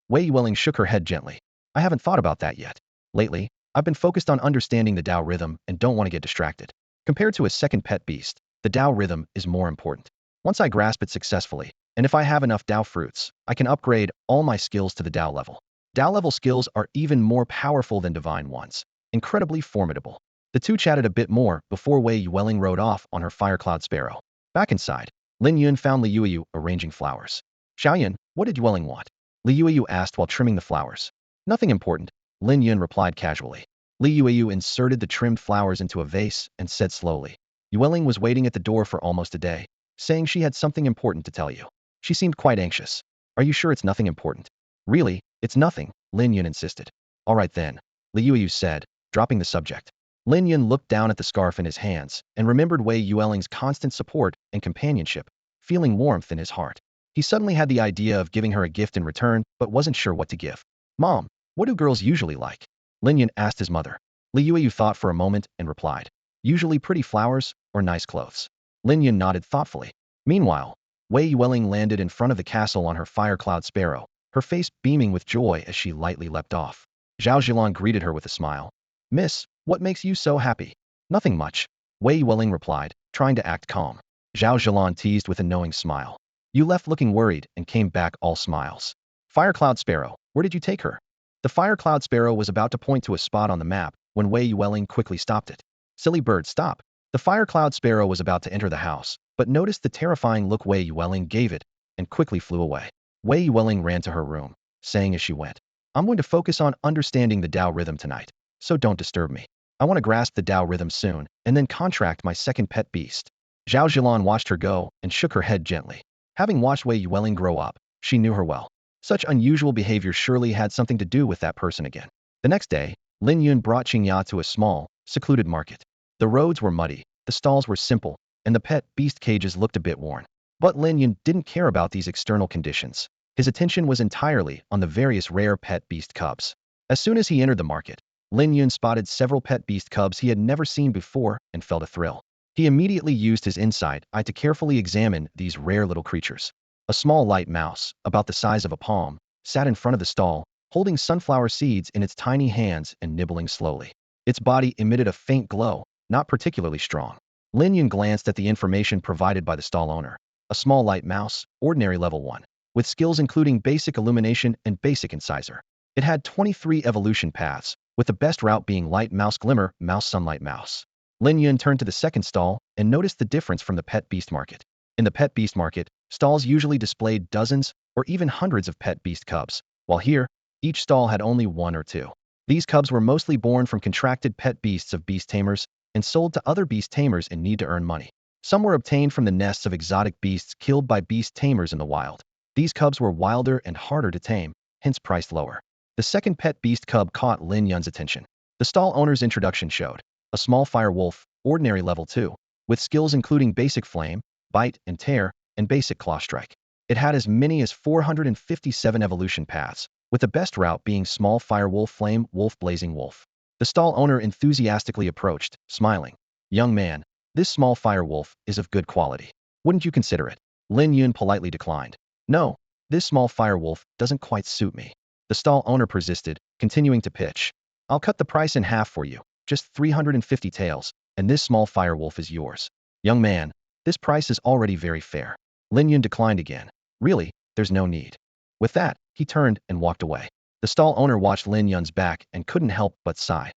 Wei Yuwelling shook her head gently. I haven't thought about that yet. Lately, I've been focused on understanding the Tao rhythm and don't want to get distracted. Compared to a second pet beast, the Tao rhythm is more important. Once I grasp it successfully, and if I have enough Tao fruits, I can upgrade all my skills to the Tao level. Tao level skills are even more powerful than divine ones. Incredibly formidable. The two chatted a bit more before Wei Yuwelling rode off on her Firecloud Sparrow. Back inside, Lin Yun found Li Yuyu arranging flowers. Xiao, what did Yuwelling want? Li Yuyu asked while trimming the flowers. Nothing important, Lin Yun replied casually. Li Yuyu inserted the trimmed flowers into a vase and said slowly. Yuwelling was waiting at the door for almost a day, saying she had something important to tell you. She seemed quite anxious. Are you sure it's nothing important? Really, it's nothing, Lin Yun insisted. All right then, Li Yuyu said, dropping the subject. Lin Yun looked down at the scarf in his hands and remembered Wei Yuwelling's constant support and companionship, feeling warmth in his heart. He suddenly had the idea of giving her a gift in return, but wasn't sure what to give. Mom, what do girls usually like? Lin Yun asked his mother. Li Yuyu thought for a moment and replied, usually pretty flowers or nice clothes. Lin Yun nodded thoughtfully. Meanwhile, Wei Yuwelling landed in front of the castle on her Firecloud Sparrow, her face beaming with joy as she lightly leapt off. Zhao Zhilan greeted her with a smile. Miss, what makes you so happy? Nothing much, Wei Yuwelling replied, trying to act calm. Zhao Zhilan teased with a knowing smile. You left looking worried and came back all smiles. Firecloud Sparrow, where did you take her? The Firecloud Sparrow was about to point to a spot on the map when Wei Yuwelling quickly stopped it. Silly bird, stop. The Firecloud Sparrow was about to enter the house, but noticed the terrifying look Wei Yuwelling gave it and quickly flew away. Wei Yuwelling ran to her room, saying as she went, I'm going to focus on understanding the Tao rhythm tonight, so don't disturb me. I want to grasp the Tao rhythm soon, and then contract my second pet beast. Zhao Zhilan watched her go and shook her head gently. Having watched Wei Yuwelling grow up, she knew her well. Such unusual behavior surely had something to do with that person again. The next day, Lin Yun brought Chinga to a small, secluded market. The roads were muddy, the stalls were simple, and the pet beast cages looked a bit worn. But Lin Yun didn't care about these external conditions. His attention was entirely on the various rare pet beast cubs. As soon as he entered the market, Lin Yun spotted several pet beast cubs he had never seen before and felt a thrill. He immediately used his insight eye to carefully examine these rare little creatures. A small light mouse, about the size of a palm, sat in front of the stall, holding sunflower seeds in its tiny hands and nibbling slowly. Its body emitted a faint glow, not particularly strong. Lin Yun glanced at the information provided by the stall owner. A small light mouse, ordinary level 1, with skills including basic illumination and basic incisor. It had 23 evolution paths, with the best route being light mouse glimmer, mouse sunlight mouse. Lin Yun turned to the second stall and noticed the difference from the pet beast market. In the pet beast market, stalls usually displayed dozens or even hundreds of pet beast cubs, while here, each stall had only 1 or 2. These cubs were mostly born from contracted pet beasts of beast tamers and sold to other beast tamers in need to earn money. Some were obtained from the nests of exotic beasts killed by beast tamers in the wild. These cubs were wilder and harder to tame, hence priced lower. The second pet beast cub caught Lin Yun's attention. The stall owner's introduction showed a small fire wolf, ordinary level 2, with skills including basic flame, bite and tear, and basic claw strike. It had as many as 457 evolution paths, with the best route being small fire wolf flame wolf blazing wolf. The stall owner enthusiastically approached, smiling. Young man, this small fire wolf is of good quality. Wouldn't you consider it? Lin Yun politely declined. No, this small fire wolf doesn't quite suit me. The stall owner persisted, continuing to pitch. I'll cut the price in half for you, just 350 taels, and this small fire wolf is yours. Young man, this price is already very fair. Lin Yun declined again. Really, there's no need. With that, he turned and walked away. The stall owner watched Lin Yun's back and couldn't help but sigh.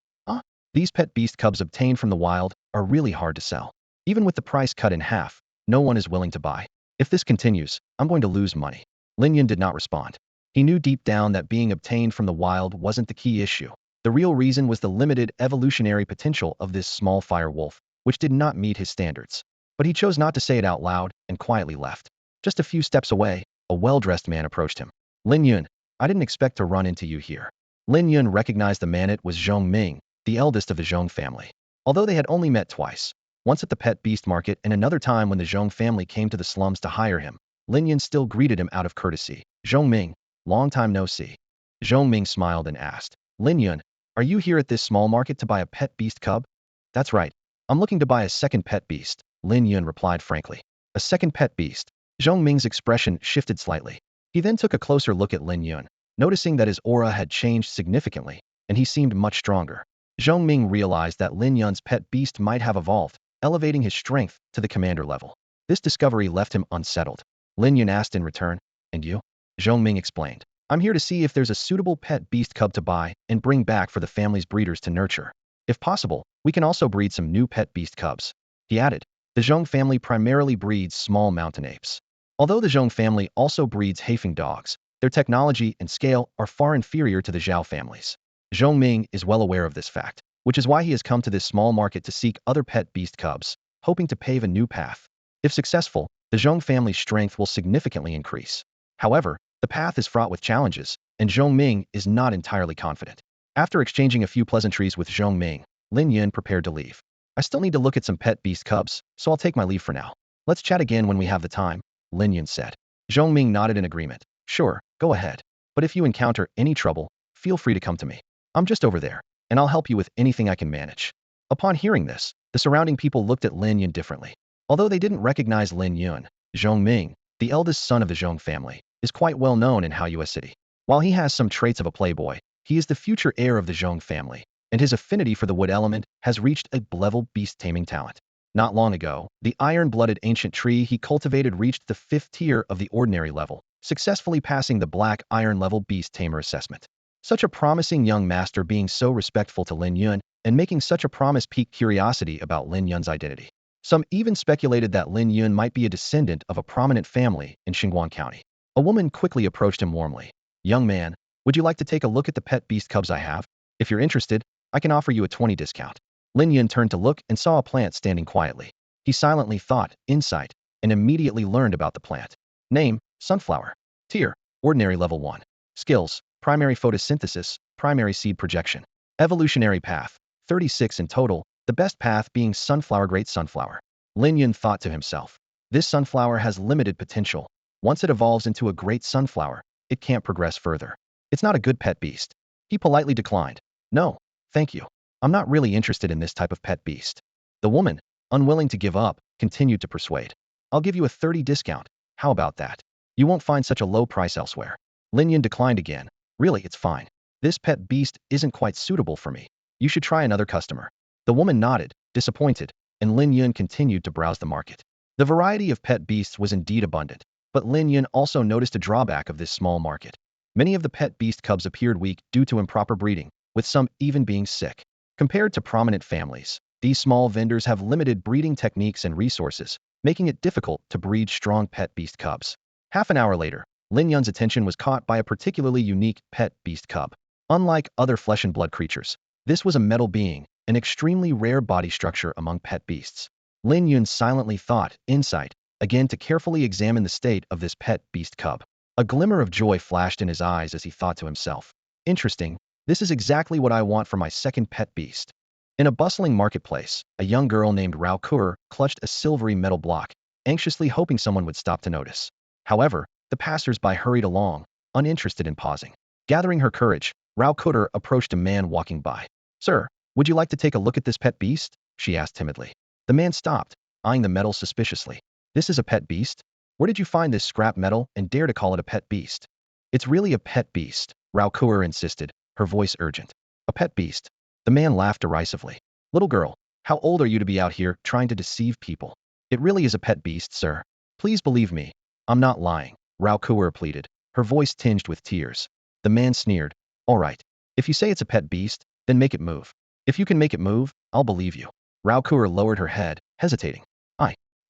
These pet beast cubs obtained from the wild are really hard to sell. Even with the price cut in half, no one is willing to buy. If this continues, I'm going to lose money. Lin Yun did not respond. He knew deep down that being obtained from the wild wasn't the key issue. The real reason was the limited evolutionary potential of this small fire wolf, which did not meet his standards. But he chose not to say it out loud and quietly left. Just a few steps away, a well-dressed man approached him. Lin Yun, I didn't expect to run into you here. Lin Yun recognized the man. It was Zhong Ming, the eldest of the Zhong family. Although they had only met twice, once at the pet beast market and another time when the Zhong family came to the slums to hire him, Lin Yun still greeted him out of courtesy. Zhong Ming, long time no see. Zhong Ming smiled and asked, Lin Yun, are you here at this small market to buy a pet beast cub? That's right. I'm looking to buy a second pet beast, Lin Yun replied frankly. A second pet beast. Zhong Ming's expression shifted slightly. He then took a closer look at Lin Yun, noticing that his aura had changed significantly, and he seemed much stronger. Zhong Ming realized that Lin Yun's pet beast might have evolved, elevating his strength to the commander level. This discovery left him unsettled. Lin Yun asked in return, and you? Zhong Ming explained, I'm here to see if there's a suitable pet beast cub to buy and bring back for the family's breeders to nurture. If possible, we can also breed some new pet beast cubs. He added, the Zhong family primarily breeds small mountain apes. Although the Zhong family also breeds Haifeng dogs, their technology and scale are far inferior to the Xiao families. Zhong Ming is well aware of this fact, which is why he has come to this small market to seek other pet beast cubs, hoping to pave a new path. If successful, the Zhong family's strength will significantly increase. However, the path is fraught with challenges, and Zhong Ming is not entirely confident. After exchanging a few pleasantries with Zhong Ming, Lin Yun prepared to leave. I still need to look at some pet beast cubs, so I'll take my leave for now. Let's chat again when we have the time, Lin Yun said. Zhong Ming nodded in agreement. Sure, go ahead. But if you encounter any trouble, feel free to come to me. I'm just over there, and I'll help you with anything I can manage. Upon hearing this, the surrounding people looked at Lin Yun differently. Although they didn't recognize Lin Yun, Zhong Ming, the eldest son of the Zhong family, is quite well known in Haoyue City. While he has some traits of a playboy, he is the future heir of the Zhong family, and his affinity for the wood element has reached a level beast taming talent. Not long ago, the iron-blooded ancient tree he cultivated reached the 5th tier of the ordinary level, successfully passing the black iron level beast tamer assessment. Such a promising young master being so respectful to Lin Yun and making such a promise piqued curiosity about Lin Yun's identity. Some even speculated that Lin Yun might be a descendant of a prominent family in Xinguang County. A woman quickly approached him warmly. Young man, would you like to take a look at the pet beast cubs I have? If you're interested, I can offer you a 20% discount. Lin Yun turned to look and saw a plant standing quietly. He silently thought, insight, and immediately learned about the plant. Name, sunflower. Tier, ordinary level 1. Skills, primary photosynthesis, primary seed projection. Evolutionary path, 36 in total, the best path being sunflower. Great sunflower. Lin Yun thought to himself. This sunflower has limited potential. Once it evolves into a great sunflower, it can't progress further. It's not a good pet beast. He politely declined. No, thank you. I'm not really interested in this type of pet beast. The woman, unwilling to give up, continued to persuade. I'll give you a 30 discount. How about that? You won't find such a low price elsewhere. Lin Yun declined again. Really, it's fine. This pet beast isn't quite suitable for me. You should try another customer. The woman nodded, disappointed, and Lin Yun continued to browse the market. The variety of pet beasts was indeed abundant, but Lin Yun also noticed a drawback of this small market. Many of the pet beast cubs appeared weak due to improper breeding, with some even being sick. Compared to prominent families, these small vendors have limited breeding techniques and resources, making it difficult to breed strong pet beast cubs. Half an hour later, Lin Yun's attention was caught by a particularly unique pet beast cub. Unlike other flesh and blood creatures, this was a metal being, an extremely rare body structure among pet beasts. Lin Yun silently thought, insight, again to carefully examine the state of this pet beast cub. A glimmer of joy flashed in his eyes as he thought to himself. Interesting, this is exactly what I want for my second pet beast. In a bustling marketplace, a young girl named Rao Kur clutched a silvery metal block, anxiously hoping someone would stop to notice. However, the passers-by hurried along, uninterested in pausing. Gathering her courage, Rao Kur approached a man walking by. Sir, would you like to take a look at this pet beast? She asked timidly. The man stopped, eyeing the metal suspiciously. This is a pet beast? Where did you find this scrap metal and dare to call it a pet beast? It's really a pet beast, Rao Kur insisted, her voice urgent. A pet beast? The man laughed derisively. Little girl, how old are you to be out here trying to deceive people? It really is a pet beast, sir. Please believe me. I'm not lying, Rao Kur pleaded, her voice tinged with tears. The man sneered. All right. If you say it's a pet beast, then make it move. If you can make it move, I'll believe you. Rao Kur lowered her head, hesitating.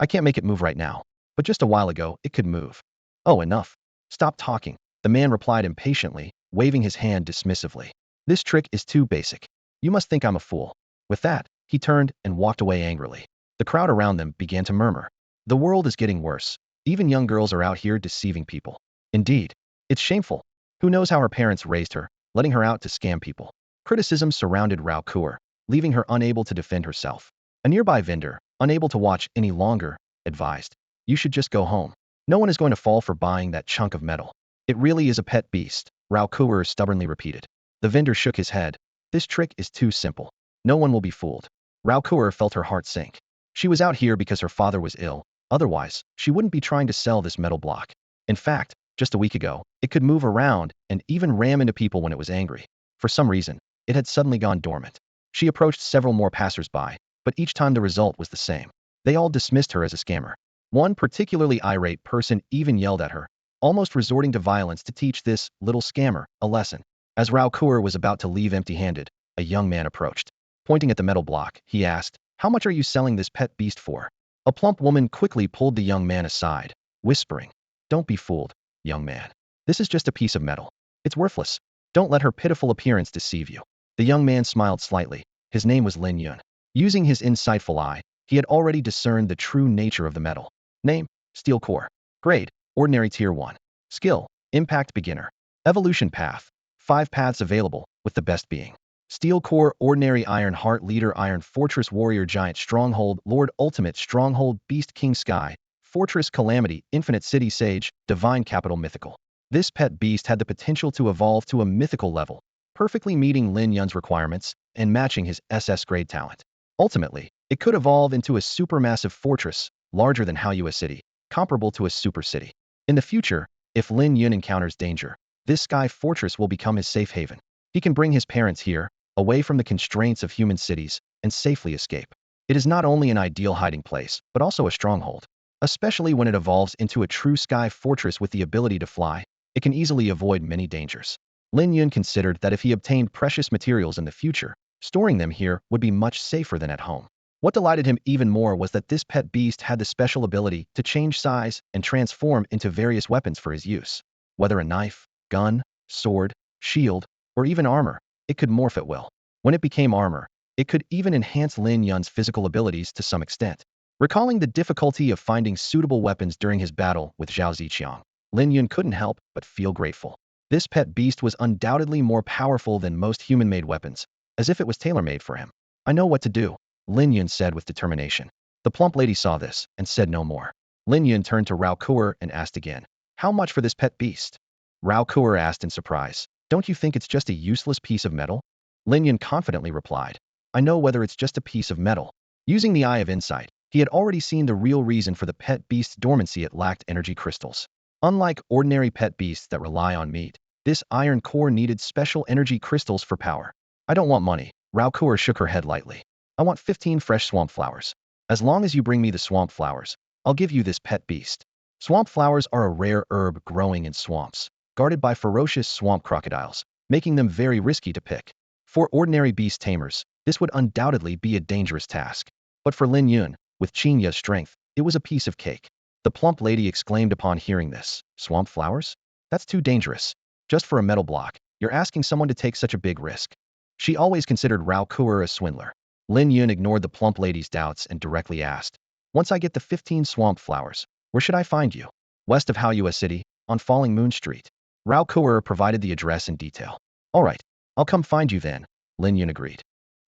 I can't make it move right now. But just a while ago, it could move. Oh, enough. Stop talking, the man replied impatiently, waving his hand dismissively. This trick is too basic. You must think I'm a fool. With that, he turned and walked away angrily. The crowd around them began to murmur. The world is getting worse. Even young girls are out here deceiving people. Indeed, it's shameful. Who knows how her parents raised her, letting her out to scam people. Criticism surrounded Rao Kur, leaving her unable to defend herself. A nearby vendor, unable to watch any longer, advised. You should just go home. No one is going to fall for buying that chunk of metal. It really is a pet beast, Rao Kur stubbornly repeated. The vendor shook his head. This trick is too simple. No one will be fooled. Rao Kur felt her heart sink. She was out here because her father was ill. Otherwise, she wouldn't be trying to sell this metal block. In fact, just a week ago, it could move around and even ram into people when it was angry. For some reason, it had suddenly gone dormant. She approached several more passers-by, but each time the result was the same. They all dismissed her as a scammer. One particularly irate person even yelled at her, almost resorting to violence to teach this little scammer a lesson. As Rao Kur was about to leave empty-handed, a young man approached. Pointing at the metal block, he asked, How much are you selling this pet beast for? A plump woman quickly pulled the young man aside, whispering, Don't be fooled, young man. This is just a piece of metal. It's worthless. Don't let her pitiful appearance deceive you. The young man smiled slightly. His name was Lin Yun. Using his insightful eye, he had already discerned the true nature of the metal. Name, Steel Core. Grade, Ordinary Tier 1. Skill, Impact Beginner. Evolution Path, 5 paths available, with the best being Steel Core, Ordinary Iron Heart Leader, Iron Fortress Warrior, Giant Stronghold, Lord Ultimate Stronghold, Beast King Sky, Fortress Calamity, Infinite City Sage, Divine Capital Mythical. This pet beast had the potential to evolve to a mythical level, perfectly meeting Lin Yun's requirements and matching his SS grade talent. Ultimately, it could evolve into a supermassive fortress, larger than Haoyue City, comparable to a super city. In the future, if Lin Yun encounters danger, this sky fortress will become his safe haven. He can bring his parents here, away from the constraints of human cities, and safely escape. It is not only an ideal hiding place, but also a stronghold. Especially when it evolves into a true sky fortress with the ability to fly, it can easily avoid many dangers. Lin Yun considered that if he obtained precious materials in the future, storing them here would be much safer than at home. What delighted him even more was that this pet beast had the special ability to change size and transform into various weapons for his use. Whether a knife, gun, sword, shield, or even armor, it could morph at will. When it became armor, It could even enhance Lin Yun's physical abilities to some extent. Recalling the difficulty of finding suitable weapons during his battle with Xiao Ziqiang, Lin Yun couldn't help but feel grateful. This pet beast was undoubtedly more powerful than most human-made weapons, as if it was tailor-made for him. I know what to do, Lin Yun said with determination. The plump lady saw this and said no more. Lin Yun turned to Rao Kuer and asked again, "How much for this pet beast?" Rao Kuer asked in surprise, "Don't you think it's just a useless piece of metal?" Lin Yun confidently replied, "I know whether it's just a piece of metal." Using the eye of insight, he had already seen the real reason for the pet beast's dormancy. It lacked energy crystals. Unlike ordinary pet beasts that rely on meat, this iron core needed special energy crystals for power. "I don't want money," Rao Kuer shook her head lightly. "I want 15 fresh swamp flowers. As long as you bring me the swamp flowers, I'll give you this pet beast." Swamp flowers are a rare herb growing in swamps, guarded by ferocious swamp crocodiles, making them very risky to pick. For ordinary beast tamers, this would undoubtedly be a dangerous task. But for Lin Yun, with Chinga's strength, it was a piece of cake. The plump lady exclaimed upon hearing this, "Swamp flowers? That's too dangerous. Just for a metal block, you're asking someone to take such a big risk." She always considered Rao Kuer a swindler. Lin Yun ignored the plump lady's doubts and directly asked, "Once I get the 15 swamp flowers, where should I find you?" "West of Haoyue City, on Falling Moon Street." Rao Kuer provided the address in detail. "All right, I'll come find you then," Lin Yun agreed.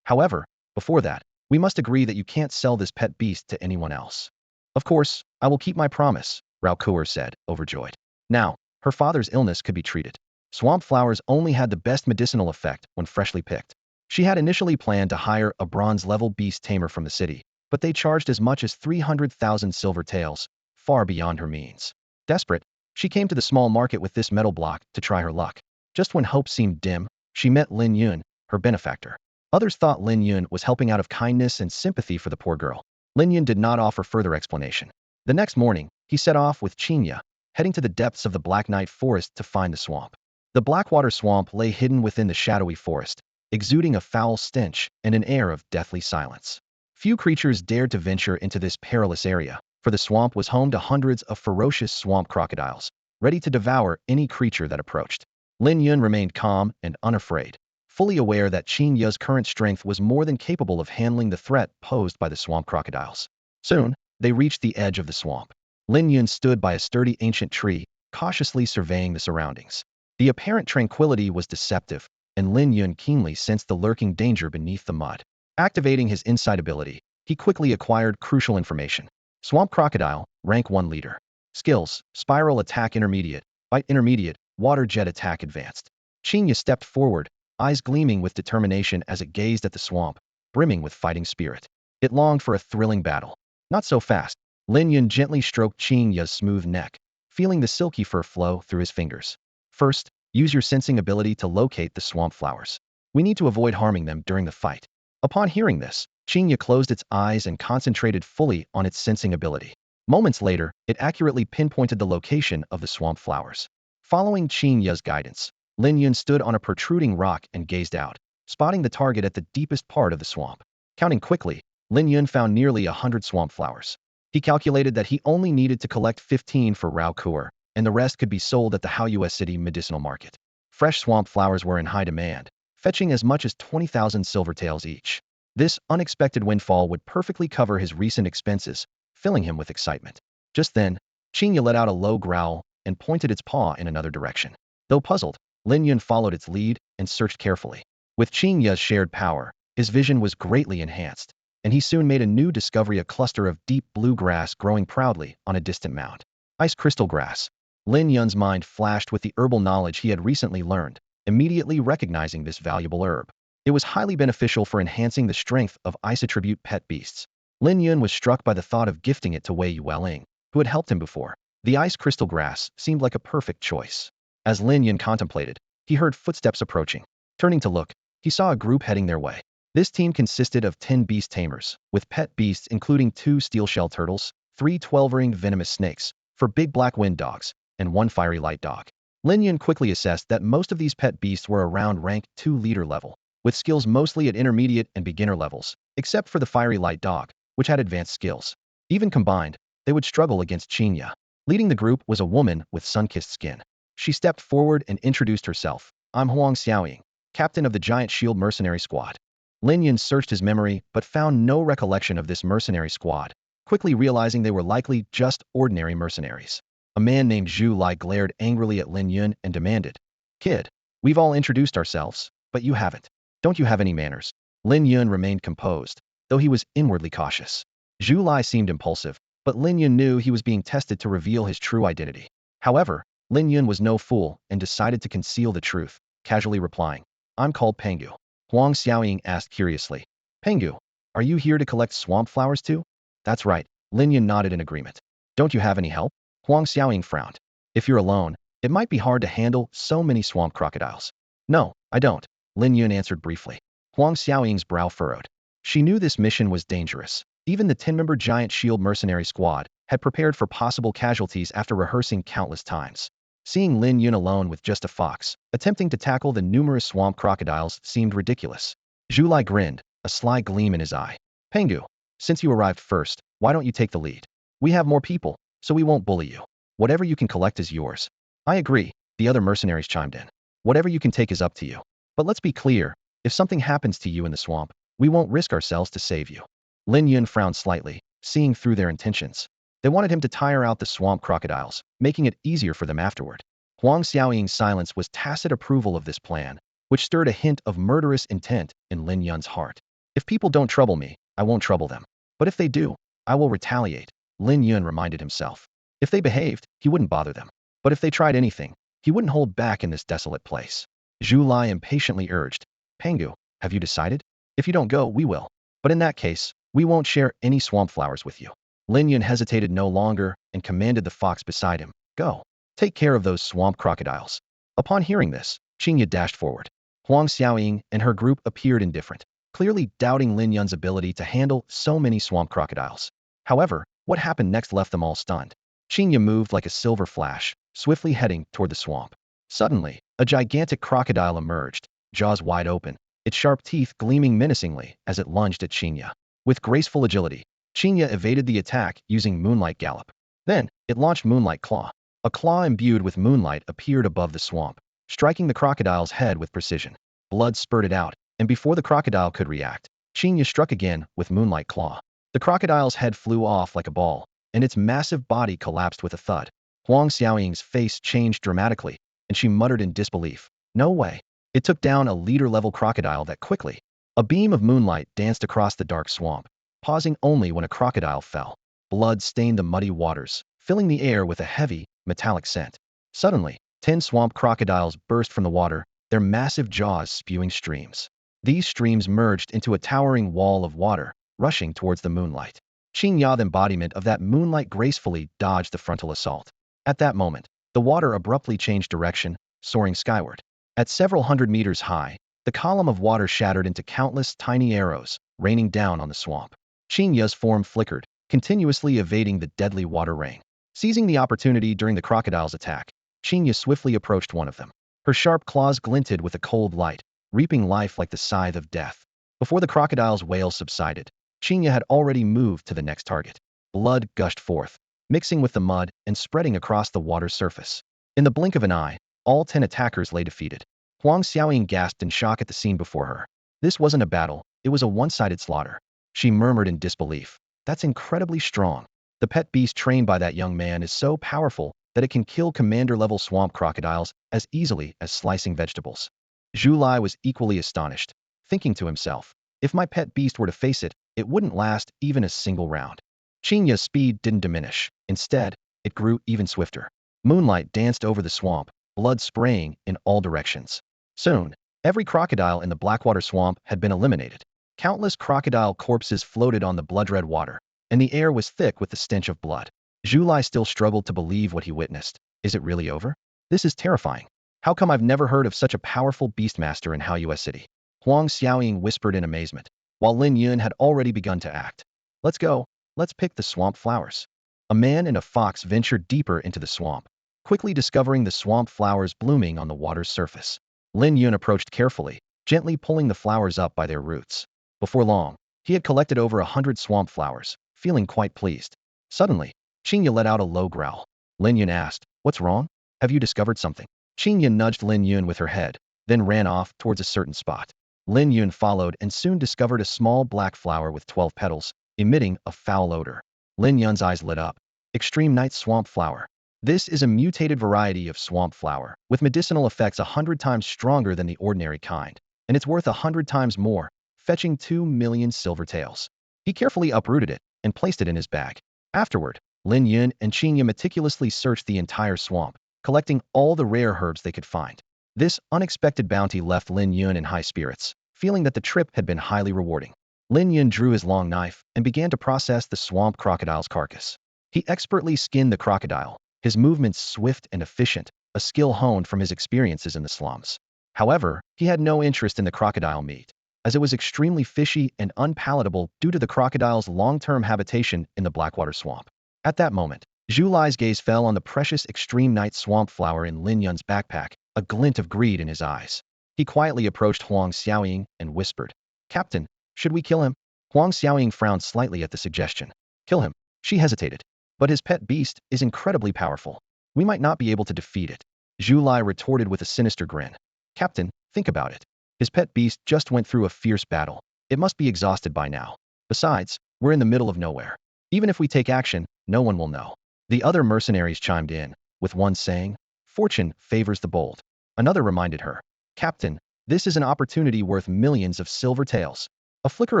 "However, before that, we must agree that you can't sell this pet beast to anyone else." "Of course, I will keep my promise," Rao Kuer said, overjoyed. Now, her father's illness could be treated. Swamp flowers only had the best medicinal effect when freshly picked. She had initially planned to hire a bronze-level beast tamer from the city, but they charged as much as 300,000 silver taels, far beyond her means. Desperate, she came to the small market with this metal block to try her luck. Just when hope seemed dim, she met Lin Yun, her benefactor. Others thought Lin Yun was helping out of kindness and sympathy for the poor girl. Lin Yun did not offer further explanation. The next morning, he set off with Chinga, heading to the depths of the Black Night Forest to find the swamp. The Blackwater Swamp lay hidden within the shadowy forest, exuding a foul stench and an air of deathly silence. Few creatures dared to venture into this perilous area, for the swamp was home to hundreds of ferocious swamp crocodiles, ready to devour any creature that approached. Lin Yun remained calm and unafraid, fully aware that Chinga's current strength was more than capable of handling the threat posed by the swamp crocodiles. Soon, they reached the edge of the swamp. Lin Yun stood by a sturdy ancient tree, cautiously surveying the surroundings. The apparent tranquility was deceptive, and Lin Yun keenly sensed the lurking danger beneath the mud. Activating his insight ability, he quickly acquired crucial information. Swamp Crocodile, Rank 1 Leader. Skills, Spiral Attack Intermediate, Bite Intermediate, Water Jet Attack Advanced. Chinga stepped forward, eyes gleaming with determination as it gazed at the swamp, brimming with fighting spirit. It longed for a thrilling battle. Not so fast. Lin Yun gently stroked Chinga's smooth neck, feeling the silky fur flow through his fingers. "First, use your sensing ability to locate the swamp flowers. We need to avoid harming them during the fight." Upon hearing this, Chinga closed its eyes and concentrated fully on its sensing ability. Moments later, it accurately pinpointed the location of the swamp flowers. Following Chinga's guidance, Lin Yun stood on a protruding rock and gazed out, spotting the target at the deepest part of the swamp. Counting quickly, Lin Yun found nearly 100 swamp flowers. He calculated that he only needed to collect 15 for Rao Kuer, and the rest could be sold at the Haoyue City medicinal market. Fresh swamp flowers were in high demand, fetching as much as 20,000 silver taels each. This unexpected windfall would perfectly cover his recent expenses, filling him with excitement. Just then, Chinga let out a low growl and pointed its paw in another direction. Though puzzled, Lin Yun followed its lead and searched carefully. With Chinga's shared power, his vision was greatly enhanced, and he soon made a new discovery: a cluster of deep blue grass growing proudly on a distant mound. Ice crystal grass. Lin Yun's mind flashed with the herbal knowledge he had recently learned, immediately recognizing this valuable herb. It was highly beneficial for enhancing the strength of ice attribute pet beasts. Lin Yun was struck by the thought of gifting it to Wei Yuwelling, who had helped him before. The ice crystal grass seemed like a perfect choice. As Lin Yun contemplated, he heard footsteps approaching. Turning to look, he saw a group heading their way. This team consisted of 10 beast tamers, with pet beasts including 2 steel shell turtles, 3 12-ringed venomous snakes, 4 big black wind dogs, and 1 fiery light dog. Lin Yun quickly assessed that most of these pet beasts were around rank 2 leader level, with skills mostly at intermediate and beginner levels, except for the fiery light dog, which had advanced skills. Even combined, they would struggle against Chinga. Leading the group was a woman with sun-kissed skin. She stepped forward and introduced herself. "I'm Huang Xiaoying, captain of the Giant Shield Mercenary Squad." Lin Yun searched his memory but found no recollection of this mercenary squad, quickly realizing they were likely just ordinary mercenaries. A man named Zhu Lai glared angrily at Lin Yun and demanded, "Kid, we've all introduced ourselves, but you haven't. Don't you have any manners?" Lin Yun remained composed, though he was inwardly cautious. Zhu Lai seemed impulsive, but Lin Yun knew he was being tested to reveal his true identity. However, Lin Yun was no fool and decided to conceal the truth, casually replying, "I'm called Pengu." Huang Xiaoying asked curiously, "Pengu, are you here to collect swamp flowers too?" "That's right." Lin Yun nodded in agreement. "Don't you have any help?" Huang Xiaoying frowned. "If you're alone, it might be hard to handle so many swamp crocodiles." "No, I don't," Lin Yun answered briefly. Huang Xiaoying's brow furrowed. She knew this mission was dangerous. Even the 10-member giant shield mercenary squad had prepared for possible casualties after rehearsing countless times. Seeing Lin Yun alone with just a fox, attempting to tackle the numerous swamp crocodiles seemed ridiculous. Zhu Lai grinned, a sly gleam in his eye. "Pengu, since you arrived first, why don't you take the lead? We have more people, so we won't bully you. Whatever you can collect is yours." "I agree," the other mercenaries chimed in. "Whatever you can take is up to you. But let's be clear, if something happens to you in the swamp, we won't risk ourselves to save you." Lin Yun frowned slightly, seeing through their intentions. They wanted him to tire out the swamp crocodiles, making it easier for them afterward. Huang Xiaoying's silence was tacit approval of this plan, which stirred a hint of murderous intent in Lin Yun's heart. "If people don't trouble me, I won't trouble them. But if they do, I will retaliate," Lin Yun reminded himself. If they behaved, he wouldn't bother them. But if they tried anything, he wouldn't hold back in this desolate place. Zhu Lai impatiently urged, "Pengu, have you decided? If you don't go, we will. But in that case, we won't share any swamp flowers with you." Lin Yun hesitated no longer and commanded the fox beside him, "Go. Take care of those swamp crocodiles." Upon hearing this, Chinga dashed forward. Huang Xiaoying and her group appeared indifferent, clearly doubting Lin Yun's ability to handle so many swamp crocodiles. However, what happened next left them all stunned. Chinga moved like a silver flash, swiftly heading toward the swamp. Suddenly, a gigantic crocodile emerged, jaws wide open, its sharp teeth gleaming menacingly as it lunged at Chinga. With graceful agility, Chinga evaded the attack using Moonlight Gallop. Then, it launched Moonlight Claw. A claw imbued with moonlight appeared above the swamp, striking the crocodile's head with precision. Blood spurted out, and before the crocodile could react, Chinga struck again with Moonlight Claw. The crocodile's head flew off like a ball, and its massive body collapsed with a thud. Huang Xiaoying's face changed dramatically, and she muttered in disbelief, "No way." It took down a leader-level crocodile that quickly. A beam of moonlight danced across the dark swamp, pausing only when a crocodile fell. Blood stained the muddy waters, filling the air with a heavy, metallic scent. Suddenly, 10 swamp crocodiles burst from the water, their massive jaws spewing streams. These streams merged into a towering wall of water, rushing towards the moonlight. Chinga, the embodiment of that moonlight, gracefully dodged the frontal assault. At that moment, the water abruptly changed direction, soaring skyward. At several hundred meters high, the column of water shattered into countless tiny arrows, raining down on the swamp. Chinga's form flickered, continuously evading the deadly water rain. Seizing the opportunity during the crocodile's attack, Chinga swiftly approached one of them. Her sharp claws glinted with a cold light, reaping life like the scythe of death. Before the crocodile's wail subsided, Chinga had already moved to the next target. Blood gushed forth, mixing with the mud and spreading across the water's surface. In the blink of an eye, all 10 attackers lay defeated. Huang Xiaoying gasped in shock at the scene before her. This wasn't a battle, it was a one-sided slaughter. She murmured in disbelief, "That's incredibly strong. The pet beast trained by that young man is so powerful that it can kill commander-level swamp crocodiles as easily as slicing vegetables." Zhu Lai was equally astonished, thinking to himself, if my pet beast were to face it, it wouldn't last even a single round. Chinga's speed didn't diminish. Instead, it grew even swifter. Moonlight danced over the swamp, blood spraying in all directions. Soon, every crocodile in the Blackwater swamp had been eliminated. Countless crocodile corpses floated on the blood-red water, and the air was thick with the stench of blood. Zhu Lai still struggled to believe what he witnessed. Is it really over? This is terrifying. How come I've never heard of such a powerful beastmaster in Hao City? Huang Xiaoying whispered in amazement, while Lin Yun had already begun to act. "Let's go. Let's pick the swamp flowers." A man and a fox ventured deeper into the swamp, quickly discovering the swamp flowers blooming on the water's surface. Lin Yun approached carefully, gently pulling the flowers up by their roots. Before long, he had collected over 100 swamp flowers, feeling quite pleased. Suddenly, Chinga let out a low growl. Lin Yun asked, "What's wrong? Have you discovered something?" Chinga nudged Lin Yun with her head, then ran off towards a certain spot. Lin Yun followed and soon discovered a small black flower with 12 petals, emitting a foul odor. Lin Yun's eyes lit up. Extreme Night Swamp Flower. This is a mutated variety of swamp flower, with medicinal effects 100 times stronger than the ordinary kind, and it's worth 100 times more, fetching 2 million silver taels. He carefully uprooted it and placed it in his bag. Afterward, Lin Yun and Chinga meticulously searched the entire swamp, collecting all the rare herbs they could find. This unexpected bounty left Lin Yun in high spirits, feeling that the trip had been highly rewarding. Lin Yun drew his long knife and began to process the swamp crocodile's carcass. He expertly skinned the crocodile, his movements swift and efficient, a skill honed from his experiences in the slums. However, he had no interest in the crocodile meat, as it was extremely fishy and unpalatable due to the crocodile's long-term habitation in the Blackwater Swamp. At that moment, Zhu Lai's gaze fell on the precious Extreme Night Swamp Flower in Lin Yun's backpack, a glint of greed in his eyes. He quietly approached Huang Xiaoying and whispered, "Captain, should we kill him?" Huang Xiaoying frowned slightly at the suggestion. "Kill him?" She hesitated. "But his pet beast is incredibly powerful. We might not be able to defeat it." Zhu Lai retorted with a sinister grin. "Captain, think about it. His pet beast just went through a fierce battle. It must be exhausted by now. Besides, we're in the middle of nowhere. Even if we take action, no one will know." The other mercenaries chimed in, with one saying, "Fortune favors the bold." Another reminded her, "Captain, this is an opportunity worth millions of silver taels." A flicker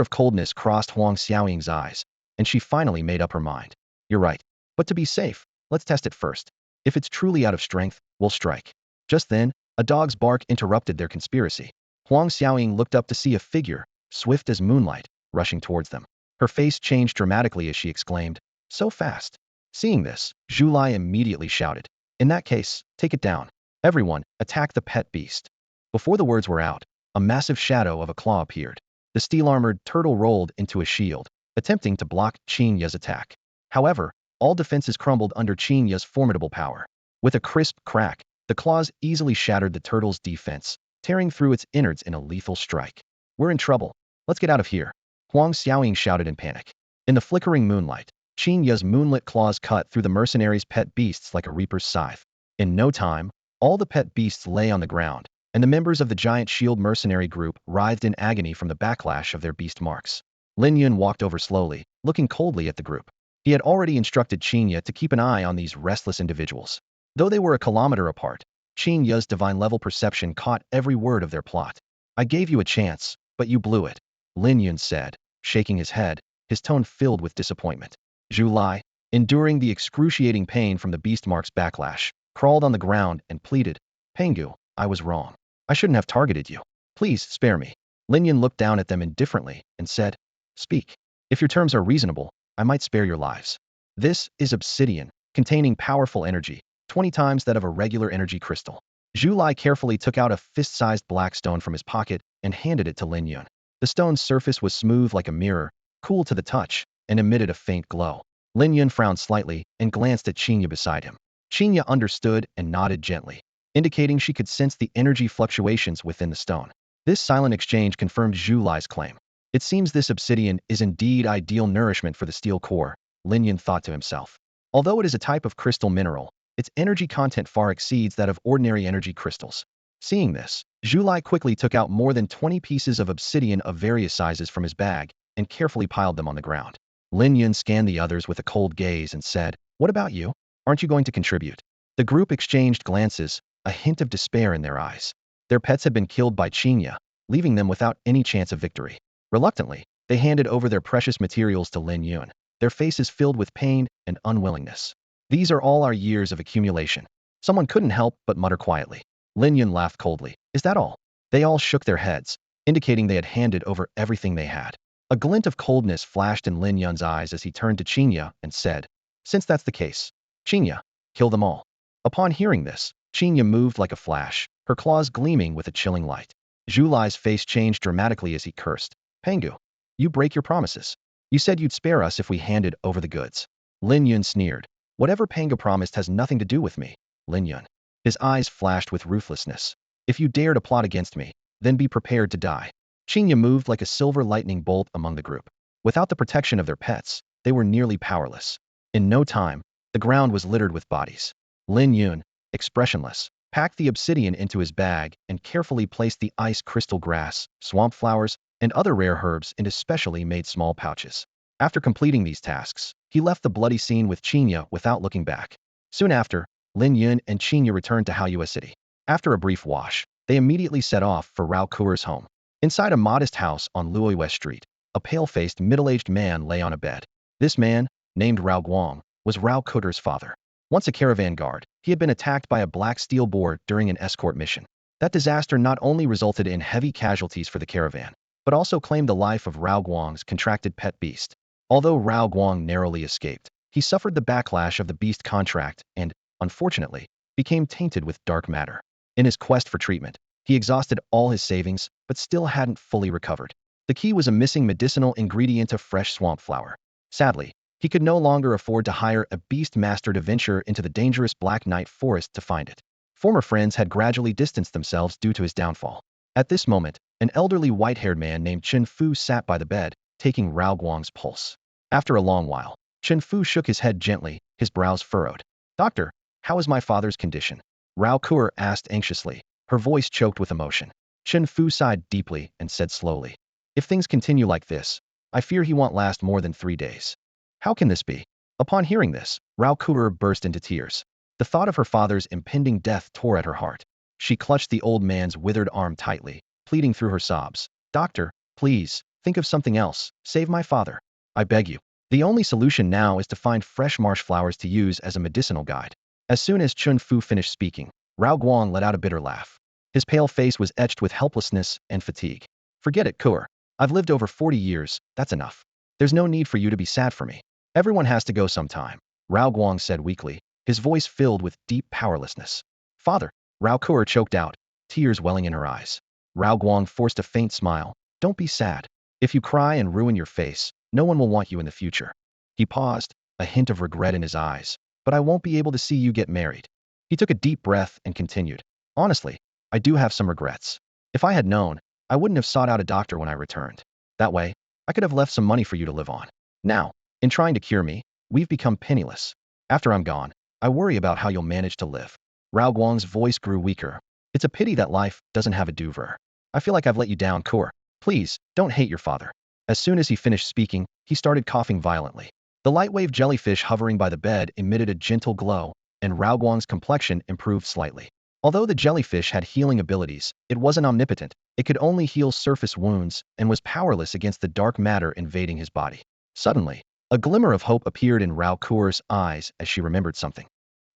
of coldness crossed Huang Xiaoying's eyes, and she finally made up her mind. "You're right. But to be safe, let's test it first. If it's truly out of strength, we'll strike." Just then, a dog's bark interrupted their conspiracy. Huang Xiaoying looked up to see a figure, swift as moonlight, rushing towards them. Her face changed dramatically as she exclaimed, "So fast." Seeing this, Zhu Lai immediately shouted, "In that case, take it down. Everyone, attack the pet beast." Before the words were out, a massive shadow of a claw appeared. The steel-armored turtle rolled into a shield, attempting to block Chinga's attack. However, all defenses crumbled under Chinga's formidable power. With a crisp crack, the claws easily shattered the turtle's defense, tearing through its innards in a lethal strike. "We're in trouble. Let's get out of here," Huang Xiaoying shouted in panic. In the flickering moonlight, Chinga's moonlit claws cut through the mercenaries' pet beasts like a reaper's scythe. In no time, all the pet beasts lay on the ground, and the members of the giant shield mercenary group writhed in agony from the backlash of their beast marks. Lin Yun walked over slowly, looking coldly at the group. He had already instructed Chinga to keep an eye on these restless individuals. Though they were a kilometer apart, Chinga's divine-level perception caught every word of their plot. "I gave you a chance, but you blew it," Lin Yun said, shaking his head, his tone filled with disappointment. Zhu Lai, enduring the excruciating pain from the beast mark's backlash, crawled on the ground and pleaded, "Pengu, I was wrong. I shouldn't have targeted you. Please spare me." Lin Yun looked down at them indifferently and said, "Speak. If your terms are reasonable, I might spare your lives. This is obsidian, containing powerful energy, 20 times that of a regular energy crystal." Zhu Lai carefully took out a fist-sized black stone from his pocket and handed it to Lin Yun. The stone's surface was smooth like a mirror, cool to the touch, and emitted a faint glow. Lin Yun frowned slightly and glanced at Chinga beside him. Chinga understood and nodded gently, indicating she could sense the energy fluctuations within the stone. This silent exchange confirmed Zhu Lai's claim. It seems this obsidian is indeed ideal nourishment for the steel core, Lin Yun thought to himself. Although it is a type of crystal mineral, its energy content far exceeds that of ordinary energy crystals. Seeing this, Zhu Lai quickly took out more than 20 pieces of obsidian of various sizes from his bag and carefully piled them on the ground. Lin Yun scanned the others with a cold gaze and said, "What about you? Aren't you going to contribute?" The group exchanged glances, a hint of despair in their eyes. Their pets had been killed by Chinga, leaving them without any chance of victory. Reluctantly, they handed over their precious materials to Lin Yun, their faces filled with pain and unwillingness. "These are all our years of accumulation." Someone couldn't help but mutter quietly. Lin Yun laughed coldly. "Is that all?" They all shook their heads, indicating they had handed over everything they had. A glint of coldness flashed in Lin Yun's eyes as he turned to Chinga and said, "Since that's the case, Chinga, kill them all." Upon hearing this, Chinga moved like a flash, her claws gleaming with a chilling light. Zhu Lai's face changed dramatically as he cursed, "Pengu, you break your promises. You said you'd spare us if we handed over the goods." Lin Yun sneered. "Whatever Pengu promised has nothing to do with me, Lin Yun." His eyes flashed with ruthlessness. "If you dare to plot against me, then be prepared to die." Chinga moved like a silver lightning bolt among the group. Without the protection of their pets, they were nearly powerless. In no time, the ground was littered with bodies. Lin Yun, expressionless, packed the obsidian into his bag, and carefully placed the ice crystal grass, swamp flowers, and other rare herbs into specially made small pouches. After completing these tasks, he left the bloody scene with Chinga without looking back. Soon after, Lin Yun and Chinga returned to Haoyue City. After a brief wash, they immediately set off for Rao Kuer's home. Inside a modest house on Luoyue Street, a pale-faced middle-aged man lay on a bed. This man, named Rao Guang, was Rao Kuer's father. Once a caravan guard, he had been attacked by a black steel boar during an escort mission. That disaster not only resulted in heavy casualties for the caravan, but also claimed the life of Rao Guang's contracted pet beast. Although Rao Guang narrowly escaped, he suffered the backlash of the beast contract and, unfortunately, became tainted with dark matter. In his quest for treatment, he exhausted all his savings, but still hadn't fully recovered. The key was a missing medicinal ingredient of fresh swamp flower. Sadly, he could no longer afford to hire a beast master to venture into the dangerous Black Night forest to find it. Former friends had gradually distanced themselves due to his downfall. At this moment, an elderly white-haired man named Chen Fu sat by the bed, taking Rao Guang's pulse. After a long while, Chen Fu shook his head gently, his brows furrowed. "Doctor, how is my father's condition?" Rao Kuer asked anxiously, her voice choked with emotion. Chen Fu sighed deeply and said slowly, "If things continue like this, I fear he won't last more than 3 days." "How can this be?" Upon hearing this, Rao Kuer burst into tears. The thought of her father's impending death tore at her heart. She clutched the old man's withered arm tightly, pleading through her sobs. "Doctor, please, think of something else. Save my father. I beg you." The only solution now is to find fresh marsh flowers to use as a medicinal guide. As soon as Chen Fu finished speaking, Rao Guang let out a bitter laugh. His pale face was etched with helplessness and fatigue. "Forget it, Kuer. I've lived over 40 years, that's enough. There's no need for you to be sad for me. Everyone has to go sometime," Rao Guang said weakly, his voice filled with deep powerlessness. "Father," Rao Kuer choked out, tears welling in her eyes. Rao Guang forced a faint smile. "Don't be sad. If you cry and ruin your face, no one will want you in the future." He paused, a hint of regret in his eyes. "But I won't be able to see you get married." He took a deep breath and continued. "Honestly, I do have some regrets. If I had known, I wouldn't have sought out a doctor when I returned. That way, I could have left some money for you to live on. Now, in trying to cure me, we've become penniless. After I'm gone, I worry about how you'll manage to live." Rao Guang's voice grew weaker. "It's a pity that life doesn't have a do-over. I feel like I've let you down, Kuer. Please, don't hate your father." As soon as he finished speaking, he started coughing violently. The light-wave jellyfish hovering by the bed emitted a gentle glow, and Rao Guang's complexion improved slightly. Although the jellyfish had healing abilities, it wasn't omnipotent. It could only heal surface wounds and was powerless against the dark matter invading his body. Suddenly, a glimmer of hope appeared in Rao Kuer's eyes as she remembered something.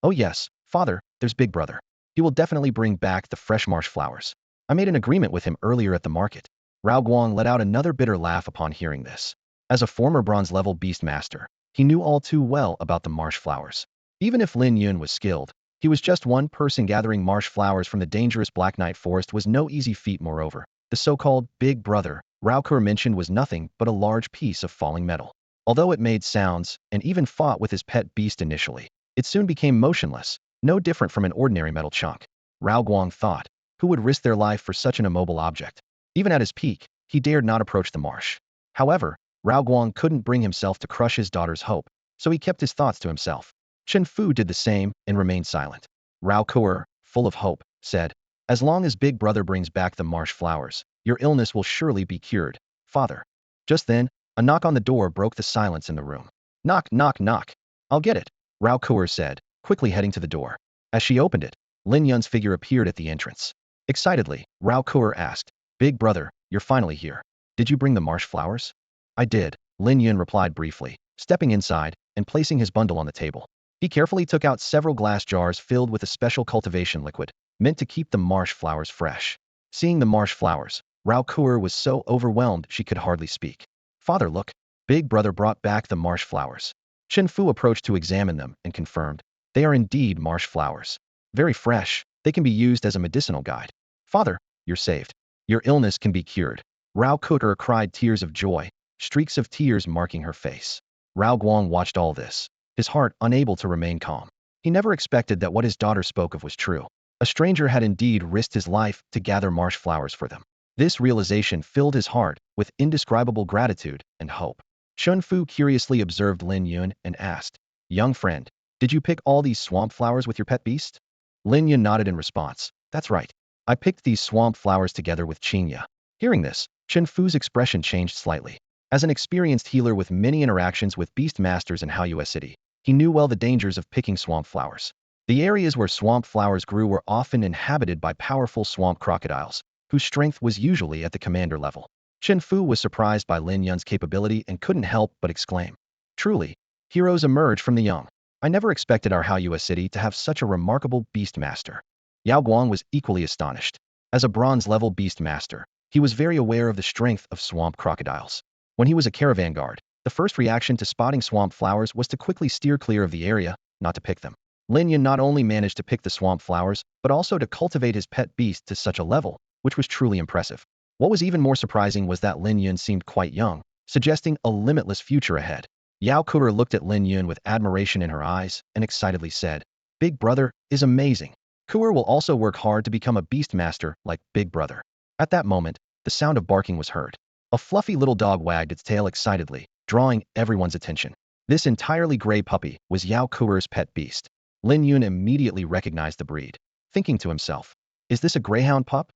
"Oh yes, father, there's Big Brother. He will definitely bring back the fresh marsh flowers. I made an agreement with him earlier at the market." Rao Guang let out another bitter laugh upon hearing this. As a former bronze-level beast master, he knew all too well about the marsh flowers. Even if Lin Yun was skilled, he was just one person. Gathering marsh flowers from the dangerous Black Night forest was no easy feat. Moreover, the so-called Big Brother Rao Kuer mentioned was nothing but a large piece of falling metal. Although it made sounds and even fought with his pet beast initially, it soon became motionless, no different from an ordinary metal chunk. Rao Guang thought, who would risk their life for such an immobile object? Even at his peak, he dared not approach the marsh. However, Rao Guang couldn't bring himself to crush his daughter's hope, so he kept his thoughts to himself. Chen Fu did the same and remained silent. Rao Kuer, full of hope, said, "As long as Big Brother brings back the marsh flowers, your illness will surely be cured, father." Just then, a knock on the door broke the silence in the room. "Knock, knock, knock. I'll get it," Rao Kuer said, quickly heading to the door. As she opened it, Lin Yun's figure appeared at the entrance. Excitedly, Rao Kuer asked, "Big Brother, you're finally here. Did you bring the marsh flowers?" "I did," Lin Yun replied briefly, stepping inside and placing his bundle on the table. He carefully took out several glass jars filled with a special cultivation liquid, meant to keep the marsh flowers fresh. Seeing the marsh flowers, Rao Kuer was so overwhelmed she could hardly speak. "Father, look. Big Brother brought back the marsh flowers." Chen Fu approached to examine them and confirmed, "They are indeed marsh flowers. Very fresh, they can be used as a medicinal guide. Father, you're saved. Your illness can be cured." Rao Kuer cried tears of joy, streaks of tears marking her face. Rao Guang watched all this, his heart unable to remain calm. He never expected that what his daughter spoke of was true. A stranger had indeed risked his life to gather marsh flowers for them. This realization filled his heart with indescribable gratitude and hope. Chen Fu curiously observed Lin Yun and asked, "Young friend, did you pick all these swamp flowers with your pet beast?" Lin Yun nodded in response. That's right. I picked these swamp flowers together with Chinga. Hearing this, Chen Fu's expression changed slightly. As an experienced healer with many interactions with beast masters in Haoyue City, he knew well the dangers of picking swamp flowers. The areas where swamp flowers grew were often inhabited by powerful swamp crocodiles, whose strength was usually at the commander level. Chen Fu was surprised by Lin Yun's capability and couldn't help but exclaim. Truly, heroes emerge from the young. I never expected our Haoyue City to have such a remarkable beast master. Yao Guang was equally astonished. As a bronze-level beast master, he was very aware of the strength of swamp crocodiles. When he was a caravan guard, the first reaction to spotting swamp flowers was to quickly steer clear of the area, not to pick them. Lin Yun not only managed to pick the swamp flowers, but also to cultivate his pet beast to such a level, which was truly impressive. What was even more surprising was that Lin Yun seemed quite young, suggesting a limitless future ahead. Yao Kuer looked at Lin Yun with admiration in her eyes and excitedly said, Big Brother is amazing. Kuer will also work hard to become a beast master like Big Brother. At that moment, the sound of barking was heard. A fluffy little dog wagged its tail excitedly, drawing everyone's attention. This entirely gray puppy was Yao Kuer's pet beast. Lin Yun immediately recognized the breed, thinking to himself, is this a greyhound pup?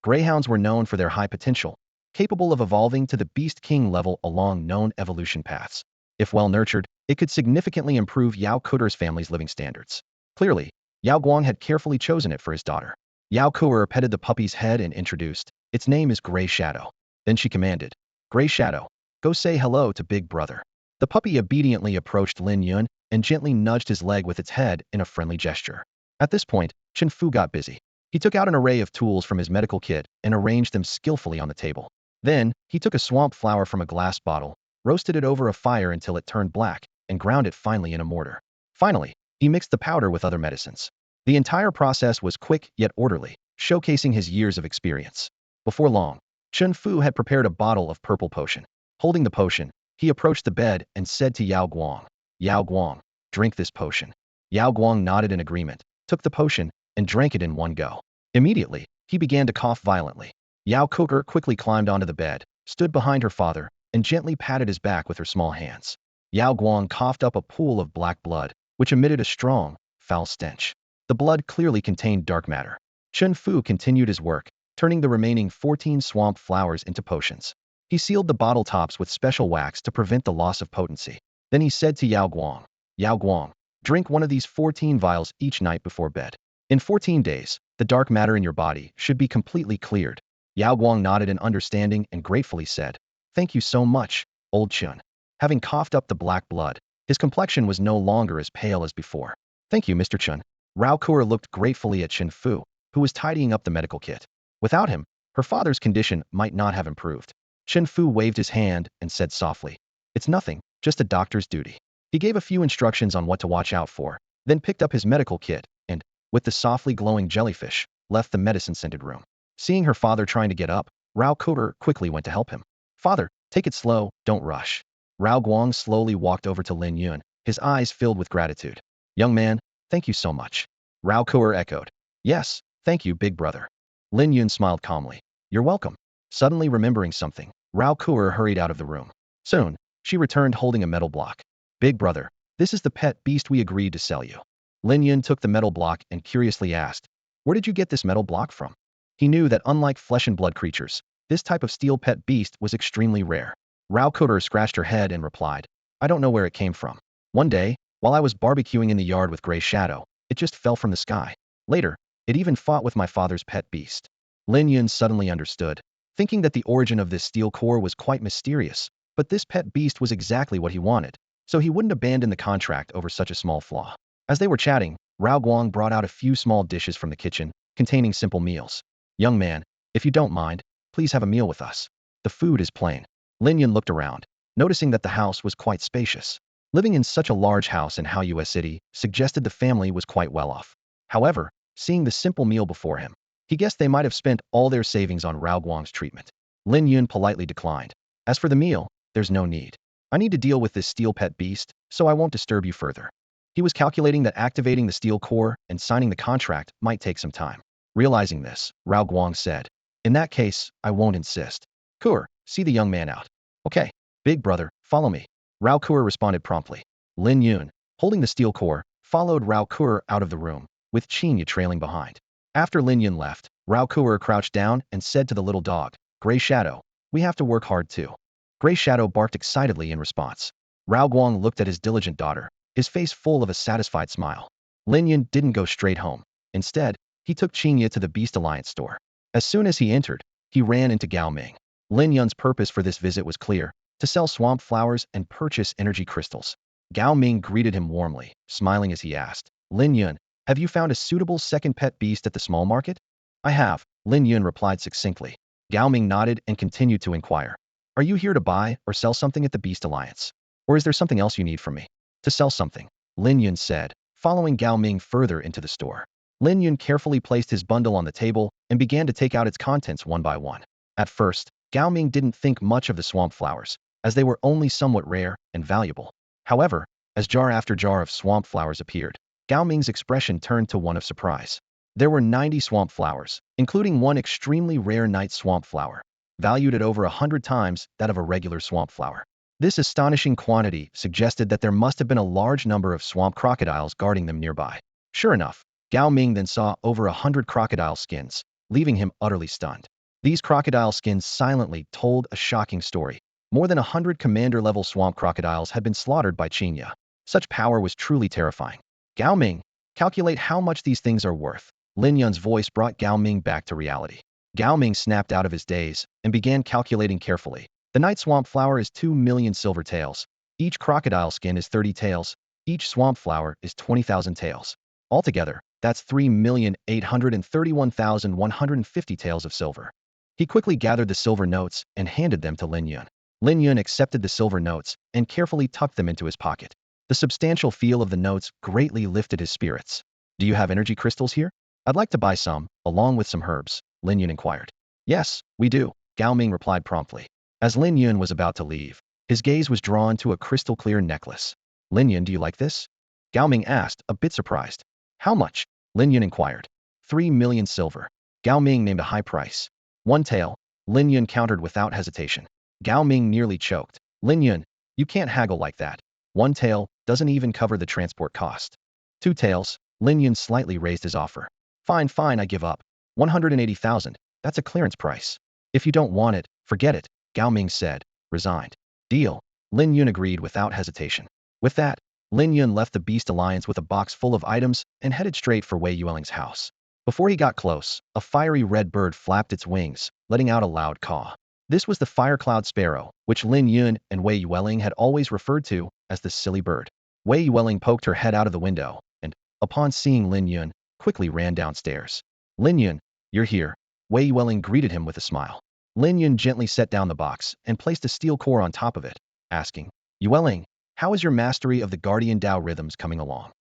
Greyhounds were known for their high potential, capable of evolving to the Beast King level along known evolution paths. If well nurtured, it could significantly improve Yao Kuer's family's living standards. Clearly, Yao Guang had carefully chosen it for his daughter. Yao Kuer petted the puppy's head and introduced, its name is Gray Shadow. Then she commanded, Gray Shadow, go say hello to Big Brother. The puppy obediently approached Lin Yun and gently nudged his leg with its head in a friendly gesture. At this point, Chen Fu got busy. He took out an array of tools from his medical kit and arranged them skillfully on the table. Then, he took a swamp flower from a glass bottle, roasted it over a fire until it turned black, and ground it finely in a mortar. Finally, he mixed the powder with other medicines. The entire process was quick yet orderly, showcasing his years of experience. Before long, Chen Fu had prepared a bottle of purple potion. Holding the potion, he approached the bed and said to Yao Guang, drink this potion. Yao Guang nodded in agreement, took the potion, and drank it in one go. Immediately, he began to cough violently. Yao Kuer quickly climbed onto the bed, stood behind her father, and gently patted his back with her small hands. Yao Guang coughed up a pool of black blood, which emitted a strong, foul stench. The blood clearly contained dark matter. Chen Fu continued his work, turning the remaining 14 swamp flowers into potions. He sealed the bottle tops with special wax to prevent the loss of potency. Then he said to Yao Guang, drink one of these 14 vials each night before bed. In 14 days, the dark matter in your body should be completely cleared. Yao Guang nodded in understanding and gratefully said, Thank you so much, old Chun. Having coughed up the black blood, his complexion was no longer as pale as before. Thank you, Mr. Chun. Rao Kuer looked gratefully at Chen Fu, who was tidying up the medical kit. Without him, her father's condition might not have improved. Chen Fu waved his hand and said softly, It's nothing, just a doctor's duty. He gave a few instructions on what to watch out for, then picked up his medical kit and, with the softly glowing jellyfish, left the medicine-scented room. Seeing her father trying to get up, Rao Kuer quickly went to help him. Father, take it slow, don't rush. Rao Guang slowly walked over to Lin Yun, his eyes filled with gratitude. Young man, thank you so much. Rao Kuer echoed. Yes, thank you, big brother. Lin Yun smiled calmly. You're welcome. Suddenly remembering something, Rao Kuer hurried out of the room. Soon, she returned holding a metal block. Big brother, this is the pet beast we agreed to sell you. Lin Yun took the metal block and curiously asked, Where did you get this metal block from? He knew that unlike flesh and blood creatures, this type of steel pet beast was extremely rare. Rao Kuer scratched her head and replied, I don't know where it came from. One day, while I was barbecuing in the yard with Gray Shadow, it just fell from the sky. Later, it even fought with my father's pet beast. Lin Yun suddenly understood, thinking that the origin of this steel core was quite mysterious, but this pet beast was exactly what he wanted, so he wouldn't abandon the contract over such a small flaw. As they were chatting, Rao Guang brought out a few small dishes from the kitchen, containing simple meals. Young man, if you don't mind, please have a meal with us. The food is plain. Lin Yun looked around, noticing that the house was quite spacious. Living in such a large house in Haoyue City suggested the family was quite well off. However, seeing the simple meal before him, he guessed they might have spent all their savings on Rao Guang's treatment. Lin Yun politely declined. As for the meal, there's no need. I need to deal with this steel pet beast, so I won't disturb you further. He was calculating that activating the steel core and signing the contract might take some time. Realizing this, Rao Guang said, In that case, I won't insist. Kuer, see the young man out. Okay, big brother, follow me. Rao Kuer responded promptly. Lin Yun, holding the steel core, followed Rao Kuer out of the room, with Chinga trailing behind. After Lin Yun left, Rao Kuer crouched down and said to the little dog, "Gray Shadow, we have to work hard too." Gray Shadow barked excitedly in response. Rao Guang looked at his diligent daughter, his face full of a satisfied smile. Lin Yun didn't go straight home. Instead, he took Chinga to the Beast Alliance store. As soon as he entered, he ran into Gao Ming. Lin Yun's purpose for this visit was clear: to sell swamp flowers and purchase energy crystals. Gao Ming greeted him warmly, smiling as he asked, "Lin Yun, have you found a suitable second pet beast at the small market?" "I have," Lin Yun replied succinctly. Gao Ming nodded and continued to inquire, "Are you here to buy or sell something at the Beast Alliance? Or is there something else you need from me?" "To sell something," Lin Yun said, following Gao Ming further into the store. Lin Yun carefully placed his bundle on the table and began to take out its contents one by one. At first, Gao Ming didn't think much of the swamp flowers, as they were only somewhat rare and valuable. However, as jar after jar of swamp flowers appeared, Gao Ming's expression turned to one of surprise. There were 90 swamp flowers, including one extremely rare night swamp flower, valued at over 100 times that of a regular swamp flower. This astonishing quantity suggested that there must have been a large number of swamp crocodiles guarding them nearby. Sure enough, Gao Ming then saw over 100 crocodile skins, leaving him utterly stunned. These crocodile skins silently told a shocking story. More than 100 commander-level swamp crocodiles had been slaughtered by Chinga. Such power was truly terrifying. "Gao Ming, calculate how much these things are worth." Lin Yun's voice brought Gao Ming back to reality. Gao Ming snapped out of his daze and began calculating carefully. The night swamp flower is 2 million silver taels. Each crocodile skin is 30 taels. Each swamp flower is 20,000 taels. Altogether, that's 3,831,150 taels of silver. He quickly gathered the silver notes and handed them to Lin Yun. Lin Yun accepted the silver notes and carefully tucked them into his pocket. The substantial feel of the notes greatly lifted his spirits. "Do you have energy crystals here? I'd like to buy some, along with some herbs," Lin Yun inquired. "Yes, we do," Gao Ming replied promptly. As Lin Yun was about to leave, his gaze was drawn to a crystal-clear necklace. "Lin Yun, do you like this?" Gao Ming asked, a bit surprised. "How much?" Lin Yun inquired. 3 million silver. Gao Ming named a high price. 1 tael, Lin Yun countered without hesitation. Gao Ming nearly choked. "Lin Yun, you can't haggle like that. 1 tael doesn't even cover the transport cost." 2 taels, Lin Yun slightly raised his offer. Fine, I give up. 180,000, that's a clearance price." "If you don't want it, forget it," Gao Ming said, resigned. "Deal," Lin Yun agreed without hesitation. With that, Lin Yun left the Beast Alliance with a box full of items and headed straight for Wei Yuwelling's house. Before he got close, a fiery red bird flapped its wings, letting out a loud caw. This was the fire-cloud sparrow, which Lin Yun and Wei Yuwelling had always referred to as the silly bird. Wei Yuwelling poked her head out of the window, and, upon seeing Lin Yun, quickly ran downstairs. "Lin Yun, you're here," Wei Yuwelling greeted him with a smile. Lin Yun gently set down the box and placed a steel core on top of it, asking, "Yuwelling, how is your mastery of the Guardian Dao rhythms coming along?"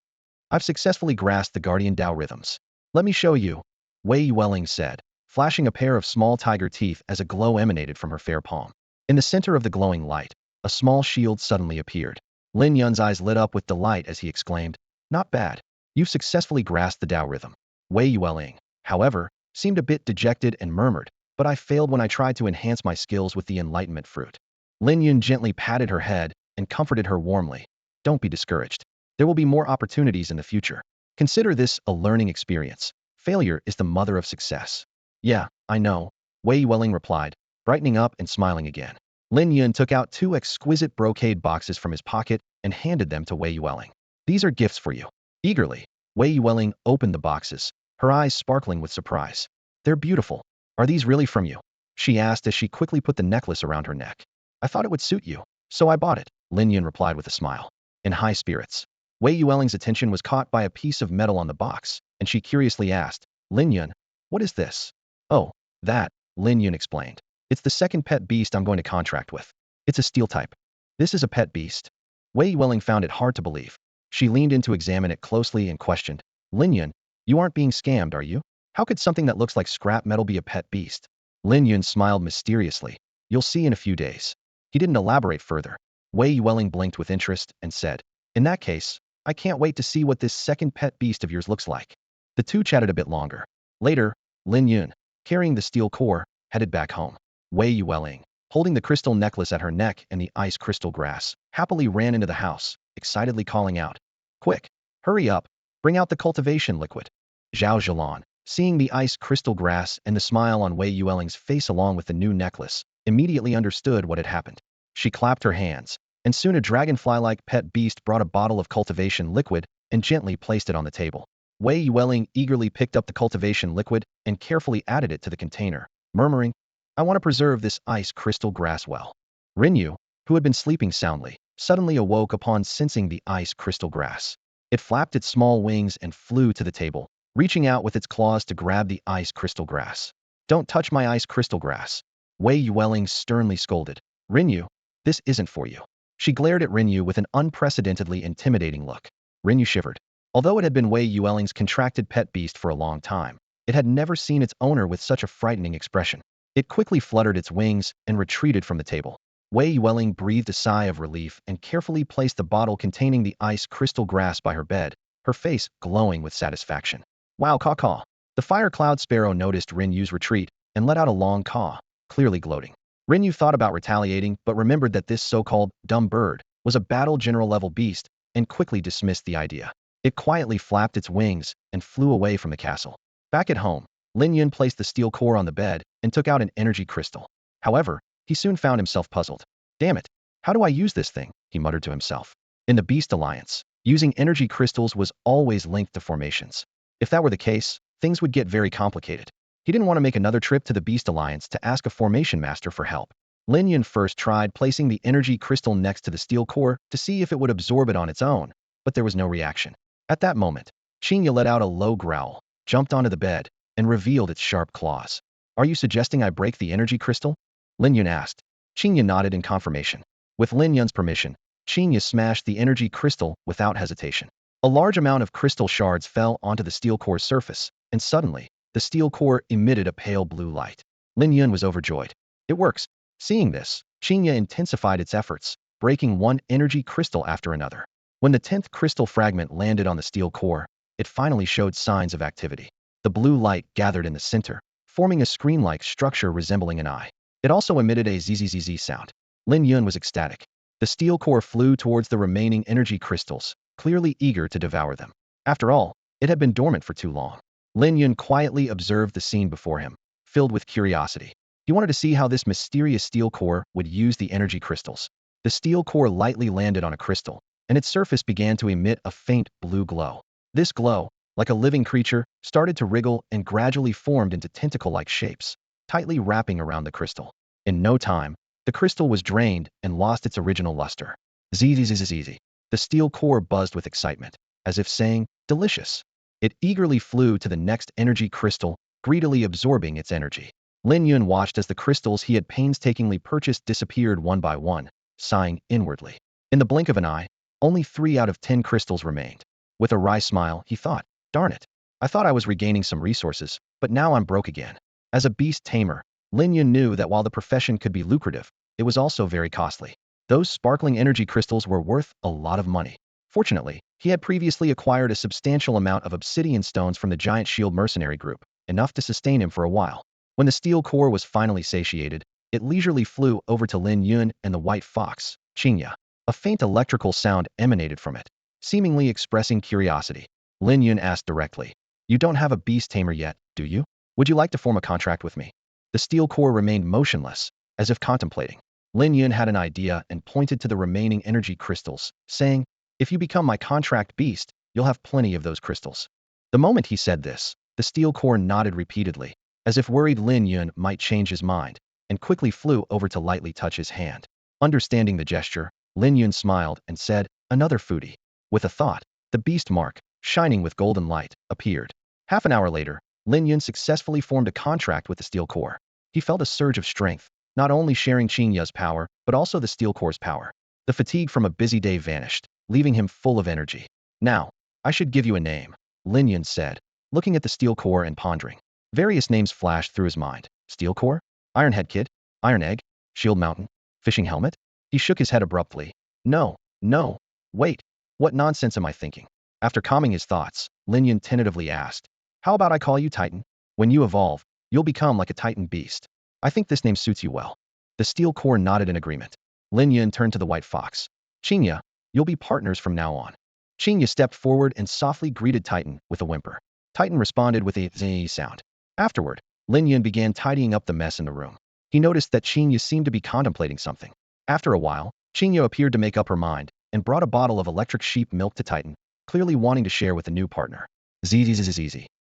"I've successfully grasped the Guardian Dao rhythms. Let me show you," Wei Yuwelling said, flashing a pair of small tiger teeth as a glow emanated from her fair palm. In the center of the glowing light, a small shield suddenly appeared. Lin Yun's eyes lit up with delight as he exclaimed, "Not bad. You've successfully grasped the Dao rhythm." Wei Yuwelling, however, seemed a bit dejected and murmured, "But I failed when I tried to enhance my skills with the enlightenment fruit." Lin Yun gently patted her head and comforted her warmly. "Don't be discouraged. There will be more opportunities in the future. Consider this a learning experience. Failure is the mother of success." "Yeah, I know," Wei Yuwelling replied, brightening up and smiling again. Lin Yun took out 2 exquisite brocade boxes from his pocket and handed them to Wei Yuwelling. "These are gifts for you." Eagerly, Wei Yuwelling opened the boxes, her eyes sparkling with surprise. "They're beautiful. Are these really from you?" she asked as she quickly put the necklace around her neck. "I thought it would suit you, so I bought it," Lin Yun replied with a smile. In high spirits, Wei Yuwelling's attention was caught by a piece of metal on the box, and she curiously asked, "Lin Yun, what is this?" "Oh, that," Lin Yun explained. "It's the second pet beast I'm going to contract with. It's a steel type." "This is a pet beast?" Wei Yuwelling found it hard to believe. She leaned in to examine it closely and questioned, "Lin Yun, you aren't being scammed, are you? How could something that looks like scrap metal be a pet beast?" Lin Yun smiled mysteriously. "You'll see in a few days." He didn't elaborate further. Wei Yuwelling blinked with interest and said, "In that case, I can't wait to see what this second pet beast of yours looks like." The two chatted a bit longer. Later, Lin Yun, carrying the steel core, headed back home. Wei Yuwelling, holding the crystal necklace at her neck and the ice crystal grass, happily ran into the house, excitedly calling out, "Quick, hurry up, bring out the cultivation liquid." Xiao Zhelan, seeing the ice crystal grass and the smile on Wei Yuwelling's face along with the new necklace, immediately understood what had happened. She clapped her hands, and soon a dragonfly-like pet beast brought a bottle of cultivation liquid and gently placed it on the table. Wei Yuwelling eagerly picked up the cultivation liquid and carefully added it to the container, murmuring, "I want to preserve this ice crystal grass well." Lin Yun, who had been sleeping soundly, suddenly awoke upon sensing the ice crystal grass. It flapped its small wings and flew to the table, reaching out with its claws to grab the ice crystal grass. "Don't touch my ice crystal grass," Wei Yuwelling sternly scolded. "Lin Yun, this isn't for you." She glared at Lin Yun with an unprecedentedly intimidating look. Lin Yun shivered. Although it had been Wei Yuwelling's contracted pet beast for a long time, it had never seen its owner with such a frightening expression. It quickly fluttered its wings and retreated from the table. Wei Yuwelling breathed a sigh of relief and carefully placed the bottle containing the ice crystal grass by her bed, her face glowing with satisfaction. "Wow, caw-caw." The fire cloud sparrow noticed Lin Yun's retreat and let out a long caw, clearly gloating. Lin Yun thought about retaliating but remembered that this so-called dumb bird was a battle general level beast and quickly dismissed the idea. It quietly flapped its wings and flew away from the castle. Back at home, Lin Yun placed the steel core on the bed and took out an energy crystal. However, he soon found himself puzzled. "Damn it, how do I use this thing?" he muttered to himself. In the Beast Alliance, using energy crystals was always linked to formations. If that were the case, things would get very complicated. He didn't want to make another trip to the Beast Alliance to ask a formation master for help. Lin Yun first tried placing the energy crystal next to the steel core to see if it would absorb it on its own, but there was no reaction. At that moment, Chinga let out a low growl, jumped onto the bed, and revealed its sharp claws. "Are you suggesting I break the energy crystal?" Lin Yun asked. Chinga nodded in confirmation. With Lin Yun's permission, Chinga smashed the energy crystal without hesitation. A large amount of crystal shards fell onto the steel core's surface, and suddenly, the steel core emitted a pale blue light. Lin Yun was overjoyed. "It works." Seeing this, Chinga intensified its efforts, breaking one energy crystal after another. When the 10th crystal fragment landed on the steel core, it finally showed signs of activity. The blue light gathered in the center, forming a screen-like structure resembling an eye. It also emitted a zzz sound. Lin Yun was ecstatic. The steel core flew towards the remaining energy crystals, clearly eager to devour them. After all, it had been dormant for too long. Lin Yun quietly observed the scene before him, filled with curiosity. He wanted to see how this mysterious steel core would use the energy crystals. The steel core lightly landed on a crystal, and its surface began to emit a faint blue glow. This glow, like a living creature, started to wriggle and gradually formed into tentacle-like shapes, tightly wrapping around the crystal. In no time, the crystal was drained and lost its original luster. Zzz. The steel core buzzed with excitement, as if saying, "Delicious." It eagerly flew to the next energy crystal, greedily absorbing its energy. Lin Yun watched as the crystals he had painstakingly purchased disappeared one by one, sighing inwardly. In the blink of an eye, only 3 out of 10 crystals remained. With a wry smile, he thought, "Darn it. I thought I was regaining some resources, but now I'm broke again." As a beast tamer, Lin Yun knew that while the profession could be lucrative, it was also very costly. Those sparkling energy crystals were worth a lot of money. Fortunately, he had previously acquired a substantial amount of obsidian stones from the Giant Shield mercenary group, enough to sustain him for a while. When the steel core was finally satiated, it leisurely flew over to Lin Yun and the white fox, Chinga. A faint electrical sound emanated from it, seemingly expressing curiosity. Lin Yun asked directly, "You don't have a beast tamer yet, do you? Would you like to form a contract with me?" The steel core remained motionless, as if contemplating. Lin Yun had an idea and pointed to the remaining energy crystals, saying, "If you become my contract beast, you'll have plenty of those crystals." The moment he said this, the steel core nodded repeatedly, as if worried Lin Yun might change his mind, and quickly flew over to lightly touch his hand. Understanding the gesture, Lin Yun smiled and said, "Another foodie." With a thought, the beast mark, shining with golden light, appeared. Half an hour later, Lin Yun successfully formed a contract with the steel core. He felt a surge of strength, not only sharing Qingya's power, but also the steel core's power. The fatigue from a busy day vanished, leaving him full of energy. "Now, I should give you a name," Lin Yun said, looking at the steel core and pondering. Various names flashed through his mind. Steel core? Ironhead Kid? Iron Egg? Shield Mountain? Fishing Helmet? He shook his head abruptly. No, no, wait. What nonsense am I thinking? After calming his thoughts, Lin Yun tentatively asked, "How about I call you Titan? When you evolve, you'll become like a Titan beast. I think this name suits you well." The steel core nodded in agreement. Lin Yun turned to the white fox. "Chinga, you'll be partners from now on." Chinga stepped forward and softly greeted Titan with a whimper. Titan responded with a z sound. Afterward, Lin Yun began tidying up the mess in the room. He noticed that Chinga seemed to be contemplating something. After a while, Chinga appeared to make up her mind and brought a bottle of electric sheep milk to Titan, clearly wanting to share with a new partner. Zzz.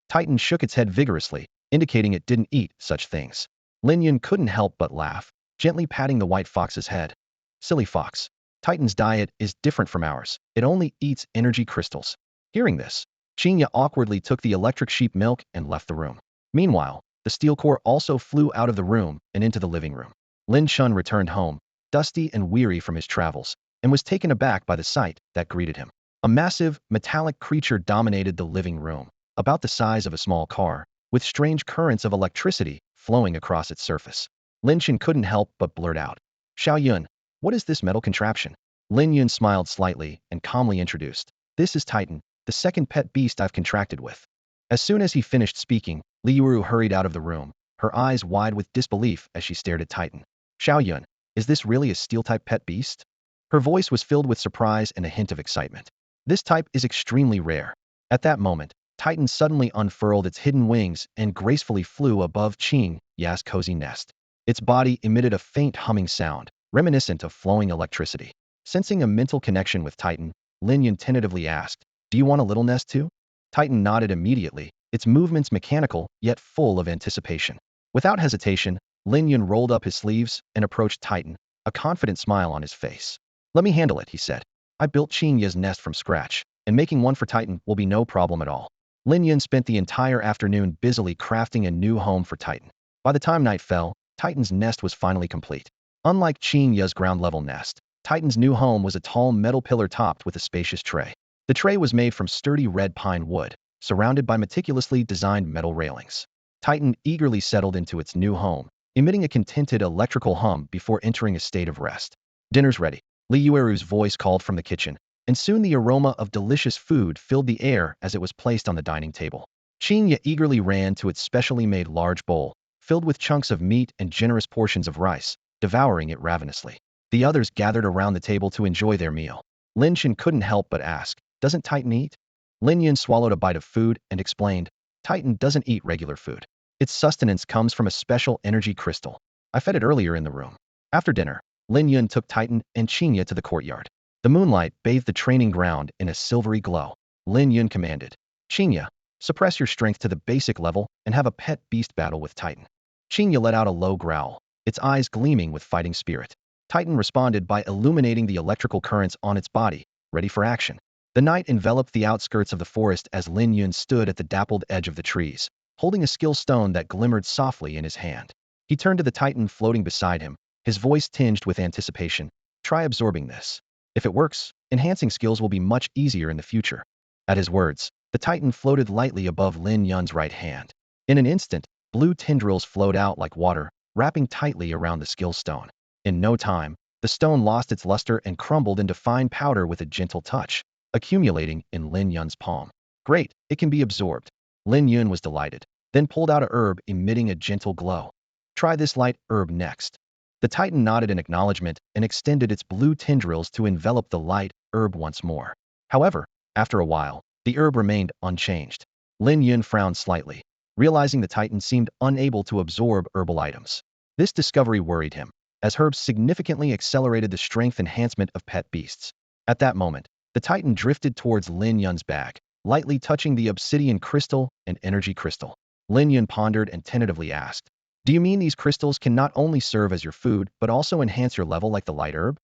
Titan shook its head vigorously, indicating it didn't eat such things. Lin Yun couldn't help but laugh, gently patting the white fox's head. Silly fox. Titan's diet is different from ours. It only eats energy crystals. Hearing this, Chinga awkwardly took the electric sheep milk and left the room. Meanwhile, the steel core also flew out of the room and into the living room. Lin Chun returned home, dusty and weary from his travels, and was taken aback by the sight that greeted him. A massive, metallic creature dominated the living room, about the size of a small car, with strange currents of electricity flowing across its surface. Lin Chun couldn't help but blurt out, "Xiao Yun, what is this metal contraption?" Lin Yun smiled slightly and calmly introduced, "This is Titan, the second pet beast I've contracted with." As soon as he finished speaking, Li Yuru hurried out of the room, her eyes wide with disbelief as she stared at Titan. "Xiao Yun, is this really a steel-type pet beast?" Her voice was filled with surprise and a hint of excitement. "This type is extremely rare." At that moment, Titan suddenly unfurled its hidden wings and gracefully flew above Chinga's cozy nest. Its body emitted a faint humming sound, reminiscent of flowing electricity. Sensing a mental connection with Titan, Lin Yun tentatively asked, "Do you want a little nest too?" Titan nodded immediately, its movements mechanical yet full of anticipation. Without hesitation, Lin Yun rolled up his sleeves and approached Titan, a confident smile on his face. "Let me handle it," he said. "I built Chinga's nest from scratch, and making one for Titan will be no problem at all." Lin Yun spent the entire afternoon busily crafting a new home for Titan. By the time night fell, Titan's nest was finally complete. Unlike Chinga's ground-level nest, Titan's new home was a tall metal pillar topped with a spacious tray. The tray was made from sturdy red pine wood, surrounded by meticulously designed metal railings. Titan eagerly settled into its new home, emitting a contented electrical hum before entering a state of rest. "Dinner's ready," Li Yueru's voice called from the kitchen, and soon the aroma of delicious food filled the air as it was placed on the dining table. Chinga eagerly ran to its specially made large bowl, filled with chunks of meat and generous portions of rice, devouring it ravenously. The others gathered around the table to enjoy their meal. Lin Chun couldn't help but ask, "Doesn't Titan eat?" Lin Yun swallowed a bite of food and explained, "Titan doesn't eat regular food. Its sustenance comes from a special energy crystal. I fed it earlier in the room." After dinner, Lin Yun took Titan and Chinga to the courtyard. The moonlight bathed the training ground in a silvery glow. Lin Yun commanded, "Chinga, suppress your strength to the basic level and have a pet beast battle with Titan." Chinga let out a low growl, its eyes gleaming with fighting spirit. Titan responded by illuminating the electrical currents on its body, ready for action. The night enveloped the outskirts of the forest as Lin Yun stood at the dappled edge of the trees, holding a skill stone that glimmered softly in his hand. He turned to the Titan floating beside him, his voice tinged with anticipation. "Try absorbing this. If it works, enhancing skills will be much easier in the future." At his words, the Titan floated lightly above Lin Yun's right hand. In an instant, blue tendrils flowed out like water, wrapping tightly around the skill stone. In no time, the stone lost its luster and crumbled into fine powder with a gentle touch, accumulating in Lin Yun's palm. "Great, it can be absorbed." Lin Yun was delighted, then pulled out a herb emitting a gentle glow. "Try this light herb next." The Titan nodded in acknowledgement and extended its blue tendrils to envelop the light herb once more. However, after a while, the herb remained unchanged. Lin Yun frowned slightly, realizing the Titan seemed unable to absorb herbal items. This discovery worried him, as herbs significantly accelerated the strength enhancement of pet beasts. At that moment, the Titan drifted towards Lin Yun's back, lightly touching the obsidian crystal and energy crystal. Lin Yun pondered and tentatively asked, "Do you mean these crystals can not only serve as your food, but also enhance your level like the light herb?"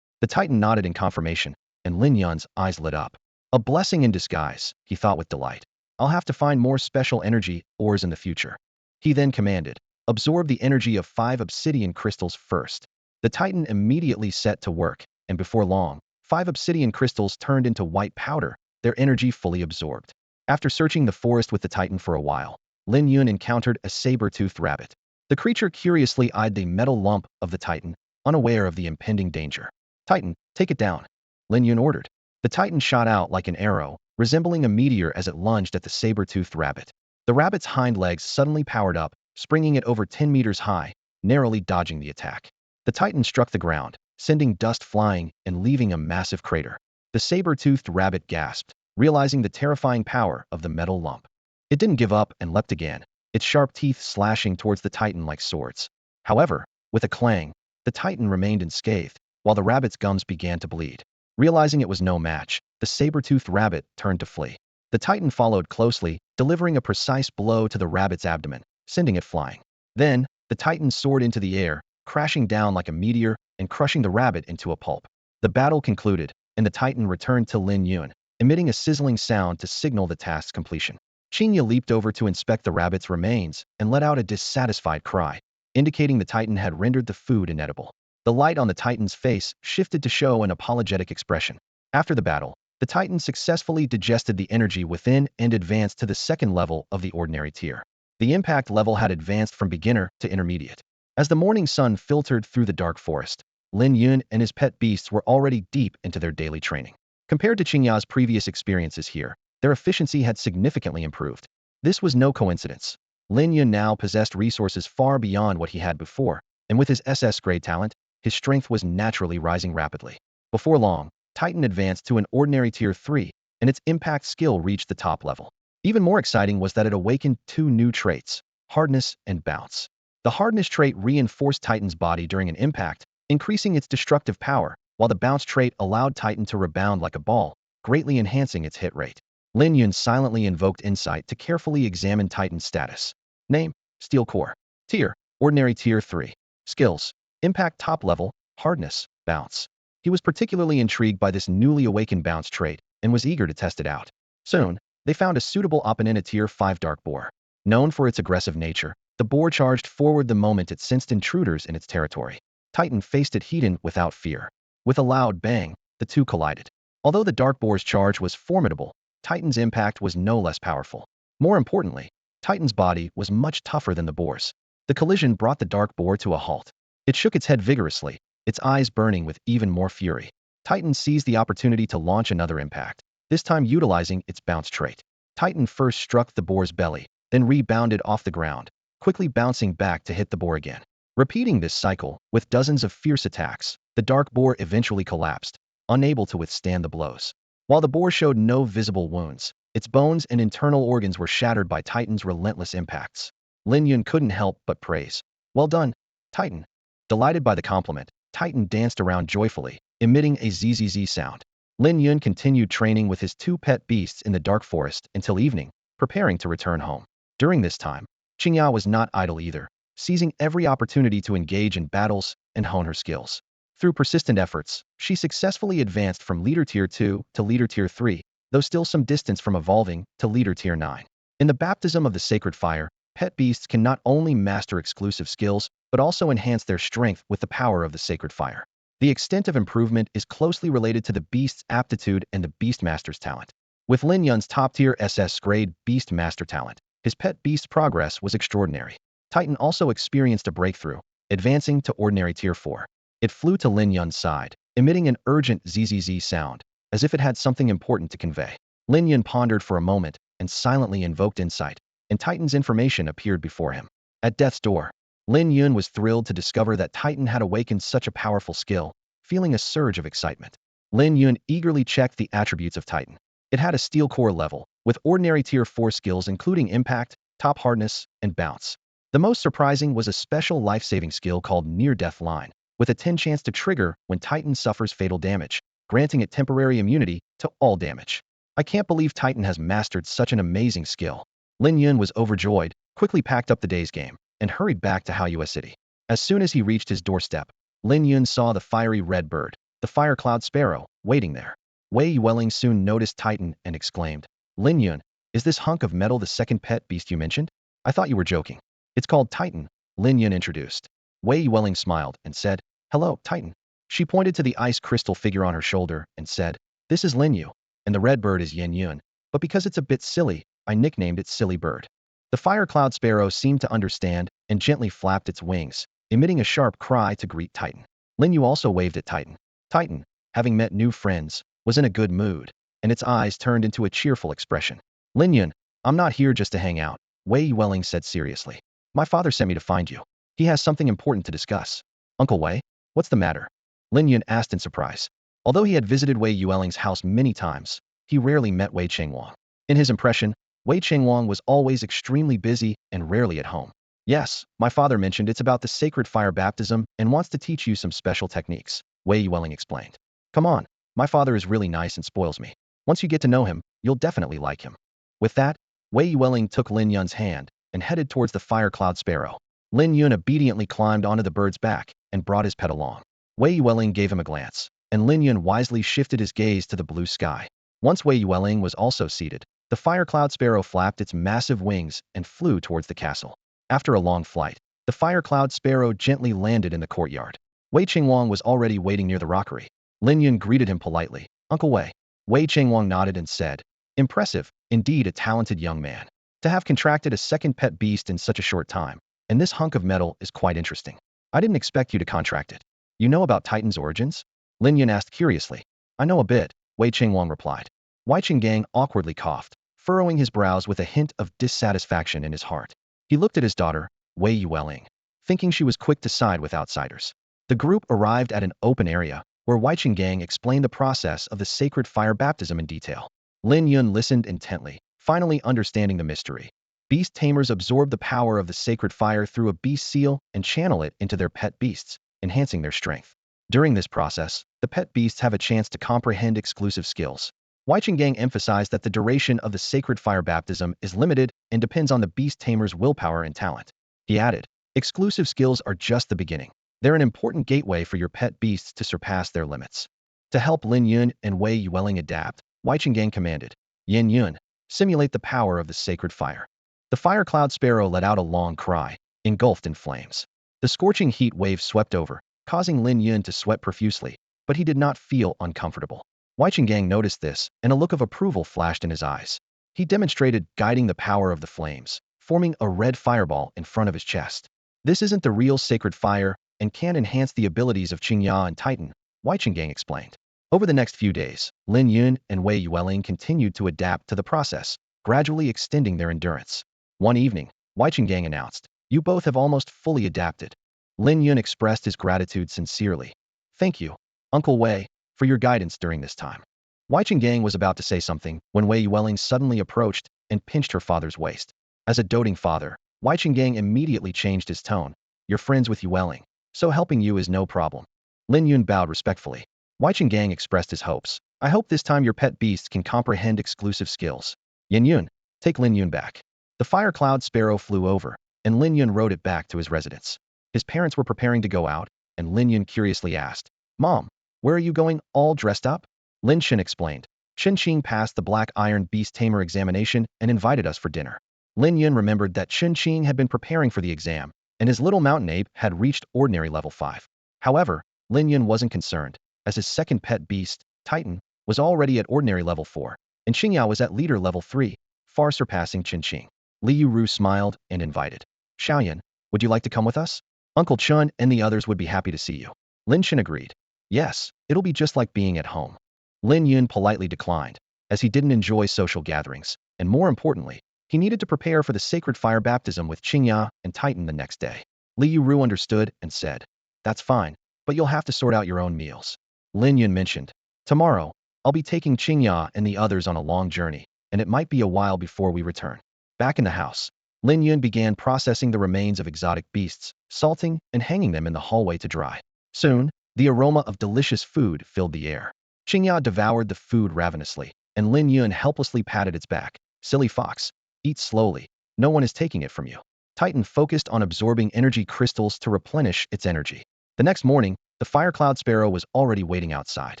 The Titan nodded in confirmation, and Lin Yun's eyes lit up. "A blessing in disguise," he thought with delight. "I'll have to find more special energy ores in the future." He then commanded, "Absorb the energy of 5 obsidian crystals first." The Titan immediately set to work, and before long, 5 obsidian crystals turned into white powder, their energy fully absorbed. After searching the forest with the Titan for a while, Lin Yun encountered a saber-toothed rabbit. The creature curiously eyed the metal lump of the Titan, unaware of the impending danger. "Titan, take it down," Lin Yun ordered. The Titan shot out like an arrow, resembling a meteor as it lunged at the saber-toothed rabbit. The rabbit's hind legs suddenly powered up, springing it over 10 meters high, narrowly dodging the attack. The Titan struck the ground, sending dust flying and leaving a massive crater. The saber-toothed rabbit gasped, realizing the terrifying power of the metal lump. It didn't give up and leapt again, its sharp teeth slashing towards the Titan like swords. However, with a clang, the Titan remained unscathed, while the rabbit's gums began to bleed. Realizing it was no match, the saber-toothed rabbit turned to flee. The Titan followed closely, delivering a precise blow to the rabbit's abdomen, sending it flying. Then, the Titan soared into the air, crashing down like a meteor and crushing the rabbit into a pulp. The battle concluded, and the Titan returned to Lin Yun, emitting a sizzling sound to signal the task's completion. Chinga leaped over to inspect the rabbit's remains and let out a dissatisfied cry, indicating the Titan had rendered the food inedible. The light on the Titan's face shifted to show an apologetic expression. After the battle, the Titan successfully digested the energy within and advanced to the second level of the ordinary tier. The impact level had advanced from beginner to intermediate. As the morning sun filtered through the dark forest, Lin Yun and his pet beasts were already deep into their daily training. Compared to Chinga's previous experiences here, their efficiency had significantly improved. This was no coincidence. Lin Yun now possessed resources far beyond what he had before, and with his SS grade talent, his strength was naturally rising rapidly. Before long, Titan advanced to an ordinary tier 3, and its impact skill reached the top level. Even more exciting was that it awakened 2 new traits, hardness and bounce. The hardness trait reinforced Titan's body during an impact, increasing its destructive power, while the bounce trait allowed Titan to rebound like a ball, greatly enhancing its hit rate. Lin Yun silently invoked insight to carefully examine Titan's status. Name: Steel Core. Tier: Ordinary Tier 3. Skills: Impact Top Level, Hardness, Bounce. He was particularly intrigued by this newly awakened bounce trait and was eager to test it out. Soon, they found a suitable opponent, a Tier 5 Dark Boar. Known for its aggressive nature, the boar charged forward the moment it sensed intruders in its territory. Titan faced it head-on without fear. With a loud bang, the two collided. Although the Dark Boar's charge was formidable, Titan's impact was no less powerful. More importantly, Titan's body was much tougher than the boar's. The collision brought the Dark Boar to a halt. It shook its head vigorously, its eyes burning with even more fury. Titan seized the opportunity to launch another impact, this time utilizing its bounce trait. Titan first struck the boar's belly, then rebounded off the ground, quickly bouncing back to hit the boar again. Repeating this cycle, with dozens of fierce attacks, the Dark Boar eventually collapsed, unable to withstand the blows. While the boar showed no visible wounds, its bones and internal organs were shattered by Titan's relentless impacts. Lin Yun couldn't help but praise. "Well done, Titan." Delighted by the compliment, Titan danced around joyfully, emitting a zzz sound. Lin Yun continued training with his 2 pet beasts in the dark forest until evening, preparing to return home. During this time, Chinga was not idle either, seizing every opportunity to engage in battles and hone her skills. Through persistent efforts, she successfully advanced from Leader Tier 2 to Leader Tier 3, though still some distance from evolving to Leader Tier 9. In the baptism of the sacred fire, pet beasts can not only master exclusive skills, but also enhance their strength with the power of the sacred fire. The extent of improvement is closely related to the beast's aptitude and the beastmaster's talent. With Lin Yun's top-tier SS grade beastmaster talent, his pet beast's progress was extraordinary. Titan also experienced a breakthrough, advancing to ordinary tier 4. It flew to Lin Yun's side, emitting an urgent zzz sound, as if it had something important to convey. Lin Yun pondered for a moment and silently invoked insight, and Titan's information appeared before him. At death's door, Lin Yun was thrilled to discover that Titan had awakened such a powerful skill, feeling a surge of excitement. Lin Yun eagerly checked the attributes of Titan. It had a steel core level, with ordinary tier 4 skills including impact, top hardness, and bounce. The most surprising was a special life-saving skill called near-death line, with a 10 chance to trigger when Titan suffers fatal damage, granting it temporary immunity to all damage. I can't believe Titan has mastered such an amazing skill. Lin Yun was overjoyed, quickly packed up the day's game, and hurried back to Xiao City. As soon as he reached his doorstep, Lin Yun saw the fiery red bird, the fire cloud sparrow, waiting there. Wei Yuwelling soon noticed Titan and exclaimed, "Lin Yun, is this hunk of metal the second pet beast you mentioned? I thought you were joking." "It's called Titan," Lin Yun introduced. Wei Yuwelling smiled and said, "Hello, Titan." She pointed to the ice crystal figure on her shoulder and said, "This is Lin Yu, and the red bird is Lin Yun, but because it's a bit silly, I nicknamed it Silly Bird." The fire cloud sparrow seemed to understand and gently flapped its wings, emitting a sharp cry to greet Titan. Lin Yu also waved at Titan. Titan, having met new friends, was in a good mood, and its eyes turned into a cheerful expression. "Lin Yun, I'm not here just to hang out," Wei Yuwelling said seriously. "My father sent me to find you. He has something important to discuss." "Uncle Wei, what's the matter?" Lin Yun asked in surprise. Although he had visited Wei Yuwelling's house many times, he rarely met Wei Chengwang. In his impression, Wei Chengwang was always extremely busy and rarely at home. Yes, my father mentioned it's about the sacred fire baptism and wants to teach you some special techniques, Wei Yuwelling explained. Come on, my father is really nice and spoils me. Once you get to know him, you'll definitely like him. With that, Wei Yuwelling took Lin Yun's hand and headed towards the fire cloud sparrow. Lin Yun obediently climbed onto the bird's back and brought his pet along. Wei Yuwelling gave him a glance, and Lin Yun wisely shifted his gaze to the blue sky. Once Wei Yuwelling was also seated, the fire cloud sparrow flapped its massive wings and flew towards the castle. After a long flight, the fire cloud sparrow gently landed in the courtyard. Wei Chengwang was already waiting near the rockery. Lin Yun greeted him politely. Uncle Wei. Wei Chengwang nodded and said, impressive, indeed a talented young man. To have contracted a second pet beast in such a short time, and this hunk of metal is quite interesting. I didn't expect you to contract it. You know about Titan's origins? Lin Yun asked curiously. I know a bit, Wei Chengwang replied. Wei Chenggang awkwardly coughed, furrowing his brows with a hint of dissatisfaction in his heart. He looked at his daughter, Wei Yuwelling, thinking she was quick to side with outsiders. The group arrived at an open area, where Wei Chenggang explained the process of the sacred fire baptism in detail. Lin Yun listened intently, finally understanding the mystery. Beast tamers absorb the power of the sacred fire through a beast seal and channel it into their pet beasts, enhancing their strength. During this process, the pet beasts have a chance to comprehend exclusive skills. Wei Chenggang emphasized that the duration of the sacred fire baptism is limited and depends on the beast tamer's willpower and talent. He added, exclusive skills are just the beginning. They're an important gateway for your pet beasts to surpass their limits. To help Lin Yun and Wei Yuwelling adapt, Wei Chenggang commanded, Lin Yun, simulate the power of the sacred fire. The fire cloud sparrow let out a long cry, engulfed in flames. The scorching heat wave swept over, causing Lin Yun to sweat profusely, but he did not feel uncomfortable. Wei Chenggang noticed this, and a look of approval flashed in his eyes. He demonstrated guiding the power of the flames, forming a red fireball in front of his chest. This isn't the real sacred fire and can enhance the abilities of Chinga and Titan, Wei Chenggang explained. Over the next few days, Lin Yun and Wei Yuwelling continued to adapt to the process, gradually extending their endurance. One evening, Wei Chenggang announced, you both have almost fully adapted. Lin Yun expressed his gratitude sincerely. Thank you, Uncle Wei, for your guidance during this time. Wei Chenggang was about to say something when Wei Yuwelling suddenly approached and pinched her father's waist. As a doting father, Wei Chenggang immediately changed his tone. You're friends with Yuwelling, so helping you is no problem. Lin Yun bowed respectfully. Wei Chenggang expressed his hopes. I hope this time your pet beast can comprehend exclusive skills. Yin Yun, take Lin Yun back. The fire cloud sparrow flew over, and Lin Yun rode it back to his residence. His parents were preparing to go out, and Lin Yun curiously asked, Mom, where are you going, all dressed up? Lin Shin explained. Shin Qing passed the Black Iron Beast Tamer examination and invited us for dinner. Lin Yun remembered that Shin Qing had been preparing for the exam, and his little mountain ape had reached ordinary level 5. However, Lin Yun wasn't concerned, as his second pet beast, Titan, was already at ordinary level 4, and Xiao was at leader level 3, far surpassing Qin Qing. Liu Ru smiled and invited. Xiaoyan, would you like to come with us? Uncle Chun and the others would be happy to see you. Lin Shin agreed. Yes, it'll be just like being at home. Lin Yun politely declined, as he didn't enjoy social gatherings, and more importantly, he needed to prepare for the sacred fire baptism with Chinga and Titan the next day. Liu Ru understood and said, that's fine, but you'll have to sort out your own meals. Lin Yun mentioned, tomorrow, I'll be taking Chinga and the others on a long journey, and it might be a while before we return. Back in the house, Lin Yun began processing the remains of exotic beasts, salting and hanging them in the hallway to dry. Soon, the aroma of delicious food filled the air. Chinga devoured the food ravenously, and Lin Yun helplessly patted its back. Silly fox, eat slowly, no one is taking it from you. Titan focused on absorbing energy crystals to replenish its energy. The next morning, the fire cloud sparrow was already waiting outside.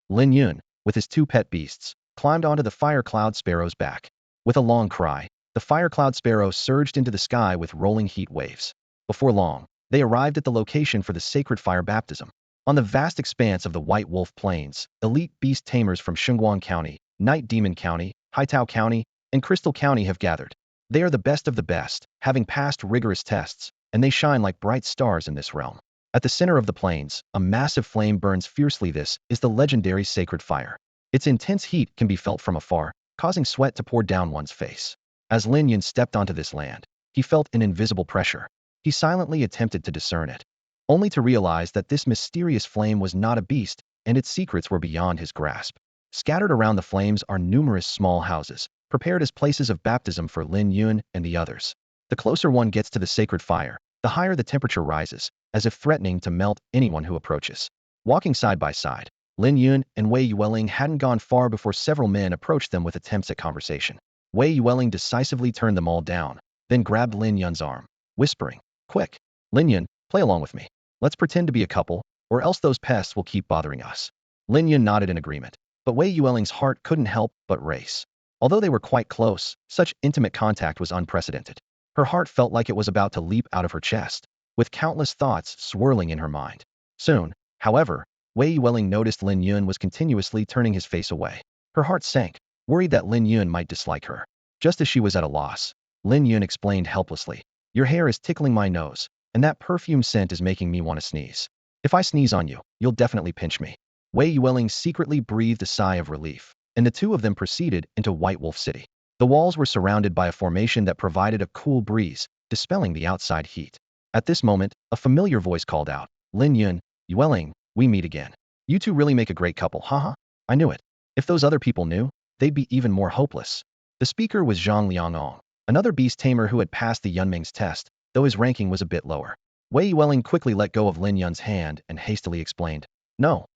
Lin Yun, with his 2 pet beasts, climbed onto the fire cloud sparrow's back. With a long cry, the fire cloud sparrow surged into the sky with rolling heat waves. Before long, they arrived at the location for the sacred fire baptism. On the vast expanse of the White Wolf Plains, elite beast tamers from Shunguang County, Night Demon County, Haitao County, and Crystal County have gathered. They are the best of the best, having passed rigorous tests, and they shine like bright stars in this realm. At the center of the plains, a massive flame burns fiercely. This is the legendary sacred fire. Its intense heat can be felt from afar, causing sweat to pour down one's face. As Lin Yun stepped onto this land, he felt an invisible pressure. He silently attempted to discern it, only to realize that this mysterious flame was not a beast, and its secrets were beyond his grasp. Scattered around the flames are numerous small houses, prepared as places of baptism for Lin Yun and the others. The closer one gets to the sacred fire, the higher the temperature rises, as if threatening to melt anyone who approaches. Walking side by side, Lin Yun and Wei Yuwelling hadn't gone far before several men approached them with attempts at conversation. Wei Yuwelling decisively turned them all down, then grabbed Lin Yun's arm, whispering, "Quick, Lin Yun, play along with me. Let's pretend to be a couple, or else those pests will keep bothering us." Lin Yun nodded in agreement, but Wei Yuwelling's heart couldn't help but race. Although they were quite close, such intimate contact was unprecedented. Her heart felt like it was about to leap out of her chest, with countless thoughts swirling in her mind. Soon, however, Wei Yuwelling noticed Lin Yun was continuously turning his face away. Her heart sank, worried that Lin Yun might dislike her. Just as she was at a loss, Lin Yun explained helplessly, "Your hair is tickling my nose, and that perfume scent is making me want to sneeze. If I sneeze on you, you'll definitely pinch me." Wei Yuwelling secretly breathed a sigh of relief, and the two of them proceeded into White Wolf City. The walls were surrounded by a formation that provided a cool breeze, dispelling the outside heat. At this moment, a familiar voice called out, "Lin Yun, Yuwelling, we meet again. You two really make a great couple, haha. I knew it. If those other people knew, they'd be even more hopeless." The speaker was Zhang Liangong, another beast tamer who had passed the Yunming's test, though his ranking was a bit lower. Wei Yuwelling quickly let go of Lin Yun's hand and hastily explained, No,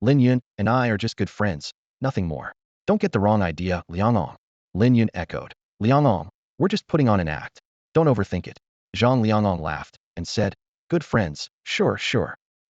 Lin Yun and I are just good friends, nothing more. Don't get the wrong idea, Liangong." Lin Yun echoed, "Liangong, we're just putting on an act. Don't overthink it." Zhang Liangong laughed and said, "Good friends, sure.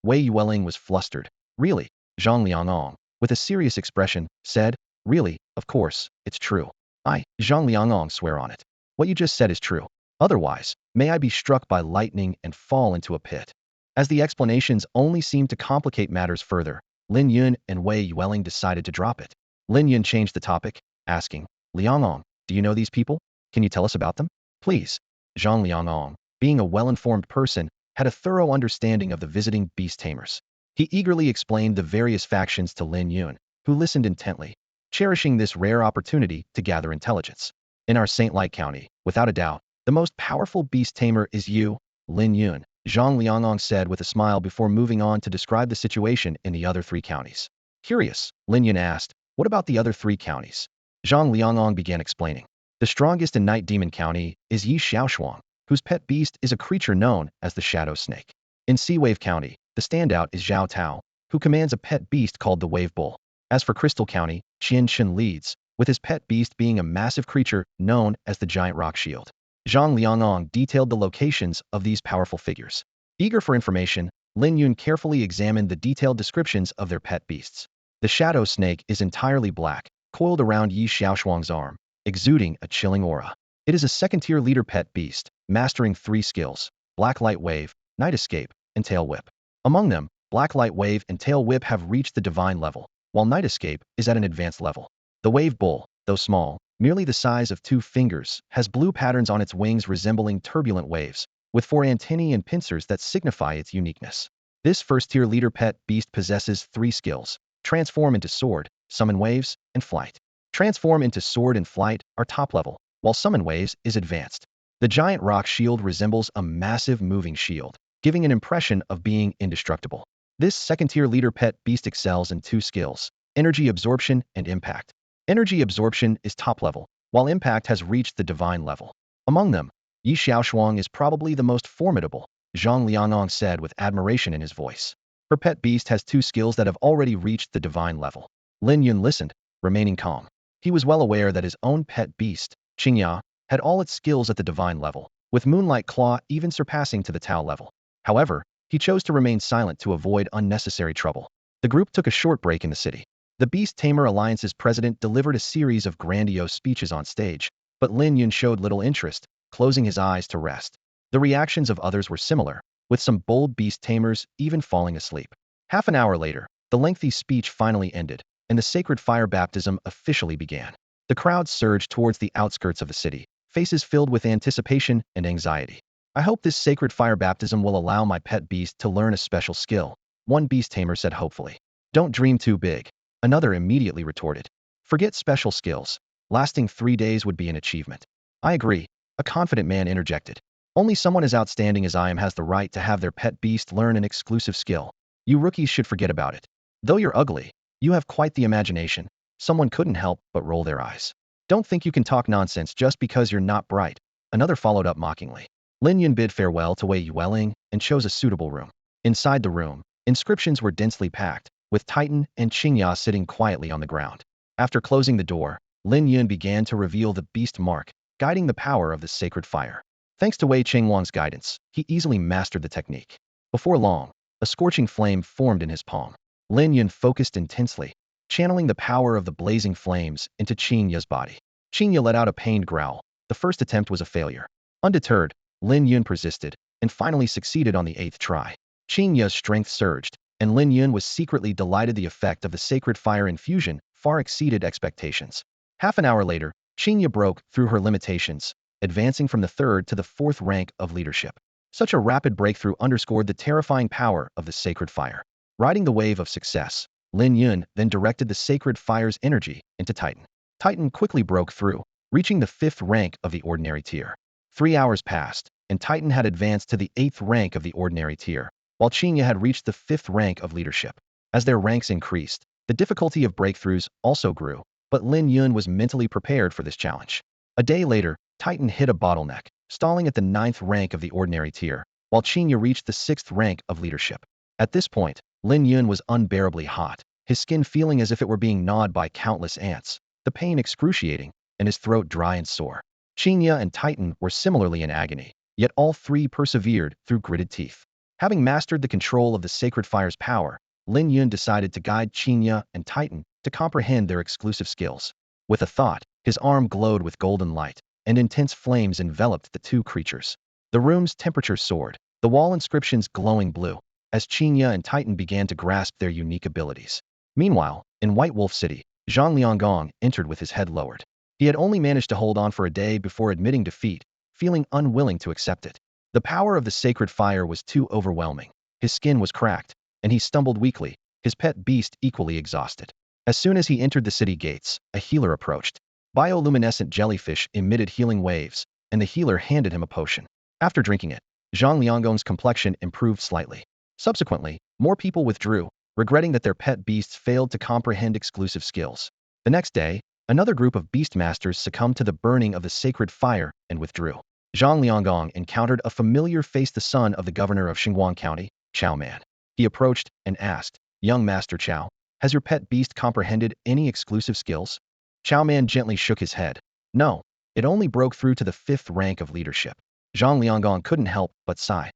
Wei Yuwelling was flustered. "Really?" Zhang Liangong, with a serious expression, said, "Really, of course, it's true. Zhang Liangong, swear on it. What you just said is true. Otherwise, may I be struck by lightning and fall into a pit." As the explanations only seemed to complicate matters further, Lin Yun and Wei Yuwelling decided to drop it. Lin Yun changed the topic, asking, "Liangong, do you know these people? Can you tell us about them? Please." Zhang Liangong, being a well-informed person, had a thorough understanding of the visiting beast tamers. He eagerly explained the various factions to Lin Yun, who listened intently, cherishing this rare opportunity to gather intelligence. "In our Saint-like county, without a doubt, the most powerful beast tamer is you, Lin Yun," Zhang Liangong said with a smile before moving on to describe the situation in the other 3 counties. Curious, Lin Yun asked, "What about the other 3 counties?" Zhang Liangong began explaining. "The strongest in Night Demon County is Yi Xiaoshuang, whose pet beast is a creature known as the Shadow Snake. In Sea Wave County, the standout is Zhao Tao, who commands a pet beast called the Wave Bull. As for Crystal County, Qian Shen leads, with his pet beast being a massive creature known as the Giant Rock Shield." Zhang Liangong detailed the locations of these powerful figures. Eager for information, Lin Yun carefully examined the detailed descriptions of their pet beasts. The shadow snake is entirely black, coiled around Yi Xiaoshuang's arm, exuding a chilling aura. It is a second-tier leader pet beast, mastering 3 skills: Black Light Wave, Night Escape, and Tail Whip. Among them, Black Light Wave and Tail Whip have reached the divine level, while Night Escape is at an advanced level. The Wave Bull, though small, merely the size of 2 fingers, has blue patterns on its wings resembling turbulent waves, with 4 antennae and pincers that signify its uniqueness. This first-tier leader pet beast possesses 3 skills: Transform into Sword, Summon Waves, and Flight. Transform into Sword and Flight are top level, while Summon Waves is advanced. The Giant Rock Shield resembles a massive moving shield, giving an impression of being indestructible. This second-tier leader pet beast excels in 2 skills: Energy Absorption and Impact. Energy Absorption is top level, while Impact has reached the divine level. Among them, Yi Xiaoshuang is probably the most formidable, Zhang Liangong said with admiration in his voice. Her pet beast has 2 skills that have already reached the divine level. Lin Yun listened, remaining calm. He was well aware that his own pet beast, Chinga, had all its skills at the divine level, with Moonlight Claw even surpassing to the Tao level. However, he chose to remain silent to avoid unnecessary trouble. The group took a short break in the city. The Beast Tamer Alliance's president delivered a series of grandiose speeches on stage, but Lin Yun showed little interest, closing his eyes to rest. The reactions of others were similar, with some bold beast tamers even falling asleep. Half an hour later, the lengthy speech finally ended, and the sacred fire baptism officially began. The crowd surged towards the outskirts of the city, faces filled with anticipation and anxiety. "I hope this sacred fire baptism will allow my pet beast to learn a special skill," one beast tamer said hopefully. "Don't dream too big," another immediately retorted. "Forget special skills. Lasting 3 days would be an achievement." "I agree," a confident man interjected. "Only someone as outstanding as I am has the right to have their pet beast learn an exclusive skill. You rookies should forget about it. Though you're ugly, you have quite the imagination." Someone couldn't help but roll their eyes. Don't think you can talk nonsense just because you're not bright. Another followed up mockingly. Lin Yun bid farewell to Wei Yuwelling and chose a suitable room. Inside the room, inscriptions were densely packed, with Titan and Chinga sitting quietly on the ground. After closing the door, Lin Yun began to reveal the beast mark, guiding the power of the sacred fire. Thanks to Wei Chengwang's guidance, he easily mastered the technique. Before long, a scorching flame formed in his palm. Lin Yun focused intensely, channeling the power of the blazing flames into Chinya's body. Chinya let out a pained growl. The first attempt was a failure. Undeterred, Lin Yun persisted, and finally succeeded on the 8th try. Chinya's strength surged, and Lin Yun was secretly delighted the effect of the sacred fire infusion far exceeded expectations. Half an hour later, Chinya broke through her limitations, advancing from the 3rd to the 4th rank of leadership. Such a rapid breakthrough underscored the terrifying power of the sacred fire. Riding the wave of success, Lin Yun then directed the sacred fire's energy into Titan. Titan quickly broke through, reaching the 5th rank of the ordinary tier. 3 hours passed, and Titan had advanced to the 8th rank of the ordinary tier, while Chinga had reached the 5th rank of leadership. As their ranks increased, the difficulty of breakthroughs also grew, but Lin Yun was mentally prepared for this challenge. A day later, Titan hit a bottleneck, stalling at the 9th rank of the ordinary tier, while Chinga reached the 6th rank of leadership. At this point, Lin Yun was unbearably hot, his skin feeling as if it were being gnawed by countless ants, the pain excruciating, and his throat dry and sore. Chinga and Titan were similarly in agony, yet all three persevered through gritted teeth. Having mastered the control of the sacred fire's power, Lin Yun decided to guide Chinga and Titan to comprehend their exclusive skills. With a thought, his arm glowed with golden light, and intense flames enveloped the two creatures. The room's temperature soared, the wall inscriptions glowing blue, as Chinga and Titan began to grasp their unique abilities. Meanwhile, in White Wolf City, Zhang Lianggong entered with his head lowered. He had only managed to hold on for a day before admitting defeat, feeling unwilling to accept it. The power of the sacred fire was too overwhelming. His skin was cracked, and he stumbled weakly, his pet beast equally exhausted. As soon as he entered the city gates, a healer approached. Bioluminescent jellyfish emitted healing waves, and the healer handed him a potion. After drinking it, Zhang Lianggong's complexion improved slightly. Subsequently, more people withdrew, regretting that their pet beasts failed to comprehend exclusive skills. The next day, another group of beastmasters succumbed to the burning of the sacred fire and withdrew. Zhang Lianggong encountered a familiar face, the son of the governor of Xinguang County, Xiao Man. He approached and asked, "Young Master Xiao, has your pet beast comprehended any exclusive skills?" Xiao Man gently shook his head. "No, it only broke through to the 5th rank of leadership." Zhang Lianggong couldn't help but sigh.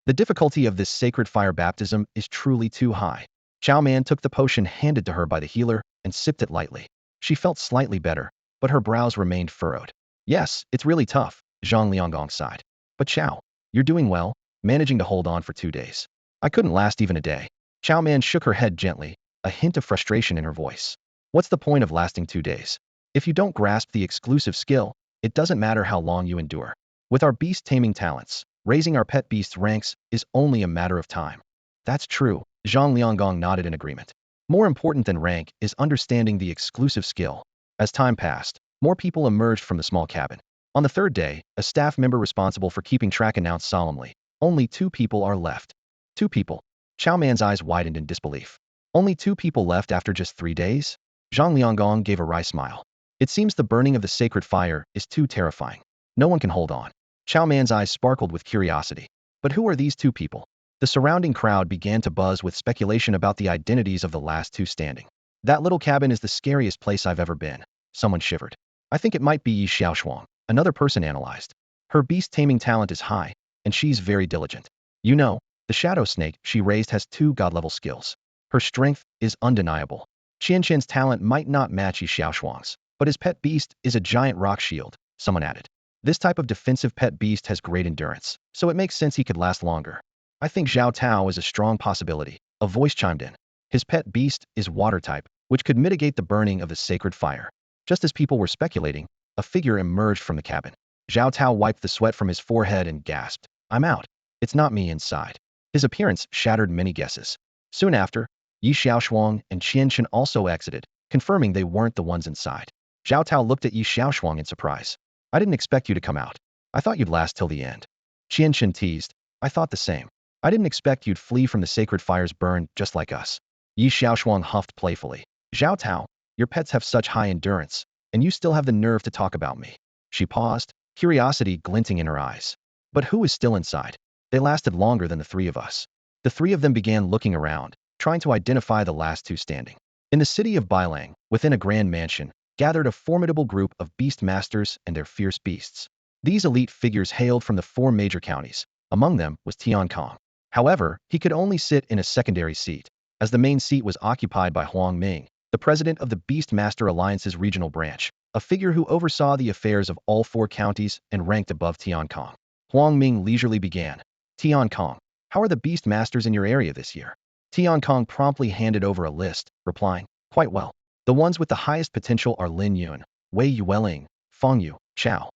The difficulty of this sacred fire baptism is truly too high. Xiao Man took the potion handed to her by the healer and sipped it lightly. She felt slightly better, but her brows remained furrowed. "Yes, it's really tough," Zhang Lianggong sighed. "But Xiao, you're doing well, managing to hold on for 2 days. I couldn't last even a day." Xiao Man shook her head gently, a hint of frustration in her voice. "What's the point of lasting 2 days? If you don't grasp the exclusive skill, it doesn't matter how long you endure. With our beast taming talents, raising our pet beast's ranks is only a matter of time." "That's true," Zhang Lianggong nodded in agreement. "More important than rank is understanding the exclusive skill." As time passed, more people emerged from the small cabin. On the 3rd day, a staff member responsible for keeping track announced solemnly, "Only 2 people are left." 2 people? Xiao Man's eyes widened in disbelief. "Only 2 people left after just 3 days? Zhang Lianggong gave a wry smile. "It seems the burning of the sacred fire is too terrifying. No one can hold on." Xiao Man's eyes sparkled with curiosity. "But who are these 2 people?" The surrounding crowd began to buzz with speculation about the identities of the last 2 standing. "That little cabin is the scariest place I've ever been." Someone shivered. "I think it might be Yi Xiaoshuang," another person analyzed. "Her beast taming talent is high, and she's very diligent. You know, the shadow snake she raised has 2 god-level skills. Her strength is undeniable. Qianqian's talent might not match Yi Xiaoshuang's, but his pet beast is a giant rock shield," someone added. "This type of defensive pet beast has great endurance, so it makes sense he could last longer." "I think Zhao Tao is a strong possibility," a voice chimed in. "His pet beast is water type, which could mitigate the burning of the sacred fire." Just as people were speculating, a figure emerged from the cabin. Zhao Tao wiped the sweat from his forehead and gasped, "I'm out. It's not me inside." His appearance shattered many guesses. Soon after, Yi Xiaoshuang and Qianqian also exited, confirming they weren't the ones inside. Zhao Tao looked at Yi Xiaoshuang in surprise. "I didn't expect you to come out. I thought you'd last till the end." Qianqian teased, "I thought the same. I didn't expect you'd flee from the sacred fire's burn just like us." Yi Xiaoshuang huffed playfully. "Zhao Tao, your pets have such high endurance, and you still have the nerve to talk about me. She paused, curiosity glinting in her eyes. But who is still inside? They lasted longer than the three of us. The three of them began looking around, trying to identify the last two standing. In the city of Bailang, within a grand mansion, gathered a formidable group of beast masters and their fierce beasts. These elite figures hailed from the four major counties. Among them was Tian Kong. However, he could only sit in a secondary seat, as the main seat was occupied by Huang Ming, the president of the Beast Master Alliance's regional branch, a figure who oversaw the affairs of all four counties and ranked above Tian Kong. Huang Ming leisurely began. Tian Kong, how are the Beast Masters in your area this year? Tian Kong promptly handed over a list, replying, quite well. The ones with the highest potential are Lin Yun, Wei Yuwelling, Feng Yu, Xiao.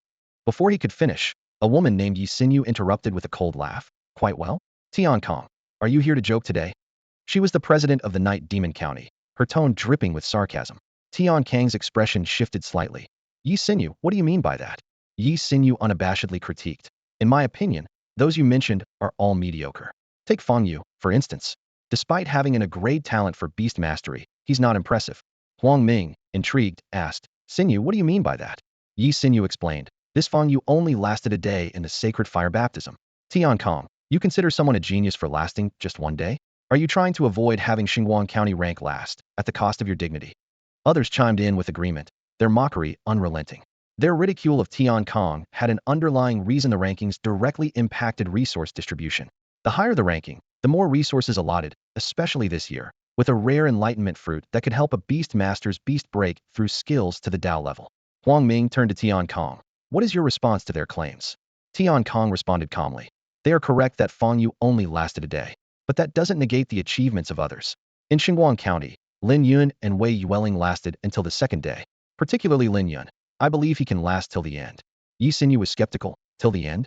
Before he could finish, a woman named Yi Xinyu interrupted with a cold laugh. Quite well? Tian Kong, are you here to joke today? She was the president of the Night Demon County, her tone dripping with sarcasm. Tian Kang's expression shifted slightly. Yi Xinyu, what do you mean by that? Yi Xinyu unabashedly critiqued. In my opinion, those you mentioned are all mediocre. Take Feng Yu, for instance. Despite having a great talent for beast mastery, he's not impressive. Huang Ming, intrigued, asked, Xinyu, what do you mean by that? Yi Xinyu explained, this Feng Yu only lasted a day in the sacred fire baptism. Tian Kong, you consider someone a genius for lasting just one day? Are you trying to avoid having Xinguang County rank last, at the cost of your dignity? Others chimed in with agreement, their mockery unrelenting. Their ridicule of Tian Kong had an underlying reason. The rankings directly impacted resource distribution. The higher the ranking, the more resources allotted, especially this year, with a rare enlightenment fruit that could help a beast master's beast break through skills to the Tao level. Huang Ming turned to Tian Kong. What is your response to their claims? Tian Kong responded calmly. They are correct that Feng Yu only lasted a day, but that doesn't negate the achievements of others. In Xinguang County, Lin Yun and Wei Yuwelling lasted until the second day, particularly Lin Yun. I believe he can last till the end. Yi Xinyu was skeptical. Till the end?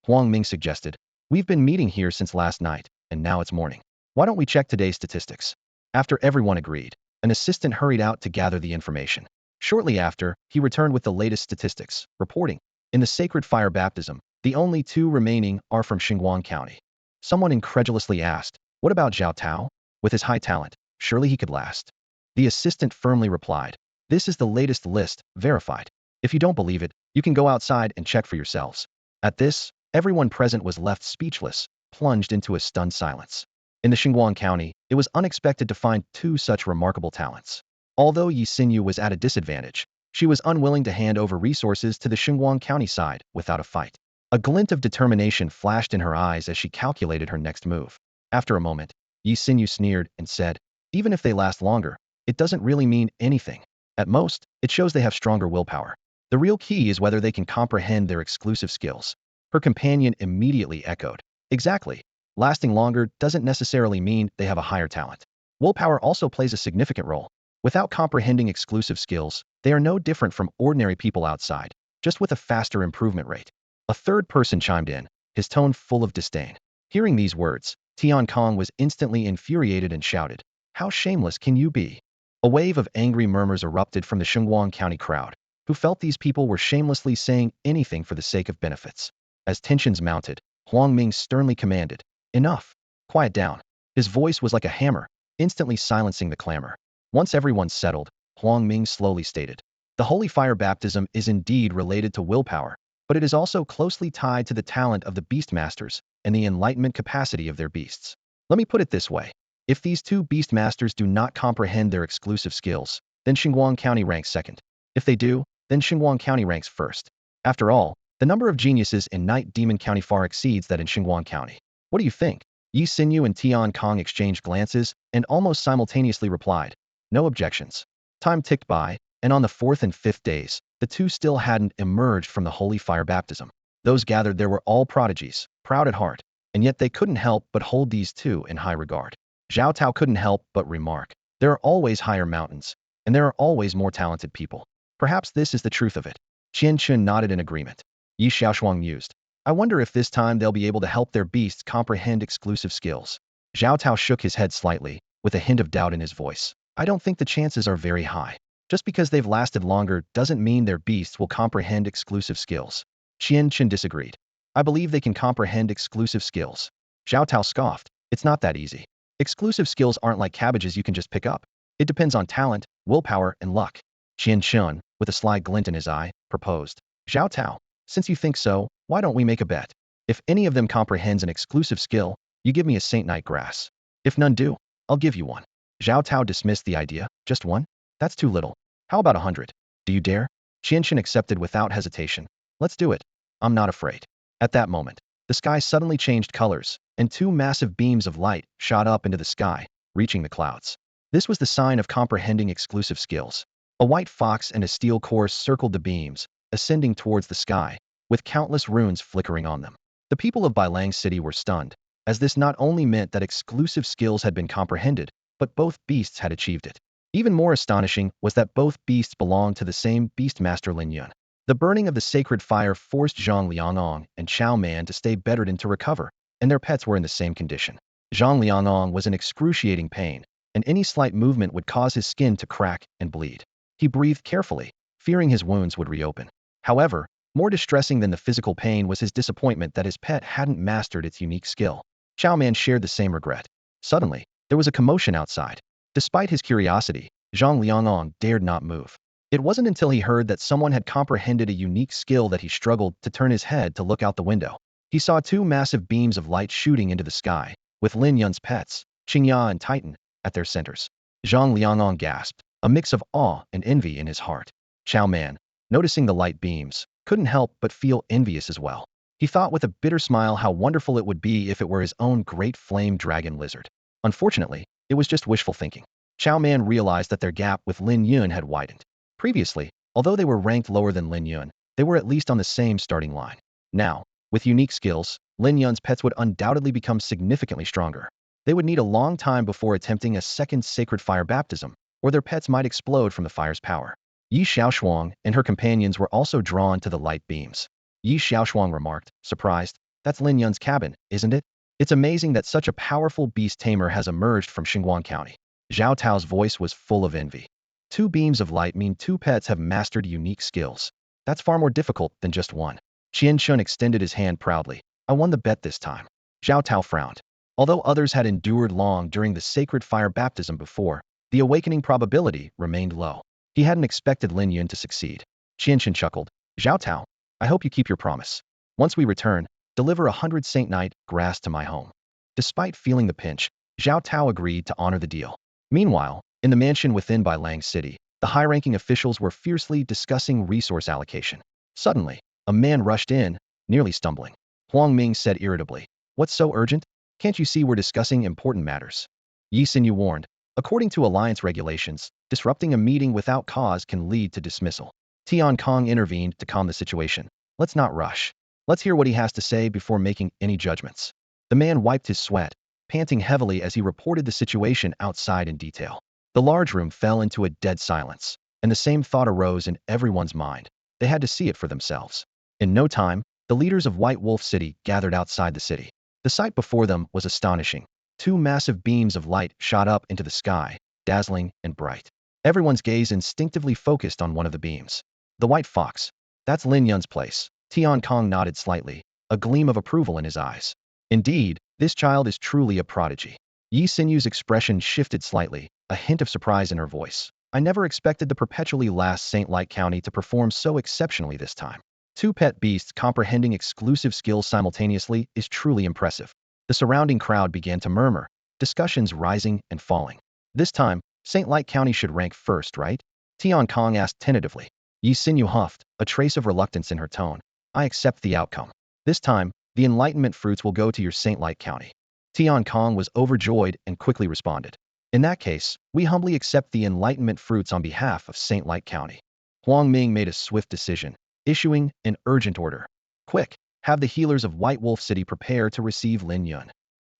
Huang Ming suggested. We've been meeting here since last night, and now it's morning. Why don't we check today's statistics? After everyone agreed, an assistant hurried out to gather the information. Shortly after, he returned with the latest statistics, reporting, in the sacred fire baptism, the only two remaining are from Xinguang County. Someone incredulously asked, what about Xiao Tao? With his high talent, surely he could last. The assistant firmly replied, this is the latest list, verified. If you don't believe it, you can go outside and check for yourselves. At this, everyone present was left speechless, plunged into a stunned silence. In the Xinguang County, it was unexpected to find two such remarkable talents. Although Yi Xinyu was at a disadvantage, she was unwilling to hand over resources to the Xinguang County side without a fight. A glint of determination flashed in her eyes as she calculated her next move. After a moment, Yi Xinyu sneered and said, even if they last longer, it doesn't really mean anything. At most, it shows they have stronger willpower. The real key is whether they can comprehend their exclusive skills. Her companion immediately echoed. Exactly. Lasting longer doesn't necessarily mean they have a higher talent. Willpower also plays a significant role. Without comprehending exclusive skills, they are no different from ordinary people outside, just with a faster improvement rate. A third person chimed in, his tone full of disdain. Hearing these words, Tian Kong was instantly infuriated and shouted, how shameless can you be? A wave of angry murmurs erupted from the Xinguang County crowd, who felt these people were shamelessly saying anything for the sake of benefits. As tensions mounted, Huang Ming sternly commanded, enough. Quiet down. His voice was like a hammer, instantly silencing the clamor. Once everyone settled, Huang Ming slowly stated, the holy fire baptism is indeed related to willpower, but it is also closely tied to the talent of the beast masters and the enlightenment capacity of their beasts. Let me put it this way. If these two beast masters do not comprehend their exclusive skills, then Xinguang County ranks second. If they do, then Xinguang County ranks first. After all, the number of geniuses in Night Demon County far exceeds that in Xinguang County. What do you think? Yi Xinyu and Tian Kong exchanged glances and almost simultaneously replied, no objections. Time ticked by, and on the fourth and fifth days, the two still hadn't emerged from the holy fire baptism. Those gathered there were all prodigies, proud at heart, and yet they couldn't help but hold these two in high regard. Xiao Tao couldn't help but remark, there are always higher mountains, and there are always more talented people. Perhaps this is the truth of it. Qian Chun nodded in agreement. Yi Xiaoshuang mused, I wonder if this time they'll be able to help their beasts comprehend exclusive skills. Xiao Tao shook his head slightly, with a hint of doubt in his voice. I don't think the chances are very high. Just because they've lasted longer doesn't mean their beasts will comprehend exclusive skills. Qian Chun disagreed. I believe they can comprehend exclusive skills. Xiao Tao scoffed. It's not that easy. Exclusive skills aren't like cabbages you can just pick up. It depends on talent, willpower, and luck. Qian Shun, with a sly glint in his eye, proposed. Zhao Tao, since you think so, why don't we make a bet? If any of them comprehends an exclusive skill, you give me a Saint Knight grass. If none do, I'll give you one. Zhao Tao dismissed the idea. Just one? That's too little. How about 100? Do you dare? Qian Shun accepted without hesitation. Let's do it. I'm not afraid. At that moment, the sky suddenly changed colors, and two massive beams of light shot up into the sky, reaching the clouds. This was the sign of comprehending exclusive skills. A white fox and a steel course circled the beams, ascending towards the sky, with countless runes flickering on them. The people of Bailang City were stunned, as this not only meant that exclusive skills had been comprehended, but both beasts had achieved it. Even more astonishing was that both beasts belonged to the same beastmaster Lin Yun. The burning of the sacred fire forced Zhang Liangong and Chao Man to stay bedridden to recover, and their pets were in the same condition. Zhang Liangong was in excruciating pain, and any slight movement would cause his skin to crack and bleed. He breathed carefully, fearing his wounds would reopen. However, more distressing than the physical pain was his disappointment that his pet hadn't mastered its unique skill. Chao Man shared the same regret. Suddenly, there was a commotion outside. Despite his curiosity, Zhang Liangong dared not move. It wasn't until he heard that someone had comprehended a unique skill that he struggled to turn his head to look out the window. He saw two massive beams of light shooting into the sky, with Lin Yun's pets, Chinga and Titan, at their centers. Zhang Liangong gasped, a mix of awe and envy in his heart. Chao Man, noticing the light beams, couldn't help but feel envious as well. He thought with a bitter smile how wonderful it would be if it were his own great flame dragon lizard. Unfortunately, it was just wishful thinking. Chao Man realized that their gap with Lin Yun had widened. Previously, although they were ranked lower than Lin Yun, they were at least on the same starting line. Now, with unique skills, Lin Yun's pets would undoubtedly become significantly stronger. They would need a long time before attempting a second sacred fire baptism, or their pets might explode from the fire's power. Yi Xiaoshuang and her companions were also drawn to the light beams. Yi Xiaoshuang remarked, surprised, "That's Lin Yun's cabin, isn't it? It's amazing that such a powerful beast tamer has emerged from Xinguang County." Zhao Tao's voice was full of envy. Two beams of light mean two pets have mastered unique skills. That's far more difficult than just one. Qian Shun extended his hand proudly. I won the bet this time. Zhao Tao frowned. Although others had endured long during the sacred fire baptism before, the awakening probability remained low. He hadn't expected Lin Yun to succeed. Qian Shun chuckled. Zhao Tao, I hope you keep your promise. Once we return, deliver 100 Saint Knight grass to my home. Despite feeling the pinch, Zhao Tao agreed to honor the deal. Meanwhile, in the mansion within Bailang City, the high-ranking officials were fiercely discussing resource allocation. Suddenly, a man rushed in, nearly stumbling. Huang Ming said irritably, "What's so urgent? Can't you see we're discussing important matters?" Yi Xinyu warned, "According to alliance regulations, disrupting a meeting without cause can lead to dismissal." Tian Kong intervened to calm the situation. "Let's not rush. Let's hear what he has to say before making any judgments." The man wiped his sweat, panting heavily as he reported the situation outside in detail. The large room fell into a dead silence, and the same thought arose in everyone's mind. They had to see it for themselves. In no time, the leaders of White Wolf City gathered outside the city. The sight before them was astonishing. Two massive beams of light shot up into the sky, dazzling and bright. Everyone's gaze instinctively focused on one of the beams. The white fox. That's Lin Yun's place. Tian Kong nodded slightly, a gleam of approval in his eyes. Indeed, this child is truly a prodigy. Yi Xinyu's expression shifted slightly, a hint of surprise in her voice. I never expected the perpetually last Saint Light County to perform so exceptionally this time. Two pet beasts comprehending exclusive skills simultaneously is truly impressive. The surrounding crowd began to murmur, discussions rising and falling. This time, Saint Light County should rank first, right? Tian Kong asked tentatively. Yi Xinyu huffed, a trace of reluctance in her tone. I accept the outcome. This time, the enlightenment fruits will go to your Saint Light County. Tian Kong was overjoyed and quickly responded. In that case, we humbly accept the enlightenment fruits on behalf of Saint Light County. Huang Ming made a swift decision, issuing an urgent order. Quick, have the healers of White Wolf City prepare to receive Lin Yun.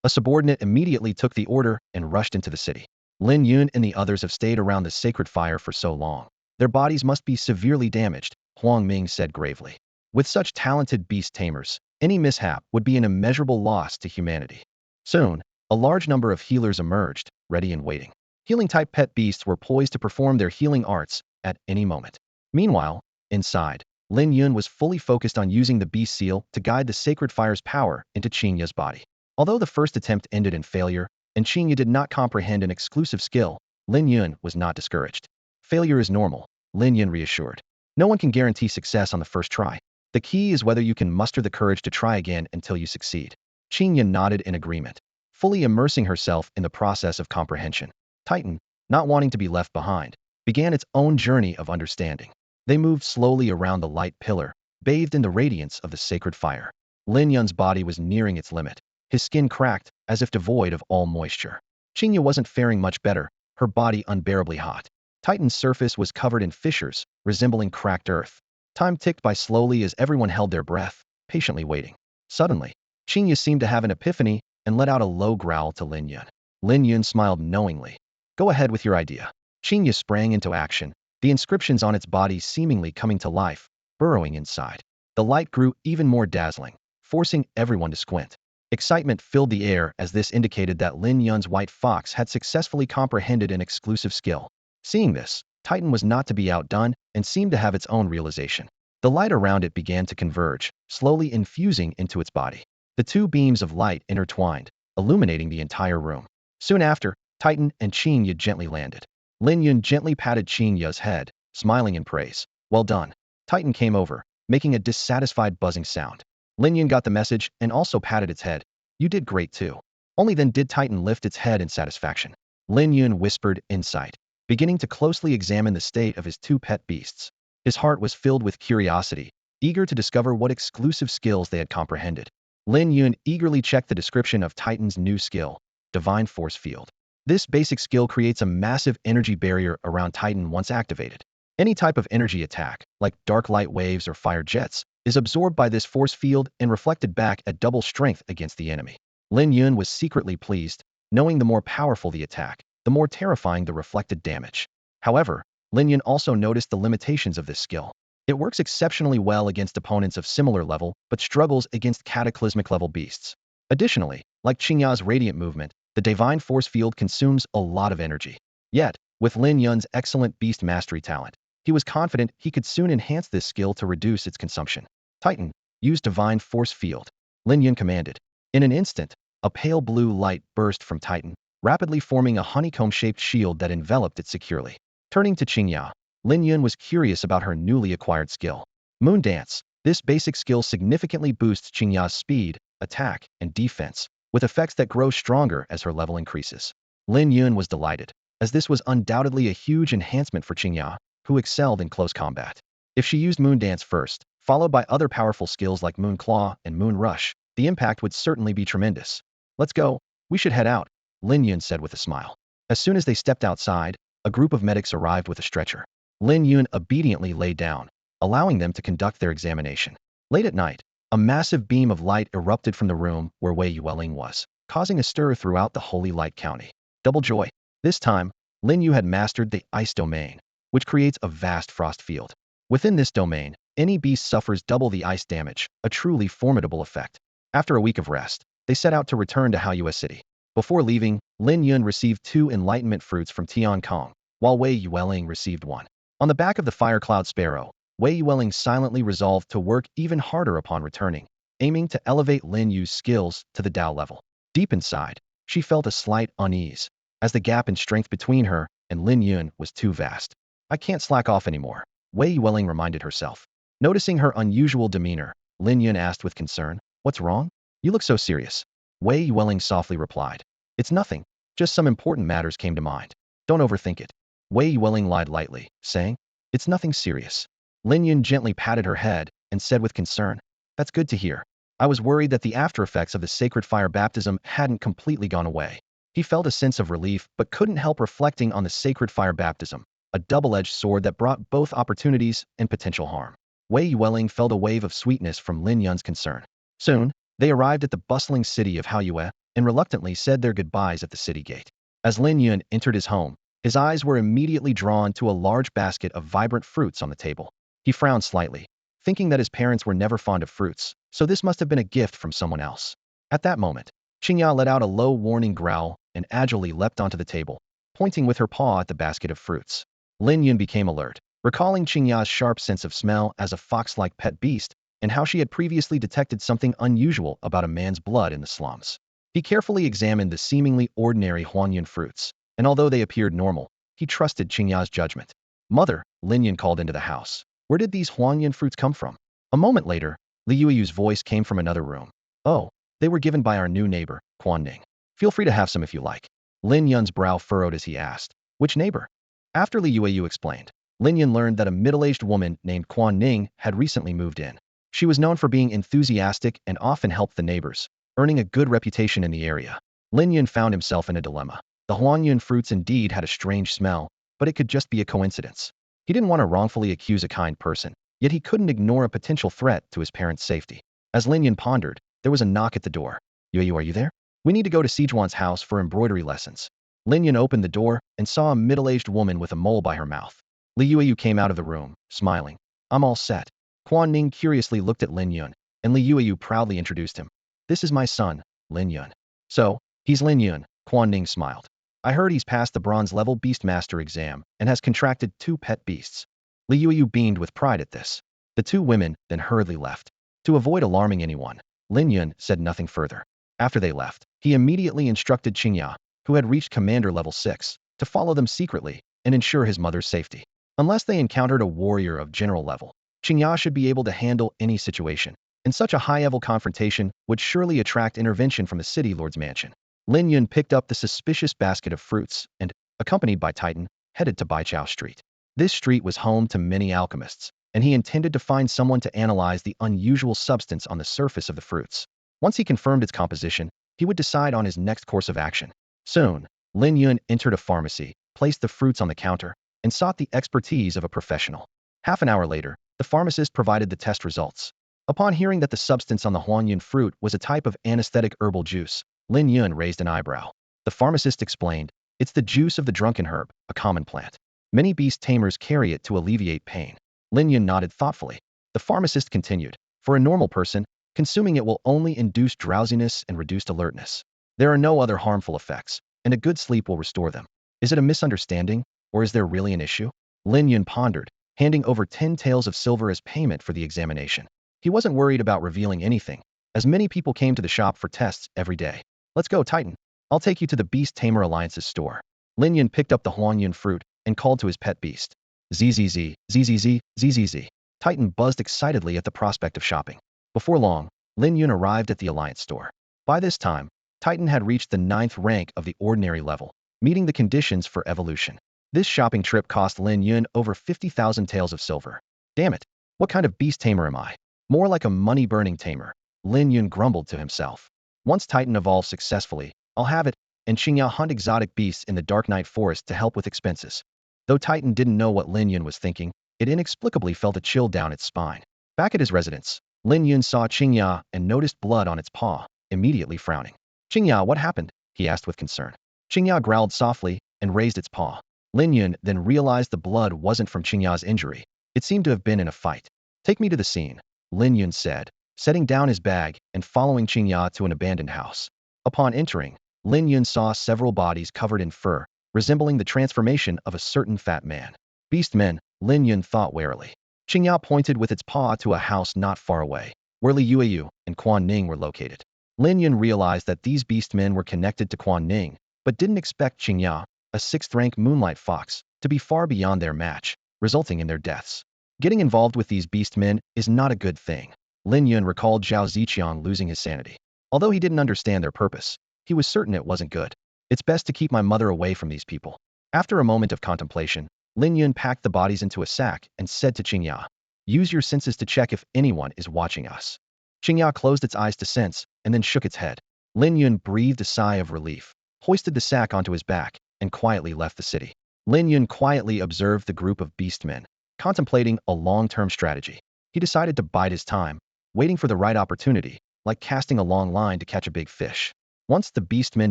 A subordinate immediately took the order and rushed into the city. Lin Yun and the others have stayed around the sacred fire for so long. Their bodies must be severely damaged, Huang Ming said gravely. With such talented beast tamers, any mishap would be an immeasurable loss to humanity. Soon, a large number of healers emerged, ready and waiting. Healing-type pet beasts were poised to perform their healing arts at any moment. Meanwhile, inside, Lin Yun was fully focused on using the beast seal to guide the sacred fire's power into Chinga's body. Although the first attempt ended in failure, and Chinga did not comprehend an exclusive skill, Lin Yun was not discouraged. Failure is normal. Lin Yun reassured. No one can guarantee success on the first try. The key is whether you can muster the courage to try again until you succeed. Chinga nodded in agreement, fully immersing herself in the process of comprehension. Titan, not wanting to be left behind, began its own journey of understanding. They moved slowly around the light pillar, bathed in the radiance of the sacred fire. Lin Yun's body was nearing its limit. His skin cracked, as if devoid of all moisture. Chinga wasn't faring much better, her body unbearably hot. Titan's surface was covered in fissures, resembling cracked earth. Time ticked by slowly as everyone held their breath, patiently waiting. Suddenly, Chinga seemed to have an epiphany and let out a low growl to Lin Yun. Lin Yun smiled knowingly. Go ahead with your idea. Chinga sprang into action, the inscriptions on its body seemingly coming to life, burrowing inside. The light grew even more dazzling, forcing everyone to squint. Excitement filled the air as this indicated that Lin Yun's white fox had successfully comprehended an exclusive skill. Seeing this, Titan was not to be outdone and seemed to have its own realization. The light around it began to converge, slowly infusing into its body. The two beams of light intertwined, illuminating the entire room. Soon after, Titan and Chinga gently landed. Lin Yun gently patted Chinga's head, smiling in praise. Well done. Titan came over, making a dissatisfied buzzing sound. Lin Yun got the message and also patted its head. You did great too. Only then did Titan lift its head in satisfaction. Lin Yun whispered insight, beginning to closely examine the state of his two pet beasts. His heart was filled with curiosity, eager to discover what exclusive skills they had comprehended. Lin Yun eagerly checked the description of Titan's new skill, Divine Force Field. This basic skill creates a massive energy barrier around Titan once activated. Any type of energy attack, like dark light waves or fire jets, is absorbed by this force field and reflected back at double strength against the enemy. Lin Yun was secretly pleased, knowing the more powerful the attack, the more terrifying the reflected damage. However, Lin Yun also noticed the limitations of this skill. It works exceptionally well against opponents of similar level, but struggles against cataclysmic level beasts. Additionally, like Chinga's radiant movement, the divine force field consumes a lot of energy. Yet, with Lin Yun's excellent beast mastery talent, he was confident he could soon enhance this skill to reduce its consumption. Titan, use divine force field. Lin Yun commanded. In an instant, a pale blue light burst from Titan, rapidly forming a honeycomb-shaped shield that enveloped it securely. Turning to Chinga, Lin Yun was curious about her newly acquired skill. Moon Dance. This basic skill significantly boosts Chinga's speed, attack, and defense, with effects that grow stronger as her level increases. Lin Yun was delighted, as this was undoubtedly a huge enhancement for Chinga, who excelled in close combat. If she used Moon Dance first, followed by other powerful skills like Moon Claw and Moon Rush, the impact would certainly be tremendous. Let's go. We should head out, Lin Yun said with a smile. As soon as they stepped outside, a group of medics arrived with a stretcher. Lin Yun obediently lay down, allowing them to conduct their examination. Late at night, a massive beam of light erupted from the room where Wei Yuwelling was, causing a stir throughout the Holy Light County. Double joy. This time, Lin Yu had mastered the ice domain, which creates a vast frost field. Within this domain, any beast suffers double the ice damage, a truly formidable effect. After a week of rest, they set out to return to Haoyue City. Before leaving, Lin Yun received 2 enlightenment fruits from Tian Kong, while Wei Yuwelling received 1. On the back of the Fire Cloud Sparrow, Wei Yuwelling silently resolved to work even harder upon returning, aiming to elevate Lin Yu's skills to the Dao level. Deep inside, she felt a slight unease, as the gap in strength between her and Lin Yun was too vast. I can't slack off anymore, Wei Yuwelling reminded herself. Noticing her unusual demeanor, Lin Yun asked with concern, "What's wrong? You look so serious." Wei Yuwelling softly replied, "It's nothing, just some important matters came to mind. Don't overthink it." Wei Yuwelling lied lightly, saying, "It's nothing serious." Lin Yun gently patted her head and said with concern, "That's good to hear. I was worried that the after-effects of the sacred fire baptism hadn't completely gone away." He felt a sense of relief but couldn't help reflecting on the sacred fire baptism, a double-edged sword that brought both opportunities and potential harm. Wei Yuwelling felt a wave of sweetness from Lin Yun's concern. Soon, they arrived at the bustling city of Haoyue and reluctantly said their goodbyes at the city gate. As Lin Yun entered his home, his eyes were immediately drawn to a large basket of vibrant fruits on the table. He frowned slightly, thinking that his parents were never fond of fruits, so this must have been a gift from someone else. At that moment, Chinga let out a low warning growl and agilely leapt onto the table, pointing with her paw at the basket of fruits. Lin Yun became alert, recalling Chinga's sharp sense of smell as a fox-like pet beast and how she had previously detected something unusual about a man's blood in the slums. He carefully examined the seemingly ordinary Huanyun fruits, and although they appeared normal, he trusted Chinga's judgment. Mother, Lin Yun called into the house. Where did these Huangyan fruits come from? A moment later, Li Yueyu's voice came from another room. Oh, they were given by our new neighbor, Quan Ning. Feel free to have some if you like. Lin Yun's brow furrowed as he asked, which neighbor? After Li Yueyu explained, Lin Yun learned that a middle-aged woman named Quan Ning had recently moved in. She was known for being enthusiastic and often helped the neighbors, earning a good reputation in the area. Lin Yun found himself in a dilemma. The Huangyan fruits indeed had a strange smell, but it could just be a coincidence. He didn't want to wrongfully accuse a kind person, yet he couldn't ignore a potential threat to his parents' safety. As Lin Yun pondered, there was a knock at the door. Yueyu, are you there? We need to go to Sijuan's house for embroidery lessons. Lin Yun opened the door and saw a middle-aged woman with a mole by her mouth. Li Yueyu came out of the room, smiling. I'm all set. Quan Ning curiously looked at Lin Yun, and Li Yueyu proudly introduced him. This is my son, Lin Yun. So, he's Lin Yun, Quan Ning smiled. I heard he's passed the bronze-level Beastmaster exam and has contracted 2 pet beasts. Li Yueyu beamed with pride at this. The 2 women then hurriedly left. To avoid alarming anyone, Lin Yun said nothing further. After they left, he immediately instructed Chinga, who had reached Commander level 6, to follow them secretly and ensure his mother's safety. Unless they encountered a warrior of general level, Chinga should be able to handle any situation, and such a high-level confrontation would surely attract intervention from the city lord's mansion. Lin Yun picked up the suspicious basket of fruits and, accompanied by Titan, headed to Baichao Street. This street was home to many alchemists, and he intended to find someone to analyze the unusual substance on the surface of the fruits. Once he confirmed its composition, he would decide on his next course of action. Soon, Lin Yun entered a pharmacy, placed the fruits on the counter, and sought the expertise of a professional. Half an hour later, the pharmacist provided the test results. Upon hearing that the substance on the Huangyan fruit was a type of anesthetic herbal juice, Lin Yun raised an eyebrow. The pharmacist explained, it's the juice of the drunken herb, a common plant. Many beast tamers carry it to alleviate pain. Lin Yun nodded thoughtfully. The pharmacist continued, for a normal person, consuming it will only induce drowsiness and reduced alertness. There are no other harmful effects, and a good sleep will restore them. Is it a misunderstanding, or is there really an issue? Lin Yun pondered, handing over 10 taels of silver as payment for the examination. He wasn't worried about revealing anything, as many people came to the shop for tests every day. Let's go, Titan. I'll take you to the Beast Tamer Alliance's store. Lin Yun picked up the Huangyan fruit and called to his pet beast. ZZZ, ZZZ, ZZZ. Titan buzzed excitedly at the prospect of shopping. Before long, Lin Yun arrived at the Alliance store. By this time, Titan had reached the 9th rank of the ordinary level, meeting the conditions for evolution. This shopping trip cost Lin Yun over 50,000 taels of silver. Damn it, what kind of beast tamer am I? More like a money-burning tamer, Lin Yun grumbled to himself. Once Titan evolves successfully, I'll have it, and Chinga hunt exotic beasts in the Dark Night Forest to help with expenses. Though Titan didn't know what Lin Yun was thinking, it inexplicably felt a chill down its spine. Back at his residence, Lin Yun saw Chinga and noticed blood on its paw, immediately frowning. Chinga, what happened? He asked with concern. Chinga growled softly and raised its paw. Lin Yun then realized the blood wasn't from Chinga's injury. It seemed to have been in a fight. Take me to the scene, Lin Yun said, setting down his bag and following Chinga to an abandoned house. Upon entering, Lin Yun saw several bodies covered in fur, resembling the transformation of a certain fat man. Beastmen, Lin Yun thought warily. Chinga pointed with its paw to a house not far away, where Li Yueyu and Quan Ning were located. Lin Yun realized that these beastmen were connected to Quan Ning, but didn't expect Chinga, a 6th-rank moonlight fox, to be far beyond their match, resulting in their deaths. Getting involved with these beastmen is not a good thing. Lin Yun recalled Zhao Ziqiang losing his sanity. Although he didn't understand their purpose, he was certain it wasn't good. It's best to keep my mother away from these people. After a moment of contemplation, Lin Yun packed the bodies into a sack and said to Chinga, use your senses to check if anyone is watching us. Chinga closed its eyes to sense and then shook its head. Lin Yun breathed a sigh of relief, hoisted the sack onto his back, and quietly left the city. Lin Yun quietly observed the group of beastmen, contemplating a long-term strategy. He decided to bide his time, waiting for the right opportunity, like casting a long line to catch a big fish. Once the beastmen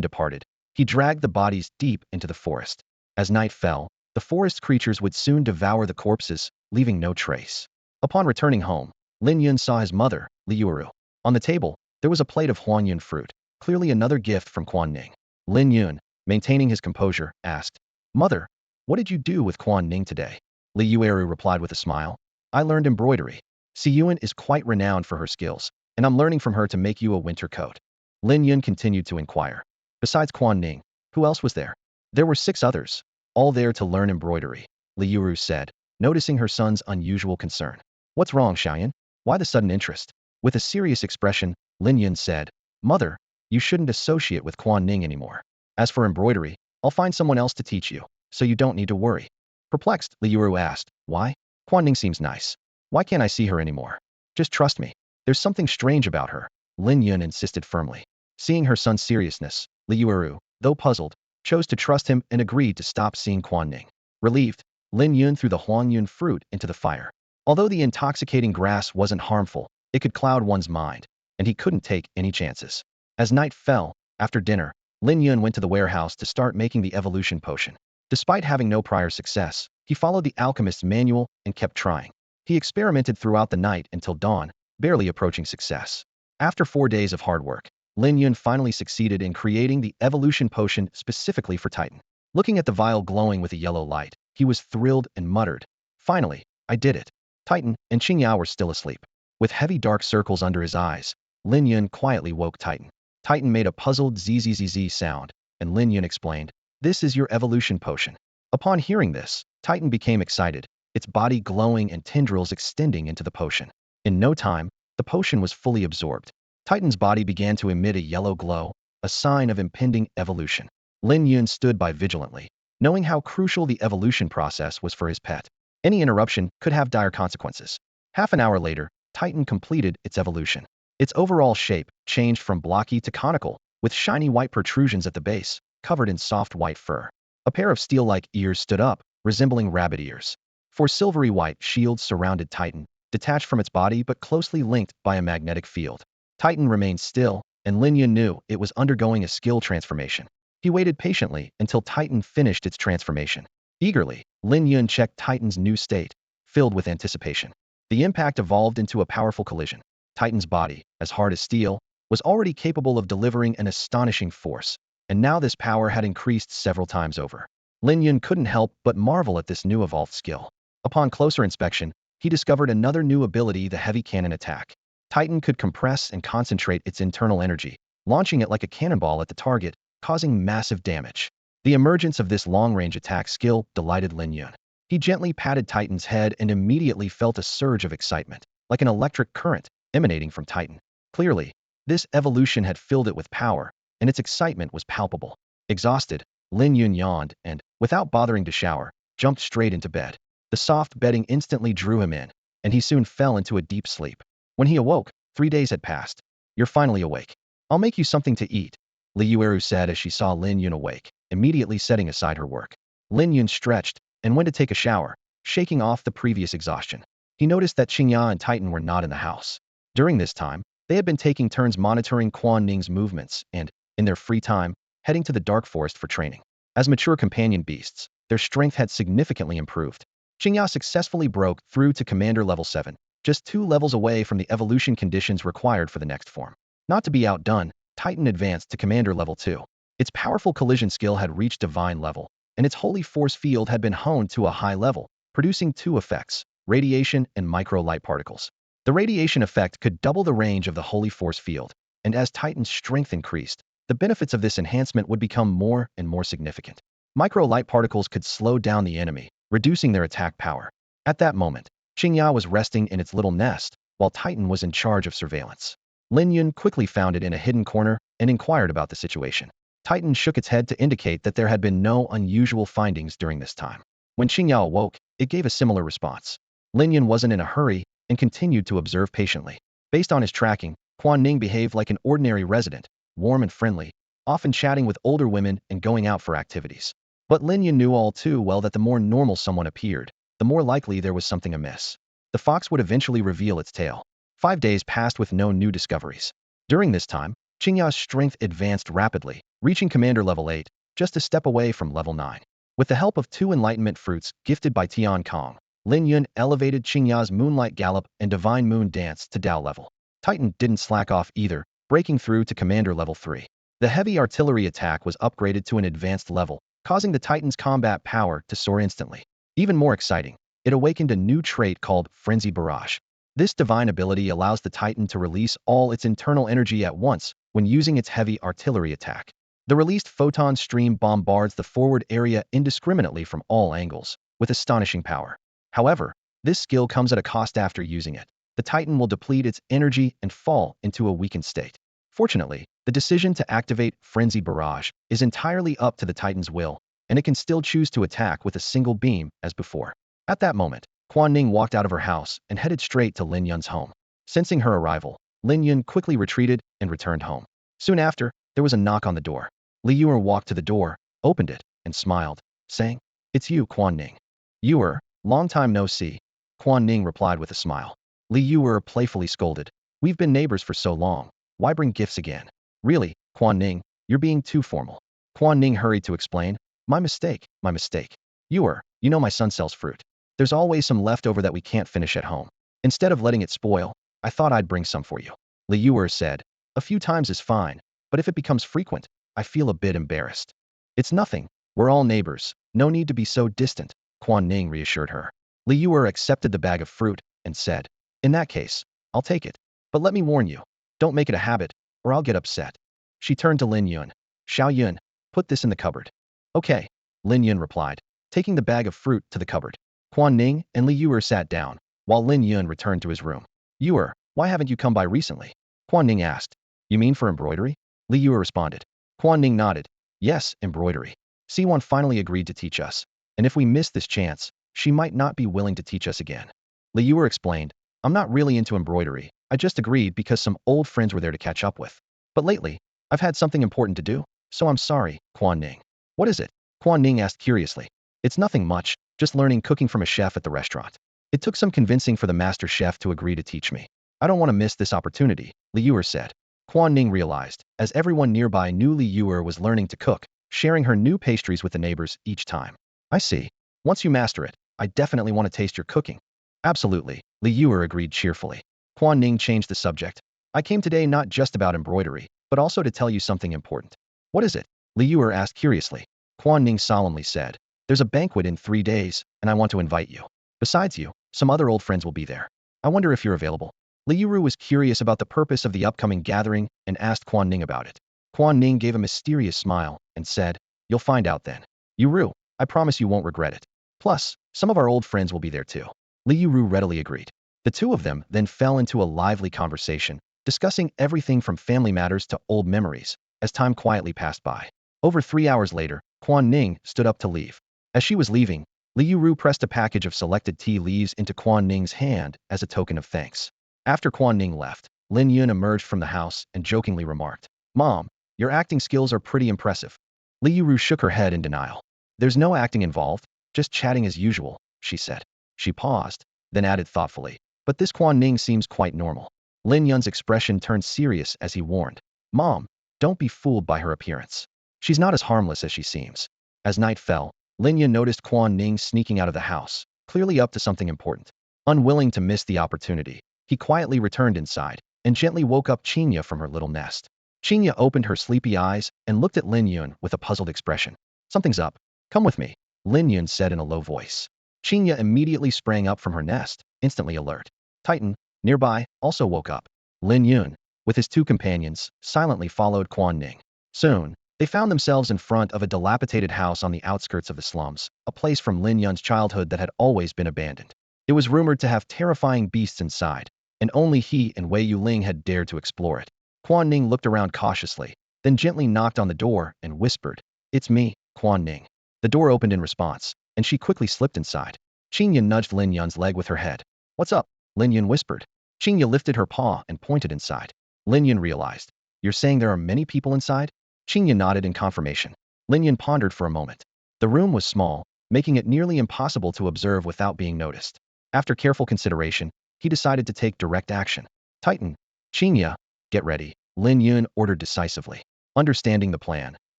departed, he dragged the bodies deep into the forest. As night fell, the forest creatures would soon devour the corpses, leaving no trace. Upon returning home, Lin Yun saw his mother, Li Yueru. On the table, there was a plate of Huangyan fruit, clearly another gift from Quan Ning. Lin Yun, maintaining his composure, asked, Mother, what did you do with Quan Ning today? Li Yueru replied with a smile. I learned embroidery. Xiyuan is quite renowned for her skills, and I'm learning from her to make you a winter coat. Lin Yun continued to inquire. Besides Quan Ning, who else was there? There were 6 others, all there to learn embroidery. Liuru said, noticing her son's unusual concern. What's wrong, Xiaoyan? Why the sudden interest? With a serious expression, Lin Yun said, Mother, you shouldn't associate with Quan Ning anymore. As for embroidery, I'll find someone else to teach you, so you don't need to worry. Perplexed, Liuru asked, why? Quan Ning seems nice. Why can't I see her anymore? Just trust me. There's something strange about her, Lin Yun insisted firmly. Seeing her son's seriousness, Liuru, though puzzled, chose to trust him and agreed to stop seeing Quan Ning. Relieved, Lin Yun threw the Huangyun fruit into the fire. Although the intoxicating grass wasn't harmful, it could cloud one's mind, and he couldn't take any chances. As night fell, after dinner, Lin Yun went to the warehouse to start making the evolution potion. Despite having no prior success, he followed the alchemist's manual and kept trying. He experimented throughout the night until dawn, barely approaching success. After 4 days of hard work, Lin Yun finally succeeded in creating the evolution potion specifically for Titan. Looking at the vial glowing with a yellow light, he was thrilled and muttered, finally, I did it. Titan and Chinga were still asleep. With heavy dark circles under his eyes, Lin Yun quietly woke Titan. Titan made a puzzled zzz sound, and Lin Yun explained, this is your evolution potion. Upon hearing this, Titan became excited, its body glowing and tendrils extending into the potion. In no time, the potion was fully absorbed. Titan's body began to emit a yellow glow, a sign of impending evolution. Lin Yun stood by vigilantly, knowing how crucial the evolution process was for his pet. Any interruption could have dire consequences. Half an hour later, Titan completed its evolution. Its overall shape changed from blocky to conical, with shiny white protrusions at the base, covered in soft white fur. A pair of steel-like ears stood up, resembling rabbit ears. 4 silvery white shields surrounded Titan, detached from its body but closely linked by a magnetic field. Titan remained still, and Lin Yun knew it was undergoing a skill transformation. He waited patiently until Titan finished its transformation. Eagerly, Lin Yun checked Titan's new state, filled with anticipation. The impact evolved into a powerful collision. Titan's body, as hard as steel, was already capable of delivering an astonishing force, and now this power had increased several times over. Lin Yun couldn't help but marvel at this new evolved skill. Upon closer inspection, he discovered another new ability, the heavy cannon attack. Titan could compress and concentrate its internal energy, launching it like a cannonball at the target, causing massive damage. The emergence of this long-range attack skill delighted Lin Yun. He gently patted Titan's head and immediately felt a surge of excitement, like an electric current, emanating from Titan. Clearly, this evolution had filled it with power, and its excitement was palpable. Exhausted, Lin Yun yawned and, without bothering to shower, jumped straight into bed. The soft bedding instantly drew him in, and he soon fell into a deep sleep. When he awoke, 3 days had passed. You're finally awake. I'll make you something to eat, Liuru said as she saw Lin Yun awake, immediately setting aside her work. Lin Yun stretched and went to take a shower, shaking off the previous exhaustion. He noticed that Chinga and Titan were not in the house. During this time, they had been taking turns monitoring Quan Ning's movements and, in their free time, heading to the dark forest for training. As mature companion beasts, their strength had significantly improved. Chinga successfully broke through to Commander Level 7, just 2 levels away from the evolution conditions required for the next form. Not to be outdone, Titan advanced to Commander Level 2. Its powerful collision skill had reached divine level, and its holy force field had been honed to a high level, producing 2 effects, radiation and micro-light particles. The radiation effect could double the range of the holy force field, and as Titan's strength increased, the benefits of this enhancement would become more and more significant. Micro-light particles could slow down the enemy, reducing their attack power. At that moment, Chinga was resting in its little nest, while Titan was in charge of surveillance. Lin Yun quickly found it in a hidden corner and inquired about the situation. Titan shook its head to indicate that there had been no unusual findings during this time. When Chinga awoke, it gave a similar response. Lin Yun wasn't in a hurry and continued to observe patiently. Based on his tracking, Quan Ning behaved like an ordinary resident, warm and friendly, often chatting with older women and going out for activities. But Lin Yun knew all too well that the more normal someone appeared, the more likely there was something amiss. The fox would eventually reveal its tail. 5 days passed with no new discoveries. During this time, Chinga's strength advanced rapidly, reaching Commander Level 8, just a step away from Level 9. With the help of 2 enlightenment fruits gifted by Tian Kong, Lin Yun elevated Chinga's Moonlight Gallop and Divine Moon Dance to Dao level. Titan didn't slack off either, breaking through to Commander Level 3. The heavy artillery attack was upgraded to an advanced level, causing the Titan's combat power to soar instantly. Even more exciting, it awakened a new trait called Frenzied Barrage. This divine ability allows the Titan to release all its internal energy at once when using its heavy artillery attack. The released photon stream bombards the forward area indiscriminately from all angles, with astonishing power. However, this skill comes at a cost after using it. The Titan will deplete its energy and fall into a weakened state. Fortunately, the decision to activate Frenzied Barrage is entirely up to the Titan's will, and it can still choose to attack with a single beam as before. At that moment, Kuan Ning walked out of her house and headed straight to Lin Yun's home. Sensing her arrival, Lin Yun quickly retreated and returned home. Soon after, there was a knock on the door. Li Yuer walked to the door, opened it, and smiled, saying, "It's you, Kuan Ning." "Yuer, long time no see," Kuan Ning replied with a smile. Li Yuer playfully scolded, "We've been neighbors for so long, why bring gifts again?" "Really, Kuan Ning, you're being too formal." Kuan Ning hurried to explain, my mistake, my mistake. Yuer, you know my son sells fruit. There's always some leftover that we can't finish at home. Instead of letting it spoil, I thought I'd bring some for you." Li Yuer said, "A few times is fine, but if it becomes frequent, I feel a bit embarrassed." "It's nothing, we're all neighbors, no need to be so distant," Kuan Ning reassured her. Li Yuer accepted the bag of fruit and said, "In that case, I'll take it. But let me warn you, don't make it a habit, or I'll get upset." She turned to Lin Yun. "Xiao Yun, put this in the cupboard." "Okay," Lin Yun replied, taking the bag of fruit to the cupboard. Kuan Ning and Li Yuer sat down, while Lin Yun returned to his room. "Yuer, why haven't you come by recently?" Kuan Ning asked. "You mean for embroidery?" Li Yuer responded. Kuan Ning nodded. "Yes, embroidery. Si-Wan finally agreed to teach us, and if we miss this chance, she might not be willing to teach us again." Li Yuer explained, "I'm not really into embroidery, I just agreed because some old friends were there to catch up with. But lately, I've had something important to do, so I'm sorry, Kuan Ning." "What is it?" Kuan Ning asked curiously. "It's nothing much, just learning cooking from a chef at the restaurant. It took some convincing for the master chef to agree to teach me. I don't want to miss this opportunity," Li Yuer said. Kuan Ning realized, as everyone nearby knew Li Yuer was learning to cook, sharing her new pastries with the neighbors each time. "I see. Once you master it, I definitely want to taste your cooking." "Absolutely," Li Yuer agreed cheerfully. Kuan Ning changed the subject. "I came today not just about embroidery, but also to tell you something important." "What is it?" Li Yuer asked curiously. Kuan Ning solemnly said, "There's a banquet in 3 days, and I want to invite you. Besides you, some other old friends will be there. I wonder if you're available." Li Yuer was curious about the purpose of the upcoming gathering and asked Kuan Ning about it. Kuan Ning gave a mysterious smile and said, "You'll find out then. Yuru, I promise you won't regret it. Plus, some of our old friends will be there too." Li Yuru readily agreed. The two of them then fell into a lively conversation, discussing everything from family matters to old memories, as time quietly passed by. Over 3 hours later, Kuan Ning stood up to leave. As she was leaving, Li Yuru pressed a package of selected tea leaves into Kuan Ning's hand as a token of thanks. After Kuan Ning left, Lin Yun emerged from the house and jokingly remarked, "Mom, your acting skills are pretty impressive." Li Yuru shook her head in denial. "There's no acting involved, just chatting as usual," she said. She paused, then added thoughtfully, "But this Kuan Ning seems quite normal." Lin Yun's expression turned serious as he warned, "Mom, don't be fooled by her appearance. She's not as harmless as she seems." As night fell, Lin Yun noticed Kuan Ning sneaking out of the house, clearly up to something important. Unwilling to miss the opportunity, he quietly returned inside and gently woke up Chinga from her little nest. Chinga opened her sleepy eyes and looked at Lin Yun with a puzzled expression. "Something's up. Come with me," Lin Yun said in a low voice. Chinga immediately sprang up from her nest, instantly alert. Titan, nearby, also woke up. Lin Yun, with his 2 companions, silently followed Kuan Ning. Soon, they found themselves in front of a dilapidated house on the outskirts of the slums, a place from Lin Yun's childhood that had always been abandoned. It was rumored to have terrifying beasts inside, and only he and Wei Yuwelling had dared to explore it. Kuan Ning looked around cautiously, then gently knocked on the door and whispered, "It's me, Kuan Ning." The door opened in response, and she quickly slipped inside. Chinga nudged Lin Yun's leg with her head. "What's up?" Lin Yun whispered. Chinga lifted her paw and pointed inside. Lin Yun realized, "You're saying there are many people inside?" Chinga nodded in confirmation. Lin Yun pondered for a moment. The room was small, making it nearly impossible to observe without being noticed. After careful consideration, he decided to take direct action. "Titan, Chinga, get ready," Lin Yun ordered decisively. Understanding the plan,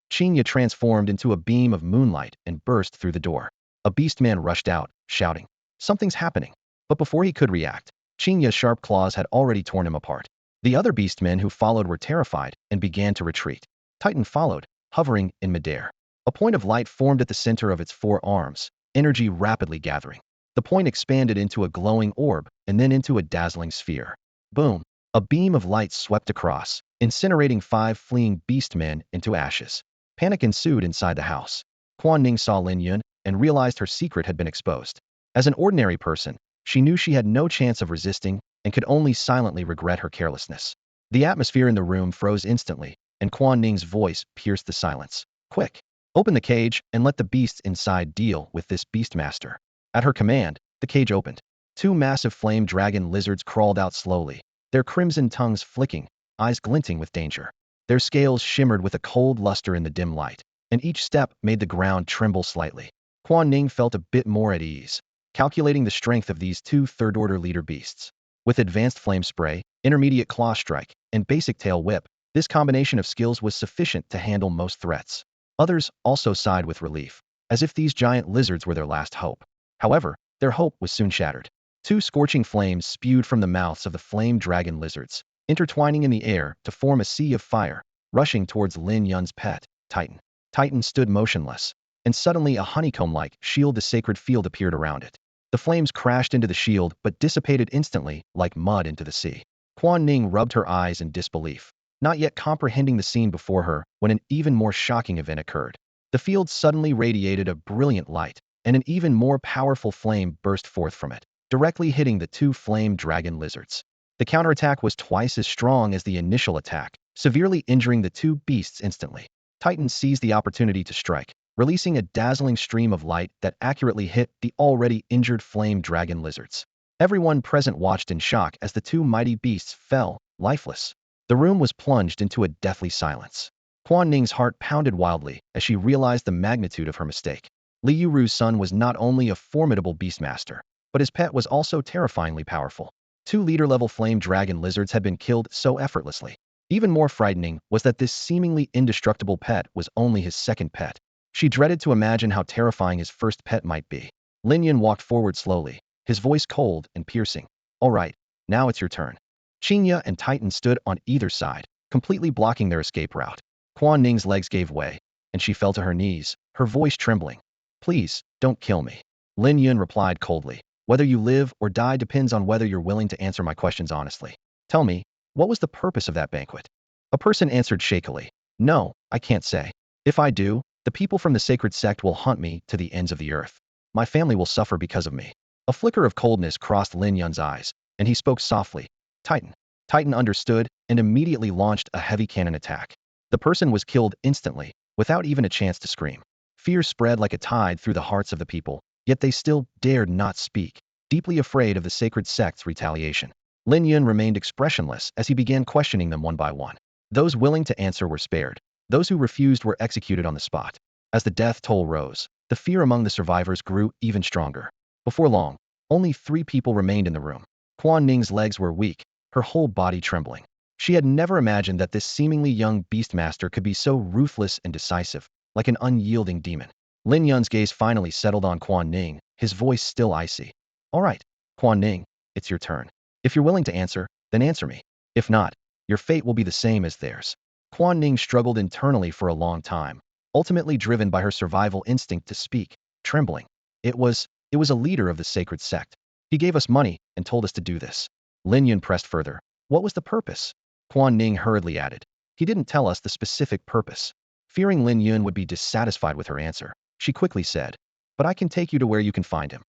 Chinga transformed into a beam of moonlight and burst through the door. A beast man rushed out, shouting, "Something's happening." But before he could react, Chinga's sharp claws had already torn him apart. The other beastmen who followed were terrified and began to retreat. Titan followed, hovering in midair. A point of light formed at the center of its 4 arms, energy rapidly gathering. The point expanded into a glowing orb and then into a dazzling sphere. Boom! A beam of light swept across, incinerating 5 fleeing beastmen into ashes. Panic ensued inside the house. Kuan Ning saw Lin Yun and realized her secret had been exposed. As an ordinary person, she knew she had no chance of resisting and could only silently regret her carelessness. The atmosphere in the room froze instantly, and Quan Ning's voice pierced the silence. Quick! Open the cage and let the beasts inside deal with this beastmaster. At her command, the cage opened. Two massive flame dragon lizards crawled out slowly, their crimson tongues flicking, eyes glinting with danger. Their scales shimmered with a cold luster in the dim light, and each step made the ground tremble slightly. Quan Ning felt a bit more at ease, calculating the strength of these two third-order leader beasts. With advanced flame spray, intermediate claw strike, and basic tail whip, this combination of skills was sufficient to handle most threats. Others also sighed with relief, as if these giant lizards were their last hope. However, their hope was soon shattered. Two scorching flames spewed from the mouths of the flame dragon lizards, intertwining in the air to form a sea of fire, rushing towards Lin Yun's pet, Titan. Titan stood motionless, and suddenly a honeycomb-like shield the sacred field appeared around it. The flames crashed into the shield but dissipated instantly, like mud into the sea. Quan Ning rubbed her eyes in disbelief, not yet comprehending the scene before her when an even more shocking event occurred. The field suddenly radiated a brilliant light, and an even more powerful flame burst forth from it, directly hitting the two flame dragon lizards. The counterattack was twice as strong as the initial attack, severely injuring the two beasts instantly. Titan seized the opportunity to strike, releasing a dazzling stream of light that accurately hit the already injured flame dragon lizards. Everyone present watched in shock as the two mighty beasts fell, lifeless. The room was plunged into a deathly silence. Quan Ning's heart pounded wildly as she realized the magnitude of her mistake. Li Yuru's son was not only a formidable beastmaster, but his pet was also terrifyingly powerful. Two leader-level flame dragon lizards had been killed so effortlessly. Even more frightening was that this seemingly indestructible pet was only his second pet. She dreaded to imagine how terrifying his first pet might be. Lin Yun walked forward slowly, his voice cold and piercing. All right, now it's your turn. Chinga and Titan stood on either side, completely blocking their escape route. Quan Ning's legs gave way, and she fell to her knees, her voice trembling. Please, don't kill me. Lin Yun replied coldly. Whether you live or die depends on whether you're willing to answer my questions honestly. Tell me, what was the purpose of that banquet? A person answered shakily. No, I can't say. If I do, the people from the sacred sect will hunt me to the ends of the earth. My family will suffer because of me. A flicker of coldness crossed Lin Yun's eyes, and he spoke softly. Titan. Titan understood and immediately launched a heavy cannon attack. The person was killed instantly, without even a chance to scream. Fear spread like a tide through the hearts of the people, yet they still dared not speak, deeply afraid of the sacred sect's retaliation. Lin Yun remained expressionless as he began questioning them one by one. Those willing to answer were spared. Those who refused were executed on the spot. As the death toll rose, the fear among the survivors grew even stronger. Before long, only 3 people remained in the room. Quan Ning's legs were weak, her whole body trembling. She had never imagined that this seemingly young beastmaster could be so ruthless and decisive, like an unyielding demon. Lin Yun's gaze finally settled on Quan Ning, his voice still icy. All right, Quan Ning, it's your turn. If you're willing to answer, then answer me. If not, your fate will be the same as theirs. Quan Ning struggled internally for a long time, ultimately driven by her survival instinct to speak, trembling. It was a leader of the sacred sect. He gave us money and told us to do this. Lin Yun pressed further. What was the purpose? Quan Ning hurriedly added. He didn't tell us the specific purpose. Fearing Lin Yun would be dissatisfied with her answer, she quickly said, but I can take you to where you can find him.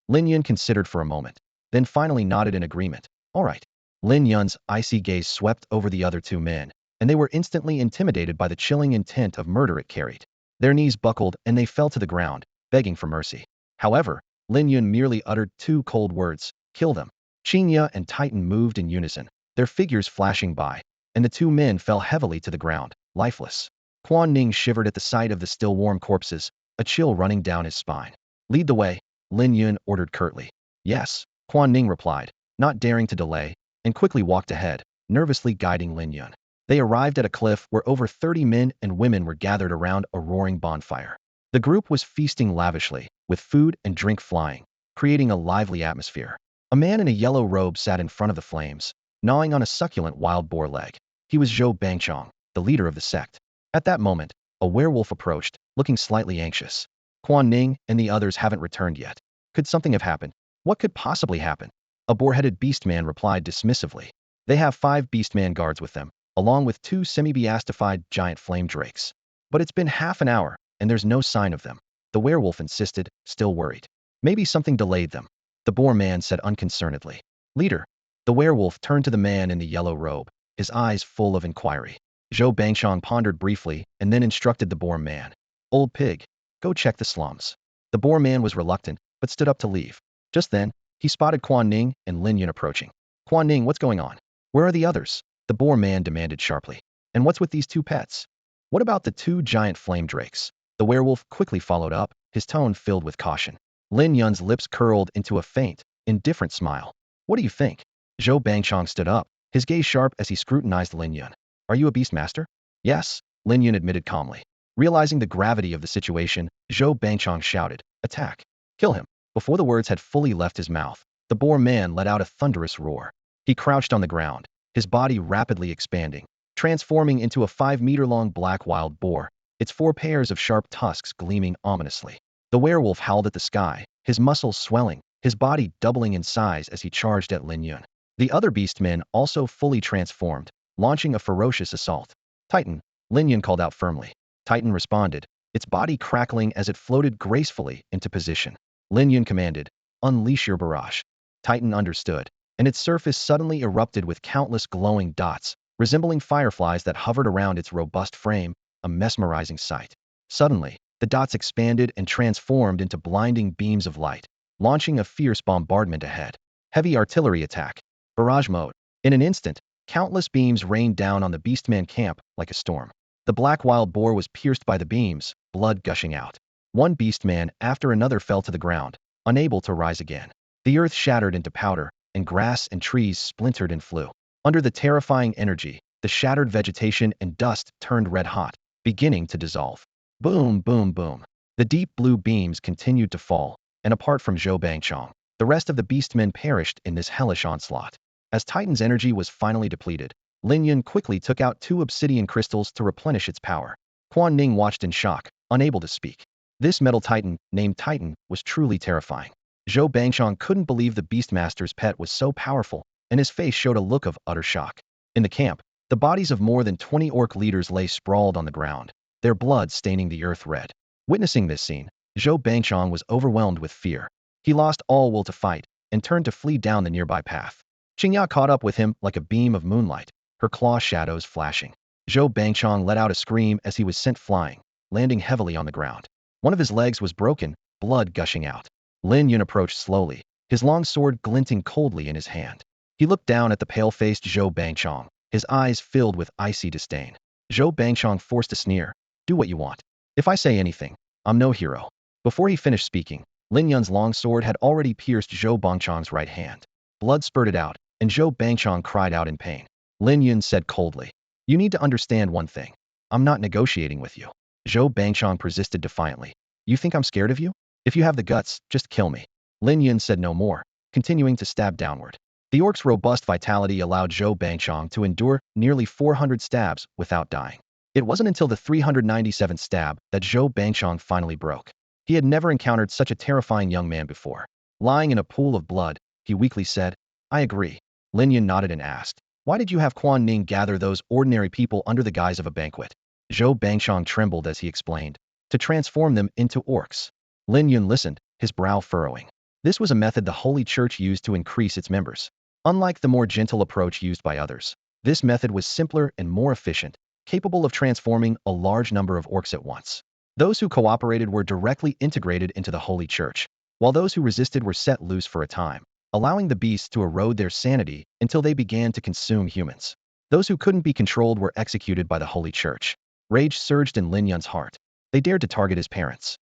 Lin Yun considered for a moment, then finally nodded in agreement. All right. Lin Yun's icy gaze swept over the other 2 men, and they were instantly intimidated by the chilling intent of murder it carried. Their knees buckled and they fell to the ground, begging for mercy. However, Lin Yun merely uttered 2 cold words, kill them. Chinga and Titan moved in unison, their figures flashing by, and the 2 men fell heavily to the ground, lifeless. Quan Ning shivered at the sight of the still warm corpses, a chill running down his spine. Lead the way, Lin Yun ordered curtly. Yes, Quan Ning replied, not daring to delay, and quickly walked ahead, nervously guiding Lin Yun. They arrived at a cliff where over 30 men and women were gathered around a roaring bonfire. The group was feasting lavishly, with food and drink flying, creating a lively atmosphere. A man in a yellow robe sat in front of the flames, gnawing on a succulent wild boar leg. He was Zhou Bangchong, the leader of the sect. At that moment, a werewolf approached, looking slightly anxious. Quan Ning and the others haven't returned yet. Could something have happened? What could possibly happen? A boar-headed beastman replied dismissively. They have 5 beastman guards with them, along with 2 semi-beastified giant flame drakes. But it's been half an hour, and there's no sign of them. the werewolf insisted, still worried. Maybe something delayed them, the boar man said unconcernedly. Leader. The werewolf turned to the man in the yellow robe, his eyes full of inquiry. Zhou Bangchong pondered briefly and then instructed the boar man. Old pig, go check the slums. The boar man was reluctant, but stood up to leave. Just then, he spotted Quan Ning and Lin Yun approaching. Quan Ning, what's going on? Where are the others? The boar man demanded sharply. And what's with these two pets? What about the two giant flame drakes? The werewolf quickly followed up, his tone filled with caution. Lin Yun's lips curled into a faint, indifferent smile. What do you think? Zhou Bangchong stood up, his gaze sharp as he scrutinized Lin Yun. Are you a beast master? Yes, Lin Yun admitted calmly. Realizing the gravity of the situation, Zhou Bangchong shouted, attack. Kill him. Before the words had fully left his mouth, the boar man let out a thunderous roar. He crouched on the ground, his body rapidly expanding, transforming into a 5-meter-long black wild boar, its 4 pairs of sharp tusks gleaming ominously. The werewolf howled at the sky, his muscles swelling, his body doubling in size as he charged at Lin Yun. The other beastmen also fully transformed, launching a ferocious assault. Titan, Lin Yun called out firmly. Titan responded, its body crackling as it floated gracefully into position. Lin Yun commanded, unleash your barrage. Titan understood, and its surface suddenly erupted with countless glowing dots, resembling fireflies that hovered around its robust frame, a mesmerizing sight. Suddenly, the dots expanded and transformed into blinding beams of light, launching a fierce bombardment ahead. Heavy artillery attack. Barrage mode. In an instant, countless beams rained down on the beastman camp like a storm. The black wild boar was pierced by the beams, blood gushing out. One beastman after another fell to the ground, unable to rise again. The earth shattered into powder, and grass and trees splintered and flew. Under the terrifying energy, the shattered vegetation and dust turned red hot, beginning to dissolve. Boom, boom, boom. The deep blue beams continued to fall, and apart from Zhou Bangchong, the rest of the beastmen perished in this hellish onslaught. As Titan's energy was finally depleted, Lin Yun quickly took out 2 obsidian crystals to replenish its power. Quan Ning watched in shock, unable to speak. This metal titan, named Titan, was truly terrifying. Zhou Bangchong couldn't believe the Beastmaster's pet was so powerful, and his face showed a look of utter shock. In the camp, the bodies of more than 20 orc leaders lay sprawled on the ground, their blood staining the earth red. Witnessing this scene, Zhou Bangchong was overwhelmed with fear. He lost all will to fight, and turned to flee down the nearby path. Chinga caught up with him like a beam of moonlight, her claw shadows flashing. Zhou Bangchong let out a scream as he was sent flying, landing heavily on the ground. One of his legs was broken, blood gushing out. Lin Yun approached slowly, his long sword glinting coldly in his hand. He looked down at the pale-faced Zhou Bangchong, his eyes filled with icy disdain. Zhou Bangchong forced a sneer. Do what you want. If I say anything, I'm no hero. Before he finished speaking, Lin Yun's long sword had already pierced Zhou Bangchong's right hand. Blood spurted out, and Zhou Bangchong cried out in pain. Lin Yun said coldly, you need to understand one thing. I'm not negotiating with you. Zhou Bangchong persisted defiantly. You think I'm scared of you? If you have the guts, just kill me. Lin Yun said no more, continuing to stab downward. The orc's robust vitality allowed Zhou Bangchong to endure nearly 400 stabs without dying. It wasn't until the 397th stab that Zhou Bangchong finally broke. He had never encountered such a terrifying young man before. Lying in a pool of blood, he weakly said, I agree. Lin Yun nodded and asked, why did you have Quan Ning gather those ordinary people under the guise of a banquet? Zhou Bangchong trembled as he explained, to transform them into orcs. Lin Yun listened, his brow furrowing. This was a method the Holy Church used to increase its members. Unlike the more gentle approach used by others, this method was simpler and more efficient, capable of transforming a large number of orcs at once. Those who cooperated were directly integrated into the Holy Church, while those who resisted were set loose for a time, allowing the beasts to erode their sanity until they began to consume humans. Those who couldn't be controlled were executed by the Holy Church. Rage surged in Lin Yun's heart. They dared to target his parents.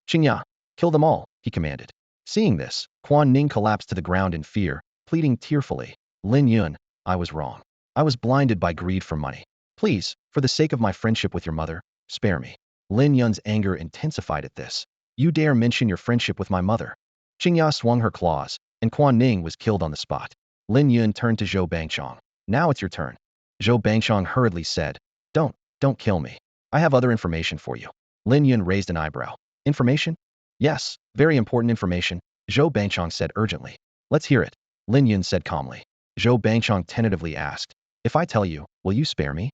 Chinga, kill them all, he commanded. Seeing this, Quan Ning collapsed to the ground in fear, pleading tearfully, Lin Yun, I was wrong. I was blinded by greed for money. Please, for the sake of my friendship with your mother, spare me. Lin Yun's anger intensified at this. You dare mention your friendship with my mother. Chinga swung her claws, and Quan Ning was killed on the spot. Lin Yun turned to Zhou Bangchong. Now it's your turn. Zhou Bangchong hurriedly said, Don't kill me. I have other information for you. Lin Yun raised an eyebrow. Information? Yes, very important information, Zhou Bangchong said urgently. Let's hear it, Lin Yun said calmly. Zhou Bangchong tentatively asked, if I tell you, will you spare me?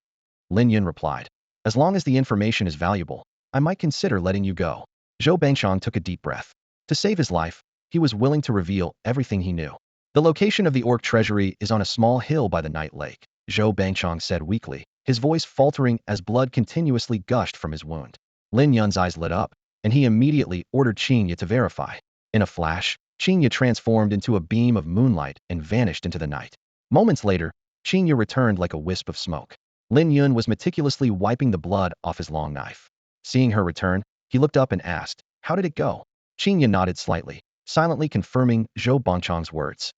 Lin Yun replied, as long as the information is valuable, I might consider letting you go. Zhou Bangchang took a deep breath. To save his life, he was willing to reveal everything he knew. The location of the orc treasury is on a small hill by the night lake, Zhou Bangchang said weakly, his voice faltering as blood continuously gushed from his wound. Lin Yun's eyes lit up, and he immediately ordered Chinga to verify. In a flash, Chinga transformed into a beam of moonlight and vanished into the night. Moments later, Chinga returned like a wisp of smoke. Lin Yun was meticulously wiping the blood off his long knife. Seeing her return, he looked up and asked, "How did it go?" Chinga nodded slightly, silently confirming Zhou Bangchang's words.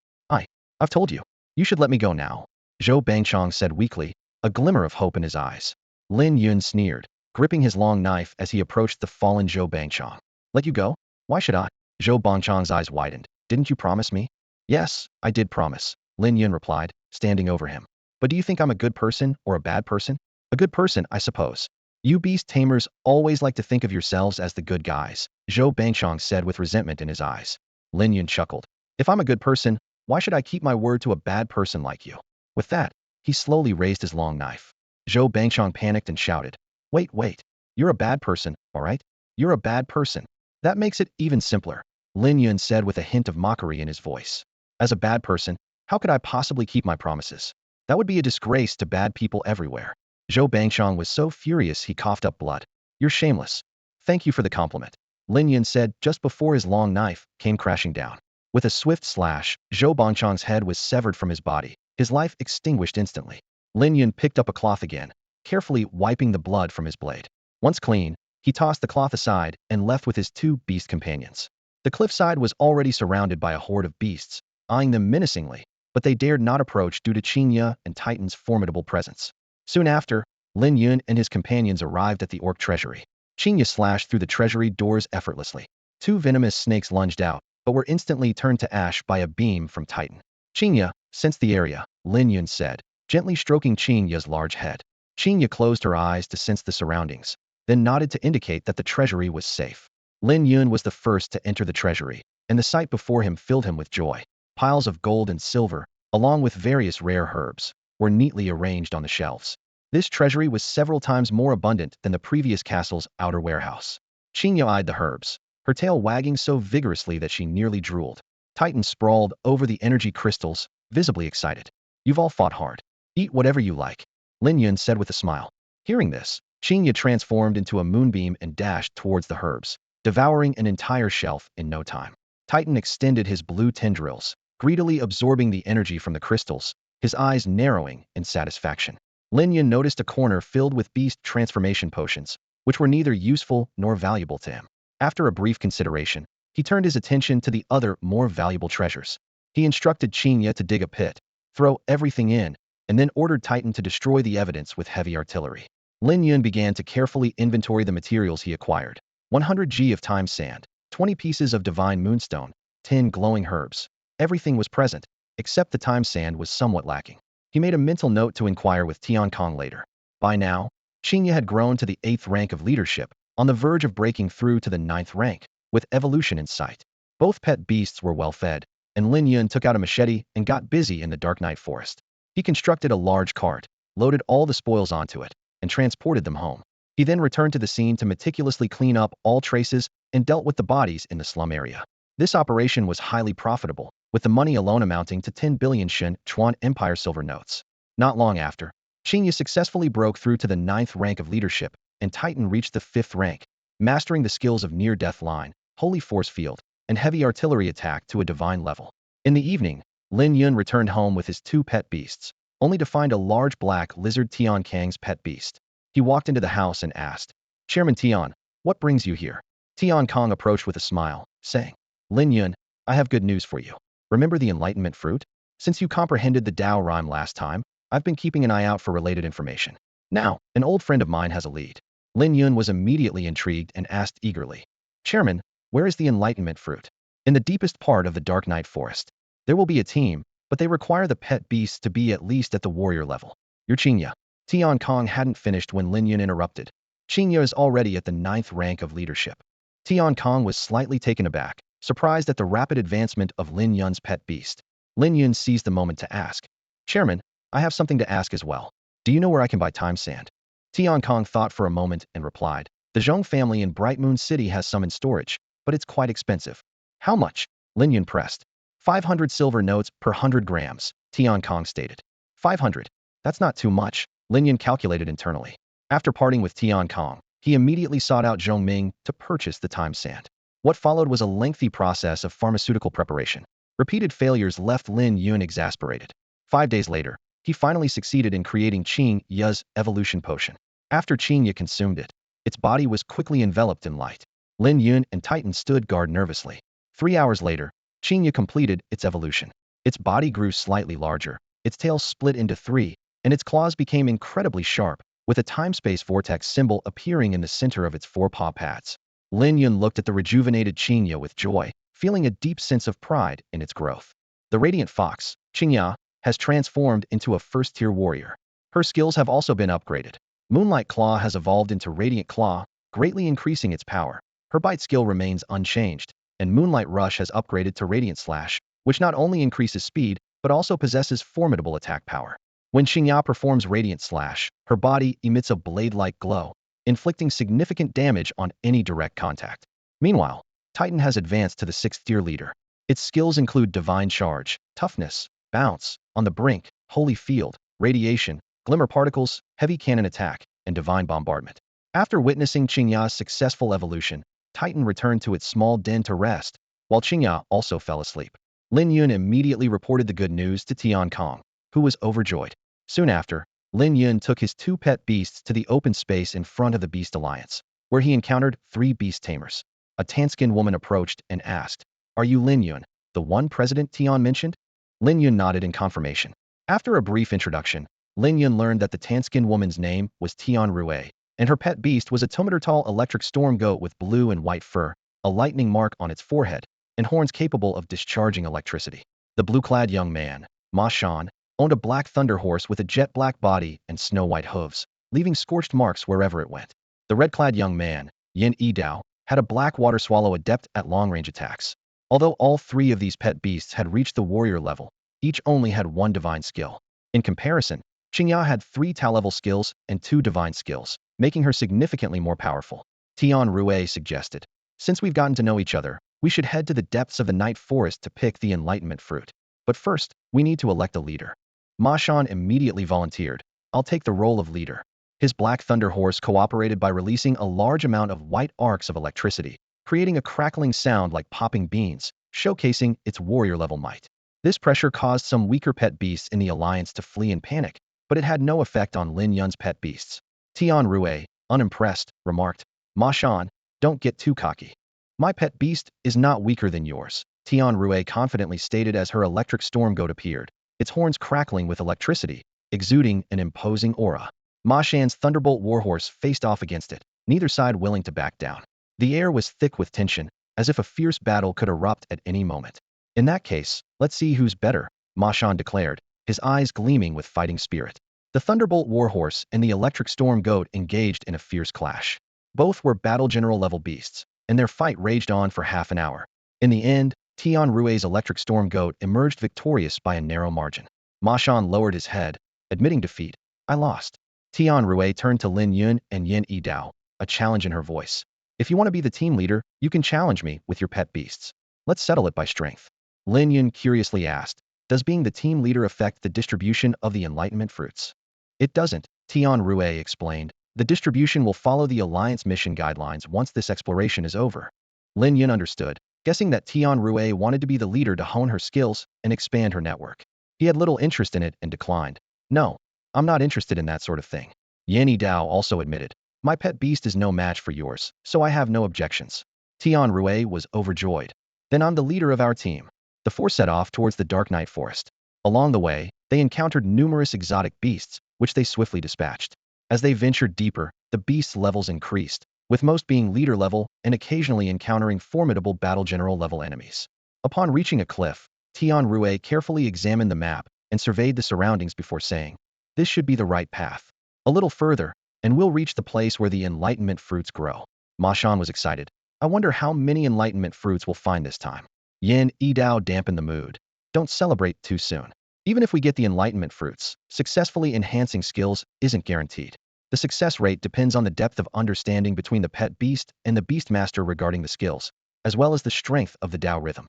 I've told you. You should let me go now," Zhou Bangchang said weakly, a glimmer of hope in his eyes. Lin Yun sneered, gripping his long knife as he approached the fallen Zhou Bangchang. "Let you go? Why should I?" Zhou Bangchang's eyes widened. "Didn't you promise me?" "Yes, I did promise," Lin Yun replied, standing over him. "But do you think I'm a good person or a bad person?" "A good person, I suppose. You beast tamers always like to think of yourselves as the good guys," Zhou Bangchang said with resentment in his eyes. Lin Yun chuckled. "If I'm a good person, why should I keep my word to a bad person like you?" With that, he slowly raised his long knife. Zhou Bangchang panicked and shouted, Wait. You're a bad person, all right? You're a bad person. That makes it even simpler," Lin Yun said with a hint of mockery in his voice. "As a bad person, how could I possibly keep my promises? That would be a disgrace to bad people everywhere." Zhou Bangchang was so furious he coughed up blood. "You're shameless. Thank you for the compliment," Lin Yun said just before his long knife came crashing down. With a swift slash, Zhou Bangchang's head was severed from his body, his life extinguished instantly. Lin Yun picked up a cloth again, carefully wiping the blood from his blade. Once clean, he tossed the cloth aside and left with his two beast companions. The cliffside was already surrounded by a horde of beasts, eyeing them menacingly, but they dared not approach due to Chinga and Titan's formidable presence. Soon after, Lin Yun and his companions arrived at the orc treasury. Chinga slashed through the treasury doors effortlessly. Two venomous snakes lunged out, but were instantly turned to ash by a beam from Titan. "Chinga, sense the area," Lin Yun said, gently stroking Chinga's large head. Chinga closed her eyes to sense the surroundings, then nodded to indicate that the treasury was safe. Lin Yun was the first to enter the treasury, and the sight before him filled him with joy. Piles of gold and silver, along with various rare herbs, were neatly arranged on the shelves. This treasury was several times more abundant than the previous castle's outer warehouse. Chinga eyed the herbs, her tail wagging so vigorously that she nearly drooled. Titan sprawled over the energy crystals, visibly excited. "You've all fought hard. Eat whatever you like," Lin Yun said with a smile. Hearing this, Chinga transformed into a moonbeam and dashed towards the herbs, devouring an entire shelf in no time. Titan extended his blue tendrils, greedily absorbing the energy from the crystals, his eyes narrowing in satisfaction. Lin Yun noticed a corner filled with beast transformation potions, which were neither useful nor valuable to him. After a brief consideration, he turned his attention to the other, more valuable treasures. He instructed Chinga to dig a pit, throw everything in, and then ordered Titan to destroy the evidence with heavy artillery. Lin Yun began to carefully inventory the materials he acquired. 100 g of time sand, 20 pieces of divine moonstone, 10 glowing herbs. Everything was present, except the time sand was somewhat lacking. He made a mental note to inquire with Tian Kong later. By now, Chinga had grown to the 8th rank of leadership, on the verge of breaking through to the 9th rank, with evolution in sight. Both pet beasts were well fed, and Lin Yun took out a machete and got busy in the dark night forest. He constructed a large cart, loaded all the spoils onto it, and transported them home. He then returned to the scene to meticulously clean up all traces and dealt with the bodies in the slum area. This operation was highly profitable, with the money alone amounting to 10 billion Shen Chuan Empire silver notes. Not long after, Chinga successfully broke through to the 9th rank of leadership, and Titan reached the 5th rank, mastering the skills of near-death line, holy force field, and heavy artillery attack to a divine level. In the evening, Lin Yun returned home with his two pet beasts, only to find a large black lizard Tian Kang's pet beast. He walked into the house and asked, "Chairman Tian, what brings you here?" Tian Kong approached with a smile, saying, "Lin Yun, I have good news for you. Remember the enlightenment fruit? Since you comprehended the Tao rhyme last time, I've been keeping an eye out for related information. Now, an old friend of mine has a lead." Lin Yun was immediately intrigued and asked eagerly, "Chairman, where is the enlightenment fruit?" "In the deepest part of the Dark Night Forest. There will be a team, but they require the pet beasts to be at least at the warrior level. Your Chinga." Tian Kong hadn't finished when Lin Yun interrupted. "Chinga is already at the 9th rank of leadership." Tian Kong was slightly taken aback, surprised at the rapid advancement of Lin Yun's pet beast. Lin Yun seized the moment to ask, "Chairman, I have something to ask as well. Do you know where I can buy time sand?" Tian Kong thought for a moment and replied, The Zhong family in Bright Moon City has some in storage, but it's quite expensive. How much? Lin Yun pressed. 500 silver notes per 100 grams, Tian Kong stated. 500. That's not too much, Lin Yun calculated internally. After parting with Tian Kong, he immediately sought out Zhong Ming to purchase the time sand. What followed was a lengthy process of pharmaceutical preparation. Repeated failures left Lin Yun exasperated. 5 days later, he finally succeeded in creating Chinga's evolution potion. After Chinga consumed it, its body was quickly enveloped in light. Lin Yun and Titan stood guard nervously. 3 hours later, Chinga completed its evolution. Its body grew slightly larger, its tail split into 3, and its claws became incredibly sharp, with a time-space vortex symbol appearing in the center of its 4 paw pads. Lin Yun looked at the rejuvenated Chinga with joy, feeling a deep sense of pride in its growth. The radiant fox, Chinga, has transformed into a first-tier warrior. Her skills have also been upgraded. Moonlight Claw has evolved into Radiant Claw, greatly increasing its power. Her bite skill remains unchanged, and Moonlight Rush has upgraded to Radiant Slash, which not only increases speed, but also possesses formidable attack power. When Chinga performs Radiant Slash, her body emits a blade-like glow, inflicting significant damage on any direct contact. Meanwhile, Titan has advanced to the 6th-tier leader. Its skills include Divine Charge, Toughness, Bounce, On the Brink, Holy Field, Radiation, Glimmer Particles, Heavy Cannon Attack, and Divine Bombardment. After witnessing Chinga's successful evolution, Titan returned to its small den to rest, while Chinga also fell asleep. Lin Yun immediately reported the good news to Tian Kong, who was overjoyed. Soon after, Lin Yun took his 2 pet beasts to the open space in front of the Beast Alliance, where he encountered 3 beast tamers. A tan-skinned woman approached and asked, "Are you Lin Yun, the one President Tian mentioned?" Lin Yun nodded in confirmation. After a brief introduction, Lin Yun learned that the tan-skinned woman's name was Tian Rue, and her pet beast was a 2-meter-tall electric storm goat with blue and white fur, a lightning mark on its forehead, and horns capable of discharging electricity. The blue-clad young man, Ma Shan, owned a black thunder horse with a jet-black body and snow-white hooves, leaving scorched marks wherever it went. The red-clad young man, Yin Yidao, had a black water swallow adept at long-range attacks. Although all 3 of these pet beasts had reached the warrior level, each only had 1 divine skill. In comparison, Chinga had 3 Tau-level skills and 2 divine skills, making her significantly more powerful. Tian Rue suggested, "Since we've gotten to know each other, we should head to the depths of the night forest to pick the enlightenment fruit. But first, we need to elect a leader." Ma Shan immediately volunteered, "I'll take the role of leader." His black thunder horse cooperated by releasing a large amount of white arcs of electricity, creating a crackling sound like popping beans, showcasing its warrior-level might. This pressure caused some weaker pet beasts in the alliance to flee in panic, but it had no effect on Lin Yun's pet beasts. Tian Rue, unimpressed, remarked, "Ma Shan, don't get too cocky. My pet beast is not weaker than yours," Tian Rue confidently stated as her electric storm goat appeared, its horns crackling with electricity, exuding an imposing aura. Ma Shan's Thunderbolt warhorse faced off against it, neither side willing to back down. The air was thick with tension, as if a fierce battle could erupt at any moment. "In that case, let's see who's better," Ma Shan declared, his eyes gleaming with fighting spirit. The Thunderbolt warhorse and the electric storm goat engaged in a fierce clash. Both were battle general level beasts, and their fight raged on for half an hour. In the end, Tian Rue's electric storm goat emerged victorious by a narrow margin. Ma Shan lowered his head, admitting defeat. "I lost." Tian Rue turned to Lin Yun and Yin Yidao, a challenge in her voice. "If you want to be the team leader, you can challenge me with your pet beasts. Let's settle it by strength." Lin Yun curiously asked, "Does being the team leader affect the distribution of the enlightenment fruits?" "It doesn't," Tian Rue explained. "The distribution will follow the Alliance mission guidelines once this exploration is over." Lin Yun understood, guessing that Tian Rue wanted to be the leader to hone her skills and expand her network. He had little interest in it and declined. "No, I'm not interested in that sort of thing." Yin Yidao also admitted, "My pet beast is no match for yours, so I have no objections." Tian Rue was overjoyed. "Then I'm the leader of our team." The 4 set off towards the Dark Night Forest. Along the way, they encountered numerous exotic beasts, which they swiftly dispatched. As they ventured deeper, the beasts' levels increased, with most being leader level and occasionally encountering formidable battle general level enemies. Upon reaching a cliff, Tian Rue carefully examined the map and surveyed the surroundings before saying, "This should be the right path. A little further, and we'll reach the place where the enlightenment fruits grow." Ma Shan was excited. "I wonder how many enlightenment fruits we'll find this time." Yin Yidao dampened the mood. "Don't celebrate too soon. Even if we get the enlightenment fruits, successfully enhancing skills isn't guaranteed." The success rate depends on the depth of understanding between the pet beast and the beastmaster regarding the skills, as well as the strength of the Dao rhythm.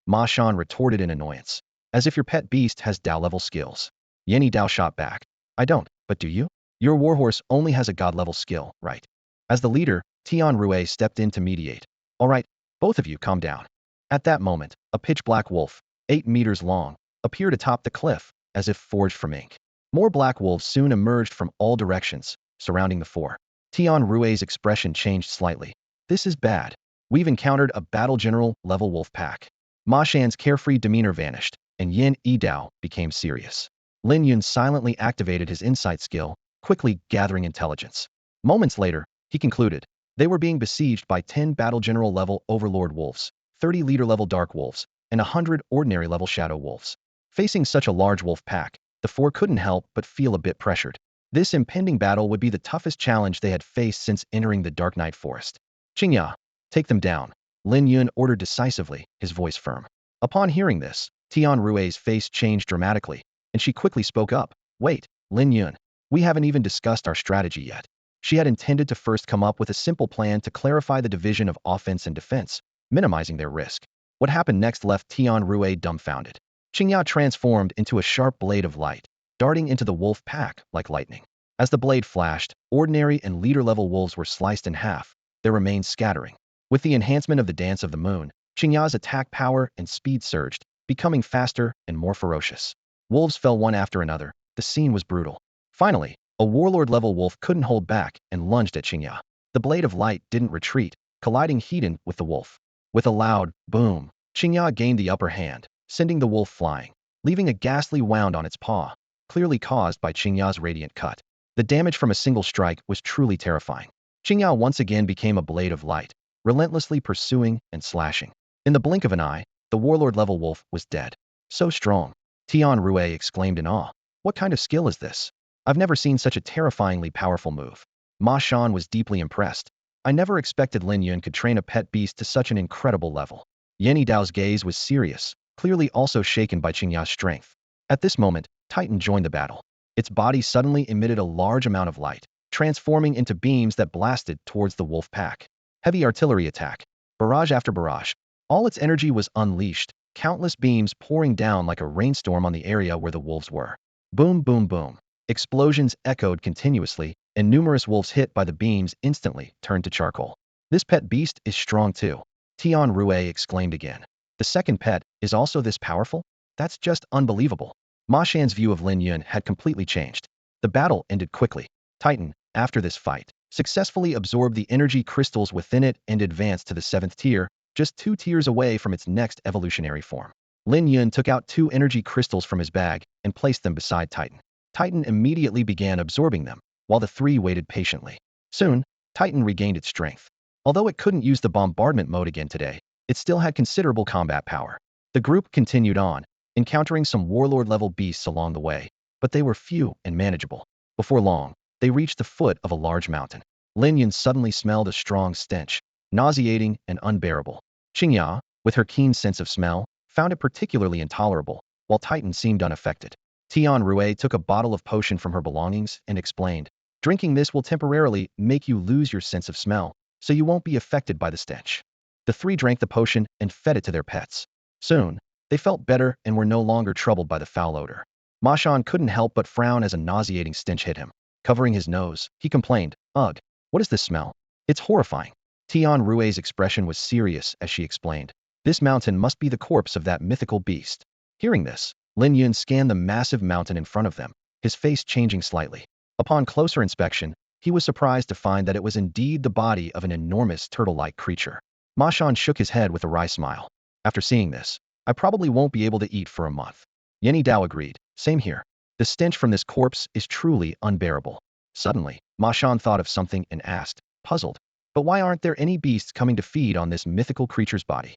Ma Shan retorted in annoyance. As if your pet beast has Dao-level skills. Yenny Dao shot back. I don't, but do you? Your warhorse only has a god-level skill, right? As the leader, Tian Rue stepped in to mediate. All right, both of you calm down. At that moment, a pitch-black wolf, 8 meters long, appeared atop the cliff, as if forged from ink. More black wolves soon emerged from all directions, surrounding the four. Tian Rue's expression changed slightly. This is bad. We've encountered a battle general level wolf pack. Ma Shan's carefree demeanor vanished, and Yin Yidao became serious. Lin Yun silently activated his insight skill, quickly gathering intelligence. Moments later, he concluded, they were being besieged by 10 battle general level overlord wolves, 30 leader level dark wolves, and 100 ordinary level shadow wolves. Facing such a large wolf pack, the four couldn't help but feel a bit pressured. This impending battle would be the toughest challenge they had faced since entering the Dark Night Forest. Chinga, take them down, Lin Yun ordered decisively, his voice firm. Upon hearing this, Tian Rue's face changed dramatically, and she quickly spoke up. Wait, Lin Yun, we haven't even discussed our strategy yet. She had intended to first come up with a simple plan to clarify the division of offense and defense, minimizing their risk. What happened next left Tian Rue dumbfounded. Chinga transformed into a sharp blade of light, darting into the wolf pack like lightning. As the blade flashed, ordinary and leader-level wolves were sliced in half, their remains scattering. With the enhancement of the Dance of the Moon, Chinga's attack power and speed surged, becoming faster and more ferocious. Wolves fell one after another. The scene was brutal. Finally, a warlord-level wolf couldn't hold back and lunged at Chinga. The blade of light didn't retreat, colliding head-on with the wolf. With a loud boom, Chinga gained the upper hand, sending the wolf flying, leaving a ghastly wound on its paw, clearly caused by Chinga's radiant cut. The damage from a single strike was truly terrifying. Chinga once again became a blade of light, relentlessly pursuing and slashing. In the blink of an eye, the warlord-level wolf was dead. So strong. Tian Rue exclaimed in awe. What kind of skill is this? I've never seen such a terrifyingly powerful move. Ma Shan was deeply impressed. I never expected Lin Yun could train a pet beast to such an incredible level. Yenny Dao's gaze was serious, clearly also shaken by Chinga's strength. At this moment, Titan joined the battle. Its body suddenly emitted a large amount of light, transforming into beams that blasted towards the wolf pack. Heavy artillery attack. Barrage after barrage. All its energy was unleashed, countless beams pouring down like a rainstorm on the area where the wolves were. Boom, boom, boom. Explosions echoed continuously, and numerous wolves hit by the beams instantly turned to charcoal. This pet beast is strong too. Tian Rue exclaimed again. The second pet is also this powerful? That's just unbelievable. Ma Shan's view of Lin Yun had completely changed. The battle ended quickly. Titan, after this fight, successfully absorbed the energy crystals within it and advanced to the 7th tier, just 2 tiers away from its next evolutionary form. Lin Yun took out 2 energy crystals from his bag and placed them beside Titan. Titan immediately began absorbing them, while the 3 waited patiently. Soon, Titan regained its strength. Although it couldn't use the bombardment mode again today, it still had considerable combat power. The group continued on, encountering some warlord-level beasts along the way, but they were few and manageable. Before long, they reached the foot of a large mountain. Lin Yun suddenly smelled a strong stench, nauseating and unbearable. Chinga, with her keen sense of smell, found it particularly intolerable, while Titan seemed unaffected. Tian Rue took a bottle of potion from her belongings and explained, drinking this will temporarily make you lose your sense of smell, so you won't be affected by the stench. The 3 drank the potion and fed it to their pets. Soon, they felt better and were no longer troubled by the foul odor. Ma Shan couldn't help but frown as a nauseating stench hit him. Covering his nose, he complained, Ugh, what is this smell? It's horrifying. Tian Rue's expression was serious as she explained. This mountain must be the corpse of that mythical beast. Hearing this, Lin Yun scanned the massive mountain in front of them, his face changing slightly. Upon closer inspection, he was surprised to find that it was indeed the body of an enormous turtle-like creature. Ma Shan shook his head with a wry smile. After seeing this, I probably won't be able to eat for a month. Yenny Dao agreed. Same here. The stench from this corpse is truly unbearable. Suddenly, Ma Shan thought of something and asked, puzzled, but why aren't there any beasts coming to feed on this mythical creature's body?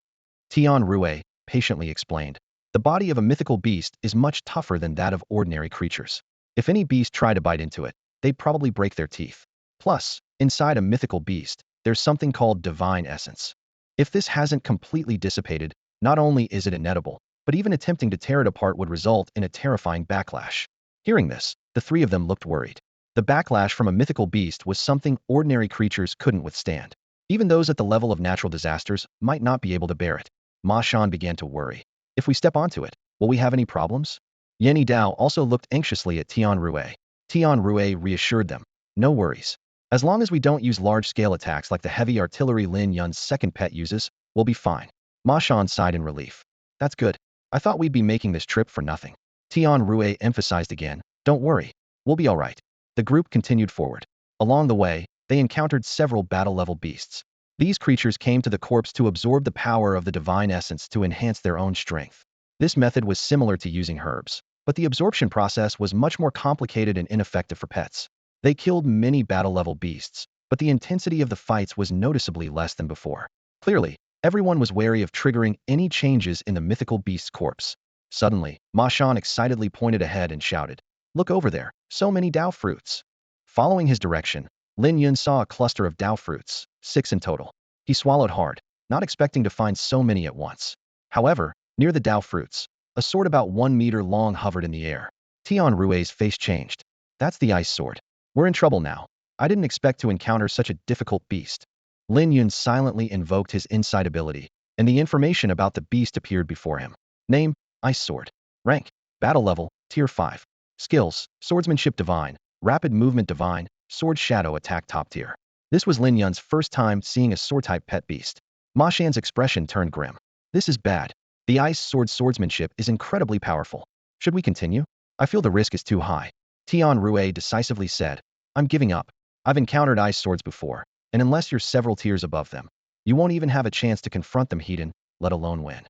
Tian Rue patiently explained. The body of a mythical beast is much tougher than that of ordinary creatures. If any beast tried to bite into it, they'd probably break their teeth. Plus, inside a mythical beast, there's something called divine essence. If this hasn't completely dissipated, not only is it inedible, but even attempting to tear it apart would result in a terrifying backlash. Hearing this, the 3 of them looked worried. The backlash from a mythical beast was something ordinary creatures couldn't withstand. Even those at the level of natural disasters might not be able to bear it. Ma Shan began to worry. If we step onto it, will we have any problems? Yen Yidao also looked anxiously at Tian Rue. Tian Rue reassured them. No worries. As long as we don't use large-scale attacks like the heavy artillery Lin Yun's second pet uses, we'll be fine. Ma Shan sighed in relief. That's good. I thought we'd be making this trip for nothing. Tian Rue emphasized again. Don't worry. We'll be alright. The group continued forward. Along the way, they encountered several battle-level beasts. These creatures came to the corpse to absorb the power of the divine essence to enhance their own strength. This method was similar to using herbs, but the absorption process was much more complicated and ineffective for pets. They killed many battle-level beasts, but the intensity of the fights was noticeably less than before. Clearly, everyone was wary of triggering any changes in the mythical beast's corpse. Suddenly, Ma Shan excitedly pointed ahead and shouted, "Look over there, so many Dao fruits." Following his direction, Lin Yun saw a cluster of Dao fruits, 6 in total. He swallowed hard, not expecting to find so many at once. However, near the Dao fruits, a sword about 1 meter long hovered in the air. Tian Rue's face changed. That's the ice sword. We're in trouble now. I didn't expect to encounter such a difficult beast. Lin Yun silently invoked his insight ability, and the information about the beast appeared before him. Name, Ice Sword. Rank, Battle Level, Tier 5. Skills, Swordsmanship Divine, Rapid Movement Divine, Sword Shadow Attack Top Tier. This was Lin Yun's first time seeing a sword-type pet beast. Ma Shan's expression turned grim. This is bad. The Ice Sword swordsmanship is incredibly powerful. Should we continue? I feel the risk is too high. Tian Rue decisively said, I'm giving up. I've encountered ice swords before, and unless you're several tiers above them, you won't even have a chance to confront them heathen, let alone win.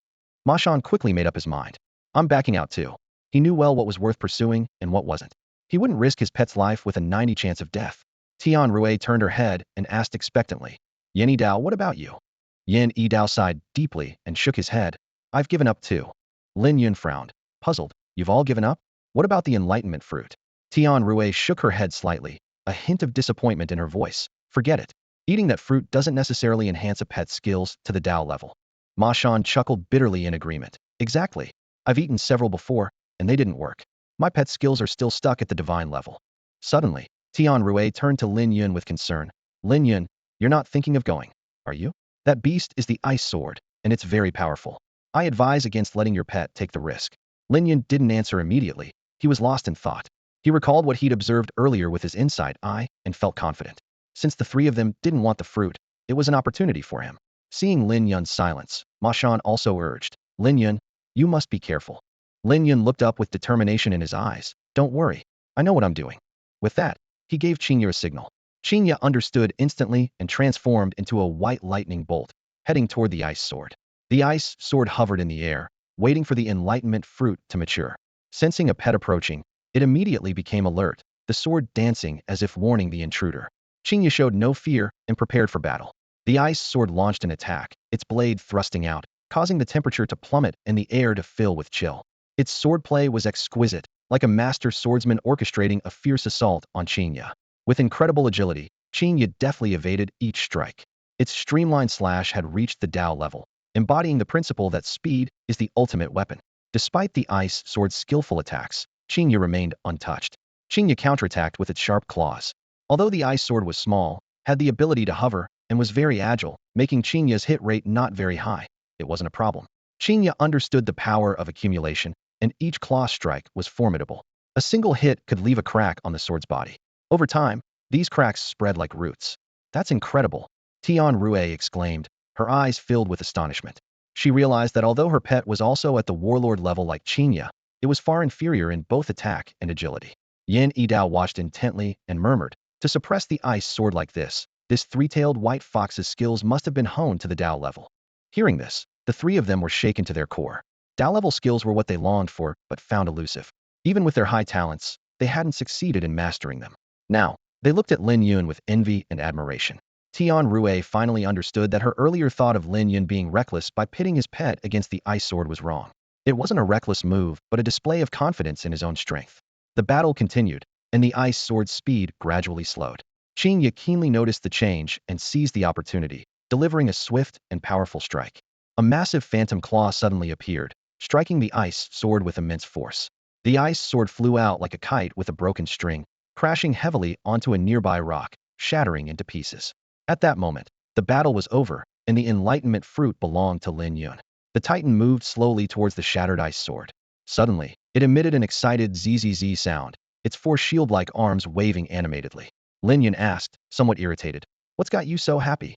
Ma Shan quickly made up his mind. I'm backing out too. He knew well what was worth pursuing and what wasn't. He wouldn't risk his pet's life with a 90 chance of death. Tian Rue turned her head and asked expectantly, Yen Yidao, what about you? Yen Yidao sighed deeply and shook his head. I've given up too. Lin Yun frowned, puzzled. You've all given up? What about the enlightenment fruit? Tian Rue shook her head slightly, a hint of disappointment in her voice. Forget it. Eating that fruit doesn't necessarily enhance a pet's skills to the Dao level. Ma Shan chuckled bitterly in agreement. Exactly. I've eaten several before, and they didn't work. My pet's skills are still stuck at the divine level. Suddenly, Tian Rue turned to Lin Yun with concern. Lin Yun, you're not thinking of going, are you? That beast is the ice sword, and it's very powerful. I advise against letting your pet take the risk. Lin Yun didn't answer immediately. He was lost in thought. He recalled what he'd observed earlier with his inside eye and felt confident. Since the three of them didn't want the fruit, it was an opportunity for him. Seeing Lin Yun's silence, Ma Shan also urged, Lin Yun, you must be careful. Lin Yun looked up with determination in his eyes. Don't worry. I know what I'm doing. With that, he gave Chinga a signal. Chinga understood instantly and transformed into a white lightning bolt, heading toward the ice sword. The ice sword hovered in the air, waiting for the enlightenment fruit to mature. Sensing a pet approaching, it immediately became alert, the sword dancing as if warning the intruder. Chinga showed no fear and prepared for battle. The ice sword launched an attack, its blade thrusting out, causing the temperature to plummet and the air to fill with chill. Its swordplay was exquisite, like a master swordsman orchestrating a fierce assault on Chinga. With incredible agility, Chinga deftly evaded each strike. Its streamlined slash had reached the Dao level, embodying the principle that speed is the ultimate weapon. Despite the ice sword's skillful attacks, Chinga remained untouched. Chinga counterattacked with its sharp claws. Although the ice sword was small, had the ability to hover, and was very agile, making Chinga's hit rate not very high. It wasn't a problem. Chinga understood the power of accumulation, and each claw strike was formidable. A single hit could leave a crack on the sword's body. Over time, these cracks spread like roots. That's incredible. Tian Rue exclaimed, her eyes filled with astonishment. She realized that although her pet was also at the warlord level like Chinga, it was far inferior in both attack and agility. Yen Yidao watched intently and murmured, to suppress the ice sword like this three-tailed white fox's skills must have been honed to the Dao level. Hearing this, the three of them were shaken to their core. Dao level skills were what they longed for, but found elusive. Even with their high talents, they hadn't succeeded in mastering them. Now, they looked at Lin Yun with envy and admiration. Tian Rue finally understood that her earlier thought of Lin Yun being reckless by pitting his pet against the ice sword was wrong. It wasn't a reckless move, but a display of confidence in his own strength. The battle continued, and the ice sword's speed gradually slowed. Chinga keenly noticed the change and seized the opportunity, delivering a swift and powerful strike. A massive phantom claw suddenly appeared, striking the ice sword with immense force. The ice sword flew out like a kite with a broken string, crashing heavily onto a nearby rock, shattering into pieces. At that moment, the battle was over, and the enlightenment fruit belonged to Lin Yun. The Titan moved slowly towards the shattered ice sword. Suddenly, it emitted an excited zzz sound, its four shield-like arms waving animatedly. Lin Yun asked, somewhat irritated, "What's got you so happy?"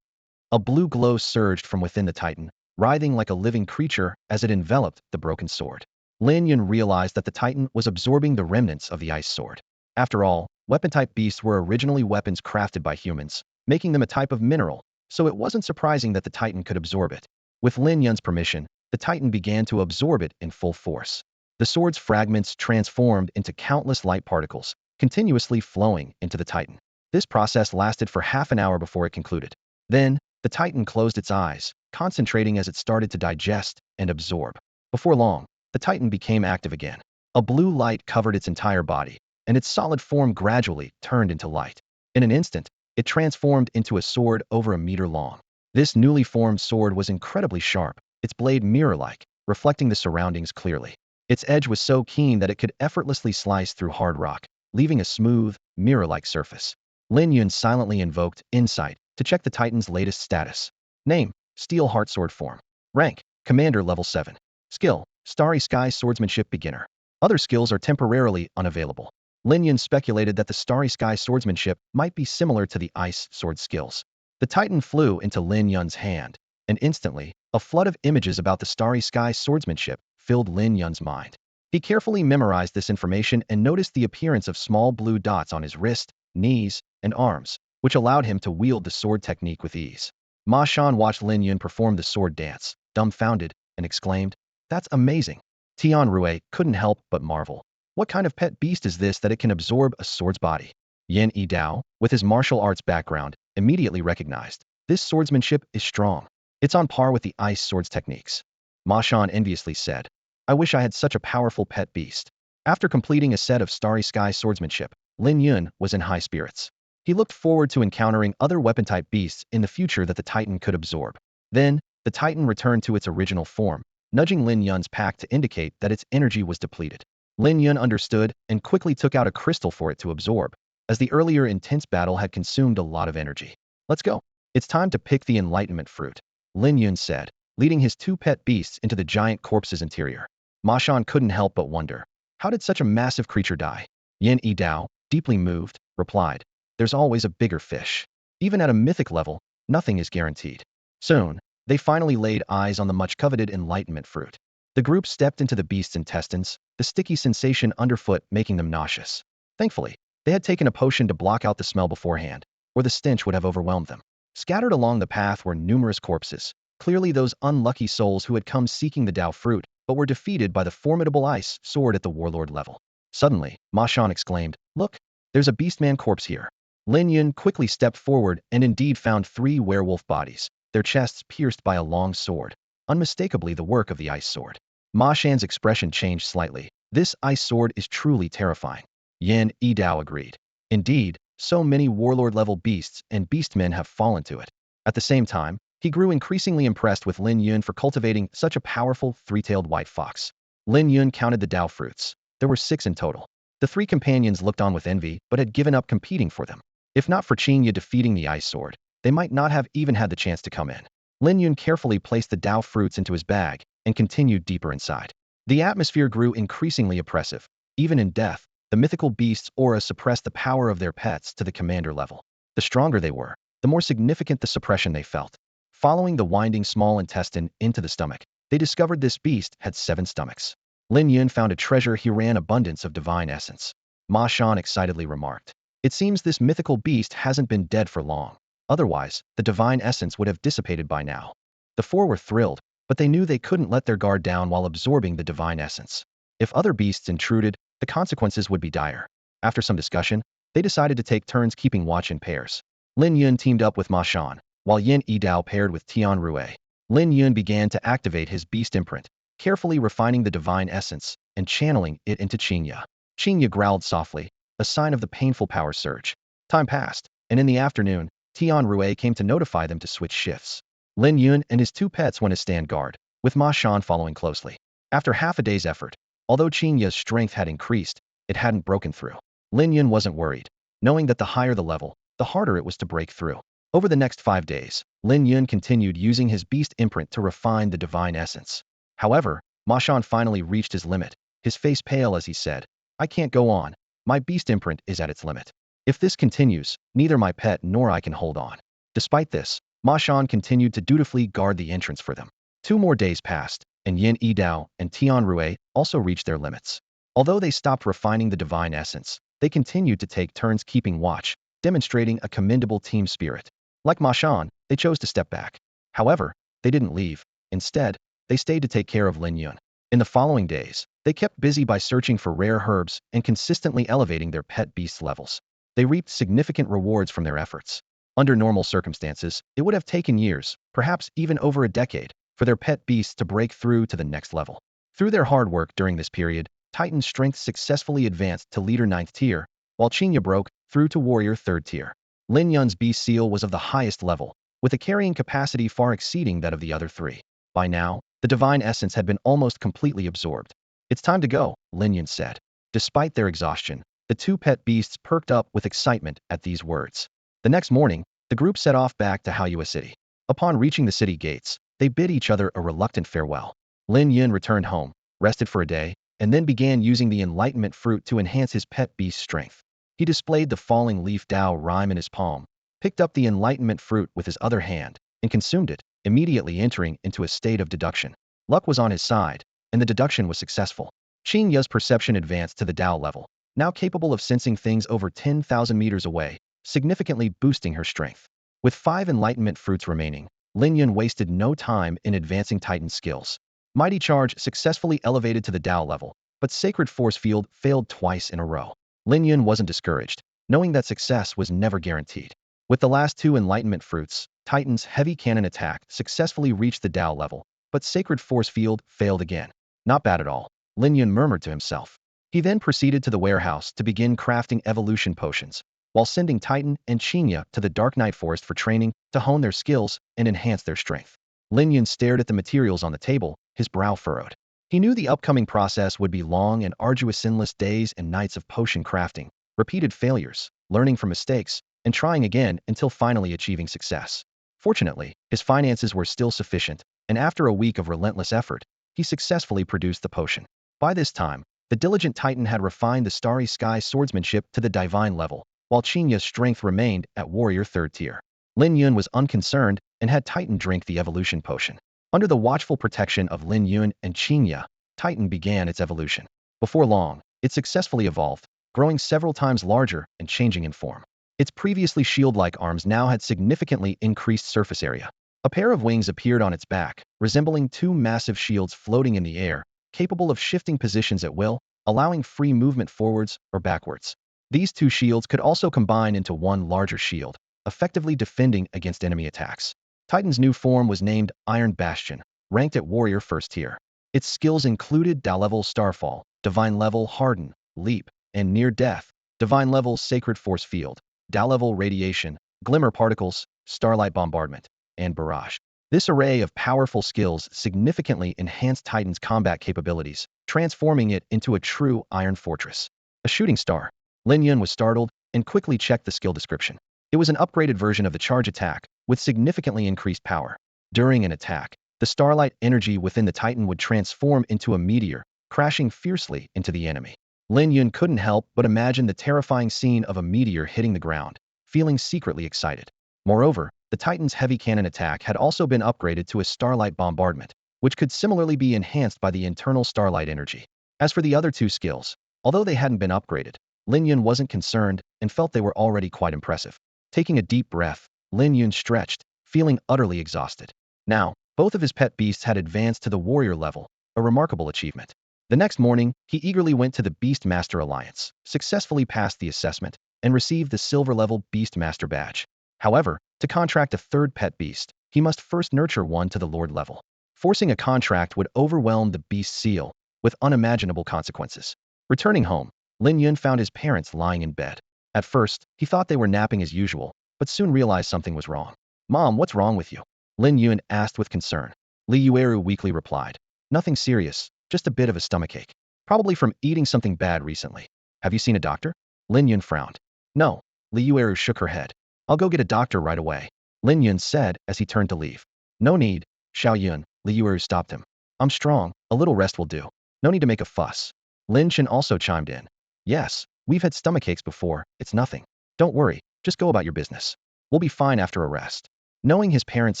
A blue glow surged from within the Titan, writhing like a living creature as it enveloped the broken sword. Lin Yun realized that the Titan was absorbing the remnants of the ice sword. After all, weapon-type beasts were originally weapons crafted by humans, making them a type of mineral, so it wasn't surprising that the Titan could absorb it. With Lin Yun's permission, the Titan began to absorb it in full force. The sword's fragments transformed into countless light particles, continuously flowing into the Titan. This process lasted for half an hour before it concluded. Then, the Titan closed its eyes, concentrating as it started to digest and absorb. Before long, the Titan became active again. A blue light covered its entire body, and its solid form gradually turned into light. In an instant, it transformed into a sword over a meter long. This newly formed sword was incredibly sharp, its blade mirror-like, reflecting the surroundings clearly. Its edge was so keen that it could effortlessly slice through hard rock, leaving a smooth, mirror-like surface. Lin Yun silently invoked Insight to check the Titan's latest status. Name: Steel Heart Sword Form. Rank: Commander Level 7. Skill: Starry Sky Swordsmanship Beginner. Other skills are temporarily unavailable. Lin Yun speculated that the Starry Sky Swordsmanship might be similar to the Ice Sword skills. The Titan flew into Lin Yun's hand, and instantly, a flood of images about the Starry Sky Swordsmanship filled Lin Yun's mind. He carefully memorized this information and noticed the appearance of small blue dots on his wrist, knees, and arms, which allowed him to wield the sword technique with ease. Ma Shan watched Lin Yun perform the sword dance, dumbfounded, and exclaimed, "That's amazing." Tian Rui couldn't help but marvel. What kind of pet beast is this that it can absorb a sword's body? Yin Yidao, with his martial arts background, immediately recognized, this swordsmanship is strong. It's on par with the ice sword's techniques. Ma Shan enviously said, "I wish I had such a powerful pet beast." After completing a set of Starry Sky swordsmanship, Lin Yun was in high spirits. He looked forward to encountering other weapon-type beasts in the future that the Titan could absorb. Then, the Titan returned to its original form, nudging Lin Yun's pack to indicate that its energy was depleted. Lin Yun understood and quickly took out a crystal for it to absorb, as the earlier intense battle had consumed a lot of energy. "Let's go. It's time to pick the enlightenment fruit," Lin Yun said, leading his two pet beasts into the giant corpse's interior. Ma Shan couldn't help but wonder, how did such a massive creature die? Yin Yidao, deeply moved, replied, "There's always a bigger fish. Even at a mythic level, nothing is guaranteed." Soon, they finally laid eyes on the much-coveted enlightenment fruit. The group stepped into the beast's intestines, the sticky sensation underfoot making them nauseous. Thankfully, they had taken a potion to block out the smell beforehand, or the stench would have overwhelmed them. Scattered along the path were numerous corpses, clearly those unlucky souls who had come seeking the Dao fruit, but were defeated by the formidable ice sword at the warlord level. Suddenly, Ma Shan exclaimed, "Look, there's a beastman corpse here." Lin Yun quickly stepped forward and indeed found 3 werewolf bodies, their chests pierced by a long sword, unmistakably the work of the ice sword. Ma Shan's expression changed slightly. "This ice sword is truly terrifying." Yin Yidao agreed. "Indeed, so many warlord-level beasts and beastmen have fallen to it." At the same time, he grew increasingly impressed with Lin Yun for cultivating such a powerful three-tailed white fox. Lin Yun counted the Dao fruits. There were 6 in total. The 3 companions looked on with envy, but had given up competing for them. If not for Chinga defeating the ice sword, they might not have even had the chance to come in. Lin Yun carefully placed the Dao fruits into his bag and continued deeper inside. The atmosphere grew increasingly oppressive. Even in death, the mythical beast's aura suppressed the power of their pets to the commander level. The stronger they were, the more significant the suppression they felt. Following the winding small intestine into the stomach, they discovered this beast had 7 stomachs. Lin Yun found a treasure he ran abundance of divine essence. Ma Shan excitedly remarked, "It seems this mythical beast hasn't been dead for long. Otherwise, the divine essence would have dissipated by now." The 4 were thrilled, but they knew they couldn't let their guard down while absorbing the divine essence. If other beasts intruded, the consequences would be dire. After some discussion, they decided to take turns keeping watch in pairs. Lin Yun teamed up with Ma Shan, while Yin Yidao paired with Tian Rui. Lin Yun began to activate his beast imprint, carefully refining the divine essence and channeling it into Chinga. Chinga growled softly, a sign of the painful power surge. Time passed, and in the afternoon, Tian Rui came to notify them to switch shifts. Lin Yun and his 2 pets went as stand guard, with Ma Shan following closely. After half a day's effort, although Chinga's strength had increased, it hadn't broken through. Lin Yun wasn't worried, knowing that the higher the level, the harder it was to break through. Over the next 5 days, Lin Yun continued using his beast imprint to refine the divine essence. However, Ma Shan finally reached his limit, his face pale as he said, "I can't go on. My beast imprint is at its limit. If this continues, neither my pet nor I can hold on." Despite this, Ma Shan continued to dutifully guard the entrance for them. 2 more days passed, and Yin Yidao and Tian Rui also reached their limits. Although they stopped refining the divine essence, they continued to take turns keeping watch, demonstrating a commendable team spirit. Like Ma Shan, they chose to step back. However, they didn't leave. Instead, they stayed to take care of Lin Yun. In the following days, they kept busy by searching for rare herbs and consistently elevating their pet beast levels. They reaped significant rewards from their efforts. Under normal circumstances, it would have taken years, perhaps even over a decade, for their pet beasts to break through to the next level. Through their hard work during this period, Titan's strength successfully advanced to leader 9th tier, while Chinga broke through to warrior 3rd tier. Lin Yun's beast seal was of the highest level, with a carrying capacity far exceeding that of the other 3. By now, the divine essence had been almost completely absorbed. "It's time to go," Lin Yun said. Despite their exhaustion, the 2 pet beasts perked up with excitement at these words. The next morning, the group set off back to Haiyue City. Upon reaching the city gates, they bid each other a reluctant farewell. Lin Yun returned home, rested for a day, and then began using the enlightenment fruit to enhance his pet beast's strength. He displayed the falling leaf Dao rhyme in his palm, picked up the enlightenment fruit with his other hand, and consumed it, immediately entering into a state of deduction. Luck was on his side, and the deduction was successful. Chinga's perception advanced to the Dao level, now capable of sensing things over 10,000 meters away, significantly boosting her strength. With 5 enlightenment fruits remaining, Lin Yun wasted no time in advancing Titan's skills. Mighty Charge successfully elevated to the Dao level, but Sacred Force Field failed twice in a row. Lin Yun wasn't discouraged, knowing that success was never guaranteed. With the last 2 enlightenment fruits, Titan's heavy cannon attack successfully reached the Dao level, but Sacred Force Field failed again. "Not bad at all," Lin Yun murmured to himself. He then proceeded to the warehouse to begin crafting evolution potions, while sending Titan and Chinga to the Dark Night Forest for training to hone their skills and enhance their strength. Lin Yun stared at the materials on the table, his brow furrowed. He knew the upcoming process would be long and arduous, endless days and nights of potion crafting, repeated failures, learning from mistakes, and trying again until finally achieving success. Fortunately, his finances were still sufficient, and after a week of relentless effort, he successfully produced the potion. By this time, the diligent Titan had refined the Starry Sky swordsmanship to the divine level, while Chinga's strength remained at warrior 3rd tier. Lin Yun was unconcerned and had Titan drink the evolution potion. Under the watchful protection of Lin Yun and Chinga, Titan began its evolution. Before long, it successfully evolved, growing several times larger and changing in form. Its previously shield-like arms now had significantly increased surface area. A pair of wings appeared on its back, resembling 2 massive shields floating in the air, capable of shifting positions at will, allowing free movement forwards or backwards. These 2 shields could also combine into one larger shield, effectively defending against enemy attacks. Titan's new form was named Iron Bastion, ranked at warrior 1st tier. Its skills included Dao level Starfall, divine level Harden, Leap, and Near Death, divine level Sacred Force Field, Dao level Radiation, Glimmer Particles, Starlight Bombardment, and Barrage. This array of powerful skills significantly enhanced Titan's combat capabilities, transforming it into a true Iron Fortress. A shooting star. Lin Yun was startled and quickly checked the skill description. It was an upgraded version of the charge attack, with significantly increased power. During an attack, the starlight energy within the Titan would transform into a meteor, crashing fiercely into the enemy. Lin Yun couldn't help but imagine the terrifying scene of a meteor hitting the ground, feeling secretly excited. Moreover, the Titan's heavy cannon attack had also been upgraded to a starlight bombardment, which could similarly be enhanced by the internal starlight energy. As for the other 2 skills, although they hadn't been upgraded, Lin Yun wasn't concerned and felt they were already quite impressive. Taking a deep breath, Lin Yun stretched, feeling utterly exhausted. Now, both of his pet beasts had advanced to the warrior level, a remarkable achievement. The next morning, he eagerly went to the Beast Master Alliance, successfully passed the assessment, and received the silver level Beast Master badge. However, to contract a 3rd pet beast, he must first nurture one to the Lord level. Forcing a contract would overwhelm the beast seal, with unimaginable consequences. Returning home, Lin Yun found his parents lying in bed. At first, he thought they were napping as usual, but soon realized something was wrong. "Mom, what's wrong with you?" Lin Yun asked with concern. Li Yueru weakly replied, "Nothing serious, just a bit of a stomachache. Probably from eating something bad recently. Have you seen a doctor?" Lin Yun frowned. No. Li Yueru shook her head. I'll go get a doctor right away, Lin Yun said as he turned to leave. No need, Xiao Yun, Li Yueru stopped him. I'm strong, a little rest will do. No need to make a fuss. Lin Chen also chimed in. Yes, we've had stomachaches before, it's nothing. Don't worry, just go about your business. We'll be fine after a rest. Knowing his parents'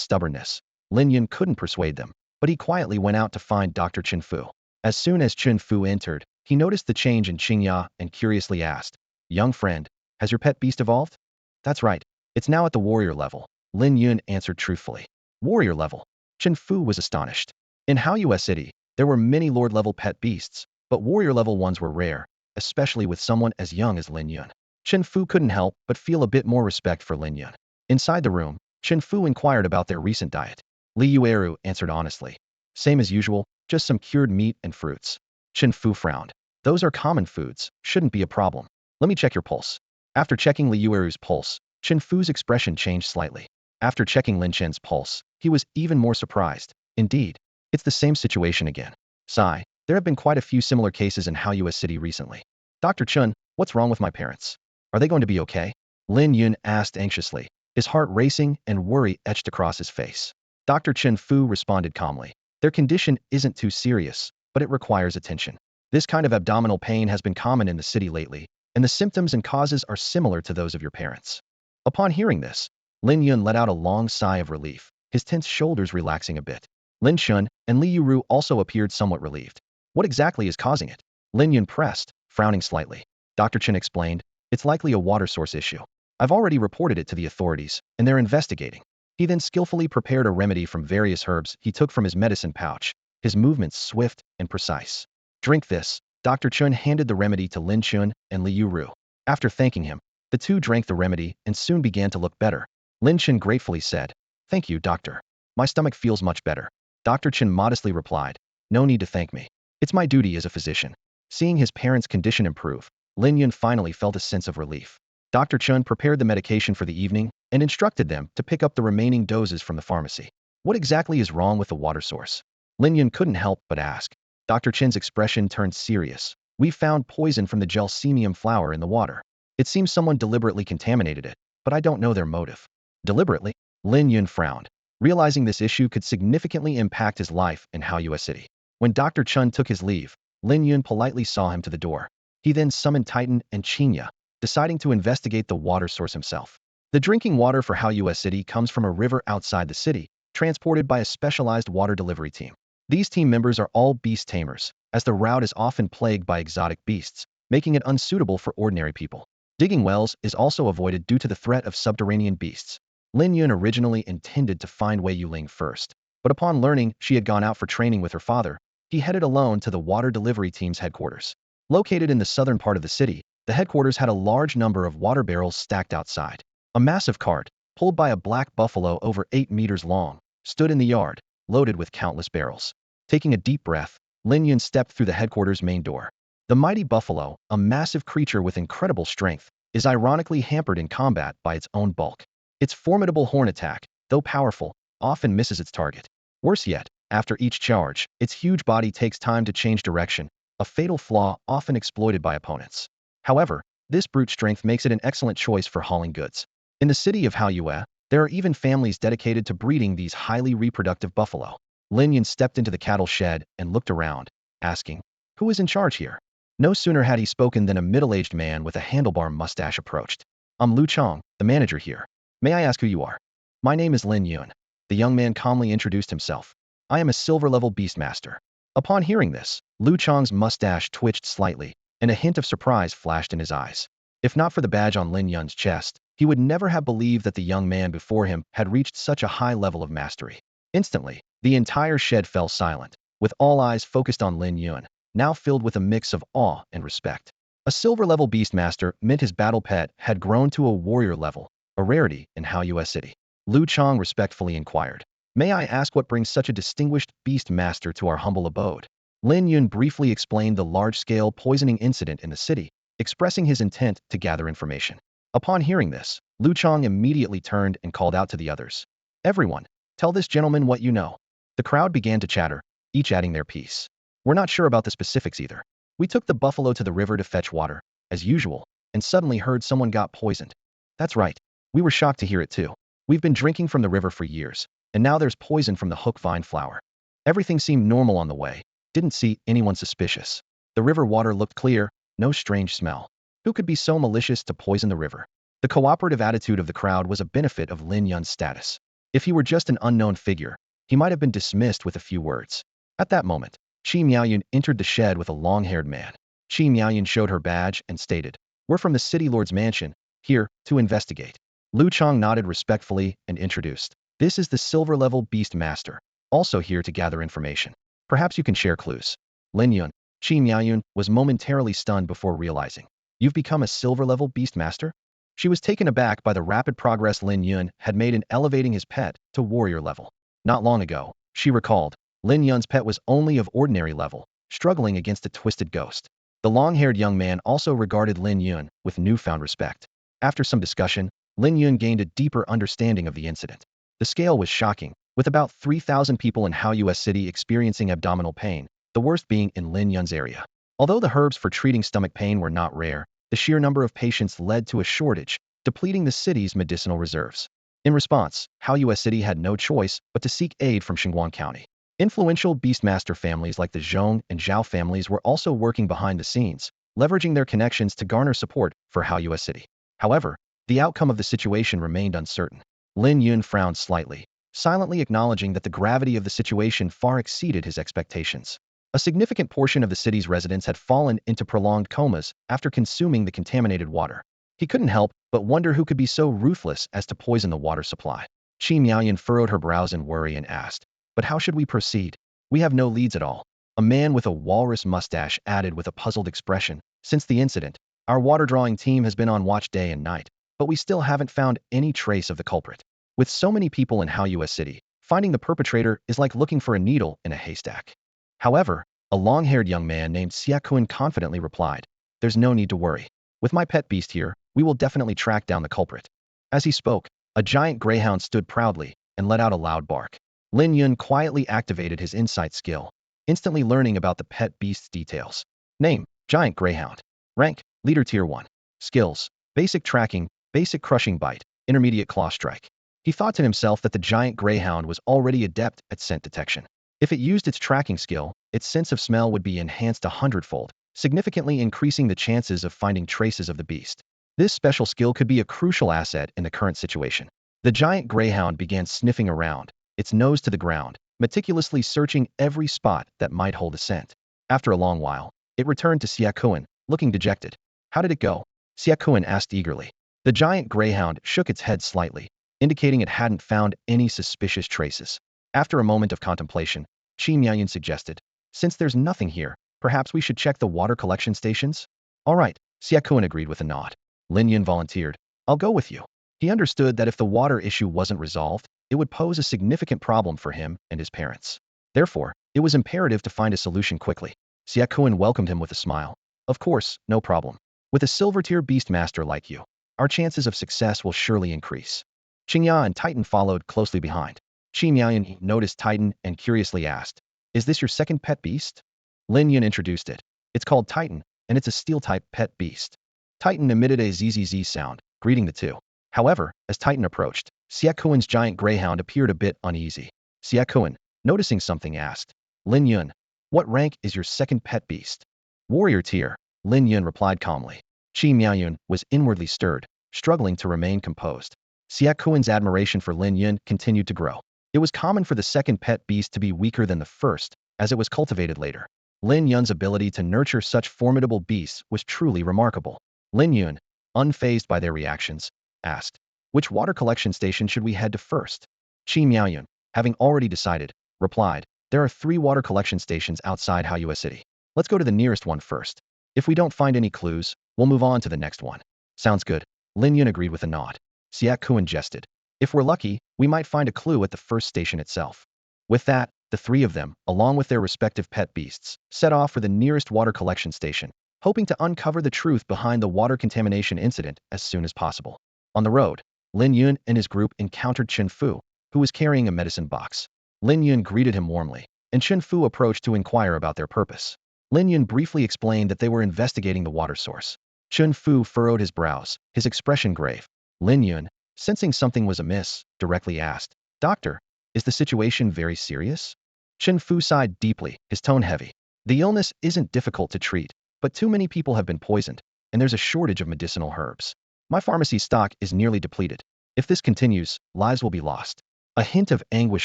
stubbornness, Lin Yun couldn't persuade them, but he quietly went out to find Dr. Chen Fu. As soon as Chen Fu entered, he noticed the change in Chinga and curiously asked, Young friend, has your pet beast evolved? That's right, it's now at the warrior level, Lin Yun answered truthfully. Warrior level? Chen Fu was astonished. In Haoyue City, there were many lord-level pet beasts, but warrior-level ones were rare, especially with someone as young as Lin Yun. Chen Fu couldn't help but feel a bit more respect for Lin Yun. Inside the room, Chen Fu inquired about their recent diet. Li Yueru answered honestly. Same as usual, just some cured meat and fruits. Chen Fu frowned. Those are common foods, shouldn't be a problem. Let me check your pulse. After checking Li Yueru's pulse, Chen Fu's expression changed slightly. After checking Lin Chen's pulse, he was even more surprised. Indeed, it's the same situation again. Sigh, there have been quite a few similar cases in Haoyue City recently. Dr. Chun, what's wrong with my parents? Are they going to be okay? Lin Yun asked anxiously, his heart racing and worry etched across his face. Dr. Chen Fu responded calmly. Their condition isn't too serious, but it requires attention. This kind of abdominal pain has been common in the city lately, and the symptoms and causes are similar to those of your parents. Upon hearing this, Lin Yun let out a long sigh of relief, his tense shoulders relaxing a bit. Lin Shun and Li Yuru also appeared somewhat relieved. What exactly is causing it? Lin Yun pressed, frowning slightly. Dr. Chen explained, it's likely a water source issue. I've already reported it to the authorities, and they're investigating. He then skillfully prepared a remedy from various herbs he took from his medicine pouch, his movements swift and precise. Drink this. Dr. Chun handed the remedy to Lin Chun and Li Yuru. After thanking him, the two drank the remedy and soon began to look better. Lin Chun gratefully said, Thank you, doctor. My stomach feels much better. Dr. Chen modestly replied, No need to thank me. It's my duty as a physician. Seeing his parents' condition improve, Lin Yun finally felt a sense of relief. Dr. Chun prepared the medication for the evening and instructed them to pick up the remaining doses from the pharmacy. What exactly is wrong with the water source? Lin Yun couldn't help but ask. Dr. Chen's expression turned serious. We found poison from the gelsemium flower in the water. It seems someone deliberately contaminated it, but I don't know their motive. Deliberately? Lin Yun frowned, realizing this issue could significantly impact his life in Haoyue City. When Dr. Chun took his leave, Lin Yun politely saw him to the door. He then summoned Titan and Chinga, deciding to investigate the water source himself. The drinking water for Haoyue City comes from a river outside the city, transported by a specialized water delivery team. These team members are all beast tamers, as the route is often plagued by exotic beasts, making it unsuitable for ordinary people. Digging wells is also avoided due to the threat of subterranean beasts. Lin Yun originally intended to find Wei Yuwelling first, but upon learning she had gone out for training with her father, he headed alone to the water delivery team's headquarters. Located in the southern part of the city, the headquarters had a large number of water barrels stacked outside. A massive cart, pulled by a black buffalo over 8 meters long, stood in the yard, loaded with countless barrels. Taking a deep breath, Lin Yun stepped through the headquarters' main door. The mighty buffalo, a massive creature with incredible strength, is ironically hampered in combat by its own bulk. Its formidable horn attack, though powerful, often misses its target. Worse yet, after each charge, its huge body takes time to change direction, a fatal flaw often exploited by opponents. However, this brute strength makes it an excellent choice for hauling goods. In the city of Haoyue, there are even families dedicated to breeding these highly reproductive buffalo. Lin Yun stepped into the cattle shed and looked around, asking, Who is in charge here? No sooner had he spoken than a middle-aged man with a handlebar mustache approached. I'm Lu Chong, the manager here. May I ask who you are? My name is Lin Yun. The young man calmly introduced himself. I am a silver-level beastmaster. Upon hearing this, Lu Chong's mustache twitched slightly, and a hint of surprise flashed in his eyes. If not for the badge on Lin Yun's chest, he would never have believed that the young man before him had reached such a high level of mastery. Instantly, the entire shed fell silent, with all eyes focused on Lin Yun, now filled with a mix of awe and respect. A silver-level beastmaster meant his battle pet had grown to a warrior level, a rarity in Haoyue City. Lu Chong respectfully inquired, May I ask what brings such a distinguished beastmaster to our humble abode? Lin Yun briefly explained the large-scale poisoning incident in the city, expressing his intent to gather information. Upon hearing this, Lu Chong immediately turned and called out to the others. Everyone, tell this gentleman what you know. The crowd began to chatter, each adding their piece. We're not sure about the specifics either. We took the buffalo to the river to fetch water, as usual, and suddenly heard someone got poisoned. That's right. We were shocked to hear it too. We've been drinking from the river for years, and now there's poison from the hook vine flower. Everything seemed normal on the way. Didn't see anyone suspicious. The river water looked clear, no strange smell. Who could be so malicious to poison the river? The cooperative attitude of the crowd was a benefit of Lin Yun's status. If he were just an unknown figure, he might have been dismissed with a few words. At that moment, Miaoyun entered the shed with a long-haired man. Miaoyun showed her badge and stated, "We're from the city lord's mansion, here to investigate." Lu Chong nodded respectfully and introduced, "This is the silver-level beast master, also here to gather information. Perhaps you can share clues." Lin Yun, Miaoyun, was momentarily stunned before realizing, "You've become a silver-level beast master?" She was taken aback by the rapid progress Lin Yun had made in elevating his pet to warrior level. Not long ago, she recalled, Lin Yun's pet was only of ordinary level, struggling against a twisted ghost. The long-haired young man also regarded Lin Yun with newfound respect. After some discussion, Lin Yun gained a deeper understanding of the incident. The scale was shocking, with about 3,000 people in Hao City experiencing abdominal pain, the worst being in Lin Yun's area. Although the herbs for treating stomach pain were not rare, the sheer number of patients led to a shortage, depleting the city's medicinal reserves. In response, Hao City had no choice but to seek aid from Xinguang County. Influential beastmaster families like the Zhong and Xiao families were also working behind the scenes, leveraging their connections to garner support for Hao City. However, the outcome of the situation remained uncertain. Lin Yun frowned slightly, silently acknowledging that the gravity of the situation far exceeded his expectations. A significant portion of the city's residents had fallen into prolonged comas after consuming the contaminated water. He couldn't help but wonder who could be so ruthless as to poison the water supply. Miaoyun furrowed her brows in worry and asked, "But how should we proceed? We have no leads at all." A man with a walrus mustache added with a puzzled expression, "Since the incident, our water-drawing team has been on watch day and night, but we still haven't found any trace of the culprit. With so many people in Hao City, finding the perpetrator is like looking for a needle in a haystack." However, a long-haired young man named Xiao confidently replied, "There's no need to worry. With my pet beast here, we will definitely track down the culprit." As he spoke, a giant greyhound stood proudly and let out a loud bark. Lin Yun quietly activated his insight skill, instantly learning about the pet beast's details. Name, Giant Greyhound. Rank, Leader Tier 1. Skills, Basic Tracking, Basic Crushing Bite, Intermediate Claw Strike. He thought to himself that the giant greyhound was already adept at scent detection. If it used its tracking skill, its sense of smell would be enhanced 100-fold, significantly increasing the chances of finding traces of the beast. This special skill could be a crucial asset in the current situation. The giant greyhound began sniffing around, its nose to the ground, meticulously searching every spot that might hold a scent. After a long while, it returned to Xiao, looking dejected. "How did it go?" Xiao asked eagerly. The giant greyhound shook its head slightly, indicating it hadn't found any suspicious traces. After a moment of contemplation, Miaoyun suggested, "Since there's nothing here, perhaps we should check the water collection stations?" "All right," Xiao agreed with a nod. Lin Yun volunteered, "I'll go with you." He understood that if the water issue wasn't resolved, it would pose a significant problem for him and his parents. Therefore, it was imperative to find a solution quickly. Xiao welcomed him with a smile. "Of course, no problem. With a silver-tier beastmaster like you, our chances of success will surely increase." Chinga and Titan followed closely behind. Miaoyun noticed Titan and curiously asked, "Is this your second pet beast?" Lin Yun introduced it. "It's called Titan, and it's a steel-type pet beast." Titan emitted a zzz sound, greeting the two. However, as Titan approached, Xiao's giant greyhound appeared a bit uneasy. Xiao, noticing something, asked, "Lin Yun, what rank is your second pet beast?" "Warrior tier," Lin Yun replied calmly. Miaoyun was inwardly stirred, struggling to remain composed. Xiao's admiration for Lin Yun continued to grow. It was common for the second pet beast to be weaker than the first, as it was cultivated later. Lin Yun's ability to nurture such formidable beasts was truly remarkable. Lin Yun, unfazed by their reactions, asked, "Which water collection station should we head to first?" Miaoyun, having already decided, replied, "There are 3 water collection stations outside Hao City. Let's go to the nearest one first. If we don't find any clues, we'll move on to the next one." "Sounds good," Lin Yun agreed with a nod. Xiao jested, "If we're lucky, we might find a clue at the first station itself." With that, the 3 of them, along with their respective pet beasts, set off for the nearest water collection station, hoping to uncover the truth behind the water contamination incident as soon as possible. On the road, Lin Yun and his group encountered Chen Fu, who was carrying a medicine box. Lin Yun greeted him warmly, and Chen Fu approached to inquire about their purpose. Lin Yun briefly explained that they were investigating the water source. Chun Fu furrowed his brows, his expression grave. Lin Yun, sensing something was amiss, directly asked, "Doctor, is the situation very serious?" Chun Fu sighed deeply, his tone heavy. "The illness isn't difficult to treat, but too many people have been poisoned, and there's a shortage of medicinal herbs. My pharmacy stock is nearly depleted. If this continues, lives will be lost." A hint of anguish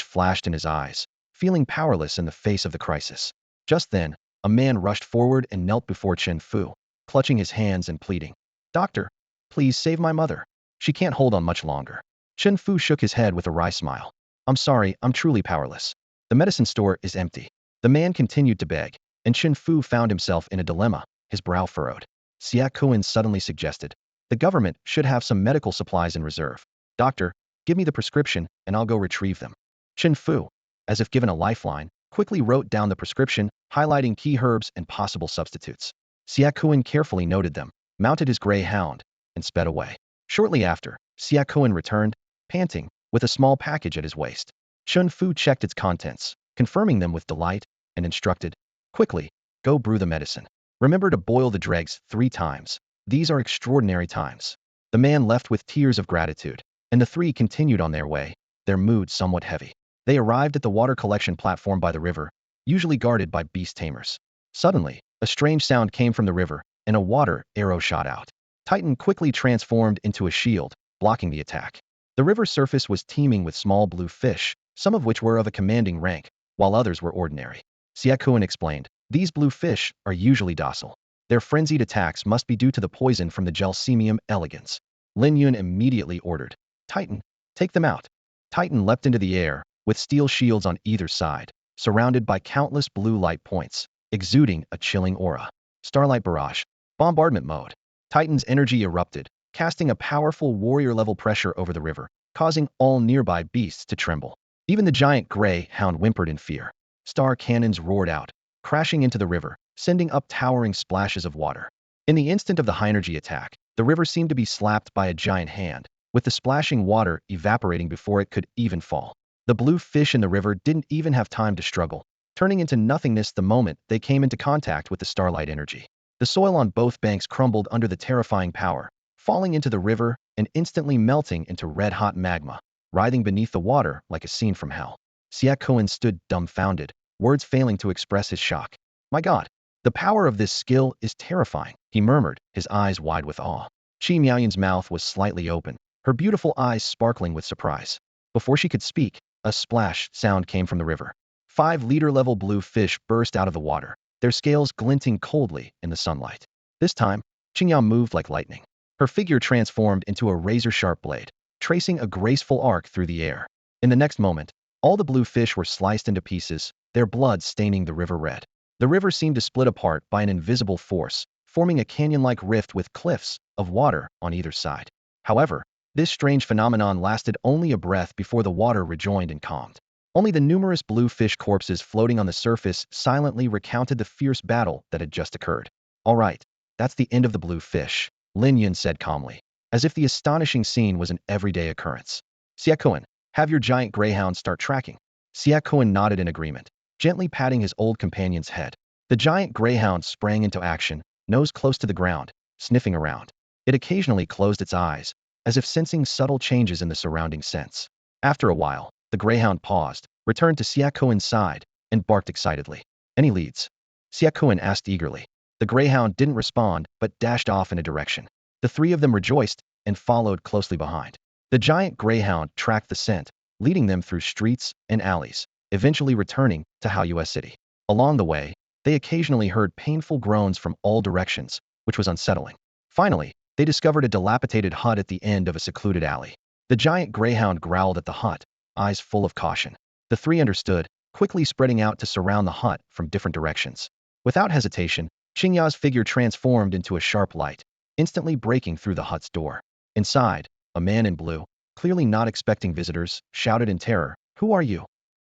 flashed in his eyes, feeling powerless in the face of the crisis. Just then, a man rushed forward and knelt before Chun Fu, clutching his hands and pleading, "Doctor, please save my mother. She can't hold on much longer." Chun Fu shook his head with a wry smile. "I'm sorry, I'm truly powerless. The medicine store is empty." The man continued to beg, and Chun Fu found himself in a dilemma, his brow furrowed. Xia Kuan suddenly suggested, "The government should have some medical supplies in reserve. Doctor, give me the prescription, and I'll go retrieve them." Chun Fu, as if given a lifeline, quickly wrote down the prescription, highlighting key herbs and possible substitutes. Xia Kuan carefully noted them, mounted his gray hound, and sped away. Shortly after, Xia Kuan returned, panting, with a small package at his waist. Chun Fu checked its contents, confirming them with delight, and instructed, "Quickly, go brew the medicine. Remember to boil the dregs 3 times. These are extraordinary times." The man left with tears of gratitude, and the three continued on their way, their mood somewhat heavy. They arrived at the water collection platform by the river, usually guarded by beast tamers. Suddenly, a strange sound came from the river, and a water arrow shot out. Titan quickly transformed into a shield, blocking the attack. The river's surface was teeming with small blue fish, some of which were of a commanding rank, while others were ordinary. Xia Kuan explained, "These blue fish are usually docile. Their frenzied attacks must be due to the poison from the Gelsemium elegans." Lin Yun immediately ordered, "Titan, take them out." Titan leapt into the air, with steel shields on either side, surrounded by countless blue light points, exuding a chilling aura. Starlight barrage. Bombardment mode. Titan's energy erupted, casting a powerful warrior-level pressure over the river, causing all nearby beasts to tremble. Even the giant gray hound whimpered in fear. Star cannons roared out, crashing into the river, sending up towering splashes of water. In the instant of the high-energy attack, the river seemed to be slapped by a giant hand, with the splashing water evaporating before it could even fall. The blue fish in the river didn't even have time to struggle, turning into nothingness the moment they came into contact with the starlight energy. The soil on both banks crumbled under the terrifying power, falling into the river and instantly melting into red-hot magma, writhing beneath the water like a scene from hell. Xia Kuan stood dumbfounded, words failing to express his shock. "My God, the power of this skill is terrifying," he murmured, his eyes wide with awe. Qi Miaoyun's mouth was slightly open, her beautiful eyes sparkling with surprise. Before she could speak, a splash sound came from the river. 5-liter-level blue fish burst out of the water, their scales glinting coldly in the sunlight. This time, Chinga moved like lightning. Her figure transformed into a razor-sharp blade, tracing a graceful arc through the air. In the next moment, all the blue fish were sliced into pieces, their blood staining the river red. The river seemed to split apart by an invisible force, forming a canyon-like rift with cliffs of water on either side. However, this strange phenomenon lasted only a breath before the water rejoined and calmed. Only the numerous blue fish corpses floating on the surface silently recounted the fierce battle that had just occurred. "All right, that's the end of the blue fish," Lin Yun said calmly, as if the astonishing scene was an everyday occurrence. "Xia Kuan, have your giant greyhound start tracking." Xia Kuan nodded in agreement, gently patting his old companion's head. The giant greyhound sprang into action, nose close to the ground, sniffing around. It occasionally closed its eyes, as if sensing subtle changes in the surrounding scents. After a while, the greyhound paused, returned to Xia Kuan's side, and barked excitedly. "Any leads?" Xia Kuan asked eagerly. The greyhound didn't respond, but dashed off in a direction. The three of them rejoiced and followed closely behind. The giant greyhound tracked the scent, leading them through streets and alleys, eventually returning to Haoyue City. Along the way, they occasionally heard painful groans from all directions, which was unsettling. Finally, they discovered a dilapidated hut at the end of a secluded alley. The giant greyhound growled at the hut, eyes full of caution. The three understood, quickly spreading out to surround the hut from different directions. Without hesitation, Qingya's figure transformed into a sharp light, instantly breaking through the hut's door. Inside, a man in blue, clearly not expecting visitors, shouted in terror, "Who are you?"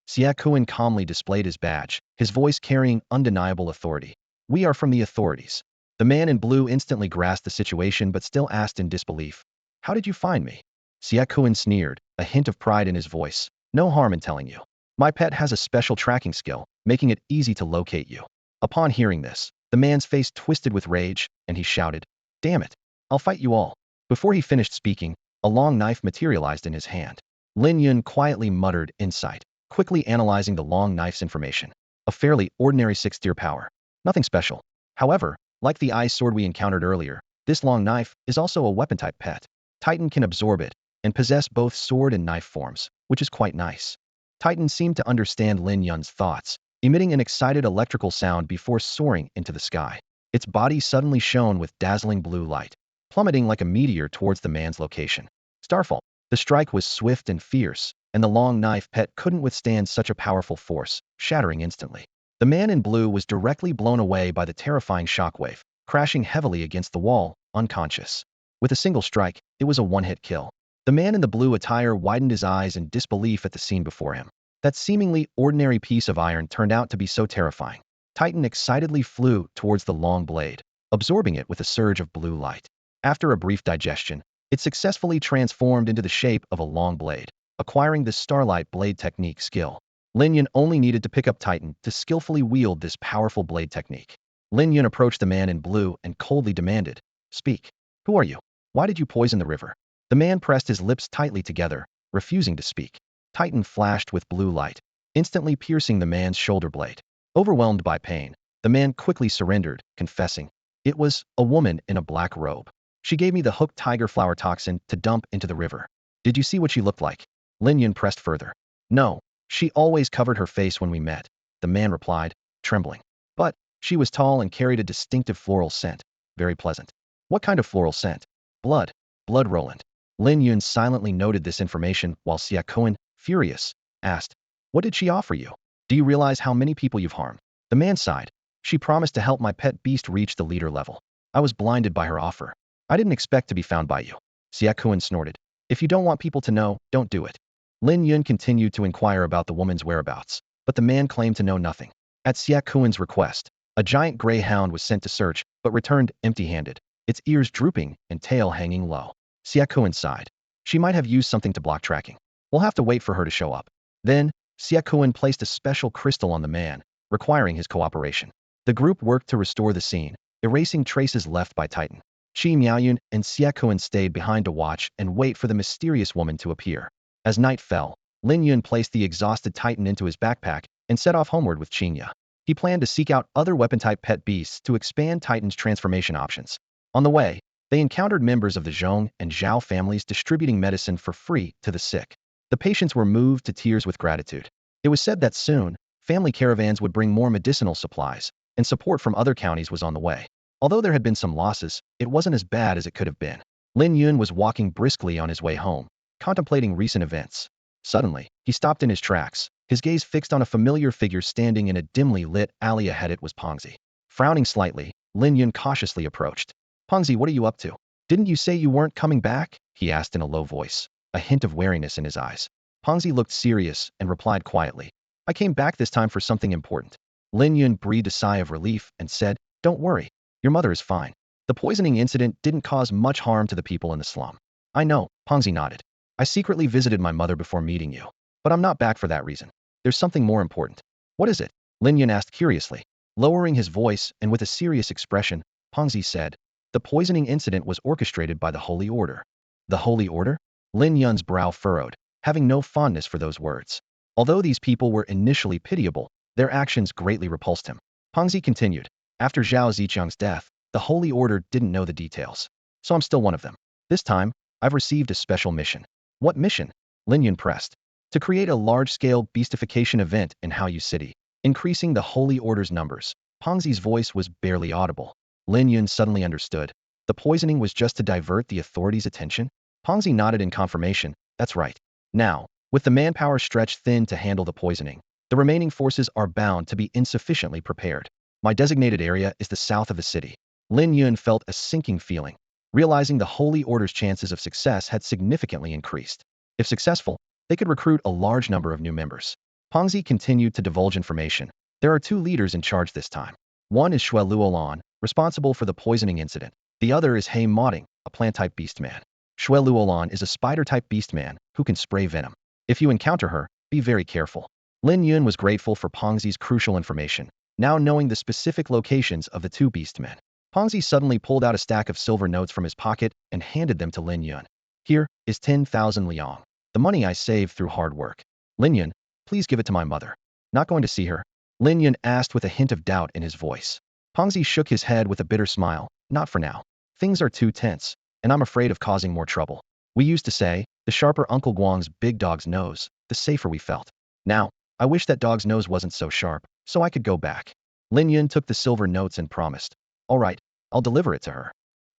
Xia Kuan calmly displayed his badge, his voice carrying undeniable authority. "We are from the authorities." The man in blue instantly grasped the situation but still asked in disbelief, "How did you find me?" Xia Kuan sneered, a hint of pride in his voice. "No harm in telling you. My pet has a special tracking skill, making it easy to locate you." Upon hearing this, the man's face twisted with rage, and he shouted, Damn it. I'll fight you all. Before he finished speaking, a long knife materialized in his hand. Lin Yun quietly muttered insight, quickly analyzing the long knife's information. A fairly ordinary 6th-tier power. Nothing special. However, like the ice sword we encountered earlier, this long knife is also a weapon-type pet. Titan can absorb it, and possess both sword and knife forms, which is quite nice. Titan seemed to understand Lin Yun's thoughts, emitting an excited electrical sound before soaring into the sky. Its body suddenly shone with dazzling blue light, plummeting like a meteor towards the man's location. Starfall. The strike was swift and fierce, and the long knife pet couldn't withstand such a powerful force, shattering instantly. The man in blue was directly blown away by the terrifying shockwave, crashing heavily against the wall, unconscious. With a single strike, it was a one-hit kill. The man in the blue attire widened his eyes in disbelief at the scene before him. That seemingly ordinary piece of iron turned out to be so terrifying. Titan excitedly flew towards the long blade, absorbing it with a surge of blue light. After a brief digestion, it successfully transformed into the shape of a long blade, acquiring the starlight blade technique skill. Lin Yun only needed to pick up Titan to skillfully wield this powerful blade technique. Lin Yun approached the man in blue and coldly demanded, "Speak. Who are you? Why did you poison the river?" The man pressed his lips tightly together, refusing to speak. Titan flashed with blue light, instantly piercing the man's shoulder blade. Overwhelmed by pain, the man quickly surrendered, confessing, "It was a woman in a black robe. She gave me the hooked tiger flower toxin to dump into the river." "Did you see what she looked like?" Lin Yun pressed further. "No, she always covered her face when we met," the man replied, trembling. "But she was tall and carried a distinctive floral scent. Very pleasant." "What kind of floral scent?" "Blood. Blood Roland." Lin Yun silently noted this information while Xiao, furious, asked, "What did she offer you? Do you realize how many people you've harmed?" The man sighed. "She promised to help my pet beast reach the leader level. I was blinded by her offer. I didn't expect to be found by you." Xiao snorted. "If you don't want people to know, don't do it." Lin Yun continued to inquire about the woman's whereabouts, but the man claimed to know nothing. At Xiao's request, a giant gray hound was sent to search, but returned empty-handed, its ears drooping and tail hanging low. Xiao sighed. "She might have used something to block tracking. We'll have to wait for her to show up." Then, Xiao placed a special crystal on the man, requiring his cooperation. The group worked to restore the scene, erasing traces left by Titan. Qi Miaoyun and Xiao stayed behind to watch and wait for the mysterious woman to appear. As night fell, Lin Yun placed the exhausted Titan into his backpack and set off homeward with Chinga. He planned to seek out other weapon-type pet beasts to expand Titan's transformation options. On the way, they encountered members of the Zhong and Xiao families distributing medicine for free to the sick. The patients were moved to tears with gratitude. It was said that soon, family caravans would bring more medicinal supplies, and support from other counties was on the way. Although there had been some losses, it wasn't as bad as it could have been. Lin Yun was walking briskly on his way home, contemplating recent events. Suddenly, he stopped in his tracks, his gaze fixed on a familiar figure standing in a dimly lit alley ahead. It was Pongzi. Frowning slightly, Lin Yun cautiously approached. "Pongzi, what are you up to? Didn't you say you weren't coming back?" he asked in a low voice, a hint of wariness in his eyes. Pongzi looked serious and replied quietly, "I came back this time for something important." Lin Yun breathed a sigh of relief and said, "Don't worry. Your mother is fine. The poisoning incident didn't cause much harm to the people in the slum." "I know," Pongzi nodded. "I secretly visited my mother before meeting you. But I'm not back for that reason. There's something more important." "What is it?" Lin Yun asked curiously. Lowering his voice and with a serious expression, Pongzi said, "The poisoning incident was orchestrated by the Holy Order." "The Holy Order?" Lin Yun's brow furrowed, having no fondness for those words. Although these people were initially pitiable, their actions greatly repulsed him. Pongzi continued, "After Xiao Zicheng's death, the Holy Order didn't know the details. So I'm still one of them. This time, I've received a special mission." "What mission?" Lin Yun pressed. "To create a large-scale beastification event in Haoyu City, increasing the Holy Order's numbers." Pongzi's voice was barely audible. Lin Yun suddenly understood. The poisoning was just to divert the authorities' attention? Pongzi nodded in confirmation. "That's right. Now, with the manpower stretched thin to handle the poisoning, the remaining forces are bound to be insufficiently prepared. My designated area is the south of the city." Lin Yun felt a sinking feeling, realizing the Holy Order's chances of success had significantly increased. If successful, they could recruit a large number of new members. Pongzi continued to divulge information. "There are two leaders in charge this time. One is Wei Yuwelling, responsible for the poisoning incident. The other is He Maoding, a plant-type beastman. Wei Yuwelling is a spider-type beastman who can spray venom. If you encounter her, be very careful." Lin Yun was grateful for Pongzi's crucial information, now knowing the specific locations of the two beastmen. Pongzi suddenly pulled out a stack of silver notes from his pocket and handed them to Lin Yun. Here is 10,000 liang. The money I saved through hard work. Lin Yun, please give it to my mother. Not going to see her? Lin Yun asked with a hint of doubt in his voice. Pongzi shook his head with a bitter smile. Not for now. Things are too tense, and I'm afraid of causing more trouble. We used to say, the sharper Uncle Guang's big dog's nose, the safer we felt. Now, I wish that dog's nose wasn't so sharp, so I could go back. Lin Yun took the silver notes and promised. All right, I'll deliver it to her.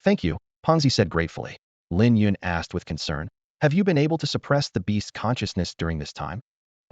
Thank you, Pongzi said gratefully. Lin Yun asked with concern. Have you been able to suppress the beast's consciousness during this time?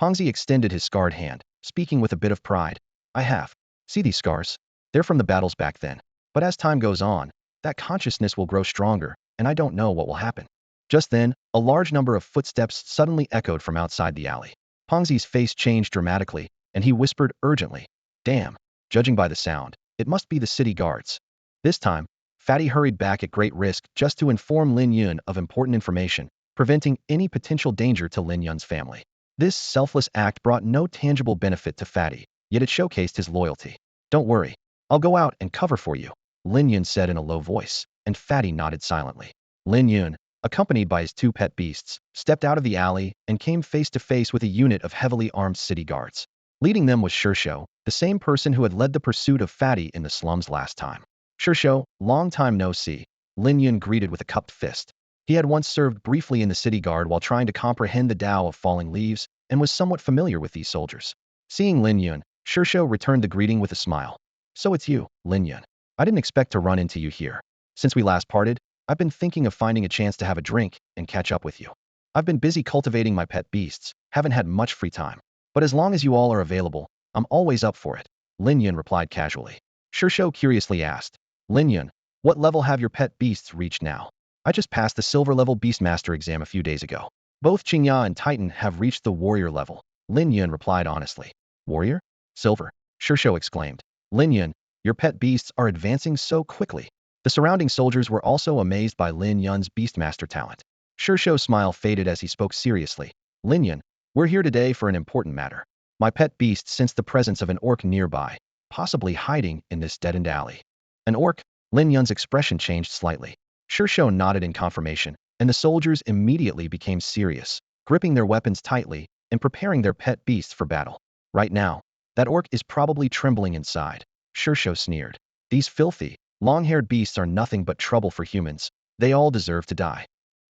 Pongzi extended his scarred hand, speaking with a bit of pride. I have. See these scars? They're from the battles back then. But as time goes on, that consciousness will grow stronger, and I don't know what will happen. Just then, a large number of footsteps suddenly echoed from outside the alley. Pongzi's face changed dramatically, and he whispered urgently. Damn. Judging by the sound, it must be the city guards. This time, Fatty hurried back at great risk just to inform Lin Yun of important information, preventing any potential danger to Lin Yun's family. This selfless act brought no tangible benefit to Fatty, yet it showcased his loyalty. Don't worry. I'll go out and cover for you, Lin Yun said in a low voice, and Fatty nodded silently. Lin Yun, accompanied by his two pet beasts, stepped out of the alley and came face to face with a unit of heavily armed city guards. Leading them was Xiao, the same person who had led the pursuit of Fatty in the slums last time. Xiao, long time no see, Lin Yun greeted with a cupped fist. He had once served briefly in the city guard while trying to comprehend the Tao of falling leaves and was somewhat familiar with these soldiers. Seeing Lin Yun, Xiao returned the greeting with a smile. So it's you, Lin Yun. I didn't expect to run into you here. Since we last parted, I've been thinking of finding a chance to have a drink and catch up with you. I've been busy cultivating my pet beasts, haven't had much free time. But as long as you all are available, I'm always up for it, Lin Yun replied casually. Xiao curiously asked. Lin Yun, what level have your pet beasts reached now? I just passed the silver level Beastmaster exam a few days ago. Both Chinga and Titan have reached the warrior level, Lin Yun replied honestly. Warrior? Silver? Xiao exclaimed. Lin Yun, your pet beasts are advancing so quickly. The surrounding soldiers were also amazed by Lin Yun's Beastmaster talent. Xiao's smile faded as he spoke seriously. Lin Yun, we're here today for an important matter. My pet beast sensed the presence of an orc nearby, possibly hiding in this dead-end alley. An orc? Lin Yun's expression changed slightly. Xiao nodded in confirmation, and the soldiers immediately became serious, gripping their weapons tightly and preparing their pet beasts for battle. Right now, that orc is probably trembling inside. Xiao sneered. These filthy, long-haired beasts are nothing but trouble for humans. They all deserve to die.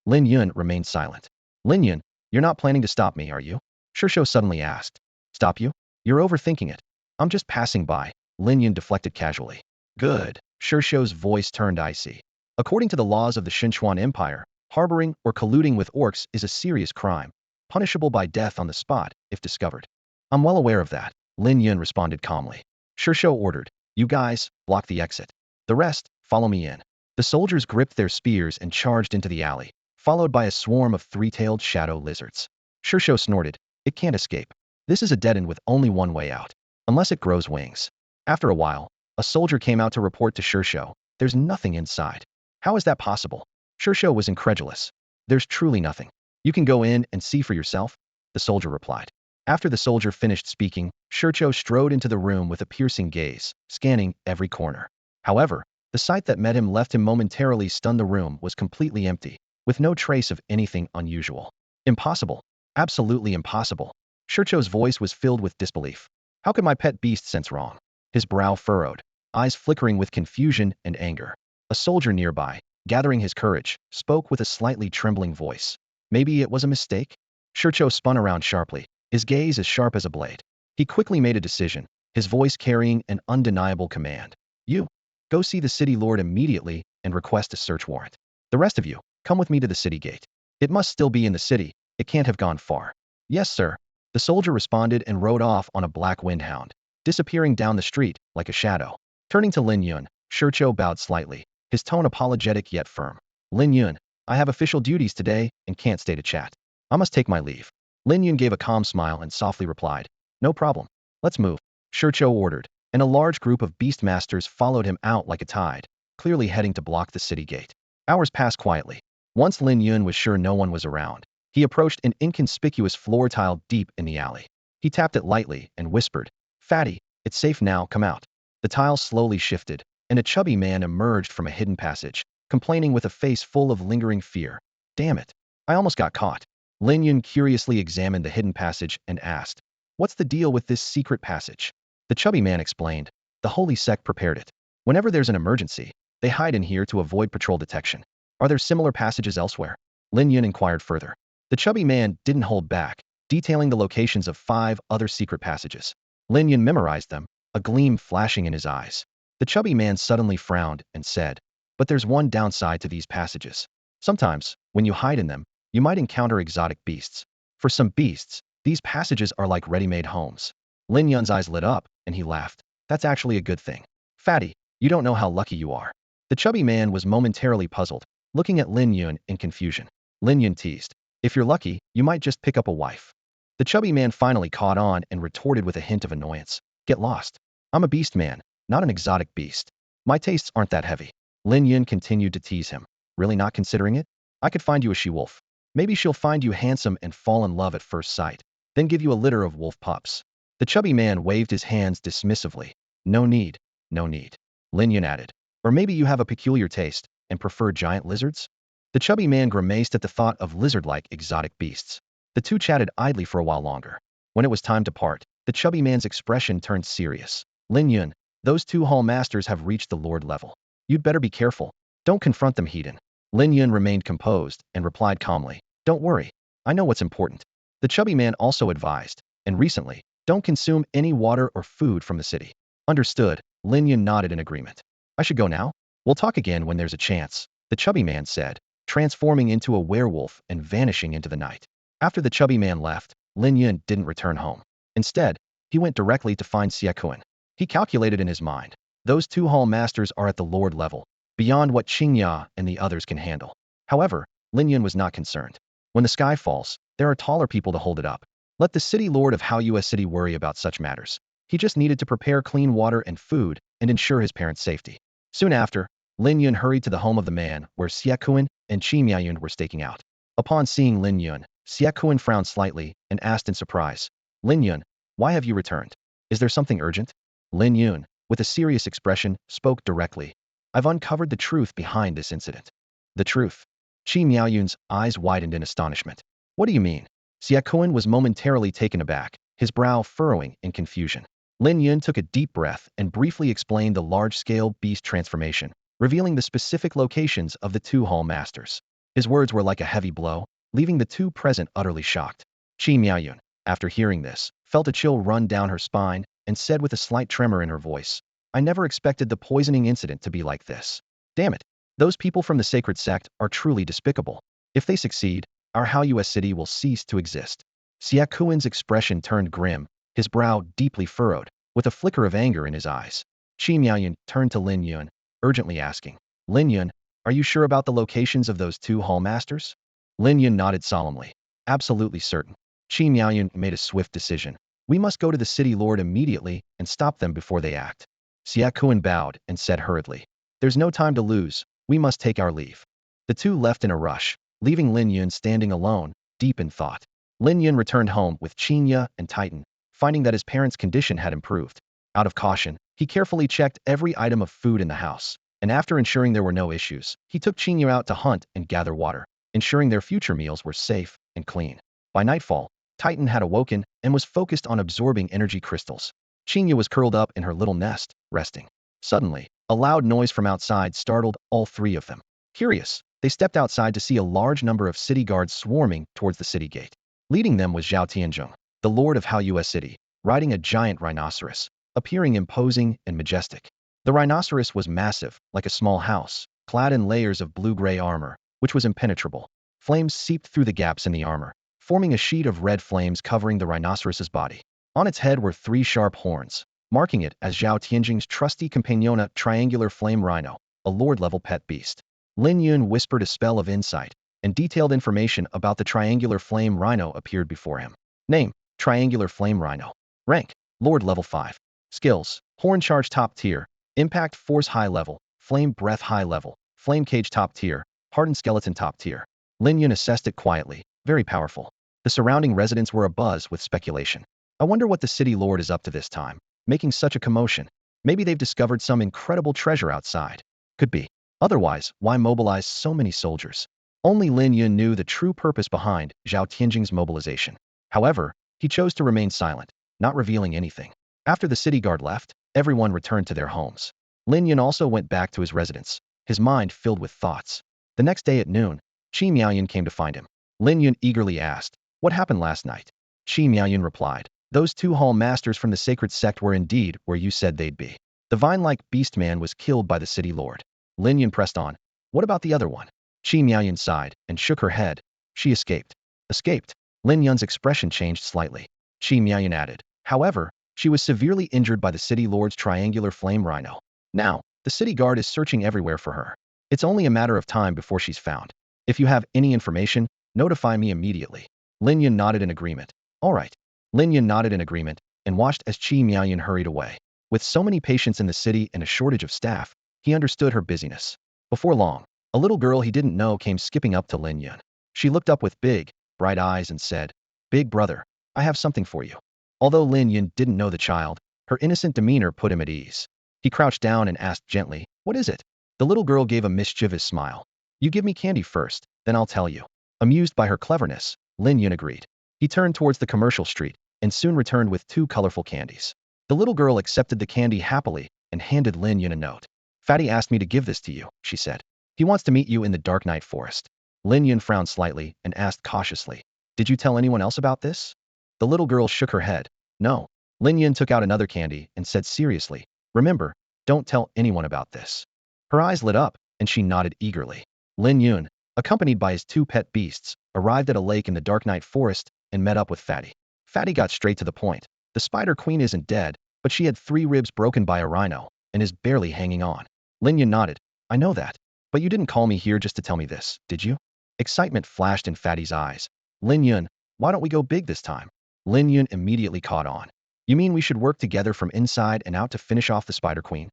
Lin Yun remained silent. Lin Yun, you're not planning to stop me, are you? Xiao suddenly asked. Stop you? You're overthinking it. I'm just passing by, Lin Yun deflected casually. Good. Xiao's voice turned icy. According to the laws of the Xinchuan Empire, harboring or colluding with orcs is a serious crime, punishable by death on the spot if discovered. I'm well aware of that, Lin Yun responded calmly. Xiao ordered, you guys, block the exit. The rest, follow me in. The soldiers gripped their spears and charged into the alley, followed by a swarm of three-tailed shadow lizards. Xiao snorted, it can't escape. This is a dead end with only one way out, unless it grows wings. After a while, a soldier came out to report to Xiao, there's nothing inside. How is that possible? Xiao was incredulous. There's truly nothing. You can go in and see for yourself, the soldier replied. After the soldier finished speaking, Xiao strode into the room with a piercing gaze, scanning every corner. However, the sight that met him left him momentarily stunned. The room was completely empty, with no trace of anything unusual. Impossible. Absolutely impossible. Xiao's voice was filled with disbelief. How could my pet beast sense wrong? His brow furrowed, eyes flickering with confusion and anger. A soldier nearby, gathering his courage, spoke with a slightly trembling voice. Maybe it was a mistake? Xiao spun around sharply, his gaze as sharp as a blade. He quickly made a decision, his voice carrying an undeniable command. You, go see the city lord immediately and request a search warrant. The rest of you, come with me to the city gate. It must still be in the city, it can't have gone far. Yes, sir. The soldier responded and rode off on a black windhound, disappearing down the street like a shadow. Turning to Lin Yun, Xiao bowed slightly, his tone apologetic yet firm. Lin Yun, I have official duties today and can't stay to chat. I must take my leave. Lin Yun gave a calm smile and softly replied, no problem. Let's move. Xiao ordered, and a large group of beastmasters followed him out like a tide, clearly heading to block the city gate. Hours passed quietly. Once Lin Yun was sure no one was around, he approached an inconspicuous floor tile deep in the alley. He tapped it lightly and whispered, Fatty, it's safe now, come out. The tile slowly shifted, and a chubby man emerged from a hidden passage, complaining with a face full of lingering fear. Damn it. I almost got caught. Lin Yun curiously examined the hidden passage and asked, "What's the deal with this secret passage?" The chubby man explained, "The holy sect prepared it. Whenever there's an emergency, they hide in here to avoid patrol detection. Are there similar passages elsewhere?" Lin Yun inquired further. The chubby man didn't hold back, detailing the locations of 5 other secret passages. Lin Yun memorized them, a gleam flashing in his eyes. The chubby man suddenly frowned and said, "But there's one downside to these passages. Sometimes, when you hide in them, you might encounter exotic beasts. For some beasts, these passages are like ready-made homes." Lin Yun's eyes lit up, and he laughed. "That's actually a good thing. Fatty, you don't know how lucky you are." The chubby man was momentarily puzzled, looking at Lin Yun in confusion. Lin Yun teased, "If you're lucky, you might just pick up a wife." The chubby man finally caught on and retorted with a hint of annoyance, "Get lost. I'm a beast man, not an exotic beast. My tastes aren't that heavy." Lin Yun continued to tease him. "Really not considering it? I could find you a she-wolf. Maybe she'll find you handsome and fall in love at first sight, then give you a litter of wolf pups." The chubby man waved his hands dismissively. "No need, no need." Lin Yun added, "Or maybe you have a peculiar taste and prefer giant lizards?" The chubby man grimaced at the thought of lizard-like exotic beasts. The two chatted idly for a while longer. When it was time to part, the chubby man's expression turned serious. "Lin Yun, those 2 hall masters have reached the lord level. You'd better be careful. Don't confront them, heathen." Lin Yun remained composed and replied calmly, "Don't worry. I know what's important." The chubby man also advised, "And recently, don't consume any water or food from the city." "Understood." Lin Yun nodded in agreement. "I should go now? We'll talk again when there's a chance," the chubby man said, transforming into a werewolf and vanishing into the night. After the chubby man left, Lin Yun didn't return home. Instead, he went directly to find Xiao. He calculated in his mind, those 2 hall masters are at the lord level, beyond what Chinga and the others can handle. However, Lin Yun was not concerned. When the sky falls, there are taller people to hold it up. Let the city lord of Hao City worry about such matters. He just needed to prepare clean water and food and ensure his parents' safety. Soon after, Lin Yun hurried to the home of the man where Xiao and Qi were staking out. Upon seeing Lin Yun, Xiao frowned slightly and asked in surprise, "Lin Yun, why have you returned? Is there something urgent?" Lin Yun, with a serious expression, spoke directly, "I've uncovered the truth behind this incident." "The truth?" Qi eyes widened in astonishment. "What do you mean?" Xiao was momentarily taken aback, his brow furrowing in confusion. Lin Yun took a deep breath and briefly explained the large-scale beast transformation, revealing the specific locations of the 2 hall masters. His words were like a heavy blow, leaving the 2 present utterly shocked. Qi, after hearing this, felt a chill run down her spine and said with a slight tremor in her voice, "I never expected the poisoning incident to be like this. Damn it. Those people from the sacred sect are truly despicable. If they succeed, our Hao City will cease to exist." Xiao's expression turned grim, his brow deeply furrowed, with a flicker of anger in his eyes. Qi turned to Lin Yun, urgently asking, "Lin Yun, are you sure about the locations of those 2 hall masters?" Lin Yun nodded solemnly. "Absolutely certain." Qi made a swift decision. "We must go to the city lord immediately and stop them before they act." Xiao bowed and said hurriedly, "There's no time to lose. We must take our leave." The 2 left in a rush, leaving Lin Yun standing alone, deep in thought. Lin Yun returned home with Chinga and Titan, finding that his parents' condition had improved. Out of caution, he carefully checked every item of food in the house, and after ensuring there were no issues, he took Chinga out to hunt and gather water, ensuring their future meals were safe and clean. By nightfall, Titan had awoken and was focused on absorbing energy crystals. Chinga was curled up in her little nest, resting. Suddenly, a loud noise from outside startled all 3 of them. Curious, they stepped outside to see a large number of city guards swarming towards the city gate. Leading them was Zhao Tianzhong, the lord of Hao City, riding a giant rhinoceros, appearing imposing and majestic. The rhinoceros was massive, like a small house, clad in layers of blue-gray armor, which was impenetrable. Flames seeped through the gaps in the armor, forming a sheet of red flames covering the rhinoceros's body. On its head were 3 sharp horns, marking it as Zhao Tianjing's trusty companiona triangular flame rhino, a lord-level pet beast. Lin Yun whispered a spell of insight, and detailed information about the triangular flame rhino appeared before him. Name, triangular flame rhino. Rank, lord level 5. Skills, horn charge top tier, impact force high level, flame breath high level, flame cage top tier, hardened skeleton top tier. Lin Yun assessed it quietly, very powerful. The surrounding residents were abuzz with speculation. I wonder what the city lord is up to this time, making such a commotion. Maybe they've discovered some incredible treasure outside. Could be. Otherwise, why mobilize so many soldiers? Only Lin Yun knew the true purpose behind Xiao Tianjing's mobilization. However, he chose to remain silent, not revealing anything. After the city guard left, everyone returned to their homes. Lin Yun also went back to his residence, his mind filled with thoughts. The next day at noon, Qi Miaoyun came to find him. Lin Yun eagerly asked, "What happened last night?" Qi Miaoyun replied, "Those two hall masters from the sacred sect were indeed where you said they'd be. The vine-like beast man was killed by the city lord." Lin Yun pressed on, "What about the other one?" Qi Miaoyun sighed and shook her head. "She escaped." "Escaped?" Lin Yun's expression changed slightly. Qi Miaoyun added, "However, she was severely injured by the city lord's triangular flame rhino. Now, the city guard is searching everywhere for her. It's only a matter of time before she's found. If you have any information, notify me immediately." Lin Yun nodded in agreement. "All right." Lin Yun nodded in agreement and watched as Qi Miaoyun hurried away. With so many patients in the city and a shortage of staff, he understood her busyness. Before long, a little girl he didn't know came skipping up to Lin Yun. She looked up with big, bright eyes and said, "Big brother, I have something for you." Although Lin Yun didn't know the child, her innocent demeanor put him at ease. He crouched down and asked gently, "What is it?" The little girl gave a mischievous smile. "You give me candy first, then I'll tell you." Amused by her cleverness, Lin Yun agreed. He turned towards the commercial street and soon returned with 2 colorful candies. The little girl accepted the candy happily and handed Lin Yun a note. "Fatty asked me to give this to you," she said. "He wants to meet you in the Dark Night Forest." Lin Yun frowned slightly and asked cautiously, "Did you tell anyone else about this?" The little girl shook her head. "No." Lin Yun took out another candy and said seriously, "Remember, don't tell anyone about this." Her eyes lit up, and she nodded eagerly. Lin Yun, accompanied by his 2 pet beasts, arrived at a lake in the Dark Night Forest and met up with Fatty. Fatty got straight to the point. "The Spider Queen isn't dead, but she had 3 ribs broken by a rhino and is barely hanging on." Lin Yun nodded. "I know that. But you didn't call me here just to tell me this, did you?" Excitement flashed in Fatty's eyes. "Lin Yun, why don't we go big this time?" Lin Yun immediately caught on. "You mean we should work together from inside and out to finish off the Spider Queen?"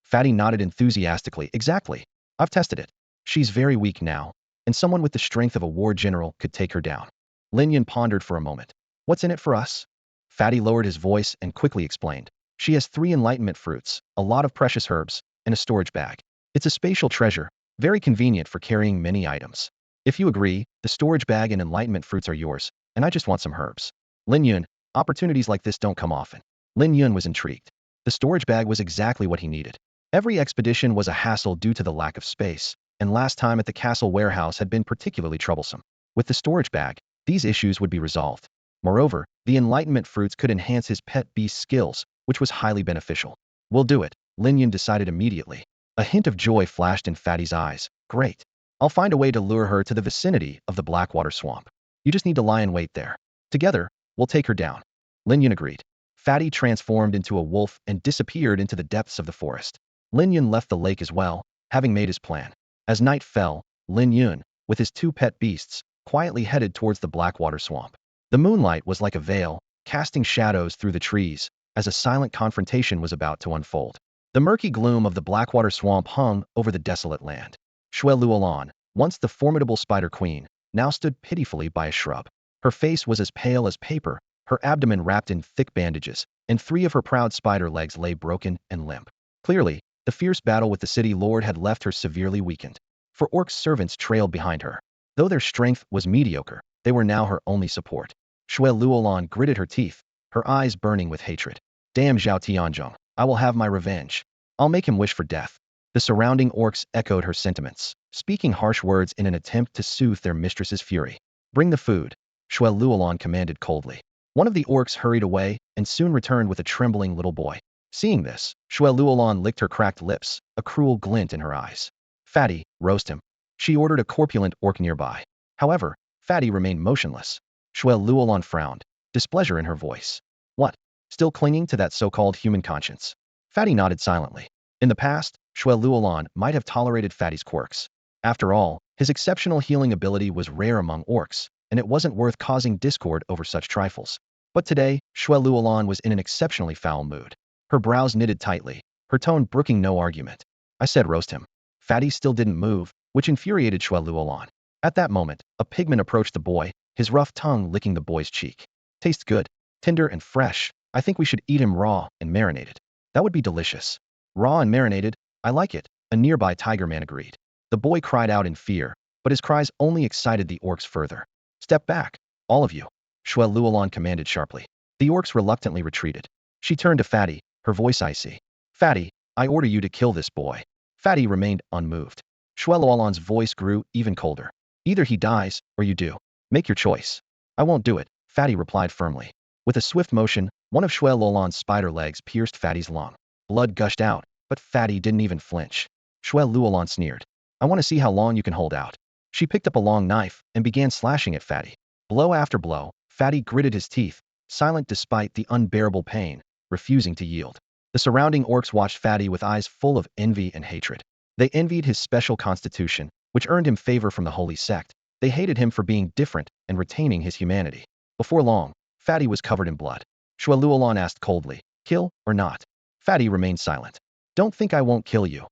Fatty nodded enthusiastically. "Exactly. I've tested it. She's very weak now, and someone with the strength of a war general could take her down." Lin Yun pondered for a moment. "What's in it for us?" Fatty lowered his voice and quickly explained. "She has 3 enlightenment fruits, a lot of precious herbs, and a storage bag. It's a spatial treasure, very convenient for carrying many items. If you agree, the storage bag and enlightenment fruits are yours, and I just want some herbs." Lin Yun, opportunities like this don't come often. Lin Yun was intrigued. The storage bag was exactly what he needed. Every expedition was a hassle due to the lack of space, and last time at the castle warehouse had been particularly troublesome. With the storage bag, these issues would be resolved. Moreover, the enlightenment fruits could enhance his pet beast skills, which was highly beneficial. "We'll do it," Lin Yun decided immediately. A hint of joy flashed in Fatty's eyes. "Great. I'll find a way to lure her to the vicinity of the Blackwater Swamp. You just need to lie in wait there. Together, we'll take her down." Lin Yun agreed. Fatty transformed into a wolf and disappeared into the depths of the forest. Lin Yun left the lake as well, having made his plan. As night fell, Lin Yun, with his 2 pet beasts, quietly headed towards the Blackwater Swamp. The moonlight was like a veil, casting shadows through the trees, as a silent confrontation was about to unfold. The murky gloom of the Blackwater Swamp hung over the desolate land. Wei Yuwelling, once the formidable Spider Queen, now stood pitifully by a shrub. Her face was as pale as paper, her abdomen wrapped in thick bandages, and 3 of her proud spider legs lay broken and limp. Clearly, the fierce battle with the city lord had left her severely weakened. 4 orc servants trailed behind her. Though their strength was mediocre, they were now her only support. Wei Yuwelling gritted her teeth, her eyes burning with hatred. "Damn Xiao Tianzhong, I will have my revenge. I'll make him wish for death." The surrounding orcs echoed her sentiments, speaking harsh words in an attempt to soothe their mistress's fury. "Bring the food," Wei Yuwelling commanded coldly. One of the orcs hurried away and soon returned with a trembling little boy. Seeing this, Wei Yuwelling licked her cracked lips, a cruel glint in her eyes. "Fatty, roast him." She ordered a corpulent orc nearby. However, Fatty remained motionless. Wei Yuwelling frowned, displeasure in her voice. "What? Still clinging to that so-called human conscience?" Fatty nodded silently. In the past, Wei Yuwelling might have tolerated Fatty's quirks. After all, his exceptional healing ability was rare among orcs, and it wasn't worth causing discord over such trifles. But today, Wei Yuwelling was in an exceptionally foul mood. Her brows knitted tightly, her tone brooking no argument. "I said roast him." Fatty still didn't move, which infuriated Wei Yuwelling. At that moment, a pigman approached the boy, his rough tongue licking the boy's cheek. "Tastes good, tender and fresh. I think we should eat him raw and marinated." That would be delicious. Raw and marinated, I like it, a nearby tiger man agreed. The boy cried out in fear, but his cries only excited the orcs further. Step back, all of you, Wei Yuwelling commanded sharply. The orcs reluctantly retreated. She turned to Fatty, her voice icy. Fatty, I order you to kill this boy. Fatty remained unmoved. Wei Yuwelling's voice grew even colder. Either he dies, or you do. Make your choice. I won't do it, Fatty replied firmly. With a swift motion, one of Wei Yuwelling's spider legs pierced Fatty's lung. Blood gushed out, but Fatty didn't even flinch. Wei Yuwelling sneered. I want to see how long you can hold out. She picked up a long knife and began slashing at Fatty. Blow after blow, Fatty gritted his teeth, silent despite the unbearable pain, refusing to yield. The surrounding orcs watched Fatty with eyes full of envy and hatred. They envied his special constitution, which earned him favor from the holy sect. They hated him for being different and retaining his humanity. Before long, Fatty was covered in blood. Wei Yuwelling asked coldly, kill or not? Fatty remained silent. Don't think I won't kill you,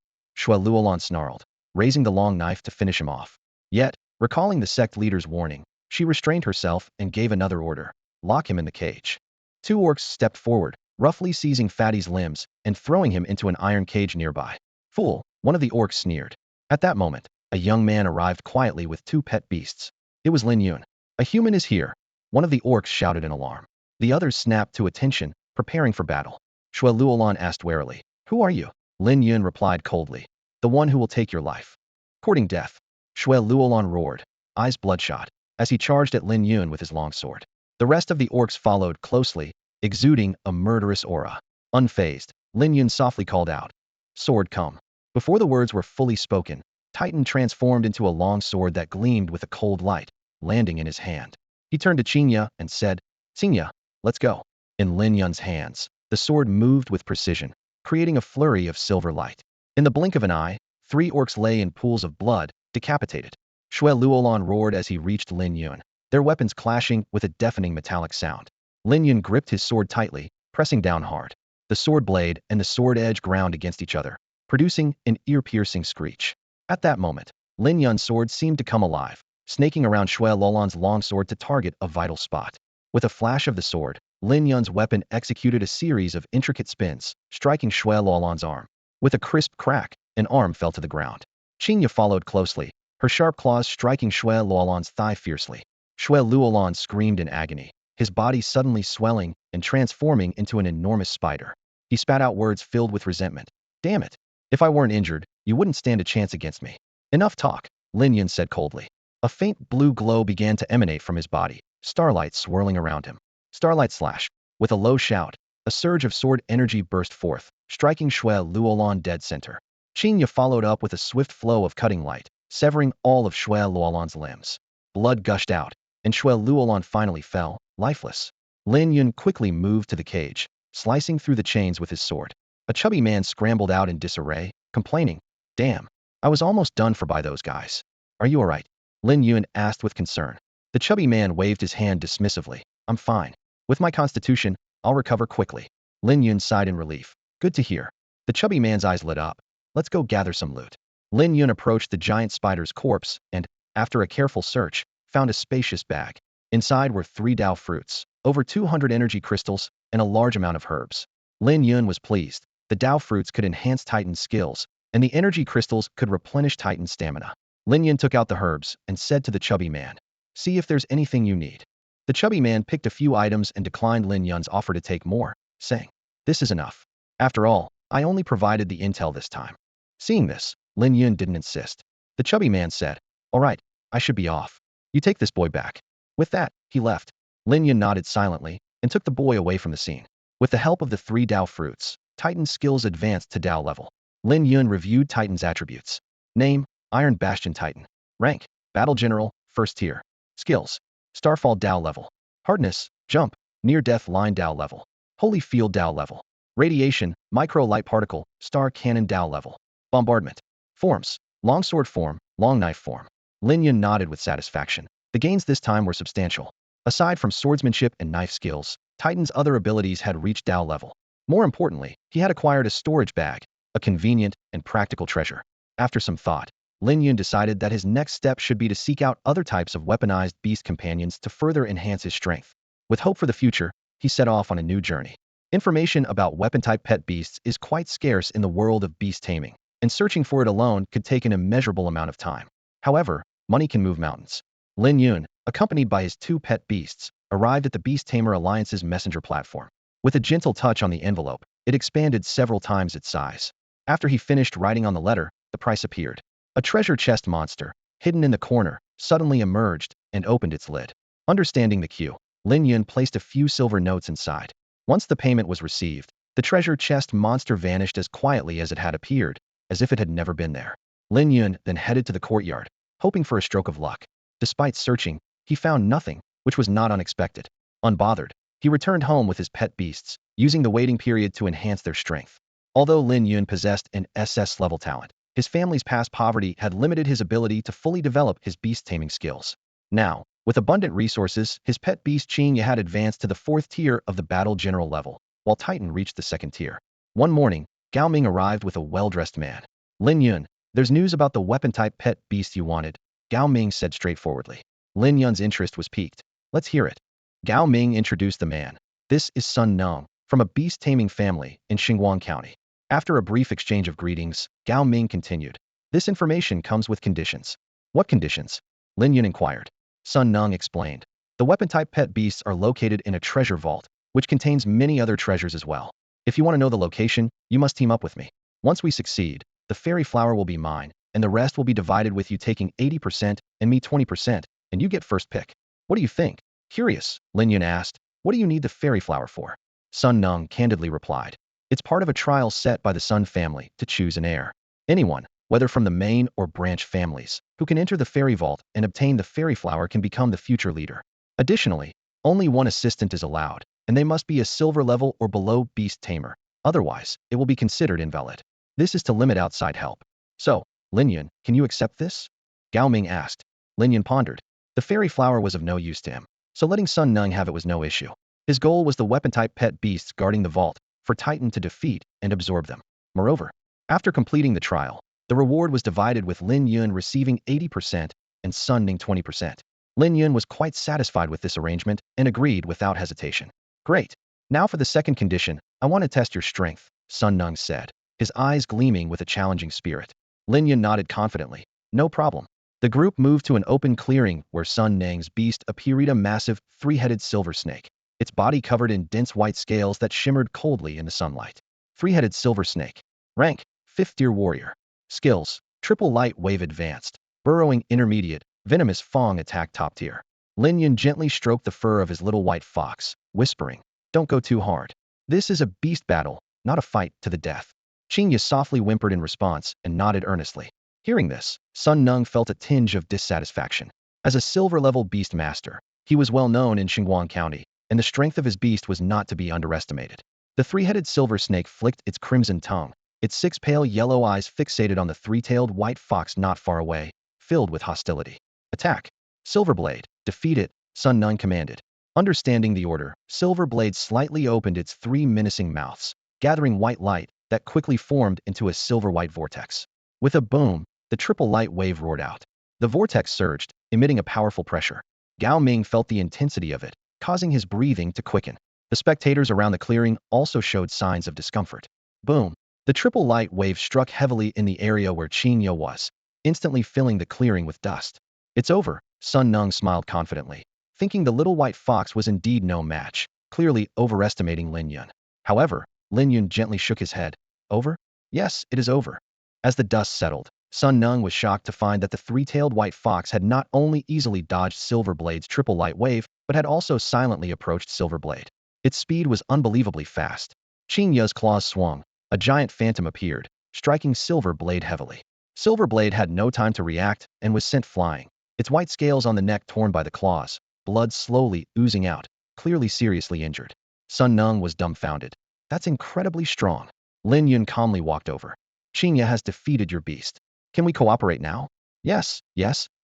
Wei Yuwelling snarled, raising the long knife to finish him off. Yet, recalling the sect leader's warning, she restrained herself and gave another order. Lock him in the cage. Two orcs stepped forward, roughly seizing Fatty's limbs and throwing him into an iron cage nearby. Fool, one of the orcs sneered. At that moment, a young man arrived quietly with two pet beasts. It was Lin Yun. A human is here, one of the orcs shouted in alarm. The others snapped to attention, preparing for battle. Wei Yuwelling asked warily, who are you? Lin Yun replied coldly, the one who will take your life. Courting death. Wei Yuwelling roared, eyes bloodshot, as he charged at Lin Yun with his long sword. The rest of the orcs followed closely, exuding a murderous aura. Unfazed, Lin Yun softly called out, sword come. Before the words were fully spoken, Titan transformed into a long sword that gleamed with a cold light, landing in his hand. He turned to Chinga and said, Chinga, let's go. In Lin Yun's hands, the sword moved with precision, creating a flurry of silver light. In the blink of an eye, 3 orcs lay in pools of blood, decapitated. Wei Yuwelling roared as he reached Lin Yun, their weapons clashing with a deafening metallic sound. Lin Yun gripped his sword tightly, pressing down hard. The sword blade and the sword edge ground against each other, producing an ear-piercing screech. At that moment, Lin Yun's sword seemed to come alive, snaking around Wei Yuwelling's long sword to target a vital spot. With a flash of the sword, Lin Yun's weapon executed a series of intricate spins, striking Wei Yuwelling's arm. With a crisp crack, an arm fell to the ground. Chinga followed closely, her sharp claws striking Wei Yuwelling's thigh fiercely. Wei Yuwelling screamed in agony, his body suddenly swelling and transforming into an enormous spider. He spat out words filled with resentment. Damn it! If I weren't injured, you wouldn't stand a chance against me. Enough talk, Lin Yun said coldly. A faint blue glow began to emanate from his body, starlight swirling around him. Starlight slash. With a low shout, a surge of sword energy burst forth, striking Wei Yuwelling dead center. Chinga followed up with a swift flow of cutting light, severing all of Wei Yuwelling's limbs. Blood gushed out, and Wei Yuwelling finally fell, lifeless. Lin Yun quickly moved to the cage, slicing through the chains with his sword. A chubby man scrambled out in disarray, complaining, damn, I was almost done for by those guys. Are you alright? Lin Yun asked with concern. The chubby man waved his hand dismissively. I'm fine. With my constitution, I'll recover quickly. Lin Yun sighed in relief. Good to hear. The chubby man's eyes lit up. Let's go gather some loot. Lin Yun approached the giant spider's corpse and, after a careful search, found a spacious bag. Inside were 3 Dao fruits, over 200 energy crystals, and a large amount of herbs. Lin Yun was pleased. The Dao fruits could enhance Titan's skills, and the energy crystals could replenish Titan's stamina. Lin Yun took out the herbs and said to the chubby man, see if there's anything you need. The chubby man picked a few items and declined Lin Yun's offer to take more, saying, this is enough. After all, I only provided the intel this time. Seeing this, Lin Yun didn't insist. The chubby man said, all right, I should be off. You take this boy back. With that, he left. Lin Yun nodded silently and took the boy away from the scene. With the help of the 3 Dao fruits, Titan's skills advanced to Dao level. Lin Yun reviewed Titan's attributes. Name, Iron Bastion Titan. Rank, Battle General, 1st tier. Skills, Starfall Dao level. Hardness, Jump, Near Death Line Dao level. Holy Field Dao level. Radiation, Micro Light Particle, Star Cannon Dao level. Bombardment. Forms, Longsword form, Long Knife form. Lin Yun nodded with satisfaction. The gains this time were substantial. Aside from swordsmanship and knife skills, Titan's other abilities had reached Dao level. More importantly, he had acquired a storage bag, a convenient and practical treasure. After some thought, Lin Yun decided that his next step should be to seek out other types of weaponized beast companions to further enhance his strength. With hope for the future, he set off on a new journey. Information about weapon-type pet beasts is quite scarce in the world of beast taming, and searching for it alone could take an immeasurable amount of time. However, money can move mountains. Lin Yun, accompanied by his 2 pet beasts, arrived at the Beast Tamer Alliance's messenger platform. With a gentle touch on the envelope, it expanded several times its size. After he finished writing on the letter, the price appeared. A treasure chest monster, hidden in the corner, suddenly emerged and opened its lid. Understanding the cue, Lin Yun placed a few silver notes inside. Once the payment was received, the treasure chest monster vanished as quietly as it had appeared, as if it had never been there. Lin Yun then headed to the courtyard, hoping for a stroke of luck. Despite searching, he found nothing, which was not unexpected. Unbothered, he returned home with his pet beasts, using the waiting period to enhance their strength. Although Lin Yun possessed an SS-level talent, his family's past poverty had limited his ability to fully develop his beast-taming skills. Now, with abundant resources, his pet beast Chinga had advanced to the 4th tier of the battle general level, while Titan reached the 2nd tier. One morning, Gao Ming arrived with a well-dressed man. Lin Yun, there's news about the weapon-type pet beast you wanted, Gao Ming said straightforwardly. Lin Yun's interest was piqued. Let's hear it. Gao Ming introduced the man. This is Sun Nong, from a beast-taming family in Xinguang County. After a brief exchange of greetings, Gao Ming continued. This information comes with conditions. What conditions? Lin Yun inquired. Sun Nong explained. The weapon-type pet beasts are located in a treasure vault, which contains many other treasures as well. If you want to know the location, you must team up with me. Once we succeed, the fairy flower will be mine, and the rest will be divided with you taking 80% and me 20%, and you get first pick. What do you think? Curious, Lin Yun asked. What do you need the fairy flower for? Sun Nong candidly replied. It's part of a trial set by the Sun family to choose an heir. Anyone, whether from the main or branch families, who can enter the fairy vault and obtain the fairy flower can become the future leader. Additionally, only one assistant is allowed, and they must be a silver level or below beast tamer. Otherwise, it will be considered invalid. This is to limit outside help. So, Lin Yun, can you accept this? Gao Ming asked. Lin Yun pondered. The fairy flower was of no use to him, so letting Sun Nung have it was no issue. His goal was the weapon-type pet beasts guarding the vault, for Titan to defeat and absorb them. Moreover, after completing the trial, the reward was divided with Lin Yun receiving 80% and Sun Ning 20%. Lin Yun was quite satisfied with this arrangement and agreed without hesitation. Great. Now for the second condition, I want to test your strength, Sun Nung said, his eyes gleaming with a challenging spirit. Lin Yun nodded confidently. No problem. The group moved to an open clearing where Sun Nang's beast appeared, a massive, 3-headed silver snake, its body covered in dense white scales that shimmered coldly in the sunlight. 3-headed silver snake. Rank, 5th tier warrior. Skills, triple light wave advanced, burrowing intermediate, venomous fang attack top tier. Lin Yun gently stroked the fur of his little white fox, whispering, don't go too hard. This is a beast battle, not a fight to the death. Chinga softly whimpered in response and nodded earnestly. Hearing this, Sun Nung felt a tinge of dissatisfaction. As a silver-level beast master, he was well known in Xinguang County, and the strength of his beast was not to be underestimated. The 3-headed silver snake flicked its crimson tongue, its 6 pale yellow eyes fixated on the 3-tailed white fox not far away, filled with hostility. Attack! Silverblade, defeat it, Sun Nung commanded. Understanding the order, Silverblade slightly opened its 3 menacing mouths, gathering white light that quickly formed into a silver-white vortex. With a boom, the triple light wave roared out. The vortex surged, emitting a powerful pressure. Gao Ming felt the intensity of it, causing his breathing to quicken. The spectators around the clearing also showed signs of discomfort. Boom! The triple light wave struck heavily in the area where Chinga was, instantly filling the clearing with dust. It's over, Sun Nung smiled confidently, thinking the little white fox was indeed no match, clearly overestimating Lin Yun. However, Lin Yun gently shook his head. Over? Yes, it is over. As the dust settled, Sun Nung was shocked to find that the 3-tailed white fox had not only easily dodged Silverblade's triple light wave, but had also silently approached Silverblade. Its speed was unbelievably fast. Chinya's claws swung. A giant phantom appeared, striking Silverblade heavily. Silverblade had no time to react and was sent flying, its white scales on the neck torn by the claws, blood slowly oozing out, clearly seriously injured. Sun Nung was dumbfounded. That's incredibly strong. Lin Yun calmly walked over. Chinga has defeated your beast. Can we cooperate now? Yes,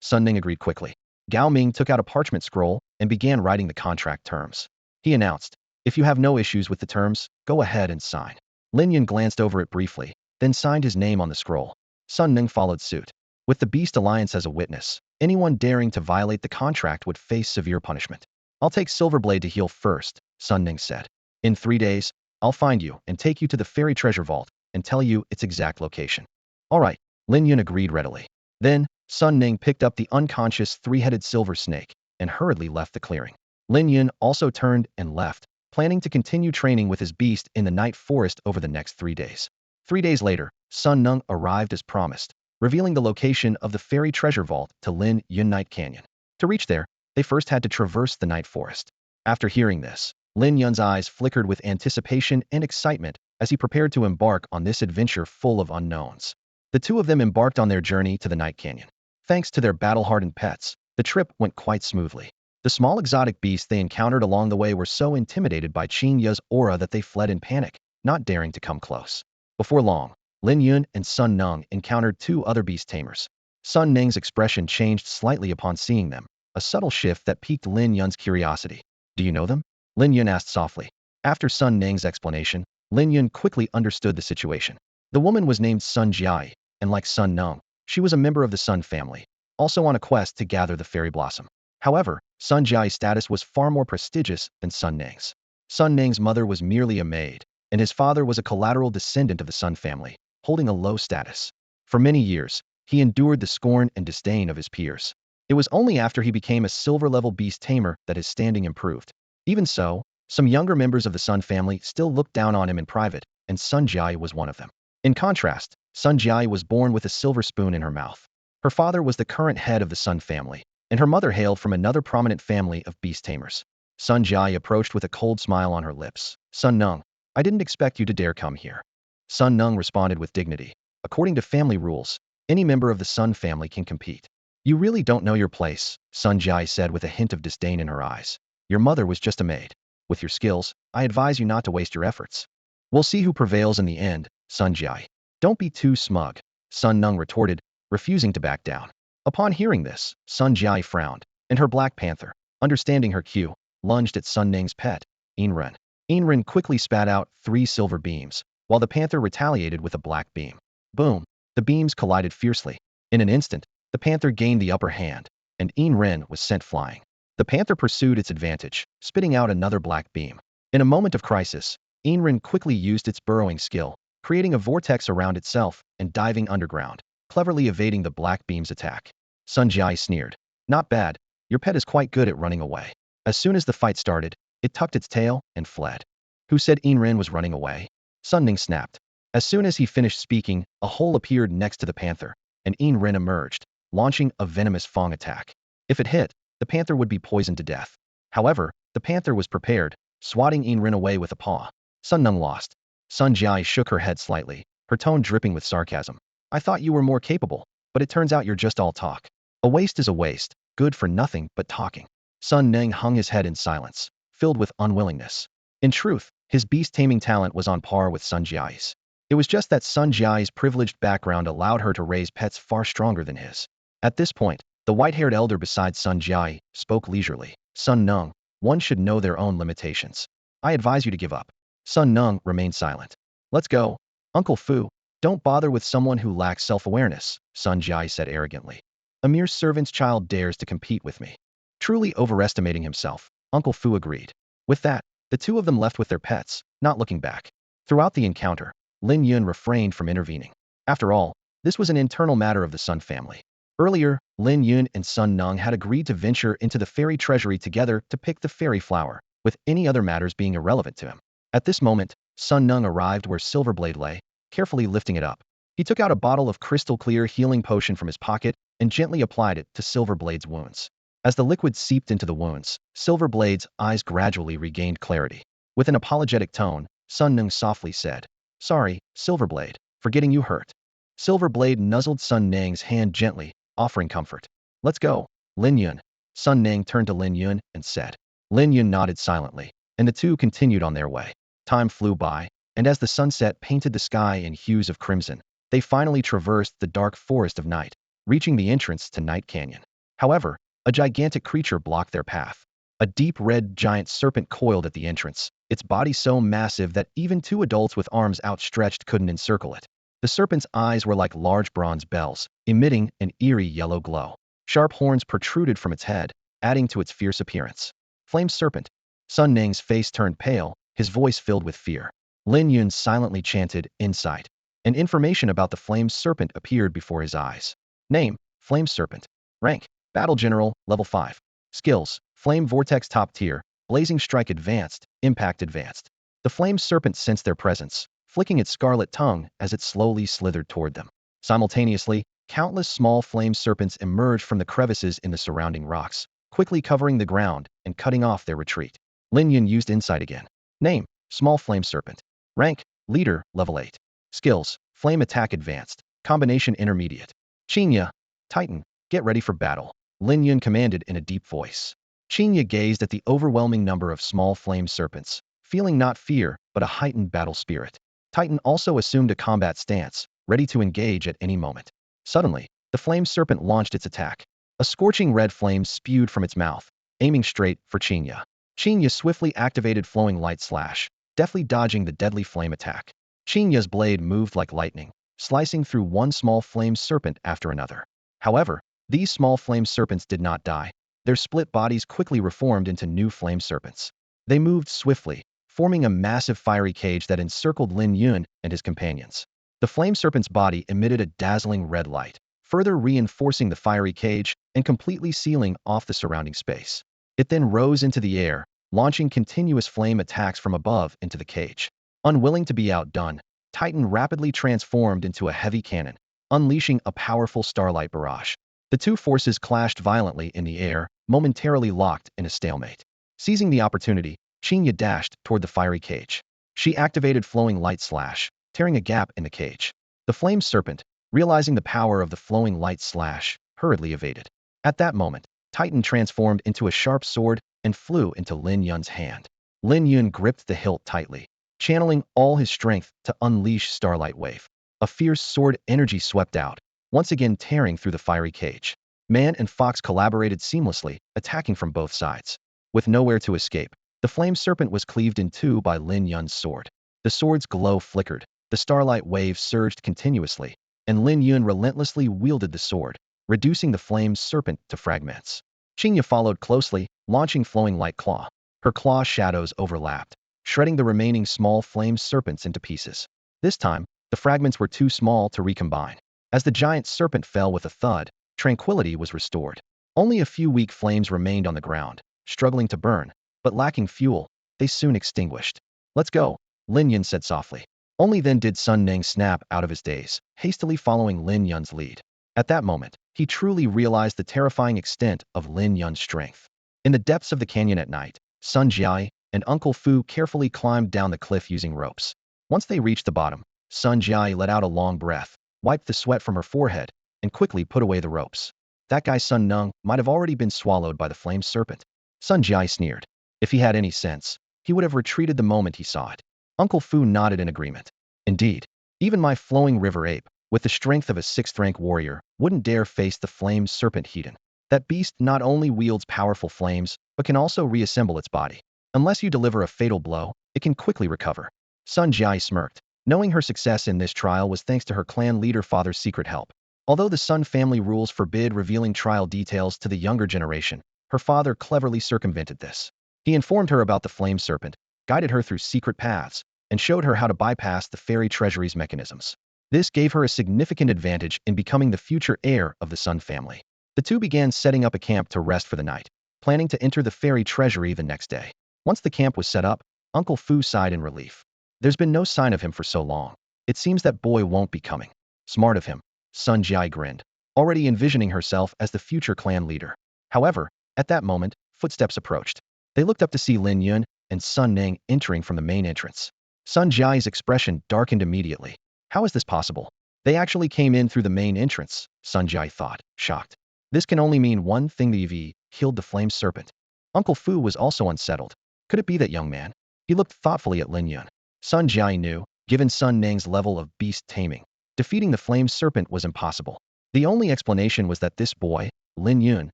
Sun Ning agreed quickly. Gao Ming took out a parchment scroll and began writing the contract terms. He announced, if you have no issues with the terms, go ahead and sign. Lin Yun glanced over it briefly, then signed his name on the scroll. Sun Ning followed suit. With the Beast Alliance as a witness, anyone daring to violate the contract would face severe punishment. I'll take Silverblade to heal first, Sun Ning said. In 3 days, I'll find you and take you to the fairy treasure vault and tell you its exact location. All right, Lin Yun agreed readily. Then, Sun Ning picked up the unconscious three-headed silver snake and hurriedly left the clearing. Lin Yun also turned and left, planning to continue training with his beast in the night forest over the next 3 days. 3 days later, Sun Nung arrived as promised, revealing the location of the fairy treasure vault to Lin Yun Night Canyon. To reach there, they first had to traverse the night forest. After hearing this, Lin Yun's eyes flickered with anticipation and excitement as he prepared to embark on this adventure full of unknowns. The two of them embarked on their journey to the Night Canyon. Thanks to their battle-hardened pets, the trip went quite smoothly. The small exotic beasts they encountered along the way were so intimidated by Chinga's aura that they fled in panic, not daring to come close. Before long, Lin Yun and Sun Nung encountered 2 other beast tamers. Sun Ning's expression changed slightly upon seeing them, a subtle shift that piqued Lin Yun's curiosity. Do you know them? Lin Yun asked softly. After Sun Ning's explanation, Lin Yun quickly understood the situation. The woman was named Sun Jiai, and like Sun Nung, she was a member of the Sun family, also on a quest to gather the fairy blossom. However, Sun Jiai's status was far more prestigious than Sun Ning's. Sun Ning's mother was merely a maid, and his father was a collateral descendant of the Sun family, holding a low status. For many years, he endured the scorn and disdain of his peers. It was only after he became a silver-level beast tamer that his standing improved. Even so, some younger members of the Sun family still looked down on him in private, and Sun Jiai was one of them. In contrast, Sun Jiai was born with a silver spoon in her mouth. Her father was the current head of the Sun family, and her mother hailed from another prominent family of beast tamers. Sun Jiai approached with a cold smile on her lips. Sun Nung, I didn't expect you to dare come here. Sun Nung responded with dignity. According to family rules, any member of the Sun family can compete. You really don't know your place, Sun Jiai said with a hint of disdain in her eyes. Your mother was just a maid. With your skills, I advise you not to waste your efforts. We'll see who prevails in the end, Sun Jiai. Don't be too smug, Sun Nung retorted, refusing to back down. Upon hearing this, Sun Jiai frowned, and her black panther, understanding her cue, lunged at Sun Ning's pet, Enren. Enren quickly spat out 3 silver beams, while the panther retaliated with a black beam. Boom! The beams collided fiercely. In an instant, the panther gained the upper hand, and Enren was sent flying. The panther pursued its advantage, spitting out another black beam. In a moment of crisis, Enren quickly used its burrowing skill, creating a vortex around itself and diving underground, cleverly evading the black beam's attack. Sun Jiai sneered. Not bad, your pet is quite good at running away. As soon as the fight started, it tucked its tail and fled. Who said Enren was running away? Sun Ning snapped. As soon as he finished speaking, a hole appeared next to the panther, and Enren emerged, launching a venomous fang attack. If it hit, the panther would be poisoned to death. However, the panther was prepared, swatting Enren away with a paw. Sun Nung lost. Sun Jiai shook her head slightly, her tone dripping with sarcasm. I thought you were more capable, but it turns out you're just all talk. A waste is a waste, good for nothing but talking. Sun Ning hung his head in silence, filled with unwillingness. In truth, his beast-taming talent was on par with Sun Jiai's. It was just that Sun Jiai's privileged background allowed her to raise pets far stronger than his. At this point, the white-haired elder beside Sun Jiai spoke leisurely. Sun Nung, one should know their own limitations. I advise you to give up. Sun Nung remained silent. Let's go. Uncle Fu, don't bother with someone who lacks self-awareness, Sun Jiai said arrogantly. A mere servant's child dares to compete with me. Truly overestimating himself, Uncle Fu agreed. With that, the two of them left with their pets, not looking back. Throughout the encounter, Lin Yun refrained from intervening. After all, this was an internal matter of the Sun family. Earlier, Lin Yun and Sun Nung had agreed to venture into the fairy treasury together to pick the fairy flower, with any other matters being irrelevant to him. At this moment, Sun Nung arrived where Silverblade lay, carefully lifting it up. He took out a bottle of crystal-clear healing potion from his pocket and gently applied it to Silverblade's wounds. As the liquid seeped into the wounds, Silverblade's eyes gradually regained clarity. With an apologetic tone, Sun Nung softly said, Sorry, Silverblade, for getting you hurt. Silverblade nuzzled Sun Nang's hand gently, offering comfort. Let's go, Lin Yun. Sun Nang turned to Lin Yun and said. Lin Yun nodded silently, and the two continued on their way. Time flew by, and as the sunset painted the sky in hues of crimson, they finally traversed the dark forest of night, reaching the entrance to Night Canyon. However, a gigantic creature blocked their path. A deep red giant serpent coiled at the entrance, its body so massive that even 2 adults with arms outstretched couldn't encircle it. The serpent's eyes were like large bronze bells, emitting an eerie yellow glow. Sharp horns protruded from its head, adding to its fierce appearance. Flame serpent. Sun Ning's face turned pale, his voice filled with fear. Lin Yun silently chanted, "Insight." And information about the flame serpent appeared before his eyes. Name, Flame Serpent. Rank, Battle General, Level 5. Skills, Flame Vortex Top Tier, Blazing Strike Advanced, Impact Advanced. The flame serpent sensed their presence, flicking its scarlet tongue as it slowly slithered toward them. Simultaneously, countless small flame serpents emerged from the crevices in the surrounding rocks, quickly covering the ground and cutting off their retreat. Lin Yun used insight again. Name, Small Flame Serpent. Rank, Leader, Level 8. Skills, Flame Attack Advanced, Combination Intermediate. Chinga, Titan, get ready for battle, Lin Yun commanded in a deep voice. Chinga gazed at the overwhelming number of small flame serpents, feeling not fear, but a heightened battle spirit. Titan also assumed a combat stance, ready to engage at any moment. Suddenly, the flame serpent launched its attack. A scorching red flame spewed from its mouth, aiming straight for Chinga. Chinga swiftly activated Flowing Light Slash, deftly dodging the deadly flame attack. Chinga's blade moved like lightning, slicing through one small flame serpent after another. However, these small flame serpents did not die. Their split bodies quickly reformed into new flame serpents. They moved swiftly, forming a massive fiery cage that encircled Lin Yun and his companions. The flame serpent's body emitted a dazzling red light, further reinforcing the fiery cage and completely sealing off the surrounding space. It then rose into the air, launching continuous flame attacks from above into the cage. Unwilling to be outdone, Titan rapidly transformed into a heavy cannon, unleashing a powerful starlight barrage. The two forces clashed violently in the air, momentarily locked in a stalemate. Seizing the opportunity, Chinga dashed toward the fiery cage. She activated Flowing Light Slash, tearing a gap in the cage. The flame serpent, realizing the power of the Flowing Light Slash, hurriedly evaded. At that moment, Titan transformed into a sharp sword and flew into Lin Yun's hand. Lin Yun gripped the hilt tightly, channeling all his strength to unleash Starlight Wave. A fierce sword energy swept out, once again tearing through the fiery cage. Man and fox collaborated seamlessly, attacking from both sides. With nowhere to escape, the flame serpent was cleaved in two by Lin Yun's sword. The sword's glow flickered, the starlight wave surged continuously, and Lin Yun relentlessly wielded the sword, reducing the flame serpent to fragments. Chinga followed closely, launching Flowing Light Claw. Her claw shadows overlapped, shredding the remaining small flame serpents into pieces. This time, the fragments were too small to recombine. As the giant serpent fell with a thud, tranquility was restored. Only a few weak flames remained on the ground, struggling to burn, but lacking fuel, they soon extinguished. "Let's go," Lin Yun said softly. Only then did Sun Ning snap out of his daze, hastily following Lin Yun's lead. At that moment, he truly realized the terrifying extent of Lin Yun's strength. In the depths of the canyon at night, Sun Jiai and Uncle Fu carefully climbed down the cliff using ropes. Once they reached the bottom, Sun Jiai let out a long breath, wiped the sweat from her forehead, and quickly put away the ropes. That guy Sun Nung might have already been swallowed by the flame serpent. Sun Jiai sneered. If he had any sense, he would have retreated the moment he saw it. Uncle Fu nodded in agreement. Indeed, even my flowing river ape, with the strength of a 6th-rank warrior, wouldn't dare face the flame serpent Hedon. That beast not only wields powerful flames, but can also reassemble its body. Unless you deliver a fatal blow, it can quickly recover. Sun Jiai smirked, knowing her success in this trial was thanks to her clan leader father's secret help. Although the Sun family rules forbid revealing trial details to the younger generation, her father cleverly circumvented this. He informed her about the flame serpent, guided her through secret paths, and showed her how to bypass the fairy treasury's mechanisms. This gave her a significant advantage in becoming the future heir of the Sun family. The two began setting up a camp to rest for the night, planning to enter the fairy treasury the next day. Once the camp was set up, Uncle Fu sighed in relief. There's been no sign of him for so long. It seems that boy won't be coming. Smart of him. Sun Jiai grinned, already envisioning herself as the future clan leader. However, at that moment, footsteps approached. They looked up to see Lin Yun and Sun Ning entering from the main entrance. Sun Jiai's expression darkened immediately. How is this possible? They actually came in through the main entrance, Sun Jiai thought, shocked. This can only mean one thing: they've killed the flame serpent. Uncle Fu was also unsettled. Could it be that young man? He looked thoughtfully at Lin Yun. Sun Jiai knew, given Sun Ning's level of beast taming, defeating the flame serpent was impossible. The only explanation was that this boy, Lin Yun,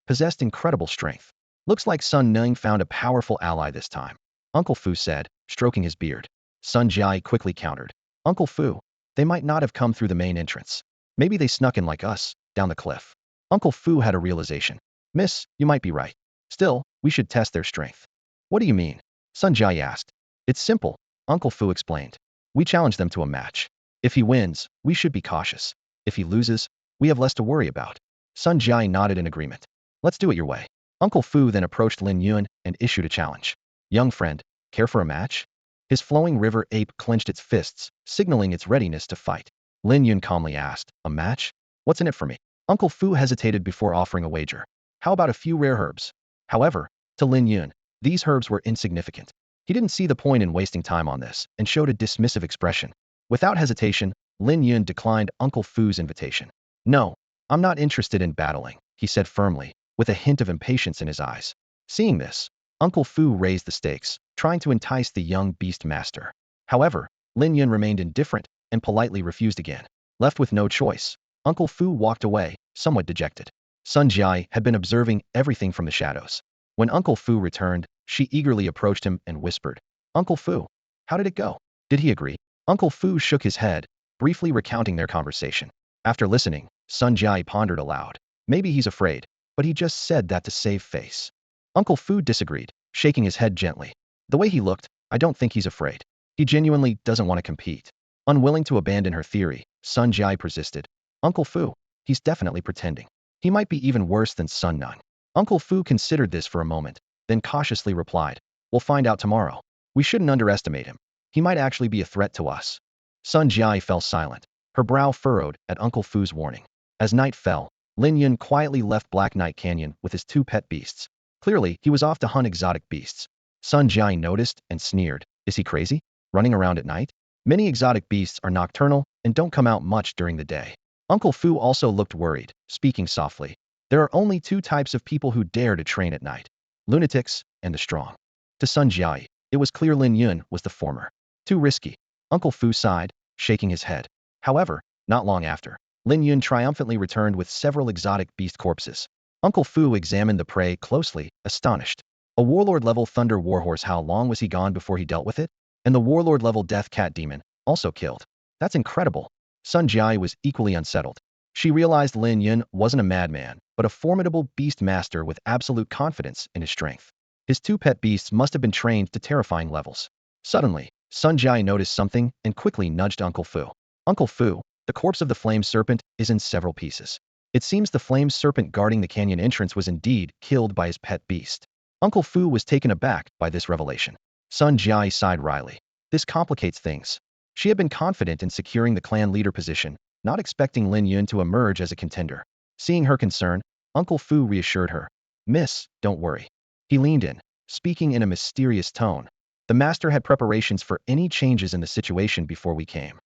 possessed incredible strength. Looks like Sun Ning found a powerful ally this time, Uncle Fu said, stroking his beard. Sun Jiai quickly countered. Uncle Fu, they might not have come through the main entrance. Maybe they snuck in like us, down the cliff. Uncle Fu had a realization. Miss, you might be right. Still, we should test their strength. What do you mean? Sun Jiai asked. It's simple, Uncle Fu explained. We challenge them to a match. If he wins, we should be cautious. If he loses, we have less to worry about. Sun Jiai nodded in agreement. Let's do it your way. Uncle Fu then approached Lin Yun and issued a challenge. Young friend, care for a match? His flowing river ape clenched its fists, signaling its readiness to fight. Lin Yun calmly asked, a match? What's in it for me? Uncle Fu hesitated before offering a wager. How about a few rare herbs? However, to Lin Yun, these herbs were insignificant. He didn't see the point in wasting time on this and showed a dismissive expression. Without hesitation, Lin Yun declined Uncle Fu's invitation. No, I'm not interested in battling, he said firmly, with a hint of impatience in his eyes. Seeing this, Uncle Fu raised the stakes, trying to entice the young beast master. However, Lin Yun remained indifferent and politely refused again. Left with no choice, Uncle Fu walked away, somewhat dejected. Sun Jiai had been observing everything from the shadows. When Uncle Fu returned, she eagerly approached him and whispered, Uncle Fu, how did it go? Did he agree? Uncle Fu shook his head, briefly recounting their conversation. After listening, Sun Jiai pondered aloud. Maybe he's afraid, but he just said that to save face. Uncle Fu disagreed, shaking his head gently. The way he looked, I don't think he's afraid. He genuinely doesn't want to compete. Unwilling to abandon her theory, Sun Jiai persisted. Uncle Fu, he's definitely pretending. He might be even worse than Sun Nun. Uncle Fu considered this for a moment, then cautiously replied, we'll find out tomorrow. We shouldn't underestimate him. He might actually be a threat to us. Sun Jiai fell silent, her brow furrowed at Uncle Fu's warning. As night fell, Lin Yun quietly left Black Knight Canyon with his two pet beasts. Clearly, he was off to hunt exotic beasts. Sun Jiai noticed and sneered. Is he crazy? Running around at night? Many exotic beasts are nocturnal and don't come out much during the day. Uncle Fu also looked worried, speaking softly. There are only two types of people who dare to train at night. Lunatics and the strong. To Sun Jiai, it was clear Lin Yun was the former. Too risky. Uncle Fu sighed, shaking his head. However, not long after, Lin Yun triumphantly returned with several exotic beast corpses. Uncle Fu examined the prey closely, astonished. A warlord-level thunder warhorse, how long was he gone before he dealt with it? And the warlord-level death cat demon, also killed. That's incredible. Sun Jiai was equally unsettled. She realized Lin Yun wasn't a madman, but a formidable beast master with absolute confidence in his strength. His two pet beasts must have been trained to terrifying levels. Suddenly, Sun Jiai noticed something and quickly nudged Uncle Fu. Uncle Fu, the corpse of the flame serpent is in several pieces. It seems the flame serpent guarding the canyon entrance was indeed killed by his pet beast. Uncle Fu was taken aback by this revelation. Sun Jiai sighed wryly. This complicates things. She had been confident in securing the clan leader position, not expecting Lin Yun to emerge as a contender. Seeing her concern, Uncle Fu reassured her. Miss, don't worry. He leaned in, speaking in a mysterious tone. The master had preparations for any changes in the situation before we came.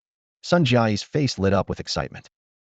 Sun Jiai's face lit up with excitement.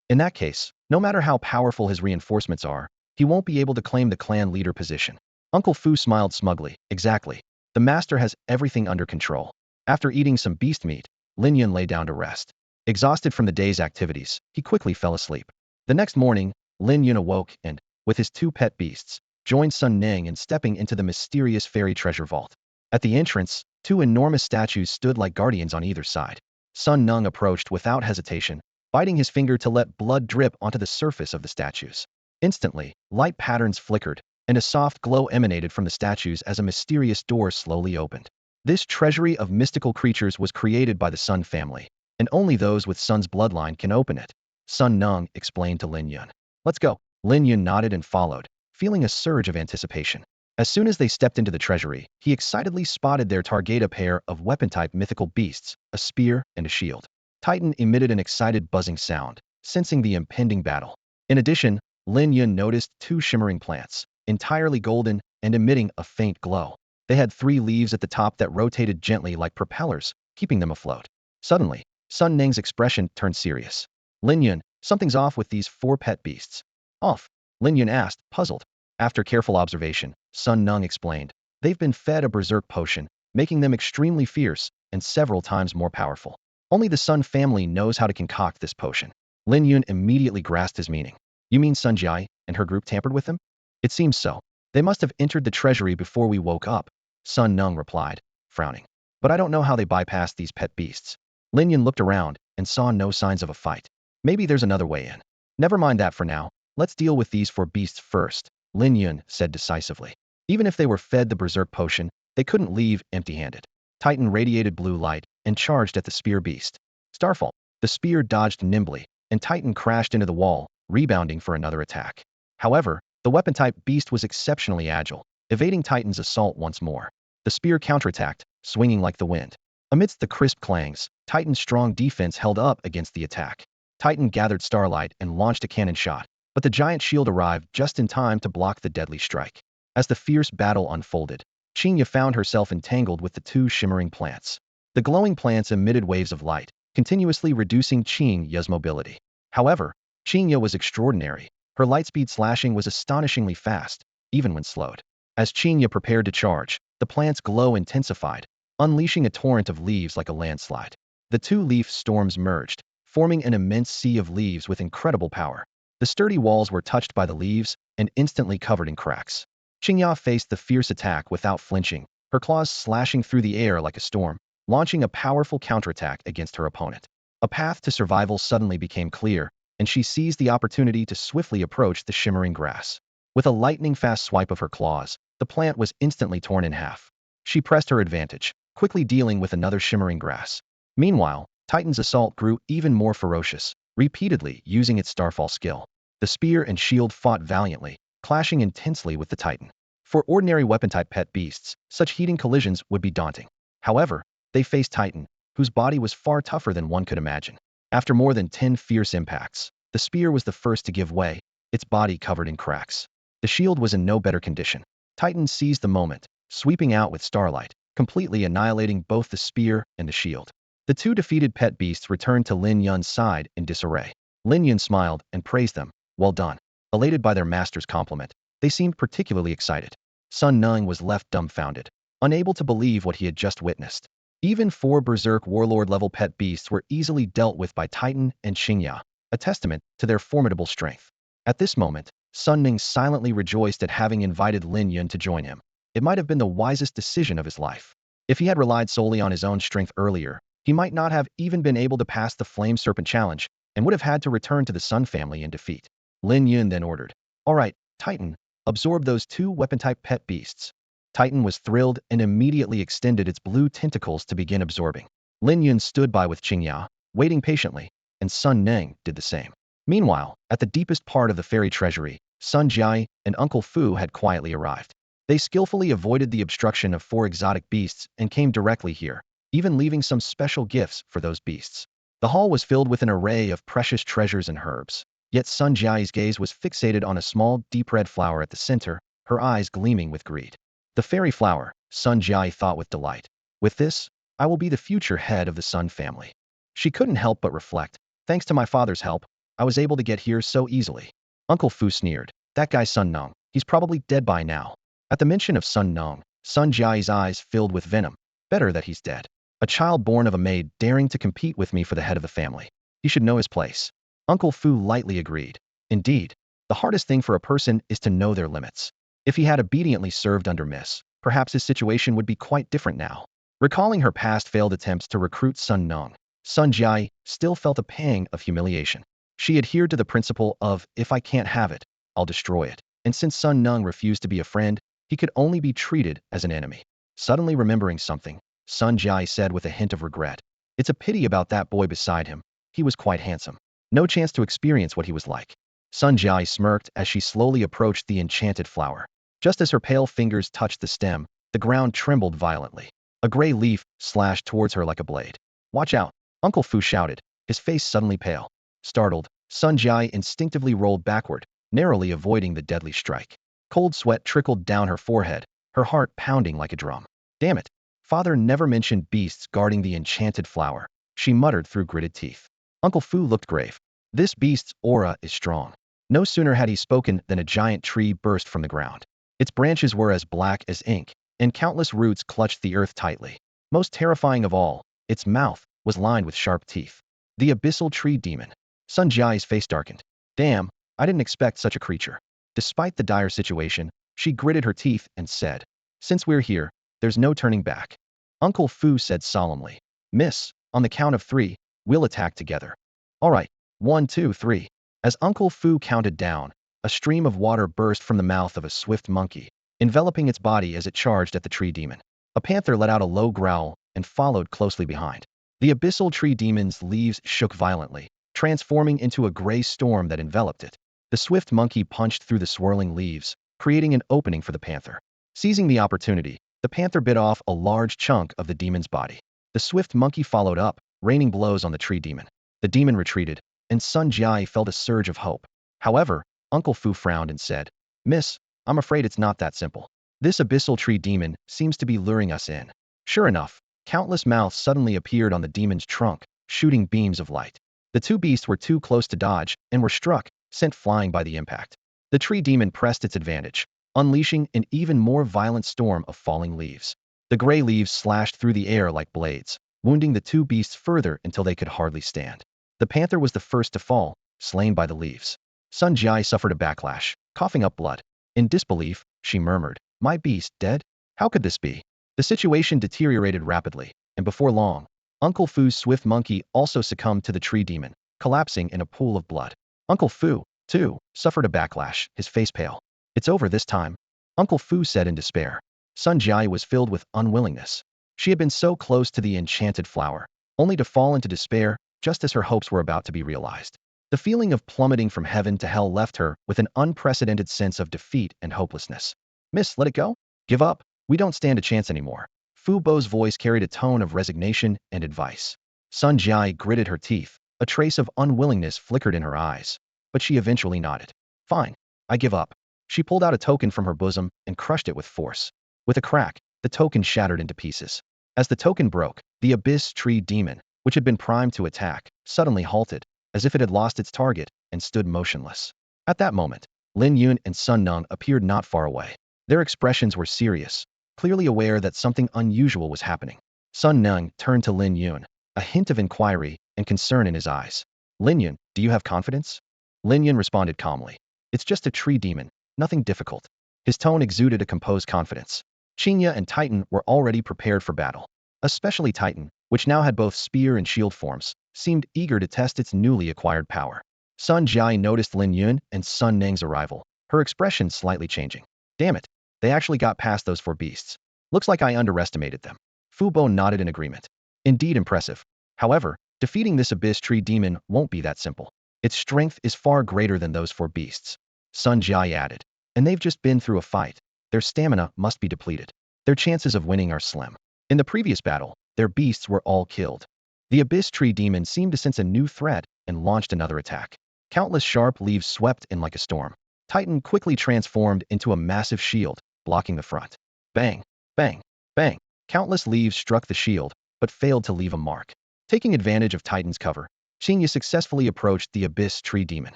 In that case, no matter how powerful his reinforcements are, he won't be able to claim the clan leader position. Uncle Fu smiled smugly. Exactly. The master has everything under control. After eating some beast meat, Lin Yun lay down to rest. Exhausted from the day's activities, he quickly fell asleep. The next morning, Lin Yun awoke and, with his two pet beasts, joined Sun Ning in stepping into the mysterious fairy treasure vault. At the entrance, two enormous statues stood like guardians on either side. Sun Nung approached without hesitation, biting his finger to let blood drip onto the surface of the statues. Instantly, light patterns flickered, and a soft glow emanated from the statues as a mysterious door slowly opened. This treasury of mystical creatures was created by the Sun family, and only those with Sun's bloodline can open it. Sun Nung explained to Lin Yun. Let's go. Lin Yun nodded and followed, feeling a surge of anticipation. As soon as they stepped into the treasury, he excitedly spotted their target, a pair of weapon-type mythical beasts, a spear and a shield. Titan emitted an excited buzzing sound, sensing the impending battle. In addition, Lin Yun noticed two shimmering plants, entirely golden and emitting a faint glow. They had 3 leaves at the top that rotated gently like propellers, keeping them afloat. Suddenly, Sun Ning's expression turned serious. Lin Yun, something's off with these 4 pet beasts. Off? Lin Yun asked, puzzled. After careful observation, Sun Nung explained. They've been fed a berserk potion, making them extremely fierce and several times more powerful. Only the Sun family knows how to concoct this potion. Lin Yun immediately grasped his meaning. You mean Sun Jiai and her group tampered with them? It seems so. They must have entered the treasury before we woke up, Sun Nung replied, frowning. But I don't know how they bypassed these pet beasts. Lin Yun looked around and saw no signs of a fight. Maybe there's another way in. Never mind that for now. Let's deal with these 4 beasts first, Lin Yun said decisively. Even if they were fed the berserk potion, they couldn't leave empty-handed. Titan radiated blue light and charged at the spear beast. Starfall. The spear dodged nimbly, and Titan crashed into the wall, rebounding for another attack. However, the weapon-type beast was exceptionally agile, evading Titan's assault once more. The spear counterattacked, swinging like the wind. Amidst the crisp clangs, Titan's strong defense held up against the attack. Titan gathered starlight and launched a cannon shot, but the giant shield arrived just in time to block the deadly strike. As the fierce battle unfolded, Chinga found herself entangled with the two shimmering plants. The glowing plants emitted waves of light, continuously reducing Chinga's mobility. However, Chinga was extraordinary. Her lightspeed slashing was astonishingly fast, even when slowed. As Chinga prepared to charge, the plant's glow intensified, unleashing a torrent of leaves like a landslide. The two leaf storms merged, forming an immense sea of leaves with incredible power. The sturdy walls were touched by the leaves and instantly covered in cracks. Chinga faced the fierce attack without flinching, her claws slashing through the air like a storm, launching a powerful counterattack against her opponent. A path to survival suddenly became clear, and she seized the opportunity to swiftly approach the shimmering grass. With a lightning-fast swipe of her claws, the plant was instantly torn in half. She pressed her advantage, quickly dealing with another shimmering grass. Meanwhile, Titan's assault grew even more ferocious, repeatedly using its starfall skill. The spear and shield fought valiantly, clashing intensely with the Titan. For ordinary weapon-type pet beasts, such heating collisions would be daunting. However, they faced Titan, whose body was far tougher than one could imagine. After more than 10 fierce impacts, the spear was the first to give way, its body covered in cracks. The shield was in no better condition. Titan seized the moment, sweeping out with starlight, completely annihilating both the spear and the shield. The two defeated pet beasts returned to Lin Yun's side in disarray. Lin Yun smiled and praised them. Well done. Elated by their master's compliment, they seemed particularly excited. Sun Nung was left dumbfounded, unable to believe what he had just witnessed. Even 4 berserk warlord-level pet beasts were easily dealt with by Titan and Chinga, a testament to their formidable strength. At this moment, Sun Ning silently rejoiced at having invited Lin Yun to join him. It might have been the wisest decision of his life. If he had relied solely on his own strength earlier, he might not have even been able to pass the Flame Serpent challenge and would have had to return to the Sun family in defeat. Lin Yun then ordered, "All right, Titan, absorb those 2 weapon-type pet beasts." Titan was thrilled and immediately extended its blue tentacles to begin absorbing. Lin Yun stood by with Chinga, waiting patiently, and Sun Ning did the same. Meanwhile, at the deepest part of the fairy treasury, Sun Jiai and Uncle Fu had quietly arrived. They skillfully avoided the obstruction of 4 exotic beasts and came directly here, even leaving some special gifts for those beasts. The hall was filled with an array of precious treasures and herbs. Yet Sun Jiai's gaze was fixated on a small, deep red flower at the center, her eyes gleaming with greed. The fairy flower, Sun Jiai thought with delight. With this, I will be the future head of the Sun family. She couldn't help but reflect. Thanks to my father's help, I was able to get here so easily. Uncle Fu sneered. That guy Sun Nung, he's probably dead by now. At the mention of Sun Nung, Sun Jiai's eyes filled with venom. Better that he's dead. A child born of a maid daring to compete with me for the head of the family. He should know his place. Uncle Fu lightly agreed. Indeed, the hardest thing for a person is to know their limits. If he had obediently served under Miss, perhaps his situation would be quite different now. Recalling her past failed attempts to recruit Sun Nung, Sun Jiai still felt a pang of humiliation. She adhered to the principle of, if I can't have it, I'll destroy it. And since Sun Nung refused to be a friend, he could only be treated as an enemy. Suddenly remembering something, Sun Jiai said with a hint of regret. It's a pity about that boy beside him. He was quite handsome. No chance to experience what he was like. Sun Jiai smirked as she slowly approached the enchanted flower. Just as her pale fingers touched the stem, the ground trembled violently. A gray leaf slashed towards her like a blade. Watch out, Uncle Fu shouted, his face suddenly pale. Startled, Sun Jiai instinctively rolled backward, narrowly avoiding the deadly strike. Cold sweat trickled down her forehead, her heart pounding like a drum. Damn it, father never mentioned beasts guarding the enchanted flower, she muttered through gritted teeth. Uncle Fu looked grave. This beast's aura is strong. No sooner had he spoken than a giant tree burst from the ground. Its branches were as black as ink, and countless roots clutched the earth tightly. Most terrifying of all, its mouth was lined with sharp teeth. The abyssal tree demon. Sun Jiai's face darkened. Damn, I didn't expect such a creature. Despite the dire situation, she gritted her teeth and said, since we're here, there's no turning back. Uncle Fu said solemnly. Miss, on the count of 3, we'll attack together. All right, 1, 2, 3. As Uncle Fu counted down, a stream of water burst from the mouth of a swift monkey, enveloping its body as it charged at the tree demon. A panther let out a low growl, and followed closely behind. The abyssal tree demon's leaves shook violently, transforming into a gray storm that enveloped it. The swift monkey punched through the swirling leaves, creating an opening for the panther. Seizing the opportunity, the panther bit off a large chunk of the demon's body. The swift monkey followed up, raining blows on the tree demon. The demon retreated, and Sun Jiai felt a surge of hope. However, Uncle Fu frowned and said, "Miss, I'm afraid it's not that simple. This abyssal tree demon seems to be luring us in." Sure enough, countless mouths suddenly appeared on the demon's trunk, shooting beams of light. The two beasts were too close to dodge and were struck, sent flying by the impact. The tree demon pressed its advantage, unleashing an even more violent storm of falling leaves. The gray leaves slashed through the air like blades, wounding the two beasts further until they could hardly stand. The panther was the first to fall, slain by the leaves. Sun Jiai suffered a backlash, coughing up blood. In disbelief, she murmured, "My beast dead? How could this be?" The situation deteriorated rapidly, and before long, Uncle Fu's swift monkey also succumbed to the tree demon, collapsing in a pool of blood. Uncle Fu, too, suffered a backlash, his face pale. "It's over this time," Uncle Fu said in despair. Sun Jiai was filled with unwillingness. She had been so close to the enchanted flower, only to fall into despair just as her hopes were about to be realized. The feeling of plummeting from heaven to hell left her with an unprecedented sense of defeat and hopelessness. "Miss, let it go? Give up? We don't stand a chance anymore." Fu Bo's voice carried a tone of resignation and advice. Sun Jiai gritted her teeth. A trace of unwillingness flickered in her eyes, but she eventually nodded. "Fine, I give up." She pulled out a token from her bosom and crushed it with force. With a crack, the token shattered into pieces. As the token broke, the abyss tree demon, which had been primed to attack, suddenly halted, as if it had lost its target, and stood motionless. At that moment, Lin Yun and Sun Nung appeared not far away. Their expressions were serious, clearly aware that something unusual was happening. Sun Nung turned to Lin Yun, a hint of inquiry and concern in his eyes. "Lin Yun, do you have confidence?" Lin Yun responded calmly. "It's just a tree demon, nothing difficult." His tone exuded a composed confidence. Chinga and Titan were already prepared for battle. Especially Titan, which now had both spear and shield forms, seemed eager to test its newly acquired power. Sun Jiai noticed Lin Yun and Sun Nang's arrival, her expression slightly changing. "Damn it, they actually got past those four beasts. Looks like I underestimated them." Fu Bo nodded in agreement. "Indeed impressive. However, defeating this abyss tree demon won't be that simple. Its strength is far greater than those four beasts." Sun Jiai added. "And they've just been through a fight. Their stamina must be depleted. Their chances of winning are slim. In the previous battle, their beasts were all killed." The abyss tree demon seemed to sense a new threat and launched another attack. Countless sharp leaves swept in like a storm. Titan quickly transformed into a massive shield, blocking the front. Bang, bang, bang. Countless leaves struck the shield, but failed to leave a mark. Taking advantage of Titan's cover, Chinga successfully approached the abyss tree demon.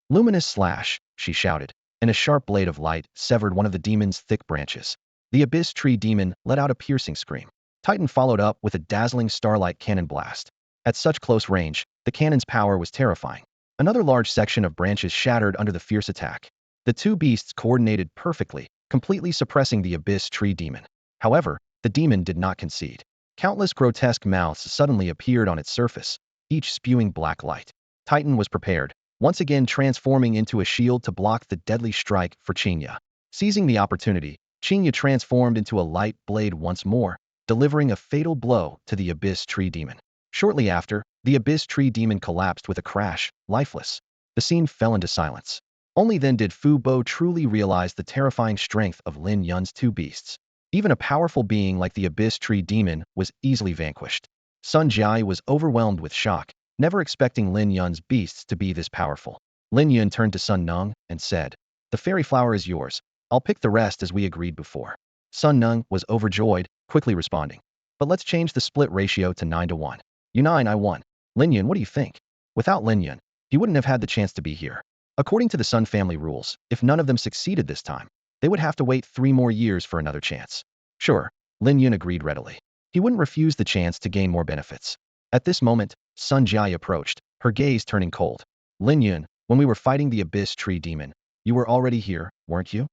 "Luminous slash," she shouted, and a sharp blade of light severed one of the demon's thick branches. The abyss tree demon let out a piercing scream. Titan followed up with a dazzling starlight cannon blast. At such close range, the cannon's power was terrifying. Another large section of branches shattered under the fierce attack. The two beasts coordinated perfectly, completely suppressing the abyss tree demon. However, the demon did not concede. Countless grotesque mouths suddenly appeared on its surface, each spewing black light. Titan was prepared, once again transforming into a shield to block the deadly strike for Chinga. Seizing the opportunity, Chinga transformed into a light blade once more, delivering a fatal blow to the abyss tree demon. Shortly after, the abyss tree demon collapsed with a crash, lifeless. The scene fell into silence. Only then did Fu Bo truly realize the terrifying strength of Lin Yun's two beasts. Even a powerful being like the abyss tree demon was easily vanquished. Sun Jiai was overwhelmed with shock, never expecting Lin Yun's beasts to be this powerful. Lin Yun turned to Sun Nung and said, "The fairy flower is yours. I'll pick the rest as we agreed before." Sun Nung was overjoyed, quickly responding, "But let's change the split ratio to 9-1. You 9, I 1. Lin Yun, what do you think?" Without Lin Yun, he wouldn't have had the chance to be here. According to the Sun family rules, if none of them succeeded this time, they would have to wait 3 more years for another chance. Sure, Lin Yun agreed readily. He wouldn't refuse the chance to gain more benefits. At this moment, Sun Jiai approached, her gaze turning cold. "Lin Yun, when we were fighting the abyss tree demon, you were already here, weren't you?"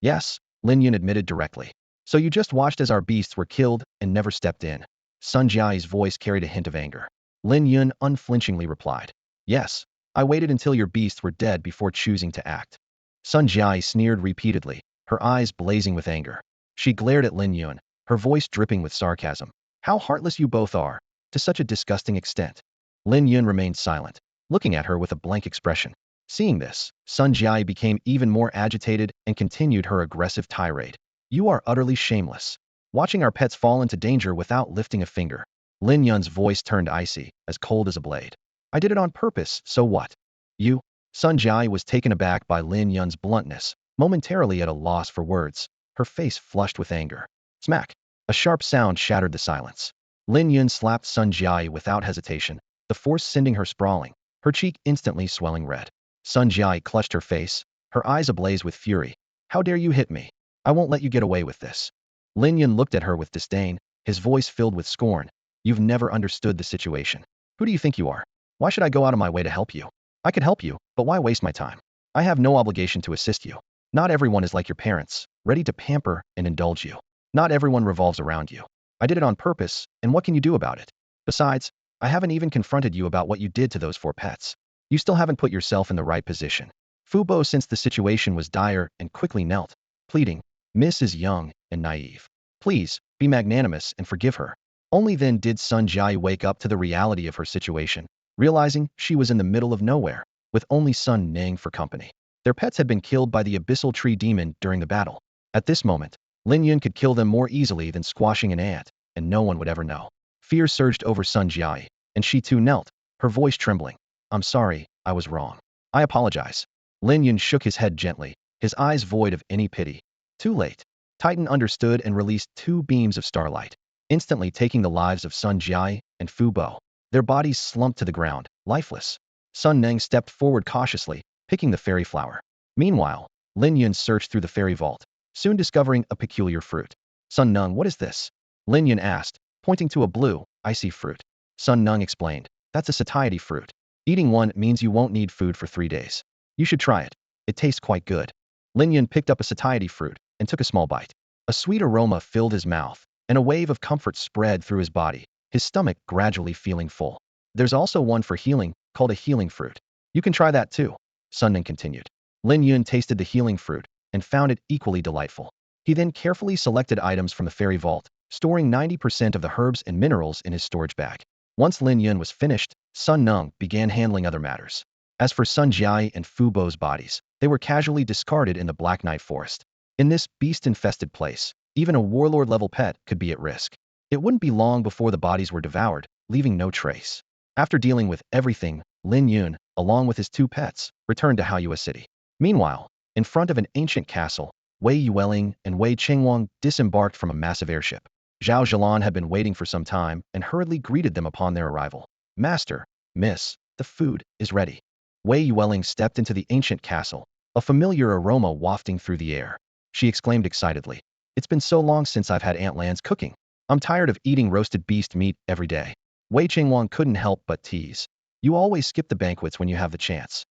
"Yes," Lin Yun admitted directly. "So you just watched as our beasts were killed and never stepped in?" Sun Jiai's voice carried a hint of anger. Lin Yun unflinchingly replied, "Yes, I waited until your beasts were dead before choosing to act." Sun Jiai sneered repeatedly, her eyes blazing with anger. She glared at Lin Yun, her voice dripping with sarcasm. How heartless you both are, to such a disgusting extent. Lin Yun remained silent, looking at her with a blank expression. Seeing this, Sun Jiai became even more agitated and continued her aggressive tirade. You are utterly shameless. Watching our pets fall into danger without lifting a finger. Lin Yun's voice turned icy, as cold as a blade. I did it on purpose, so what? You? Sun Jiai was taken aback by Lin Yun's bluntness, momentarily at a loss for words, her face flushed with anger. Smack! A sharp sound shattered the silence. Lin Yun slapped Sun Jiai without hesitation, the force sending her sprawling, her cheek instantly swelling red. Sun Jiai clutched her face, her eyes ablaze with fury. How dare you hit me? I won't let you get away with this. Lin Yun looked at her with disdain, his voice filled with scorn. You've never understood the situation. Who do you think you are? Why should I go out of my way to help you? I could help you, but why waste my time? I have no obligation to assist you. Not everyone is like your parents, ready to pamper and indulge you. Not everyone revolves around you. I did it on purpose, and what can you do about it? Besides, I haven't even confronted you about what you did to those 4 pets. You still haven't put yourself in the right position. Fu Bo sensed the situation was dire and quickly knelt, pleading, Miss is young and naive. Please, be magnanimous and forgive her. Only then did Sun Jiai wake up to the reality of her situation, realizing she was in the middle of nowhere, with only Sun Ning for company. Their pets had been killed by the abyssal tree demon during the battle. At this moment, Lin Yun could kill them more easily than squashing an ant, and no one would ever know. Fear surged over Sun Jiai, and she too knelt, her voice trembling. I'm sorry, I was wrong. I apologize. Lin Yun shook his head gently, his eyes void of any pity. Too late. Titan understood and released 2 beams of starlight, instantly taking the lives of Sun Jiai and Fu Bo. Their bodies slumped to the ground, lifeless. Sun Ning stepped forward cautiously, picking the fairy flower. Meanwhile, Lin Yun searched through the fairy vault, soon discovering a peculiar fruit. Sun Nung, what is this? Lin Yun asked, pointing to a blue, icy fruit. Sun Nung explained, that's a satiety fruit. Eating one means you won't need food for 3 days. You should try it. It tastes quite good. Lin Yun picked up a satiety fruit and took a small bite. A sweet aroma filled his mouth, and a wave of comfort spread through his body, his stomach gradually feeling full. There's also one for healing, called a healing fruit. You can try that too, Sun Ning continued. Lin Yun tasted the healing fruit and found it equally delightful. He then carefully selected items from the fairy vault, storing 90% of the herbs and minerals in his storage bag. Once Lin Yun was finished, Sun Nung began handling other matters. As for Sun Jiai and Fu Bo's bodies, they were casually discarded in the Black Night Forest. In this beast-infested place, even a warlord-level pet could be at risk. It wouldn't be long before the bodies were devoured, leaving no trace. After dealing with everything, Lin Yun, along with his 2 pets, returned to Haoyue City. Meanwhile, in front of an ancient castle, Wei Yuwelling and Wei Qingwang disembarked from a massive airship. Zhao Zhelan had been waiting for some time and hurriedly greeted them upon their arrival. Master, Miss, the food is ready. Wei Yuwelling stepped into the ancient castle, a familiar aroma wafting through the air. She exclaimed excitedly, it's been so long since I've had Aunt Lan's cooking. I'm tired of eating roasted beast meat every day. Wei Qingwang couldn't help but tease. You always skip the banquets when you have the chance.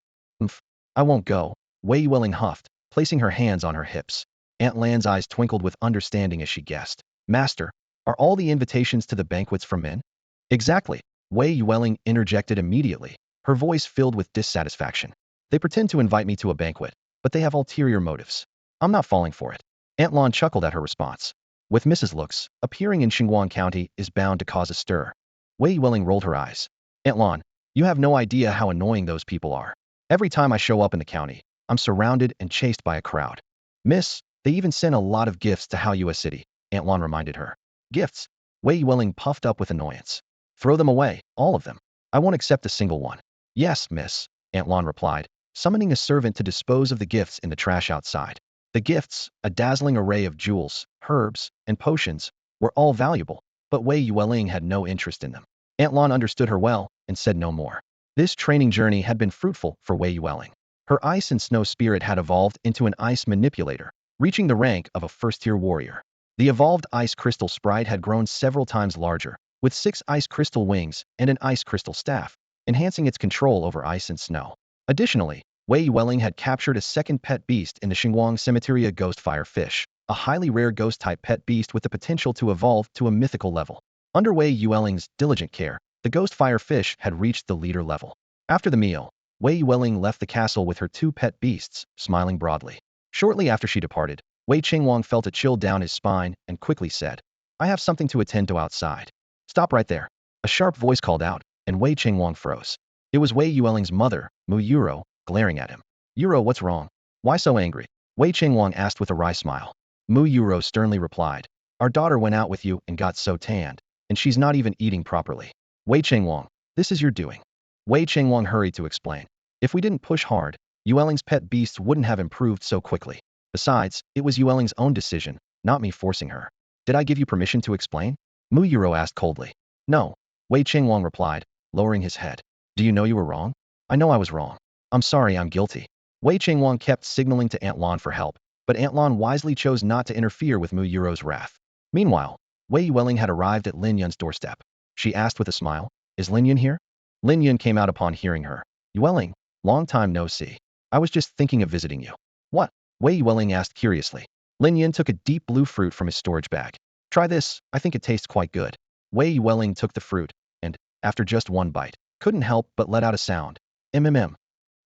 I won't go, Wei Yuwelling huffed, placing her hands on her hips. Aunt Lan's eyes twinkled with understanding as she guessed. Master, are all the invitations to the banquets for men? Exactly, Wei Yuwelling interjected immediately, her voice filled with dissatisfaction. They pretend to invite me to a banquet, but they have ulterior motives. I'm not falling for it. Aunt Lan chuckled at her response. With Mrs. Looks, appearing in Xinguang County is bound to cause a stir. Wei Yuwelling rolled her eyes. Aunt Lan, you have no idea how annoying those people are. Every time I show up in the county, I'm surrounded and chased by a crowd. Miss, they even sent a lot of gifts to Haoyue City, Aunt Lan reminded her. Gifts? Wei Yuwelling puffed up with annoyance. Throw them away, all of them. I won't accept a single one. Yes, miss, Aunt Lan replied, summoning a servant to dispose of the gifts in the trash outside. The gifts, a dazzling array of jewels, herbs, and potions, were all valuable, but Wei Yuwelling had no interest in them. Aunt Lan understood her well and said no more. This training journey had been fruitful for Wei Yuwelling. Her ice and snow spirit had evolved into an ice manipulator, reaching the rank of a first-tier warrior. The evolved ice crystal sprite had grown several times larger, with 6 ice crystal wings and an ice crystal staff, enhancing its control over ice and snow. Additionally, Wei Yuwelling had captured a second pet beast in the Xinguang Cemetery, a ghost fire fish, a highly rare ghost-type pet beast with the potential to evolve to a mythical level. Under Wei Yuwelling's diligent care, the ghost fire fish had reached the leader level. After the meal, Wei Yuwelling left the castle with her 2 pet beasts, smiling broadly. Shortly after she departed, Wei Qingwang felt a chill down his spine and quickly said, I have something to attend to outside. Stop right there. A sharp voice called out, and Wei Qingwang froze. It was Wei Yuwelling's mother, Mu Yuro, glaring at him. Yuro, what's wrong? Why so angry? Wei Qingwang asked with a wry smile. Mu Yuro sternly replied, our daughter went out with you and got so tanned, and she's not even eating properly. Wei Qingwang, this is your doing. Wei Qingwang hurried to explain. If we didn't push hard, Yuwelling's pet beasts wouldn't have improved so quickly. Besides, it was Yuwelling's own decision, not me forcing her. Did I give you permission to explain? Mu Yuro asked coldly. No. Wei Qingwang replied, lowering his head. Do you know you were wrong? I know I was wrong. I'm sorry, I'm guilty. Wei Qingwang kept signaling to Aunt Lan for help, but Aunt Lan wisely chose not to interfere with Mu Yuro's wrath. Meanwhile, Wei Yuwelling had arrived at Lin Yun's doorstep. She asked with a smile, is Lin Yun here? Lin Yun came out upon hearing her. Yuwelling, long time no see. I was just thinking of visiting you. What? Wei Yuwelling asked curiously. Lin Yun took a deep blue fruit from his storage bag. Try this, I think it tastes quite good. Wei Yuwelling took the fruit, and, after just one bite, couldn't help but let out a sound. MMM.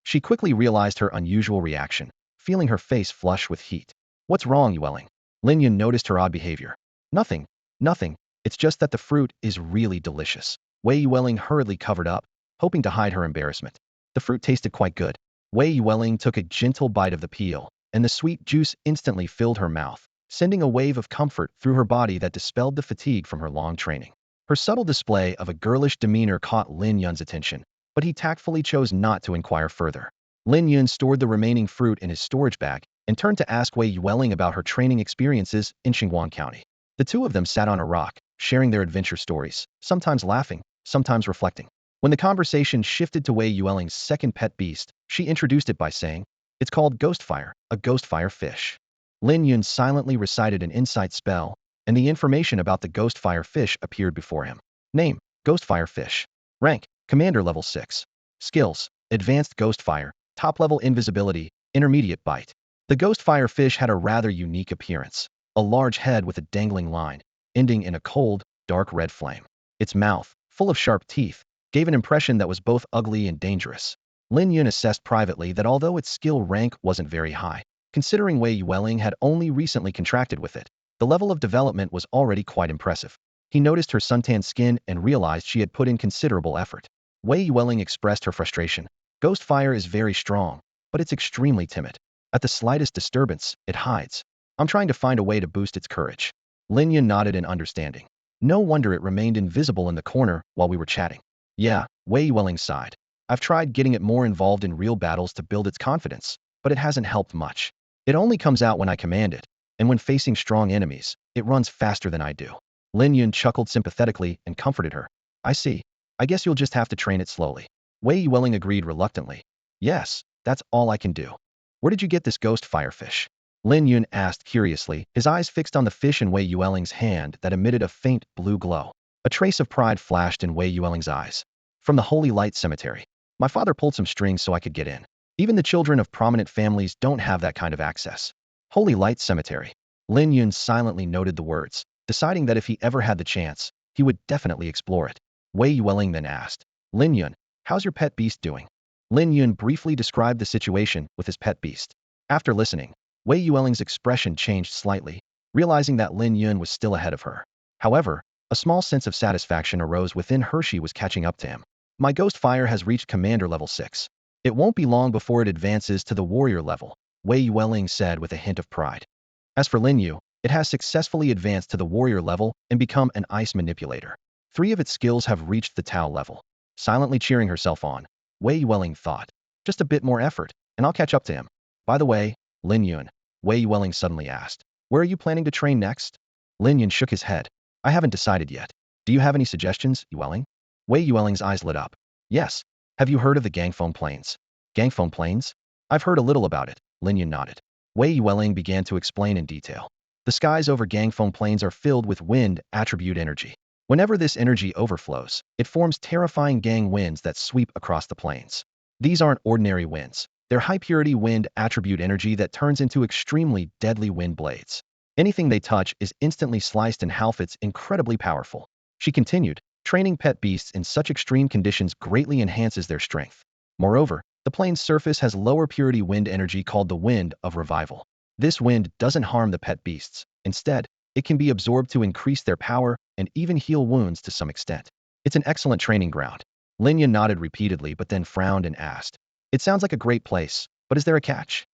She quickly realized her unusual reaction, feeling her face flush with heat. What's wrong, Yuwelling? Lin Yun noticed her odd behavior. Nothing. Nothing. It's just that the fruit is really delicious. Wei Yuwelling hurriedly covered up, hoping to hide her embarrassment. The fruit tasted quite good. Wei Yuwelling took a gentle bite of the peel, and the sweet juice instantly filled her mouth, sending a wave of comfort through her body that dispelled the fatigue from her long training. Her subtle display of a girlish demeanor caught Lin Yun's attention, but he tactfully chose not to inquire further. Lin Yun stored the remaining fruit in his storage bag and turned to ask Wei Yuwelling about her training experiences in Xinguang County. The two of them sat on a rock, sharing their adventure stories, sometimes laughing, sometimes reflecting. When the conversation shifted to Wei Yuwelling's second pet beast, she introduced it by saying, it's called Ghostfire, a Ghostfire fish. Lin Yun silently recited an insight spell, and the information about the Ghostfire fish appeared before him. Name, Ghostfire fish. Rank, Commander level 6. Skills, Advanced Ghostfire, Top level Invisibility, Intermediate Bite. The Ghostfire fish had a rather unique appearance. A large head with a dangling line, ending in a cold, dark red flame. Its mouth, full of sharp teeth, gave an impression that was both ugly and dangerous. Lin Yun assessed privately that although its skill rank wasn't very high, considering Wei Yuwelling had only recently contracted with it, the level of development was already quite impressive. He noticed her suntanned skin and realized she had put in considerable effort. Wei Yuwelling expressed her frustration. Ghostfire is very strong, but it's extremely timid. At the slightest disturbance, it hides. I'm trying to find a way to boost its courage. Lin Yun nodded in understanding. No wonder it remained invisible in the corner while we were chatting. Yeah, Wei Yuwelling sighed. I've tried getting it more involved in real battles to build its confidence, but it hasn't helped much. It only comes out when I command it, and when facing strong enemies, it runs faster than I do. Lin Yun chuckled sympathetically and comforted her. I see. I guess you'll just have to train it slowly. Wei Yuwelling agreed reluctantly. Yes, that's all I can do. Where did you get this ghost firefish? Lin Yun asked curiously, his eyes fixed on the fish in Wei Yuwelling's hand that emitted a faint blue glow. A trace of pride flashed in Wei Yuwelling's eyes. From the Holy Light Cemetery. My father pulled some strings so I could get in. Even the children of prominent families don't have that kind of access. Holy Light Cemetery. Lin Yun silently noted the words, deciding that if he ever had the chance, he would definitely explore it. Wei Yuwelling then asked, Lin Yun, how's your pet beast doing? Lin Yun briefly described the situation with his pet beast. After listening, Wei Yuwelling's expression changed slightly, realizing that Lin Yun was still ahead of her. However, a small sense of satisfaction arose within her. She was catching up to him. My Ghostfire has reached Commander level 6. It won't be long before it advances to the Warrior level, Wei Yuwelling said with a hint of pride. As for Lin Yu, it has successfully advanced to the Warrior level and become an ice manipulator. 3 of its skills have reached the Tao level. Silently cheering herself on, Wei Yuwelling thought, just a bit more effort, and I'll catch up to him. By the way, Lin Yun, Wei Yuwelling suddenly asked, where are you planning to train next? Lin Yun shook his head. I haven't decided yet. Do you have any suggestions, Yuwelling? Wei Yuwelling's eyes lit up. Yes. Have you heard of the Gangfeng Plains? Gangfeng Plains? I've heard a little about it, Lin Yun nodded. Wei Yuwelling began to explain in detail. The skies over Gangfeng Plains are filled with wind attribute energy. Whenever this energy overflows, it forms terrifying gang winds that sweep across the plains. These aren't ordinary winds. They're high-purity wind attribute energy that turns into extremely deadly wind blades. Anything they touch is instantly sliced and half. It's incredibly powerful. She continued, training pet beasts in such extreme conditions greatly enhances their strength. Moreover, the plane's surface has lower purity wind energy called the wind of revival. This wind doesn't harm the pet beasts. Instead, It can be absorbed to increase their power and even heal wounds to some extent. It's an excellent training ground. Lin Yun nodded repeatedly but then frowned and asked, "It sounds like a great place, but is there a catch?"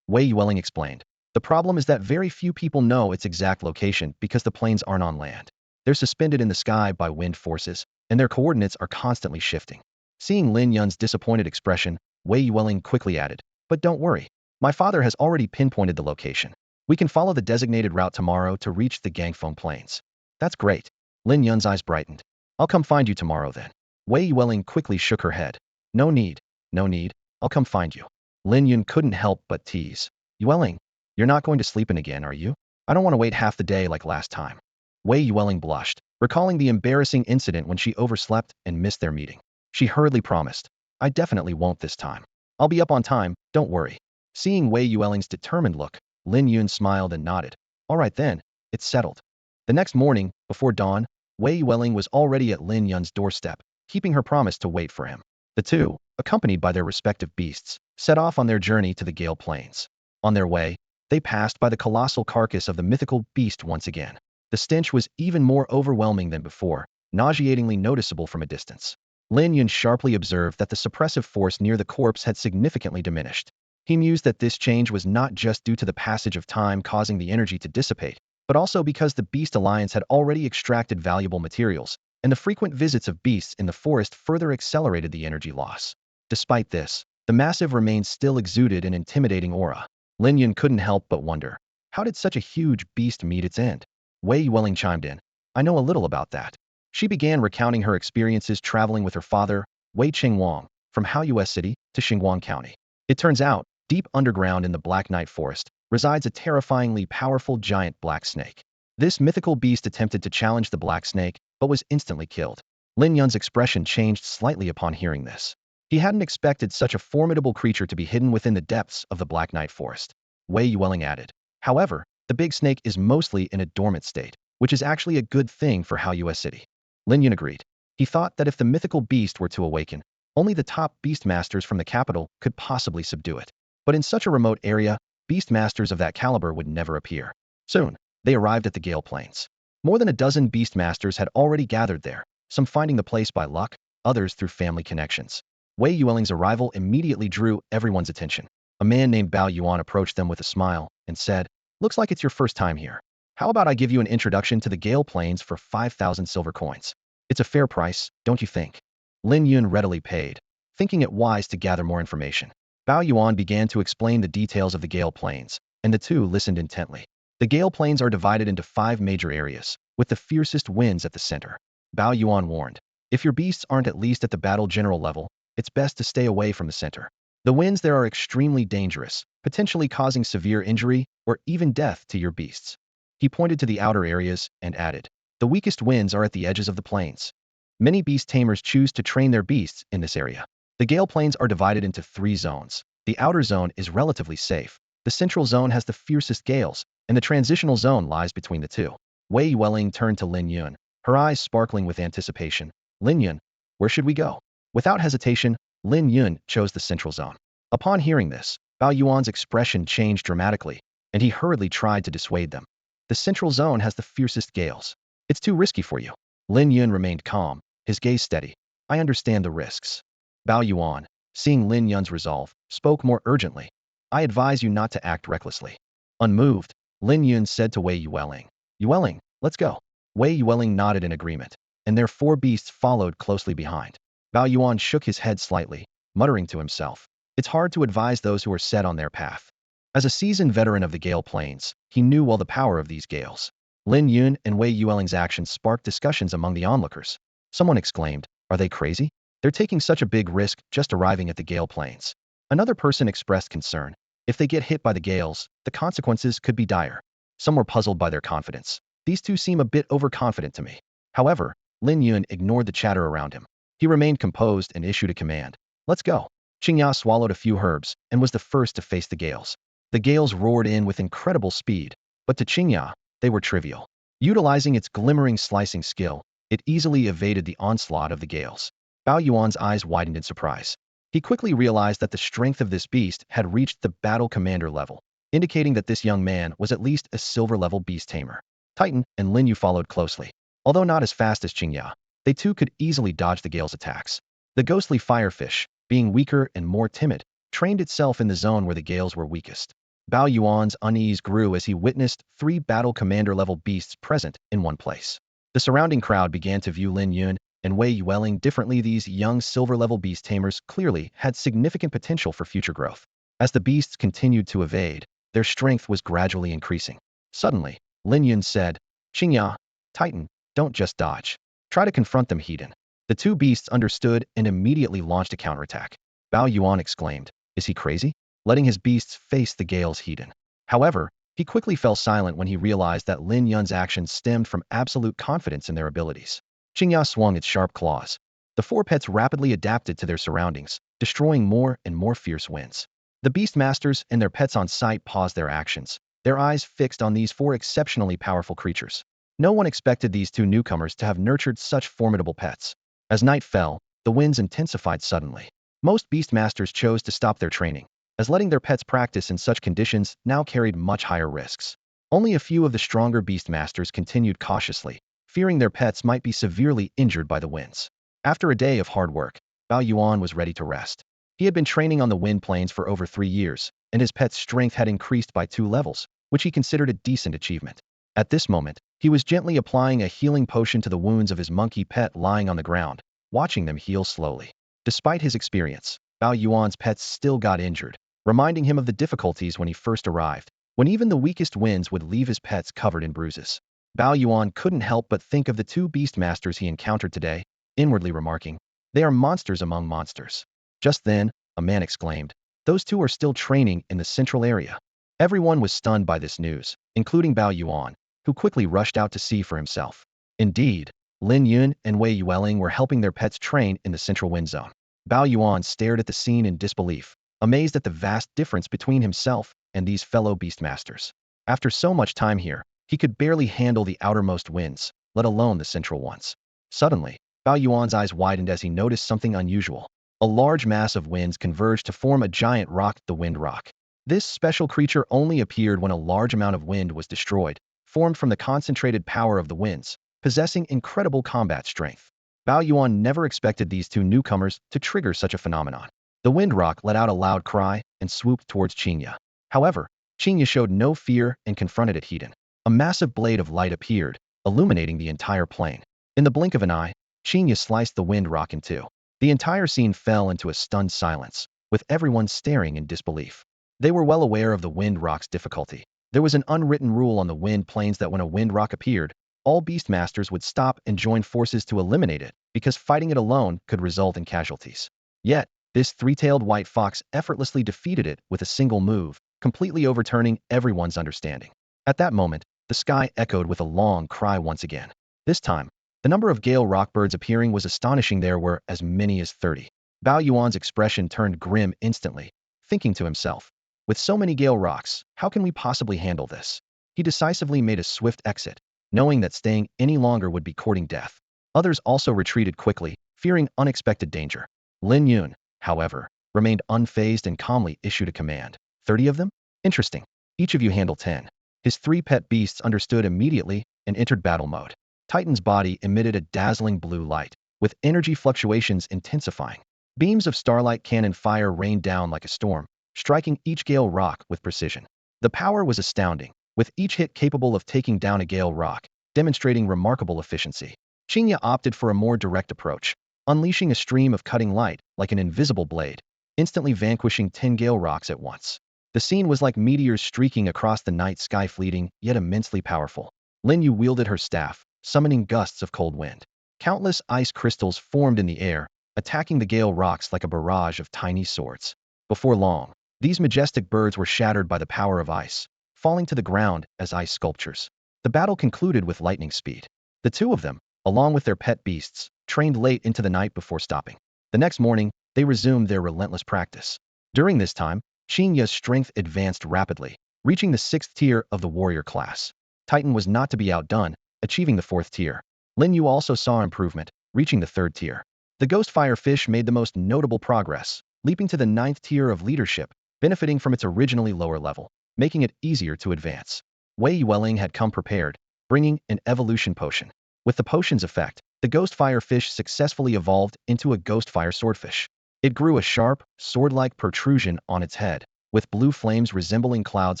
Wei Yuwelling explained, "The problem is that very few people know its exact location because the planes aren't on land. They're suspended in the sky by wind forces, and their coordinates are constantly shifting." Seeing Lin Yun's disappointed expression, Wei Yuwelling quickly added, "But don't worry. My father has already pinpointed the location. We can follow the designated route tomorrow to reach the Gangfeng Plains." "That's great." Lin Yun's eyes brightened. "I'll come find you tomorrow then." Wei Yuwelling quickly shook her head. "No need. No need. I'll come find you." Lin Yun couldn't help but tease. "Yuwelling, you're not going to sleep in again, are you? I don't want to wait half the day like last time." Wei Yuwelling blushed, recalling the embarrassing incident when she overslept and missed their meeting. She hurriedly promised, "I definitely won't this time. I'll be up on time, don't worry." Seeing Wei Yuwelling's determined look, Lin Yun smiled and nodded. "All right then, it's settled." The next morning, before dawn, Wei Yuwelling was already at Lin Yun's doorstep, keeping her promise to wait for him. The two, accompanied by their respective beasts, set off on their journey to the Gale Plains. On their way, they passed by the colossal carcass of the mythical beast once again. The stench was even more overwhelming than before, nauseatingly noticeable from a distance. Lin Yun sharply observed that the suppressive force near the corpse had significantly diminished. He mused that this change was not just due to the passage of time causing the energy to dissipate, but also because the Beast Alliance had already extracted valuable materials, and the frequent visits of beasts in the forest further accelerated the energy loss. Despite this, the massive remains still exuded an intimidating aura. Lin Yun couldn't help but wonder, how did such a huge beast meet its end? Wei Yuwelling chimed in, "I know a little about that." She began recounting her experiences traveling with her father, Wei Qingwang, from Haoyue City to Xinguang County. It turns out, deep underground in the Black Night Forest, resides a terrifyingly powerful giant black snake. This mythical beast attempted to challenge the black snake, but was instantly killed. Lin Yun's expression changed slightly upon hearing this. He hadn't expected such a formidable creature to be hidden within the depths of the Black Night Forest. Wei Yuwelling added, "However, the big snake is mostly in a dormant state, which is actually a good thing for Haoyue City." Lin Yun agreed. He thought that if the mythical beast were to awaken, only the top beastmasters from the capital could possibly subdue it. But in such a remote area, beastmasters of that caliber would never appear. Soon, they arrived at the Gale Plains. More than a dozen beastmasters had already gathered there, some finding the place by luck, others through family connections. Wei Yuwelling's arrival immediately drew everyone's attention. A man named Bao Yuan approached them with a smile and said, "Looks like it's your first time here. How about I give you an introduction to the Gale Plains for 5,000 silver coins? It's a fair price, don't you think?" Lin Yun readily paid, thinking it wise to gather more information. Bao Yuan began to explain the details of the Gale Plains, and the two listened intently. The Gale Plains are divided into 5 major areas, with the fiercest winds at the center. Bao Yuan warned, "If your beasts aren't at least at the battle general level, it's best to stay away from the center. The winds there are extremely dangerous, potentially causing severe injury or even death to your beasts." He pointed to the outer areas and added, "The weakest winds are at the edges of the plains. Many beast tamers choose to train their beasts in this area." The Gale Plains are divided into 3 zones. The outer zone is relatively safe. The central zone has the fiercest gales, and the transitional zone lies between the two. Wei Yuwelling turned to Lin Yun, her eyes sparkling with anticipation. "Lin Yun, where should we go?" Without hesitation, Lin Yun chose the central zone. Upon hearing this, Bao Yuan's expression changed dramatically, and he hurriedly tried to dissuade them. "The central zone has the fiercest gales. It's too risky for you." Lin Yun remained calm, his gaze steady. "I understand the risks." Bao Yuan, seeing Lin Yun's resolve, spoke more urgently. "I advise you not to act recklessly." Unmoved, Lin Yun said to Wei Yuwelling, "Yuwelling, let's go." Wei Yuwelling nodded in agreement, and their 4 beasts followed closely behind. Bao Yuan shook his head slightly, muttering to himself, "It's hard to advise those who are set on their path." As a seasoned veteran of the Gale Plains, he knew well the power of these gales. Lin Yun and Wei Yuwelling's actions sparked discussions among the onlookers. Someone exclaimed, "Are they crazy? They're taking such a big risk just arriving at the Gale Plains." Another person expressed concern. If they get hit by the gales, the consequences could be dire. Some were puzzled by their confidence. "These two seem a bit overconfident to me." However, Lin Yun ignored the chatter around him. He remained composed and issued a command. "Let's go." Chinga swallowed a few herbs and was the first to face the gales. The gales roared in with incredible speed, but to Chinga, they were trivial. Utilizing its glimmering slicing skill, it easily evaded the onslaught of the gales. Bao Yuan's eyes widened in surprise. He quickly realized that the strength of this beast had reached the battle commander level, indicating that this young man was at least a silver-level beast tamer. Titan and Lin Yu followed closely. Although not as fast as Chinga, they too could easily dodge the gale's attacks. The ghostly firefish, being weaker and more timid, trained itself in the zone where the gales were weakest. Bao Yuan's unease grew as he witnessed 3 battle commander-level beasts present in one place. The surrounding crowd began to view Lin Yun and Wei Yuwelling differently. These young silver-level beast tamers clearly had significant potential for future growth. As the beasts continued to evade, their strength was gradually increasing. Suddenly, Lin Yun said, "Chinga, Titan, don't just dodge. Try to confront them, Heathen." The 2 beasts understood and immediately launched a counterattack. Bao Yuan exclaimed, "Is he crazy? Letting his beasts face the gale's Heathen." However, he quickly fell silent when he realized that Lin Yun's actions stemmed from absolute confidence in their abilities. Chinga swung its sharp claws. The 4 pets rapidly adapted to their surroundings, destroying more and more fierce winds. The beast masters and their pets on site paused their actions, their eyes fixed on these 4 exceptionally powerful creatures. No one expected these 2 newcomers to have nurtured such formidable pets. As night fell, the winds intensified suddenly. Most beast masters chose to stop their training, as letting their pets practice in such conditions now carried much higher risks. Only a few of the stronger beast masters continued cautiously, fearing their pets might be severely injured by the winds. After a day of hard work, Bao Yuan was ready to rest. He had been training on the wind plains for over 3 years, and his pet's strength had increased by 2 levels, which he considered a decent achievement. At this moment, he was gently applying a healing potion to the wounds of his monkey pet lying on the ground, watching them heal slowly. Despite his experience, Bao Yuan's pets still got injured, reminding him of the difficulties when he first arrived, when even the weakest winds would leave his pets covered in bruises. Bao Yuan couldn't help but think of the 2 beast masters he encountered today, inwardly remarking, "They are monsters among monsters." Just then, a man exclaimed, "Those 2 are still training in the central area." Everyone was stunned by this news, including Bao Yuan, who quickly rushed out to see for himself. Indeed, Lin Yun and Wei Yuwelling were helping their pets train in the central wind zone. Bao Yuan stared at the scene in disbelief, amazed at the vast difference between himself and these fellow beastmasters. After so much time here, he could barely handle the outermost winds, let alone the central ones. Suddenly, Bao Yuan's eyes widened as he noticed something unusual. A large mass of winds converged to form a giant rock, the Wind Rock. This special creature only appeared when a large amount of wind was destroyed, formed from the concentrated power of the winds, possessing incredible combat strength. Bao Yuan never expected these 2 newcomers to trigger such a phenomenon. The Wind Rock let out a loud cry and swooped towards Chinga. However, Chinga showed no fear and confronted it head-on. A massive blade of light appeared, illuminating the entire plain. In the blink of an eye, Chinga sliced the Wind Rock in 2. The entire scene fell into a stunned silence, with everyone staring in disbelief. They were well aware of the Wind Rock's difficulty. There was an unwritten rule on the wind plains that when a wind rock appeared, all beastmasters would stop and join forces to eliminate it, because fighting it alone could result in casualties. Yet, this 3-tailed white fox effortlessly defeated it with a single move, completely overturning everyone's understanding. At that moment, the sky echoed with a long cry once again. This time, the number of gale rockbirds appearing was astonishing. There were as many as 30. Bao Yuan's expression turned grim instantly, thinking to himself, "With so many gale rocks, how can we possibly handle this?" He decisively made a swift exit, knowing that staying any longer would be courting death. Others also retreated quickly, fearing unexpected danger. Lin Yun, however, remained unfazed and calmly issued a command. 30 of them? Interesting. Each of you handle 10. His 3 pet beasts understood immediately and entered battle mode. Titan's body emitted a dazzling blue light, with energy fluctuations intensifying. Beams of starlight cannon fire rained down like a storm, striking each gale rock with precision. The power was astounding, with each hit capable of taking down a gale rock, demonstrating remarkable efficiency. Chinga opted for a more direct approach, unleashing a stream of cutting light like an invisible blade, instantly vanquishing 10 gale rocks at once. The scene was like meteors streaking across the night sky, fleeting, yet immensely powerful. Lin Yu wielded her staff, summoning gusts of cold wind. Countless ice crystals formed in the air, attacking the gale rocks like a barrage of tiny swords. Before long, these majestic birds were shattered by the power of ice, falling to the ground as ice sculptures. The battle concluded with lightning speed. The 2 of them, along with their pet beasts, trained late into the night before stopping. The next morning, they resumed their relentless practice. During this time, Chinga's strength advanced rapidly, reaching the 6th tier of the warrior class. Titan was not to be outdone, achieving the 4th tier. Lin Yu also saw improvement, reaching the 3rd tier. The ghost firefish made the most notable progress, leaping to the 9th tier of leadership, benefiting from its originally lower level, making it easier to advance. Wei Yuwelling had come prepared, bringing an evolution potion. With the potion's effect, the ghost fire fish successfully evolved into a ghost fire swordfish. It grew a sharp, sword-like protrusion on its head, with blue flames resembling clouds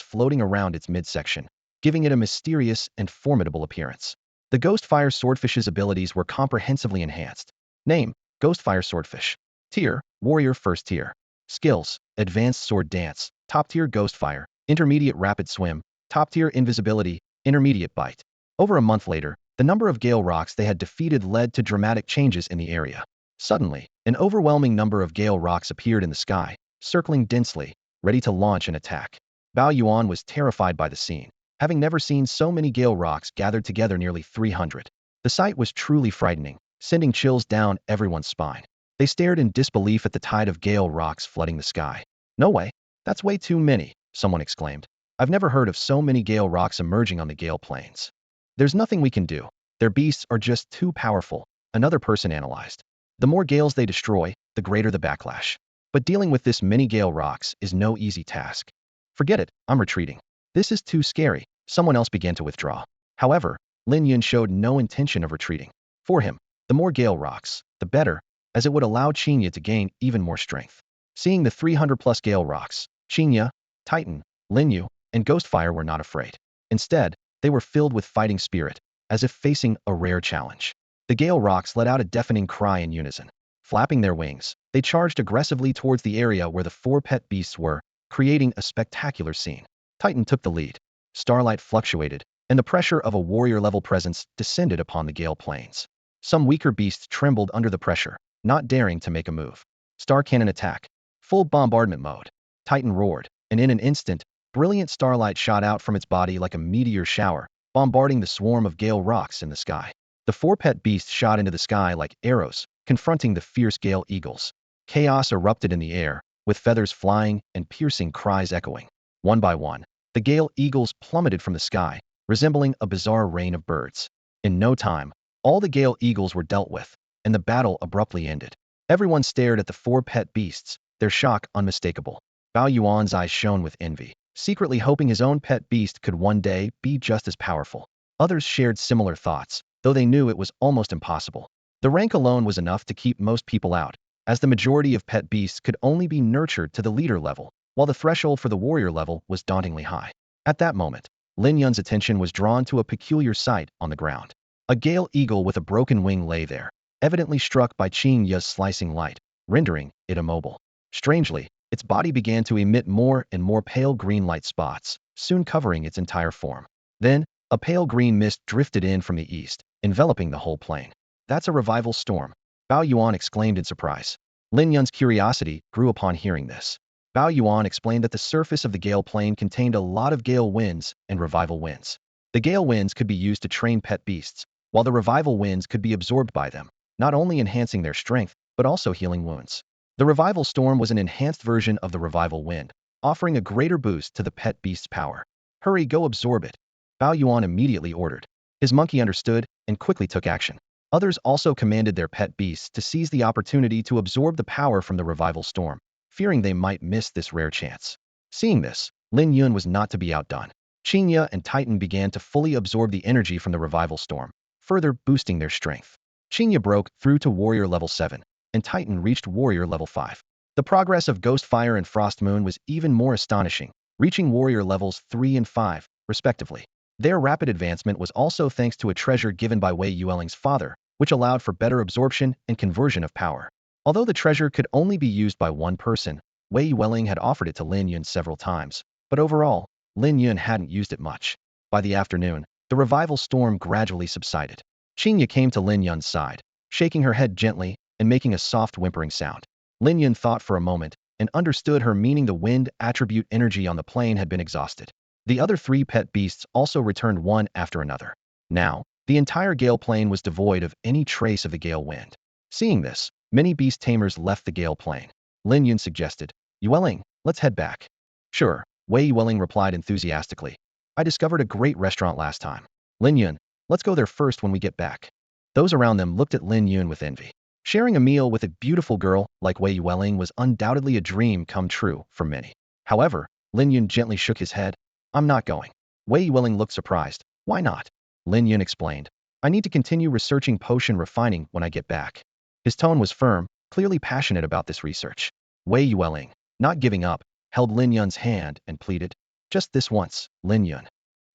floating around its midsection, giving it a mysterious and formidable appearance. The ghost fire swordfish's abilities were comprehensively enhanced. Name: Ghost Fire Swordfish. Tier: Warrior First Tier. Skills: Advanced Sword Dance, Top Tier Ghost Fire, Intermediate Rapid Swim, Top Tier Invisibility, Intermediate Bite. Over a month later, the number of gale rocks they had defeated led to dramatic changes in the area. Suddenly, an overwhelming number of gale rocks appeared in the sky, circling densely, ready to launch an attack. Bao Yuan was terrified by the scene, having never seen so many gale rocks gathered together, nearly 300. The sight was truly frightening, sending chills down everyone's spine. They stared in disbelief at the tide of gale rocks flooding the sky. "No way, that's way too many," someone exclaimed. "I've never heard of so many gale rocks emerging on the gale plains." "There's nothing we can do. Their beasts are just too powerful," another person analyzed. "The more gales they destroy, the greater the backlash. But dealing with this many gale rocks is no easy task." "Forget it, I'm retreating. This is too scary," someone else began to withdraw. However, Lin Yun showed no intention of retreating. For him, the more gale rocks, the better, as it would allow Chinga to gain even more strength. Seeing the 300-plus gale rocks, Chinga, Titan, Lin Yun, and Ghostfire were not afraid. Instead, they were filled with fighting spirit, as if facing a rare challenge. The gale rocks let out a deafening cry in unison. Flapping their wings, they charged aggressively towards the area where the 4 pet beasts were, creating a spectacular scene. Titan took the lead. Starlight fluctuated, and the pressure of a warrior-level presence descended upon the gale plains. Some weaker beasts trembled under the pressure, not daring to make a move. Star Cannon attack. Full bombardment mode. Titan roared, and in an instant, brilliant starlight shot out from its body like a meteor shower, bombarding the swarm of gale rocks in the sky. The 4 pet beasts shot into the sky like arrows, confronting the fierce gale eagles. Chaos erupted in the air, with feathers flying and piercing cries echoing. One by one, the gale eagles plummeted from the sky, resembling a bizarre rain of birds. In no time, all the gale eagles were dealt with, and the battle abruptly ended. Everyone stared at the 4 pet beasts, their shock unmistakable. Bao Yuan's eyes shone with envy, secretly hoping his own pet beast could one day be just as powerful. Others shared similar thoughts, though they knew it was almost impossible. The rank alone was enough to keep most people out, as the majority of pet beasts could only be nurtured to the leader level, while the threshold for the warrior level was dauntingly high. At that moment, Lin Yun's attention was drawn to a peculiar sight on the ground. A gale eagle with a broken wing lay there, evidently struck by Chinga's slicing light, rendering it immobile. Strangely, its body began to emit more and more pale green light spots, soon covering its entire form. Then, a pale green mist drifted in from the east, enveloping the whole plain. "That's a revival storm," Bao Yuan exclaimed in surprise. Lin Yun's curiosity grew upon hearing this. Bao Yuan explained that the surface of the gale plain contained a lot of gale winds and revival winds. The gale winds could be used to train pet beasts, while the revival winds could be absorbed by them, not only enhancing their strength, but also healing wounds. The revival storm was an enhanced version of the revival wind, offering a greater boost to the pet beast's power. "Hurry, go absorb it," Bao Yuan immediately ordered. His monkey understood and quickly took action. Others also commanded their pet beasts to seize the opportunity to absorb the power from the revival storm, fearing they might miss this rare chance. Seeing this, Lin Yun was not to be outdone. Chinga and Titan began to fully absorb the energy from the revival storm, further boosting their strength. Chinga broke through to warrior level 7, and Titan reached warrior level 5. The progress of Ghostfire and Frostmoon was even more astonishing, reaching warrior levels 3 and 5, respectively. Their rapid advancement was also thanks to a treasure given by Wei Yuwelling's father, which allowed for better absorption and conversion of power. Although the treasure could only be used by one person, Wei Yuwelling had offered it to Lin Yun several times, but overall, Lin Yun hadn't used it much. By the afternoon, the revival storm gradually subsided. Chinga came to Lin Yun's side, shaking her head gently and making a soft whimpering sound. Lin Yun thought for a moment and understood her meaning. The wind attribute energy on the plain had been exhausted. The other 3 pet beasts also returned one after another. Now, the entire gale plain was devoid of any trace of the gale wind. Seeing this, many beast tamers left the gale plain. Lin Yun suggested, "Yuwelling, let's head back." "Sure," Wei Yuwelling replied enthusiastically. "I discovered a great restaurant last time. Lin Yun, let's go there first when we get back." Those around them looked at Lin Yun with envy. Sharing a meal with a beautiful girl like Wei Yuwelling was undoubtedly a dream come true for many. However, Lin Yun gently shook his head. "I'm not going." Wei Yuwelling looked surprised. "Why not?" Lin Yun explained. I need to continue researching potion refining when I get back. His tone was firm, clearly passionate about this research. Wei Yuwelling, not giving up, held Lin Yun's hand and pleaded. Just this once, Lin Yun.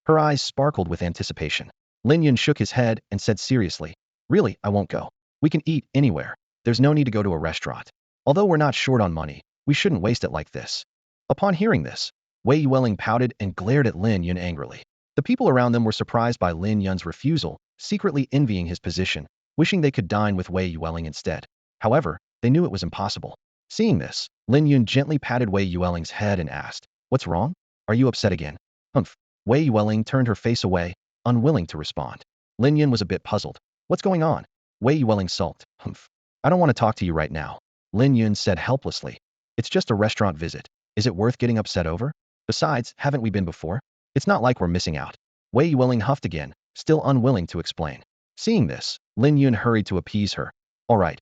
Her eyes sparkled with anticipation. Lin Yun shook his head and said seriously, really, I won't go. We can eat anywhere. There's no need to go to a restaurant. Although we're not short on money, we shouldn't waste it like this. Upon hearing this, Wei Yuwelling pouted and glared at Lin Yun angrily. The people around them were surprised by Lin Yun's refusal, secretly envying his position, wishing they could dine with Wei Yuwelling instead. However, they knew it was impossible. Seeing this, Lin Yun gently patted Wei Yuwelling's head and asked, What's wrong? Are you upset again? Humph. Wei Yuwelling turned her face away, unwilling to respond. Lin Yun was a bit puzzled. What's going on? Wei Yuwelling sulked. Humph. I don't want to talk to you right now. Lin Yun said helplessly. It's just a restaurant visit. Is it worth getting upset over? Besides, haven't we been before? It's not like we're missing out. Wei Yuwelling huffed again, still unwilling to explain. Seeing this, Lin Yun hurried to appease her. All right,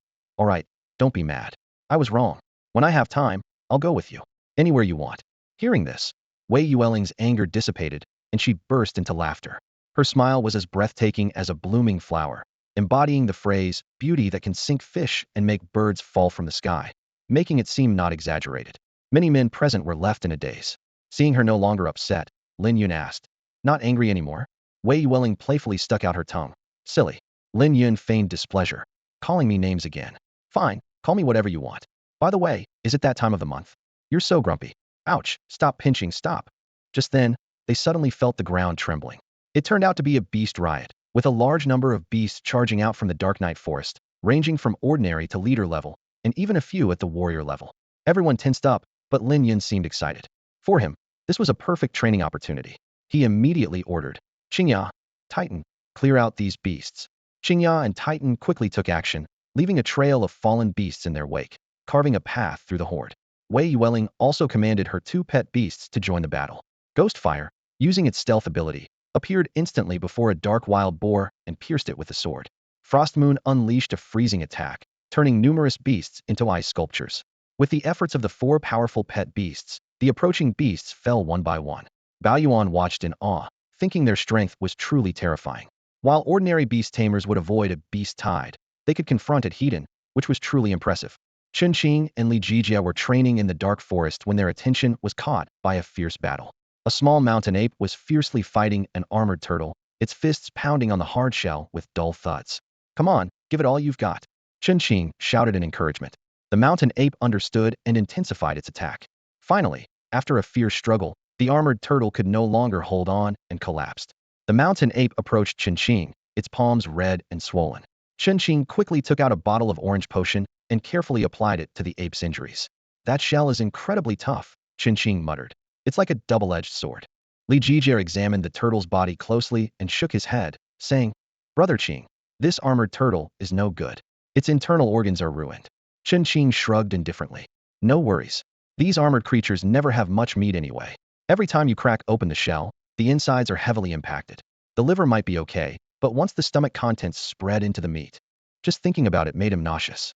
don't be mad. I was wrong. When I have time, I'll go with you. Anywhere you want. Hearing this, Wei Yuwelling's anger dissipated, and she burst into laughter. Her smile was as breathtaking as a blooming flower, embodying the phrase, beauty that can sink fish and make birds fall from the sky, making it seem not exaggerated. Many men present were left in a daze. Seeing her no longer upset, Lin Yun asked, Not angry anymore? Wei Yuwelling playfully stuck out her tongue. Silly. Lin Yun feigned displeasure. Calling me names again. Fine, call me whatever you want. By the way, is it that time of the month? You're so grumpy. Ouch, stop pinching, stop. Just then, they suddenly felt the ground trembling. It turned out to be a beast riot, with a large number of beasts charging out from the Dark Night Forest, ranging from ordinary to leader level, and even a few at the warrior level. Everyone tensed up, but Lin Yun seemed excited. For him, this was a perfect training opportunity. He immediately ordered, Chinga, Titan, clear out these beasts. Chinga and Titan quickly took action, leaving a trail of fallen beasts in their wake, carving a path through the horde. Wei Yuwelling also commanded her 2 pet beasts to join the battle. Ghostfire, using its stealth ability, appeared instantly before a dark wild boar and pierced it with a sword. Frostmoon unleashed a freezing attack, turning numerous beasts into ice sculptures. With the efforts of the 4 powerful pet beasts, the approaching beasts fell one by one. Baoyuan watched in awe, thinking their strength was truly terrifying. While ordinary beast tamers would avoid a beast tide, they could confront it heat-in, which was truly impressive. Chunqing and Li Jijia were training in the dark forest when their attention was caught by a fierce battle. A small mountain ape was fiercely fighting an armored turtle, its fists pounding on the hard shell with dull thuds. Come on, give it all you've got. Chunqing shouted in encouragement. The mountain ape understood and intensified its attack. Finally, after a fierce struggle, the armored turtle could no longer hold on and collapsed. The mountain ape approached Chunqing, its palms red and swollen. Chunqing quickly took out a bottle of orange potion and carefully applied it to the ape's injuries. That shell is incredibly tough, Chunqing muttered. It's like a double-edged sword. Li Jijia examined the turtle's body closely and shook his head, saying, Brother Qing, this armored turtle is no good. Its internal organs are ruined. Chunqing shrugged indifferently. No worries. These armored creatures never have much meat anyway. Every time you crack open the shell, the insides are heavily impacted. The liver might be okay, but once the stomach contents spread into the meat, just thinking about it made him nauseous.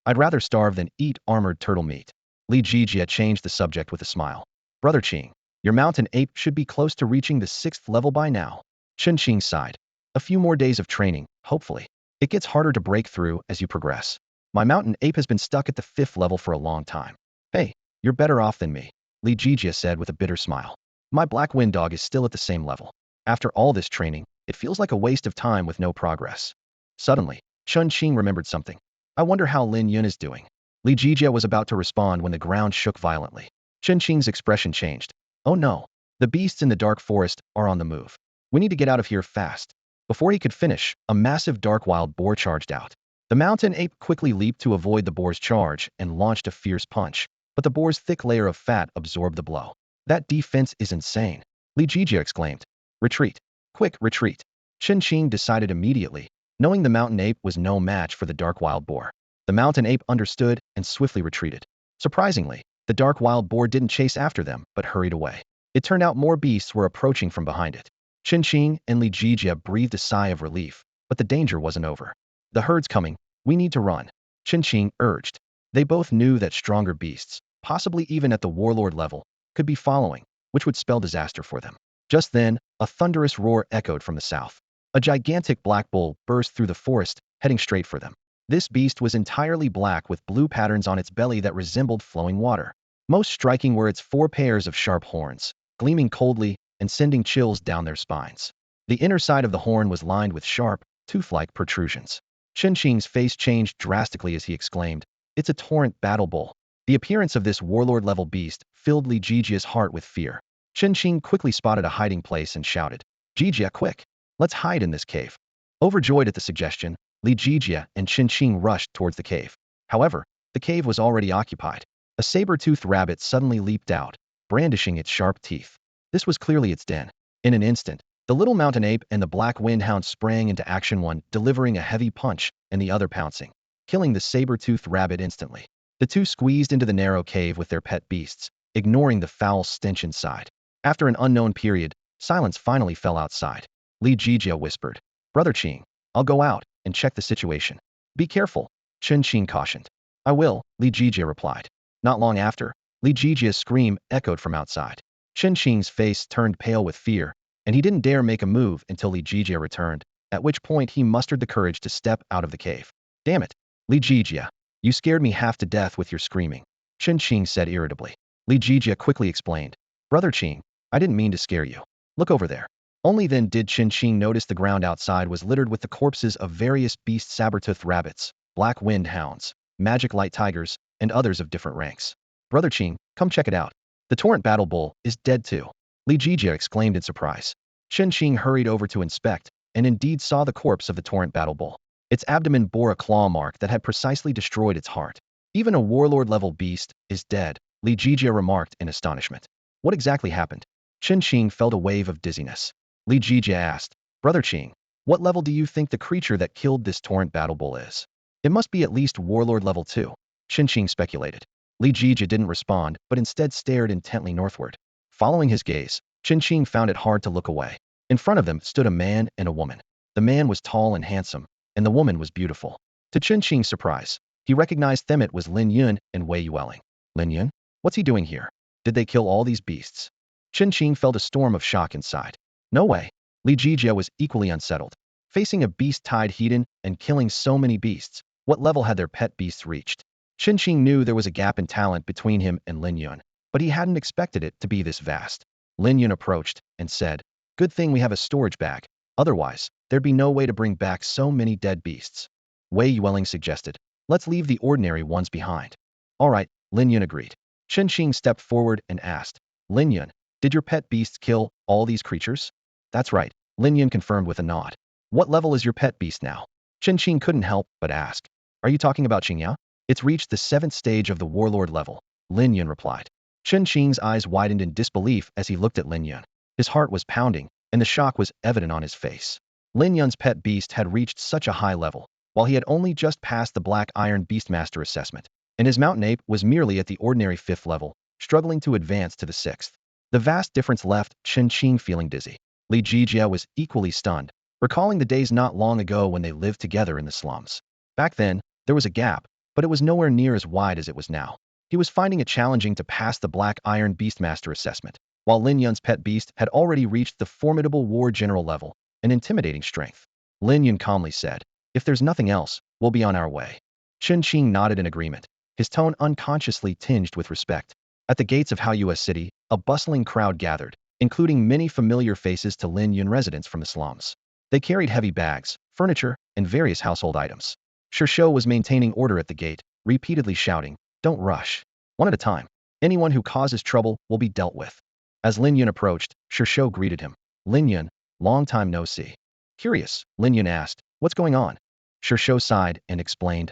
I'd rather starve than eat armored turtle meat. Li Jijia changed the subject with a smile. Brother Qing, your mountain ape should be close to reaching the 6th level by now. Chunqing sighed. A few more days of training, hopefully. It gets harder to break through as you progress. My mountain ape has been stuck at the 5th level for a long time. Hey, you're better off than me, Li Jijia said with a bitter smile. My black wind dog is still at the same level. After all this training, it feels like a waste of time with no progress. Suddenly, Chunqing remembered something. I wonder how Lin Yun is doing. Li Jijia was about to respond when the ground shook violently. Chunqing's expression changed. Oh no, the beasts in the dark forest are on the move. We need to get out of here fast. Before he could finish, a massive dark wild boar charged out. The mountain ape quickly leaped to avoid the boar's charge and launched a fierce punch, but the boar's thick layer of fat absorbed the blow. That defense is insane, Li Jijia exclaimed. Retreat. Quick, retreat. Chunqing decided immediately, knowing the mountain ape was no match for the dark wild boar. The mountain ape understood and swiftly retreated. Surprisingly, the dark wild boar didn't chase after them, but hurried away. It turned out more beasts were approaching from behind it. Chunqing and Li Jijia breathed a sigh of relief, but the danger wasn't over. The herd's coming, we need to run, Chunqing urged. They both knew that stronger beasts, possibly even at the warlord level, could be following, which would spell disaster for them. Just then, a thunderous roar echoed from the south. A gigantic black bull burst through the forest, heading straight for them. This beast was entirely black with blue patterns on its belly that resembled flowing water. Most striking were its 4 pairs of sharp horns, gleaming coldly and sending chills down their spines. The inner side of the horn was lined with sharp, tooth-like protrusions. Qing's face changed drastically as he exclaimed, "It's a torrent battle bull." The appearance of this warlord-level beast filled Li Jijia's heart with fear. Qing quickly spotted a hiding place and shouted, "Jijia, quick! Let's hide in this cave." Overjoyed at the suggestion, Li Jijia and Qing rushed towards the cave. However, the cave was already occupied. A saber-toothed rabbit suddenly leaped out, brandishing its sharp teeth. This was clearly its den. In an instant, the little mountain ape and the black windhound sprang into action, one delivering a heavy punch and the other pouncing, killing the saber-toothed rabbit instantly. The two squeezed into the narrow cave with their pet beasts, ignoring the foul stench inside. After an unknown period, silence finally fell outside. Li Jijia whispered, "Brother Qing, I'll go out and check the situation. Be careful," Qing cautioned. "I will," Li Jijia replied. Not long after, Li Jijia's scream echoed from outside. Qing's face turned pale with fear, and he didn't dare make a move until Li Jijia returned, at which point he mustered the courage to step out of the cave. "Damn it, Li Jijia, you scared me half to death with your screaming," Qing said irritably. Li Jijia quickly explained, "Brother Qing, I didn't mean to scare you. Look over there." Only then did Qing notice the ground outside was littered with the corpses of various beast saber-toothed rabbits, black wind hounds, magic light tigers, and others of different ranks. "Brother Qing, come check it out. The torrent battle bull is dead too," Li Jijia exclaimed in surprise. Qing hurried over to inspect, and indeed saw the corpse of the torrent battle bull. Its abdomen bore a claw mark that had precisely destroyed its heart. "Even a warlord-level beast is dead," Li Jijia remarked in astonishment. "What exactly happened?" Qing felt a wave of dizziness. Li Jijia asked, "Brother Qing, what level do you think the creature that killed this torrent battle bull is?" "It must be at least warlord level 2, Qing speculated. Li Jijia didn't respond, but instead stared intently northward. Following his gaze, Qing found it hard to look away. In front of them stood a man and a woman. The man was tall and handsome, and the woman was beautiful. To Qing's surprise, he recognized them. It was Lin Yun and Wei Yuwelling. "Lin Yun? What's he doing here? Did they kill all these beasts?" Qing felt a storm of shock inside. "No way." Li Jijia was equally unsettled. Facing a beast-tied heathen and killing so many beasts, what level had their pet beasts reached? Qing knew there was a gap in talent between him and Lin Yun, but he hadn't expected it to be this vast. Lin Yun approached and said, "Good thing we have a storage bag. Otherwise, there'd be no way to bring back so many dead beasts." Wei Yuwelling suggested, "Let's leave the ordinary ones behind." "All right," Lin Yun agreed. Qing stepped forward and asked, "Lin Yun, did your pet beasts kill all these creatures?" "That's right," Lin Yun confirmed with a nod. "What level is your pet beast now?" Qing couldn't help but ask. "Are you talking about Chinga?" "It's reached the 7th stage of the warlord level," Lin Yun replied. Qing's eyes widened in disbelief as he looked at Lin Yun. His heart was pounding, and the shock was evident on his face. Lin Yun's pet beast had reached such a high level, while he had only just passed the Black Iron Beastmaster assessment, and his mountain ape was merely at the ordinary 5th level, struggling to advance to the 6th. The vast difference left Qing feeling dizzy. Li Jijia was equally stunned, recalling the days not long ago when they lived together in the slums. Back then, there was a gap, but it was nowhere near as wide as it was now. He was finding it challenging to pass the Black Iron Beastmaster assessment, while Lin Yun's pet beast had already reached the formidable war general level, an intimidating strength. Lin Yun calmly said, "If there's nothing else, we'll be on our way." Qing nodded in agreement, his tone unconsciously tinged with respect. At the gates of Haoyue City, a bustling crowd gathered, including many familiar faces to Lin Yun residents from the slums. They carried heavy bags, furniture, and various household items. Xiao was maintaining order at the gate, repeatedly shouting, "Don't rush. One at a time. Anyone who causes trouble will be dealt with." As Lin Yun approached, Xiao greeted him. "Lin Yun, long time no see." Curious, Lin Yun asked, "What's going on?" Xiao sighed and explained,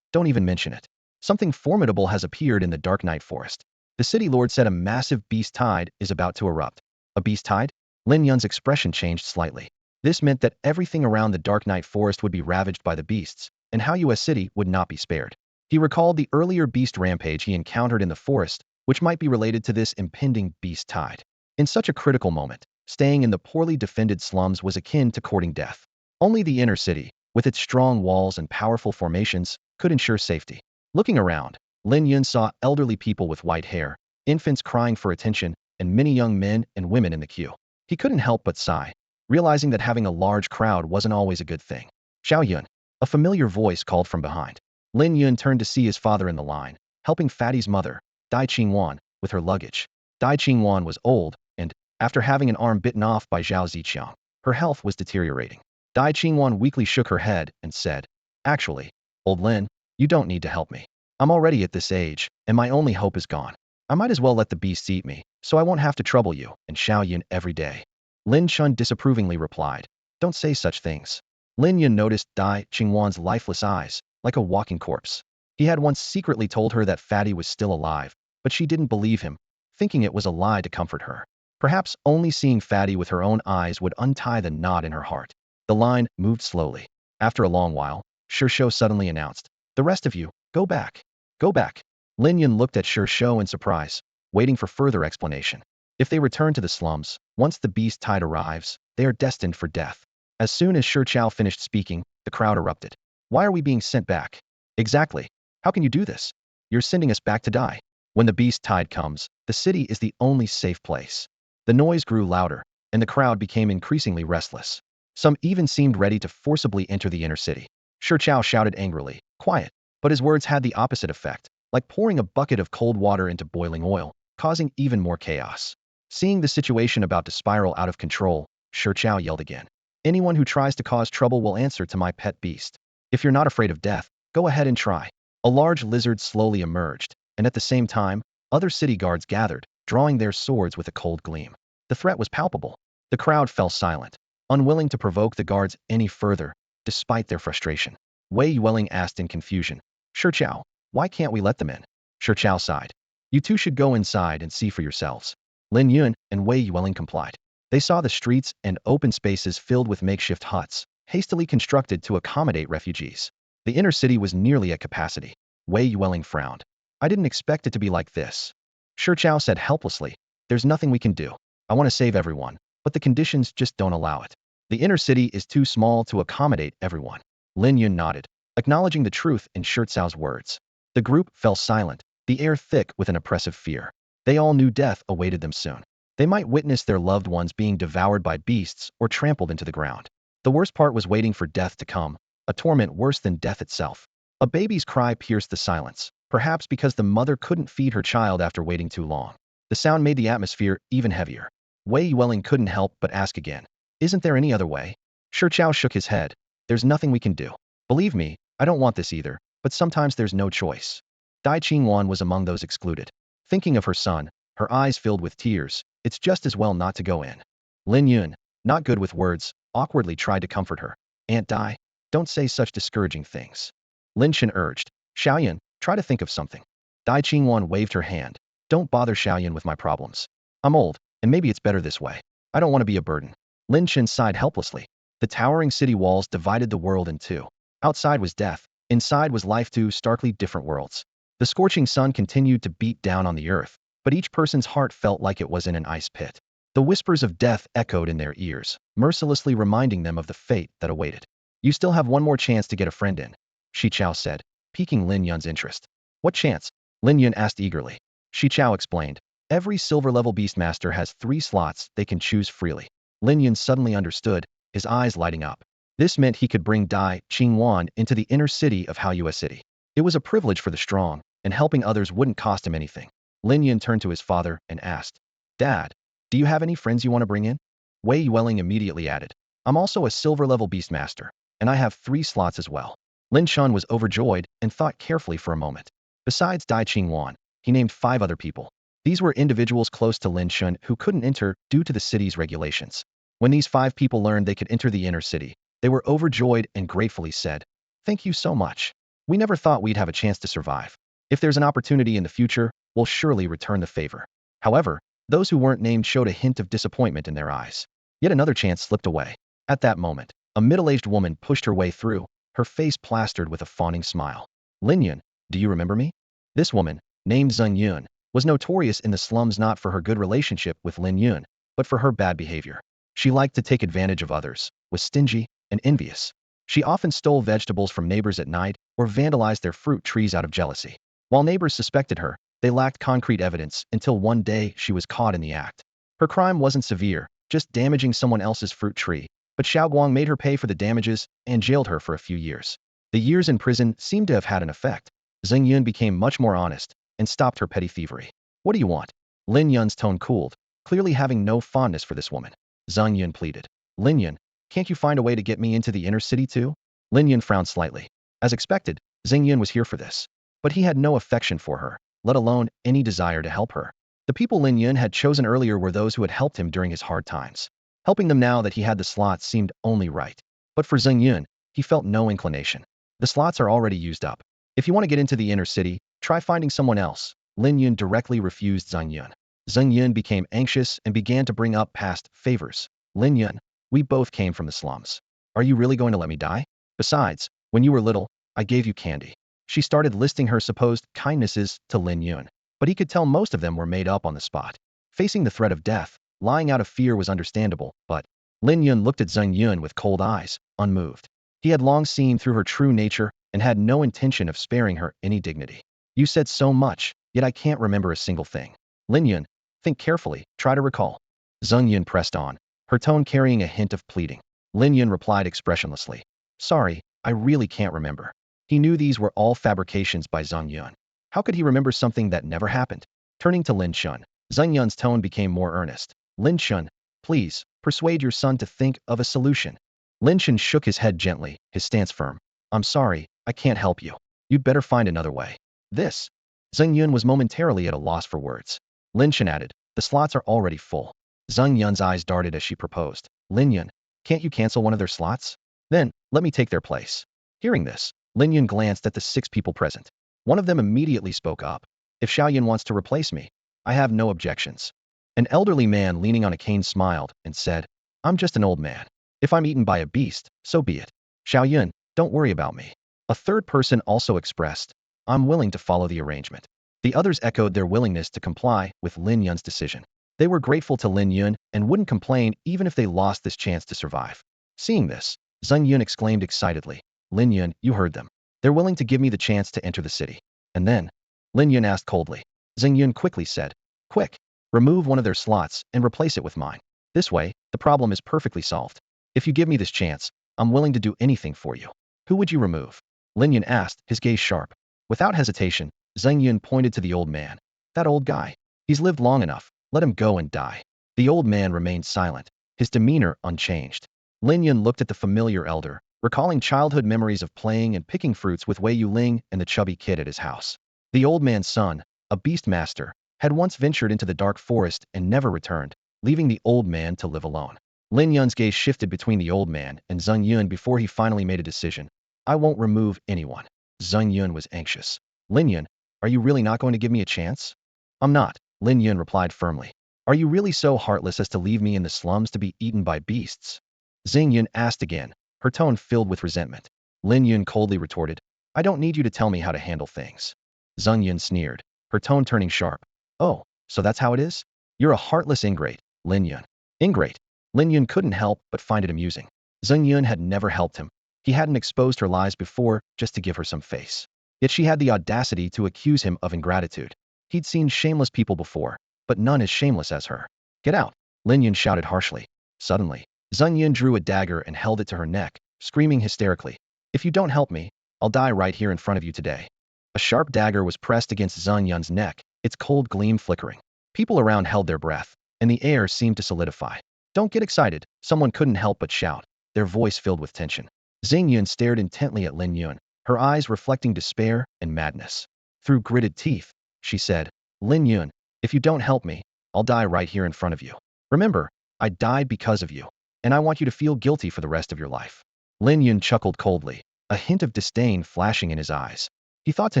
Don't even mention it. Something formidable has appeared in the Dark Night Forest. The city lord said a massive beast tide is about to erupt." "A beast tide?" Lin Yun's expression changed slightly. This meant that everything around the Dark Night Forest would be ravaged by the beasts, and Haoyue City would not be spared. He recalled the earlier beast rampage he encountered in the forest, which might be related to this impending beast tide. In such a critical moment, staying in the poorly defended slums was akin to courting death. Only the inner city, with its strong walls and powerful formations, could ensure safety. Looking around, Lin Yun saw elderly people with white hair, infants crying for attention, and many young men and women in the queue. He couldn't help but sigh. realizing that having a large crowd wasn't always a good thing. Xiao Yun. A familiar voice called from behind. Lin Yun turned to see his father in the line, helping Fatty's mother, Dai Qingwan, with her luggage. Dai Qingwan was old, and, after having an arm bitten off by Zhao Ziqiang, her health was deteriorating. Dai Qingwan weakly shook her head and said, "Actually, old Lin, you don't need to help me. I'm already at this age, and my only hope is gone. I might as well let the beasts eat me, so I won't have to trouble you and Xiao Yun every day." Lin Chun disapprovingly replied, "Don't say such things." Lin Yun noticed Dai Qingwan's lifeless eyes, like a walking corpse. He had once secretly told her that Fatty was still alive, but she didn't believe him, thinking it was a lie to comfort her. Perhaps only seeing Fatty with her own eyes would untie the knot in her heart. The line moved slowly. After a long while, Shou suddenly announced, "The rest of you, go back. Go back." Lin Yun looked at Shou in surprise, waiting for further explanation. If they return to the slums, once the beast tide arrives, they are destined for death. As soon as Shou finished speaking, the crowd erupted. "Why are we being sent back? Exactly. How can you do this? You're sending us back to die." When the beast tide comes, the city is the only safe place. The noise grew louder, and the crowd became increasingly restless. Some even seemed ready to forcibly enter the inner city. Shou shouted angrily, "Quiet." But his words had the opposite effect, like pouring a bucket of cold water into boiling oil, causing even more chaos. Seeing the situation about to spiral out of control, Shou yelled again, "Anyone who tries to cause trouble will answer to my pet beast. If you're not afraid of death, go ahead and try." A large lizard slowly emerged, and at the same time, other city guards gathered, drawing their swords with a cold gleam. The threat was palpable. The crowd fell silent, unwilling to provoke the guards any further, despite their frustration. Wei Yuwelling asked in confusion, "Xiao, why can't we let them in?" Xiao sighed. "You two should go inside and see for yourselves." Lin Yun and Wei Yuwelling complied. They saw the streets and open spaces filled with makeshift huts, hastily constructed to accommodate refugees. The inner city was nearly at capacity. Wei Yuwelling frowned. "I didn't expect it to be like this." Xiao said helplessly, "There's nothing we can do. I want to save everyone, but the conditions just don't allow it. The inner city is too small to accommodate everyone." Lin Yun nodded, acknowledging the truth in Xiao's words. The group fell silent, the air thick with an oppressive fear. They all knew death awaited them soon. They might witness their loved ones being devoured by beasts or trampled into the ground. The worst part was waiting for death to come, a torment worse than death itself. A baby's cry pierced the silence, perhaps because the mother couldn't feed her child after waiting too long. The sound made the atmosphere even heavier. Wei Yuwelling couldn't help but ask again, "Isn't there any other way?" Xiao shook his head. "There's nothing we can do. Believe me, I don't want this either, but sometimes there's no choice." Dai Qingwan was among those excluded. Thinking of her son, her eyes filled with tears, "It's just as well not to go in." Lin Yun, not good with words, awkwardly tried to comfort her. "Aunt Dai, don't say such discouraging things." Lin Chen urged, "Xiaoyan, try to think of something." Dai Qingwan waved her hand. "Don't bother Xiaoyan with my problems. I'm old, and maybe it's better this way. I don't want to be a burden." Lin Chen sighed helplessly. The towering city walls divided the world in two. Outside was death, inside was life, two starkly different worlds. The scorching sun continued to beat down on the earth, but each person's heart felt like it was in an ice pit. The whispers of death echoed in their ears, mercilessly reminding them of the fate that awaited. "You still have one more chance to get a friend in," Xiao said, piquing Lin Yun's interest. "What chance?" Lin Yun asked eagerly. Xiao explained, "Every silver-level beastmaster has 3 slots they can choose freely." Lin Yun suddenly understood, his eyes lighting up. This meant he could bring Dai Qingwan into the inner city of Haoyue City. It was a privilege for the strong, and helping others wouldn't cost him anything. Lin Yun turned to his father and asked, "Dad, do you have any friends you want to bring in?" Wei Yuwelling immediately added, "I'm also a silver-level beastmaster, and I have 3 slots as well." Lin Chun was overjoyed and thought carefully for a moment. Besides Dai Qingwan, he named 5 other people. These were individuals close to Lin Chun who couldn't enter due to the city's regulations. When these 5 people learned they could enter the inner city, they were overjoyed and gratefully said, "Thank you so much. We never thought we'd have a chance to survive. If there's an opportunity in the future, we'll surely return the favor." However, those who weren't named showed a hint of disappointment in their eyes. Yet another chance slipped away. At that moment, a middle-aged woman pushed her way through, her face plastered with a fawning smile. "Lin Yun, do you remember me?" This woman, named Zheng Yun, was notorious in the slums not for her good relationship with Lin Yun, but for her bad behavior. She liked to take advantage of others, was stingy, and envious. She often stole vegetables from neighbors at night or vandalized their fruit trees out of jealousy. While neighbors suspected her, they lacked concrete evidence until one day she was caught in the act. Her crime wasn't severe, just damaging someone else's fruit tree, but Xiao Guang made her pay for the damages and jailed her for a few years. The years in prison seemed to have had an effect. Lin Yun became much more honest and stopped her petty thievery. What do you want? Lin Yun's tone cooled, clearly having no fondness for this woman. Zhang Yun pleaded. Lin Yun, can't you find a way to get me into the inner city too? Lin Yun frowned slightly. As expected, Zhang Yun was here for this. But he had no affection for her, let alone any desire to help her. The people Lin Yun had chosen earlier were those who had helped him during his hard times. Helping them now that he had the slots seemed only right. But for Zhang Yun, he felt no inclination. The slots are already used up. If you want to get into the inner city, try finding someone else. Lin Yun directly refused Zhang Yun. Zhang Yun became anxious and began to bring up past favors. Lin Yun, we both came from the slums. Are you really going to let me die? Besides, when you were little, I gave you candy. She started listing her supposed kindnesses to Lin Yun, but he could tell most of them were made up on the spot. Facing the threat of death, lying out of fear was understandable, but Lin Yun looked at Zhang Yun with cold eyes, unmoved. He had long seen through her true nature and had no intention of sparing her any dignity. You said so much, yet I can't remember a single thing. Lin Yun, think carefully, try to recall. Zhang Yun pressed on, her tone carrying a hint of pleading. Lin Yun replied expressionlessly. Sorry, I really can't remember. He knew these were all fabrications by Zhang Yun. How could he remember something that never happened? Turning to Lin Shun, Zhang Yun's tone became more earnest. Lin Shun, please, persuade your son to think of a solution. Lin Shun shook his head gently, his stance firm. I'm sorry, I can't help you. You'd better find another way. This. Zhang Yun was momentarily at a loss for words. Lin Shun added, the slots are already full. Zhang Yun's eyes darted as she proposed. Lin Yun, can't you cancel one of their slots? Then, let me take their place. Hearing this, Lin Yun glanced at the 6 people present. One of them immediately spoke up. If Xiao Yun wants to replace me, I have no objections. An elderly man leaning on a cane smiled and said, I'm just an old man. If I'm eaten by a beast, so be it. Xiao Yun, don't worry about me. A third person also expressed, I'm willing to follow the arrangement. The others echoed their willingness to comply with Lin Yun's decision. They were grateful to Lin Yun and wouldn't complain even if they lost this chance to survive. Seeing this, Zhang Yun exclaimed excitedly, Lin Yun, you heard them. They're willing to give me the chance to enter the city. And then? Lin Yun asked coldly. Zhang Yun quickly said, quick, remove one of their slots and replace it with mine. This way, the problem is perfectly solved. If you give me this chance, I'm willing to do anything for you. Who would you remove? Lin Yun asked, his gaze sharp. Without hesitation, Zhang Yun pointed to the old man. That old guy. He's lived long enough. Let him go and die. The old man remained silent, his demeanor unchanged. Lin Yun looked at the familiar elder, recalling childhood memories of playing and picking fruits with Wei Yuwelling and the chubby kid at his house. The old man's son, a beast master, had once ventured into the dark forest and never returned, leaving the old man to live alone. Lin Yun's gaze shifted between the old man and Zhang Yun before he finally made a decision. I won't remove anyone. Zhang Yun was anxious. Lin Yun, are you really not going to give me a chance? I'm not, Lin Yun replied firmly. Are you really so heartless as to leave me in the slums to be eaten by beasts? Zhang Yun asked again, her tone filled with resentment. Lin Yun coldly retorted, I don't need you to tell me how to handle things. Zhang Yun sneered, her tone turning sharp. Oh, so that's how it is? You're a heartless ingrate, Lin Yun. Ingrate. Lin Yun couldn't help but find it amusing. Zhang Yun had never helped him. He hadn't exposed her lies before just to give her some face. Yet she had the audacity to accuse him of ingratitude. He'd seen shameless people before, but none as shameless as her. Get out, Lin Yun shouted harshly. Suddenly, Zhang Yun drew a dagger and held it to her neck, screaming hysterically. If you don't help me, I'll die right here in front of you today. A sharp dagger was pressed against Zhang Yun's neck, its cold gleam flickering. People around held their breath, and the air seemed to solidify. Don't get excited, someone couldn't help but shout, their voice filled with tension. Zhang Yun stared intently at Lin Yun, her eyes reflecting despair and madness. Through gritted teeth, she said, Lin Yun, if you don't help me, I'll die right here in front of you. Remember, I died because of you, and I want you to feel guilty for the rest of your life. Lin Yun chuckled coldly, a hint of disdain flashing in his eyes. He thought to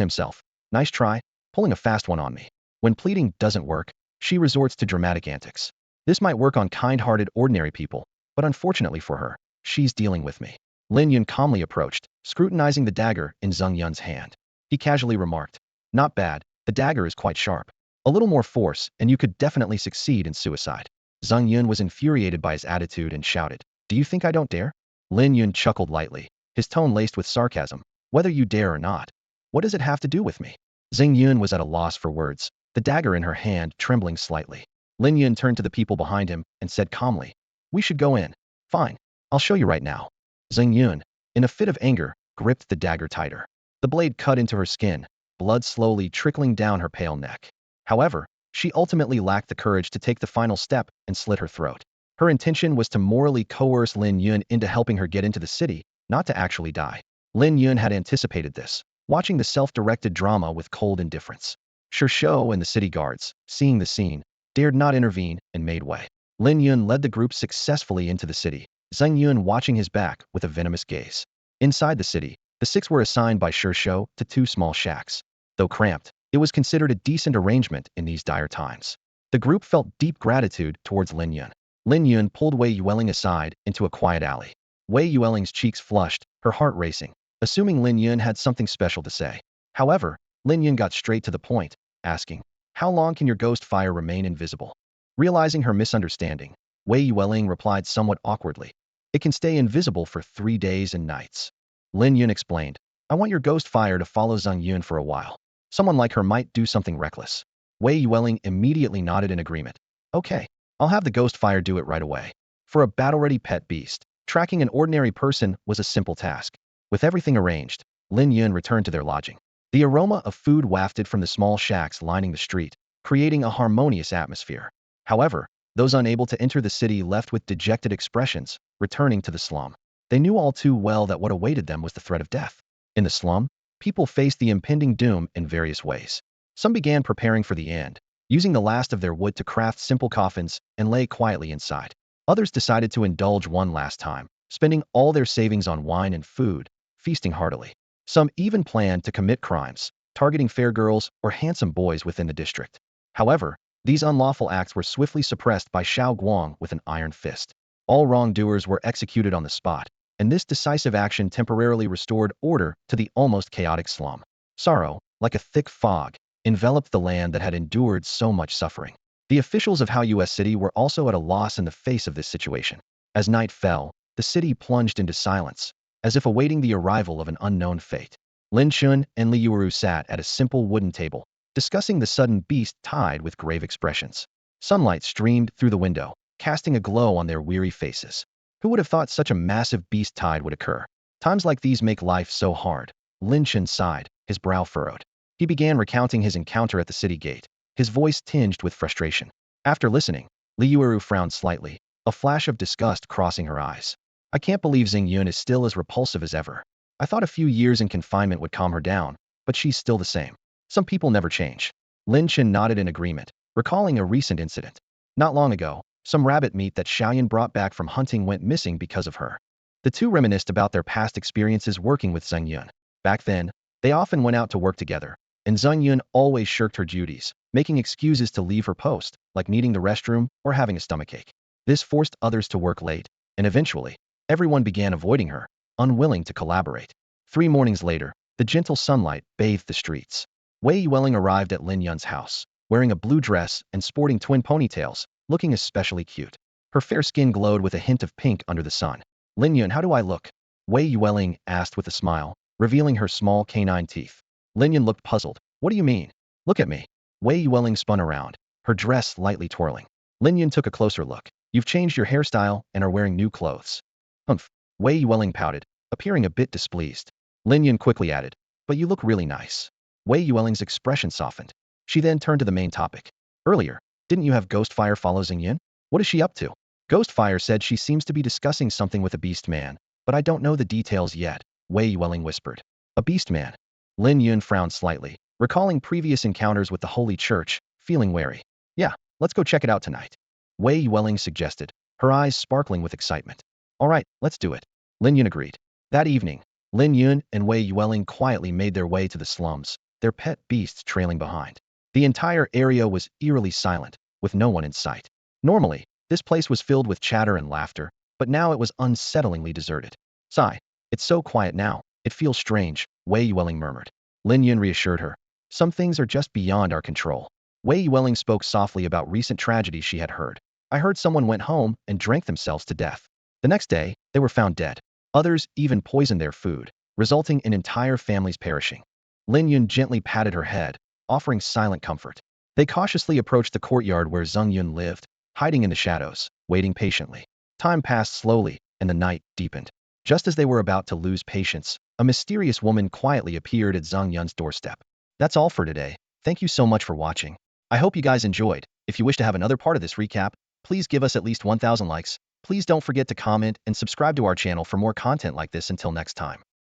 himself, nice try, pulling a fast one on me. When pleading doesn't work, she resorts to dramatic antics. This might work on kind-hearted ordinary people, but unfortunately for her, she's dealing with me. Lin Yun calmly approached, scrutinizing the dagger in Zhang Yun's hand. He casually remarked, not bad, the dagger is quite sharp. A little more force, and you could definitely succeed in suicide. Zhang Yun was infuriated by his attitude and shouted, do you think I don't dare? Lin Yun chuckled lightly, his tone laced with sarcasm. Whether you dare or not, what does it have to do with me? Zhang Yun was at a loss for words, the dagger in her hand trembling slightly. Lin Yun turned to the people behind him and said calmly, We should go in. Fine. I'll show you right now. Lin Yun, in a fit of anger, gripped the dagger tighter. The blade cut into her skin, blood slowly trickling down her pale neck. However, she ultimately lacked the courage to take the final step and slit her throat. Her intention was to morally coerce Lin Yun into helping her get into the city, not to actually die. Lin Yun had anticipated this, watching the self-directed drama with cold indifference. Xiao and the city guards, seeing the scene, dared not intervene and made way. Lin Yun led the group successfully into the city, Zheng Yun watching his back with a venomous gaze. Inside the city, the six were assigned by Xiao to two small shacks. Though cramped, it was considered a decent arrangement in these dire times. The group felt deep gratitude towards Lin Yun. Lin Yun pulled Wei Yuwelling aside into a quiet alley. Wei Yuwelling's cheeks flushed, her heart racing, assuming Lin Yun had something special to say. However, Lin Yun got straight to the point, asking, "How long can your ghost fire remain invisible?" Realizing her misunderstanding, Wei Yuwelling replied somewhat awkwardly, "It can stay invisible for 3 days and nights." Lin Yun explained, "I want your ghost fire to follow Zheng Yun for a while. Someone like her might do something reckless." Wei Yuwelling immediately nodded in agreement. "Okay, I'll have the ghost fire do it right away." For a battle-ready pet beast, tracking an ordinary person was a simple task. With everything arranged, Lin Yun returned to their lodging. The aroma of food wafted from the small shacks lining the street, creating a harmonious atmosphere. However, those unable to enter the city left with dejected expressions, returning to the slum. They knew all too well that what awaited them was the threat of death. In the slum, people faced the impending doom in various ways. Some began preparing for the end, using the last of their wood to craft simple coffins and lay quietly inside. Others decided to indulge one last time, spending all their savings on wine and food, feasting heartily. Some even planned to commit crimes, targeting fair girls or handsome boys within the district. However, these unlawful acts were swiftly suppressed by Xiao Guang with an iron fist. All wrongdoers were executed on the spot, and this decisive action temporarily restored order to the almost chaotic slum. Sorrow, like a thick fog, enveloped the land that had endured so much suffering. The officials of Hao City were also at a loss in the face of this situation. As night fell, the city plunged into silence, as if awaiting the arrival of an unknown fate. Lin Yun and Li Yuru sat at a simple wooden table, discussing the sudden beast tide with grave expressions. Sunlight streamed through the window, casting a glow on their weary faces. Who would have thought such a massive beast tide would occur? Times like these make life so hard. Lin Yun sighed, his brow furrowed. He began recounting his encounter at the city gate, his voice tinged with frustration. After listening, Li Yuru frowned slightly, a flash of disgust crossing her eyes. "I can't believe Zheng Yun is still as repulsive as ever. I thought a few years in confinement would calm her down, but she's still the same. Some people never change." Lin Yun nodded in agreement, recalling a recent incident. Not long ago, some rabbit meat that Xiaoyan brought back from hunting went missing because of her. The two reminisced about their past experiences working with Zheng Yun. Back then, they often went out to work together, and Zheng Yun always shirked her duties, making excuses to leave her post, like needing the restroom or having a stomachache. This forced others to work late, and eventually, everyone began avoiding her, unwilling to collaborate. 3 mornings later, the gentle sunlight bathed the streets. Wei Yuwelling arrived at Lin Yun's house, wearing a blue dress and sporting twin ponytails, looking especially cute. Her fair skin glowed with a hint of pink under the sun. "Lin Yun, how do I look?" Wei Yuwelling asked with a smile, revealing her small canine teeth. Lin Yun looked puzzled. "What do you mean? Look at me." Wei Yuwelling spun around, her dress slightly twirling. Lin Yun took a closer look. "You've changed your hairstyle and are wearing new clothes." "Humph." Wei Yuwelling pouted, appearing a bit displeased. Lin Yun quickly added, "But you look really nice." Wei Yuwelling's expression softened. She then turned to the main topic. "Earlier, didn't you have Ghostfire follow Zheng Yun? What is she up to?" Ghostfire said she seems to be discussing something with a beast man, but I don't know the details yet, Wei Yuwelling whispered. "A beast man?" Lin Yun frowned slightly, recalling previous encounters with the Holy Church, feeling wary. "Yeah, let's go check it out tonight," Wei Yuwelling suggested, her eyes sparkling with excitement. "All right, let's do it," Lin Yun agreed. That evening, Lin Yun and Wei Yuwelling quietly made their way to the slums, their pet beasts trailing behind. The entire area was eerily silent, with no one in sight. Normally, this place was filled with chatter and laughter, but now it was unsettlingly deserted. "Sigh, it's so quiet now, it feels strange," Wei Yuwelling murmured. Lin Yun reassured her. "Some things are just beyond our control." Wei Yuwelling spoke softly about recent tragedies she had heard. "I heard someone went home and drank themselves to death. The next day, they were found dead. Others even poisoned their food, resulting in entire families perishing." Lin Yun gently patted her head, offering silent comfort. They cautiously approached the courtyard where Zheng Yun lived, hiding in the shadows, waiting patiently. Time passed slowly, and the night deepened. Just as they were about to lose patience, a mysterious woman quietly appeared at Zhang Yun's doorstep. That's all for today. Thank you so much for watching. I hope you guys enjoyed. If you wish to have another part of this recap, please give us at least 1,000 likes. Please don't forget to comment and subscribe to our channel for more content like this. Until next time.